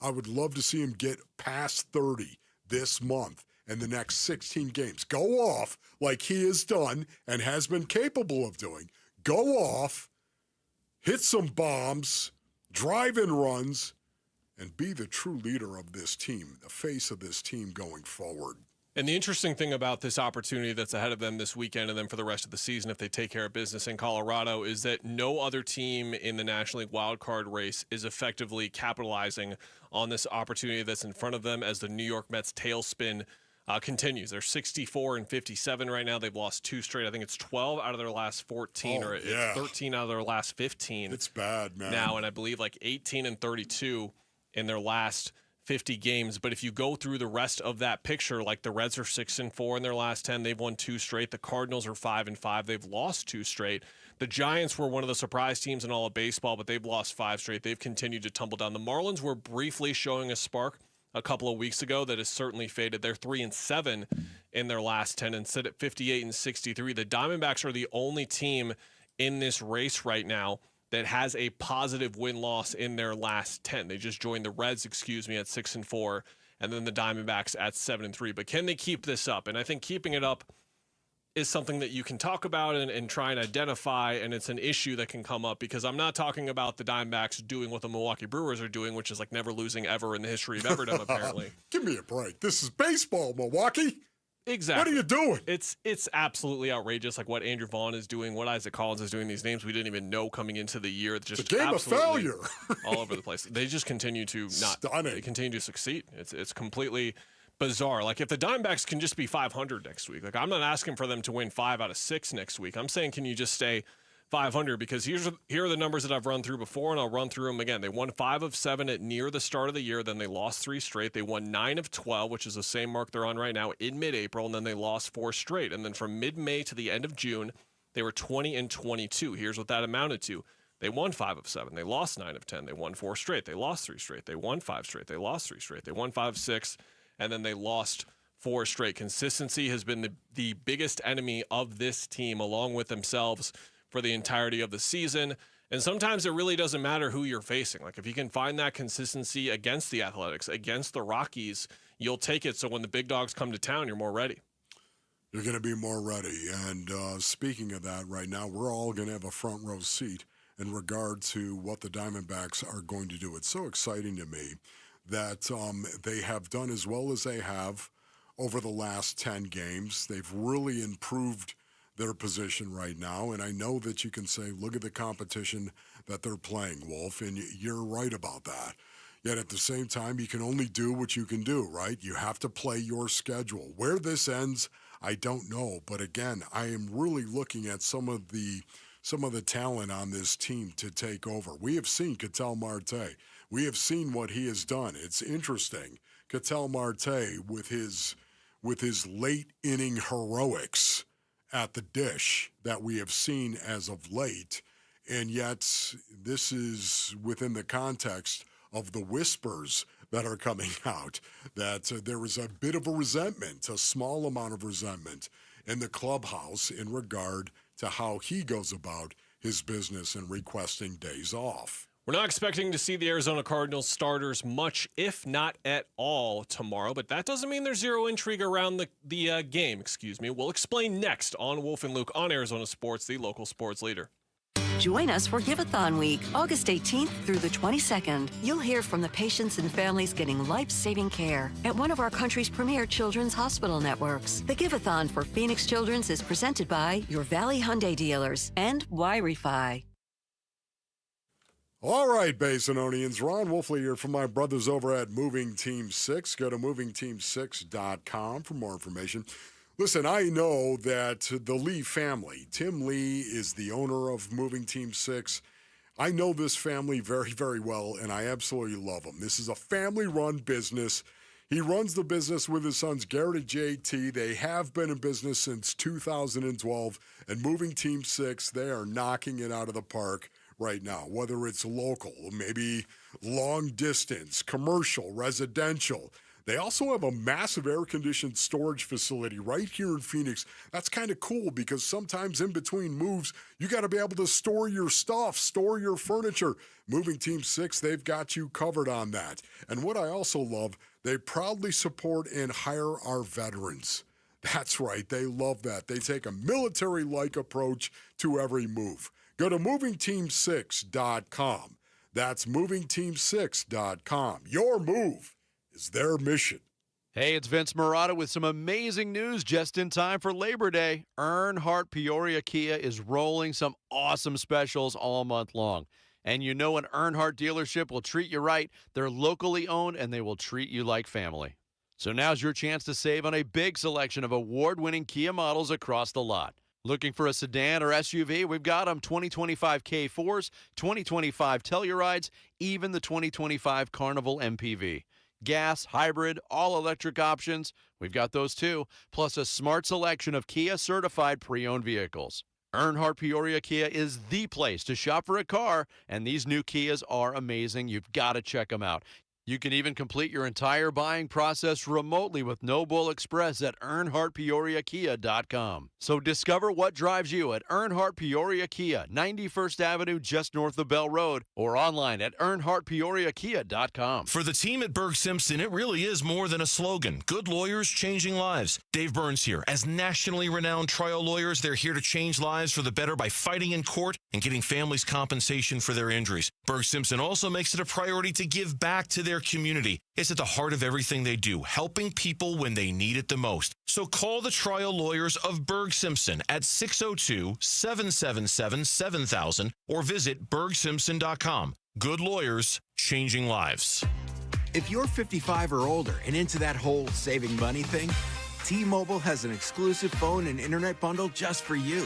I would love to see him get past 30 this month in the next 16 games. Go off like he has done and has been capable of doing. Go off, hit some bombs, drive in runs, and be the true leader of this team, the face of this team going forward. And the interesting thing about this opportunity that's ahead of them this weekend and then for the rest of the season, if they take care of business in Colorado, is that no other team in the National League wildcard race is effectively capitalizing on this opportunity that's in front of them as the New York Mets tailspin continues. They're 64-57 right now. They've lost 2 straight. I think it's 12 out of their last 14 or it's 13 out of their last 15. It's bad, man. Now, and I believe like 18-32 in their last 50 games. But if you go through the rest of that picture, like the Reds are 6-4 in their last 10. They've won 2 straight. The Cardinals are 5-5. They've lost 2 straight. The Giants were one of the surprise teams in all of baseball, but they've lost 5 straight. They've continued to tumble down. The Marlins were briefly showing a spark a couple of weeks ago that has certainly faded. They're 3-7 in their last 10 and sit at 58-63. The Diamondbacks are the only team in this race right now that has a positive win-loss in their last 10. They just joined the Reds, at 6-4, and then the Diamondbacks at 7-3. But can they keep this up? And I think keeping it up is something that you can talk about and try and identify, and it's an issue that can come up because I'm not talking about the Diamondbacks doing what the Milwaukee Brewers are doing, which is like never losing ever in the history of Everdom, apparently. Give me a break. This is baseball, Milwaukee. Exactly. What are you doing? It's absolutely outrageous, like what Andrew Vaughn is doing, what Isaac Collins is doing. These names we didn't even know coming into the year. Just it's a game of failure. all over the place. They just continue to They continue to succeed. It's completely bizarre. Like if the Diamondbacks can just be 500 next week, like I'm not asking for them to win 5 out of 6 next week. I'm saying, can you just stay 500? Because here are the numbers that I've run through before, and I'll run through them again. They won 5 of 7 at near the start of the year. Then they lost 3 straight. They won 9 of 12, which is the same mark they're on right now in mid-April. And then they lost 4 straight. And then from mid-May to the end of June, they were 20-22. Here's what that amounted to. They won 5 of 7. They lost 9 of 10. They won 4 straight. They lost 3 straight. They won 5 straight. They lost 3 straight. They won 5 of 6. And then they lost 4 straight. Consistency has been the biggest enemy of this team, along with themselves, for the entirety of the season. And sometimes it really doesn't matter who you're facing. Like if you can find that consistency against the Athletics, against the Rockies, you'll take it. So when the big dogs come to town, you're more ready. You're going to be more ready. And speaking of that, right now, we're all going to have a front row seat in regard to what the Diamondbacks are going to do. It's so exciting to me that they have done as well as they have over the last 10 games. They've really improved their position right now, and I know that you can say, look at the competition that they're playing, Wolf, and you're right about that. Yet at the same time, you can only do what you can do, right? You have to play your schedule. Where this ends, I don't know, but again, I am really looking at some of the talent on this team to take over. We have seen Catel Marte. We have seen what he has done. It's interesting. Catel Marte with his late inning heroics at the dish that we have seen as of late, and yet this is within the context of the whispers that are coming out that there is a bit of a resentment, a small amount of resentment in the clubhouse in regard to how he goes about his business and requesting days off. We're not expecting to see the Arizona Cardinals starters much, if not at all, tomorrow, but that doesn't mean there's zero intrigue around the game. We'll explain next on Wolf and Luke on Arizona Sports, the local sports leader. Join us for Giveathon Week, August 18th through the 22nd. You'll hear from the patients and families getting life-saving care at one of our country's premier children's hospital networks. The Giveathon for Phoenix Children's is presented by your Valley Hyundai dealers and Y-Refi. All right, Basinonians. Ron Wolfley here from my brothers over at Moving Team 6. Go to movingteam6.com for more information. Listen, I know that the Lee family, Tim Lee is the owner of Moving Team 6. I know this family very, very well, and I absolutely love them. This is a family-run business. He runs the business with his sons, Garrett and JT. They have been in business since 2012, and Moving Team 6, they are knocking it out of the park right now, whether it's local, maybe long distance, commercial, residential. They also have a massive air-conditioned storage facility right here in Phoenix. That's kind of cool because sometimes in between moves, you got to be able to store your stuff, store your furniture. Moving Team 6, they've got you covered on that. And what I also love, they proudly support and hire our veterans. That's right, they love that. They take a military-like approach to every move. Go to movingteam6.com. That's movingteam6.com. Your move is their mission. Hey, it's Vince Marotta with some amazing news just in time for Labor Day. Earnhardt Peoria Kia is rolling some awesome specials all month long. And you know an Earnhardt dealership will treat you right. They're locally owned, and they will treat you like family. So now's your chance to save on a big selection of award-winning Kia models across the lot. Looking for a sedan or SUV? We've got them. 2025 K4s, 2025 Tellurides, even the 2025 Carnival MPV. Gas, hybrid, all-electric options, we've got those too, plus a smart selection of Kia-certified pre-owned vehicles. Earnhardt Peoria Kia is the place to shop for a car, and these new Kias are amazing. You've got to check them out. You can even complete your entire buying process remotely with No Bull Express at EarnhardtPeoriaKia.com. So discover what drives you at Earnhardt Peoria Kia, 91st Avenue, just north of Bell Road, or online at EarnhardtPeoriaKia.com. For the team at Berg Simpson, it really is more than a slogan. Good lawyers changing lives. Dave Burns here. As nationally renowned trial lawyers, they're here to change lives for the better by fighting in court and getting families compensation for their injuries. Berg Simpson also makes it a priority to give back to their community. It's at the heart of everything they do, helping people when they need it the most. So call the trial lawyers of Berg Simpson at 602-777-7000 or visit bergsimpson.com. Good lawyers, changing lives. If you're 55 or older and into that whole saving money thing, T-Mobile has an exclusive phone and internet bundle just for you.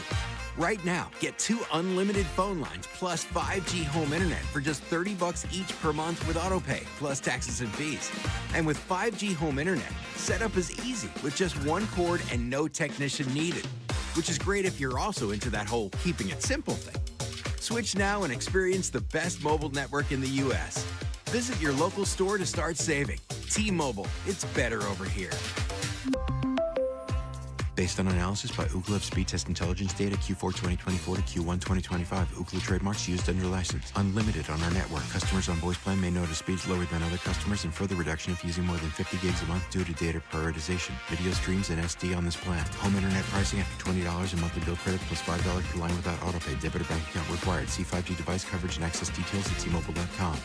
Right now, get 2 unlimited phone lines plus 5G home internet for just $30 each per month with autopay, plus taxes and fees. And with 5G home internet, setup is easy with just 1 cord and no technician needed, which is great if you're also into that whole keeping it simple thing. Switch now and experience the best mobile network in the U.S. Visit your local store to start saving. T-Mobile, it's better over here. Based on analysis by Ookla of speed test intelligence data Q4 2024 to Q1 2025, Ookla trademarks used under license. Unlimited on our network. Customers on voice plan may notice speeds lower than other customers and further reduction if using more than 50 gigs a month due to data prioritization. Video streams and SD on this plan. Home internet pricing after $20 a monthly bill credit plus $5 per line without autopay. Debit or bank account required. See 5G device coverage and access details at T-Mobile.com.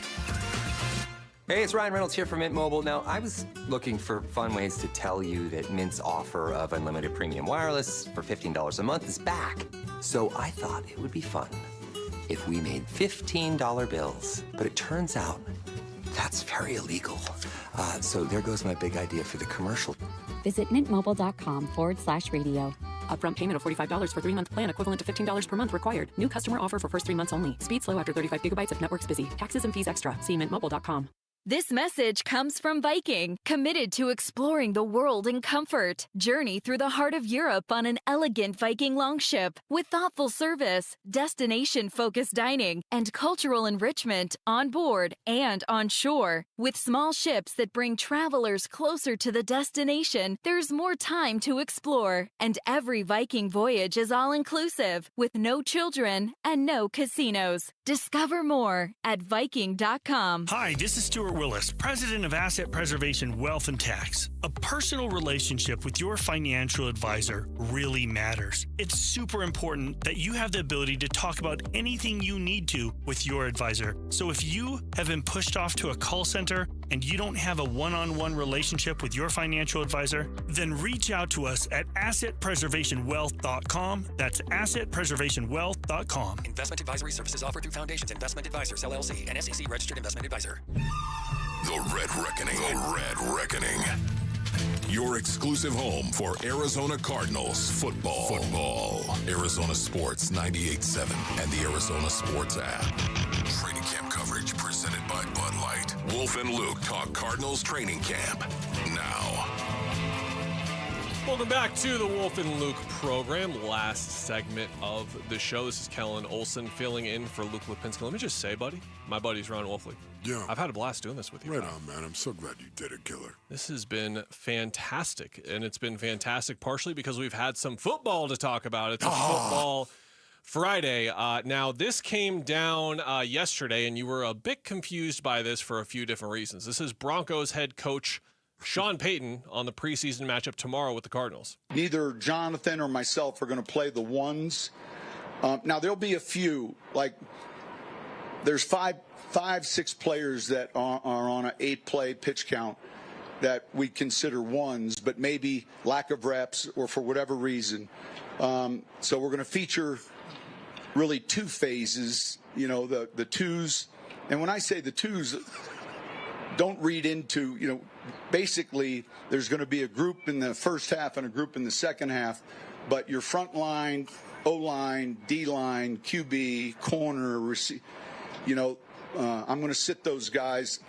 Hey, it's Ryan Reynolds here from Mint Mobile. Now, I was looking for fun ways to tell you that Mint's offer of unlimited premium wireless for $15 a month is back. So I thought it would be fun if we made $15 bills. But it turns out that's very illegal. So there goes my big idea for the commercial. Visit mintmobile.com/radio. Upfront payment of $45 for 3-month plan equivalent to $15 per month required. New customer offer for first 3 months only. Speed slow after 35 gigabytes if network's busy. Taxes and fees extra. See mintmobile.com. This message comes from Viking, committed to exploring the world in comfort. Journey through the heart of Europe on an elegant Viking longship with thoughtful service, destination-focused dining, and cultural enrichment on board and on shore. With small ships that bring travelers closer to the destination, there's more time to explore. And every Viking voyage is all-inclusive, with no children and no casinos. Discover more at Viking.com. Hi, this is Stuart Willis, President of Asset Preservation Wealth and Tax. A personal relationship with your financial advisor really matters. It's super important that you have the ability to talk about anything you need to with your advisor. So if you have been pushed off to a call center and you don't have a one-on-one relationship with your financial advisor, then reach out to us at AssetPreservationWealth.com. That's AssetPreservationWealth.com. Investment advisory services offered through Foundations Investment Advisors, LLC, an SEC-registered investment advisor. The Red Reckoning. The Red Reckoning. Your exclusive home for Arizona Cardinals football. Arizona Sports 98.7 and the Arizona Sports app. Training camp coverage presented by Bud Light. Wolf and Luke talk Cardinals training camp now. Welcome back to the Wolf and Luke program. Last segment of the show. This is Kellen Olson filling in for Luke Lipinski. Let me just say, buddy, my buddy's Ron Wolfley. Yeah. I've had a blast doing this with you. Right on, man. I'm so glad you did it, killer. This has been fantastic, and it's been fantastic partially because we've had some football to talk about. It's a football Friday. Now, this came down yesterday, and you were a bit confused by this for a few different reasons. This is Broncos head coach Sean Payton on the preseason matchup tomorrow with the Cardinals. Neither Jonathan or myself are going to play the ones. Now, there'll be a few, like there's five, 6 players that are on an 8-play pitch count that we consider ones, but maybe lack of reps or for whatever reason. So we're going to feature really 2 phases, the twos. And when I say the twos, don't read into, basically there's going to be a group in the first half and a group in the second half, but your front line, O-line, D-line, QB, corner, I'm going to sit those guys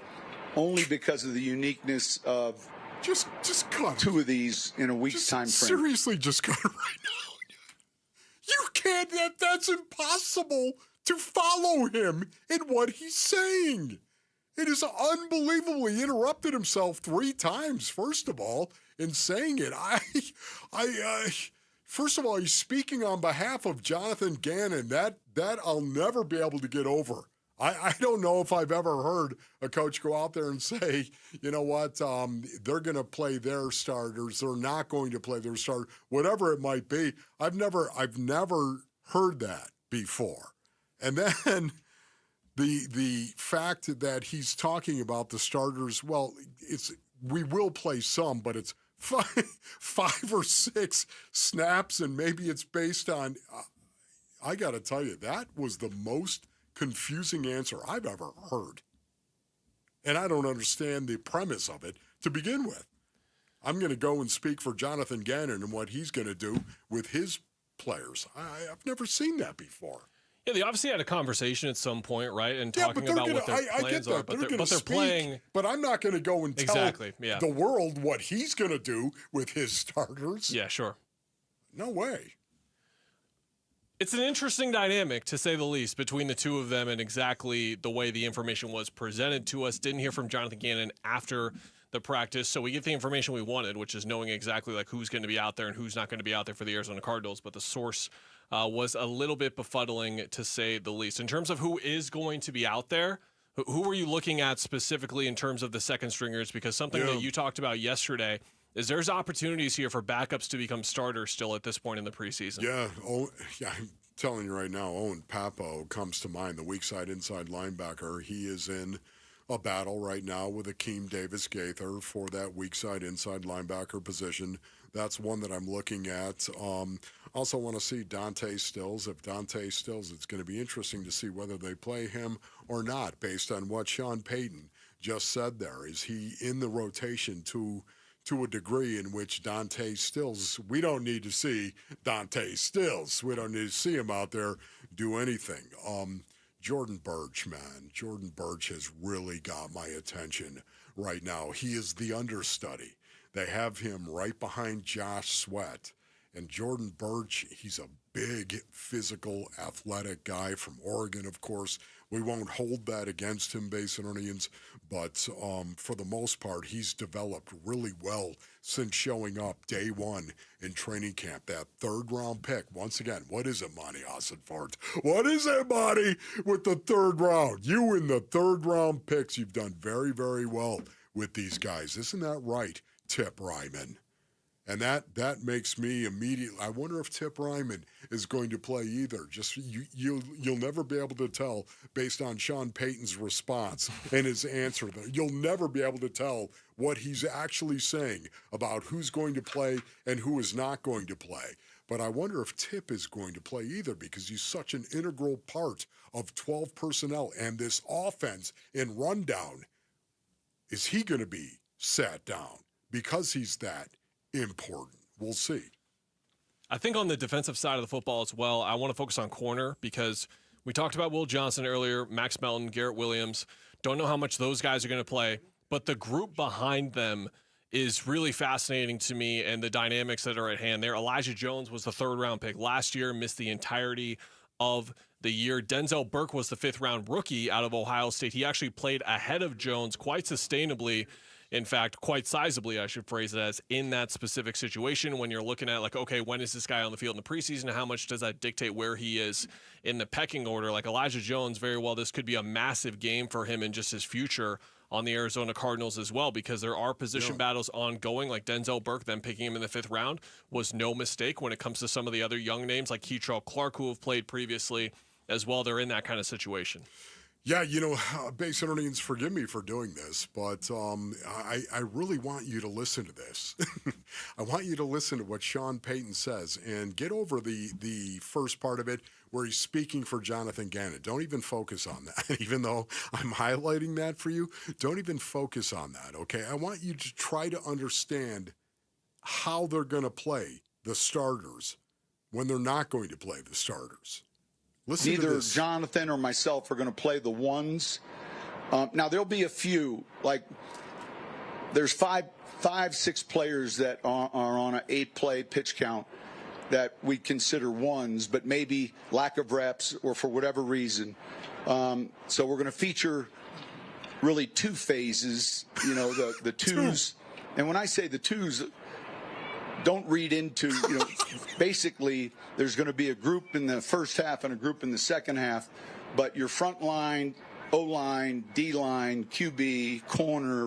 only because of the uniqueness of just cut 2 of these in a week's time frame. Seriously, just cut it right now. You can't. That's impossible to follow him in what he's saying. It is unbelievable. He interrupted himself 3 times, first of all, in saying it. First of all, he's speaking on behalf of Jonathan Gannon. That I'll never be able to get over. I don't know if I've ever heard a coach go out there and say, you know what, they're going to play their starters. They're not going to play their starters, whatever it might be. I've never heard that before. And then the fact that he's talking about the starters, well, we will play some, but it's five or 6 snaps, and maybe it's based on. I got to tell you, that was the most confusing answer I've ever heard. And I don't understand the premise of it to begin with. I'm going to go and speak for Jonathan Gannon and what he's going to do with his players. I've never seen that before. Yeah, they obviously had a conversation at some point, right? And talking about what their plans are. But they're playing. But I'm not going to go and tell the world what he's going to do with his starters. Yeah, sure. No way. It's an interesting dynamic, to say the least, between the 2 of them and exactly the way the information was presented to us. Didn't hear from Jonathan Gannon after the practice, so we get the information we wanted, which is knowing exactly like who's going to be out there and who's not going to be out there for the Arizona Cardinals. But the source was a little bit befuddling, to say the least. In terms of who is going to be out there, who were you looking at specifically in terms of the second stringers? Because something that you talked about yesterday is there's opportunities here for backups to become starters still at this point in the preseason. Yeah, I'm telling you right now, Owen Papo comes to mind, the weak side inside linebacker. He is in a battle right now with Akeem Davis-Gaither for that weak side inside linebacker position. That's one that I'm looking at. Also want to see Dante Stills. If Dante Stills, it's going to be interesting to see whether they play him or not based on what Sean Payton just said there. Is he in the rotation to a degree in which Dante Stills, we don't need to see Dante Stills. We don't need to see him out there do anything. Jordan Burch, man. Jordan Burch has really got my attention right now. He is the understudy. They have him right behind Josh Sweat. And Jordan Burch, he's a big, physical, athletic guy from Oregon, of course. We won't hold that against him, Basinonians, but for the most part, he's developed really well since showing up day one in training camp. That 3rd-round pick, once again, what is it, Monty Ossenfort? What is it, Monty, with the 3rd round? You in the 3rd-round picks, you've done very, very well with these guys. Isn't that right, Tip Ryman? And that makes me immediately, I wonder if Tip Ryman is going to play either. Just you'll never be able to tell based on Sean Payton's response and his answer. You'll never be able to tell what he's actually saying about who's going to play and who is not going to play. But I wonder if Tip is going to play either because he's such an integral part of 12 personnel and this offense in rundown. Is he going to be sat down because he's that important? We'll see. I think on the defensive side of the football as well, I want to focus on corner because we talked about Will Johnson earlier, Max Melton, Garrett Williams. Don't know how much those guys are going to play, but the group behind them is really fascinating to me, and the dynamics that are at hand there. Elijah Jones was the 3rd-round pick last year, missed the entirety of the year. Denzel Burke was the 5th-round rookie out of Ohio State. He actually played ahead of Jones quite sustainably. In fact, quite sizably, I should phrase it as, in that specific situation when you're looking at, like, okay, when is this guy on the field in the preseason? How much does that dictate where he is in the pecking order? Like Elijah Jones, very well, this could be a massive game for him and just his future on the Arizona Cardinals as well, because there are position battles ongoing, like Denzel Burke, then picking him in the 5th round was no mistake when it comes to some of the other young names like Keitrell Clark, who have played previously as well. They're in that kind of situation. Yeah, Base Earnings, forgive me for doing this, but I really want you to listen to this. I want you to listen to what Sean Payton says and get over the first part of it where he's speaking for Jonathan Gannon. Don't even focus on that. Even though I'm highlighting that for you, don't even focus on that, okay? I want you to try to understand how they're going to play the starters when they're not going to play the starters. Listen to Neither this. Jonathan or myself are going to play the ones. Now, there'll be a few. Like, there's five, 6 players that are on an 8-play pitch count that we consider ones, but maybe lack of reps or for whatever reason. So we're going to feature really 2 phases, the twos. And when I say the twos, don't read into, basically there's going to be a group in the first half and a group in the second half, but your front line, O-line, D-line, QB, corner,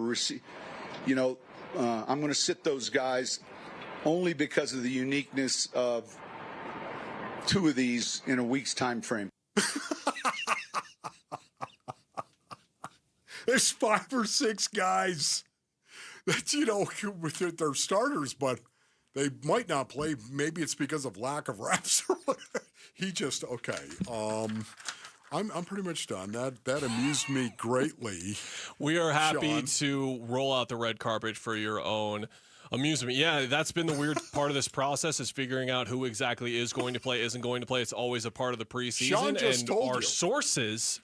I'm going to sit those guys only because of the uniqueness of 2 of these in a week's time frame. There's 5 or 6 guys that, they're starters, but they might not play. Maybe it's because of lack of reps. I'm pretty much done. That amused me greatly. We are happy Sean. to roll out the red carpet for your own amusement. Yeah, that's been the weird part of this process, is figuring out who exactly is going to play, isn't going to play. It's always a part of the preseason. Sean just and told our you. Sources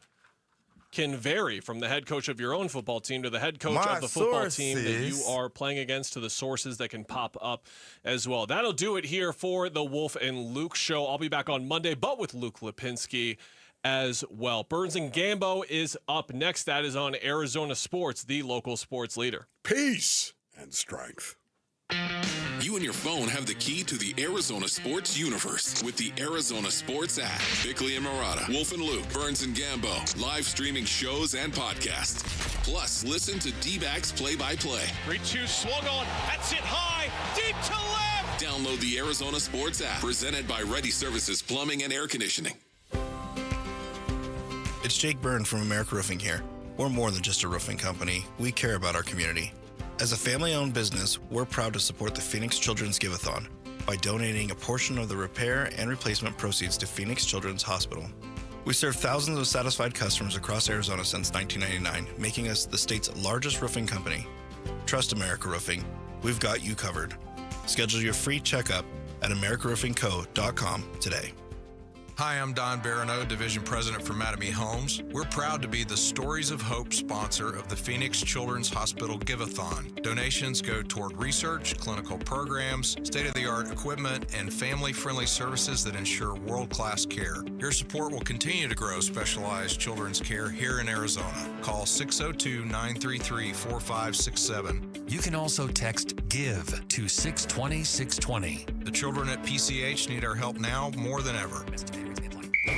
can vary from the head coach of your own football team to the head coach of the football team that you are playing against, to the sources that can pop up as well. That'll do it here for the Wolf and Luke show. I'll be back on Monday, but with Luke Lipinski as well. Burns and Gambo is up next. That is on Arizona Sports, the local sports leader. Peace and strength. You and your phone have the key to the Arizona sports universe with the Arizona Sports app. Bickley and Murata, Wolf and Luke, Burns and Gambo, live streaming shows and podcasts. Plus, listen to Dbacks play-by-play. 3-2 swung on. That's it high, deep to left. Download the Arizona Sports app, presented by Ready Services Plumbing and Air Conditioning. It's Jake Byrne from America Roofing here. We're more than just a roofing company. We care about our community. As a family-owned business, we're proud to support the Phoenix Children's Give-a-thon by donating a portion of the repair and replacement proceeds to Phoenix Children's Hospital. We serve thousands of satisfied customers across Arizona since 1999, making us the state's largest roofing company. Trust America Roofing. We've got you covered. Schedule your free checkup at americaroofingco.com today. Hi, I'm Don Barano, Division President for Mattamy Homes. We're proud to be the Stories of Hope sponsor of the Phoenix Children's Hospital Give-a-thon. Donations go toward research, clinical programs, state-of-the-art equipment, and family-friendly services that ensure world-class care. Your support will continue to grow specialized children's care here in Arizona. Call 602-933-4567. You can also text GIVE to 620-620. The children at PCH need our help now more than ever.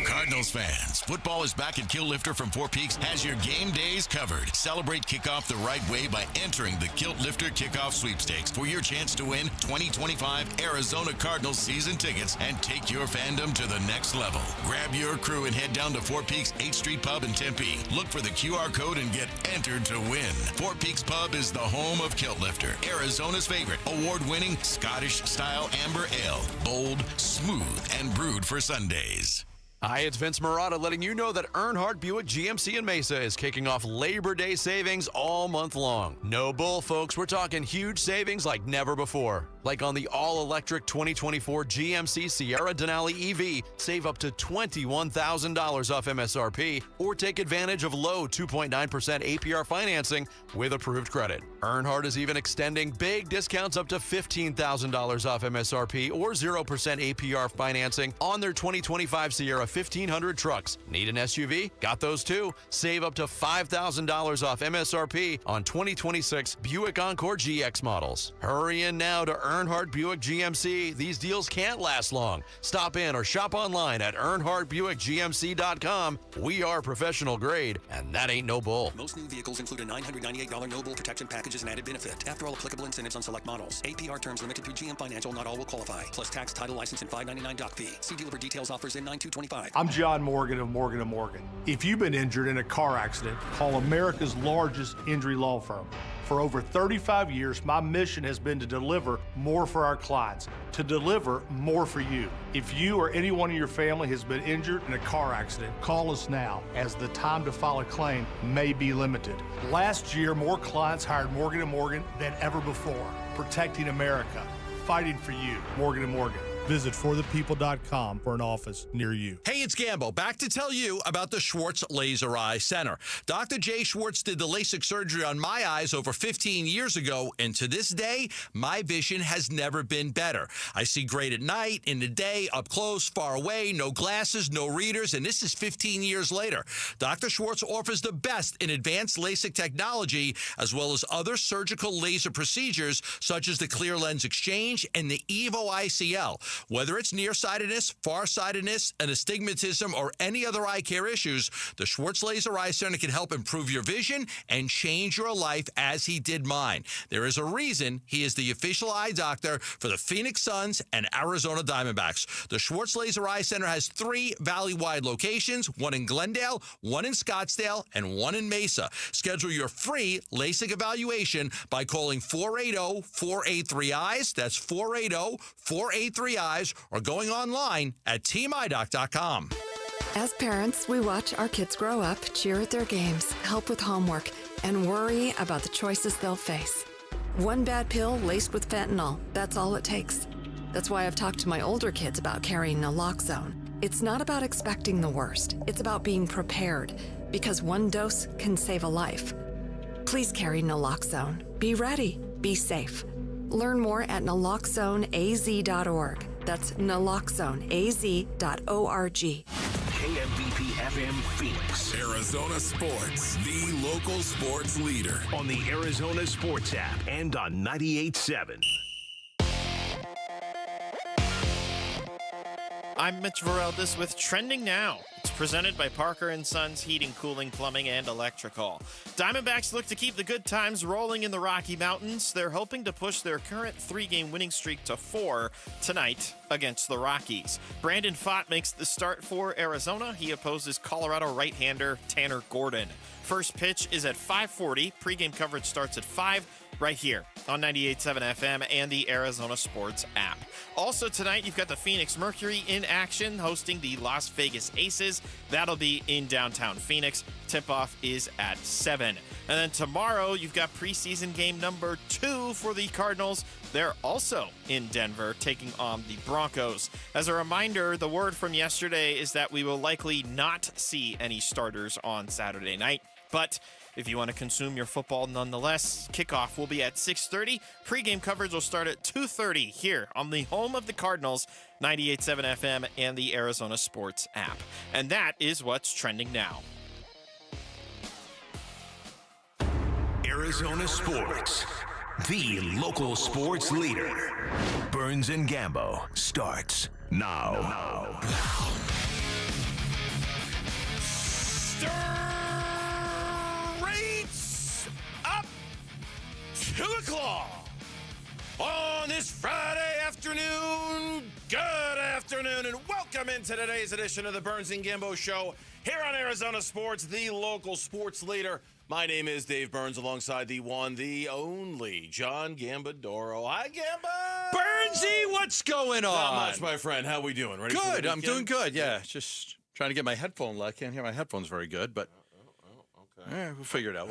Cardinals fans, football is back, and Kill Lifter from Four Peaks has your game days covered. Celebrate kickoff the right way by entering the Kilt Lifter Kickoff Sweepstakes for your chance to win 2025 Arizona Cardinals season tickets and take your fandom to the next level. Grab your crew and head down to Four Peaks 8th Street Pub in Tempe. Look for the QR code and get entered to win. Four Peaks Pub is the home of Kilt Lifter, Arizona's favorite award-winning Scottish-style amber ale. Bold, smooth, and brewed for Sundays. Hi, it's Vince Marotta letting you know that Earnhardt Buick GMC in Mesa is kicking off Labor Day savings all month long. No bull, folks. We're talking huge savings like never before. Like on the all-electric 2024 GMC Sierra Denali EV, save up to $21,000 off MSRP, or take advantage of low 2.9% APR financing with approved credit. Earnhardt is even extending big discounts up to $15,000 off MSRP or 0% APR financing on their 2025 Sierra 1500 trucks. Need an SUV? Got those too. Save up to $5,000 off MSRP on 2026 Buick Encore GX models. Hurry in now to Earnhardt Buick GMC. These deals can't last long. Stop in or shop online at EarnhardtBuickGMC.com. We are professional grade, and that ain't no bull. Most new vehicles include a $998 no bull protection package as an added benefit. After all applicable incentives on select models. APR terms limited through GM Financial. Not all will qualify. Plus tax, title, license, and $599 doc fee. See dealer for details. Offers in 9225. I'm John Morgan of Morgan & Morgan. If you've been injured in a car accident, call America's largest injury law firm. For over 35 years, my mission has been to deliver more for our clients, to deliver more for you. If you or anyone in your family has been injured in a car accident, call us now, as the time to file a claim may be limited. Last year, more clients hired Morgan & Morgan than ever before, protecting America, fighting for you. Morgan & Morgan. Visit forthepeople.com for an office near you. Hey, it's Gambo. Back to tell you about the Schwartz Laser Eye Center. Dr. Jay Schwartz did the LASIK surgery on my eyes over 15 years ago, and to this day, my vision has never been better. I see great at night, in the day, up close, far away, no glasses, no readers, and this is 15 years later. Dr. Schwartz offers the best in advanced LASIK technology, as well as other surgical laser procedures, such as the clear lens exchange and the EVO ICL. Whether it's nearsightedness, farsightedness, an astigmatism, or any other eye care issues, the Schwartz Laser Eye Center can help improve your vision and change your life as he did mine. There is a reason he is the official eye doctor for the Phoenix Suns and Arizona Diamondbacks. The Schwartz Laser Eye Center has 3 valley-wide locations, one in Glendale, one in Scottsdale, and one in Mesa. Schedule your free LASIK evaluation by calling 480-483-EYES. That's 480-483-EYES, or going online at teamidoc.com. As parents, we watch our kids grow up, cheer at their games, help with homework, and worry about the choices they'll face. One bad pill laced with fentanyl, that's all it takes. That's why I've talked to my older kids about carrying naloxone. It's not about expecting the worst. It's about being prepared, because one dose can save a life. Please carry naloxone. Be ready. Be safe. Learn more at naloxoneaz.org. That's naloxoneaz.org. KMVP FM Phoenix. Arizona Sports, the local sports leader. On the Arizona Sports app and on 98.7. I'm Mitch Vareldes with Trending Now. It's presented by Parker & Sons Heating, Cooling, Plumbing, and Electrical. Diamondbacks look to keep the good times rolling in the Rocky Mountains. They're hoping to push their current 3-game winning streak to 4 tonight against the Rockies. Brandon Pfaadt makes the start for Arizona. He opposes Colorado right-hander Tanner Gordon. First pitch is at 5:40. Pre-game coverage starts at 5 right here on 98.7 FM and the Arizona Sports app. Also tonight, you've got the Phoenix Mercury in action hosting the Las Vegas Aces. That'll be in downtown Phoenix. Tip-off is at 7. And then tomorrow, you've got preseason game number 2 for the Cardinals. They're also in Denver taking on the Broncos. As a reminder, the word from yesterday is that we will likely not see any starters on Saturday night. But if you want to consume your football nonetheless, kickoff will be at 6:30. Pre-game coverage will start at 2:30 here on the home of the Cardinals, 98.7 FM and the Arizona Sports app. And that is what's trending now. Arizona Sports, the local sports leader. Burns and Gambo starts now. Up to the claw on this Friday afternoon. Good afternoon and welcome into today's edition of the Burns and Gambo Show here on Arizona Sports, the local sports leader. My name is Dave Burns, alongside the one, the only John Gambadoro. Hi, Gamba! Burnsy, what's going on? Not much, my friend. How we doing? Ready for the Good. I'm weekend? doing good. Yeah, just Trying to get my headphone. I can't hear my headphones very good, but we'll figure it out.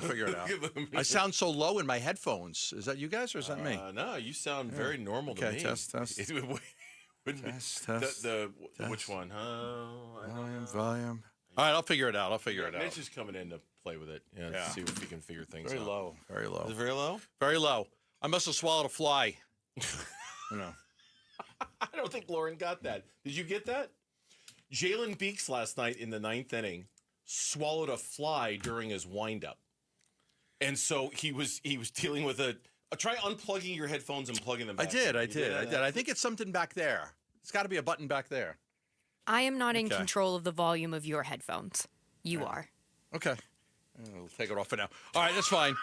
I sound so low in my headphones. Is that you guys or is that me? No, you sound very normal to me. Okay, test. Test. Which one? Volume. All right, I'll figure it out. Mitch is coming in to play with it. Yeah. See if we can figure things Very out. low. Very low. Is it very low? Very low. I must have swallowed a fly. I don't think Lauren got that. Did you get that? Jaylen Beaks last night in the 9th inning swallowed a fly during his windup. And so he was dealing with try unplugging your headphones and plugging them back. I did. I think it's something back there. It's got to be a button back there. I am not in control of the volume of your headphones. You are. Okay. We'll take it off for now. All right, that's fine.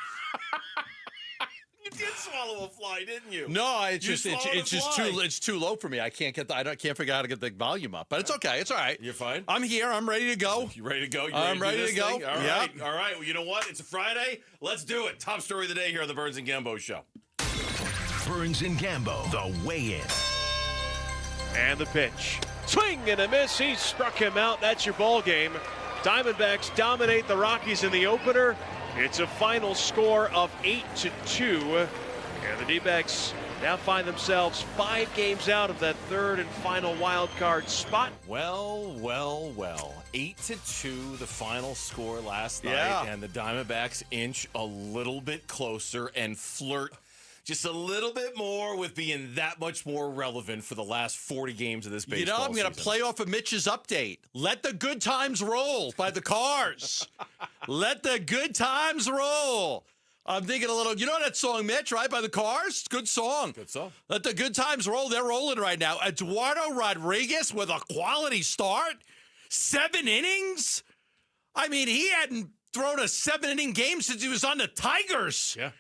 You did swallow a fly, didn't you? No, it's too low for me. I can't figure out how to get the volume up. But it's okay. It's all right. You're fine. I'm here. I'm ready to go. You ready to go? I'm ready to go. All right. All right. Well, you know what? It's a Friday. Let's do it. Top story of the day here on the Burns and Gambo Show. Burns and Gambo, the weigh-in. And the pitch. Swing and a miss. He struck him out. That's your ball game. Diamondbacks dominate the Rockies in the opener. It's a final score of 8-2. And the D-backs now find themselves 5 games out of that third and final wild card spot. Well. 8-2, the final score last night. And the Diamondbacks inch a little bit closer and flirt just a little bit more with being that much more relevant for the last 40 games of this baseball I'm going to play off of Mitch's update. Let the good times roll by the Cars. Let the good times roll. I'm thinking a little, you know that song, Mitch, right? By the Cars? Good song. Good song. Let the good times roll. They're rolling right now. Eduardo Rodriguez with a quality start. 7 innings. I mean, he hadn't thrown a 7-inning game since he was on the Tigers. Yeah.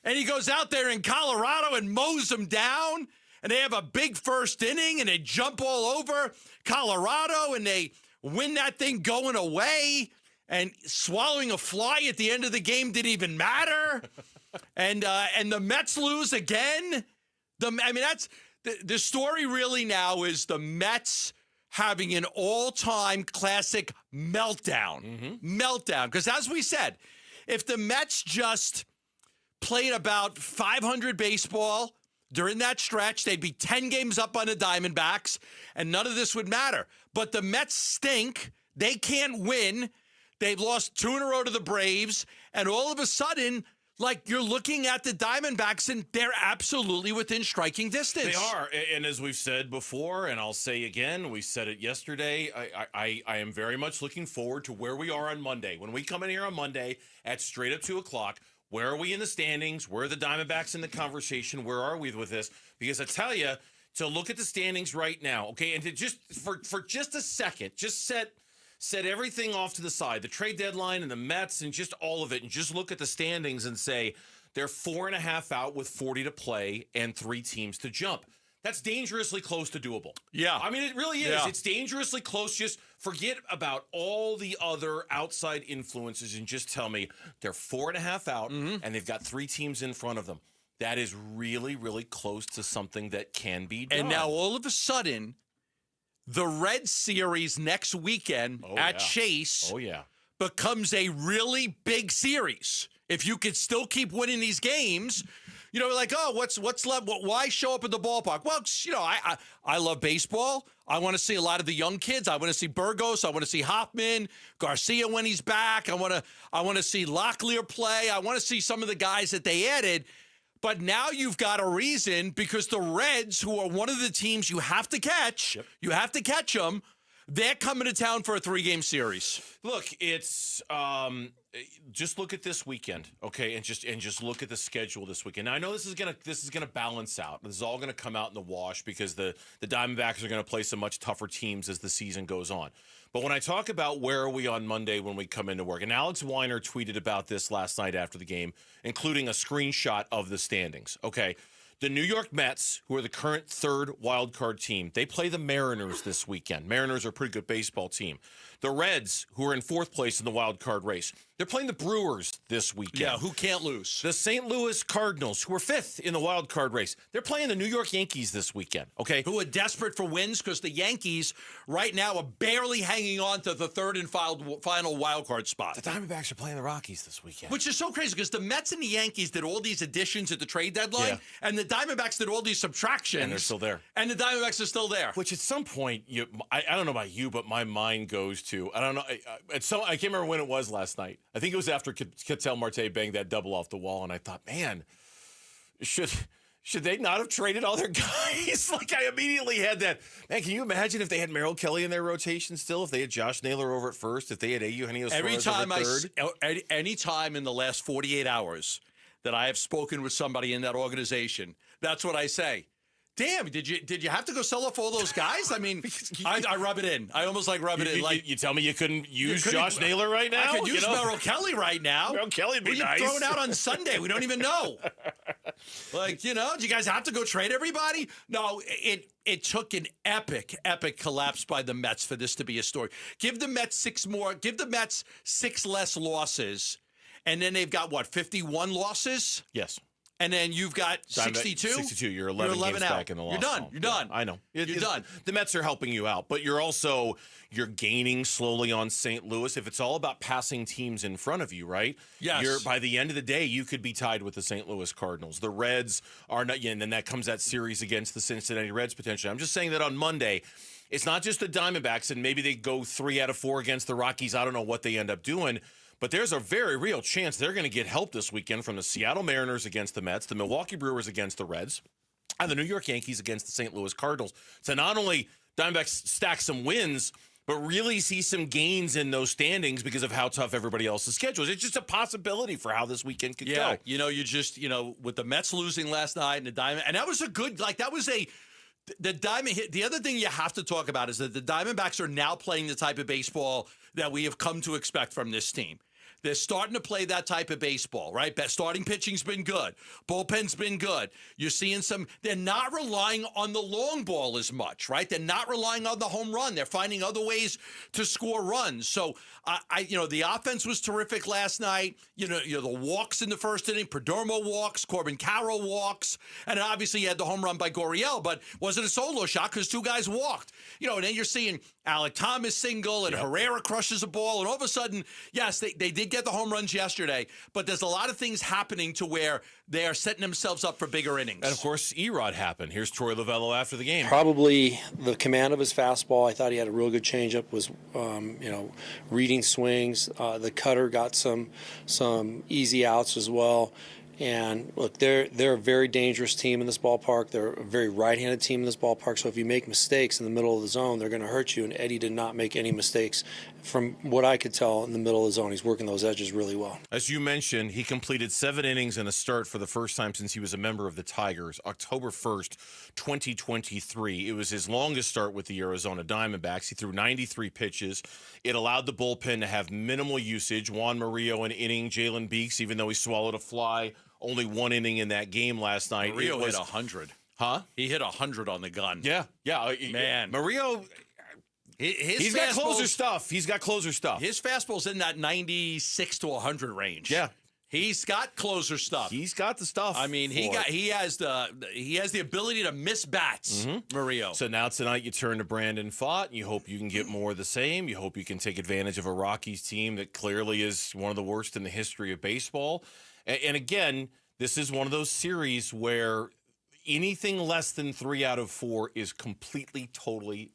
And he goes out there in Colorado and mows them down. And they have a big first inning and they jump all over Colorado and they win that thing going away. And swallowing a fly at the end of the game didn't even matter. and the Mets lose again. That's the story really now is the Mets having an all-time classic meltdown. Meltdown. Because as we said, if the Mets just played about 500 baseball during that stretch, they'd be 10 games up on the Diamondbacks, and none of this would matter. But the Mets stink. They can't win. They've lost 2 in a row to the Braves, and all of a sudden, like you're looking at the Diamondbacks, and they're absolutely within striking distance. They are, and as we've said before, and I'll say again, we said it yesterday, I am very much looking forward to where we are on Monday. When we come in here on Monday at straight up 2 o'clock, where are we in the standings? Where are the Diamondbacks in the conversation? Where are we with this? Because I tell you, to look at the standings right now, okay, and to just for just a second, just set everything off to the side, the trade deadline and the Mets and just all of it, and just look at the standings and say they're 4.5 out with 40 to play and 3 teams to jump. That's dangerously close to doable. Yeah. I mean, it really is. Yeah. It's dangerously close. Just forget about all the other outside influences and just tell me they're 4.5 out and they've got 3 teams in front of them. That is really, really close to something that can be done. And now all of a sudden, the Red Series next weekend at Chase becomes a really big series. If you could still keep winning these games, you know, like, oh, what's left? Why show up at the ballpark? Well, you know, I love baseball. I want to see a lot of the young kids. I want to see Burgos. I want to see Hoffman, Garcia when he's back. I want to see Locklear play. I want to see some of the guys that they added. But now you've got a reason because the Reds, who are one of the teams you have to catch, you have to catch them. They're coming to town for a 3-game series. Look, it's just look at this weekend, okay, and just look at the schedule this weekend. Now, I know this is gonna balance out. This is all gonna come out in the wash because the Diamondbacks are gonna play some much tougher teams as the season goes on. But when I talk about where are we on Monday when we come into work, and Alex Weiner tweeted about this last night after the game, including a screenshot of the standings. Okay. The New York Mets, who are the current 3rd wild card team, they play the Mariners this weekend. Mariners are a pretty good baseball team. The Reds, who are in 4th place in the wild card race, They're playing the Brewers this weekend. Yeah, who can't lose? The St. Louis Cardinals, who are 5th in the wild card race. They're playing the New York Yankees this weekend, okay? Who are desperate for wins because the Yankees right now are barely hanging on to the third and final wild card spot. The Diamondbacks are playing the Rockies this weekend. Which is so crazy because the Mets and the Yankees did all these additions at the trade deadline, and the Diamondbacks did all these subtractions. And they're still there. And the Diamondbacks are still there. Which at some point, I don't know about you, but my mind goes to, I don't know, I can't remember when it was last night. I think it was after Catel Marte banged that double off the wall, and I thought, man, should they not have traded all their guys? Like, I immediately had that. Man, can you imagine if they had Merrill Kelly in their rotation still? If they had Josh Naylor over at first? If they had Eugenio Suarez over at third? Any time in the last 48 hours that I have spoken with somebody in that organization, that's what I say. Damn, did you have to go sell off all those guys? I mean, I rub it in. I almost rub it in. Like you tell me you couldn't use Josh Naylor right now? I could use Merrill Kelly right now. Merrill Kelly would be nice. Thrown out on Sunday. We don't even know. Like, do you guys have to go trade everybody? No, it took an epic collapse by the Mets for this to be a story. Give the Mets 6 less losses, and then they've got, 51 losses? Yes. And then you've got 62? 62. You're 11 games out. back in the loss. You're done. You're done. I know. You're done. The Mets are helping you out, but you're gaining slowly on St. Louis. If it's all about passing teams in front of you, right? Yes. By the end of the day, you could be tied with the St. Louis Cardinals. The Reds are not, and then that comes that series against the Cincinnati Reds potentially. I'm just saying that on Monday, it's not just the Diamondbacks, and maybe they go 3 out of 4 against the Rockies. I don't know what they end up doing. But there's a very real chance they're going to get help this weekend from the Seattle Mariners against the Mets, the Milwaukee Brewers against the Reds, and the New York Yankees against the St. Louis Cardinals. So not only Diamondbacks stack some wins, but really see some gains in those standings because of how tough everybody else's schedule is. It's just a possibility for how this weekend could go. With the Mets losing last night and the Diamond, and that was a good, the other thing you have to talk about is that the Diamondbacks are now playing the type of baseball that we have come to expect from this team. They're starting to play that type of baseball, right? Starting pitching's been good. Bullpen's been good. You're seeing they're not relying on the long ball as much, right? They're not relying on the home run. They're finding other ways to score runs. So, the offense was terrific last night. The walks in the first inning, Perdomo walks, Corbin Carroll walks, and obviously you had the home run by Gurriel, but wasn't a solo shot because 2 guys walked. And then you're seeing Alec Thomas single and Herrera crushes a ball, and all of a sudden, yes, they did get the home runs yesterday, but there's a lot of things happening to where they are setting themselves up for bigger innings. And of course, Erod happened. Here's Tory Lavell after the game. Probably the command of his fastball. I thought he had a real good changeup. Was reading swings. The cutter got some easy outs as well. And look, they're a very dangerous team in this ballpark. They're a very right-handed team in this ballpark. So if you make mistakes in the middle of the zone, they're going to hurt you. And Eddie did not make any mistakes. From what I could tell in the middle of the zone, he's working those edges really well. As you mentioned, he completed 7 innings and a start for the first time since he was a member of the Tigers, October 1st, 2023. It was his longest start with the Arizona Diamondbacks. He threw 93 pitches. It allowed the bullpen to have minimal usage. Juan Murillo an inning, Jaylen Beaks, even though he swallowed a fly, only 1 inning in that game last night. Murillo hit 100. Huh? He hit 100 on the gun. Yeah. Man. Murillo... He's got closer stuff. His fastball's in that 96 to 100 range. Yeah. He's got closer stuff. He's got the stuff. I mean, he has the ability to miss bats, Murillo. So now tonight you turn to Brandon Pfaadt, and you hope you can get more of the same. You hope you can take advantage of a Rockies team that clearly is one of the worst in the history of baseball. And again, this is one of those series where anything less than 3 out of 4 is completely, totally,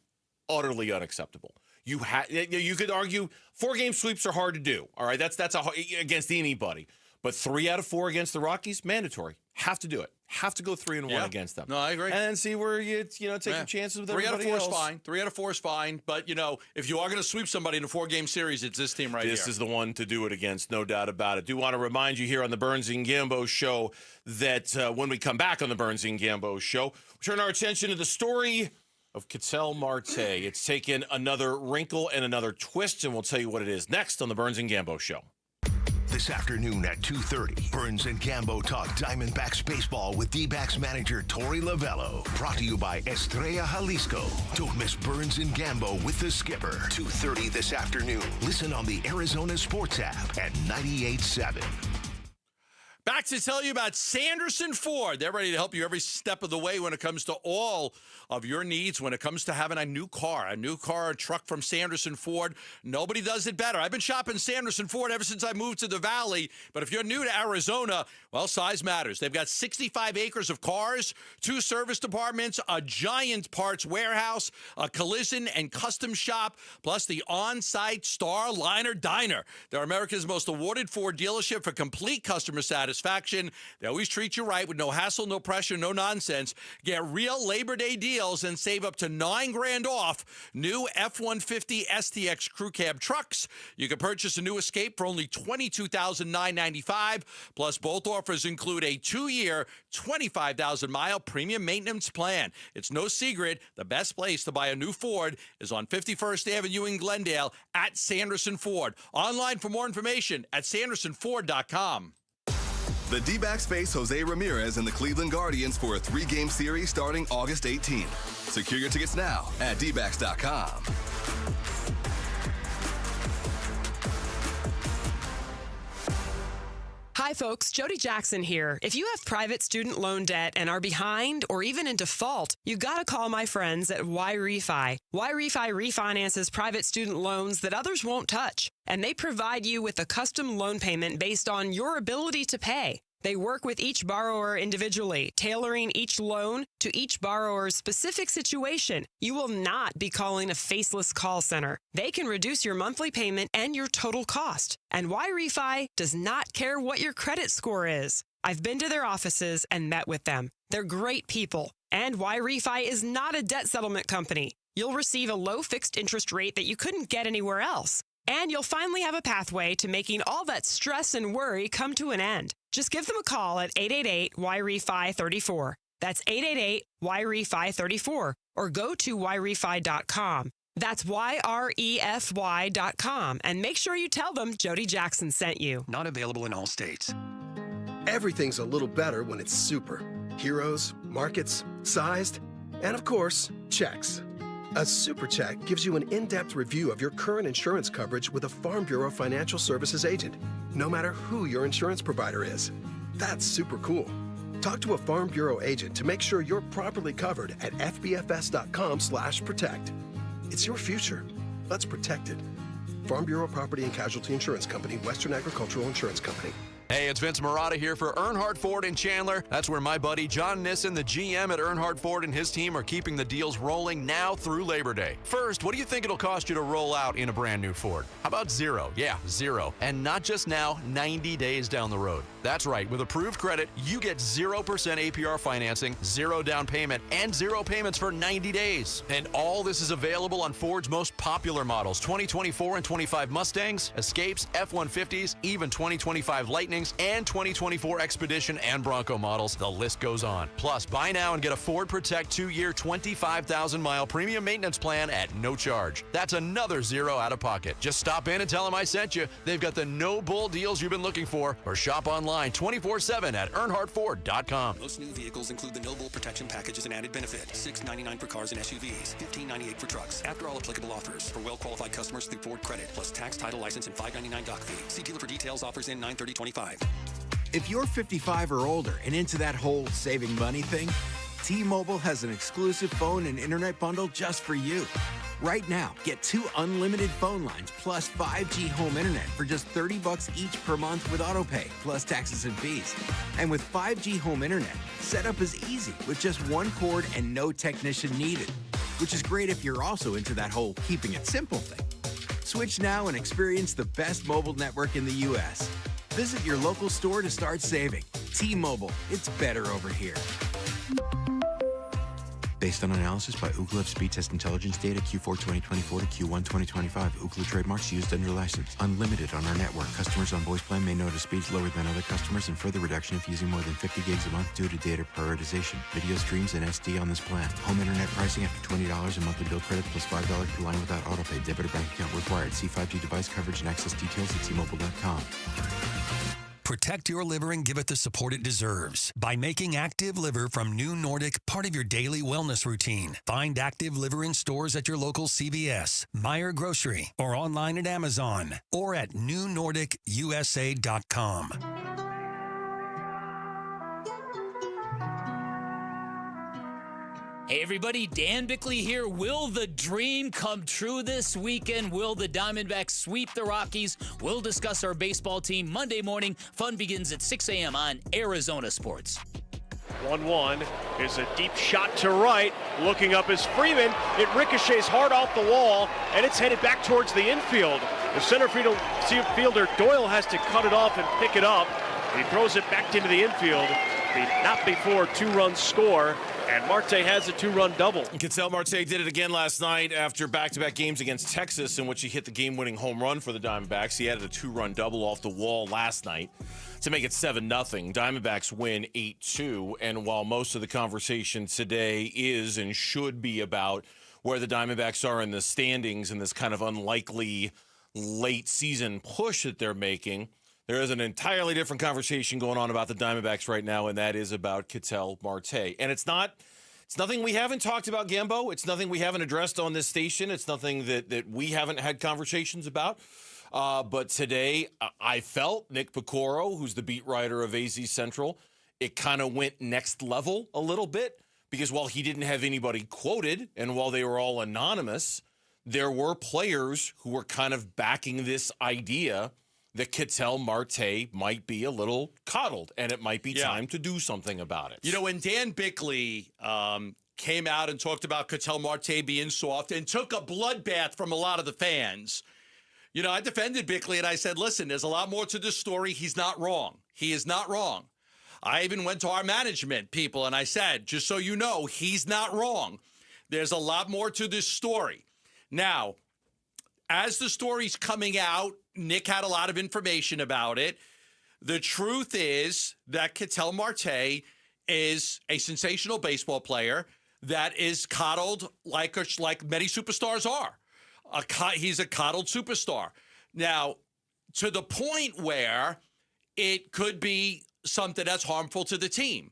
utterly unacceptable. You could argue 4-game sweeps are hard to do. All right, that's against anybody. But 3 out of 4 against the Rockies, mandatory. Have to do it. Have to go 3-1 against them. No, I agree. And then see where you take your chances with 3 out of everybody 4 else. is fine. 3 out of 4 is fine. But if you are going to sweep somebody in a 4-game series, it's this team right here. This is the one to do it against, no doubt about it. Do want to remind you here on the Burns and Gambo show that when we come back on the Burns and Gambo show, we turn our attention to the story of Catel Marte. It's taken another wrinkle and another twist, and we'll tell you what it is next on the Burns and Gambo show. This afternoon at 2:30, Burns and Gambo talk Diamondbacks baseball with Dbacks manager Tory Lavell. Brought to you by Estrella Jalisco. Don't miss Burns and Gambo with the skipper. 2:30 this afternoon. Listen on the Arizona Sports app at 98.7. Back to tell you about Sanderson Ford. They're ready to help you every step of the way when it comes to all of your needs, when it comes to having a new car, a truck from Sanderson Ford. Nobody does it better. I've been shopping Sanderson Ford ever since I moved to the Valley. But if you're new to Arizona, well, size matters. They've got 65 acres of cars, 2 service departments, a giant parts warehouse, a collision and custom shop, plus the on-site Star Liner Diner. They're America's most awarded Ford dealership for complete customer satisfaction. They always treat you right with no hassle, no pressure, no nonsense. Get real Labor Day deals and save up to $9,000 off new F-150 STX Crew Cab trucks. You can purchase a new Escape for only $22,995. Plus, both offers include a 2-year, 25,000-mile premium maintenance plan. It's no secret the best place to buy a new Ford is on 51st Avenue in Glendale at Sanderson Ford. Online for more information at sandersonford.com. The Dbacks face Jose Ramirez and the Cleveland Guardians for a 3-game series starting August 18th. Secure your tickets now at dbacks.com. Hi, folks. Jody Jackson here. If you have private student loan debt and are behind or even in default, you got to call my friends at YRefi. YRefi refinances private student loans that others won't touch, and they provide you with a custom loan payment based on your ability to pay. They work with each borrower individually, tailoring each loan to each borrower's specific situation. You will not be calling a faceless call center. They can reduce your monthly payment and your total cost. And YRefi does not care what your credit score is. I've been to their offices and met with them. They're great people. And YRefi is not a debt settlement company. You'll receive a low fixed interest rate that you couldn't get anywhere else. And you'll finally have a pathway to making all that stress and worry come to an end. Just give them a call at 888-YRefi-34. That's 888-YRefi-34. Or go to YRefi.com. That's YREFY.com. And make sure you tell them Jody Jackson sent you. Not available in all states. Everything's a little better when it's super. Heroes, markets, sized, and of course, checks. A super check gives you an in-depth review of your current insurance coverage with a Farm Bureau Financial Services agent, no matter who your insurance provider is. That's super cool. Talk to a Farm Bureau agent to make sure you're properly covered at fbfs.com/protect. It's your future. Let's protect it. Farm Bureau Property and Casualty Insurance Company, Western Agricultural Insurance Company. Hey, it's Vince Marotta here for Earnhardt Ford in Chandler. That's where my buddy John Nissen, the GM at Earnhardt Ford, and his team are keeping the deals rolling now through Labor Day. First, what do you think it'll cost you to roll out in a brand new Ford? How about zero? Yeah, zero. And not just now, 90 days down the road. That's right. With approved credit, you get 0% APR financing, 0 down payment, and 0 payments for 90 days. And all this is available on Ford's most popular models, 2024 and 25 Mustangs, Escapes, F-150s, even 2025 Lightnings, and 2024 Expedition and Bronco models. The list goes on. Plus, buy now and get a Ford Protect 2-year, 25,000-mile premium maintenance plan at no charge. That's another 0 out of pocket. Just stop in and tell them I sent you. They've got the no-bull deals you've been looking for. Or shop online 24/7 at EarnhardtFord.com. Most new vehicles include the No Bull Protection Package as an added benefit. $699 for cars and SUVs, $1598 for trucks. After all applicable offers. For well-qualified customers through Ford Credit, plus tax, title, license, and $599 doc fee. See dealer for details. Offers in 9/30/25. If you're 55 or older and into that whole saving money thing, T-Mobile has an exclusive phone and internet bundle just for you. Right now, get 2 unlimited phone lines plus 5G home internet for just $30 each per month with autopay, plus taxes and fees. And with 5G home internet, setup is easy with just 1 cord and no technician needed, which is great if you're also into that whole keeping it simple thing. Switch now and experience the best mobile network in the U.S. Visit your local store to start saving. T-Mobile, it's better over here. Based on analysis by Ookla Speed Test Intelligence data Q4 2024 to Q1 2025. Ookla trademarks used under license. Unlimited on our network. Customers on voice plan may notice speeds lower than other customers and further reduction if using more than 50 gigs a month due to data prioritization. Video streams and SD on this plan. Home internet pricing after $20 a monthly bill credit plus $5 per line without autopay. Debit or bank account required. See 5G device coverage and access details at T-Mobile.com. Protect your liver and give it the support it deserves by making Active Liver from New Nordic part of your daily wellness routine. Find Active Liver in stores at your local CVS, Meijer Grocery, or online at Amazon, or at newnordicusa.com. Hey everybody, Dan Bickley here. Will the dream come true this weekend? Will the Diamondbacks sweep the Rockies? We'll discuss our baseball team Monday morning. Fun begins at 6 a.m. on Arizona Sports. 1-1 is a deep shot to right. Looking up is Freeman. It ricochets hard off the wall, and it's headed back towards the infield. The center fielder Doyle has to cut it off and pick it up. He throws it back into the infield. Not before two-run score. And Marte has a two-run double. Catel Marte did it again last night after back-to-back games against Texas in which he hit the game-winning home run for the Diamondbacks. He added a two-run double off the wall last night to make it 7-0. Diamondbacks win 8-2. And while most of the conversation today is and should be about where the Diamondbacks are in the standings and this kind of unlikely late-season push that they're making, there is an entirely different conversation going on about the Diamondbacks right now, and that is about Catel Marte. And it's nothing we haven't talked about, Gambo. It's nothing we haven't addressed on this station. It's nothing that we haven't had conversations about. But today, I felt Nick Pecoro, who's the beat writer of AZ Central, it kind of went next level a little bit, because while he didn't have anybody quoted and while they were all anonymous, there were players who were kind of backing this idea that Catel Marte might be a little coddled, and it might be time to do something about it. You know, when Dan Bickley came out and talked about Catel Marte being soft and took a bloodbath from a lot of the fans, you know, I defended Bickley, and I said, listen, there's a lot more to this story. He's not wrong. He is not wrong. I even went to our management people, and I said, just so you know, he's not wrong. There's a lot more to this story. Now, as the story's coming out, Nick had a lot of information about it. The truth is that Catel Marte is a sensational baseball player that is coddled like many superstars are. He's a coddled superstar. Now, to the point where it could be something that's harmful to the team.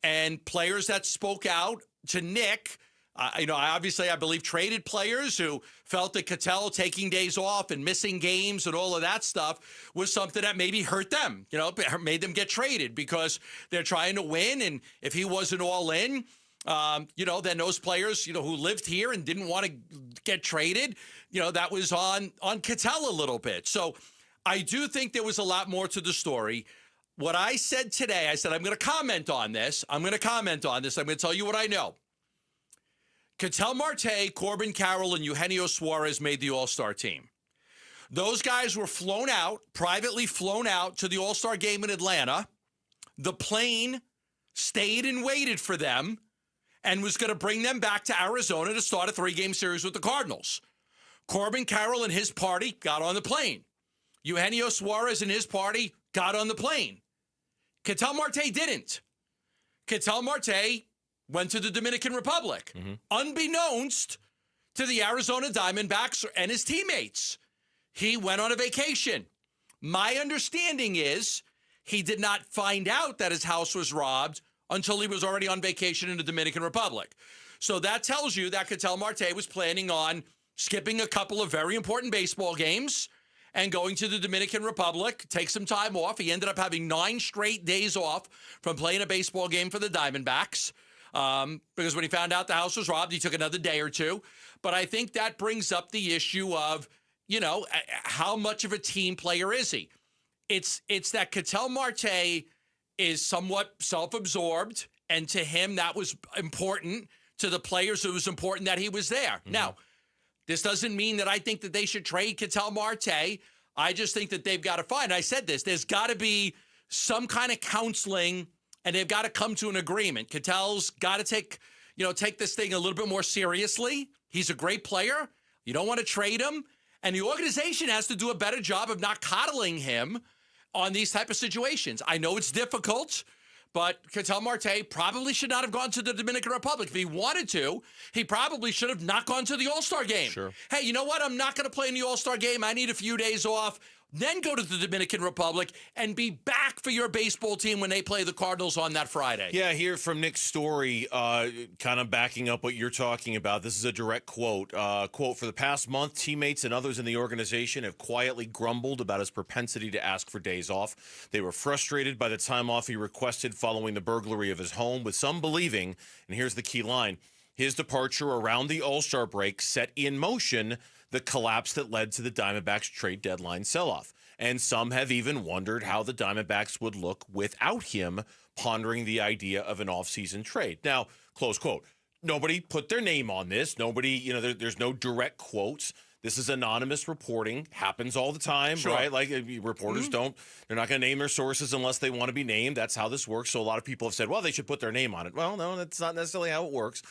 And players that spoke out to Nick, I believe traded players who felt that Catel taking days off and missing games and all of that stuff was something that maybe hurt them, made them get traded because they're trying to win. And if he wasn't all in, then those players, who lived here and didn't want to get traded, that was on Catel a little bit. So I do think there was a lot more to the story. What I said today, I said, I'm going to comment on this. I'm going to tell you what I know. Catel Marte, Corbin Carroll, and Eugenio Suarez made the All-Star team. Those guys were privately flown out to the All-Star game in Atlanta. The plane stayed and waited for them and was going to bring them back to Arizona to start a 3-game series with the Cardinals. Corbin Carroll and his party got on the plane. Eugenio Suarez and his party got on the plane. Catel Marte didn't. Catel Marte went to the Dominican Republic, unbeknownst to the Arizona Diamondbacks and his teammates. He went on a vacation. My understanding is he did not find out that his house was robbed until he was already on vacation in the Dominican Republic. So that tells you that Catel Marte was planning on skipping a couple of very important baseball games and going to the Dominican Republic, take some time off. He ended up having 9 straight days off from playing a baseball game for the Diamondbacks. Because when he found out the house was robbed, he took another day or two. But I think that brings up the issue of, how much of a team player is he? It's that Catel Marte is somewhat self-absorbed, and to him that was important. To the players, it was important that he was there. Now, this doesn't mean that I think that they should trade Catel Marte. I just think that they've got to find, I said this, there's got to be some kind of counseling, and they've got to come to an agreement. Catel's got to take this thing a little bit more seriously. He's a great player. You don't want to trade him. And the organization has to do a better job of not coddling him on these type of situations. I know it's difficult, but Catel Marte probably should not have gone to the Dominican Republic. If he wanted to, he probably should have not gone to the All-Star game. Sure. Hey, you know what? I'm not going to play in the All-Star game. I need a few days off. then go to the Dominican Republic and be back for your baseball team when they play the Cardinals on that Friday. Yeah, here from Nick's story, kind of backing up what you're talking about. This is a direct quote. Quote, for the past month, teammates and others in the organization have quietly grumbled about his propensity to ask for days off. They were frustrated by the time off he requested following the burglary of his home, with some believing, and here's the key line, his departure around the All-Star break set in motion the collapse that led to the Diamondbacks trade deadline sell-off. And some have even wondered how the Diamondbacks would look without him, pondering the idea of an off-season trade. Now, close quote. Nobody put their name on this. Nobody, there's no direct quotes. This is anonymous reporting. Happens all the time, right? Like reporters they're not going to name their sources unless they want to be named. That's how this works. So a lot of people have said, well, they should put their name on it. Well, no, that's not necessarily how it works.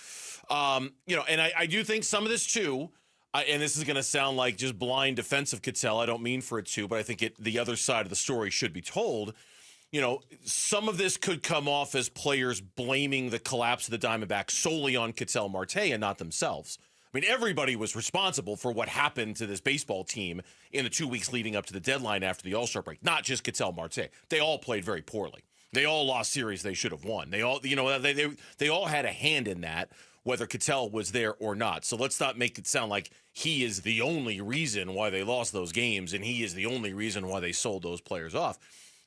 And I do think some of this too, and this is going to sound like just blind defense of Catel. I don't mean for it to, but I think the other side of the story should be told. Some of this could come off as players blaming the collapse of the Diamondbacks solely on Catel Marte and not themselves. I mean, everybody was responsible for what happened to this baseball team in the 2 weeks leading up to the deadline after the All-Star break. Not just Catel Marte. They all played very poorly. They all lost series they should have won. They all, they all had a hand in that, whether Catel was there or not. So let's not make it sound like he is the only reason why they lost those games and he is the only reason why they sold those players off.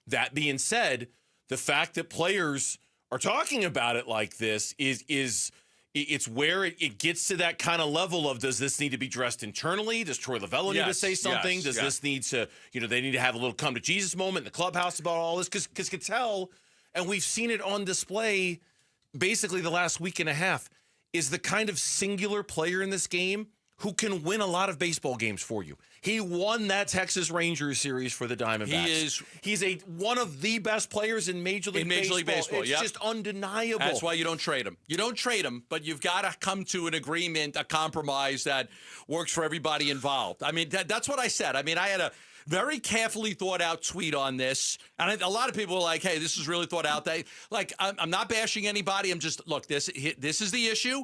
That being said, the fact that players are talking about it like this is it's where it gets to that kind of level of, does this need to be addressed internally? Does Tory Lavell need to say something? Does this need to, they need to have a little come to Jesus moment in the clubhouse about all this? Because Catel, and we've seen it on display basically the last week and a half, is the kind of singular player in this game who can win a lot of baseball games for you. He won that Texas Rangers series for the Diamondbacks. He's one of the best players in Major League Baseball. It's just undeniable. That's why you don't trade him. You don't trade him, but you've got to come to an agreement, a compromise that works for everybody involved. I mean, that's what I said. I mean, I had a very carefully thought out tweet on this, and a lot of people were like, hey, this is really thought out. I'm not bashing anybody. I'm just, look, this is the issue,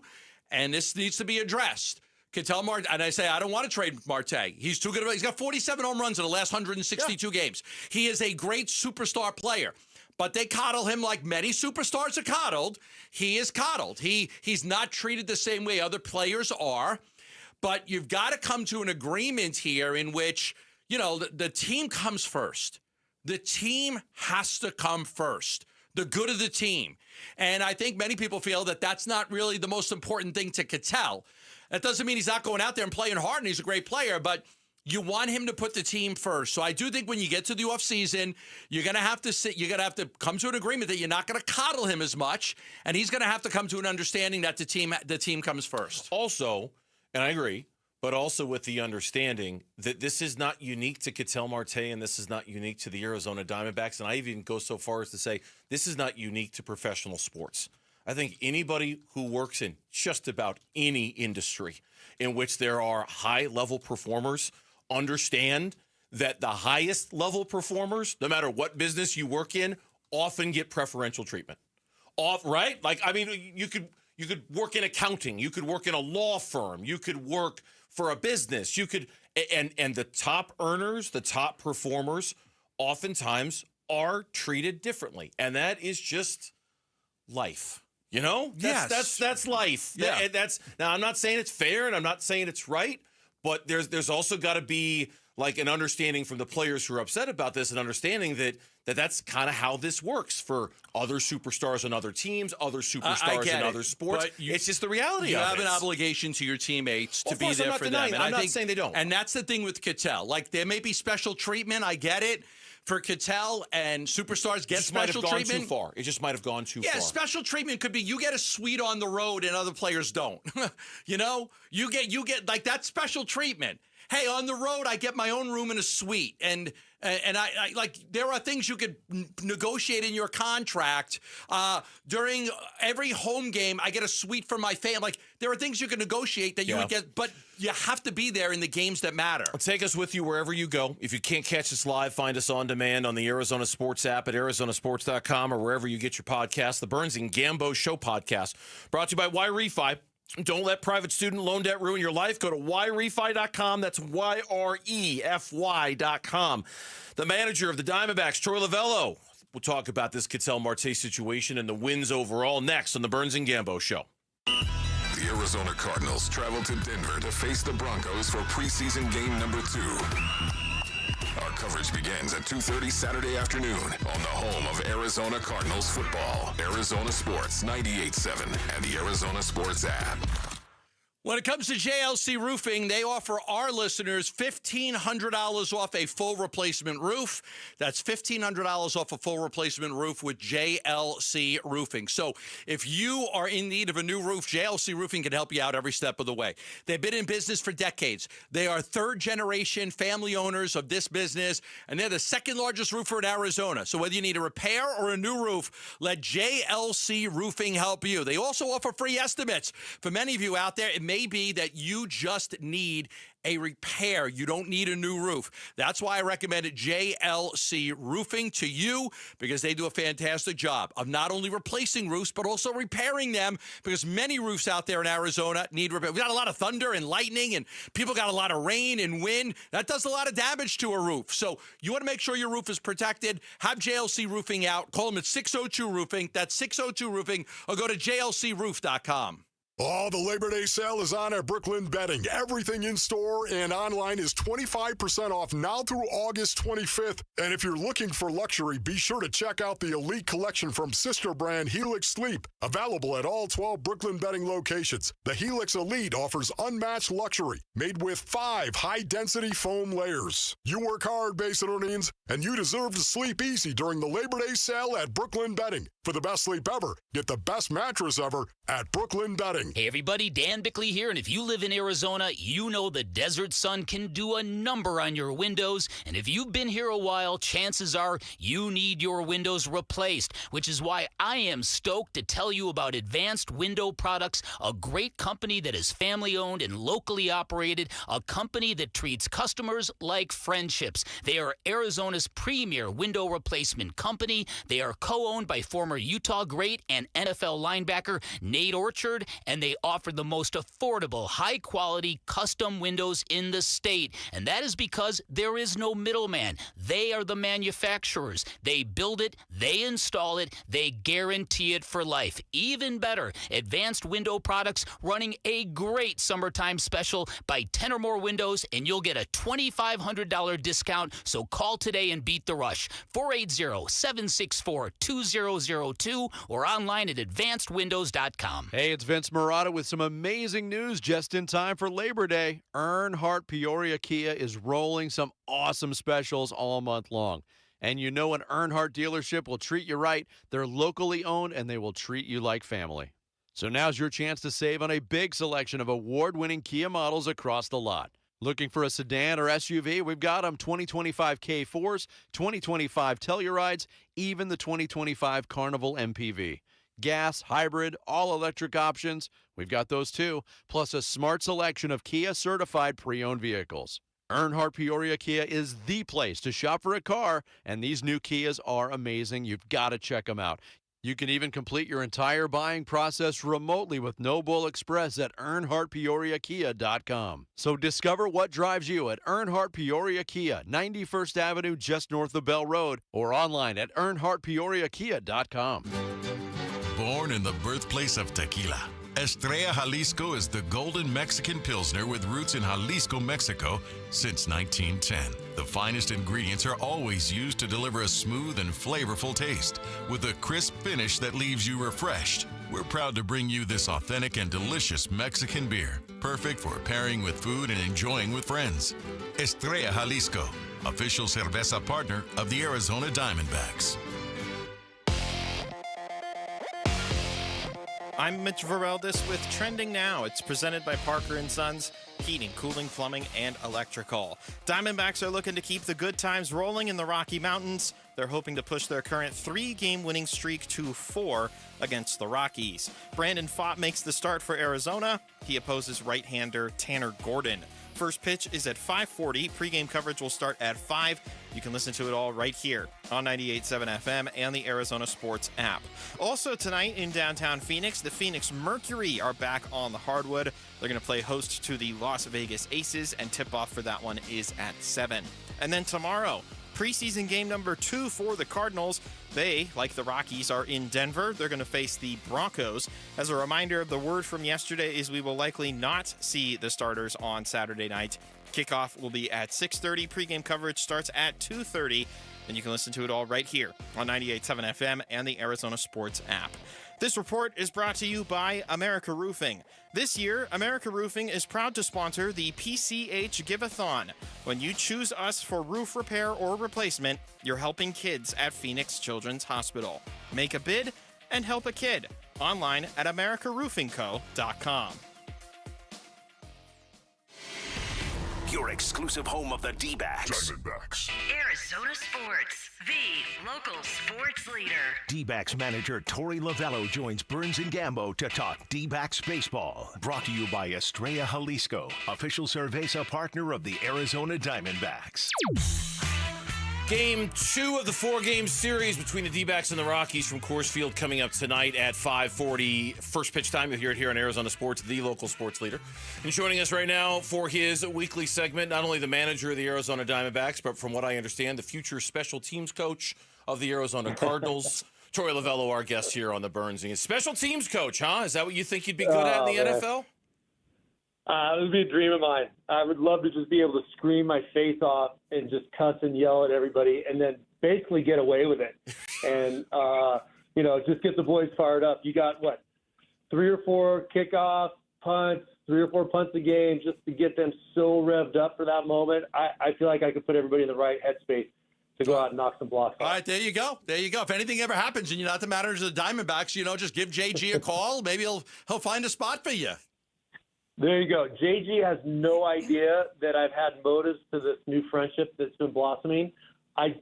and this needs to be addressed. Catel Marte, and I say, I don't want to trade Marte. He's too good. He's got 47 home runs in the last 162 games. He is a great superstar player, but they coddle him like many superstars are coddled. He is coddled. He's not treated the same way other players are, but you've got to come to an agreement here in which, the team comes first. The team has to come first. The good of the team. And I think many people feel that that's not really the most important thing to Catel. That doesn't mean he's not going out there and playing hard, and he's a great player, but you want him to put the team first. So I do think when you get to the offseason, you're going to have to come to an agreement that you're not going to coddle him as much, and he's going to have to come to an understanding that the team comes first. Also, and I agree, but also with the understanding that this is not unique to Catel Marte and this is not unique to the Arizona Diamondbacks, and I even go so far as to say this is not unique to professional sports. I think anybody who works in just about any industry in which there are high-level performers understand that the highest-level performers, no matter what business you work in, often get preferential treatment. Right? Like, I mean, you could work in accounting. You could work in a law firm. You could work for a business. You could, and the top earners, the top performers, oftentimes are treated differently. And that is just life. That's life. Yeah. Now, I'm not saying it's fair and I'm not saying it's right, but there's also got to be like an understanding from the players who are upset about this, and understanding that's kind of how this works for other superstars on other teams, other superstars in other sports. It's just the reality of it. You have an obligation to your teammates to be there for them. I'm not saying they don't. And that's the thing with Catel. Like, there may be special treatment. I get it. For Catel and superstars get special treatment. Too far. It just might have gone too far. Yeah, special treatment could be you get a suite on the road and other players don't. You get like that special treatment. Hey, on the road I get my own room in a suite, and I like, there are things you could negotiate in your contract. During every home game, I get a suite for my family. Like, there are things you can negotiate that you would get, but you have to be there in the games that matter. Take us with you wherever you go. If you can't catch us live, find us on demand on the Arizona Sports app at arizonasports.com or wherever you get your podcasts. The Burns and Gambo Show podcast, brought to you by Why Refi. Don't let private student loan debt ruin your life. Go to yrefi.com. That's YREFY.com. The manager of the Diamondbacks, Tory Lavell, we'll talk about this Catel Marte situation and the wins overall next on the Burns and Gambo Show. The Arizona Cardinals travel to Denver to face the Broncos for preseason game number 2. Our coverage begins at 2:30 Saturday afternoon on the home of Arizona Cardinals football, Arizona Sports 98.7 and the Arizona Sports app. When it comes to JLC Roofing, they offer our listeners $1,500 off a full replacement roof. That's $1,500 off a full replacement roof with JLC Roofing. So if you are in need of a new roof, JLC Roofing can help you out every step of the way. They've been in business for decades. They are third-generation family owners of this business, and they're the second largest roofer in Arizona. So whether you need a repair or a new roof, let JLC Roofing help you. They also offer free estimates. For many of you out there, it may be that you just need a repair. You don't need a new roof. That's why I recommended JLC Roofing to you, because they do a fantastic job of not only replacing roofs, but also repairing them, because many roofs out there in Arizona need repair. We've got a lot of thunder and lightning, and people got a lot of rain and wind. That does a lot of damage to a roof. So you want to make sure your roof is protected. Have JLC Roofing out. Call them at 602 Roofing. That's 602 Roofing, or go to jlcroof.com. Oh, the Labor Day sale is on at Brooklyn Bedding. Everything in store and online is 25% off now through August 25th. And if you're looking for luxury, be sure to check out the Elite Collection from sister brand Helix Sleep, available at all 12 Brooklyn Bedding locations. The Helix Elite offers unmatched luxury, made with 5 high-density foam layers. You work hard, Base Orleans, and you deserve to sleep easy during the Labor Day sale at Brooklyn Bedding. For the best sleep ever, get the best mattress ever at Brooklyn Bedding. Hey everybody, Dan Bickley here, and if you live in Arizona, you know the desert sun can do a number on your windows, and if you've been here a while, chances are you need your windows replaced, which is why I am stoked to tell you about Advanced Window Products, a great company that is family-owned and locally operated, a company that treats customers like friendships. They are Arizona's premier window replacement company. They are co-owned by former Utah great and NFL linebacker Nate Orchard, and they offer the most affordable, high-quality custom windows in the state. And that is because there is no middleman. They are the manufacturers. They build it, they install it, they guarantee it for life. Even better, Advanced Window Products running a great summertime special. Buy 10 or more windows and you'll get a $2,500 discount. So call today and beat the rush. 480-764-2002 or online at advancedwindows.com. Hey, it's Vince Marotta with some amazing news just in time for Labor Day. Earnhardt Peoria Kia is rolling some awesome specials all month long. And you know an Earnhardt dealership will treat you right. They're locally owned, and they will treat you like family. So now's your chance to save on a big selection of award-winning Kia models across the lot. Looking for a sedan or SUV? We've got them. 2025 K4s, 2025 Tellurides, even the 2025 Carnival MPV. Gas, hybrid, all-electric options, we've got those too, plus a smart selection of Kia-certified pre-owned vehicles. Earnhardt Peoria Kia is the place to shop for a car, and these new Kias are amazing. You've got to check them out. You can even complete your entire buying process remotely with No Bull Express at EarnhardtPeoriaKia.com. So discover what drives you at Earnhardt Peoria Kia, 91st Avenue just north of Bell Road, or online at EarnhardtPeoriaKia.com. Born in the birthplace of tequila, Estrella Jalisco is the golden Mexican Pilsner with roots in Jalisco, Mexico since 1910. The finest ingredients are always used to deliver a smooth and flavorful taste with a crisp finish that leaves you refreshed. We're proud to bring you this authentic and delicious Mexican beer, perfect for pairing with food and enjoying with friends. Estrella Jalisco, official cerveza partner of the Arizona Diamondbacks. I'm Mitch Vareldis with Trending Now. It's presented by Parker & Sons, heating, cooling, plumbing, and electrical. Diamondbacks are looking to keep the good times rolling in the Rocky Mountains. They're hoping to push their current 3-game winning streak to 4 against the Rockies. Brandon Pfaadt makes the start for Arizona. He opposes right-hander Tanner Gordon. First pitch is at 5:40. Pregame coverage will start at 5. You can listen to it all right here on 98.7 FM and the Arizona Sports app. Also tonight in downtown Phoenix, the Phoenix Mercury are back on the hardwood. They're going to play host to the Las Vegas Aces, and tip-off for that one is at 7. And then tomorrow, preseason game number 2 for the Cardinals. They, like the Rockies, are in Denver. They're going to face the Broncos. As a reminder, the word from yesterday is we will likely not see the starters on Saturday night. Kickoff will be at 6:30. Pregame coverage starts at 2:30. And you can listen to it all right here on 98.7 FM and the Arizona Sports app. This report is brought to you by America Roofing. This year, America Roofing is proud to sponsor the PCH Give-a-thon. When you choose us for roof repair or replacement, you're helping kids at Phoenix Children's Hospital. Make a bid and help a kid. Online at AmericaRoofingCo.com. Your exclusive home of the Dbacks. Diamondbacks. Arizona Sports, the local sports leader. Dbacks manager Tory Lavell joins Burns and Gambo to talk Dbacks baseball. Brought to you by Estrella Jalisco, official Cerveza partner of the Arizona Diamondbacks. Game 2 of the 4-game series between the D-backs and the Rockies from Coors Field coming up tonight at 5:40. First pitch time. You'll hear it here on Arizona Sports, the local sports leader. And joining us right now for his weekly segment, not only the manager of the Arizona Diamondbacks, but from what I understand, the future special teams coach of the Arizona Cardinals. Tory Lavell, our guest here on the Burns. Special teams coach, huh? Is that what you think you'd be good at in the NFL? It would be a dream of mine. I would love to just be able to scream my face off and just cuss and yell at everybody and then basically get away with it. And, just get the boys fired up. You got, 3 or 4 kickoffs, punts, 3 or 4 punts a game just to get them so revved up for that moment. I feel like I could put everybody in the right headspace to go out and knock some blocks off. All right, there you go. There you go. If anything ever happens and you're not the manager of the Diamondbacks, just give JG a call. Maybe he'll find a spot for you. There you go. JG has no idea that I've had motives to this new friendship that's been blossoming.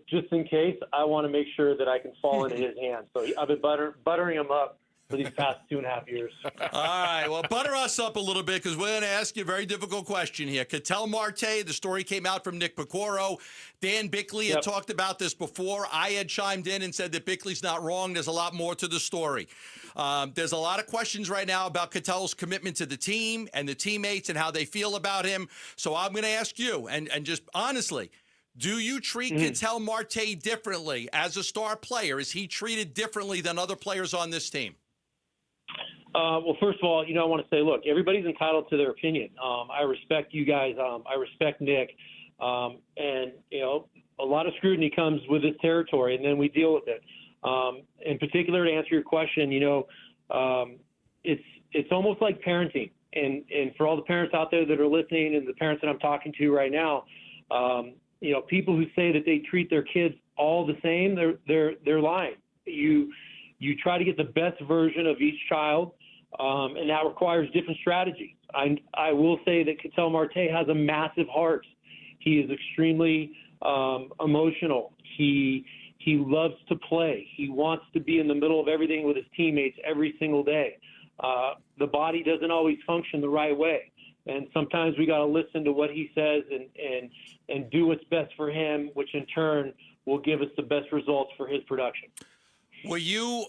Just in case, I want to make sure that I can fall into his hands. So I've been buttering him up for these past 2.5 years. All right, well, butter us up a little bit because we're going to ask you a very difficult question here. Catel Marte, the story came out from Nick Picoro. Dan Bickley had talked about this before. I had chimed in and said that Bickley's not wrong. There's a lot more to the story. There's a lot of questions right now about Catel's commitment to the team and the teammates and how they feel about him. So I'm going to ask you, and just honestly, do you treat Catel Marte differently as a star player? Is he treated differently than other players on this team? Well, first of all, I want to say, look, everybody's entitled to their opinion. I respect you guys. I respect Nick. And, a lot of scrutiny comes with this territory, and then we deal with it. In particular, to answer your question, it's almost like parenting. And for all the parents out there that are listening and the parents that I'm talking to right now, people who say that they treat their kids all the same, they're lying. You try to get the best version of each child, and that requires different strategies. I will say that Catel Marte has a massive heart. He is extremely emotional. He loves to play. He wants to be in the middle of everything with his teammates every single day. The body doesn't always function the right way, and sometimes we got to listen to what he says and do what's best for him, which in turn will give us the best results for his production. Were you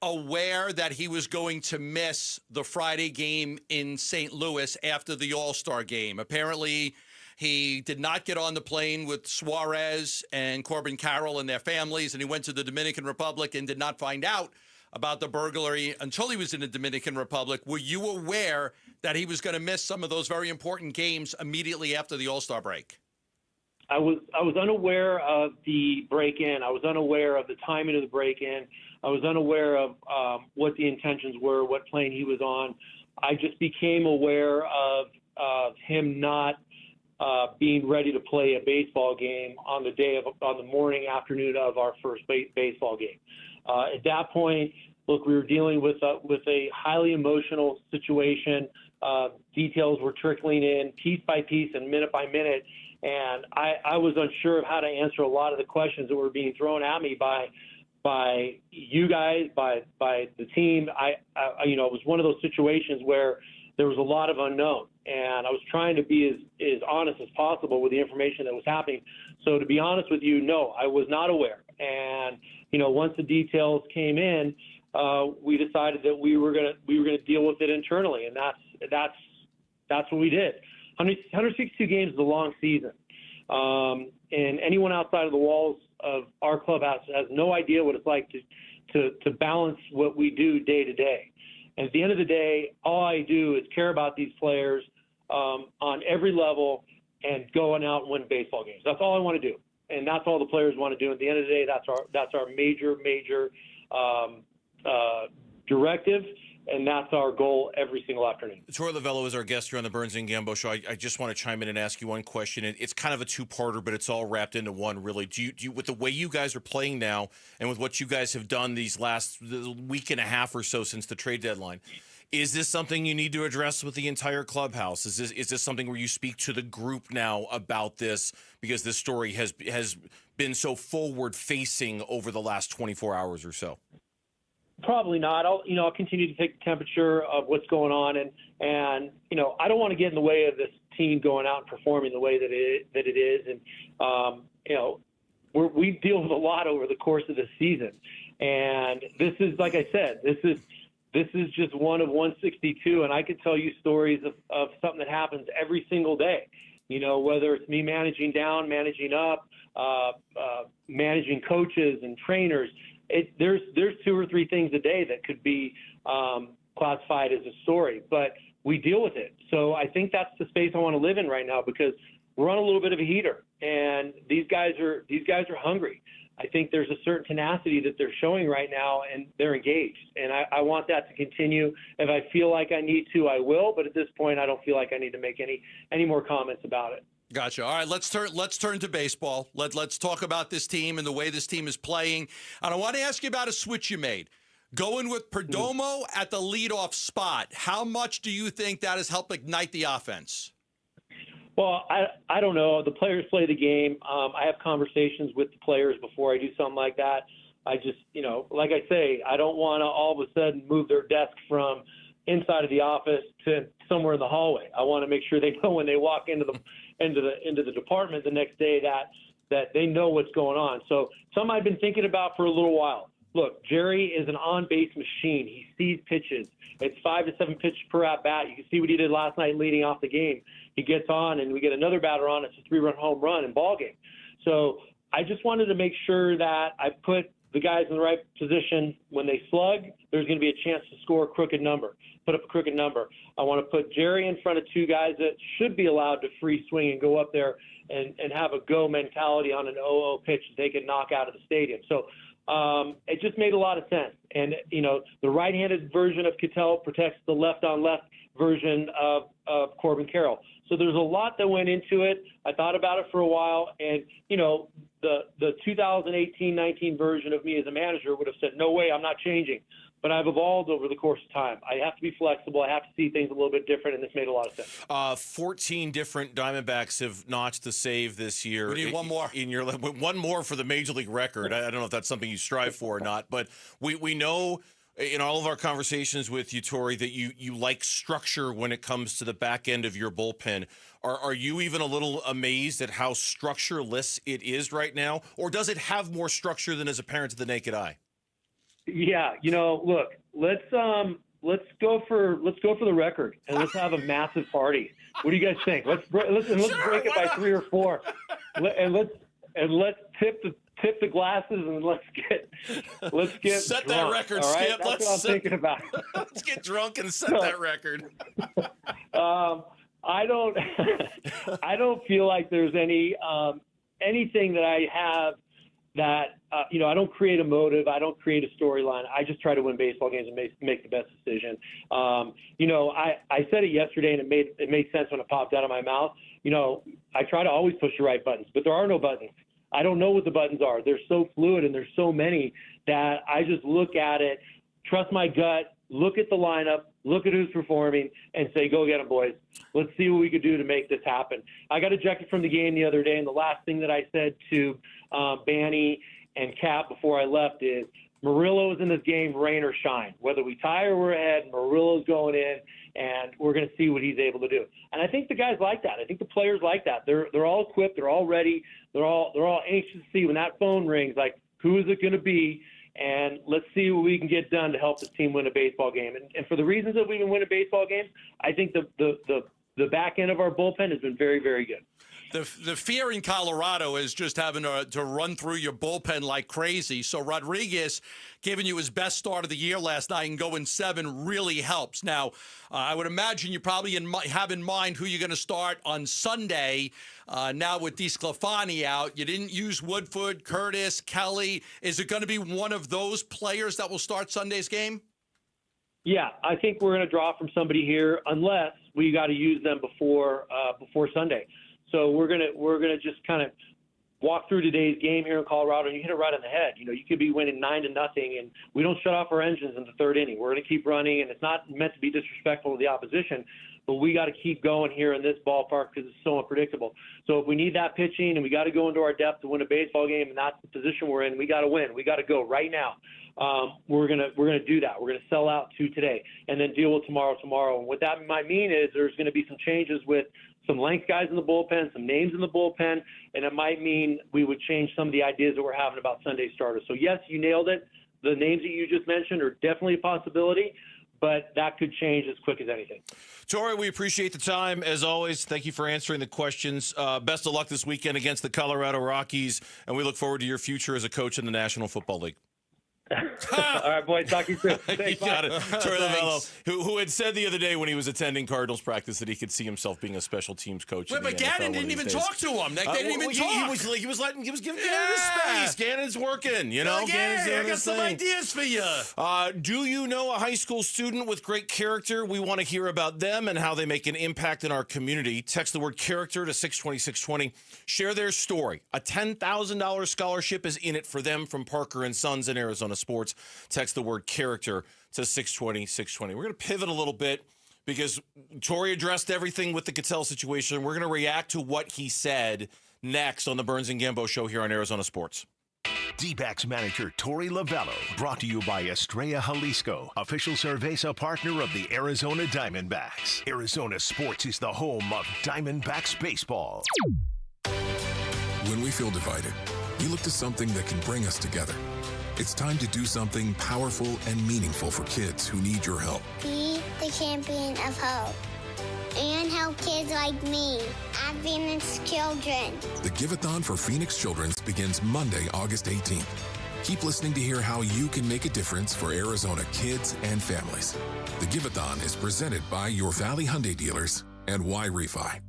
aware that he was going to miss the Friday game in St. Louis after the All-Star game? Apparently, he did not get on the plane with Suarez and Corbin Carroll and their families, and he went to the Dominican Republic and did not find out about the burglary until he was in the Dominican Republic. Were you aware that he was going to miss some of those very important games immediately after the All-Star break? I was unaware of the break-in. I was unaware of the timing of the break-in. I was unaware of what the intentions were, what plane he was on. I just became aware of him not being ready to play a baseball game on the morning, afternoon of our first baseball game. At that point, look, we were dealing with a highly emotional situation. Details were trickling in piece by piece and minute by minute. And I was unsure of how to answer a lot of the questions that were being thrown at me by you guys, by the team. It was one of those situations where there was a lot of unknown. and I was trying to be as honest as possible with the information that was happening. So to be honest with you, no, I was not aware. And once the details came in, we decided that we were gonna deal with it internally, and that's what we did. 162 games is a long season, and anyone outside of the walls of our clubhouse has no idea what it's like to balance what we do day to day. And at the end of the day, all I do is care about these players on every level and going out and win baseball games. That's all I want to do, and that's all the players want to do. At the end of the day, that's our major directive, and that's our goal every single afternoon. Tory Lavell is our guest here on the Burns and Gambo Show. I just want to chime in and ask you one question. It's kind of a two-parter, but it's all wrapped into one, really. Do you, with the way you guys are playing now and with what you guys have done these last week and a half or so since the trade deadline, is this something you need to address with the entire clubhouse? Is this something where you speak to the group now about this because this story has been so forward-facing over the last 24 hours or so? Probably not. I'll continue to take the temperature of what's going on, and I don't want to get in the way of this team going out and performing the way that it is, and we deal with a lot over the course of the season, and this is, like I said, this is just one of 162, and I could tell you stories of something that happens every single day. Whether it's me managing down, managing up, managing coaches and trainers. There's 2 or 3 things a day that could be classified as a story, but we deal with it. So I think that's the space I want to live in right now because we're on a little bit of a heater, and these guys are hungry. I think there's a certain tenacity that they're showing right now, and they're engaged. And I want that to continue. If I feel like I need to, I will. But at this point, I don't feel like I need to make any more comments about it. Gotcha. All right, let's turn to baseball. Let's talk about this team and the way this team is playing. And I want to ask you about a switch you made. Going with Perdomo at the leadoff spot. How much do you think that has helped ignite the offense? Well, I don't know. The players play the game. I have conversations with the players before I do something like that. I just, like I say, I don't want to all of a sudden move their desk from inside of the office to somewhere in the hallway. I want to make sure they know when they walk into the department the next day that they know what's going on. So something I've been thinking about for a little while. Look, Jerry is an on-base machine. He sees pitches. It's 5 to 7 pitches per at-bat. You can see what he did last night leading off the game. He gets on, and we get another batter on. It's a 3-run home run in ball game. So I just wanted to make sure that I put the guys in the right position. When they slug, there's going to be a chance to score a crooked number, put up a crooked number. I want to put Jerry in front of 2 guys that should be allowed to free swing and go up there and have a go mentality on an 0-0 pitch that they can knock out of the stadium. So it just made a lot of sense. And, the right-handed version of Catel protects the left-on-left version of Corbin Carroll. So there's a lot that went into it. I thought about it for a while. And, the 2018-19 version of me as a manager would have said, no way, I'm not changing. But I've evolved over the course of time. I have to be flexible. I have to see things a little bit different, and this made a lot of sense. 14 different Diamondbacks have notched the save this year. We need one more. One more for the Major League record. I don't know if that's something you strive for or not, but we know in all of our conversations with you, Tory, that you like structure when it comes to the back end of your bullpen. Are you even a little amazed at how structureless it is right now, or does it have more structure than is apparent to the naked eye? Yeah, look, let's go for the record and let's have a massive party. What do you guys think? Let's break it by 3 or 4, and let's tip the glasses and let's get set drunk, that record, all right? Skip. That's what I'm thinking about. Let's get drunk and set that record. I don't feel like there's anything that I have that I don't create a motive. I don't create a storyline. I just try to win baseball games and make the best decision. I said it yesterday, and it made sense when it popped out of my mouth. I try to always push the right buttons, but there are no buttons. I don't know what the buttons are. They're so fluid, and there's so many that I just look at it, trust my gut, look at the lineup, look at who's performing, and say, go get them, boys. Let's see what we could do to make this happen. I got ejected from the game the other day, and the last thing that I said to Banny and Cap before I left is, Murillo is in this game, rain or shine. Whether we tie or we're ahead, Murillo's going in, and we're going to see what he's able to do. And I think the guys like that. I think the players like that. They're all equipped. They're all ready. They're all anxious to see when that phone rings, like, who is it going to be? And let's see what we can get done to help this team win a baseball game. And for the reasons that we can win a baseball game, I think the back end of our bullpen has been very, very good. The fear in Colorado is just having to run through your bullpen like crazy. So Rodriguez giving you his best start of the year last night and going 7 really helps. Now, I would imagine you probably have in mind who you're going to start on Sunday. Now with DeSclafani out, you didn't use Woodford, Curtis, Kelly. Is it going to be one of those players that will start Sunday's game? Yeah, I think we're going to draw from somebody here, unless we got to use them before Sunday. So we're gonna just kind of walk through today's game here in Colorado, and you hit it right on the head. You could be winning 9-0, and we don't shut off our engines in the third inning. We're going to keep running, and it's not meant to be disrespectful to the opposition, but we got to keep going here in this ballpark because it's so unpredictable. So if we need that pitching, and we got to go into our depth to win a baseball game, and that's the position we're in, we got to win. We got to go right now. We're gonna do that. We're gonna sell out to today, and then deal with tomorrow. And what that might mean is there's going to be some changes with some length guys in the bullpen, some names in the bullpen, and it might mean we would change some of the ideas that we're having about Sunday starters. So, yes, you nailed it. The names that you just mentioned are definitely a possibility, but that could change as quick as anything. Tory, we appreciate the time, as always. Thank you for answering the questions. Best of luck this weekend against the Colorado Rockies, and we look forward to your future as a coach in the National Football League. All right, boys. Talk to you soon. Thanks, you got it. Tory Lavell, who had said the other day when he was attending Cardinals practice that he could see himself being a special teams coach. But Gannon didn't even talk to him. They didn't even talk. He was giving Gannon his space. Gannon's working. Gannon's doing I got some ideas for you. Do you know a high school student with great character? We want to hear about them and how they make an impact in our community. Text the word character to 620-620. Share their story. A $10,000 scholarship is in it for them from Parker & Sons in Arizona Sports. Text the word character to 620-620. We're going to pivot a little bit because Tory addressed everything with the Catel situation. We're going to react to what he said next on the Burns and Gambo show here on Arizona Sports. Dbacks manager Tory Lavell, brought to you by Estrella Jalisco, official Cerveza partner of the Arizona Diamondbacks. Arizona Sports is the home of Diamondbacks baseball. When we feel divided, we look to something that can bring us together. It's time to do something powerful and meaningful for kids who need your help. Be the champion of hope and help kids like me at Phoenix Children. The Give-a-thon for Phoenix Children's begins Monday, August 18th. Keep listening to hear how you can make a difference for Arizona kids and families. The Give-a-thon is presented by your Valley Hyundai dealers and Y-Refi.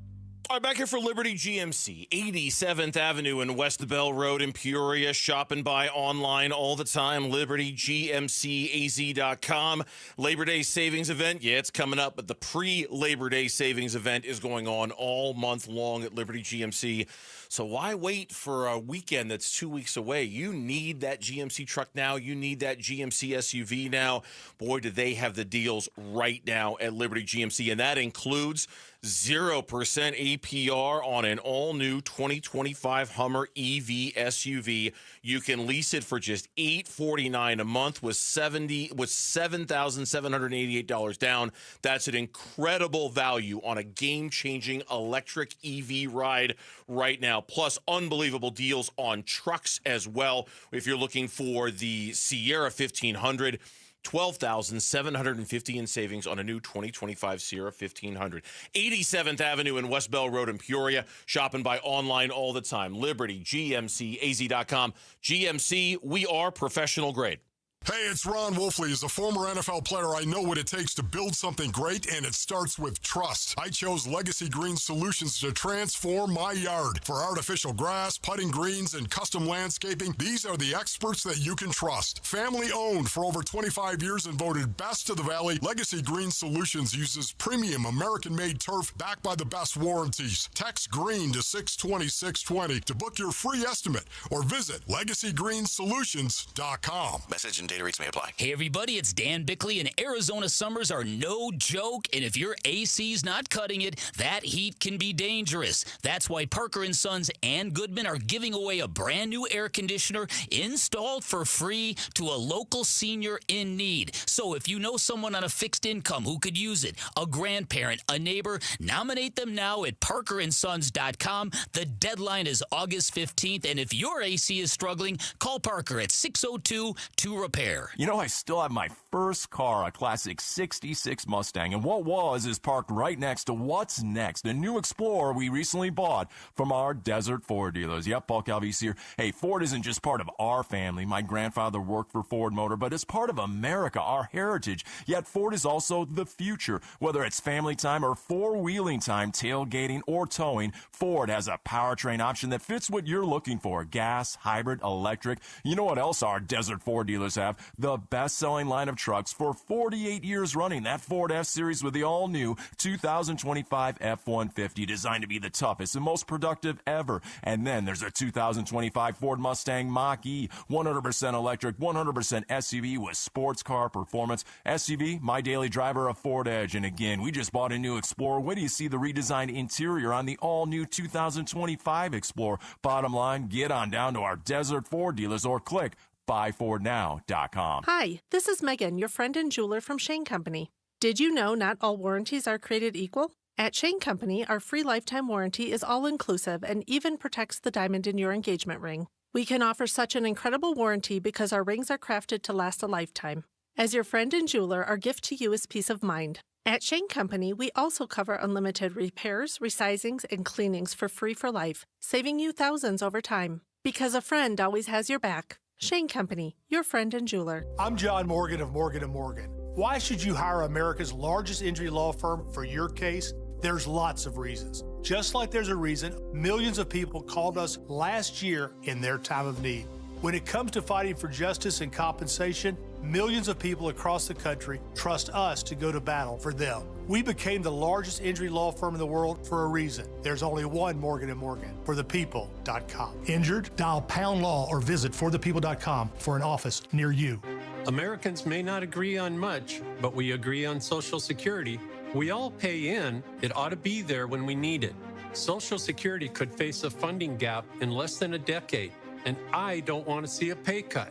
All right, back here for Liberty GMC, 87th Avenue and West Bell Road in Peoria. Shop and buy online all the time, libertygmcaz.com. Labor Day savings event, yeah, it's coming up, but the pre-Labor Day savings event is going on all month long at Liberty GMC. So why wait for a weekend that's 2 weeks away? You need that GMC truck now. You need that GMC SUV now. Boy, do they have the deals right now at Liberty GMC, and that includes 0% APR on an all-new 2025 Hummer EV SUV. You can lease it for just $849 a month with $7,788 down. That's an incredible value on a game-changing electric EV ride right now. Plus, unbelievable deals on trucks as well. If you're looking for the Sierra 1500, $12,750 in savings on a new 2025 Sierra 1500. 87th Avenue and West Bell Road in Peoria. Shop and buy online all the time. LibertyGMCAZ.com. GMC, we are professional grade. Hey, it's Ron Wolfley. As a former NFL player, I know what it takes to build something great, and it starts with trust. I chose Legacy Green Solutions to transform my yard. For artificial grass, putting greens, and custom landscaping, these are the experts that you can trust. Family owned for over 25 years and voted best of the Valley, Legacy Green Solutions uses premium American-made turf backed by the best warranties. Text GREEN to 620-620 to book your free estimate or visit LegacyGreenSolutions.com. Message and Data rates may apply. Hey everybody, it's Dan Bickley, and Arizona summers are no joke, and if your AC's not cutting it, that heat can be dangerous. That's why Parker & Sons and Goodman are giving away a brand new air conditioner installed for free to a local senior in need. So if you know someone on a fixed income who could use it, a grandparent, a neighbor, nominate them now at parkerandsons.com. The deadline is August 15th, and if your AC is struggling, call Parker at 602-2REPAIR. You know, I still have my first car, a classic 66 Mustang, and what was is parked right next to what's next, a new Explorer we recently bought from our Desert Ford dealers. Yep, Paul Calvise here. Hey, Ford isn't just part of our family. My grandfather worked for Ford Motor, but it's part of America, our heritage. Yet Ford is also the future. Whether it's family time or four-wheeling time, tailgating or towing, Ford has a powertrain option that fits what you're looking for. Gas, hybrid, electric. You know what else our Desert Ford dealers have? The best-selling line of trucks for 48 years running. That Ford F-Series with the all-new 2025 F-150, designed to be the toughest and most productive ever. And then there's a 2025 Ford Mustang Mach-E, 100% electric, 100% SUV with sports car performance. SUV, my daily driver, a Ford Edge. And again, we just bought a new Explorer. Wait till you see the redesigned interior on the all-new 2025 Explorer. Bottom line, get on down to our Desert Ford dealers or click buyfordnow.com. Hi, this is Megan, your friend and jeweler from Shane Company. Did you know not all warranties are created equal? At Shane Company, our free lifetime warranty is all-inclusive and even protects the diamond in your engagement ring. We can offer such an incredible warranty because our rings are crafted to last a lifetime. As your friend and jeweler, our gift to you is peace of mind. At Shane Company, we also cover unlimited repairs, resizings, and cleanings for free for life, saving you thousands over time. Because a friend always has your back. Shane Company, your friend and jeweler. I'm John Morgan of Morgan & Morgan. Why should you hire America's largest injury law firm for your case? There's lots of reasons. Just like there's a reason millions of people called us last year in their time of need. When it comes to fighting for justice and compensation, millions of people across the country trust us to go to battle for them. We became the largest injury law firm in the world for a reason. There's only one Morgan & Morgan, forthepeople.com. Injured? Dial pound law or visit forthepeople.com for an office near you. Americans may not agree on much, but we agree on Social Security. We all pay in. It ought to be there when we need it. Social Security could face a funding gap in less than a decade, and I don't want to see a pay cut.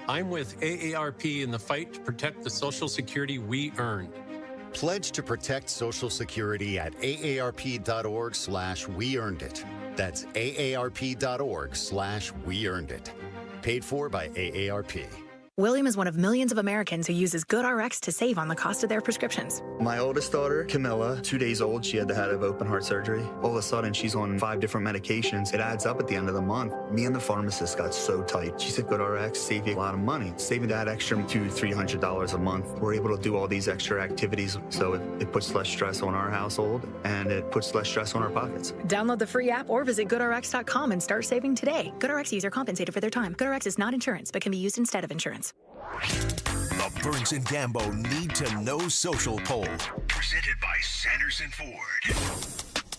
I'm with AARP in the fight to protect the Social Security we earned. Pledge to protect Social Security at aarp.org/weearnedit. That's aarp.org/weearnedit. Paid for by AARP. William is one of millions of Americans who uses GoodRx to save on the cost of their prescriptions. My oldest daughter, Camilla, 2 days old, she had to have open heart surgery. All of a sudden, she's on 5 different medications. It adds up at the end of the month. Me and the pharmacist got so tight. She said, GoodRx save you a lot of money. Saving that extra $200-300 a month. We're able to do all these extra activities, so it puts less stress on our household, and it puts less stress on our pockets. Download the free app or visit GoodRx.com and start saving today. GoodRx user compensated for their time. GoodRx is not insurance, but can be used instead of insurance. The Burns and Gambo Need to Know Social Poll. Presented by Sanderson Ford.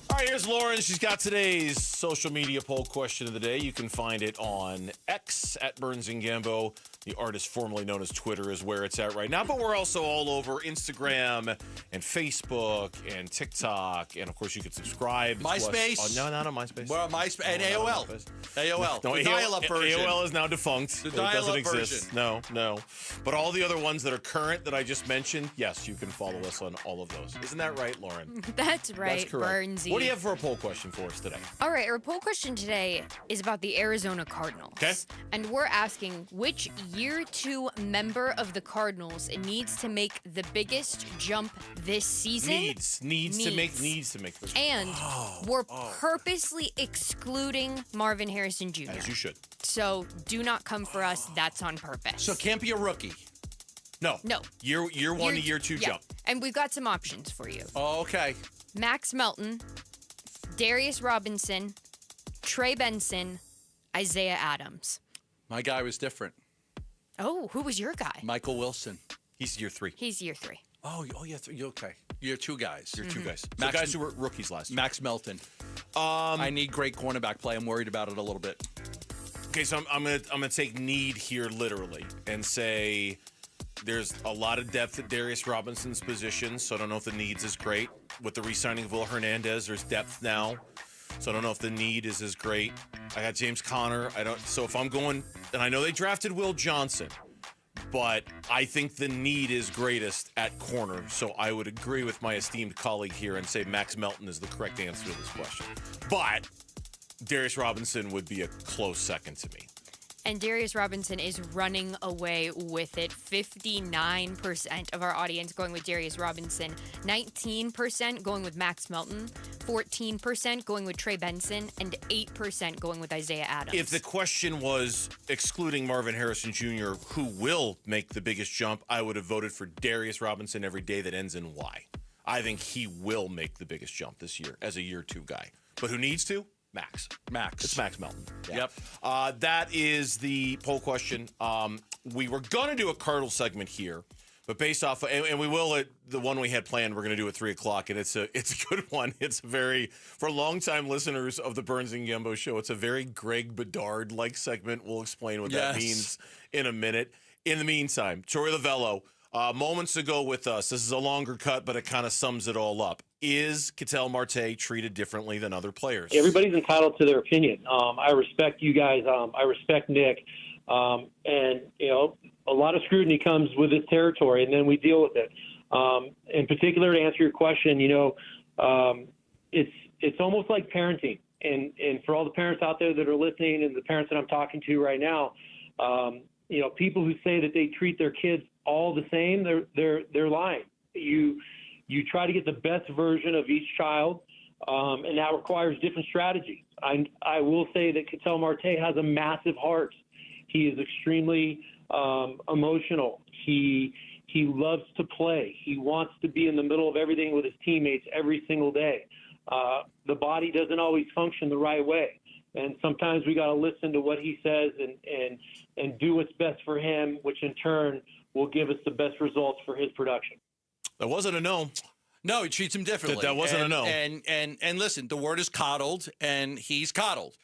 All right, here's Lauren. She's got today's social media poll question of the day. You can find it on X at Burns and Gambo. The artist formerly known as Twitter is where it's at right now. But we're also all over Instagram and Facebook and TikTok. And, of course, you can subscribe. MySpace? To us. Oh, no, not on MySpace. Well, MySpace and AOL. AOL. No, the dial-up version. AOL is now defunct. The It doesn't dial-up exist. version. No. But all the other ones that are current that I just mentioned, yes, you can follow us on all of those. Isn't that right, Lauren? That's right, That's correct. Burnsy. What do you have for a poll question for us today? All right, our poll question today is about the Arizona Cardinals. Okay. And we're asking which year 2 member of the Cardinals needs to make the biggest jump this season. Needs to make this. And we're purposely excluding Marvin Harrison Jr. As you should. So do not come for us. That's on purpose. So it can't be a rookie. No. Year 1 to year 2 yeah. jump. And we've got some options for you. Oh, okay. Max Melton, Darius Robinson, Trey Benson, Isaiah Adams. My guy was different. Oh, who was your guy? Michael Wilson. He's year 3. He's year 3. Oh yeah, okay. You're 2 guys. You're 2 guys. Max, So guys who were rookies last year. Max Melton. I need great cornerback play. I'm worried about it a little bit. Okay, so I'm gonna take need here literally and say there's a lot of depth at Darius Robinson's position, so I don't know if the needs is great. With the re-signing of Will Hernandez, there's depth now, so I don't know if the need is as great. I got James Conner. So if I'm going, and I know they drafted Will Johnson, but I think the need is greatest at corner. So I would agree with my esteemed colleague here and say Max Melton is the correct answer to this question. But Darius Robinson would be a close second to me. And Darius Robinson is running away with it. 59% of our audience going with Darius Robinson, 19% going with Max Melton, 14% going with Trey Benson, and 8% going with Isaiah Adams. If the question was excluding Marvin Harrison Jr., who will make the biggest jump, I would have voted for Darius Robinson every day that ends in Y. I think he will make the biggest jump this year as a year 2 guy. But who needs to? Max. It's Max Melton. Yeah. Yep. That is the poll question. We were going to do a Cardinals segment here, but based off, and we will at the one we had planned, we're going to do at 3 o'clock, and it's a good one. It's for longtime listeners of the Burns and Gambo show, it's a very Greg Bedard-like segment. We'll explain what that means in a minute. In the meantime, Tory Lavell, moments ago with us, this is a longer cut, but it kind of sums it all up. Is Catel Marte treated differently than other players? Everybody's entitled to their opinion. I respect you guys. I respect Nick. And, a lot of scrutiny comes with this territory, and then we deal with it. In particular, to answer your question, it's almost like parenting. And for all the parents out there that are listening and the parents that I'm talking to right now, people who say that they treat their kids all the same, they're lying. You try to get the best version of each child, and that requires different strategies. I will say that Catel Marte has a massive heart. He is extremely emotional. He loves to play. He wants to be in the middle of everything with his teammates every single day. The body doesn't always function the right way, and sometimes we got to listen to what he says and do what's best for him, which in turn will give us the best results for his production. That wasn't a no. No, he treats him differently. That wasn't a no. And listen, the word is coddled, and he's coddled.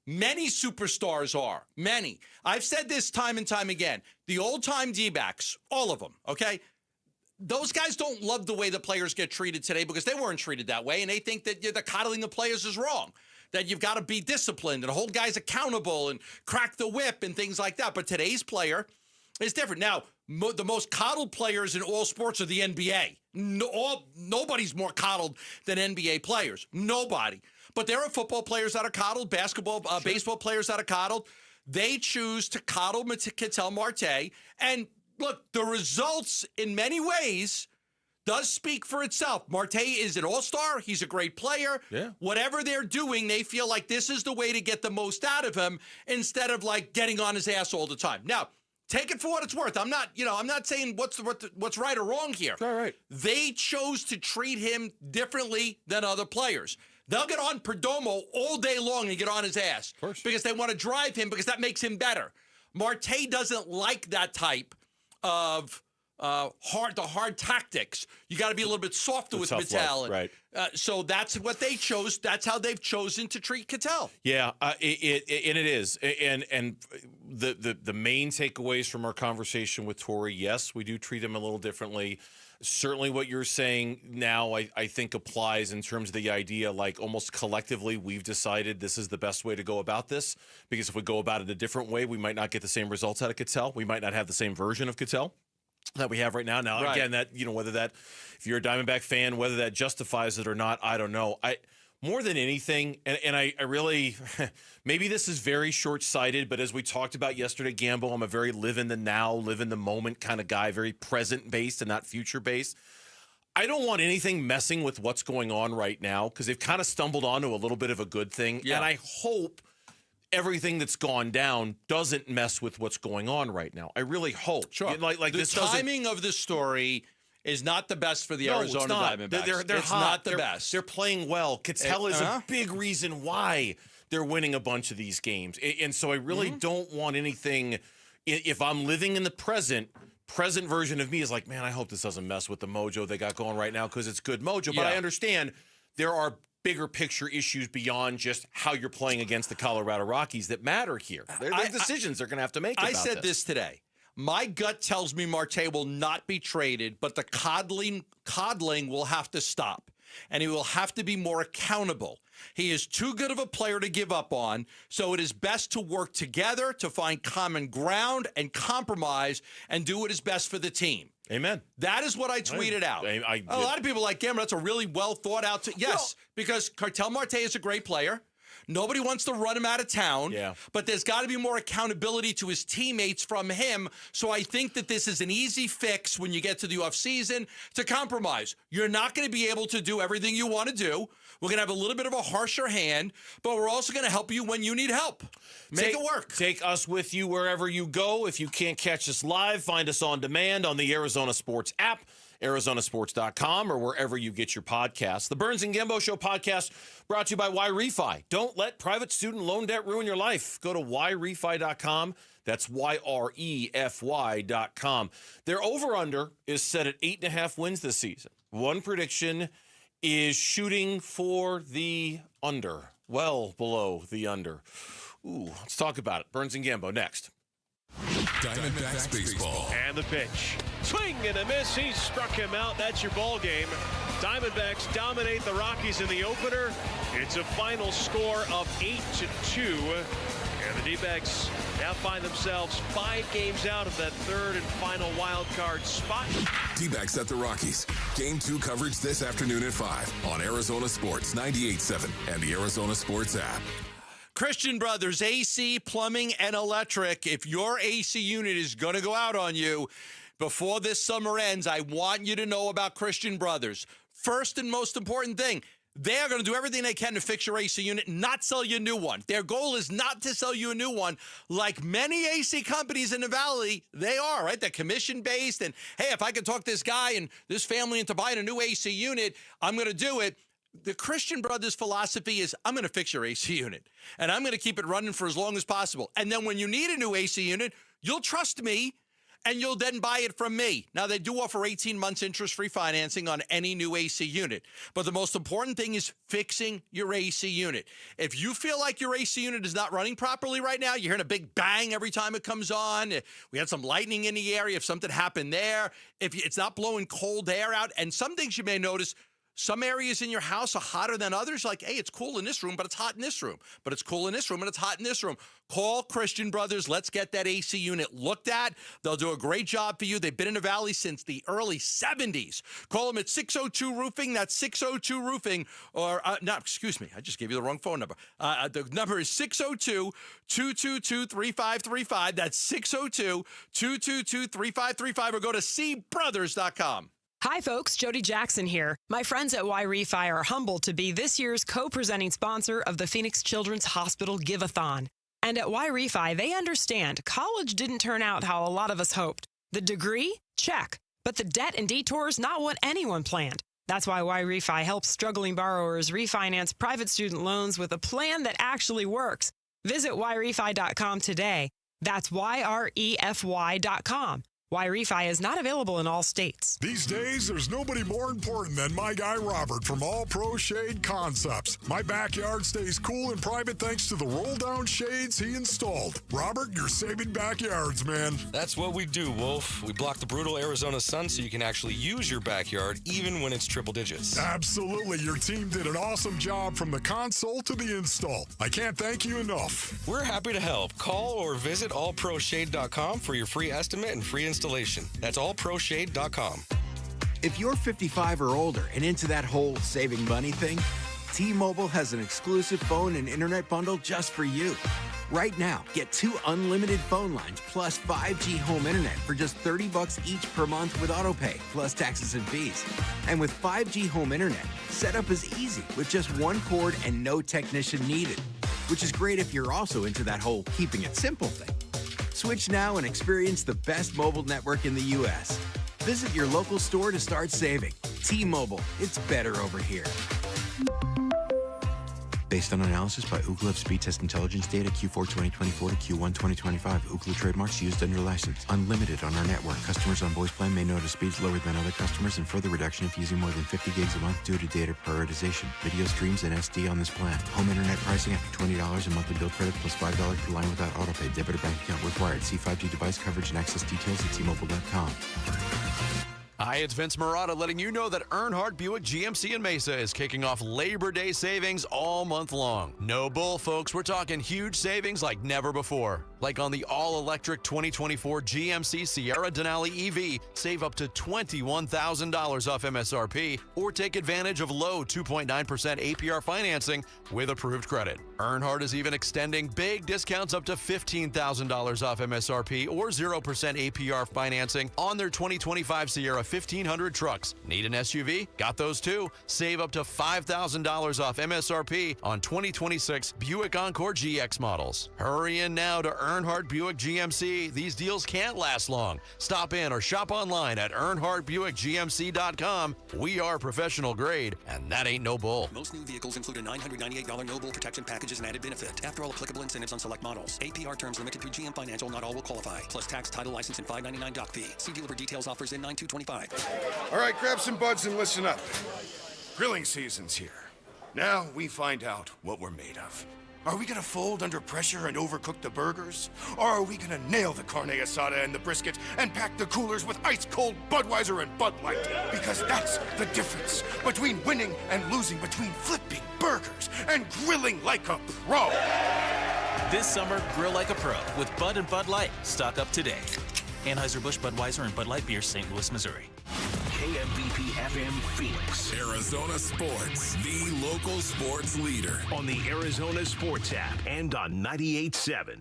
Many superstars are. Many. I've said this time and time again. The old-time Dbacks, all of them, okay? Those guys don't love the way the players get treated today because they weren't treated that way, and they think that the coddling the players is wrong, that you've got to be disciplined and hold guys accountable and crack the whip and things like that. But today's player is different. Now, the most coddled players in all sports are the NBA. Nobody's more coddled than NBA players. Nobody. But there are football players that are coddled, basketball, baseball players that are coddled. They choose to coddle Catel Marte. And look, the results in many ways does speak for itself. Marte is an all-star. He's a great player. Yeah. Whatever they're doing, they feel like this is the way to get the most out of him instead of like getting on his ass all the time. Now, take it for what it's worth. I'm not saying what's right or wrong here. All right. They chose to treat him differently than other players. They'll get on Perdomo all day long and get on his ass because they want to drive him because that makes him better. Marte doesn't like that type of hard tactics. You got to be a little bit softer with Catel. Right. So that's what they chose. That's how they've chosen to treat Catel. Yeah, it is. And the main takeaways from our conversation with Tory, yes, we do treat him a little differently. Certainly what you're saying now, I think applies in terms of the idea, like almost collectively, we've decided this is the best way to go about this, because if we go about it a different way, we might not get the same results out of Catel. We might not have the same version of Catel that we have right now. Now, again, that, whether that, if you're a Diamondback fan, whether that justifies it or not, I don't know. More than anything, and I really, maybe this is very short-sighted, but as we talked about yesterday, Gambo, I'm a very live in the now, live in the moment kind of guy, very present-based and not future-based. I don't want anything messing with what's going on right now because they've kind of stumbled onto a little bit of a good thing, and I hope everything that's gone down doesn't mess with what's going on right now. I really hope. Sure. Like the this timing of the story is not the best for the Arizona Diamondbacks. They're it's hot. not the best. They're playing well. Catel is a big reason why they're winning a bunch of these games. And so I really don't want anything, if I'm living in the present version of me is like, man, I hope this doesn't mess with the mojo they got going right now because it's good mojo. But I understand there are bigger picture issues beyond just how you're playing against the Colorado Rockies that matter here. There are decisions they're going to have to make about I said this today. My gut tells me Marte will not be traded, but the coddling will have to stop, and he will have to be more accountable. He is too good of a player to give up on, so it is best to work together to find common ground and compromise and do what is best for the team. Amen. That is what I tweeted out. A lot of people are like, Gamble, that's a really well thought out. Yes, because Catel Marte is a great player. Nobody wants to run him out of town, but there's got to be more accountability to his teammates from him. So I think that this is an easy fix when you get to the offseason to compromise. You're not going to be able to do everything you want to do. We're going to have a little bit of a harsher hand, but we're also going to help you when you need help. Make it work. Take us with you wherever you go. If you can't catch us live, find us on demand on the Arizona Sports app, ArizonaSports.com, or wherever you get your podcasts. The Burns and Gambo Show podcast brought to you by YRefi. Don't let private student loan debt ruin your life. Go to YRefi.com. That's YREFY.com. Their over-under is set at 8.5 wins this season. One prediction is shooting for the under, well below the under. Ooh, let's talk about it. Burns and Gambo next. Diamondbacks baseball. And the pitch. Swing and a miss. He struck him out. That's your ball game. Diamondbacks dominate the Rockies in the opener. It's a final score of 8-2. And the Dbacks now find themselves 5 games out of that third and final wild card spot. Dbacks at the Rockies. Game 2 coverage this afternoon at 5 on Arizona Sports 98.7 and the Arizona Sports app. Christian Brothers, AC, plumbing, and electric. If your AC unit is going to go out on you before this summer ends, I want you to know about Christian Brothers. First and most important thing, they are going to do everything they can to fix your AC unit, not sell you a new one. Their goal is not to sell you a new one. Like many AC companies in the Valley, they are, right? They're commission-based, and, hey, if I can talk this guy and this family into buying a new AC unit, I'm going to do it. The Christian Brothers philosophy is, I'm going to fix your AC unit, and I'm going to keep it running for as long as possible. And then when you need a new AC unit, you'll trust me, and you'll then buy it from me. Now, they do offer 18 months interest-free financing on any new AC unit. But the most important thing is fixing your AC unit. If you feel like your AC unit is not running properly right now, you're hearing a big bang every time it comes on. We had some lightning in the area if something happened there. If it's not blowing cold air out. And some things you may notice, some areas in your house are hotter than others. Like, hey, it's cool in this room, but it's hot in this room. But it's cool in this room, and it's hot in this room. Call Christian Brothers. Let's get that AC unit looked at. They'll do a great job for you. They've been in the Valley since the early 70s. Call them at 602 Roofing. That's 602 Roofing. Or, no, excuse me. I just gave you the wrong phone number. The number is 602-222-3535. That's 602-222-3535. Or go to cbrothers.com. Hi, folks. Jody Jackson here. My friends at YRefi are humbled to be this year's co-presenting sponsor of the Phoenix Children's Hospital Give-a-thon. And at YRefi, they understand college didn't turn out how a lot of us hoped. The degree? Check. But the debt and detours, not what anyone planned. That's why YRefi helps struggling borrowers refinance private student loans with a plan that actually works. Visit YRefi.com today. That's YREFY.com. YRefi is not available in all states. These days, there's nobody more important than my guy Robert from All Pro Shade Concepts. My backyard stays cool and private thanks to the roll-down shades he installed. Robert, you're saving backyards, man. That's what we do, Wolf. We block the brutal Arizona sun so you can actually use your backyard even when it's triple digits. Absolutely. Your team did an awesome job from the console to the install. I can't thank you enough. We're happy to help. Call or visit allproshade.com for your free estimate and free installation. That's allproshade.com. If you're 55 or older and into that whole saving money thing, T-Mobile has an exclusive phone and internet bundle just for you. Right now, get 2 unlimited phone lines plus 5G home internet for just $30 each per month with autopay, plus taxes and fees. And with 5G home internet, setup is easy with just one cord and no technician needed, which is great if you're also into that whole keeping it simple thing. Switch now and experience the best mobile network in the U.S. Visit your local store to start saving. T-Mobile, it's better over here. Based on analysis by Ookla of speed test intelligence data Q4 2024 to Q1 2025. Ookla trademarks used under license. Unlimited on our network. Customers on voice plan may notice speeds lower than other customers and further reduction if using more than 50 gigs a month due to data prioritization. Video streams and SD on this plan. Home internet pricing after $20 in monthly bill credit plus $5 per line without autopay. Debit or bank account required. See 5G device coverage and access details at T-Mobile.com. Hi, it's Vince Marotta letting you know that Earnhardt Buick GMC in Mesa is kicking off Labor Day savings all month long. No bull, folks. We're talking huge savings like never before. Like on the all-electric 2024 GMC Sierra Denali EV, save up to $21,000 off MSRP, or take advantage of low 2.9% APR financing with approved credit. Earnhardt is even extending big discounts up to $15,000 off MSRP or 0% APR financing on their 2025 Sierra 1500 trucks. Need an SUV? Got those too. Save up to $5,000 off MSRP on 2026 Buick Encore GX models. Hurry in now to Earnhardt Buick GMC. These deals can't last long. Stop in or shop online at EarnhardtBuickGMC.com. We are professional grade, and that ain't no bull. Most new vehicles include a $998 no bull protection package as an added benefit. After all applicable incentives on select models. APR terms limited through GM Financial. Not all will qualify. Plus tax, title, license, and $599 doc fee. See dealer for details. Offers in 9/2/25. All right, grab some buds and listen up. Grilling season's here. Now we find out what we're made of. Are we gonna fold under pressure and overcook the burgers? Or are we gonna nail the carne asada and the brisket and pack the coolers with ice-cold Budweiser and Bud Light? Because that's the difference between winning and losing, between flipping burgers and grilling like a pro. This summer, grill like a pro with Bud and Bud Light. Stock up today. Anheuser-Busch, Budweiser, and Bud Light Beer, St. Louis, Missouri. KMVP FM Phoenix. Arizona Sports, the local sports leader. On the Arizona Sports app and on 98.7.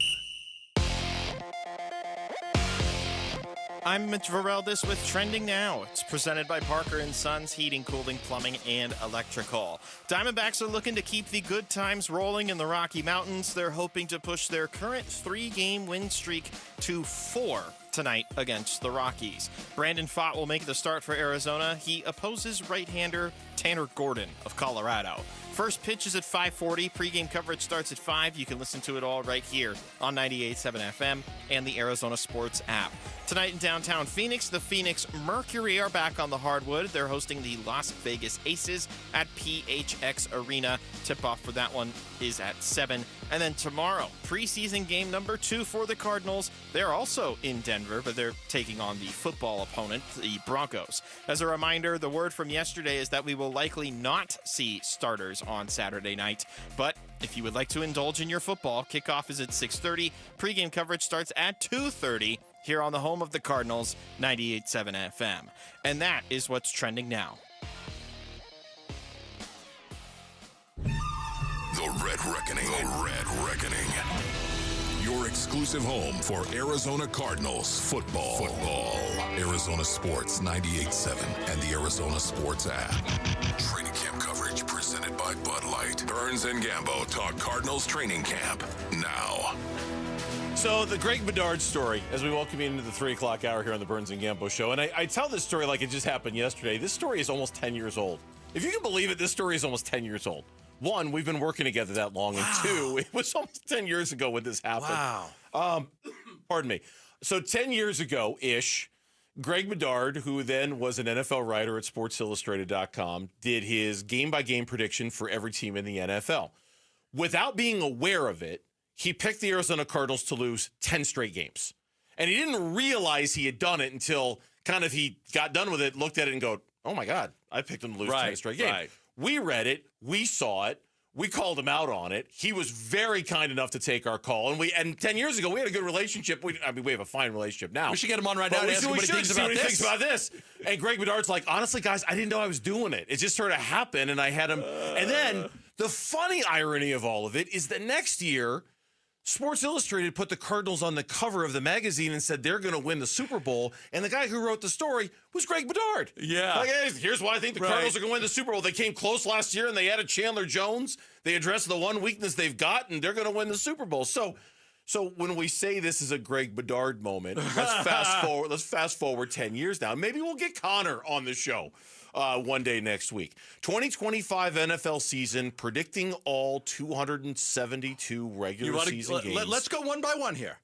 I'm Mitch Vareldis with Trending Now. It's presented by Parker & Sons Heating, Cooling, Plumbing, and Electrical. Diamondbacks are looking to keep the good times rolling in the Rocky Mountains. They're hoping to push their current 3-game win streak to 4 tonight against the Rockies. Brandon Pfaadt will make the start for Arizona. He opposes right-hander Tanner Gordon of Colorado. First pitch is at 5:40. Pre-game coverage starts at 5. You can listen to it all right here on 98.7 FM and the Arizona Sports app. Tonight in downtown Phoenix, the Phoenix Mercury are back on the hardwood. They're hosting the Las Vegas Aces at PHX Arena. Tip-off for that one is at 7. And then tomorrow, preseason game number 2 for the Cardinals. They're also in Denver, but they're taking on the football opponent, the Broncos. As a reminder, the word from yesterday is that we will likely not see starters on Saturday night. But if you would like to indulge in your football, kickoff is at 6:30. Pre-game coverage starts at 2:30 here on the home of the Cardinals, 98.7 FM. And that is what's trending now. The Red Reckoning. The Red Reckoning. Your exclusive home for Arizona Cardinals football. Arizona Sports 98.7 and the Arizona Sports app. Training camp coverage presented by Bud Light. Burns and Gambo talk Cardinals training camp now. So the Greg Bedard story, as we welcome you into the 3 o'clock hour here on the Burns and Gambo show. And I tell this story like it just happened yesterday. This story is almost 10 years old. If you can believe it, this story is almost 10 years old. One, we've been working together that long. Wow. And 2, it was almost 10 years ago when this happened. Wow. Pardon me. So 10 years ago-ish, Greg Bedard, who then was an NFL writer at SportsIllustrated.com, did his game-by-game prediction for every team in the NFL. Without being aware of it, he picked the Arizona Cardinals to lose 10 straight games. And he didn't realize he had done it until kind of he got done with it, looked at it and go, oh, my God, I picked them to lose 10 straight games. Right. We read it. We saw it. We called him out on it. He was very kind enough to take our call. And 10 years ago, we had a good relationship. We have a fine relationship now. We should get him on right now and ask him what he thinks about this. And Greg Bedard's like, honestly, guys, I didn't know I was doing it. It just sort of happened, and I had him. And then the funny irony of all of it is that next year, Sports Illustrated put the Cardinals on the cover of the magazine and said they're going to win the Super Bowl. And the guy who wrote the story was Greg Bedard. Yeah. Like, hey, here's why I think the Cardinals are going to win the Super Bowl. They came close last year, and they added Chandler Jones. They addressed the one weakness they've got, and they're going to win the Super Bowl. So So when we say this is a Greg Bedard moment, let's fast forward 10 years now. Maybe we'll get Connor on the show one day next week. 2025 NFL season, predicting all 272 regular season games. Let's go one by one here.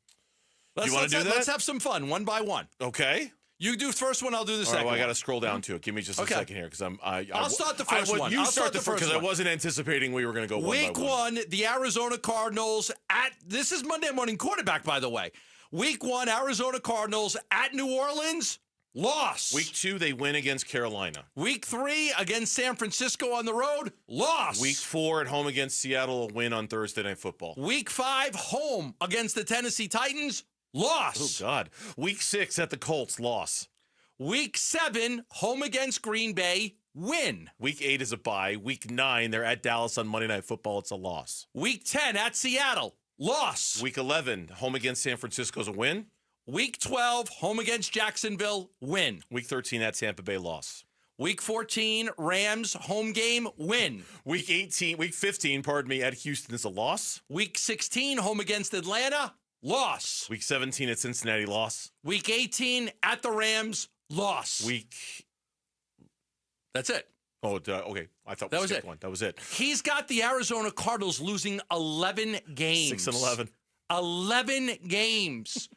You want to do that? Let's have some fun, one by one. Okay. You do the first one, I'll do the second All right, one. I got to scroll down to it. Give me just a second here because I'll start the first one. You I'll start the first one because I wasn't anticipating we were going to go Week one by one. one, the Arizona Cardinals this is Monday morning quarterback, by the way. Week one, Arizona Cardinals at New Orleans, loss. Week two, they win against Carolina. Week three, against San Francisco on the road, loss. Week four, at home against Seattle, a win on Thursday Night Football. Week five, home against the Tennessee Titans, loss. Oh, God. Week six, at the Colts, loss. Week 7, home against Green Bay, win. Week 8 is a bye. Week 9, they're at Dallas on Monday Night Football. It's a loss. Week 10, at Seattle, loss. Week 11, home against San Francisco is a win. Week 12, home against Jacksonville, win. Week 13, at Tampa Bay, loss. Week 14, Rams, home game, win. Week 15, at Houston is a loss. Week 16, home against Atlanta, loss. Week 17, at Cincinnati, loss. Week 18, at the Rams, loss. That's it. Oh, okay. I thought that was it. One. That was it. He's got the Arizona Cardinals losing 11 games. 6-11. 11 games.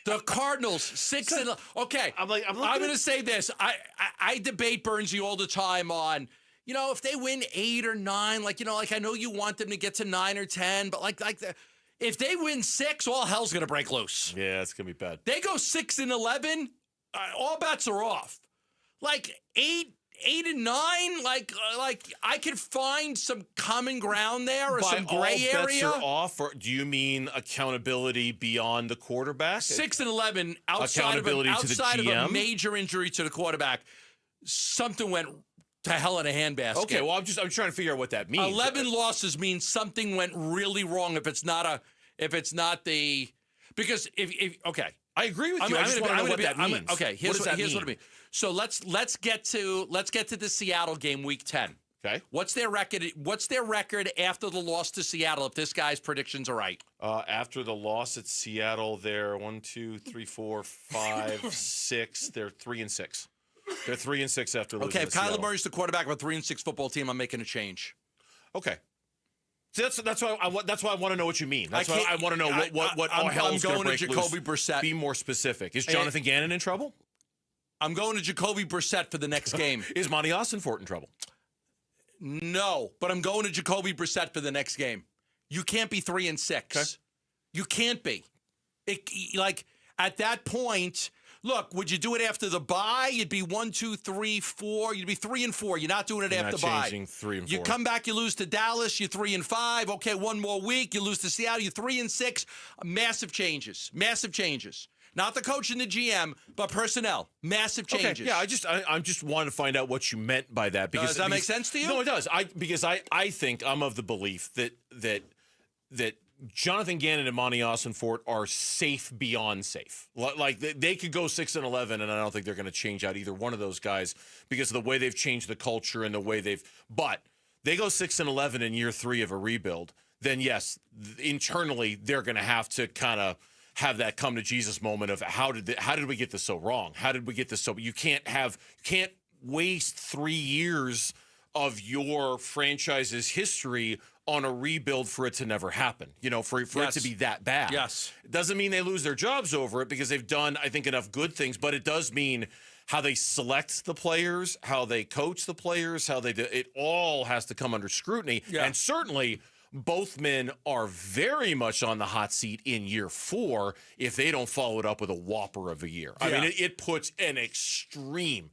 The Cardinals 6-11. Okay, I'm going to say this. I debate Bernsey all the time on, if they win 8 or 9, I know you want them to get to 9 or 10, but if they win 6, all hell's going to break loose. Yeah, it's going to be bad. They go 6-11, all bets are off. 8 and 9, I could find some common ground there or some gray area. All bets are off, or do you mean accountability beyond the quarterback? 6-11 outside of a major injury to the quarterback, something went to hell in a handbasket. Okay, well, I'm trying to figure out what that means. 11 losses means something went really wrong. Because I agree with you. I just want to know what that means. Here's what it means. So let's get to the Seattle game, Week 10. Okay. What's their record after the loss to Seattle? If this guy's predictions are right. After the loss at Seattle, they're 1, 2, 3, 4, 5, 6. They're 3-6. They're 3-6 after losing. Okay, if to Seattle. Kyler Murray's the quarterback of a 3-6 football team, I'm making a change. Okay. So that's why I want to know what you mean. That's why I want to know what all hell's going to break Jacoby loose. Brissett. Be more specific. Is Jonathan Gannon in trouble? I'm going to Jacoby Brissett for the next game. Is Monty Austinfort in trouble? No, but I'm going to Jacoby Brissett for the next game. You can't be 3-6. Okay. You can't be. At that point, look, would you do it after the bye? You'd be 1, 2, 3, 4. You'd be 3-4. You're not doing it after the bye. Changing 3 and 4. You come back, you lose to Dallas, you're 3-5. Okay, one more week, you lose to Seattle, you're 3-6. Massive changes. Massive changes. Not the coach and the GM, but personnel. Massive changes. Okay. Yeah, I just wanted to find out what you meant by that. Does that make sense to you? No, it does. I think I'm of the belief that Jonathan Gannon and Monty Austinfort are safe beyond safe. They could go 6-11, and I don't think they're going to change out either one of those guys because of the way they've changed the culture and the way they've. But they go 6-11 in year 3 of a rebuild. Then yes, internally they're going to have to kind of have that come to Jesus moment of how did we get this so wrong? How did we get this so? You can't waste 3 years of your franchise's history on a rebuild for it to never happen, for it to be that bad. Yes. It doesn't mean they lose their jobs over it because they've done, I think, enough good things, but it does mean how they select the players, how they coach the players, how they do it all has to come under scrutiny. Yeah. And certainly both men are very much on the hot seat in year 4 if they don't follow it up with a whopper of a year. Yeah. I mean, it puts an extreme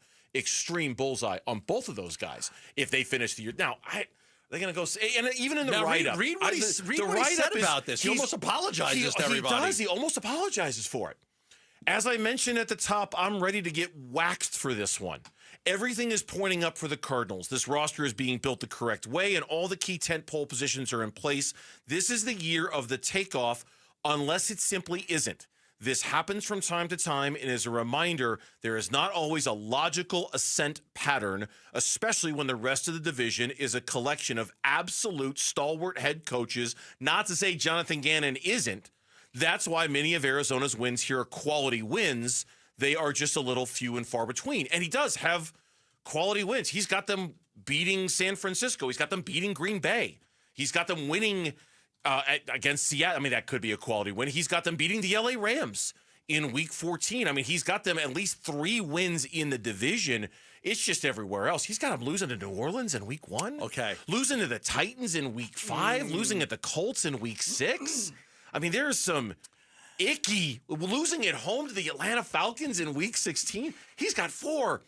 bullseye on both of those guys if they finish the year. Now, they're going to go, and even in the write-up. Read what he said about this. He almost apologizes to everybody. He does. He almost apologizes for it. As I mentioned at the top, I'm ready to get waxed for this one. Everything is pointing up for the Cardinals. This roster is being built the correct way, and all the key tentpole positions are in place. This is the year of the takeoff, unless it simply isn't. This happens from time to time and is a reminder there is not always a logical ascent pattern, especially when the rest of the division is a collection of absolute stalwart head coaches. Not to say Jonathan Gannon isn't. That's why many of Arizona's wins here are quality wins. They are just a little few and far between. And he does have quality wins. He's got them beating San Francisco. He's got them beating Green Bay. He's got them winning against Seattle. I mean, that could be a quality win. He's got them beating the LA Rams in week 14. I mean, he's got them at least 3 wins in the division. It's just everywhere else. He's got them losing to New Orleans in week 1. Okay. Losing to the Titans in week 5. Losing at the Colts in week 6. I mean, there's some icky. Losing at home to the Atlanta Falcons in week 16. He's got 4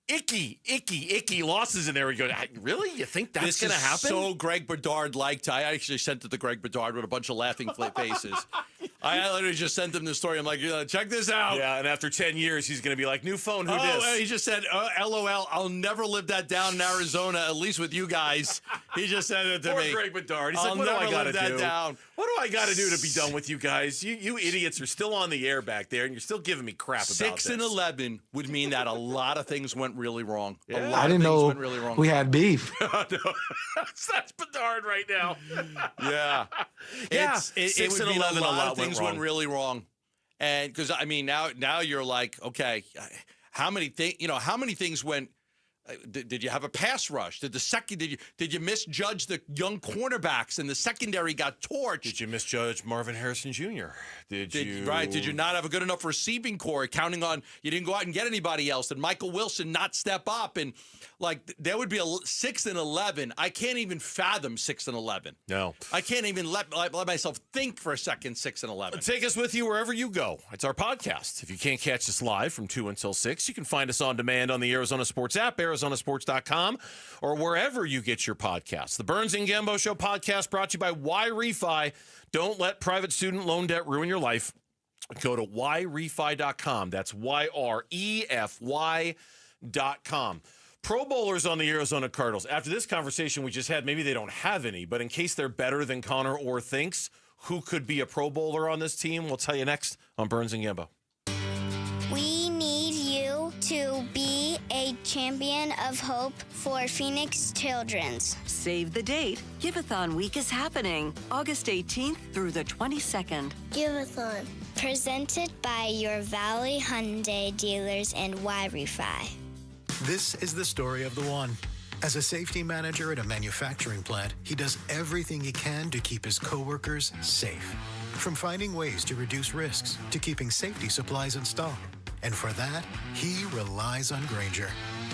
icky losses in there. We go, really? You think that's going to happen? So Greg Bedard-like. I actually sent it to Greg Bedard with a bunch of laughing faces. I literally just sent him the story. I'm like, check this out. Yeah, and after 10 years, he's going to be like, new phone, who dis? dis? He just said, LOL, I'll never live that down in Arizona, at least with you guys. He just said it to Poor me. Greg Bedard. He's I'll like, what do I got to do? Down. What do I got to do to be done with you guys? You idiots are still on the air back there, and you're still giving me crap about this. 6-11 would mean that a lot of things went really wrong. Yeah. A lot I didn't of things know went really wrong. we had beef. That's Bedard right now. Yeah. It would mean a lot of things went wrong. really wrong. And because I mean now you're like, okay, how many things went? Did you have a pass rush? Did you misjudge the young cornerbacks and the secondary got torched? Did you misjudge Marvin Harrison Jr.? Did you not have a good enough receiving core? Counting on you didn't go out and get anybody else. Did Michael Wilson not step up? And like there would be a 6-11. I can't even fathom 6-11. No, I can't even let myself think for a second. 6-11. Take us with you wherever you go. It's our podcast. If you can't catch us live from 2 until 6, you can find us on demand on the Arizona Sports app, ArizonaSports.com, or wherever you get your podcasts. The Burns and Gambo Show podcast brought to you by YRefi. Don't let private student loan debt ruin your life. Go to YRefi.com. That's YREFY.com. Pro Bowlers on the Arizona Cardinals. After this conversation we just had, maybe they don't have any, but in case they're better than Connor Orr thinks, who could be a Pro Bowler on this team? We'll tell you next on Burns and Gambo. We need you to be a champion of hope for Phoenix Children's. Save the date. Giveathon week is happening August 18th through the 22nd. Giveathon. Presented by your Valley Hyundai dealers and YRefi. This is the story of the one. As a safety manager at a manufacturing plant, he does everything he can to keep his coworkers safe. From finding ways to reduce risks to keeping safety supplies in stock. And for that, he relies on Grainger.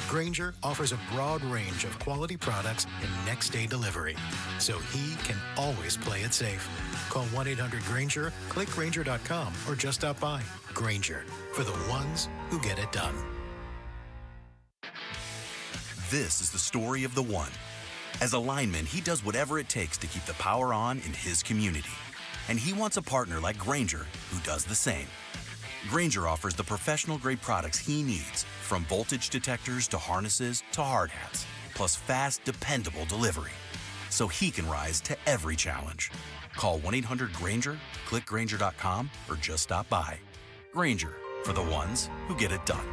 Grainger offers a broad range of quality products and next-day delivery, so he can always play it safe. Call 1-800-GRAINGER, click Grainger.com, or just stop by. Grainger, for the ones who get it done. This is the story of the one. As a lineman, he does whatever it takes to keep the power on in his community. And he wants a partner like Grainger who does the same. Grainger offers the professional-grade products he needs, from voltage detectors to harnesses to hard hats, plus fast, dependable delivery, so he can rise to every challenge. Call 1-800-GRAINGER, click Grainger.com, or just stop by. Grainger, for the ones who get it done.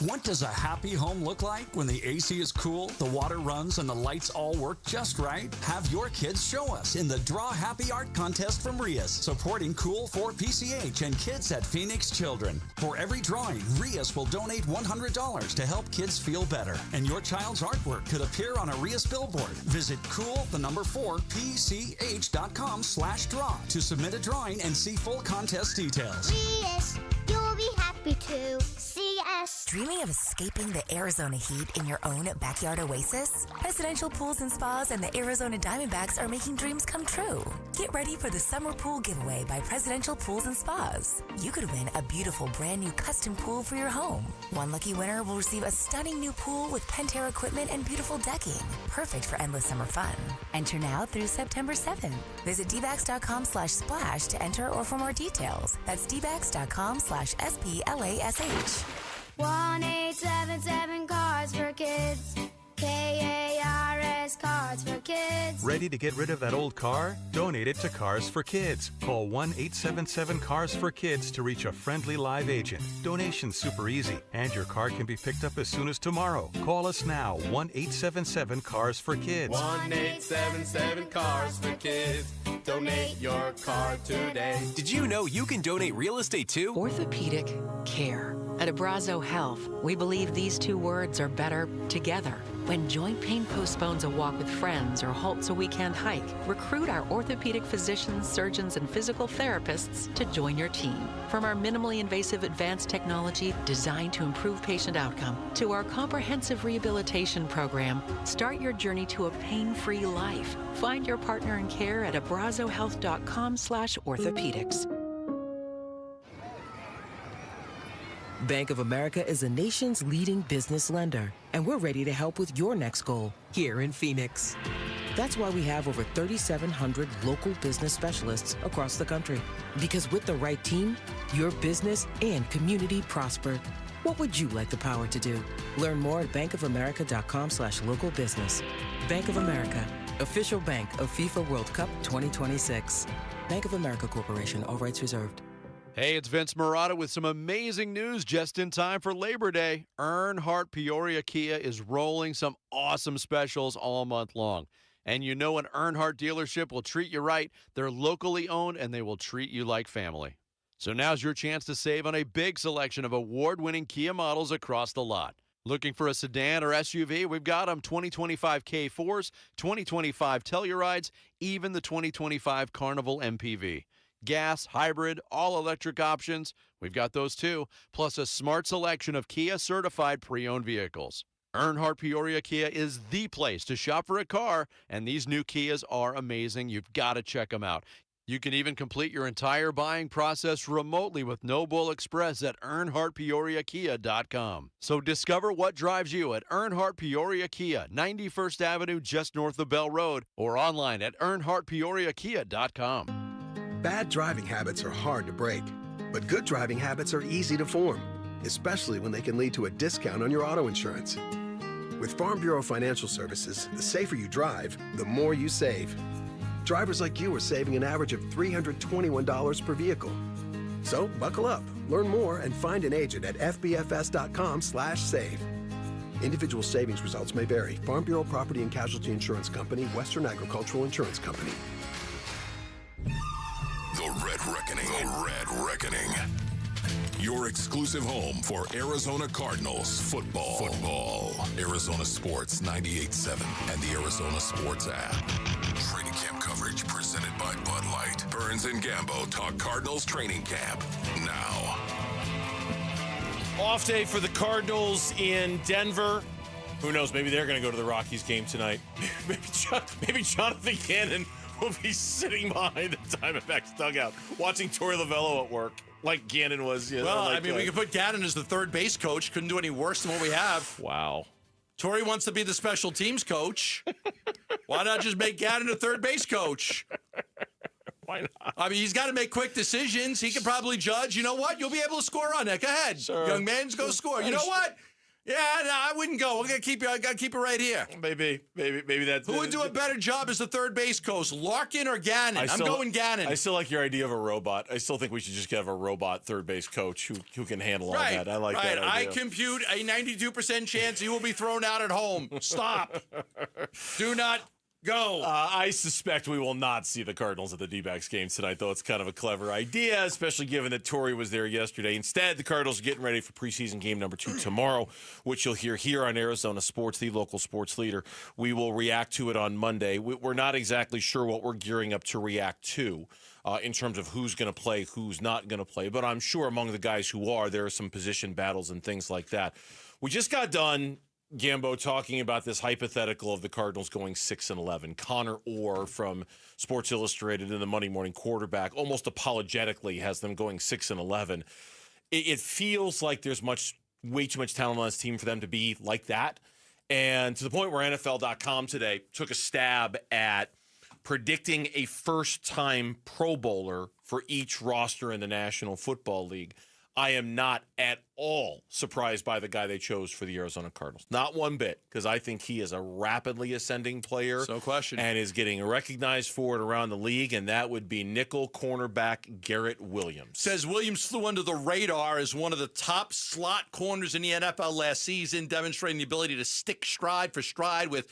What does a happy home look like when the AC is cool, the water runs, and the lights all work just right? Have your kids show us in the Draw Happy Art Contest from Rias, supporting Cool for PCH and kids at Phoenix Children. For every drawing, Rias will donate $100 to help kids feel better, and your child's artwork could appear on a Rias billboard. Visit cool4pch.com/draw to submit a drawing and see full contest details. Rias, you'll be happy to see us. Dreaming of escaping the Arizona heat in your own backyard oasis? Presidential Pools and Spas and the Arizona Diamondbacks are making dreams come true. Get ready for the Summer Pool Giveaway by Presidential Pools and Spas. You could win a beautiful brand new custom pool for your home. One lucky winner will receive a stunning new pool with Pentair equipment and beautiful decking. Perfect for endless summer fun. Enter now through September 7th. Visit dbacks.com/splash to enter or for more details. That's dbacks.com/SPLASH. 1-877 Cars for Kids. KARS Subsidized Cars for Kids. Ready to get rid of that old car? Donate it to Cars for Kids. Call 1-877-CARS-FOR-KIDS to reach a friendly live agent. Donation's super easy, and your car can be picked up as soon as tomorrow. Call us now, 1-877-CARS-FOR-KIDS. 1-877-CARS-FOR-KIDS. Donate your car today. Did you know you can donate real estate too? Orthopedic care. At Abrazo Health, we believe these two words are better together. When joint pain postpones a walk with friends or halts a weekend hike, recruit our orthopedic physicians, surgeons, and physical therapists to join your team. From our minimally invasive advanced technology designed to improve patient outcome to our comprehensive rehabilitation program, start your journey to a pain-free life. Find your partner in care at abrazohealth.com/orthopedics. Bank of America is the nation's leading business lender, and we're ready to help with your next goal here in Phoenix. That's why we have over 3,700 local business specialists across the country. Because with the right team, your business and community prosper. What would you like the power to do? Learn more at bankofamerica.com/local business. Bank of America, official bank of FIFA World Cup 2026. Bank of America Corporation, all rights reserved. Hey, it's Vince Marotta with some amazing news just in time for Labor Day. Earnhardt Peoria Kia is rolling some awesome specials all month long. And you know an Earnhardt dealership will treat you right. They're locally owned, and they will treat you like family. So now's your chance to save on a big selection of award-winning Kia models across the lot. Looking for a sedan or SUV? We've got them 2025 K4s, 2025 Tellurides, even the 2025 Carnival MPV. Gas, hybrid, all-electric options, we've got those too, plus a smart selection of Kia-certified pre-owned vehicles. Earnhardt Peoria Kia is the place to shop for a car, and these new Kias are amazing. You've got to check them out. You can even complete your entire buying process remotely with No Bull Express at EarnhardtPeoriaKia.com. So discover what drives you at Earnhardt Peoria Kia, 91st Avenue just north of Bell Road, or online at EarnhardtPeoriaKia.com. Bad driving habits are hard to break, but good driving habits are easy to form, especially when they can lead to a discount on your auto insurance. With Farm Bureau Financial Services, the safer you drive, the more you save. Drivers like you are saving an average of $321 per vehicle. So buckle up, learn more, and find an agent at fbfs.com/save. Individual savings results may vary. Farm Bureau Property and Casualty Insurance Company, Western Agricultural Insurance Company. The Red Reckoning. The Red Reckoning. Your exclusive home for Arizona Cardinals football. Arizona Sports 98.7 and the Arizona Sports app. Training camp coverage presented by Bud Light. Burns and Gambo talk Cardinals training camp now. Off day for the Cardinals in Denver. Who knows? Maybe they're going to go to the Rockies game tonight. Maybe Jonathan Cannon will be sitting behind the Diamondbacks dugout watching Tory Lavell at work like Gannon was. You know, well, like, I mean, we could put Gannon as the third base coach. Couldn't do any worse than what we have. Wow. Tory wants to be the special teams coach. Why not just make Gannon a third base coach? Why not? I mean, he's got to make quick decisions. He can probably judge. You know what? You'll be able to score on that. Go ahead. Sure. Young man's go score. You know what? Yeah, no, I wouldn't go. I got to keep it right here. Maybe that's... Who would do a better job as the third base coach, Larkin or Gannon? I'm going Gannon. I still like your idea of a robot. I still think we should just have a robot third base coach who can handle all that. I like that idea. I compute a 92% chance he will be thrown out at home. Stop. Do not go. I suspect we will not see the Cardinals at the Dbacks game tonight, though it's kind of a clever idea, especially given that Tory was there yesterday. Instead, the Cardinals are getting ready for preseason game number 2 tomorrow, which you'll hear here on Arizona Sports, the local sports leader. We will react to it on Monday. We're not exactly sure what we're gearing up to react to in terms of who's going to play, who's not going to play, but I'm sure among the guys who are, there are some position battles and things like that. We just got done, Gambo, talking about this hypothetical of the Cardinals going 6-11. Connor Orr from Sports Illustrated and the Monday Morning Quarterback almost apologetically has them going 6-11. It feels like there's way too much talent on this team for them to be like that. And to the point where NFL.com today took a stab at predicting a first-time Pro Bowler for each roster in the National Football League. I am not at all surprised by the guy they chose for the Arizona Cardinals. Not one bit, because I think he is a rapidly ascending player. No question. And is getting recognized for it around the league, and that would be nickel cornerback Garrett Williams. Says Williams flew under the radar as one of the top slot corners in the NFL last season, demonstrating the ability to stick stride for stride with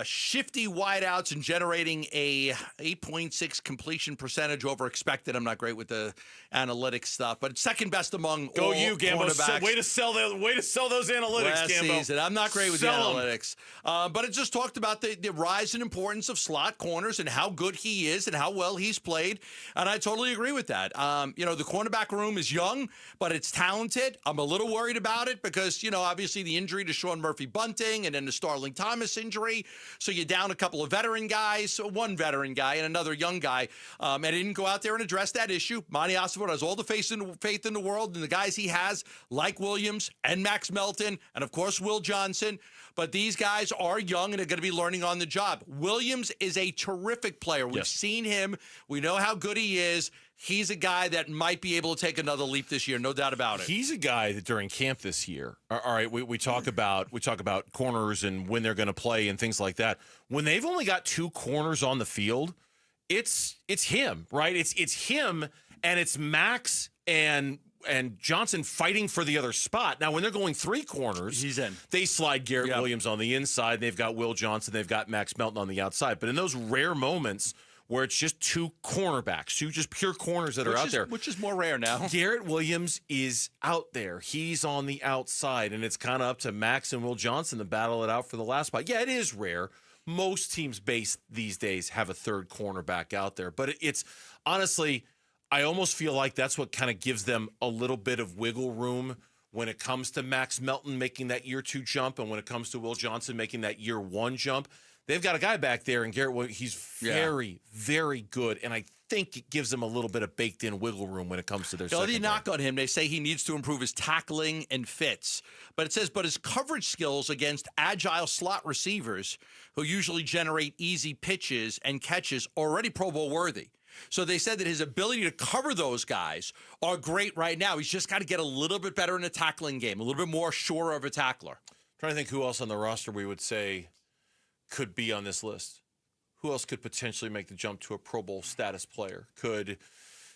shifty wideouts and generating a 8.6 completion percentage over expected. I'm not great with the analytics stuff, but second best among all Gambo. cornerbacks. Way to sell those analytics, last Gambo. season. I'm not great with Sell the analytics. But it just talked about the rise in importance of slot corners and how good he is and how well he's played. And I totally agree with that. The cornerback room is young, but it's talented. I'm a little worried about it because, obviously the injury to Sean Murphy-Bunting and then the Starling Thomas injury. So you're down a couple of veteran guys, one veteran guy and another young guy. And he didn't go out there and address that issue. Monty Osborne has all the faith in the world and the guys he has, like Williams and Max Melton, and of course Will Johnson. But these guys are young and are going to be learning on the job. Williams is a terrific player. We've seen him. We know how good he is. He's a guy that might be able to take another leap this year, no doubt about it. He's a guy that during camp this year, all right, we talk about corners and when they're going to play and things like that. When they've only got two corners on the field, it's him, right? It's him and it's Max and Johnson fighting for the other spot. Now, when they're going three corners, he's in. They slide Garrett Williams on the inside. They've got Will Johnson. They've got Max Melton on the outside. But in those rare moments where it's just two cornerbacks, two just pure corners that are out there. Which is more rare now. Garrett Williams is out there. He's on the outside, and it's kind of up to Max and Will Johnson to battle it out for the last spot. Yeah, it is rare. Most teams base these days have a third cornerback out there. But it's honestly, I almost feel like that's what kind of gives them a little bit of wiggle room when it comes to Max Melton making that year 2 jump and when it comes to Will Johnson making that year 1 jump. They've got a guy back there, and Garrett, he's very, very good, and I think it gives them a little bit of baked-in wiggle room when it comes to their secondary. The knock on him, they say he needs to improve his tackling and fits. But it says, but his coverage skills against agile slot receivers who usually generate easy pitches and catches are already Pro Bowl worthy. So they said that his ability to cover those guys are great right now. He's just got to get a little bit better in the tackling game, a little bit more sure of a tackler. Trying to think who else on the roster we would say could be on this list. Who else could potentially make the jump to a Pro Bowl status player?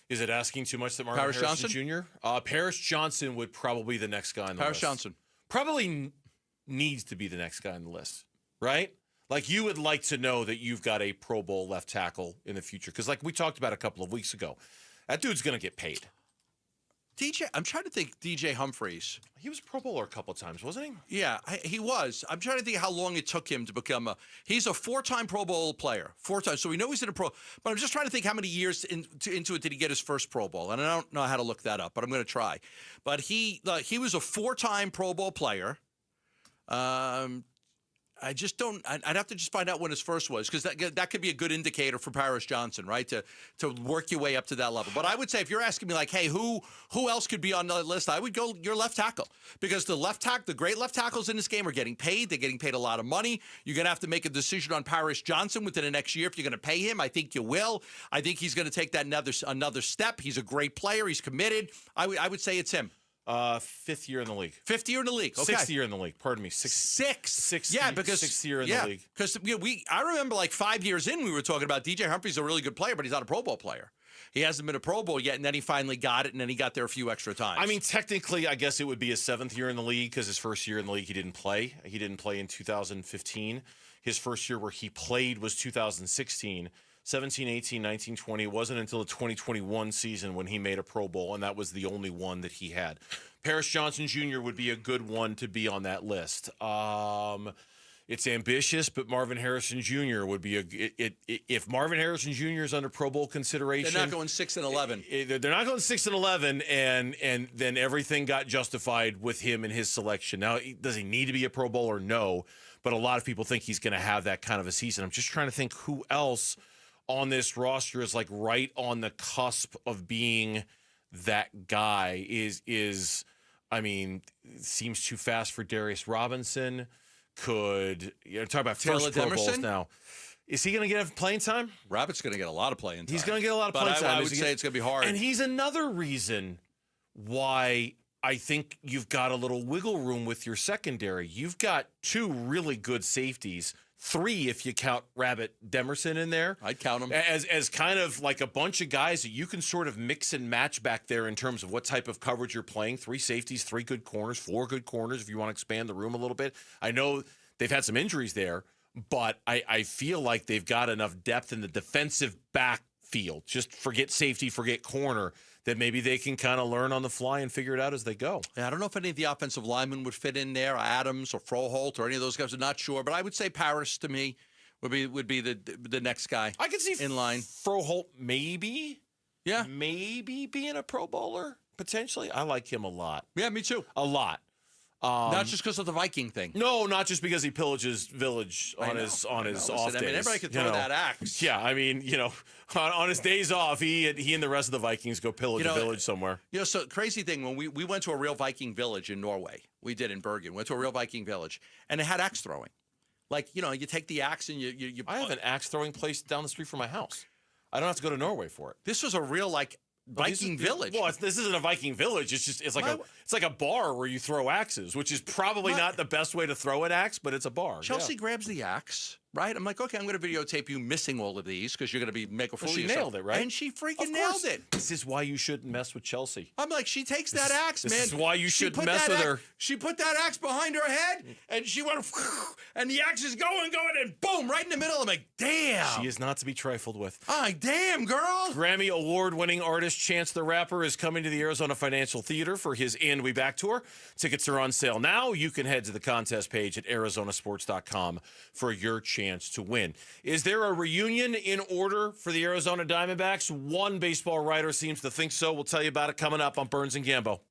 Is it asking too much that Marvin Harrison Jr.? Paris Johnson would probably be the next guy on the list. Paris Johnson. Probably needs to be the next guy on the list, right? Like, you would like to know that you've got a Pro Bowl left tackle in the future. Because like we talked about a couple of weeks ago, that dude's going to get paid. I'm trying to think DJ Humphries. He was a Pro Bowler a couple of times, wasn't he? Yeah, he was. I'm trying to think how long it took him to become he's a 4-time Pro Bowl player. 4 times. So we know he's in a Pro. But I'm just trying to think how many years into it did he get his first Pro Bowl. And I don't know how to look that up, but I'm going to try. But he was a 4-time Pro Bowl player. I just don't. I'd have to just find out when his first was, because that could be a good indicator for Paris Johnson, right? To work your way up to that level. But I would say, if you're asking me like, hey, who else could be on the list? I would go your left tackle, because the great left tackles in this game are getting paid. They're getting paid a lot of money. You're going to have to make a decision on Paris Johnson within the next year if you're going to pay him. I think you will. I think he's going to take that another step. He's a great player. He's committed. I would say it's him. 5th year in the league. 5th year in the league. Okay. 6th year in the league. Pardon me. Sixth. Yeah, because 6th year in the league. Because I remember like 5 years in, we were talking about DJ Humphries, a really good player, but he's not a Pro Bowl player. He hasn't been a Pro Bowl yet, and then he finally got it, and then he got there a few extra times. I mean, technically, I guess it would be his 7th year in the league, because his first year in the league he didn't play. He didn't play in 2015. His first year where he played was 2016. 17, 18, 19, 20. It wasn't until the 2021 season when he made a Pro Bowl, and that was the only one that he had. Paris Johnson Jr. would be a good one to be on that list. It's ambitious, but Marvin Harrison Jr. would be if Marvin Harrison Jr. is under Pro Bowl consideration. They're not going 6 and 11. They're not going 6 and 11, and then everything got justified with him and his selection. Now, does he need to be a Pro Bowler? No, but a lot of people think he's going to have that kind of a season. I'm just trying to think who else on this roster is like right on the cusp of being that guy. Seems too fast for Darius Robinson. Talk about first Pro Bowls now. Is he going to get playing time? Rabbit's going to get a lot of playing time. He's going to get a lot of playing time. I would say it's going to be hard. And he's another reason why I think you've got a little wiggle room with your secondary. You've got 2 really good safeties, 3 if you count Rabbit Demerson in there. I'd count them. As kind of like a bunch of guys that you can sort of mix and match back there in terms of what type of coverage you're playing. 3 safeties, 3 good corners, 4 good corners if you want to expand the room a little bit. I know they've had some injuries there, but I feel like they've got enough depth in the defensive backfield. Just forget safety, forget corner, that maybe they can kind of learn on the fly and figure it out as they go. Yeah, I don't know if any of the offensive linemen would fit in there, Adams or Froholt or any of those guys. I'm not sure, but I would say Paris to me would be the next guy. I could see in line. Froholt maybe being a Pro Bowler potentially. I like him a lot. Yeah, me too. A lot. Not just because of the Viking thing. No, not just because he pillages village on his off days. I mean, everybody could throw that axe. Yeah, I mean, on his days off, he and the rest of the Vikings go pillage a village somewhere. So crazy thing, when we went to a real Viking village in Norway, we did in Bergen, went to a real Viking village, and it had axe throwing. Like, you take the axe and you I have an axe throwing place down the street from my house. I don't have to go to Norway for it. This was a real, Viking village. Well, this isn't a Viking village. It's like a bar where you throw axes, which is probably not the best way to throw an axe, but it's a bar. Chelsea grabs the axe, right? I'm like, okay, I'm going to videotape you missing all of these because you're going to make a fool of yourself. She nailed it, right? And she freaking nailed it. This is why you shouldn't mess with Chelsea. I'm like, she takes that axe, man. This is why you shouldn't mess with her. She put that axe behind her head, and she went, and the axe is going, and boom, right in the middle. I'm like, damn. She is not to be trifled with. Damn, girl. Grammy Award-winning artist Chance the Rapper is coming to the Arizona Financial Theater for his And We Back tour. Tickets are on sale now. You can head to the contest page at arizonasports.com for your chance to win. Is there a reunion in order for the Arizona Diamondbacks? One baseball writer seems to think so. We'll tell you about it coming up on Burns and Gambo.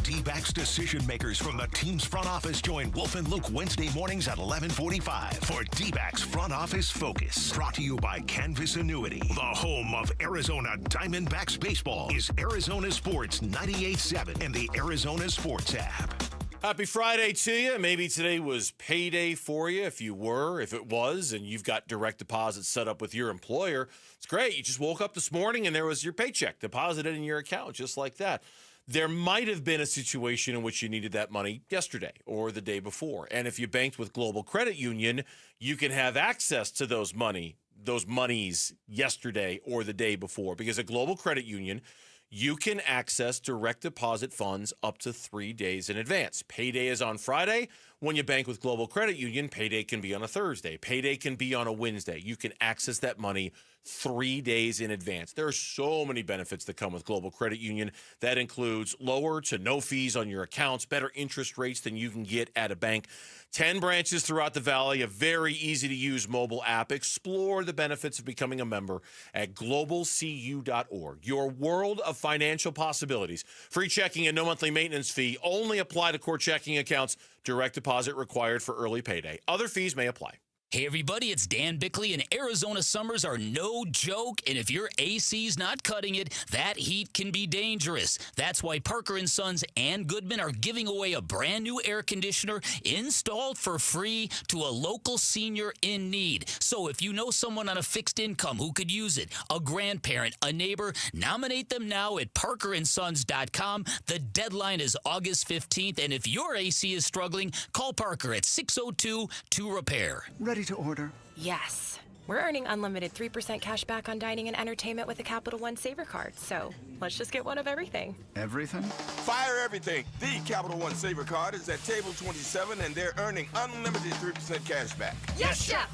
Dbacks decision makers from the team's front office join Wolf and Luke Wednesday mornings at 11:45 for Dbacks Front Office Focus. Brought to you by Canvas Annuity. The home of Arizona Diamondbacks baseball is Arizona Sports 98.7 and the Arizona Sports app. Happy Friday to you. Maybe today was payday for you. If it was, and you've got direct deposit set up with your employer, it's great. You just woke up this morning and there was your paycheck deposited in your account just like that. There might have been a situation in which you needed that money yesterday or the day before. And if you banked with Global Credit Union, you can have access to those monies yesterday or the day before. Because at Global Credit Union, you can access direct deposit funds up to 3 days in advance. Payday is on Friday. When you bank with Global Credit Union, payday can be on a Thursday. Payday can be on a Wednesday. You can access that money 3 days in advance. There are so many benefits that come with Global Credit Union. That includes lower to no fees on your accounts, better interest rates than you can get at a bank. 10 branches throughout the valley, a very easy-to-use mobile app. Explore the benefits of becoming a member at globalcu.org. Your world of financial possibilities. Free checking and no monthly maintenance fee. Only apply to core checking accounts. Direct deposit required for early payday. Other fees may apply. Hey everybody, it's Dan Bickley, and Arizona summers are no joke, and if your AC's not cutting it, that heat can be dangerous. That's why Parker & Sons and Goodman are giving away a brand new air conditioner installed for free to a local senior in need. So if you know someone on a fixed income who could use it, a grandparent, a neighbor, nominate them now at parkerandsons.com. The deadline is August 15th, and if your AC is struggling, call Parker at 602-2REPAIR. Ready to order? Yes. We're earning unlimited 3% cash back on dining and entertainment with a Capital One Saver card, so let's just get one of everything. Everything? Fire everything. The Capital One Saver card is at table 27, and they're earning unlimited 3% cash back. Yes, Chef!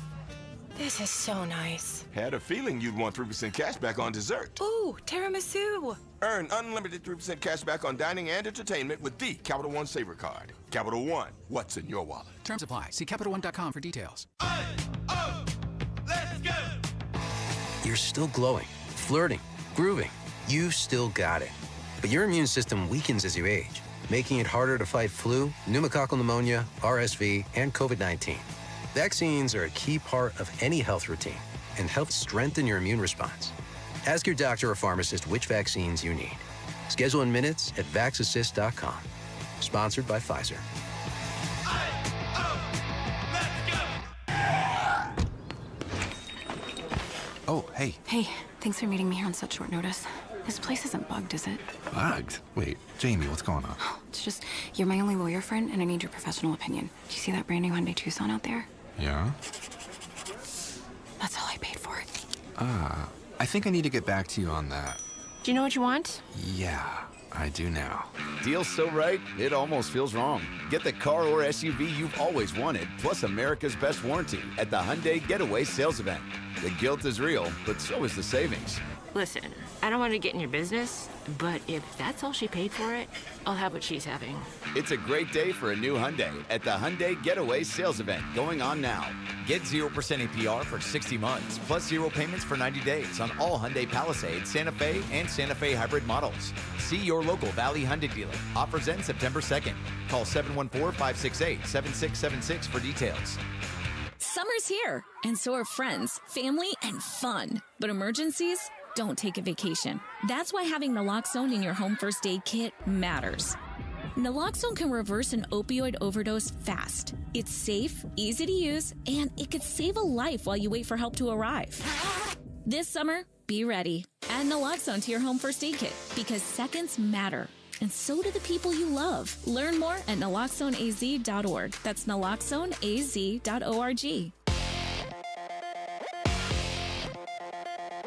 This is so nice. Had a feeling you'd want 3% cash back on dessert. Ooh, tiramisu. Earn unlimited 3% cash back on dining and entertainment with the Capital One Saver card. Capital One, what's in your wallet? Terms apply. See CapitalOne.com for details. Let's go! You're still glowing, flirting, grooving. You still got it. But your immune system weakens as you age, making it harder to fight flu, pneumococcal pneumonia, RSV, and COVID-19. Vaccines are a key part of any health routine and help strengthen your immune response. Ask your doctor or pharmacist which vaccines you need. Schedule in minutes at VaxAssist.com. Sponsored by Pfizer. Oh, hey. Hey, Thanks for meeting me here on such short notice. This place isn't bugged, is it? Bugged? Wait, Jamie, what's going on? It's just, you're my only lawyer friend, and I need your professional opinion. Do you see that brand new Hyundai Tucson out there? Yeah? That's all I paid for it. I think I need to get back to you on that. Do you know what you want? Yeah, I do now. Deal's so right, it almost feels wrong. Get the car or SUV you've always wanted, plus America's best warranty at the Hyundai Getaway Sales Event. The guilt is real, but so is the savings. Listen, I don't want to get in your business, but if that's all she paid for it, I'll have what she's having. It's a great day for a new Hyundai at the Hyundai Getaway Sales Event going on now. Get 0% APR for 60 months, plus 0 payments for 90 days on all Hyundai Palisade, Santa Fe, and Santa Fe hybrid models. See your local Valley Hyundai dealer. Offers end September 2nd. Call 714-568-7676 for details. Summer's here, and so are friends, family, and fun. But emergencies don't take a vacation. That's why having naloxone in your home first aid kit matters. Naloxone can reverse an opioid overdose fast. It's safe, easy to use, and it could save a life while you wait for help to arrive. This summer, be ready. Add naloxone to your home first aid kit because seconds matter. And so do the people you love. Learn more at naloxoneaz.org. That's naloxoneaz.org.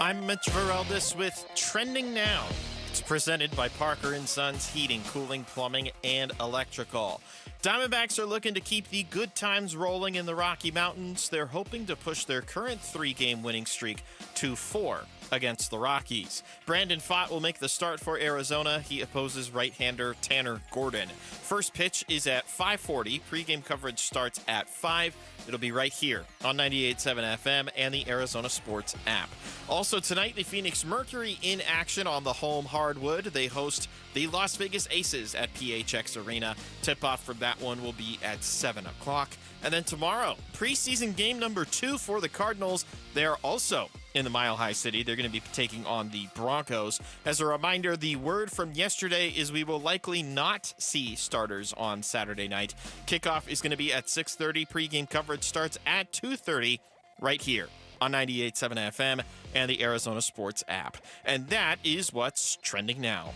I'm Mitch Vareldis with Trending Now. It's presented by Parker & Sons Heating, Cooling, Plumbing, and Electrical. Diamondbacks are looking to keep the good times rolling in the Rocky Mountains. They're hoping to push their current 3-game winning streak to 4 against the Rockies. Brandon Pfaadt will make the start for Arizona. He opposes right-hander Tanner Gordon. First pitch is at 5:40. Pre-game coverage starts at 5. It'll be right here on 98.7 FM and the Arizona Sports app. Also tonight, the Phoenix Mercury in action on the home hardwood. They host the Las Vegas Aces at PHX Arena. Tip-off for that one will be at 7 o'clock. And then tomorrow, preseason game number 2 for the Cardinals. They are also in the Mile High City. They're going to be taking on the Broncos. As a reminder, the word from yesterday is we will likely not see starters on Saturday night. Kickoff is going to be at 6:30. Pre-game coverage starts at 2:30 right here on 98.7 FM and the Arizona Sports app. And that is what's trending now.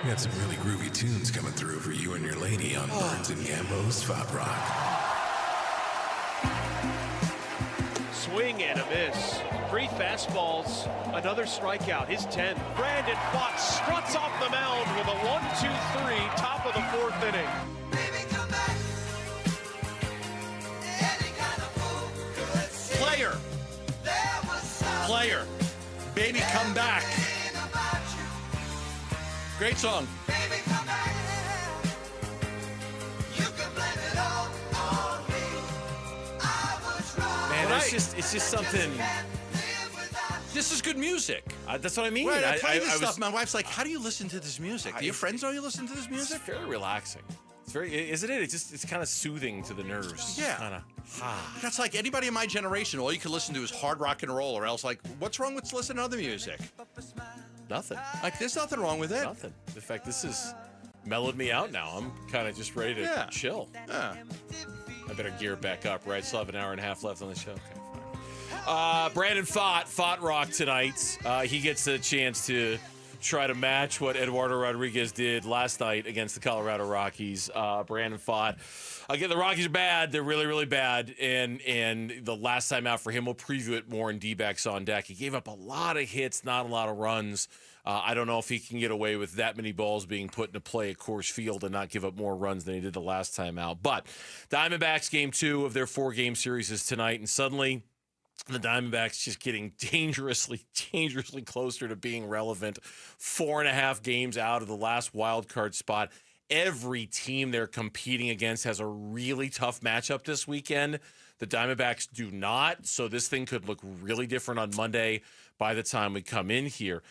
We got some really groovy tunes coming through for you and your lady on Burns and Gambo's Spot Rock. Swing and a miss. 3 fastballs, another strikeout, his 10th. Brandon Pfaadt struts off the mound with a 1-2-3, top of the 4th inning. Player. Baby, come back. Great song. Man, it's just something. This is good music. That's what I mean. Right, I play this stuff. My wife's like, "How do you listen to this music? Do your friends know you listen to this music?" It's very relaxing. It's very, isn't it? It's kind of soothing to the nerves. Yeah. Kind of. That's like anybody in my generation. All you can listen to is hard rock and roll, or else like, what's wrong with listening to other music? Nothing. Like, there's nothing wrong with it. Nothing. In fact, this has mellowed me out now. I'm kind of just ready to chill. Yeah. I better gear it back up, right? Still have an hour and a half left on the show. Okay, fine. Brandon Pfaadt Rock tonight. He gets a chance to try to match what Eduardo Rodriguez did last night against the Colorado Rockies. Brandon Pfaadt. Again, the Rockies are bad. They're really, really bad. And the last time out for him, we'll preview it more in Dbacks on deck. He gave up a lot of hits, not a lot of runs. I don't know if he can get away with that many balls being put into play at Coors Field and not give up more runs than he did the last time out. But Diamondbacks game 2 of their 4-game series is tonight, and suddenly the Diamondbacks just getting dangerously closer to being relevant. 4.5 games out of the last wild card spot. Every team they're competing against has a really tough matchup this weekend. The Diamondbacks do not, so this thing could look really different on Monday by the time we come in here.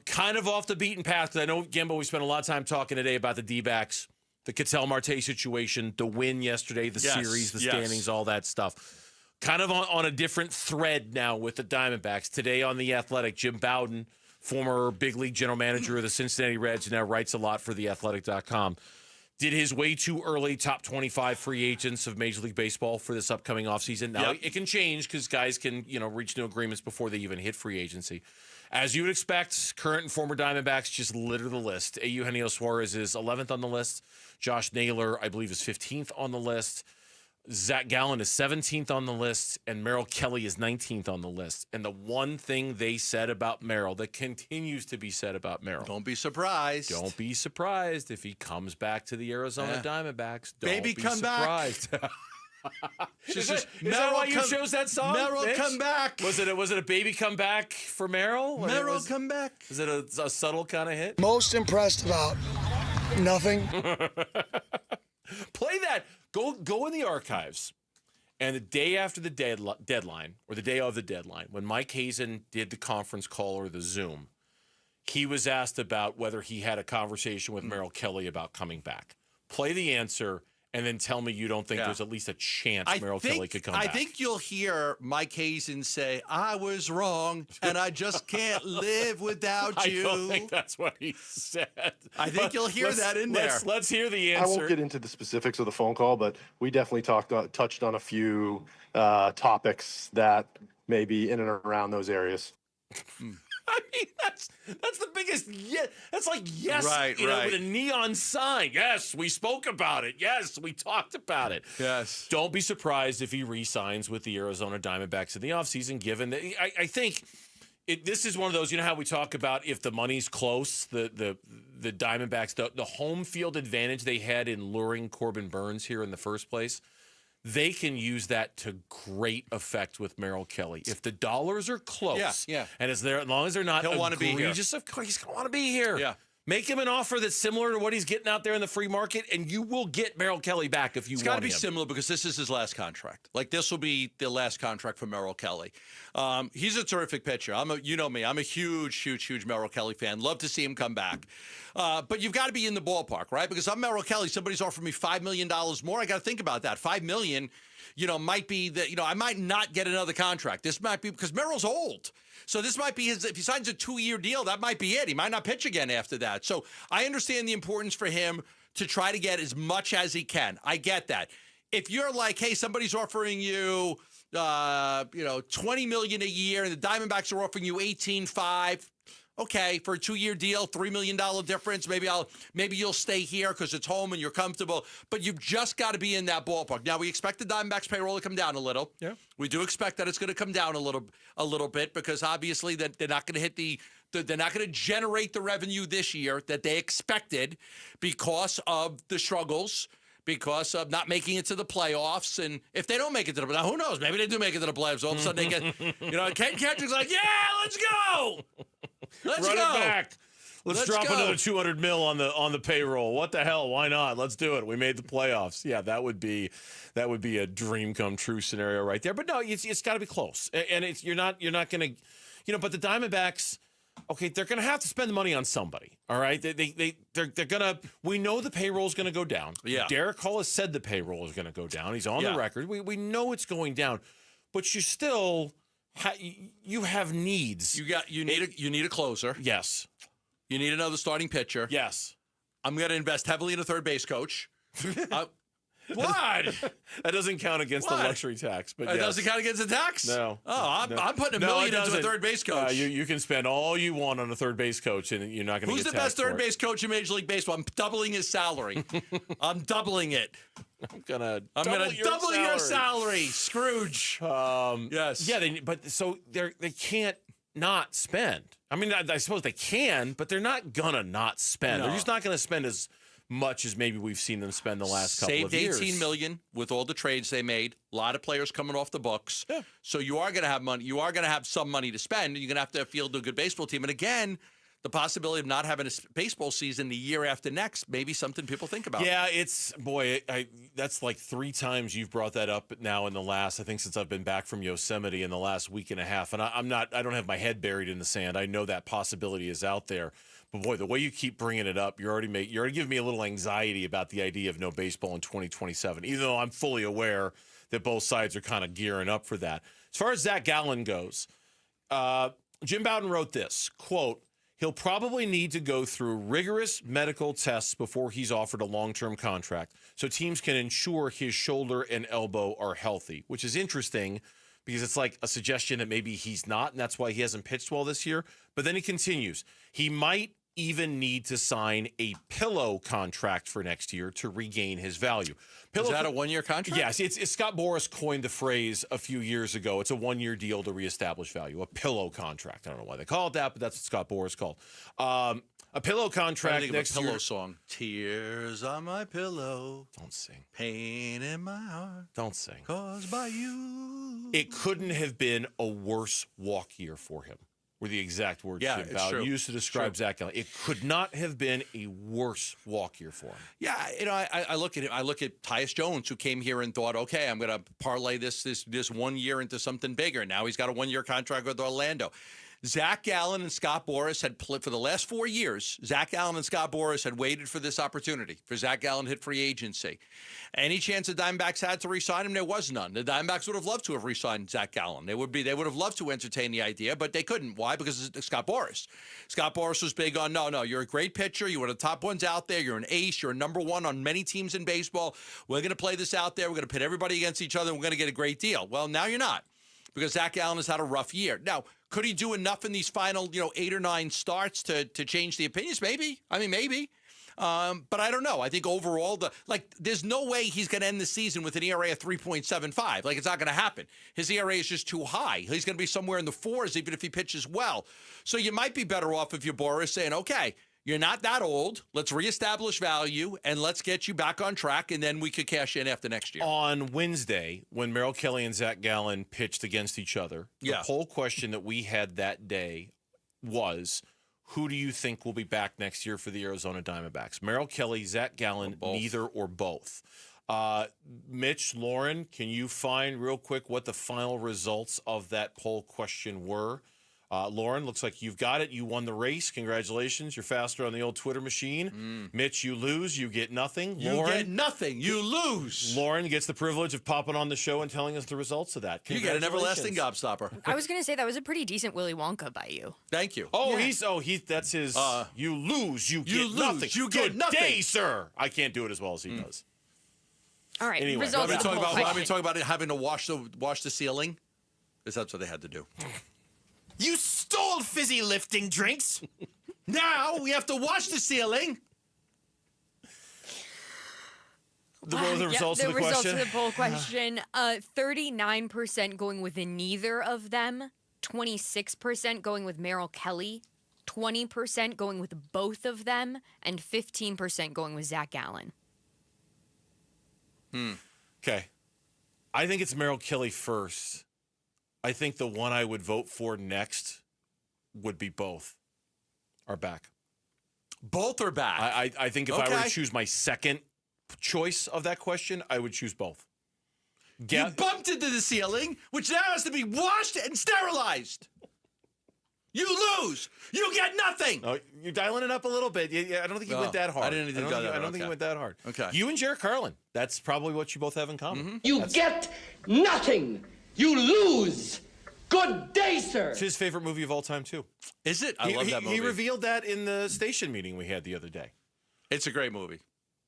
Kind of off the beaten path, because I know, Gambo, we spent a lot of time talking today about the Dbacks, the Catel Marte situation, the win yesterday, the series, the standings, all that stuff. Kind of on a different thread now with the Diamondbacks. Today on The Athletic, Jim Bowden, former big league general manager of the Cincinnati Reds, now writes a lot for theathletic.com. did his way too early top 25 free agents of Major League Baseball for this upcoming offseason. Now, it can change because guys can, reach new agreements before they even hit free agency. As you would expect, current and former Diamondbacks just litter the list. Eugenio Suarez is 11th on the list. Josh Naylor, I believe, is 15th on the list. Zach Gallen is 17th on the list, and Merrill Kelly is 19th on the list. And the one thing they said about Merrill that continues to be said about Merrill. Don't be surprised. Don't be surprised if he comes back to the Arizona Diamondbacks. Don't be come surprised. Back. Is that why you chose that song? Merrill, Mitch? come back. Was it a baby come back for Merrill? Merrill, come back. Is it a subtle kind of hit? Most impressed about nothing. Play that. Go in the archives. And the day after the deadline, or the day of the deadline, when Mike Hazen did the conference call or the Zoom, he was asked about whether he had a conversation with Merrill Kelly about coming back. Play the answer, and then tell me you don't think there's at least a chance Merrill Kelly could come back. I think you'll hear Mike Hazen say, I was wrong, and I just can't live without you. I don't think that's what he said. I think you'll hear that in there. Let's hear the answer. I won't get into the specifics of the phone call, but we definitely touched on a few topics that may be in and around those areas. I mean, that's the biggest yes. That's like yes, right. with a neon sign. Yes, we spoke about it. Yes, we talked about it. Yes. Don't be surprised if he re-signs with the Arizona Diamondbacks in the offseason, given that I think this is one of those, how we talk about if the money's close, the Diamondbacks, the home field advantage they had in luring Corbin Burns here in the first place. They can use that to great effect with Merrill Kelly. If the dollars are close, and as long as they're not He'll want to be here. Of course, he's going to want to be here. Yeah. Make him an offer that's similar to what he's getting out there in the free market, and you will get Merrill Kelly back if you want him. It's got to be similar because this is his last contract. Like, this will be the last contract for Merrill Kelly. He's a terrific pitcher. You know me. I'm a huge Merrill Kelly fan. Love to see him come back. But you've got to be in the ballpark, right? Because I'm Merrill Kelly. Somebody's offering me $5 million more. I got to think about that. $5 million, might be that, I might not get another contract. This might be because Merrill's old. So this might be if he signs a 2-year deal, that might be it. He might not pitch again after that. So I understand the importance for him to try to get as much as he can. I get that. If you're like, hey, somebody's offering you, $20 million a year, and the Diamondbacks are offering you $18.5. Okay, for a 2-year deal, $3 million difference. Maybe you'll stay here because it's home and you're comfortable. But you've just got to be in that ballpark. Now we expect the Diamondbacks payroll to come down a little. Yeah, we do expect that it's going to come down a little bit because obviously that they're not going to hit they're not going to generate the revenue this year that they expected because of the struggles. Because of not making it to the playoffs. And if they don't make it to the playoffs, who knows? Maybe they do make it to the playoffs. All of a sudden they get, Ken Kendrick's like, yeah, let's go. Let's Run go. it back. Let's drop go. another $200 million on the payroll. What the hell? Why not? Let's do it. We made the playoffs. Yeah, that would be a dream come true scenario right there. But no, it's got to be close. And you're not going to, but the Diamondbacks. Okay, they're going to have to spend the money on somebody. All right, they're going to. We know the payroll is going to go down. Yeah, Derek Hall has said the payroll is going to go down. He's on the record. We know it's going down, but you still you have needs. You need a closer. Yes. You need another starting pitcher. Yes. I'm going to invest heavily in a third base coach. What? That doesn't count against the luxury tax. But it doesn't count against the tax? No. Oh, I'm putting $1 million into a third base coach. You can spend all you want on a third base coach, and you're not going to get taxed. Who's the best third base coach in Major League Baseball? I'm doubling his salary. I'm doubling it. I'm gonna double your salary, Scrooge. Yes. Yeah. They can't not spend. I mean, I suppose they can, but they're not gonna not spend. No. They're just not going to spend as much as maybe we've seen them spend the last couple of years. Saved $18 million with all the trades they made. A lot of players coming off the books. Yeah. So you are going to have money. You are going to have some money to spend. And you're going to have to field a good baseball team. And again, the possibility of not having a baseball season the year after next may be something people think about. Yeah, that's like 3 times you've brought that up now in the last, I think since I've been back from Yosemite in the last week and a half. And I don't have my head buried in the sand. I know that possibility is out there. But boy, the way you keep bringing it up, you're already giving me a little anxiety about the idea of no baseball in 2027, even though I'm fully aware that both sides are kind of gearing up for that. As far as Zach Gallen goes, Jim Bowden wrote this, quote, He'll probably need to go through rigorous medical tests before he's offered a long-term contract so teams can ensure his shoulder and elbow are healthy, which is interesting because it's like a suggestion that maybe he's not, and that's why he hasn't pitched well this year. But then he continues. He might even need to sign a pillow contract for next year to regain his value. Is that a one-year contract? Yes. It's Scott Boras coined the phrase a few years ago. It's a one-year deal to reestablish value, a pillow contract. I don't know why they call it that, but that's what Scott Boras called. A pillow contract next pillow year. song. Tears on my pillow. Don't sing. Pain in my heart. Don't sing. Caused by you. It couldn't have been a worse walk year for him. Were the exact words Jim Bauer used to describe Zach Gallen. It could not have been a worse walk year for him. Yeah, I look at him. I look at Tyus Jones, who came here and thought, okay, I'm going to parlay this 1 year into something bigger. Now he's got a 1 year contract with Orlando. Zach Gallen and Scott Boras had for the last 4 years. Zach Gallen and Scott Boras had waited for this opportunity for Zach Gallen to hit free agency. Any chance the Diamondbacks had to re-sign him? There was none. The Diamondbacks would have loved to have re-signed Zach Gallen. They would have loved to entertain the idea, but they couldn't. Why? Because it's Scott Boras. Scott Boras was big on no. You're a great pitcher. You're one of the top ones out there. You're an ace. You're a number one on many teams in baseball. We're going to play this out there. We're going to pit everybody against each other. And we're going to get a great deal. Well, now you're not, because Zach Gallen has had a rough year. Now, could he do enough in these final, 8 or 9 starts to change the opinions? Maybe. I mean, maybe. But I don't know. I think overall, there's no way he's going to end the season with an ERA of 3.75. It's not going to happen. His ERA is just too high. He's going to be somewhere in the 4s, even if he pitches well. So you might be better off if you're Boras saying, okay, you're not that old. Let's reestablish value, and let's get you back on track, and then we could cash in after next year. On Wednesday, when Merrill Kelly and Zach Gallen pitched against each other, the poll question that we had that day was, who do you think will be back next year for the Arizona Diamondbacks? Merrill Kelly, Zach Gallen, neither or both. Mitch, Lauren, can you find real quick what the final results of that poll question were? Lauren, looks like you've got it. You won the race. Congratulations. You're faster on the old Twitter machine. Mitch, you lose. You get nothing. You get nothing. You lose. Lauren gets the privilege of popping on the show and telling us the results of that. You get an everlasting gobstopper. I was going to say that was a pretty decent Willy Wonka by you. Thank you. Oh, that's his. You lose. You get nothing. You get nothing. Good day, sir. I can't do it as well as he does. All right. Anyway, results. Are we talking about having to wash the ceiling? Because that's what they had to do. You stole fizzy lifting drinks. Now we have to wash the ceiling. What were the results of the question? The results of the poll question, 39% going with neither of them, 26% going with Merrill Kelly, 20% going with both of them, and 15% going with Zach Gallen. Okay. I think it's Merrill Kelly first. I think the one I would vote for next would be both are back. Both are back. I think if I were to choose my second choice of that question, I would choose both. You bumped into the ceiling, which now has to be washed and sterilized. You lose. You get nothing. Oh, you're dialing it up a little bit. I don't think you went that hard. I didn't think you went that hard. Okay. You and Jared Carlin. That's probably what you both have in common. You get nothing. You lose. Good day, sir. It's his favorite movie of all time, too. Is it? I love that movie. He revealed that in the station meeting we had the other day. It's a great movie.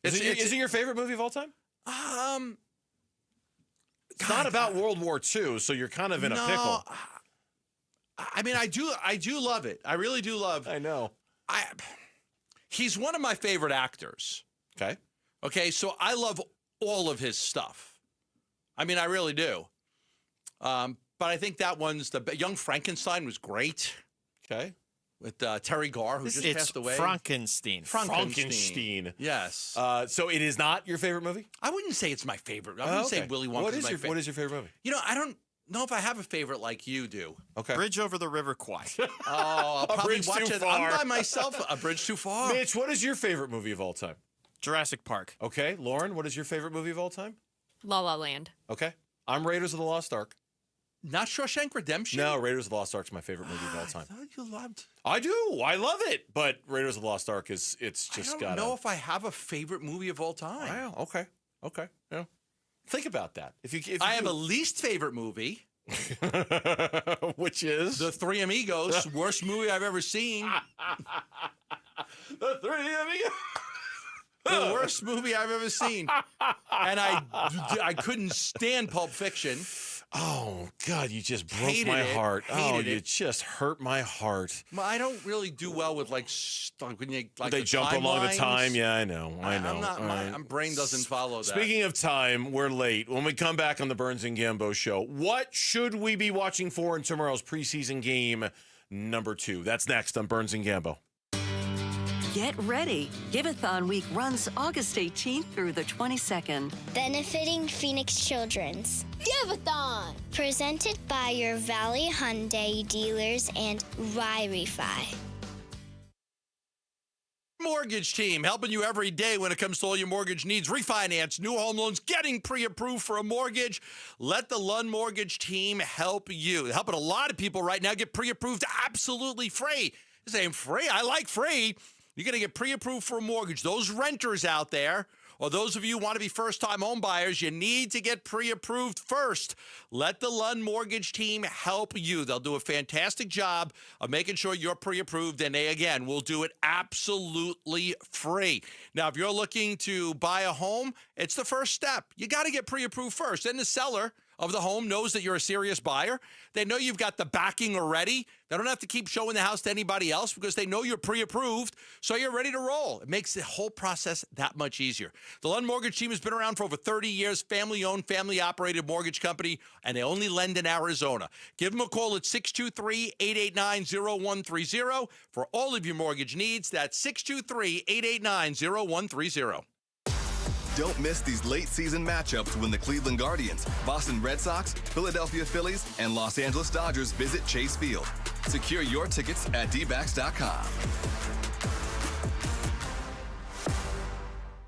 Is it your favorite movie of all time? It's not about World War II, so you're kind of in a pickle. I mean, I do love it. I really do love. I know. He's one of my favorite actors. Okay, so I love all of his stuff. I mean, I really do. But I think that one's Young Frankenstein was great. Okay. With Terry Garr, who just passed away. Frankenstein. Yes. So it is not your favorite movie? I wouldn't say it's my favorite. I wouldn't say Willy Wonka is my favorite. What is your favorite movie? I don't know if I have a favorite like you do. Okay. Bridge Over the River Kwai. I'll probably Bridge watch Too it. Far. I'm by myself. A Bridge Too Far. Mitch, what is your favorite movie of all time? Jurassic Park. Okay. Lauren, what is your favorite movie of all time? La La Land. Okay. I'm Raiders of the Lost Ark. Not Shawshank Redemption? No, Raiders of the Lost Ark is my favorite movie of all time. I thought you loved. I do. I love it. But Raiders of the Lost Ark it's just got. I don't know if I have a favorite movie of all time. Wow. Okay. Yeah. Think about that. If I have a least favorite movie. Which is? The Three Amigos, worst movie I've ever seen. The Three Amigos. The worst movie I've ever seen. And I couldn't stand Pulp Fiction. Oh, God, you just broke Hated my it. heart. Hated You it. just hurt my heart. Well, I don't really do well with when you They the jump along the timelines. time. Yeah, I know. I'm not. My brain doesn't follow that. Speaking of time, we're late. When we come back on the Burns and Gambo show, what should we be watching for in tomorrow's preseason game number 2? That's next on Burns and Gambo. Get ready. Giveathon Week runs August 18th through the 22nd. Benefiting Phoenix Children's. Giveathon! Presented by your Valley Hyundai dealers and Refi. Mortgage team helping you every day when it comes to all your mortgage needs. Refinance, new home loans, getting pre-approved for a mortgage. Let the Lund Mortgage team help you. They're helping a lot of people right now get pre-approved absolutely free. You're saying free? I like free. You're going to get pre-approved for a mortgage. Those renters out there, or those of you who want to be first-time home buyers, you need to get pre-approved first. Let the Lund Mortgage team help you. They'll do a fantastic job of making sure you're pre-approved, and they, again, will do it absolutely free. Now, if you're looking to buy a home, it's the first step. You got to get pre-approved first. Then the seller of the home knows that you're a serious buyer. They know you've got the backing already. They don't have to keep showing the house to anybody else because they know you're pre-approved, so you're ready to roll. It makes the whole process that much easier. The Lund Mortgage team has been around for over 30 years, family-owned, family-operated mortgage company, and they only lend in Arizona. Give them a call at 623-889-0130 for all of your mortgage needs. That's 623-889-0130. Don't miss these late season matchups when the Cleveland Guardians, Boston Red Sox, Philadelphia Phillies, and Los Angeles Dodgers visit Chase Field. Secure your tickets at Dbacks.com.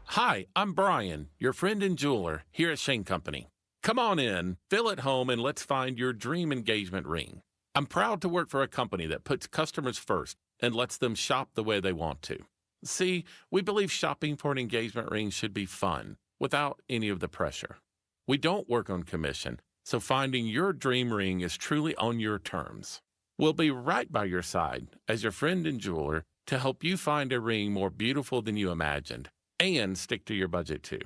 Hi, I'm Brian, your friend and jeweler here at Shane Company. Come on in, feel at home, and let's find your dream engagement ring. I'm proud to work for a company that puts customers first and lets them shop the way they want to. See, we believe shopping for an engagement ring should be fun, without any of the pressure. We don't work on commission, so finding your dream ring is truly on your terms. We'll be right by your side as your friend and jeweler to help you find a ring more beautiful than you imagined and stick to your budget too.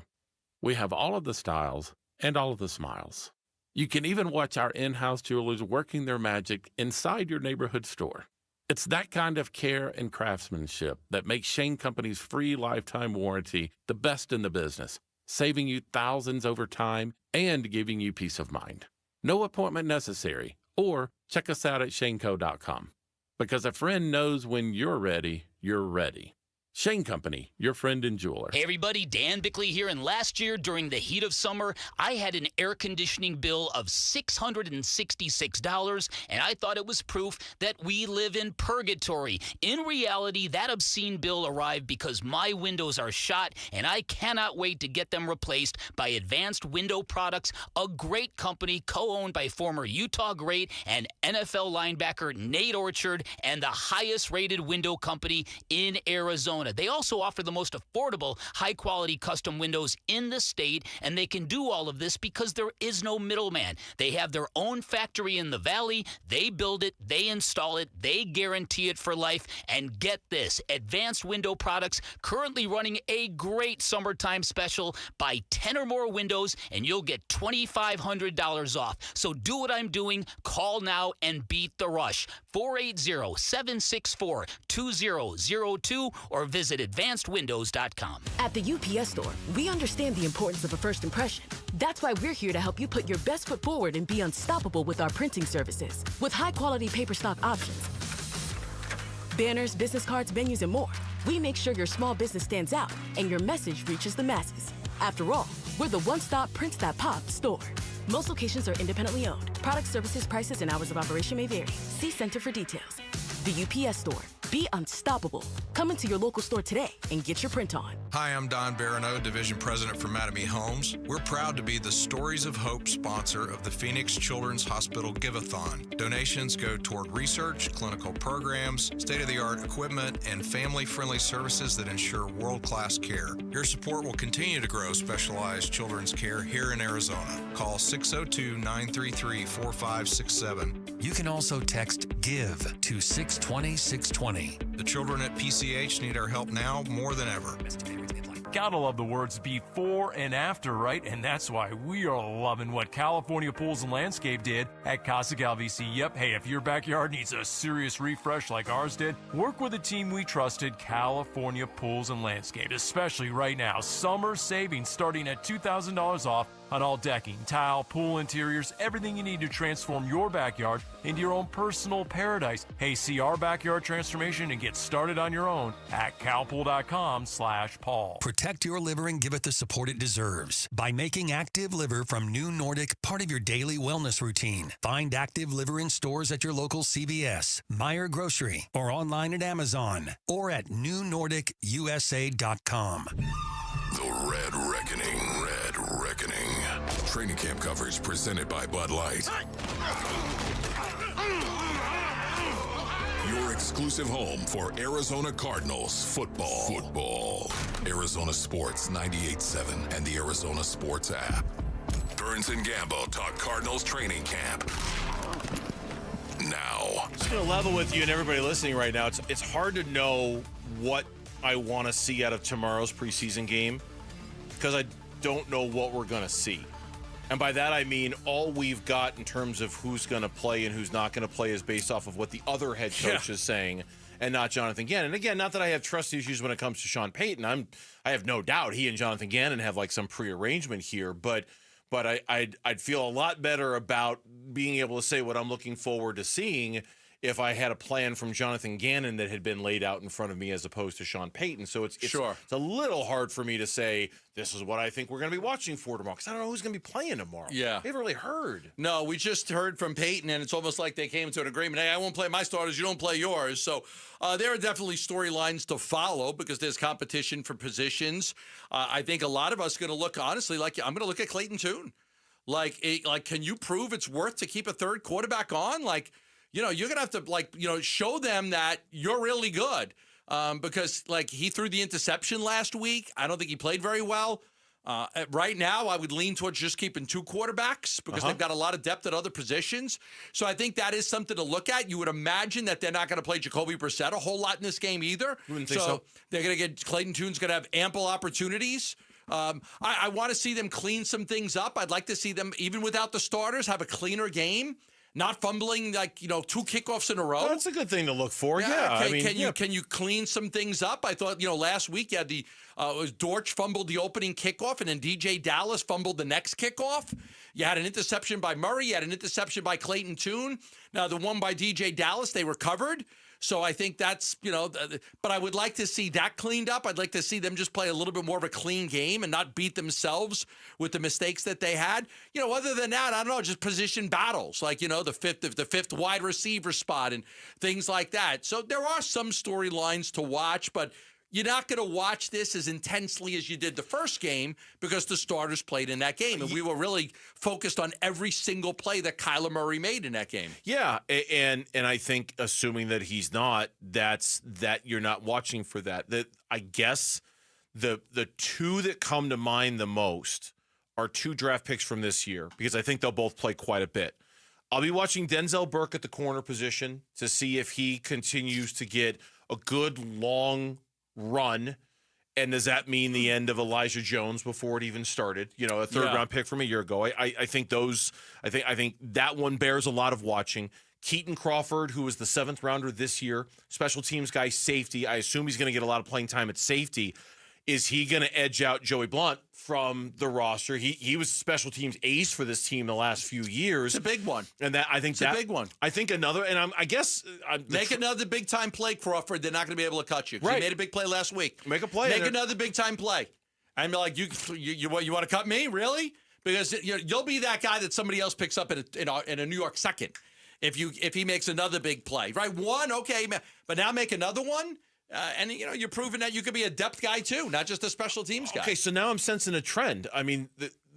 We have all of the styles and all of the smiles. You can even watch our in-house jewelers working their magic inside your neighborhood store. It's that kind of care and craftsmanship that makes Shane Company's free lifetime warranty the best in the business, saving you thousands over time and giving you peace of mind. No appointment necessary, or check us out at shaneco.com. Because a friend knows when you're ready, you're ready. Shane Company, your friend and jeweler. Hey everybody, Dan Bickley here, and last year during the heat of summer, I had an air conditioning bill of $666, and I thought it was proof that we live in purgatory. In reality, that obscene bill arrived because my windows are shot, and I cannot wait to get them replaced by Advanced Window Products, a great company co-owned by former Utah great and NFL linebacker Nate Orchard, and the highest-rated window company in Arizona. They also offer the most affordable, high-quality custom windows in the state, and they can do all of this because there is no middleman. They have their own factory in the valley. They build it, they install it, they guarantee it for life. And get this, Advanced Window Products currently running a great summertime special. Buy 10 or more windows, and you'll get $2,500 off. So do what I'm doing. Call now and beat the rush. 480-764-2002 or visit advancedwindows.com. At the UPS store, we understand the importance of a first impression. That's why we're here to help you put your best foot forward and be unstoppable with our printing services. With high-quality paper stock options, banners, business cards, menus, and more, we make sure your small business stands out and your message reaches the masses. After all, we're the one-stop prints that pop store. Most locations are independently owned. Product, services, prices, and hours of operation may vary. See Center for details. The UPS store. Be unstoppable. Come into your local store today and get your print on. Hi, I'm Don Barano, Division President for Mattamy Homes. We're proud to be the Stories of Hope sponsor of the Phoenix Children's Hospital Give-a-thon. Donations go toward research, clinical programs, state-of-the-art equipment, and family-friendly services that ensure world-class care. Your support will continue to grow specialized children's care here in Arizona. Call 602-933-4567. You can also text GIVE to 620-620. The children at PCH need our help now more than ever. Gotta love the words before and after, right? And that's why we are loving what California Pools and Landscape did at Casa Calvisi. Yep, hey, if your backyard needs a serious refresh like ours did, work with a team we trusted, California Pools and Landscape. Especially right now, summer savings starting at $2,000 off on all decking, tile, pool interiors, everything you need to transform your backyard into your own personal paradise. Hey, see our backyard transformation and get started on your own at calpool.com/Paul. Protect your liver and give it the support it deserves by making Active Liver from New Nordic part of your daily wellness routine. Find Active Liver in stores at your local CVS, Meijer Grocery, or online at Amazon, or at newnordicusa.com. The Red Reckoning. Red Reckoning. Training camp coverage presented by Bud Light. Your exclusive home for Arizona Cardinals football. Arizona Sports 98.7 and the Arizona Sports app. Burns and Gambo talk Cardinals training camp. Now. Just going to level with you and everybody listening right now. It's hard to know what I want to see out of tomorrow's preseason game because I don't know what we're going to see. And by that, I mean all we've got in terms of who's going to play and who's not going to play is based off of what the other head coach is saying and not Jonathan Gannon. And again, not that I have trust issues when it comes to Sean Payton. I have no doubt he and Jonathan Gannon have like some prearrangement here, but I'd feel a lot better about being able to say what I'm looking forward to seeing if I had a plan from Jonathan Gannon that had been laid out in front of me as opposed to Sean Payton. So it's a little hard for me to say this is what I think we're going to be watching for tomorrow because I don't know who's going to be playing tomorrow. Yeah. We haven't really heard. No, we just heard from Payton, and it's almost like they came to an agreement. Hey, I won't play my starters. You don't play yours. So there are definitely storylines to follow because there's competition for positions. I think a lot of us are going to look, honestly, like I'm going to look at Clayton Tune. Like, can you prove it's worth to keep a third quarterback on? Like, you're going to have to, show them that you're really good because, he threw the interception last week. I don't think he played very well. Right now, I would lean towards just keeping two quarterbacks because they've got a lot of depth at other positions. So I think that is something to look at. You would imagine that they're not going to play Jacoby Brissett a whole lot in this game either. Wouldn't think so. They're going to get Clayton Tune's going to have ample opportunities. I want to see them clean some things up. I'd like to see them, even without the starters, have a cleaner game. Not fumbling two kickoffs in a row. Well, that's a good thing to look for. Yeah. Can you clean some things up? I thought last week you had Dortch fumbled the opening kickoff, and then DJ Dallas fumbled the next kickoff. You had an interception by Murray. You had an interception by Clayton Tune. Now the one by DJ Dallas they recovered. So I think that's, but I would like to see that cleaned up. I'd like to see them just play a little bit more of a clean game and not beat themselves with the mistakes that they had. Other than that, I don't know, just position battles, the fifth wide receiver spot and things like that. So there are some storylines to watch, but you're not going to watch this as intensely as you did the first game because the starters played in that game. And we were really focused on every single play that Kyler Murray made in that game. Yeah, and I think assuming that he's not, that you're not watching for that. That I guess the two that come to mind the most are two draft picks from this year because I think they'll both play quite a bit. I'll be watching Denzel Burke at the corner position to see if he continues to get a good long run, and does that mean the end of Elijah Jones before it even started? A third round pick from a year ago. I think that one bears a lot of watching. Keaton Crawford, who was the 7th rounder this year, special teams guy, safety. I assume he's going to get a lot of playing time at safety. Is he going to edge out Joey Blount from the roster? He was special teams ace for this team the last few years. It's a big one. And it's a big one. I think another, and I guess make another big time play, Crawford. They're not going to be able to cut you. Right. You made a big play last week. Make a play. Make another big time play. I'm like, you want to cut me? Really? Because you'll be that guy that somebody else picks up in a New York second. if he makes another big play, right? One, okay, but now make another one. And, you're proving that you could be a depth guy, too, not just a special teams guy. Okay, so now I'm sensing a trend. I mean,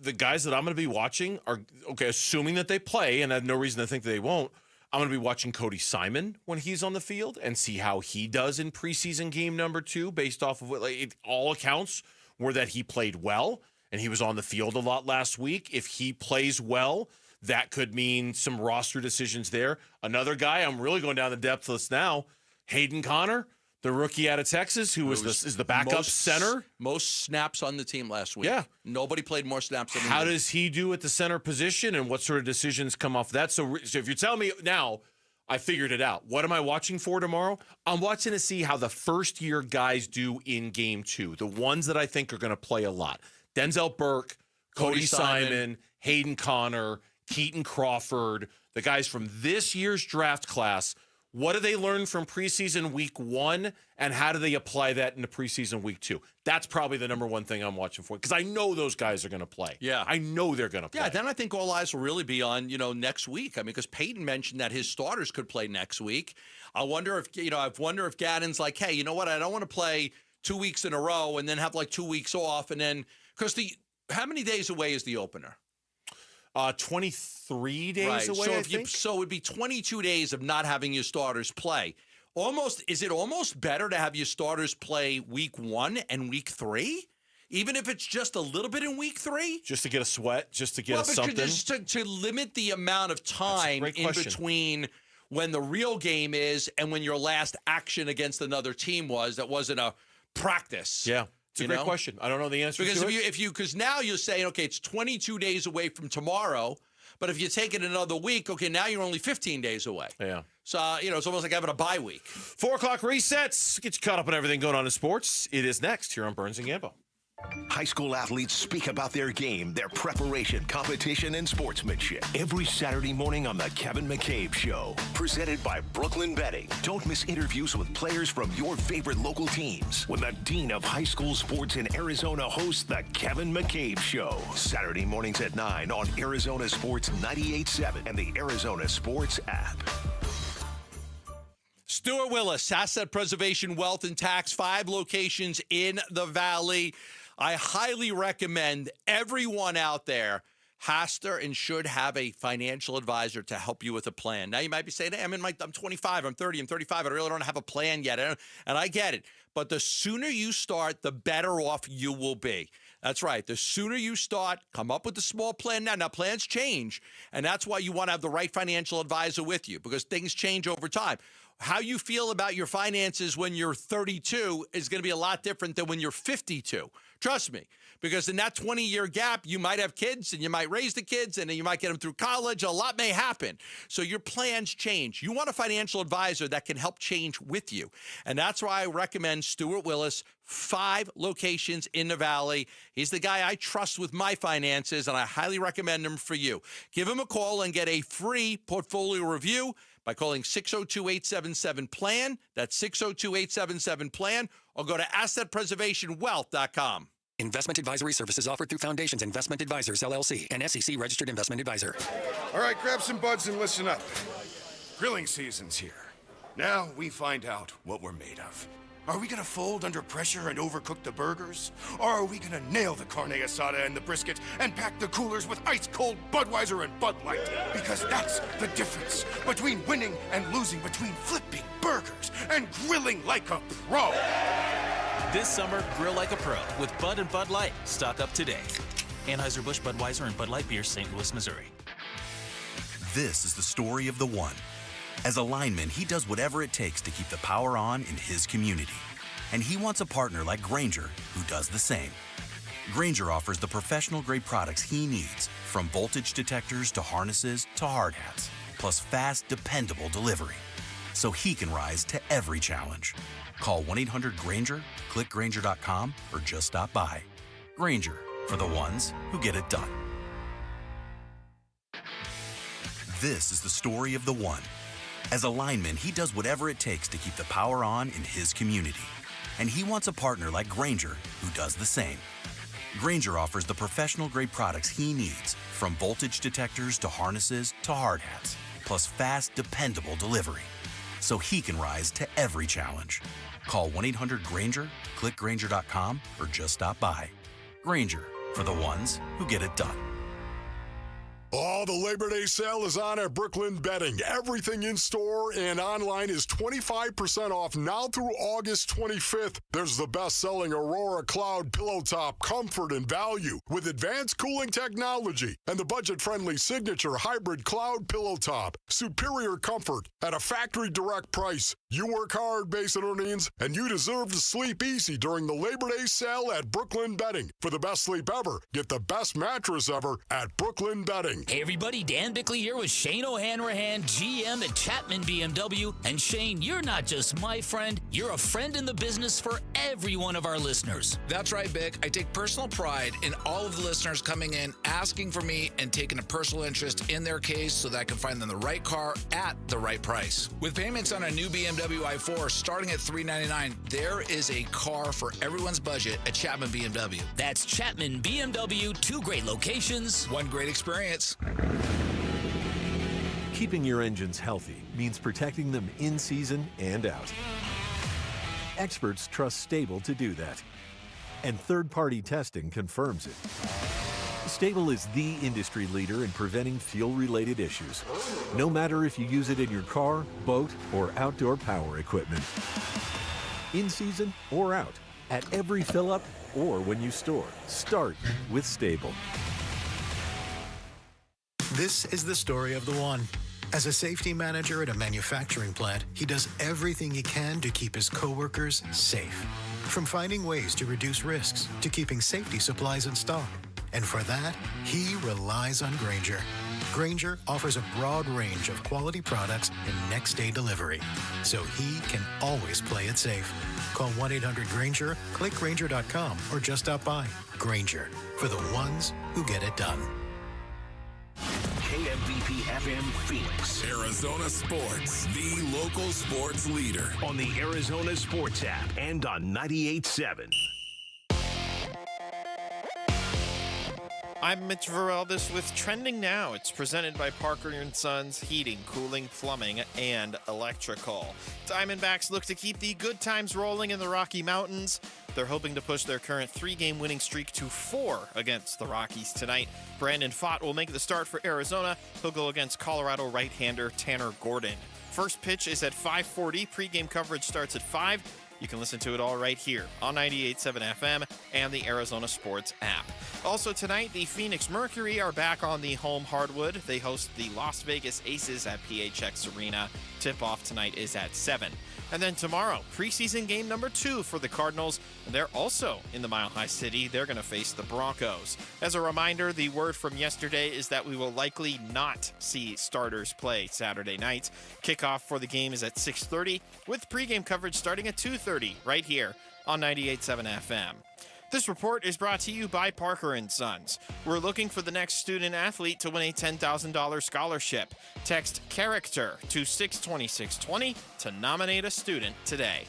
the guys that I'm going to be watching are, assuming that they play, and I have no reason to think they won't, I'm going to be watching Cody Simon when he's on the field and see how he does in preseason game number 2 based off of what all accounts were that he played well, and he was on the field a lot last week. If he plays well, that could mean some roster decisions there. Another guy, I'm really going down the depth list now, Hayden Connor, the rookie out of Texas, who is the backup center. Most snaps on the team last week. Yeah. Nobody played more snaps than him. How does he do at the center position, and what sort of decisions come off that? So if you're telling me now, I figured it out. What am I watching for tomorrow? I'm watching to see how the first-year guys do in Game 2, the ones that I think are going to play a lot. Denzel Burke, Cody Simon, Hayden Connor, Keaton Crawford, the guys from this year's draft class. What do they learn from preseason week 1, and how do they apply that into preseason week 2? That's probably the number one thing I'm watching for, because I know those guys are going to play. Yeah. I know they're going to play. Yeah, then I think all eyes will really be on, next week. I mean, because Peyton mentioned that his starters could play next week. I wonder if Gaddon's like, hey, you know what? I don't want to play 2 weeks in a row and then have 2 weeks off. And then, because how many days away is the opener? 23 days away, so I think. So it would be 22 days of not having your starters play. Is it almost better to have your starters play week 1 and week 3? Even if it's just a little bit in week 3? Just to get a sweat, just to get something? Just to limit the amount of time in between when the real game is and when your last action against another team that wasn't a practice. Yeah. It's a great question. I don't know the answer because to it. Because now you're saying, okay, it's 22 days away from tomorrow, but if you take it another week, okay, now you're only 15 days away. Yeah. So, it's almost like having a bye week. 4 o'clock resets. Get you caught up on everything going on in sports. It is next here on Burns and Gambo. High school athletes speak about their game, their preparation, competition, and sportsmanship. Every Saturday morning on The Kevin McCabe Show. Presented by Brooklyn Betting. Don't miss interviews with players from your favorite local teams when the Dean of High School Sports in Arizona hosts The Kevin McCabe Show. Saturday mornings at 9 on Arizona Sports 98.7 and the Arizona Sports app. Stuart Willis, Asset Preservation, Wealth, and Tax, 5 locations in the Valley. I highly recommend everyone out there has to and should have a financial advisor to help you with a plan. Now, you might be saying, hey, I'm 25, I'm 30, I'm 35, I really don't have a plan yet. And I get it. But the sooner you start, the better off you will be. That's right. The sooner you start, come up with a small plan now. Now, plans change, and that's why you want to have the right financial advisor with you, because things change over time. How you feel about your finances when you're 32 is going to be a lot different than when you're 52. Trust me, because in that 20-year gap, you might have kids and you might raise the kids and then you might get them through college. A lot may happen. So your plans change. You want a financial advisor that can help change with you. And that's why I recommend Stuart Willis, 5 locations in the Valley. He's the guy I trust with my finances, and I highly recommend him for you. Give him a call and get a free portfolio review by calling 602-877-PLAN. That's 602-877-PLAN, or go to assetpreservationwealth.com. Investment advisory services offered through Foundations Investment Advisors, LLC, an SEC-registered investment advisor. All right, grab some buds and listen up. Grilling season's here. Now we find out what we're made of. Are we gonna fold under pressure and overcook the burgers? Or are we gonna nail the carne asada and the brisket and pack the coolers with ice-cold Budweiser and Bud Light? Because that's the difference between winning and losing, between flipping burgers and grilling like a pro. This summer, grill like a pro with Bud and Bud Light. Stock up today. Anheuser-Busch, Budweiser, and Bud Light Beer, St. Louis, Missouri. This is the story of the one. As a lineman, he does whatever it takes to keep the power on in his community. And he wants a partner like Grainger who does the same. Grainger offers the professional-grade products he needs, from voltage detectors to harnesses to hard hats, plus fast, dependable delivery, so he can rise to every challenge. Call 1-800-GRAINGER, click Grainger.com, or just stop by. Grainger, for the ones who get it done. This is the story of the one. As a lineman, he does whatever it takes to keep the power on in his community. And he wants a partner like Grainger who does the same. Grainger offers the professional-grade products he needs, from voltage detectors to harnesses to hard hats, plus fast, dependable delivery. So he can rise to every challenge. Call 1-800-GRANGER, click Grainger.com, or just stop by. Grainger, for the ones who get it done. Oh, the Labor Day sale is on at Brooklyn Bedding. Everything in store and online is 25% off now through August 25th. There's the best-selling Aurora Cloud Pillow Top, comfort and value with advanced cooling technology, and the budget-friendly Signature Hybrid Cloud Pillow Top. Superior comfort at a factory direct price. You work hard, Basin Orleans, and you deserve to sleep easy during the Labor Day sale at Brooklyn Bedding. For the best sleep ever, get the best mattress ever at Brooklyn Bedding. Hey everybody, Dan Bickley here with Shane O'Hanrahan, GM at Chapman BMW. And Shane, you're not just my friend, you're a friend in the business for every one of our listeners. That's right, Bick. I take personal pride in all of the listeners coming in, asking for me, and taking a personal interest in their case so that I can find them the right car at the right price. With payments on a new BMW i4 starting at $399, there is a car for everyone's budget at Chapman BMW. That's Chapman BMW, 2 great locations, 1 great experience. Keeping your engines healthy means protecting them in season and out. Experts trust Stable to do that, and third-party testing confirms it. Stable is the industry leader in preventing fuel-related issues, no matter if you use it in your car, boat, or outdoor power equipment. In season or out, at every fill-up or when you store, start with Stable. This is the story of the one. As a safety manager at a manufacturing plant, he does everything he can to keep his coworkers safe. From finding ways to reduce risks to keeping safety supplies in stock. And for that, he relies on Grainger. Grainger offers a broad range of quality products and next-day delivery, so he can always play it safe. Call 1-800-GRAINGER, click Grainger.com, or just stop by. Grainger, for the ones who get it done. KMVP FM Phoenix. Arizona Sports, the local sports leader. On the Arizona Sports app and on 98.7. I'm Mitch Vareldes with Trending Now. It's presented by Parker & Sons Heating, Cooling, Plumbing, and Electrical. Diamondbacks look to keep the good times rolling in the Rocky Mountains. They're hoping to push their current 3-game winning streak to 4 against the Rockies tonight. Brandon Pfaadt will make the start for Arizona. He'll go against Colorado right-hander Tanner Gordon. First pitch is at 5:40. Pre-game coverage starts at 5. You can listen to it all right here on 98.7 FM and the Arizona Sports app. Also tonight, the Phoenix Mercury are back on the home hardwood. They host the Las Vegas Aces at PHX Arena. Tip-off tonight is at 7. And then tomorrow, preseason game number 2 for the Cardinals. And they're also in the Mile High City. They're going to face the Broncos. As a reminder, the word from yesterday is that we will likely not see starters play Saturday night. Kickoff for the game is at 6:30, with pregame coverage starting at 2:30 right here on 98.7 FM. This report is brought to you by Parker & Sons. We're looking for the next student athlete to win a $10,000 scholarship. Text CHARACTER to 62620 to nominate a student today.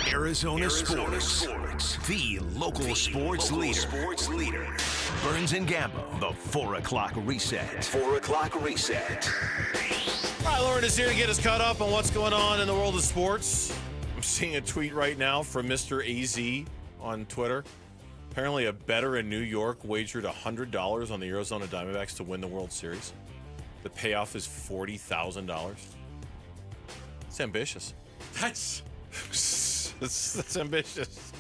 Arizona Sports, the local sports leader. Burns and Gambo, the 4 o'clock reset. 4 o'clock reset. All right, Lauren is here to get us caught up on what's going on in the world of sports. I'm seeing a tweet right now from Mr. AZ on Twitter. Apparently a bettor in New York wagered $100 on the Arizona Diamondbacks to win the World Series. The payoff is $40,000. It's ambitious. That's ambitious.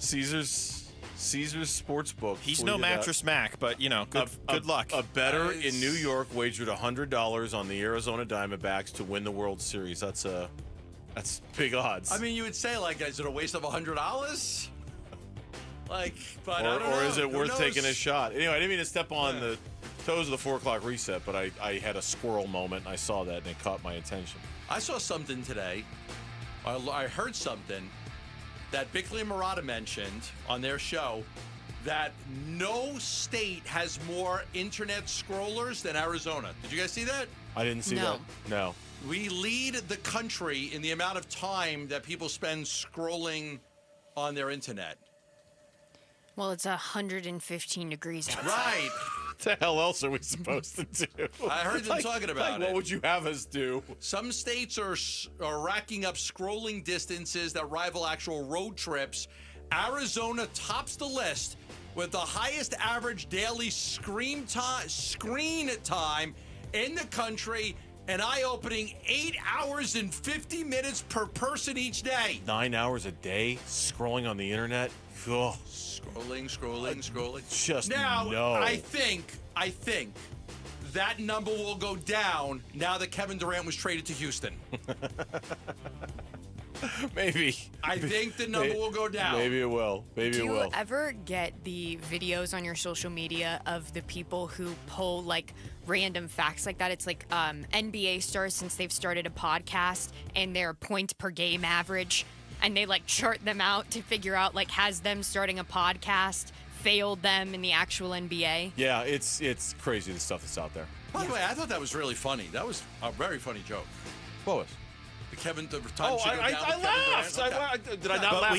Caesar's Sportsbook. He's no Mattress Mac, but, good luck. A bettor in New York wagered $100 on the Arizona Diamondbacks to win the World Series. That's big odds. I mean, you would say, is it a waste of $100? But I don't know. Or is it worth taking a shot? Anyway, I didn't mean to step on the toes of the 4 o'clock reset, but I had a squirrel moment, and I saw that, and it caught my attention. I saw something today. I heard something that Bickley and Murata mentioned on their show, that no state has more internet scrollers than Arizona. Did you guys see that? I didn't see that. No. We lead the country in the amount of time that people spend scrolling on their internet. Well, it's 115 degrees outside. Right. the hell else are we supposed to do? I heard them talking about it. What would you have us do? Some states are racking up scrolling distances that rival actual road trips. Arizona tops the list with the highest average daily screen time in the country. An eye-opening 8 hours and 50 minutes per person each day. 9 hours a day scrolling on the internet. Ugh. Scrolling. Just now, no. I think that number will go down now that Kevin Durant was traded to Houston. Maybe. I think the number will go down. Maybe it will. Maybe Do it you will. ever get the videos on your social media of the people who pull like random facts like that? It's like NBA stars, since they've started a podcast, and their points per game average, and they like chart them out to figure out like, has them starting a podcast failed them in the actual NBA? Yeah, it's crazy, the stuff that's out there. By the way, I thought that was really funny. That was a very funny joke. What was? I laughed. Okay. Did I not but laugh?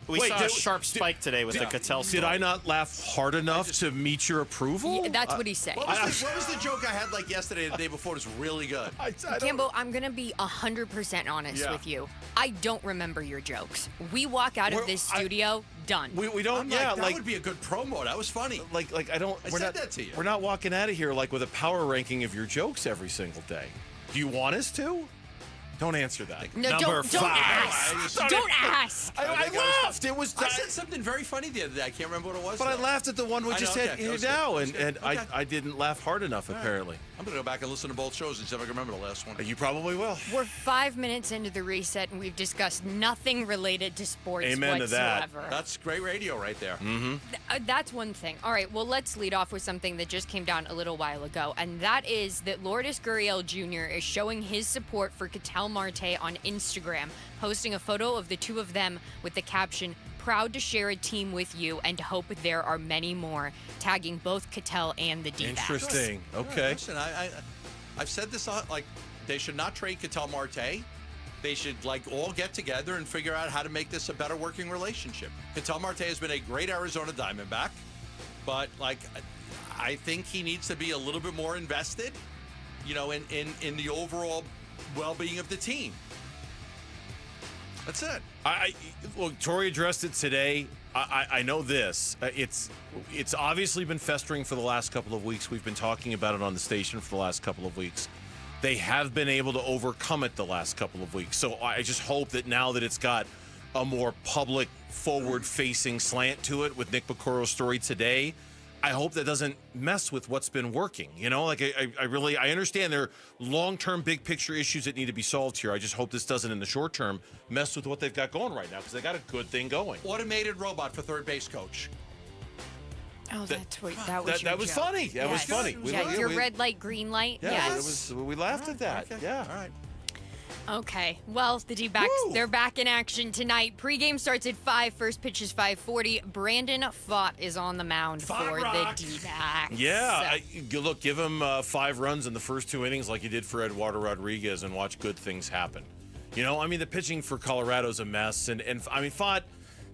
We saw a sharp spike today with the Catel story. Did I not laugh hard enough to meet your approval? Yeah, that's what he's saying. What was the joke I had like yesterday, the day before? It was really good. Campbell, I'm going to be 100% honest with you. I don't remember your jokes. We walk out of this studio, done. We don't. That would be a good promo. That was funny. I don't. I said that to you. We're not walking out of here like with a power ranking of your jokes every single day. Do you want us to? Don't answer that. No, don't ask. Don't ask. I laughed. I said something very funny the other day. I can't remember what it was. But I laughed at the one we just had here now, and Okay. I didn't laugh hard enough, apparently. I'm going to go back and listen to both shows and see if I can remember the last one. You probably will. We're 5 minutes into the reset, and we've discussed nothing related to sports Amen to that. whatsoever. That's great radio right there. Mm-hmm. That's one thing. All right, well, let's lead off with something that just came down a little while ago, and that is that Lourdes Gurriel Jr. is showing his support for Catel Marte on Instagram, posting a photo of the two of them with the caption, "Proud to share a team with you and hope there are many more," tagging both Catel and the Dbacks. Interesting. Okay. Listen, I've said this, like, they should not trade Catel Marte. They should, like, all get together and figure out how to make this a better working relationship. Catel Marte has been a great Arizona Diamondback, but, like, I think he needs to be a little bit more invested, you know, in the overall well-being of the team. That's it. Well, Tory addressed it today. I know this. It's obviously been festering for the last couple of weeks. We've been talking about it on the station for the last couple of weeks. They have been able to overcome it the last couple of weeks. So I just hope that now that it's got a more public, forward-facing slant to it with Nick Bacoro's story today, I hope that doesn't mess with what's been working. You know, like I understand there are long-term, big-picture issues that need to be solved here. I just hope this doesn't, in the short term, mess with what they've got going right now, because they got a good thing going. Automated robot for third base coach. Oh, that's what that was. That was joke. funny. That was funny. Your red light, green light. Yeah, Yes. we laughed at that. Okay. Yeah. All right. Okay. Well, the Dbacks, they're back in action tonight. Pre-game starts at 5. First pitch is 5:40. Brandon Pfaadt is on the mound for the Dbacks. Yeah. Look, give him 5 runs in the first 2 innings like you did for Eduardo Rodriguez and watch good things happen. You know, I mean, the pitching for Colorado's a mess. And I mean, Pfaadt,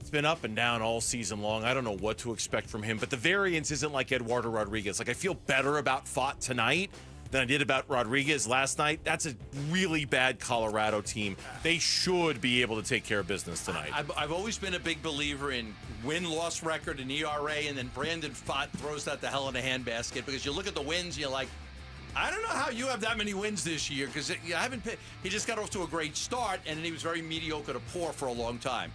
it's been up and down all season long. I don't know what to expect from him. But the variance isn't like Eduardo Rodriguez. Like, I feel better about Pfaadt tonight than I did about Rodriguez last night. That's a really bad Colorado team. They should be able to take care of business tonight. I've always been a big believer in win-loss record and ERA, and then Brandon Pfaadt throws that the hell in a handbasket, because you look at the wins and you're like, I don't know how you have that many wins this year, because he just got off to a great start, and then he was very mediocre to poor for a long time.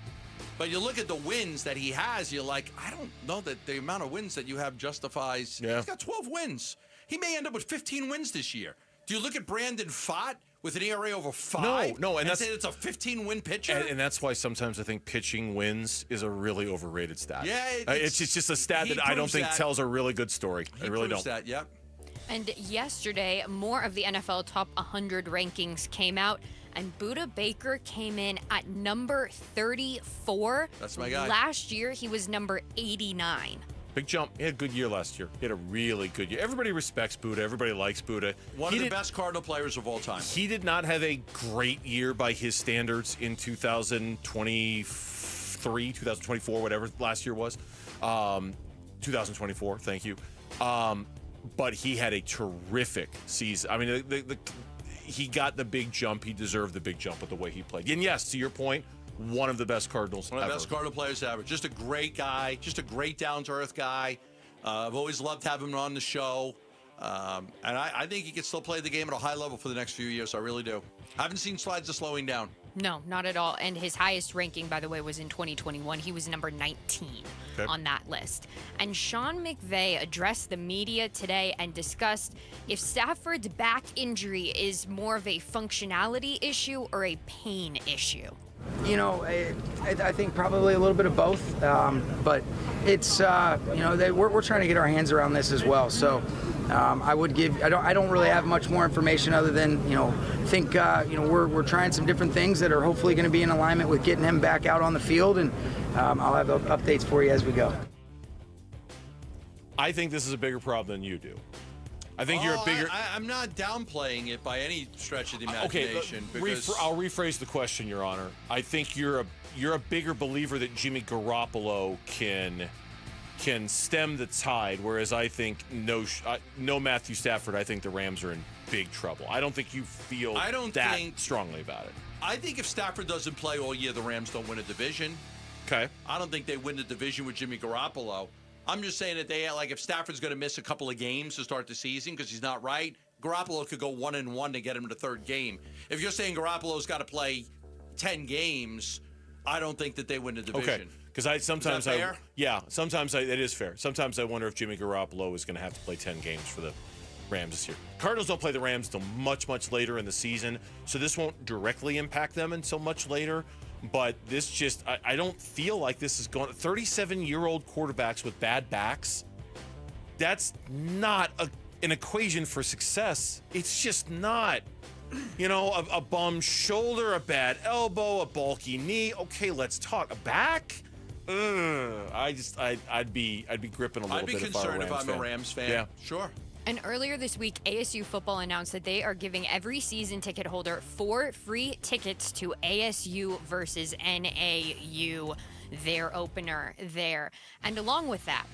But you look at the wins that he has, you're like, I don't know that the amount of wins that you have justifies. Yeah. He's got 12 wins. He may end up with 15 wins this year. Do you look at Brandon Pfaadt with an ERA over 5? No, and that's, say it's a 15-win pitcher? And that's why sometimes I think pitching wins is a really overrated stat. Yeah, it's just a stat that I don't think tells a really good story. I really don't. That, yep. And yesterday, more of the NFL Top 100 rankings came out, and Budda Baker came in at number 34. That's my guy. Last year, he was number 89. Big jump. He had a good year last year. He had a really good year. Everybody respects Budda. Everybody likes Budda. One of the best Cardinal players of all time. He did not have a great year by his standards in 2023, 2024, whatever last year was. 2024, thank you. but he had a terrific season. I mean, he got the big jump. He deserved the big jump with the way he played. And yes, to your point, one of the best Cardinals ever. One of the best Cardinal players ever. Just a great guy. Just a great down-to-earth guy. I've always loved having him on the show. And I think he can still play the game at a high level for the next few years. I really do. I haven't seen signs of slowing down. No, not at all. And his highest ranking, by the way, was in 2021. He was number 19 on that list. And Sean McVay addressed the media today and discussed if Stafford's back injury is more of a functionality issue or a pain issue. You know, I think probably a little bit of both, but it's we're trying to get our hands around this as well. So I don't really have much more information other than we're trying some different things that are hopefully going to be in alignment with getting him back out on the field, and I'll have updates for you as we go. I think this is a bigger problem than you do. I think you're a bigger. I'm not downplaying it by any stretch of the imagination. Okay, I'll rephrase the question, Your Honor. I think you're a bigger believer that Jimmy Garoppolo can stem the tide, whereas I think no Matthew Stafford. I think the Rams are in big trouble. I don't think you feel strongly about it. I think if Stafford doesn't play all year, the Rams don't win a division. Okay. I don't think they win the division with Jimmy Garoppolo. I'm just saying that if Stafford's going to miss a couple of games to start the season because he's not right, Garoppolo could go 1-1 to get him to the third game. If you're saying Garoppolo's got to play 10 games, I don't think that they win the division. Okay. Because sometimes it is fair. Sometimes I wonder if Jimmy Garoppolo is going to have to play 10 games for the Rams this year. Cardinals don't play the Rams until much, much later in the season, so this won't directly impact them until much later. But this just, I don't feel like this is going. 37-year-old quarterbacks with bad backs, that's not an equation for success. It's just not. You know, a bum shoulder, a bad elbow, a bulky knee. Okay, let's talk. A back? I'd be gripping a little bit. I'd be concerned if I'm a Rams fan. Yeah, sure. And earlier this week, ASU football announced that they are giving every season ticket holder 4 free tickets to ASU versus NAU, their opener there. And along with that,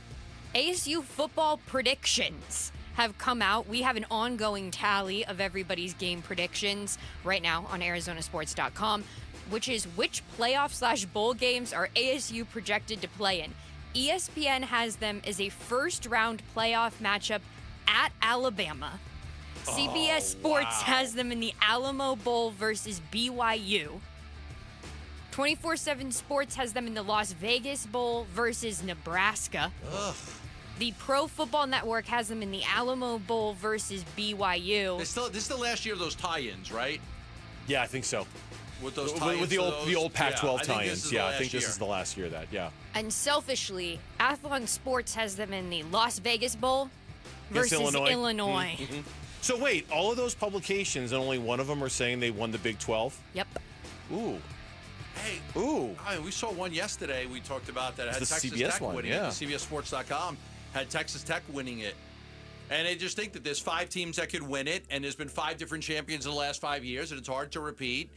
ASU football predictions have come out. We have an ongoing tally of everybody's game predictions right now on ArizonaSports.com, which is which playoff/bowl games are ASU projected to play in. ESPN has them as a first-round playoff matchup at Alabama. CBS Sports has them in the Alamo Bowl versus BYU. 24/7 Sports has them in the Las Vegas Bowl versus Nebraska. The Pro Football Network has them in the Alamo Bowl versus BYU. This is the last year of those tie-ins, right? Yeah, I think so. With those tie-ins, with the old Pac-12 tie-ins. Yeah, I think this is the last year of that. Yeah. And selfishly, Athlon Sports has them in the Las Vegas Bowl versus Illinois. Mm-hmm. So wait, all of those publications and only one of them are saying they won the Big 12? Yep. Ooh. Hey. Ooh. We saw one yesterday. We talked about that. It had the Texas CBS Tech one, winning it. CBSSports.com had Texas Tech winning it. And they just think that there's 5 teams that could win it, and there's been 5 different champions in the last 5 years, and it's hard to repeat.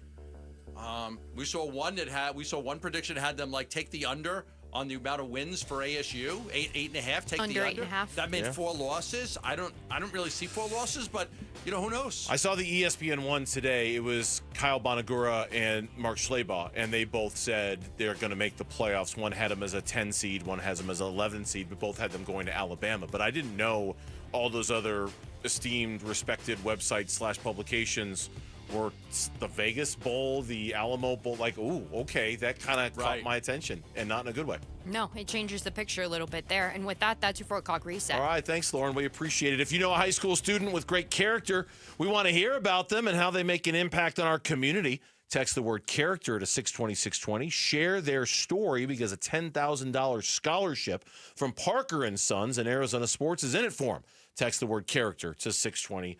We saw one prediction that had them take the under on the amount of wins for ASU, 8.5. Take under the under. 8.5. That meant 4 losses. I don't really see 4 losses, but who knows? I saw the ESPN one today. It was Kyle Bonagura and Mark Schlabach, and they both said they're going to make the playoffs. One had them as a 10 seed, one has them as an 11 seed, but both had them going to Alabama. But I didn't know all those other esteemed, respected websites / publications were the Vegas Bowl, the Alamo Bowl. Ooh, okay, that kind of caught my attention, and not in a good way. No, it changes the picture a little bit there. And with that, that's your 4 o'clock reset. All right, thanks, Lauren. We appreciate it. If you know a high school student with great character, we want to hear about them and how they make an impact on our community. Text the word character to 620-620. Share their story because a $10,000 scholarship from Parker & Sons and Arizona Sports is in it for them. Text the word character to 620-620.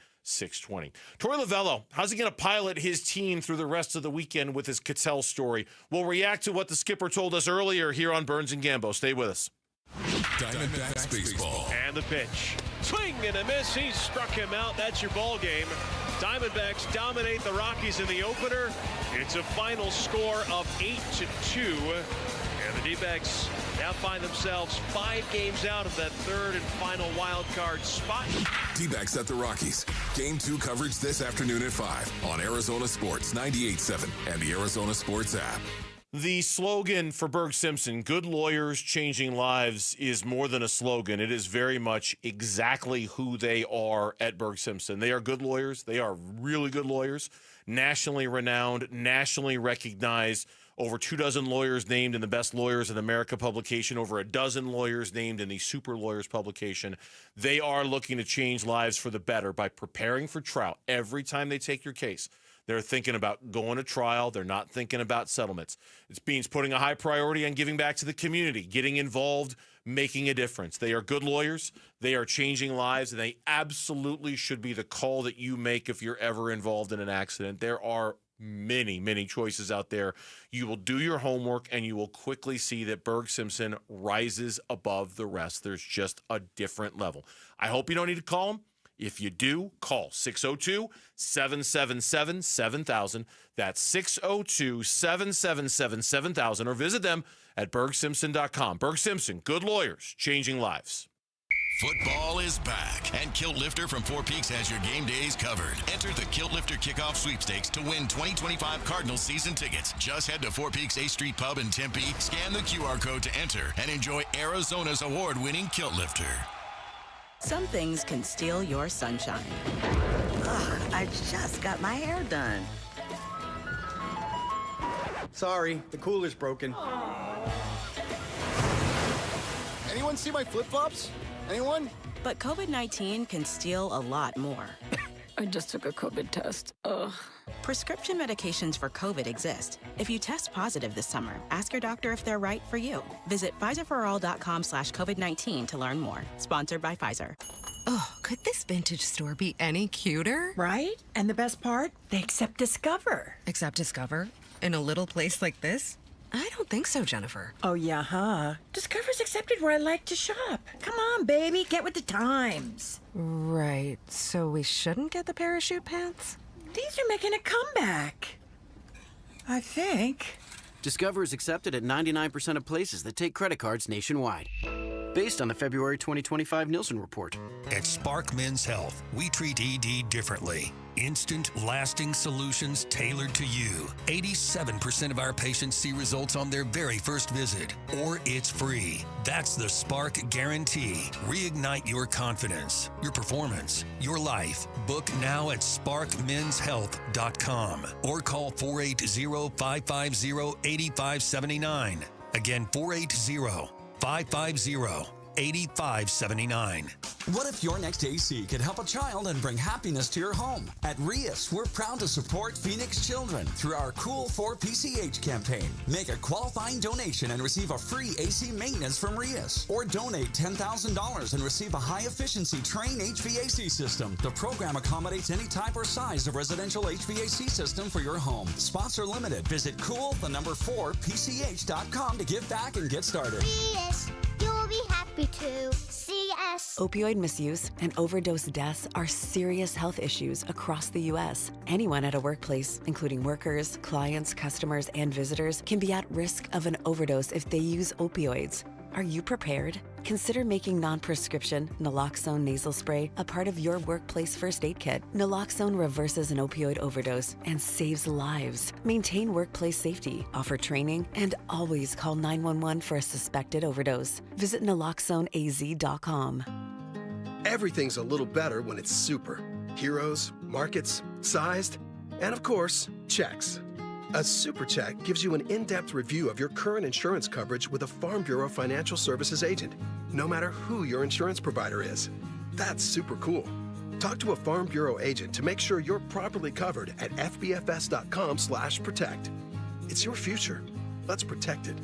Tory Lavell, how's he going to pilot his team through the rest of the weekend with his Catel story? We'll react to what the skipper told us earlier here on Burns and Gambo. Stay with us. Diamondbacks baseball. And the pitch. Swing and a miss. He struck him out. That's your ball game. Diamondbacks dominate the Rockies in the opener. It's a final score of 8-2. And the Dbacks now find themselves 5 games out of that third and final wild card spot. Dbacks at the Rockies. Game 2 coverage this afternoon at 5 on Arizona Sports 98.7 and the Arizona Sports app. The slogan for Berg Simpson, good lawyers changing lives, is more than a slogan. It is very much exactly who they are at Berg Simpson. They are good lawyers. They are really good lawyers, nationally renowned, nationally recognized. Over 24 lawyers named in the Best Lawyers in America publication, over a dozen lawyers named in the Super Lawyers publication. They are looking to change lives for the better by preparing for trial. Every time they take your case, they're thinking about going to trial. They're not thinking about settlements. It means putting a high priority on giving back to the community, getting involved, making a difference. They are good lawyers. They are changing lives, and they absolutely should be the call that you make if you're ever involved in an accident. There are many, many choices out there. You will do your homework, and you will quickly see that Berg Simpson rises above the rest. There's just a different level. I hope you don't need to call them. If you do, call 602-777-7000. That's 602-777-7000, or visit them at bergsimpson.com. Berg Simpson, good lawyers, changing lives. Football is back, and Kilt Lifter from Four Peaks has your game days covered. Enter the Kilt Lifter Kickoff Sweepstakes to win 2025 Cardinals season tickets. Just head to Four Peaks A Street Pub in Tempe, scan the QR code to enter, and enjoy Arizona's award-winning Kilt Lifter. Some things can steal your sunshine. Ugh, I just got my hair done. Sorry, the cooler's broken. Anyone see my flip-flops? Anyone? But COVID-19 can steal a lot more. I just took a COVID test. Ugh. Prescription medications for COVID exist. If you test positive this summer, ask your doctor if they're right for you. Visit PfizerForAll.com/COVID-19 to learn more. Sponsored by Pfizer. Oh, could this vintage store be any cuter? Right? And the best part? They accept Discover. Accept Discover? In a little place like this? I don't think so, Jennifer. Oh, yeah, huh? Discover's accepted where I like to shop. Come on, baby, get with the times. Right, so we shouldn't get the parachute pants? These are making a comeback. I think. Discover is accepted at 99% of places that take credit cards nationwide. Based on the February 2025 Nielsen report. At Spark Men's Health, we treat ED differently. Instant, lasting solutions tailored to you. 87% of our patients see results on their very first visit, or it's free. That's the Spark Guarantee. Reignite your confidence, your performance, your life. Book now at sparkmenshealth.com or call 480-550-8579. Again, 480-550-8579. What if your next AC could help a child and bring happiness to your home? At Rias, we're proud to support Phoenix children through our Cool for PCH campaign. Make a qualifying donation and receive a free AC maintenance from Rias. Or donate $10,000 and receive a high-efficiency Train HVAC system. The program accommodates any type or size of residential HVAC system for your home. Sponsor limited. Visit cool4pch.com to give back and get started. Rias, you'll be happy to see us. Opioid misuse and overdose deaths are serious health issues across the U.S. Anyone at a workplace, including workers, clients, customers, and visitors, can be at risk of an overdose if they use opioids. Are you prepared? Consider making non-prescription naloxone nasal spray a part of your workplace first aid kit. Naloxone reverses an opioid overdose and saves lives. Maintain workplace safety, offer training, and always call 911 for a suspected overdose. Visit naloxoneaz.com. Everything's a little better when it's super. Heroes, markets, sized, and of course, checks. A super check gives you an in-depth review of your current insurance coverage with a Farm Bureau Financial Services agent, no matter who your insurance provider is. That's super cool. Talk to a Farm Bureau agent to make sure you're properly covered at fbfs.com/protect. It's your future. Let's protect it.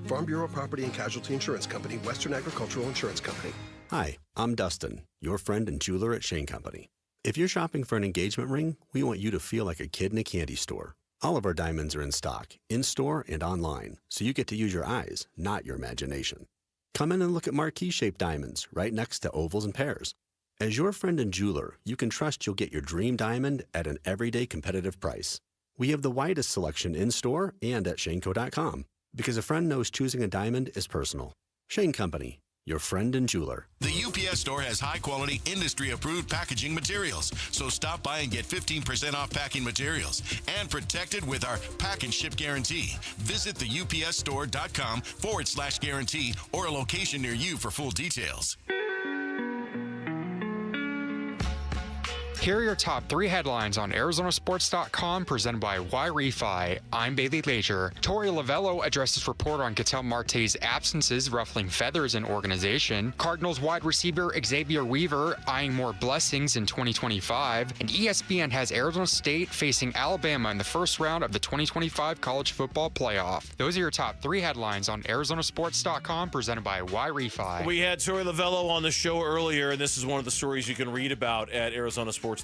Farm Bureau Property and Casualty Insurance Company, Western Agricultural Insurance Company. Hi, I'm Dustin, your friend and jeweler at Shane Company. If you're shopping for an engagement ring, we want you to feel like a kid in a candy store. All of our diamonds are in stock, in-store and online, so you get to use your eyes, not your imagination. Come in and look at marquee-shaped diamonds right next to ovals and pears. As your friend and jeweler, you can trust you'll get your dream diamond at an everyday competitive price. We have the widest selection in-store and at shaneco.com. Because a friend knows choosing a diamond is personal. Shane Company, your friend and jeweler. The UPS store has high-quality, industry-approved packaging materials. So stop by and get 15% off packing materials and protect it with our pack and ship guarantee. Visit theupsstore.com/guarantee or a location near you for full details. Here are your top 3 headlines on ArizonaSports.com, presented by Y-Refi. I'm Bailey Leisure. Tory Lavell addresses report on Catel Marte's absences ruffling feathers in organization. Cardinals wide receiver Xavier Weaver eyeing more blessings in 2025. And ESPN has Arizona State facing Alabama in the first round of the 2025 college football playoff. Those are your top 3 headlines on ArizonaSports.com, presented by Y-Refi. We had Tory Lavell on the show earlier, and this is one of the stories you can read about at ArizonaSports.com,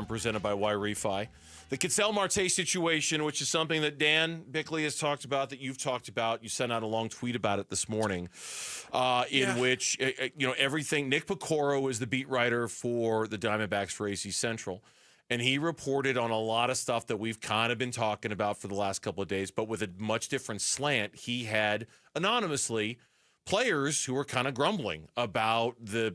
presented by Y-Refi. The Catel Marte situation, which is something that Dan Bickley has talked about, that you've talked about. You sent out a long tweet about it this morning, in which, everything. Nick Pecoro is the beat writer for the Diamondbacks for AC Central, and he reported on a lot of stuff that we've kind of been talking about for the last couple of days, but with a much different slant. He had, anonymously, players who were kind of grumbling about the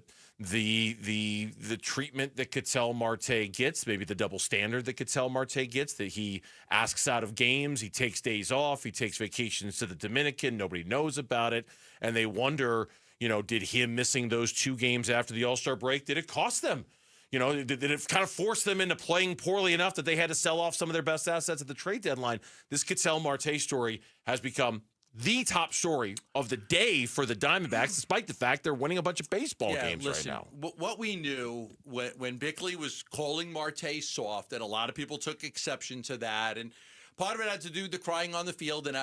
treatment that Catel Marte gets, maybe the double standard that Catel Marte gets, that he asks out of games, he takes days off, he takes vacations to the Dominican, nobody knows about it, and they wonder, did him missing those 2 games after the All-Star break, did it cost them? Did it kind of force them into playing poorly enough that they had to sell off some of their best assets at the trade deadline? This Catel Marte story has become the top story of the day for the Diamondbacks, despite the fact they're winning a bunch of baseball games right now. What we knew when Bickley was calling Marte soft, and a lot of people took exception to that, and part of it had to do with the crying on the field and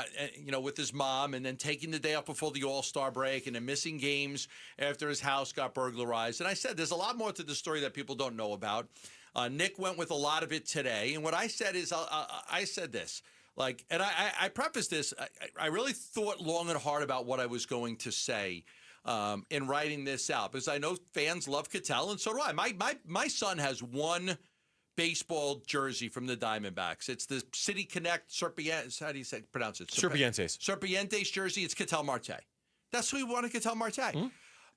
with his mom, and then taking the day off before the All-Star break, and then missing games after his house got burglarized. And I said there's a lot more to the story that people don't know about. Nick went with a lot of it today, and what I said is I said this. And I preface this, I really thought long and hard about what I was going to say in writing this out, because I know fans love Catel, and so do I. My son has one baseball jersey from the Diamondbacks. It's the City Connect Serpientes. How do you pronounce it? Serpientes jersey. It's Catel Marte. That's who we wanted, Catel Marte. Mm-hmm.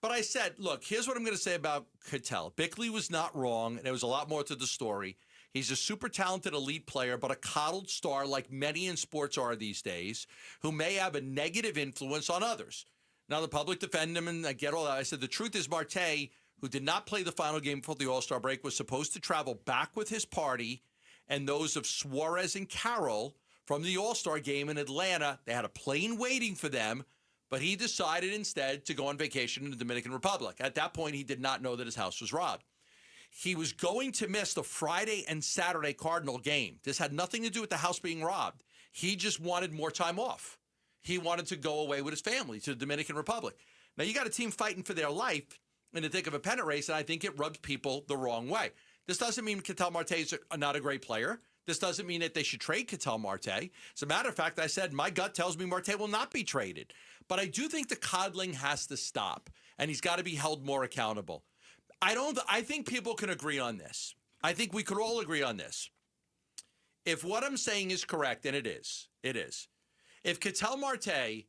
But I said, look, here's what I'm going to say about Catel. Bickley was not wrong, and there was a lot more to the story. He's a super talented elite player, but a coddled star like many in sports are these days, who may have a negative influence on others. Now, the public defend him, and I get all that. I said, the truth is Marte, who did not play the final game before the All-Star break, was supposed to travel back with his party and those of Suarez and Carroll from the All-Star game in Atlanta. They had a plane waiting for them, but he decided instead to go on vacation in the Dominican Republic. At that point, he did not know that his house was robbed. He was going to miss the Friday and Saturday Cardinal game. This had nothing to do with the house being robbed. He just wanted more time off. He wanted to go away with his family to the Dominican Republic. Now, you got a team fighting for their life in the thick of a pennant race, and I think it rubs people the wrong way. This doesn't mean Catel Marte is not a great player. This doesn't mean that they should trade Catel Marte. As a matter of fact, I said my gut tells me Marte will not be traded. But I do think the coddling has to stop, and he's got to be held more accountable. I think people can agree on this. I think we could all agree on this. If what I'm saying is correct, and it is. If Catel Marte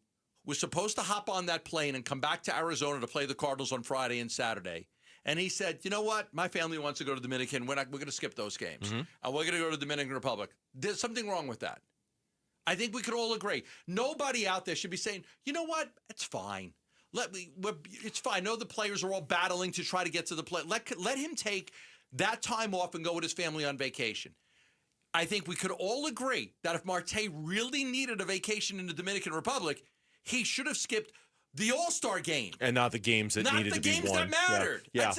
was supposed to hop on that plane and come back to Arizona to play the Cardinals on Friday and Saturday, and he said, you know what, my family wants to go to the Dominican, we're going to skip those games, and we're going to go to the Dominican Republic, there's something wrong with that. I think we could all agree. Nobody out there should be saying, you know what, it's fine. It's fine. I know the players are all battling to try to get to the play. Let him take that time off and go with his family on vacation. I think we could all agree that if Marte really needed a vacation in the Dominican Republic, he should have skipped the All-Star game. And not the games that needed to be won. Not the games that mattered. Yeah.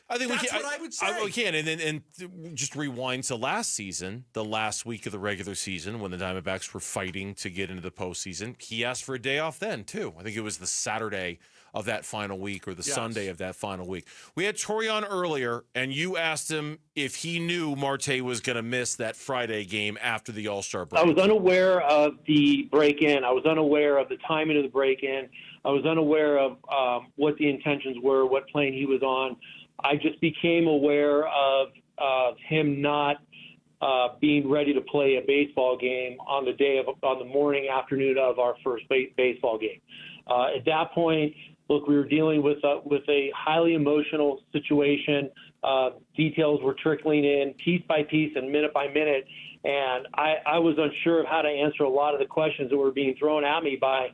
I think that's what I would say. We can. And just rewind to last season, the last week of the regular season, when the Diamondbacks were fighting to get into the postseason. He asked for a day off then, too. I think it was the Saturday of that final week or the Sunday of that final week. We had Tory on earlier, and you asked him if he knew Marte was going to miss that Friday game after the All-Star break. I was unaware of the break-in. I was unaware of the timing of the break-in. I was unaware of what the intentions were, what plane he was on. I just became aware of him not being ready to play a baseball game on the morning, afternoon of our first baseball game. At that point, look, we were dealing with a highly emotional situation. Details were trickling in piece by piece and minute by minute, and I was unsure of how to answer a lot of the questions that were being thrown at me by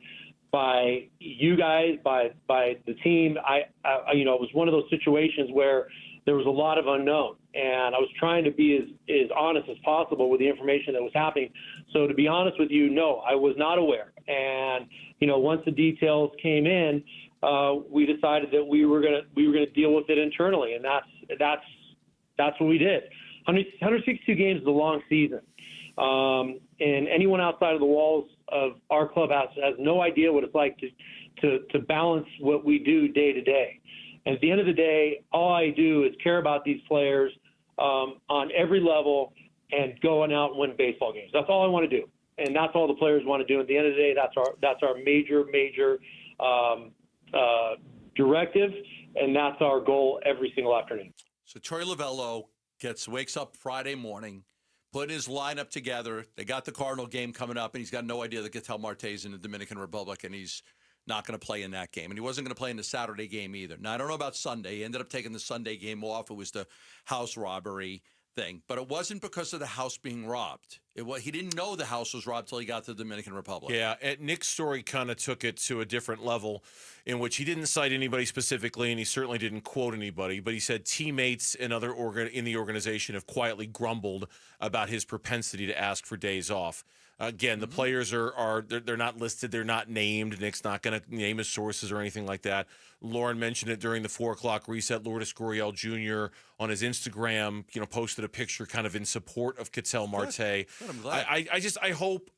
you guys, by the team. It was one of those situations where there was a lot of unknown, and I was trying to be as honest as possible with the information that was happening. So to be honest with you, no, I was not aware. And once the details came in, we decided that we were gonna deal with it internally, and that's what we did. 162 games is a long season, and anyone outside of the walls of our clubhouse has no idea what it's like to balance what we do day to day. And at the end of the day, all I do is care about these players on every level and going out and win baseball games. That's all I want to do, and that's all the players want to do. At the end of the day, that's our major directive, and that's our goal every single afternoon. So Tory Lavell wakes up Friday morning, put his lineup together. They got the Cardinal game coming up, and he's got no idea that Catel Marte is in the Dominican Republic, and he's not going to play in that game. And he wasn't going to play in the Saturday game either. Now, I don't know about Sunday. He ended up taking the Sunday game off. It was the house robbery thing. But it wasn't because of the house being robbed. He didn't know the house was robbed till he got to the Dominican Republic. Yeah, Nick's story kind of took it to a different level in which he didn't cite anybody specifically, and he certainly didn't quote anybody, but he said teammates and other in the organization have quietly grumbled about his propensity to ask for days off. Again, the players they're not listed, they're not named. Nick's not going to name his sources or anything like that. Lauren mentioned it during the 4 o'clock reset. Lourdes Gurriel Jr. on his Instagram, posted a picture kind of in support of Catel Marte. Good, I'm glad. I hope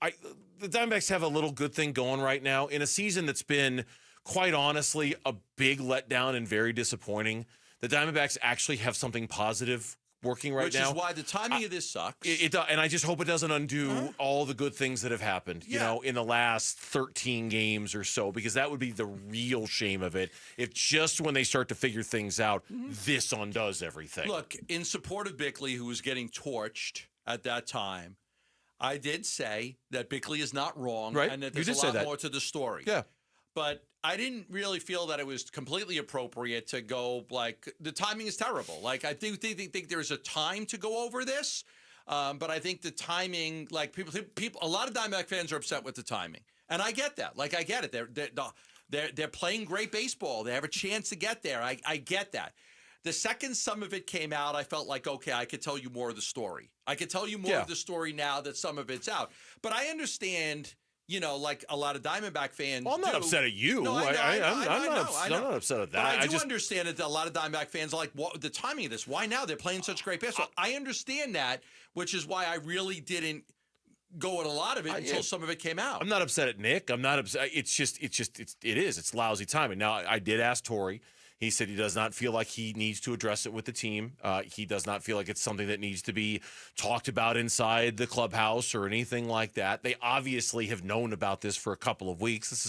the Diamondbacks have a little good thing going right now in a season that's been, quite honestly, a big letdown and very disappointing. The Diamondbacks actually have something positive working right now. Which is why the timing of this sucks. And I just hope it doesn't undo all the good things that have happened, in the last 13 games or so, because that would be the real shame of it. If just when they start to figure things out, this undoes everything. Look, in support of Bickley, who was getting torched at that time, I did say that Bickley is not wrong, and that there's a lot more to the story. Yeah. But I didn't really feel that it was completely appropriate to go, the timing is terrible. I do think there's a time to go over this, but I think the timing, people, a lot of Diamondback fans are upset with the timing. And I get that. I get it. They're playing great baseball. They have a chance to get there. I get that. The second some of it came out, I felt like, okay, I could tell you more of the story. I could tell you more of the story now that some of it's out. But I understand, like a lot of Diamondback fans. Well, I'm not upset at you. No, I'm not upset at that. But I understand that a lot of Diamondback fans are like, what, the timing of this? Why now? They're playing such great baseball. I understand that, which is why I really didn't go at a lot of it until some of it came out. I'm not upset at Nick. I'm not upset. It's lousy timing. Now, I did ask Tory. He said he does not feel like he needs to address it with the team. He does not feel like it's something that needs to be talked about inside the clubhouse or anything like that. They obviously have known about this for a couple of weeks. This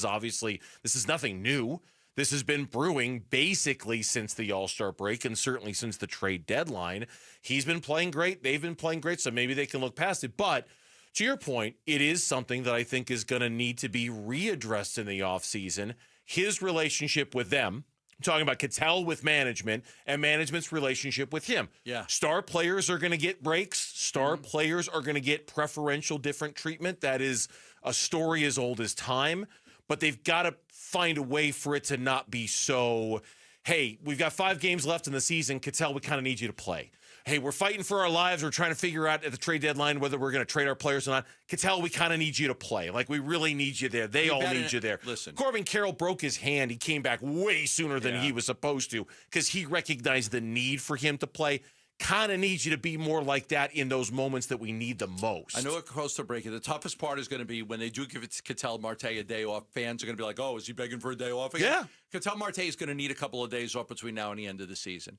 is nothing new. This has been brewing basically since the All-Star break and certainly since the trade deadline. He's been playing great. They've been playing great, so maybe they can look past it. But to your point, it is something that I think is going to need to be readdressed in the offseason. His relationship with them, I'm talking about Catel with management and management's relationship with him. Yeah. Star players are going to get breaks. Star players are going to get preferential different treatment. That is a story as old as time. But they've got to find a way for it to not be so, hey, we've got 5 games left in the season. Catel, we kind of need you to play. Hey, we're fighting for our lives. We're trying to figure out at the trade deadline whether we're going to trade our players or not. Catel, we kind of need you to play. We really need you there. They all need you there. Listen. Corbin Carroll broke his hand. He came back way sooner than he was supposed to because he recognized the need for him to play. Kind of needs you to be more like that in those moments that we need the most. I know it close to breaking. The toughest part is going to be when they do give it to Catel Marte a day off. Fans are going to be like, oh, is he begging for a day off again? Yeah. Catel Marte is going to need a couple of days off between now and the end of the season.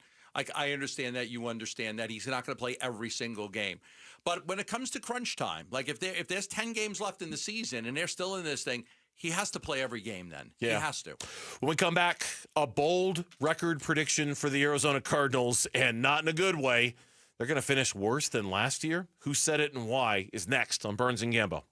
I understand that. You understand that. He's not going to play every single game. But when it comes to crunch time, if there's 10 games left in the season and they're still in this thing, he has to play every game then. Yeah. He has to. When we come back, a bold record prediction for the Arizona Cardinals, and not in a good way. they're going to finish worse than last year? Who said it and why is next on Burns and Gambo.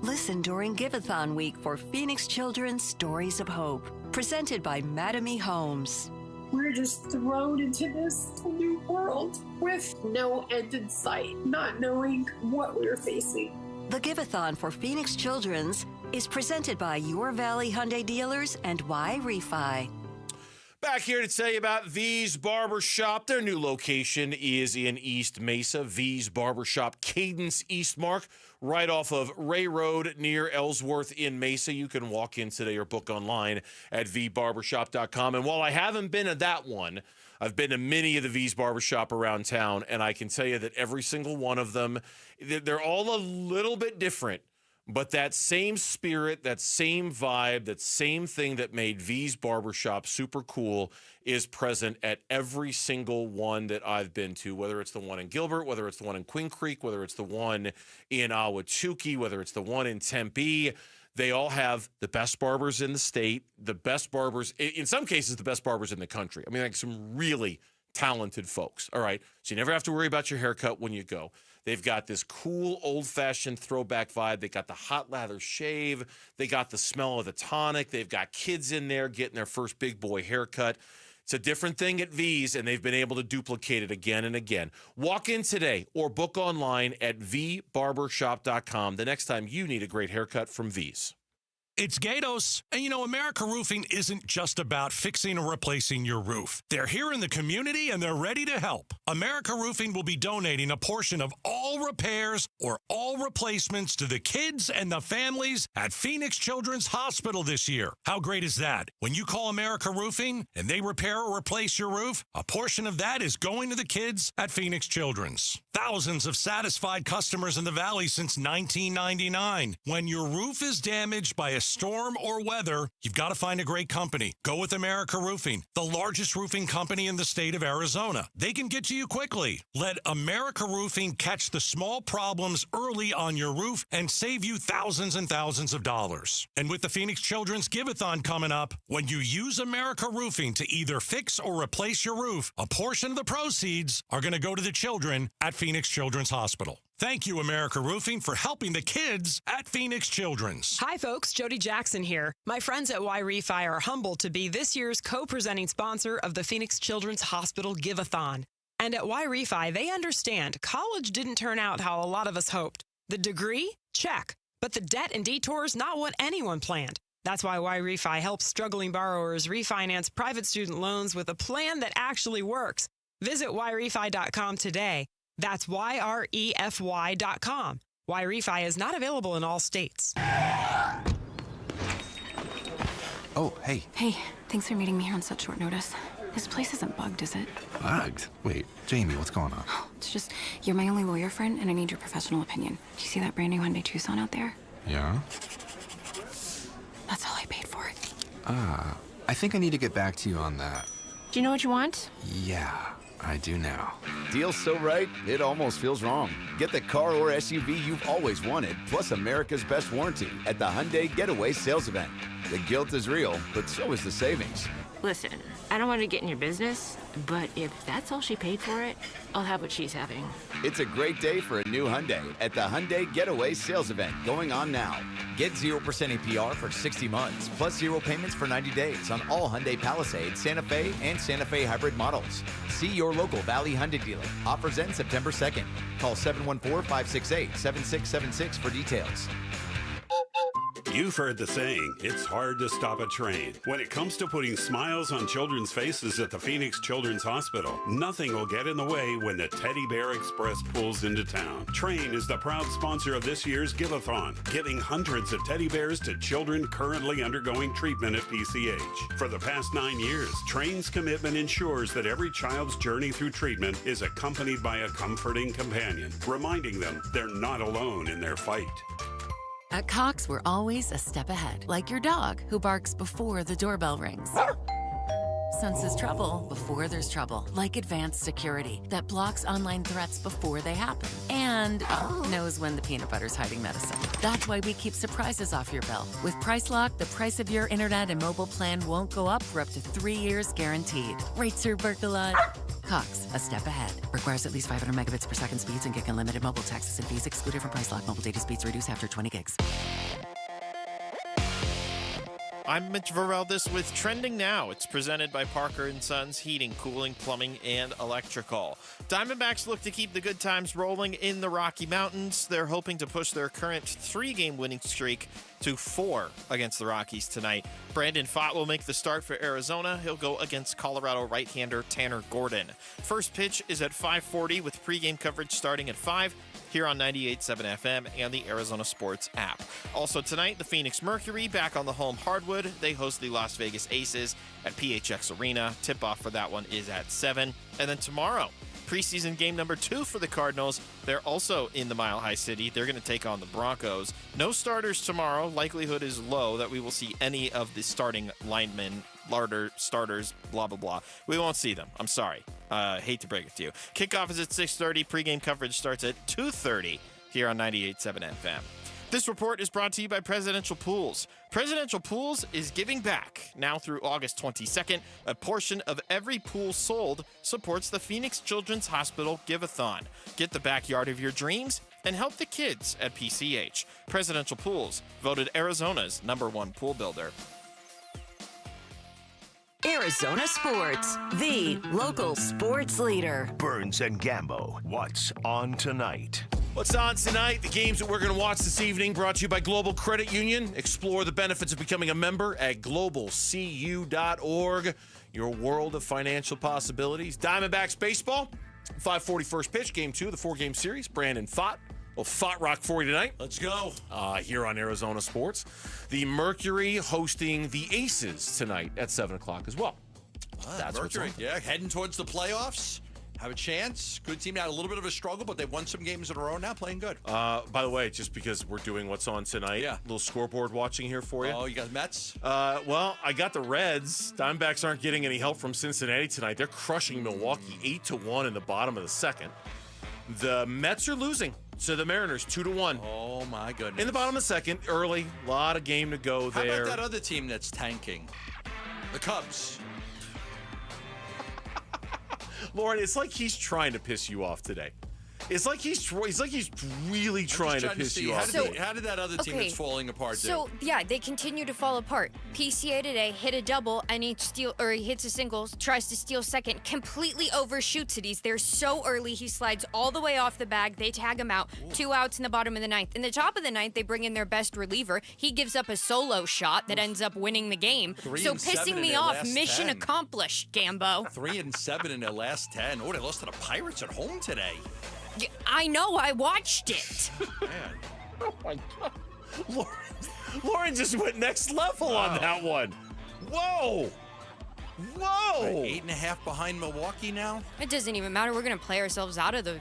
Listen during Giveathon week for Phoenix Children's Stories of Hope, presented by Mattamy Homes. We're just thrown into this new world with no end in sight, not knowing what we're facing. The Giveathon for Phoenix Children's is presented by Your Valley Hyundai Dealers and Y Refi. Back here to tell you about V's Barbershop. Their new location is in East Mesa. V's Barbershop, Cadence Eastmark, right off of Ray Road near Ellsworth in Mesa. You can walk in today or book online at vbarbershop.com. And while I haven't been at that one, I've been to many of the V's Barbershop around town, and I can tell you that every single one of them, they're all a little bit different. But that same spirit, that same vibe, that same thing that made V's Barbershop super cool is present at every single one that I've been to, whether it's the one in Gilbert, whether it's the one in Queen Creek, whether it's the one in Ahwatukee, whether it's the one in Tempe. They all have the best barbers in the state, the best barbers, in some cases, the best barbers in the country. I mean, like some really talented folks, all right? So you never have to worry about your haircut when you go. They've got this cool, old-fashioned throwback vibe. They got the hot lather shave. They got the smell of the tonic. They've got kids in there getting their first big boy haircut. It's a different thing at V's, and they've been able to duplicate it again and again. Walk in today or book online at vbarbershop.com the next time you need a great haircut from V's. It's Gatos, and you know, America Roofing isn't just about fixing or replacing your roof. They're here in the community, and they're ready to help. America Roofing will be donating a portion of all repairs or all replacements to the kids and the families at Phoenix Children's Hospital this year. How great is that? When you call America Roofing and they repair or replace your roof, a portion of that is going to the kids at Phoenix Children's. Thousands of satisfied customers in the Valley since 1999. When your roof is damaged by a storm or weather, you've got to find a great company. Go with America Roofing, the largest roofing company in the state of Arizona. They can get to you quickly. Let America Roofing catch the small problems early on your roof and save you thousands and thousands of dollars. And with the Phoenix Children's Giveathon coming up, when you use America Roofing to either fix or replace your roof, a portion of the proceeds are going to go to the children at Phoenix Children's Hospital. Thank you, America Roofing, for helping the kids at Phoenix Children's. Hi, folks. Jody Jackson here. My friends at Y Refi are humbled to be this year's co-presenting sponsor of the Phoenix Children's Hospital Giveathon. And at Y Refi, they understand college didn't turn out how a lot of us hoped. The degree? Check. But the debt and detours, not what anyone planned. That's why Y Refi helps struggling borrowers refinance private student loans with a plan that actually works. Visit yrefi.com today. That's YREFY.com. Y Refi is not available in all states. Oh, hey. Hey, thanks for meeting me here on such short notice. This place isn't bugged, is it? Bugged? Wait, Jamie, what's going on? It's just, you're my only lawyer friend, and I need your professional opinion. Do you see that brand new Hyundai Tucson out there? Yeah? That's all I paid for it. I think I need to get back to you on that. Do you know what you want? Yeah, I do now. Deal's so right, it almost feels wrong. Get the car or SUV you've always wanted, plus America's best warranty at the Hyundai Getaway Sales Event. The guilt is real, but so is the savings. Listen, I don't want to get in your business, but if that's all she paid for it, I'll have what she's having. It's a great day for a new Hyundai at the Hyundai Getaway Sales Event going on now. Get 0% APR for 60 months, plus 0 payments for 90 days on all Hyundai Palisade, Santa Fe, and Santa Fe hybrid models. See your local Valley Hyundai dealer. Offers end September 2nd. Call 714-568-7676 for details. You've heard the saying, it's hard to stop a train. When it comes to putting smiles on children's faces at the Phoenix Children's Hospital, nothing will get in the way when the Teddy Bear Express pulls into town. Train is the proud sponsor of this year's Giveathon, giving hundreds of teddy bears to children currently undergoing treatment at PCH. For the past 9 years, Train's commitment ensures that every child's journey through treatment is accompanied by a comforting companion, reminding them they're not alone in their fight. At Cox, we're always a step ahead, like your dog who barks before the doorbell rings. Senses trouble before there's trouble, like advanced security that blocks online threats before they happen and knows when the peanut butter's hiding medicine. That's why we keep surprises off your bill. With Price Lock, the price of your internet and mobile plan won't go up for up to 3 years guaranteed. Right, Sir Berkalot? Cox, a step ahead. Requires at least 500 megabits per second speeds and gig unlimited mobile. Taxes and fees excluded from price lock. Mobile data speeds reduced after 20 gigs. I'm Mitch Varel with Trending Now. It's presented by Parker & Sons Heating, Cooling, Plumbing, and Electrical. Diamondbacks look to keep the good times rolling in the Rocky Mountains. They're hoping to push their current 3-game winning streak to 4 against the Rockies tonight. Brandon Pfaadt will make the start for Arizona. He'll go against Colorado right-hander Tanner Gordon. First pitch is at 5:40 with pregame coverage starting at 5 here on 98.7 FM and the Arizona Sports app. Also tonight, the Phoenix Mercury back on the home hardwood. They host the Las Vegas Aces at PHX Arena. Tip-off for that one is at 7. And then tomorrow, preseason game number 2 for the Cardinals. They're also in the Mile High City. They're going to take on the Broncos. No starters tomorrow. Likelihood is low that we will see any of the starting linemen, starters, blah, blah, blah. We won't see them. I'm sorry. Hate to break it to you. Kickoff is at 6:30. Pregame coverage starts at 2:30 here on 98.7 FM. This report is brought to you by Presidential Pools. Presidential Pools is giving back. Now through August 22nd, a portion of every pool sold supports the Phoenix Children's Hospital Give-a-thon. Get the backyard of your dreams and help the kids at PCH. Presidential Pools, voted Arizona's #1 pool builder. Arizona Sports, the local sports leader. Burns and Gambo, what's on tonight? What's on tonight? The games that we're going to watch this evening brought to you by Global Credit Union. Explore the benefits of becoming a member at globalcu.org. Your world of financial possibilities. Diamondbacks baseball, 5:40 first pitch, game 2 of the 4-game series. Brandon Pfaadt. Well, Pfaadt rock for you tonight. Let's go. Here on Arizona Sports. The Mercury hosting the Aces tonight at 7 o'clock as well. That's Mercury, heading towards the playoffs. Have a chance. Good team. Had a little bit of a struggle, but they've won some games in a row now, playing good. By the way, just because we're doing what's on tonight, little scoreboard watching here for you. Oh, you got Mets? Well, I got the Reds. Diamondbacks aren't getting any help from Cincinnati tonight. They're crushing Milwaukee 8-1 in the bottom of the second. The Mets are losing to the Mariners 2-1. Oh, my goodness. In the bottom of the second, early. A lot of game to go there. How about that other team that's tanking? The Cubs. Lauren, it's like he's trying to piss you off today. It's like he's really trying to piss you off. How did that other team that's falling apart do? So, yeah, they continue to fall apart. PCA today hit a double, and he hits a single, tries to steal second, completely overshoots it. He's there so early, he slides all the way off the bag. They tag him out. 2 outs in the bottom of the 9th. In the top of the 9th, they bring in their best reliever. He gives up a solo shot that ends up winning the game. So pissing me off, mission accomplished, Gambo. 3-7 in their last 10. Oh, they lost to the Pirates at home today. I know, I watched it. Man. Oh, my God. Lauren just went next level on that one. Whoa. Whoa. 8.5 behind Milwaukee now? It doesn't even matter. We're going to play ourselves out of the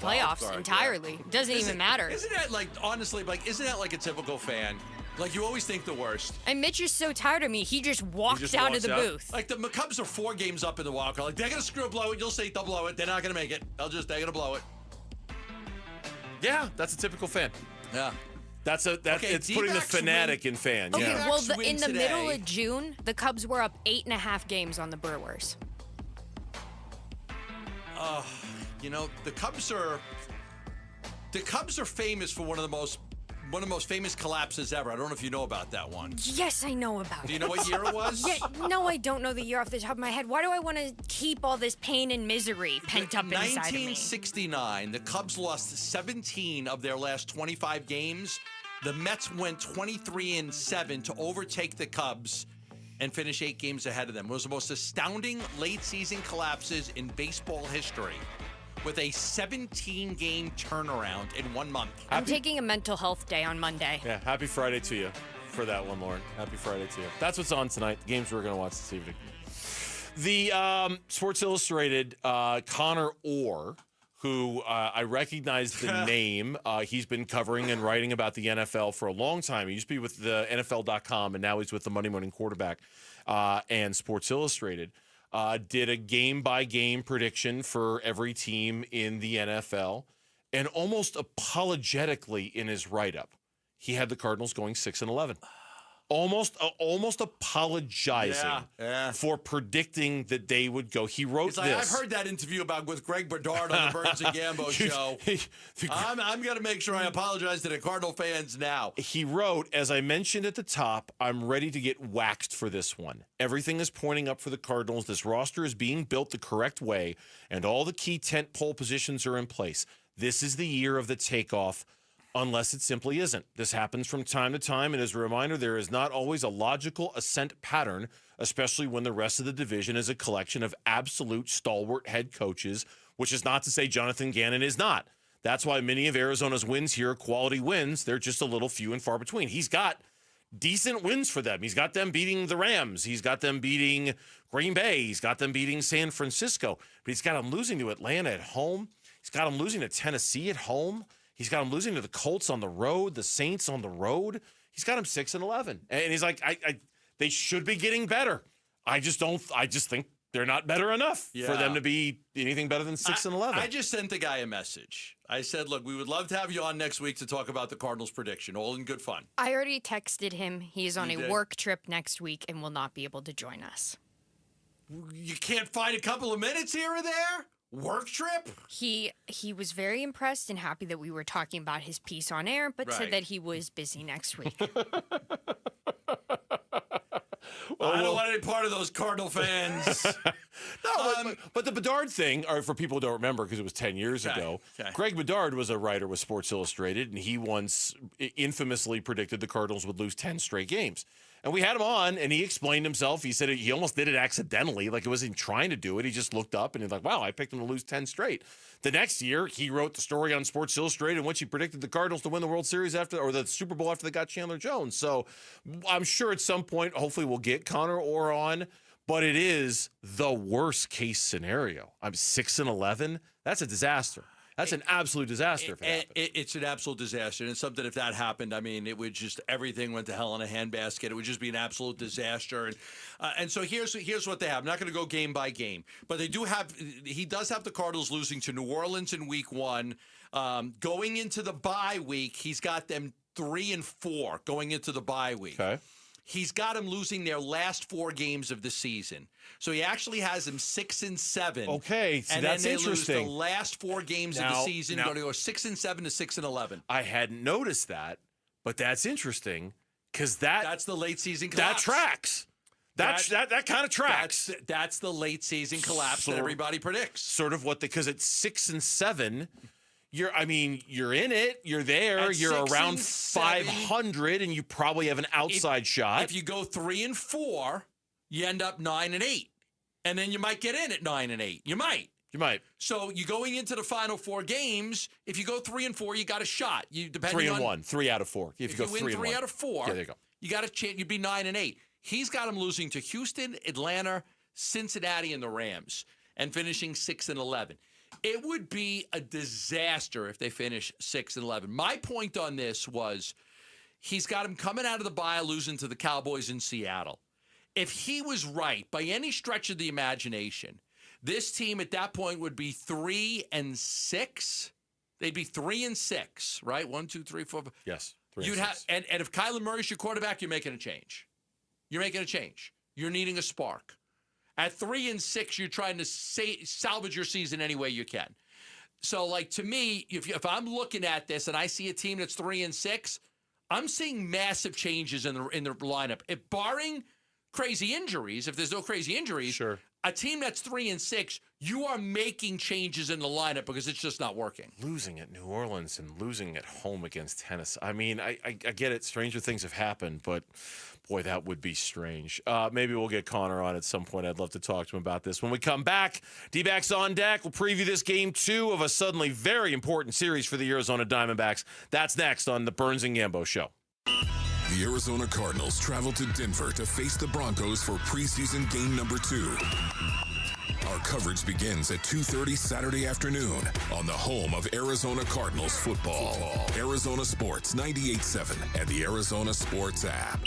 playoffs entirely. It doesn't even matter. Isn't that honestly, isn't that like a typical fan? Like, you always think the worst. And Mitch is so tired of me, he just walked out of the booth. Like, the Cubs are 4 games up in the wild card. Like, they're going to blow it. You'll say they'll blow it. They're not going to make it. They're going to blow it. Yeah, that's a typical fan. Yeah. It's putting the fanatic in fan. Okay, yeah. well, in the middle of June, the Cubs were up 8.5 games on the Brewers. The Cubs are famous for one of the most famous collapses ever. I don't know if you know about that one. Yes, I know about it. Do you know what year it was? Yeah, no, I don't know the year off the top of my head. Why do I want to keep all this pain and misery pent up inside of me? 1969, the Cubs lost 17 of their last 25 games. The Mets went 23-7 to overtake the Cubs and finish 8 games ahead of them. It was the most astounding late-season collapses in baseball history, with a 17-game turnaround in 1 month. I'm taking a mental health day on Monday. Yeah, happy Friday to you for that one, Lauren. Happy Friday to you. That's what's on tonight, the games we're going to watch this evening. The Sports Illustrated, Connor Orr, who I recognize the name. He's been covering and writing about the NFL for a long time. He used to be with the NFL.com, and now he's with the Monday Morning Quarterback and Sports Illustrated. Did a game-by-game prediction for every team in the NFL, and almost apologetically in his write-up, he had the Cardinals going 6-11. almost apologizing Yeah. for predicting that they would go. He wrote He's like, this. I've heard that interview with Greg Bedard on the Burns and Gambo show. I'm going to make sure I apologize to the Cardinal fans now. He wrote, as I mentioned at the top, I'm ready to get waxed for this one. Everything is pointing up for the Cardinals. This roster is being built the correct way, and all the key tent pole positions are in place. This is the year of the takeoff, unless it simply isn't. This happens from time to time, and as a reminder, there is not always a logical ascent pattern, especially when the rest of the division is a collection of absolute stalwart head coaches, which is not to say Jonathan Gannon is not. That's why many of Arizona's wins here are quality wins. They're just a little few and far between. He's got decent wins for them. He's got them beating the Rams. He's got them beating Green Bay. He's got them beating San Francisco. But he's got them losing to Atlanta at home. He's got them losing to Tennessee at home. He's got him losing to the Colts on the road, the Saints on the road. He's got him 6-11, and he's like, they should be getting better. I just think they're not better enough for them to be anything better than 6-11. I just sent the guy a message. I said, look, we would love to have you on next week to talk about the Cardinals prediction. All in good fun. I already texted him. He is on a work trip next week and will not be able to join us. You can't find a couple of minutes here or there? Work trip? He was very impressed and happy that we were talking about his piece on air, but said that he was busy next week. I don't want any part of those Cardinal fans. But the Bedard thing, or for people who don't remember, because it was 10 years ago, Greg Bedard was a writer with Sports Illustrated, and he once infamously predicted the Cardinals would lose 10 straight games. And we had him on, and he explained himself. He said he almost did it accidentally, like he wasn't trying to do it. He just looked up, and he's like, wow, I picked him to lose 10 straight. The next year, he wrote the story on Sports Illustrated in which he predicted the Cardinals to win the World Series or the Super Bowl after they got Chandler Jones. So I'm sure at some point, hopefully we'll get Connor Orr on, but it is the worst case scenario. I'm 6-11. That's a disaster. That's an absolute disaster. It's an absolute disaster. And it's something, if that happened, I mean, it would just, everything went to hell in a handbasket. It would just be an absolute disaster. And so here's what they have. I'm not going to go game by game, but he does have the Cardinals losing to New Orleans in week 1. Going into the bye week, he's got them 3-4 going into the bye week. Okay. He's got them losing their last 4 games of the season. So he actually has them 6-7. Okay, so and that's then they interesting. lose the last 4 games of the season. Going to go 6-7 to 6-11. I hadn't noticed that, but that's interesting because that's the late season collapse. That tracks. That kind of tracks. That's the late season collapse that everybody predicts. Sort of because at 6-7. You're in it. You're there. You're around 500, and you probably have an outside shot. If you go 3-4, you end up 9-8, and then you might get in at 9-8. You might. So you going into the final 4 games. If you go 3-4, you got a shot. You depending 3-1, 3 out of 4. If you go win 3 out of 4, there you go. You got a chance. You'd be 9-8. He's got them losing to Houston, Atlanta, Cincinnati, and the Rams, and finishing 6-11. It would be a disaster if they finish 6-11. My point on this was he's got him coming out of the bye, losing to the Cowboys in Seattle. If he was right, by any stretch of the imagination, this team at that point would be 3-6. They'd be 3-6, right? 1, 2, 3, 4. Yes, 3 You'd and have, 6. and if Kyler Murray's your quarterback, you're making a change. You're needing a spark. At 3-6, you're trying to salvage your season any way you can. So, like, to me, if I'm looking at this and I see a team that's 3-6, I'm seeing massive changes in the lineup. If barring crazy injuries, if there's no crazy injuries, sure. A team that's 3-6, you are making changes in the lineup because it's just not working. Losing at New Orleans and losing at home against Tennessee. I mean, I get it. Stranger things have happened, but boy, that would be strange. Maybe we'll get Connor on at some point. I'd love to talk to him about this. When we come back, Dbacks on deck. We'll preview this game 2 of a suddenly very important series for the Arizona Diamondbacks. That's next on the Burns and Gambo Show. The Arizona Cardinals travel to Denver to face the Broncos for preseason game number 2. Our coverage begins at 2:30 Saturday afternoon on the home of Arizona Cardinals football. Arizona Sports 98.7 and the Arizona Sports app.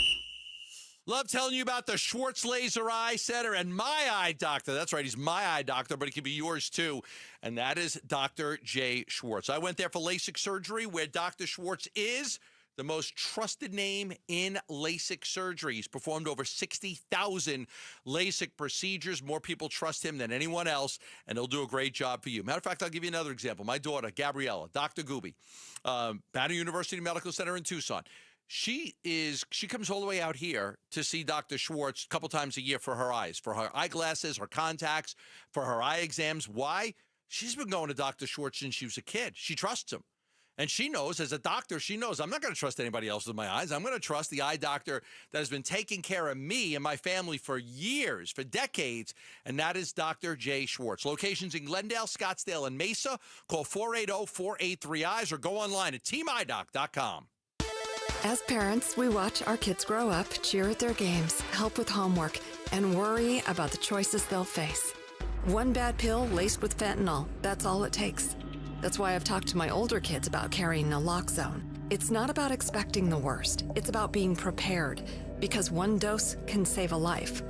Love telling you about the Schwartz Laser Eye Center and my eye doctor. That's right, he's my eye doctor, but he can be yours too. And that is Dr. Jay Schwartz. I went there for LASIK surgery where Dr. Schwartz is. the most trusted name in LASIK surgery. He's performed over 60,000 LASIK procedures. More people trust him than anyone else, and he'll do a great job for you. Matter of fact, I'll give you another example. My daughter, Gabriella, Dr. Gooby, Banner University Medical Center in Tucson. She comes all the way out here to see Dr. Schwartz a couple times a year for her eyes, for her eyeglasses, her contacts, for her eye exams. Why? She's been going to Dr. Schwartz since she was a kid. She trusts him. And she knows, as a doctor, she knows I'm not going to trust anybody else with my eyes. I'm going to trust the eye doctor that has been taking care of me and my family for years, for decades, and that is Dr. Jay Schwartz. Locations in Glendale, Scottsdale, and Mesa. Call 480-483-EYES or go online at teamidoc.com. As parents, we watch our kids grow up, cheer at their games, help with homework, and worry about the choices they'll face. One bad pill laced with fentanyl, that's all it takes. That's why I've talked to my older kids about carrying naloxone. It's not about expecting the worst. It's about being prepared, because one dose can save a life.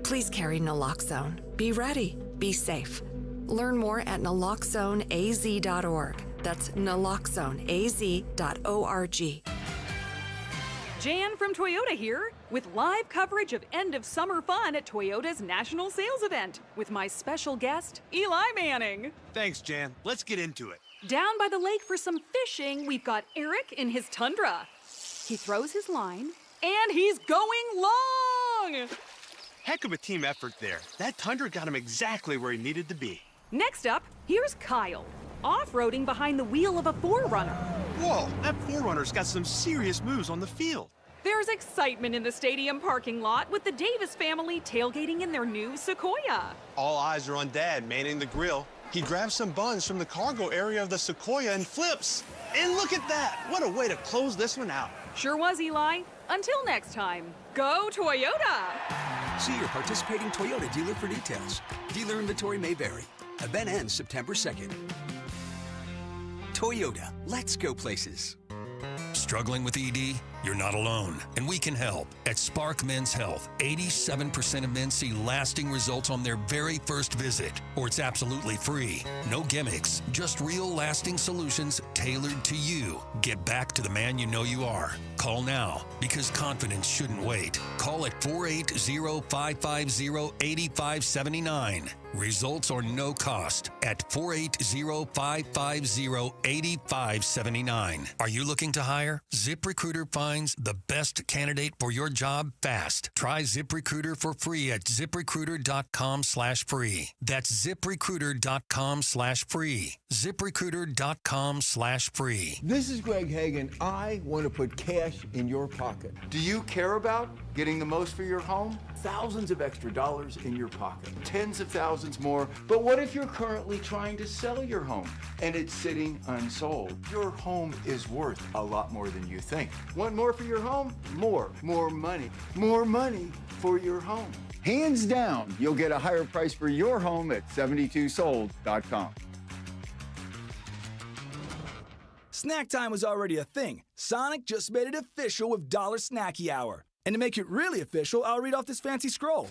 Please carry naloxone. Be ready. Be safe. Learn more at naloxoneaz.org. That's naloxoneaz.org. Jan from Toyota here, with live coverage of end of summer fun at Toyota's national sales event with my special guest, Eli Manning. Thanks, Jan. Let's get into it. Down by the lake for some fishing, we've got Eric in his Tundra. He throws his line, and he's going long! Heck of a team effort there. That Tundra got him exactly where he needed to be. Next up, here's Kyle, off-roading behind the wheel of a 4Runner. Whoa, that 4Runner's got some serious moves on the field. There's excitement in the stadium parking lot with the Davis family tailgating in their new Sequoia. All eyes are on Dad manning the grill. He grabs some buns from the cargo area of the Sequoia and flips. And look at that! What a way to close this one out. Sure was, Eli. Until next time, go Toyota! See your participating Toyota dealer for details. Dealer inventory may vary. Event ends September 2nd. Toyota, let's go places. Struggling with ED? You're not alone, and we can help. At Spark Men's Health, 87% of men see lasting results on their very first visit, or it's absolutely free. No gimmicks, just real lasting solutions tailored to you. Get back to the man you know you are. Call now, because confidence shouldn't wait. Call at 480-550-8579. Results are no cost at 480-550-8579. Are you looking to hire? ZipRecruiter finds the best candidate for your job fast. Try ZipRecruiter for free at ZipRecruiter.com/free. That's ZipRecruiter.com/free. ZipRecruiter.com/free. This is Greg Hagan. I want to put cash in your pocket. Do you care about getting the most for your home? Thousands of extra dollars in your pocket. Tens of thousands more. But what if you're currently trying to sell your home and it's sitting unsold? Your home is worth a lot more than you think. Want more for your home? More money. More money for your home. Hands down, you'll get a higher price for your home at 72sold.com. Snack time was already a thing. Sonic just made it official with Dollar Snacky Hour. And to make it really official, I'll read off this fancy scroll.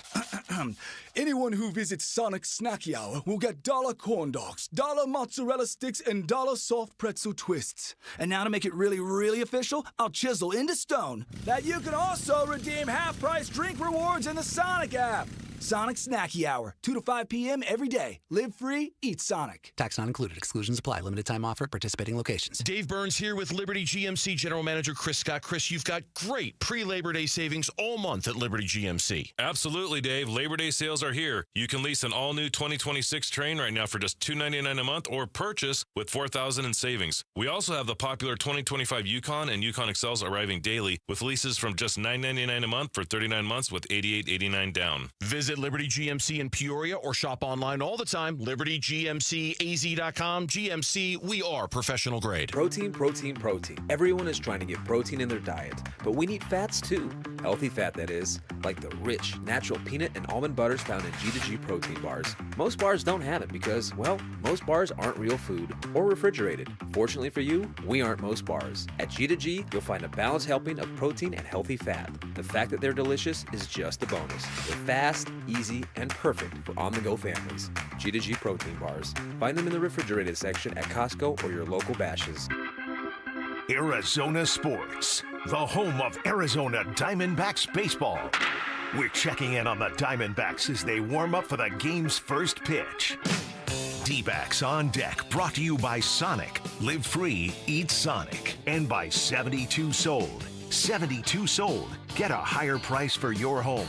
Anyone who visits Sonic Snacky Hour will get $1 corn dogs, $1 mozzarella sticks, and $1 soft pretzel twists. And now to make it really, really official, I'll chisel into stone that you can also redeem half-price drink rewards in the Sonic app. Sonic Snacky Hour, 2 to 5 p.m. every day. Live free, eat Sonic. Tax not included. Exclusions apply. Limited time offer at participating locations. Dave Burns here with Liberty GMC General Manager Chris Scott. Chris, you've got great pre-Labor Day savings all month at Liberty GMC. Absolutely, Dave. Labor Day sales are here. You can lease an all-new 2026 Train right now for just $299 a month or purchase with $4,000 in savings. We also have the popular 2025 Yukon and Yukon XLs arriving daily with leases from just $999 a month for 39 months with $88.89 down. Visit Liberty GMC in Peoria or shop online all the time. LibertyGMCAZ.com. GMC, we are professional grade. Protein, protein, protein. Everyone is trying to get protein in their diet, but we need fats too. Healthy fat, that is, like the rich, natural peanut and almond butters found in G2G protein bars. Most bars don't have it because, well, most bars aren't real food or refrigerated. Fortunately for you, we aren't most bars. At G2G, you'll find a balanced helping of protein and healthy fat. The fact that they're delicious is just a bonus. They're fast, easy, and perfect for on-the-go families. G2G protein bars. Find them in the refrigerated section at Costco or your local Bashes. Arizona Sports, the home of Arizona Diamondbacks baseball. We're checking in on the Diamondbacks as they warm up for the game's first pitch. Dbacks on Deck, brought to you by Sonic. Live free, eat Sonic. And by 72 Sold. 72 Sold. Get a higher price for your home.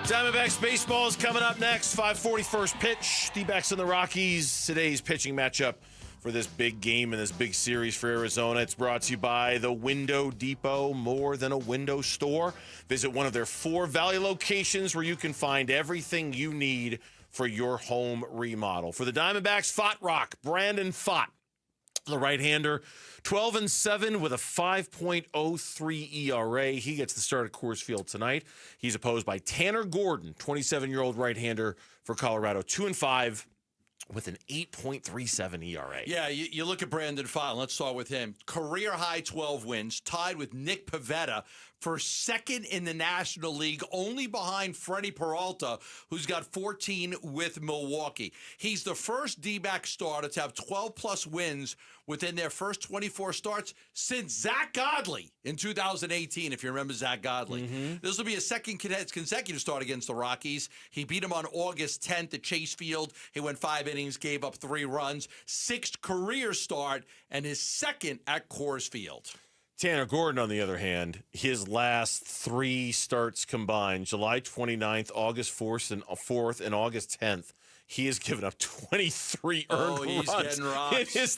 Diamondbacks baseball is coming up next. 5:41 pitch. D-backs and the Rockies. Today's pitching matchup for this big game and this big series for Arizona. It's brought to you by the Window Depot, more than a window store. Visit one of their 4 Valley locations where you can find everything you need for your home remodel. For the Diamondbacks, Fott Rock, Brandon Fott, the right-hander, 12-7 with a 5.03 ERA. He gets the start at Coors Field tonight. He's opposed by Tanner Gordon, 27-year-old right-hander for Colorado, 2-5 with an 8.37 ERA. Yeah, you look at Brandon Fott. Let's start with him. Career high 12 wins, tied with Nick Pivetta for second in the National League, only behind Freddie Peralta, who's got 14 with Milwaukee. He's the first D-back starter to have 12-plus wins within their first 24 starts since Zach Godley in 2018, if you remember Zach Godley. This will be his second consecutive start against the Rockies. He beat him on August 10th at Chase Field. He went 5 innings, gave up 3 runs, 6th career start, and his second at Coors Field. Tanner Gordon, on the other hand, his last 3 starts combined, July 29th, August 4th, and August 10th, he has given up 23 earned runs. He's getting rocks. In his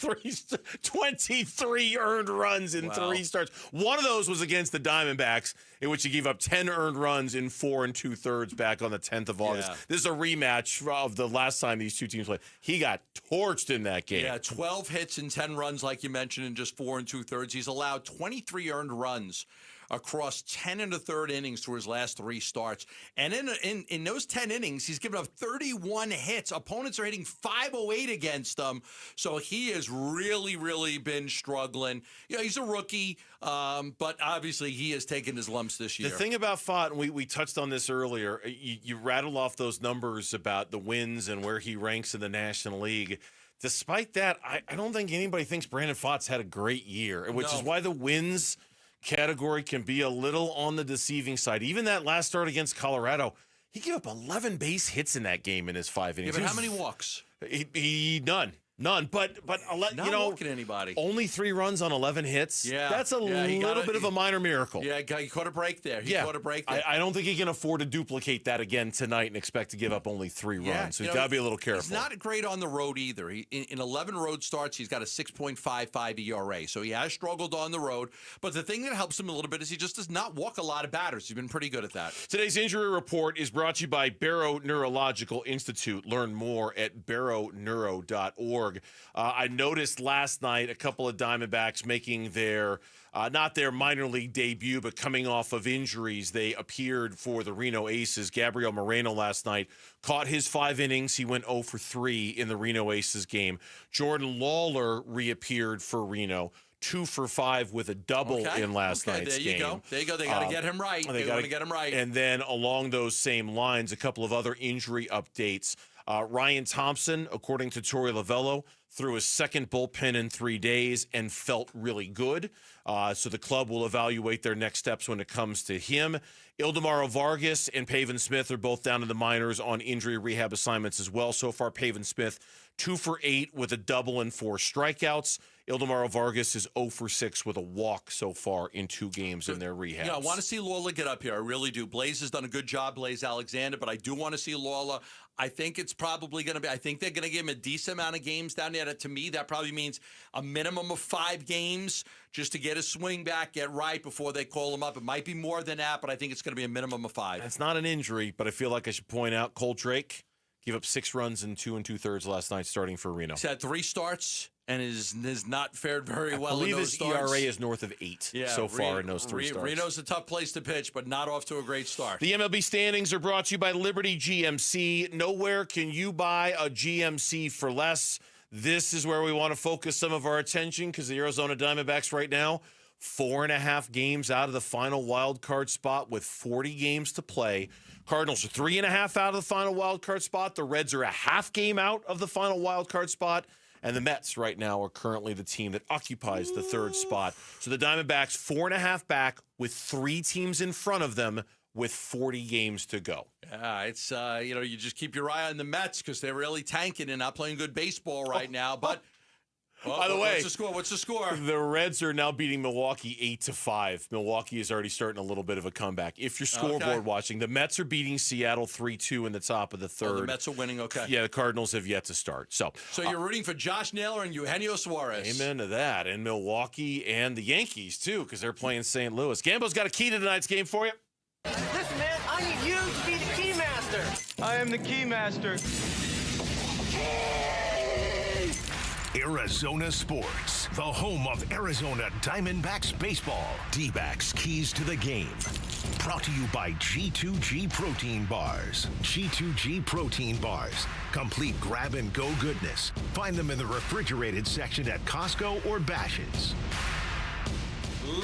23 earned runs in 3 starts. One of those was against the Diamondbacks, in which he gave up 10 earned runs in 4 2/3 back on the 10th of August. Yeah. This is a rematch of the last time these two teams played. He got torched in that game. Yeah, 12 hits and 10 runs, like you mentioned, in just 4 2/3. He's allowed 23 earned runs across 10 1/3 innings through his last 3 starts. And in those 10 innings, he's given up 31 hits. Opponents are hitting 508 against him. So he has really, really been struggling. You know, he's a rookie, but obviously he has taken his lumps this year. The thing about Fott, and we touched on this earlier, you rattled off those numbers about the wins and where he ranks in the National League. Despite that, I don't think anybody thinks Brandon Fott's had a great year, which is why the wins category can be a little on the deceiving side. Even that last start against Colorado, he gave up 11 base hits in that game in his 5 innings. Yeah, but how many walks? None. But Not walking anybody. Only 3 runs on 11 hits. Yeah, that's a little bit of a minor miracle. Yeah, he caught a break there. He caught a break there. I don't think he can afford to duplicate that again tonight and expect to give up only 3 runs. So he's got to be a little careful. He's not great on the road either. In 11 road starts, he's got a 6.55 ERA. So he has struggled on the road. But the thing that helps him a little bit is he just does not walk a lot of batters. He's been pretty good at that. Today's injury report is brought to you by Barrow Neurological Institute. Learn more at barrowneuro.org. I noticed last night a couple of Diamondbacks making their, not their minor league debut, but coming off of injuries. They appeared for the Reno Aces. Gabriel Moreno last night caught his 5 innings. He went 0 for 3 in the Reno Aces game. Jordan Lawler reappeared for Reno. 2 for 5 with a double in last night's game. There you go. They got to get him right. They want to get him right. And then along those same lines, a couple of other injury updates. Ryan Thompson, according to Tory Lavell, threw his second bullpen in 3 days and felt really good. So the club will evaluate their next steps when it comes to him. Ildemaro Vargas and Pavin Smith are both down in the minors on injury rehab assignments as well. So far, Pavin Smith 2 for 8 with a double and 4 strikeouts. Ildemaro Vargas is 0 for 6 with a walk so far in 2 games in their rehab. Yeah, I want to see Lawler get up here. I really do. Blaze has done a good job, Blaze Alexander, but I do want to see Lawler. I think it's probably going to be, I think they're going to give him a decent amount of games down there. To me, that probably means a minimum of 5 games just to get his swing back, get right before they call him up. It might be more than that, but I think it's going to be a minimum of 5. It's not an injury, but I feel like I should point out Cole Drake gave up 6 runs in 2 2/3 last night starting for Reno. He's had 3 starts and has not fared very well. I believe in those his starts. ERA is north of 8 so far in those 3 starts. Reno's a tough place to pitch, but not off to a great start. The MLB standings are brought to you by Liberty GMC. Nowhere can you buy a GMC for less. This is where we want to focus some of our attention because the Arizona Diamondbacks right now, 4.5 games out of the final wild card spot with 40 games to play. Cardinals are 3.5 out of the final wild card spot. The Reds are a half game out of the final wild card spot. And the Mets right now are currently the team that occupies the third spot. So the Diamondbacks 4.5 back with 3 teams in front of them with 40 games to go. Yeah, it's, you just keep your eye on the Mets because they're really tanking and not playing good baseball right now. But by the way, what's the score? The Reds are now beating Milwaukee 8-5. Milwaukee is already starting a little bit of a comeback. If you're scoreboard watching, the Mets are beating Seattle 3-2 in the top of the third. The Mets are winning, okay. Yeah, the Cardinals have yet to start. So you're rooting for Josh Naylor and Eugenio Suarez. Amen to that. And Milwaukee and the Yankees, too, because they're playing St. Louis. Gambo's got a key to tonight's game for you. Listen, man, I need you to be the key master. I am the key master. Arizona Sports, the home of Arizona Diamondbacks baseball. Dbacks keys to the game. Brought to you by G2G Protein Bars. G2G Protein Bars. Complete grab-and-go goodness. Find them in the refrigerated section at Costco or Bash's'.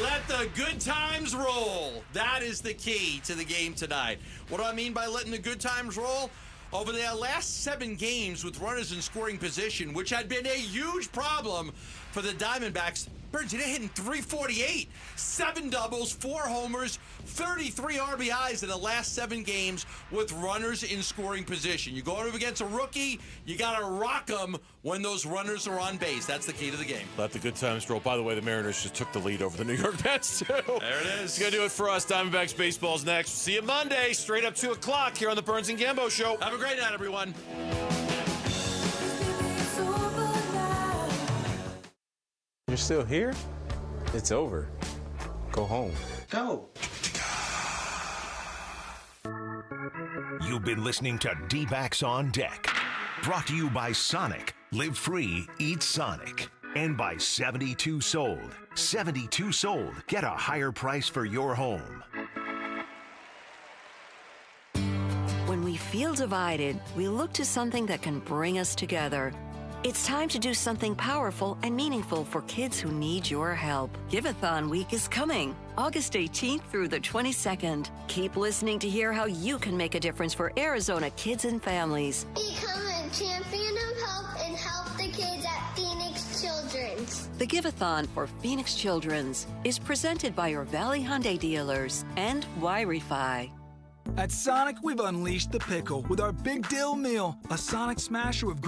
Let the good times roll. That is the key to the game tonight. What do I mean by letting the good times roll? Over their last 7 games with runners in scoring position, which had been a huge problem for the Diamondbacks, Burns, they're hitting .348, 7 doubles, 4 homers, 33 RBIs in the last 7 games with runners in scoring position. You go up against a rookie, you got to rock them when those runners are on base. That's the key to the game. Let the good times roll. By the way, the Mariners just took the lead over the New York Mets, too. There it is. It's going to do it for us. Diamondbacks baseball's next. See you Monday, straight up 2 o'clock here on the Burns and Gambo Show. Have a great night, everyone. You're still here? It's over. Go home. Go. You've been listening to Dbacks on Deck. Brought to you by Sonic. Live free, eat Sonic. And by 72 Sold. 72 Sold. Get a higher price for your home. When we feel divided, we look to something that can bring us together. It's time to do something powerful and meaningful for kids who need your help. Give-a-thon week is coming, August 18th through the 22nd. Keep listening to hear how you can make a difference for Arizona kids and families. Become a champion of hope and help the kids at Phoenix Children's. The Give-a-thon for Phoenix Children's is presented by your Valley Hyundai dealers and Wi-Fi. At Sonic, we've unleashed the pickle with our Big Deal Meal, a Sonic smasher with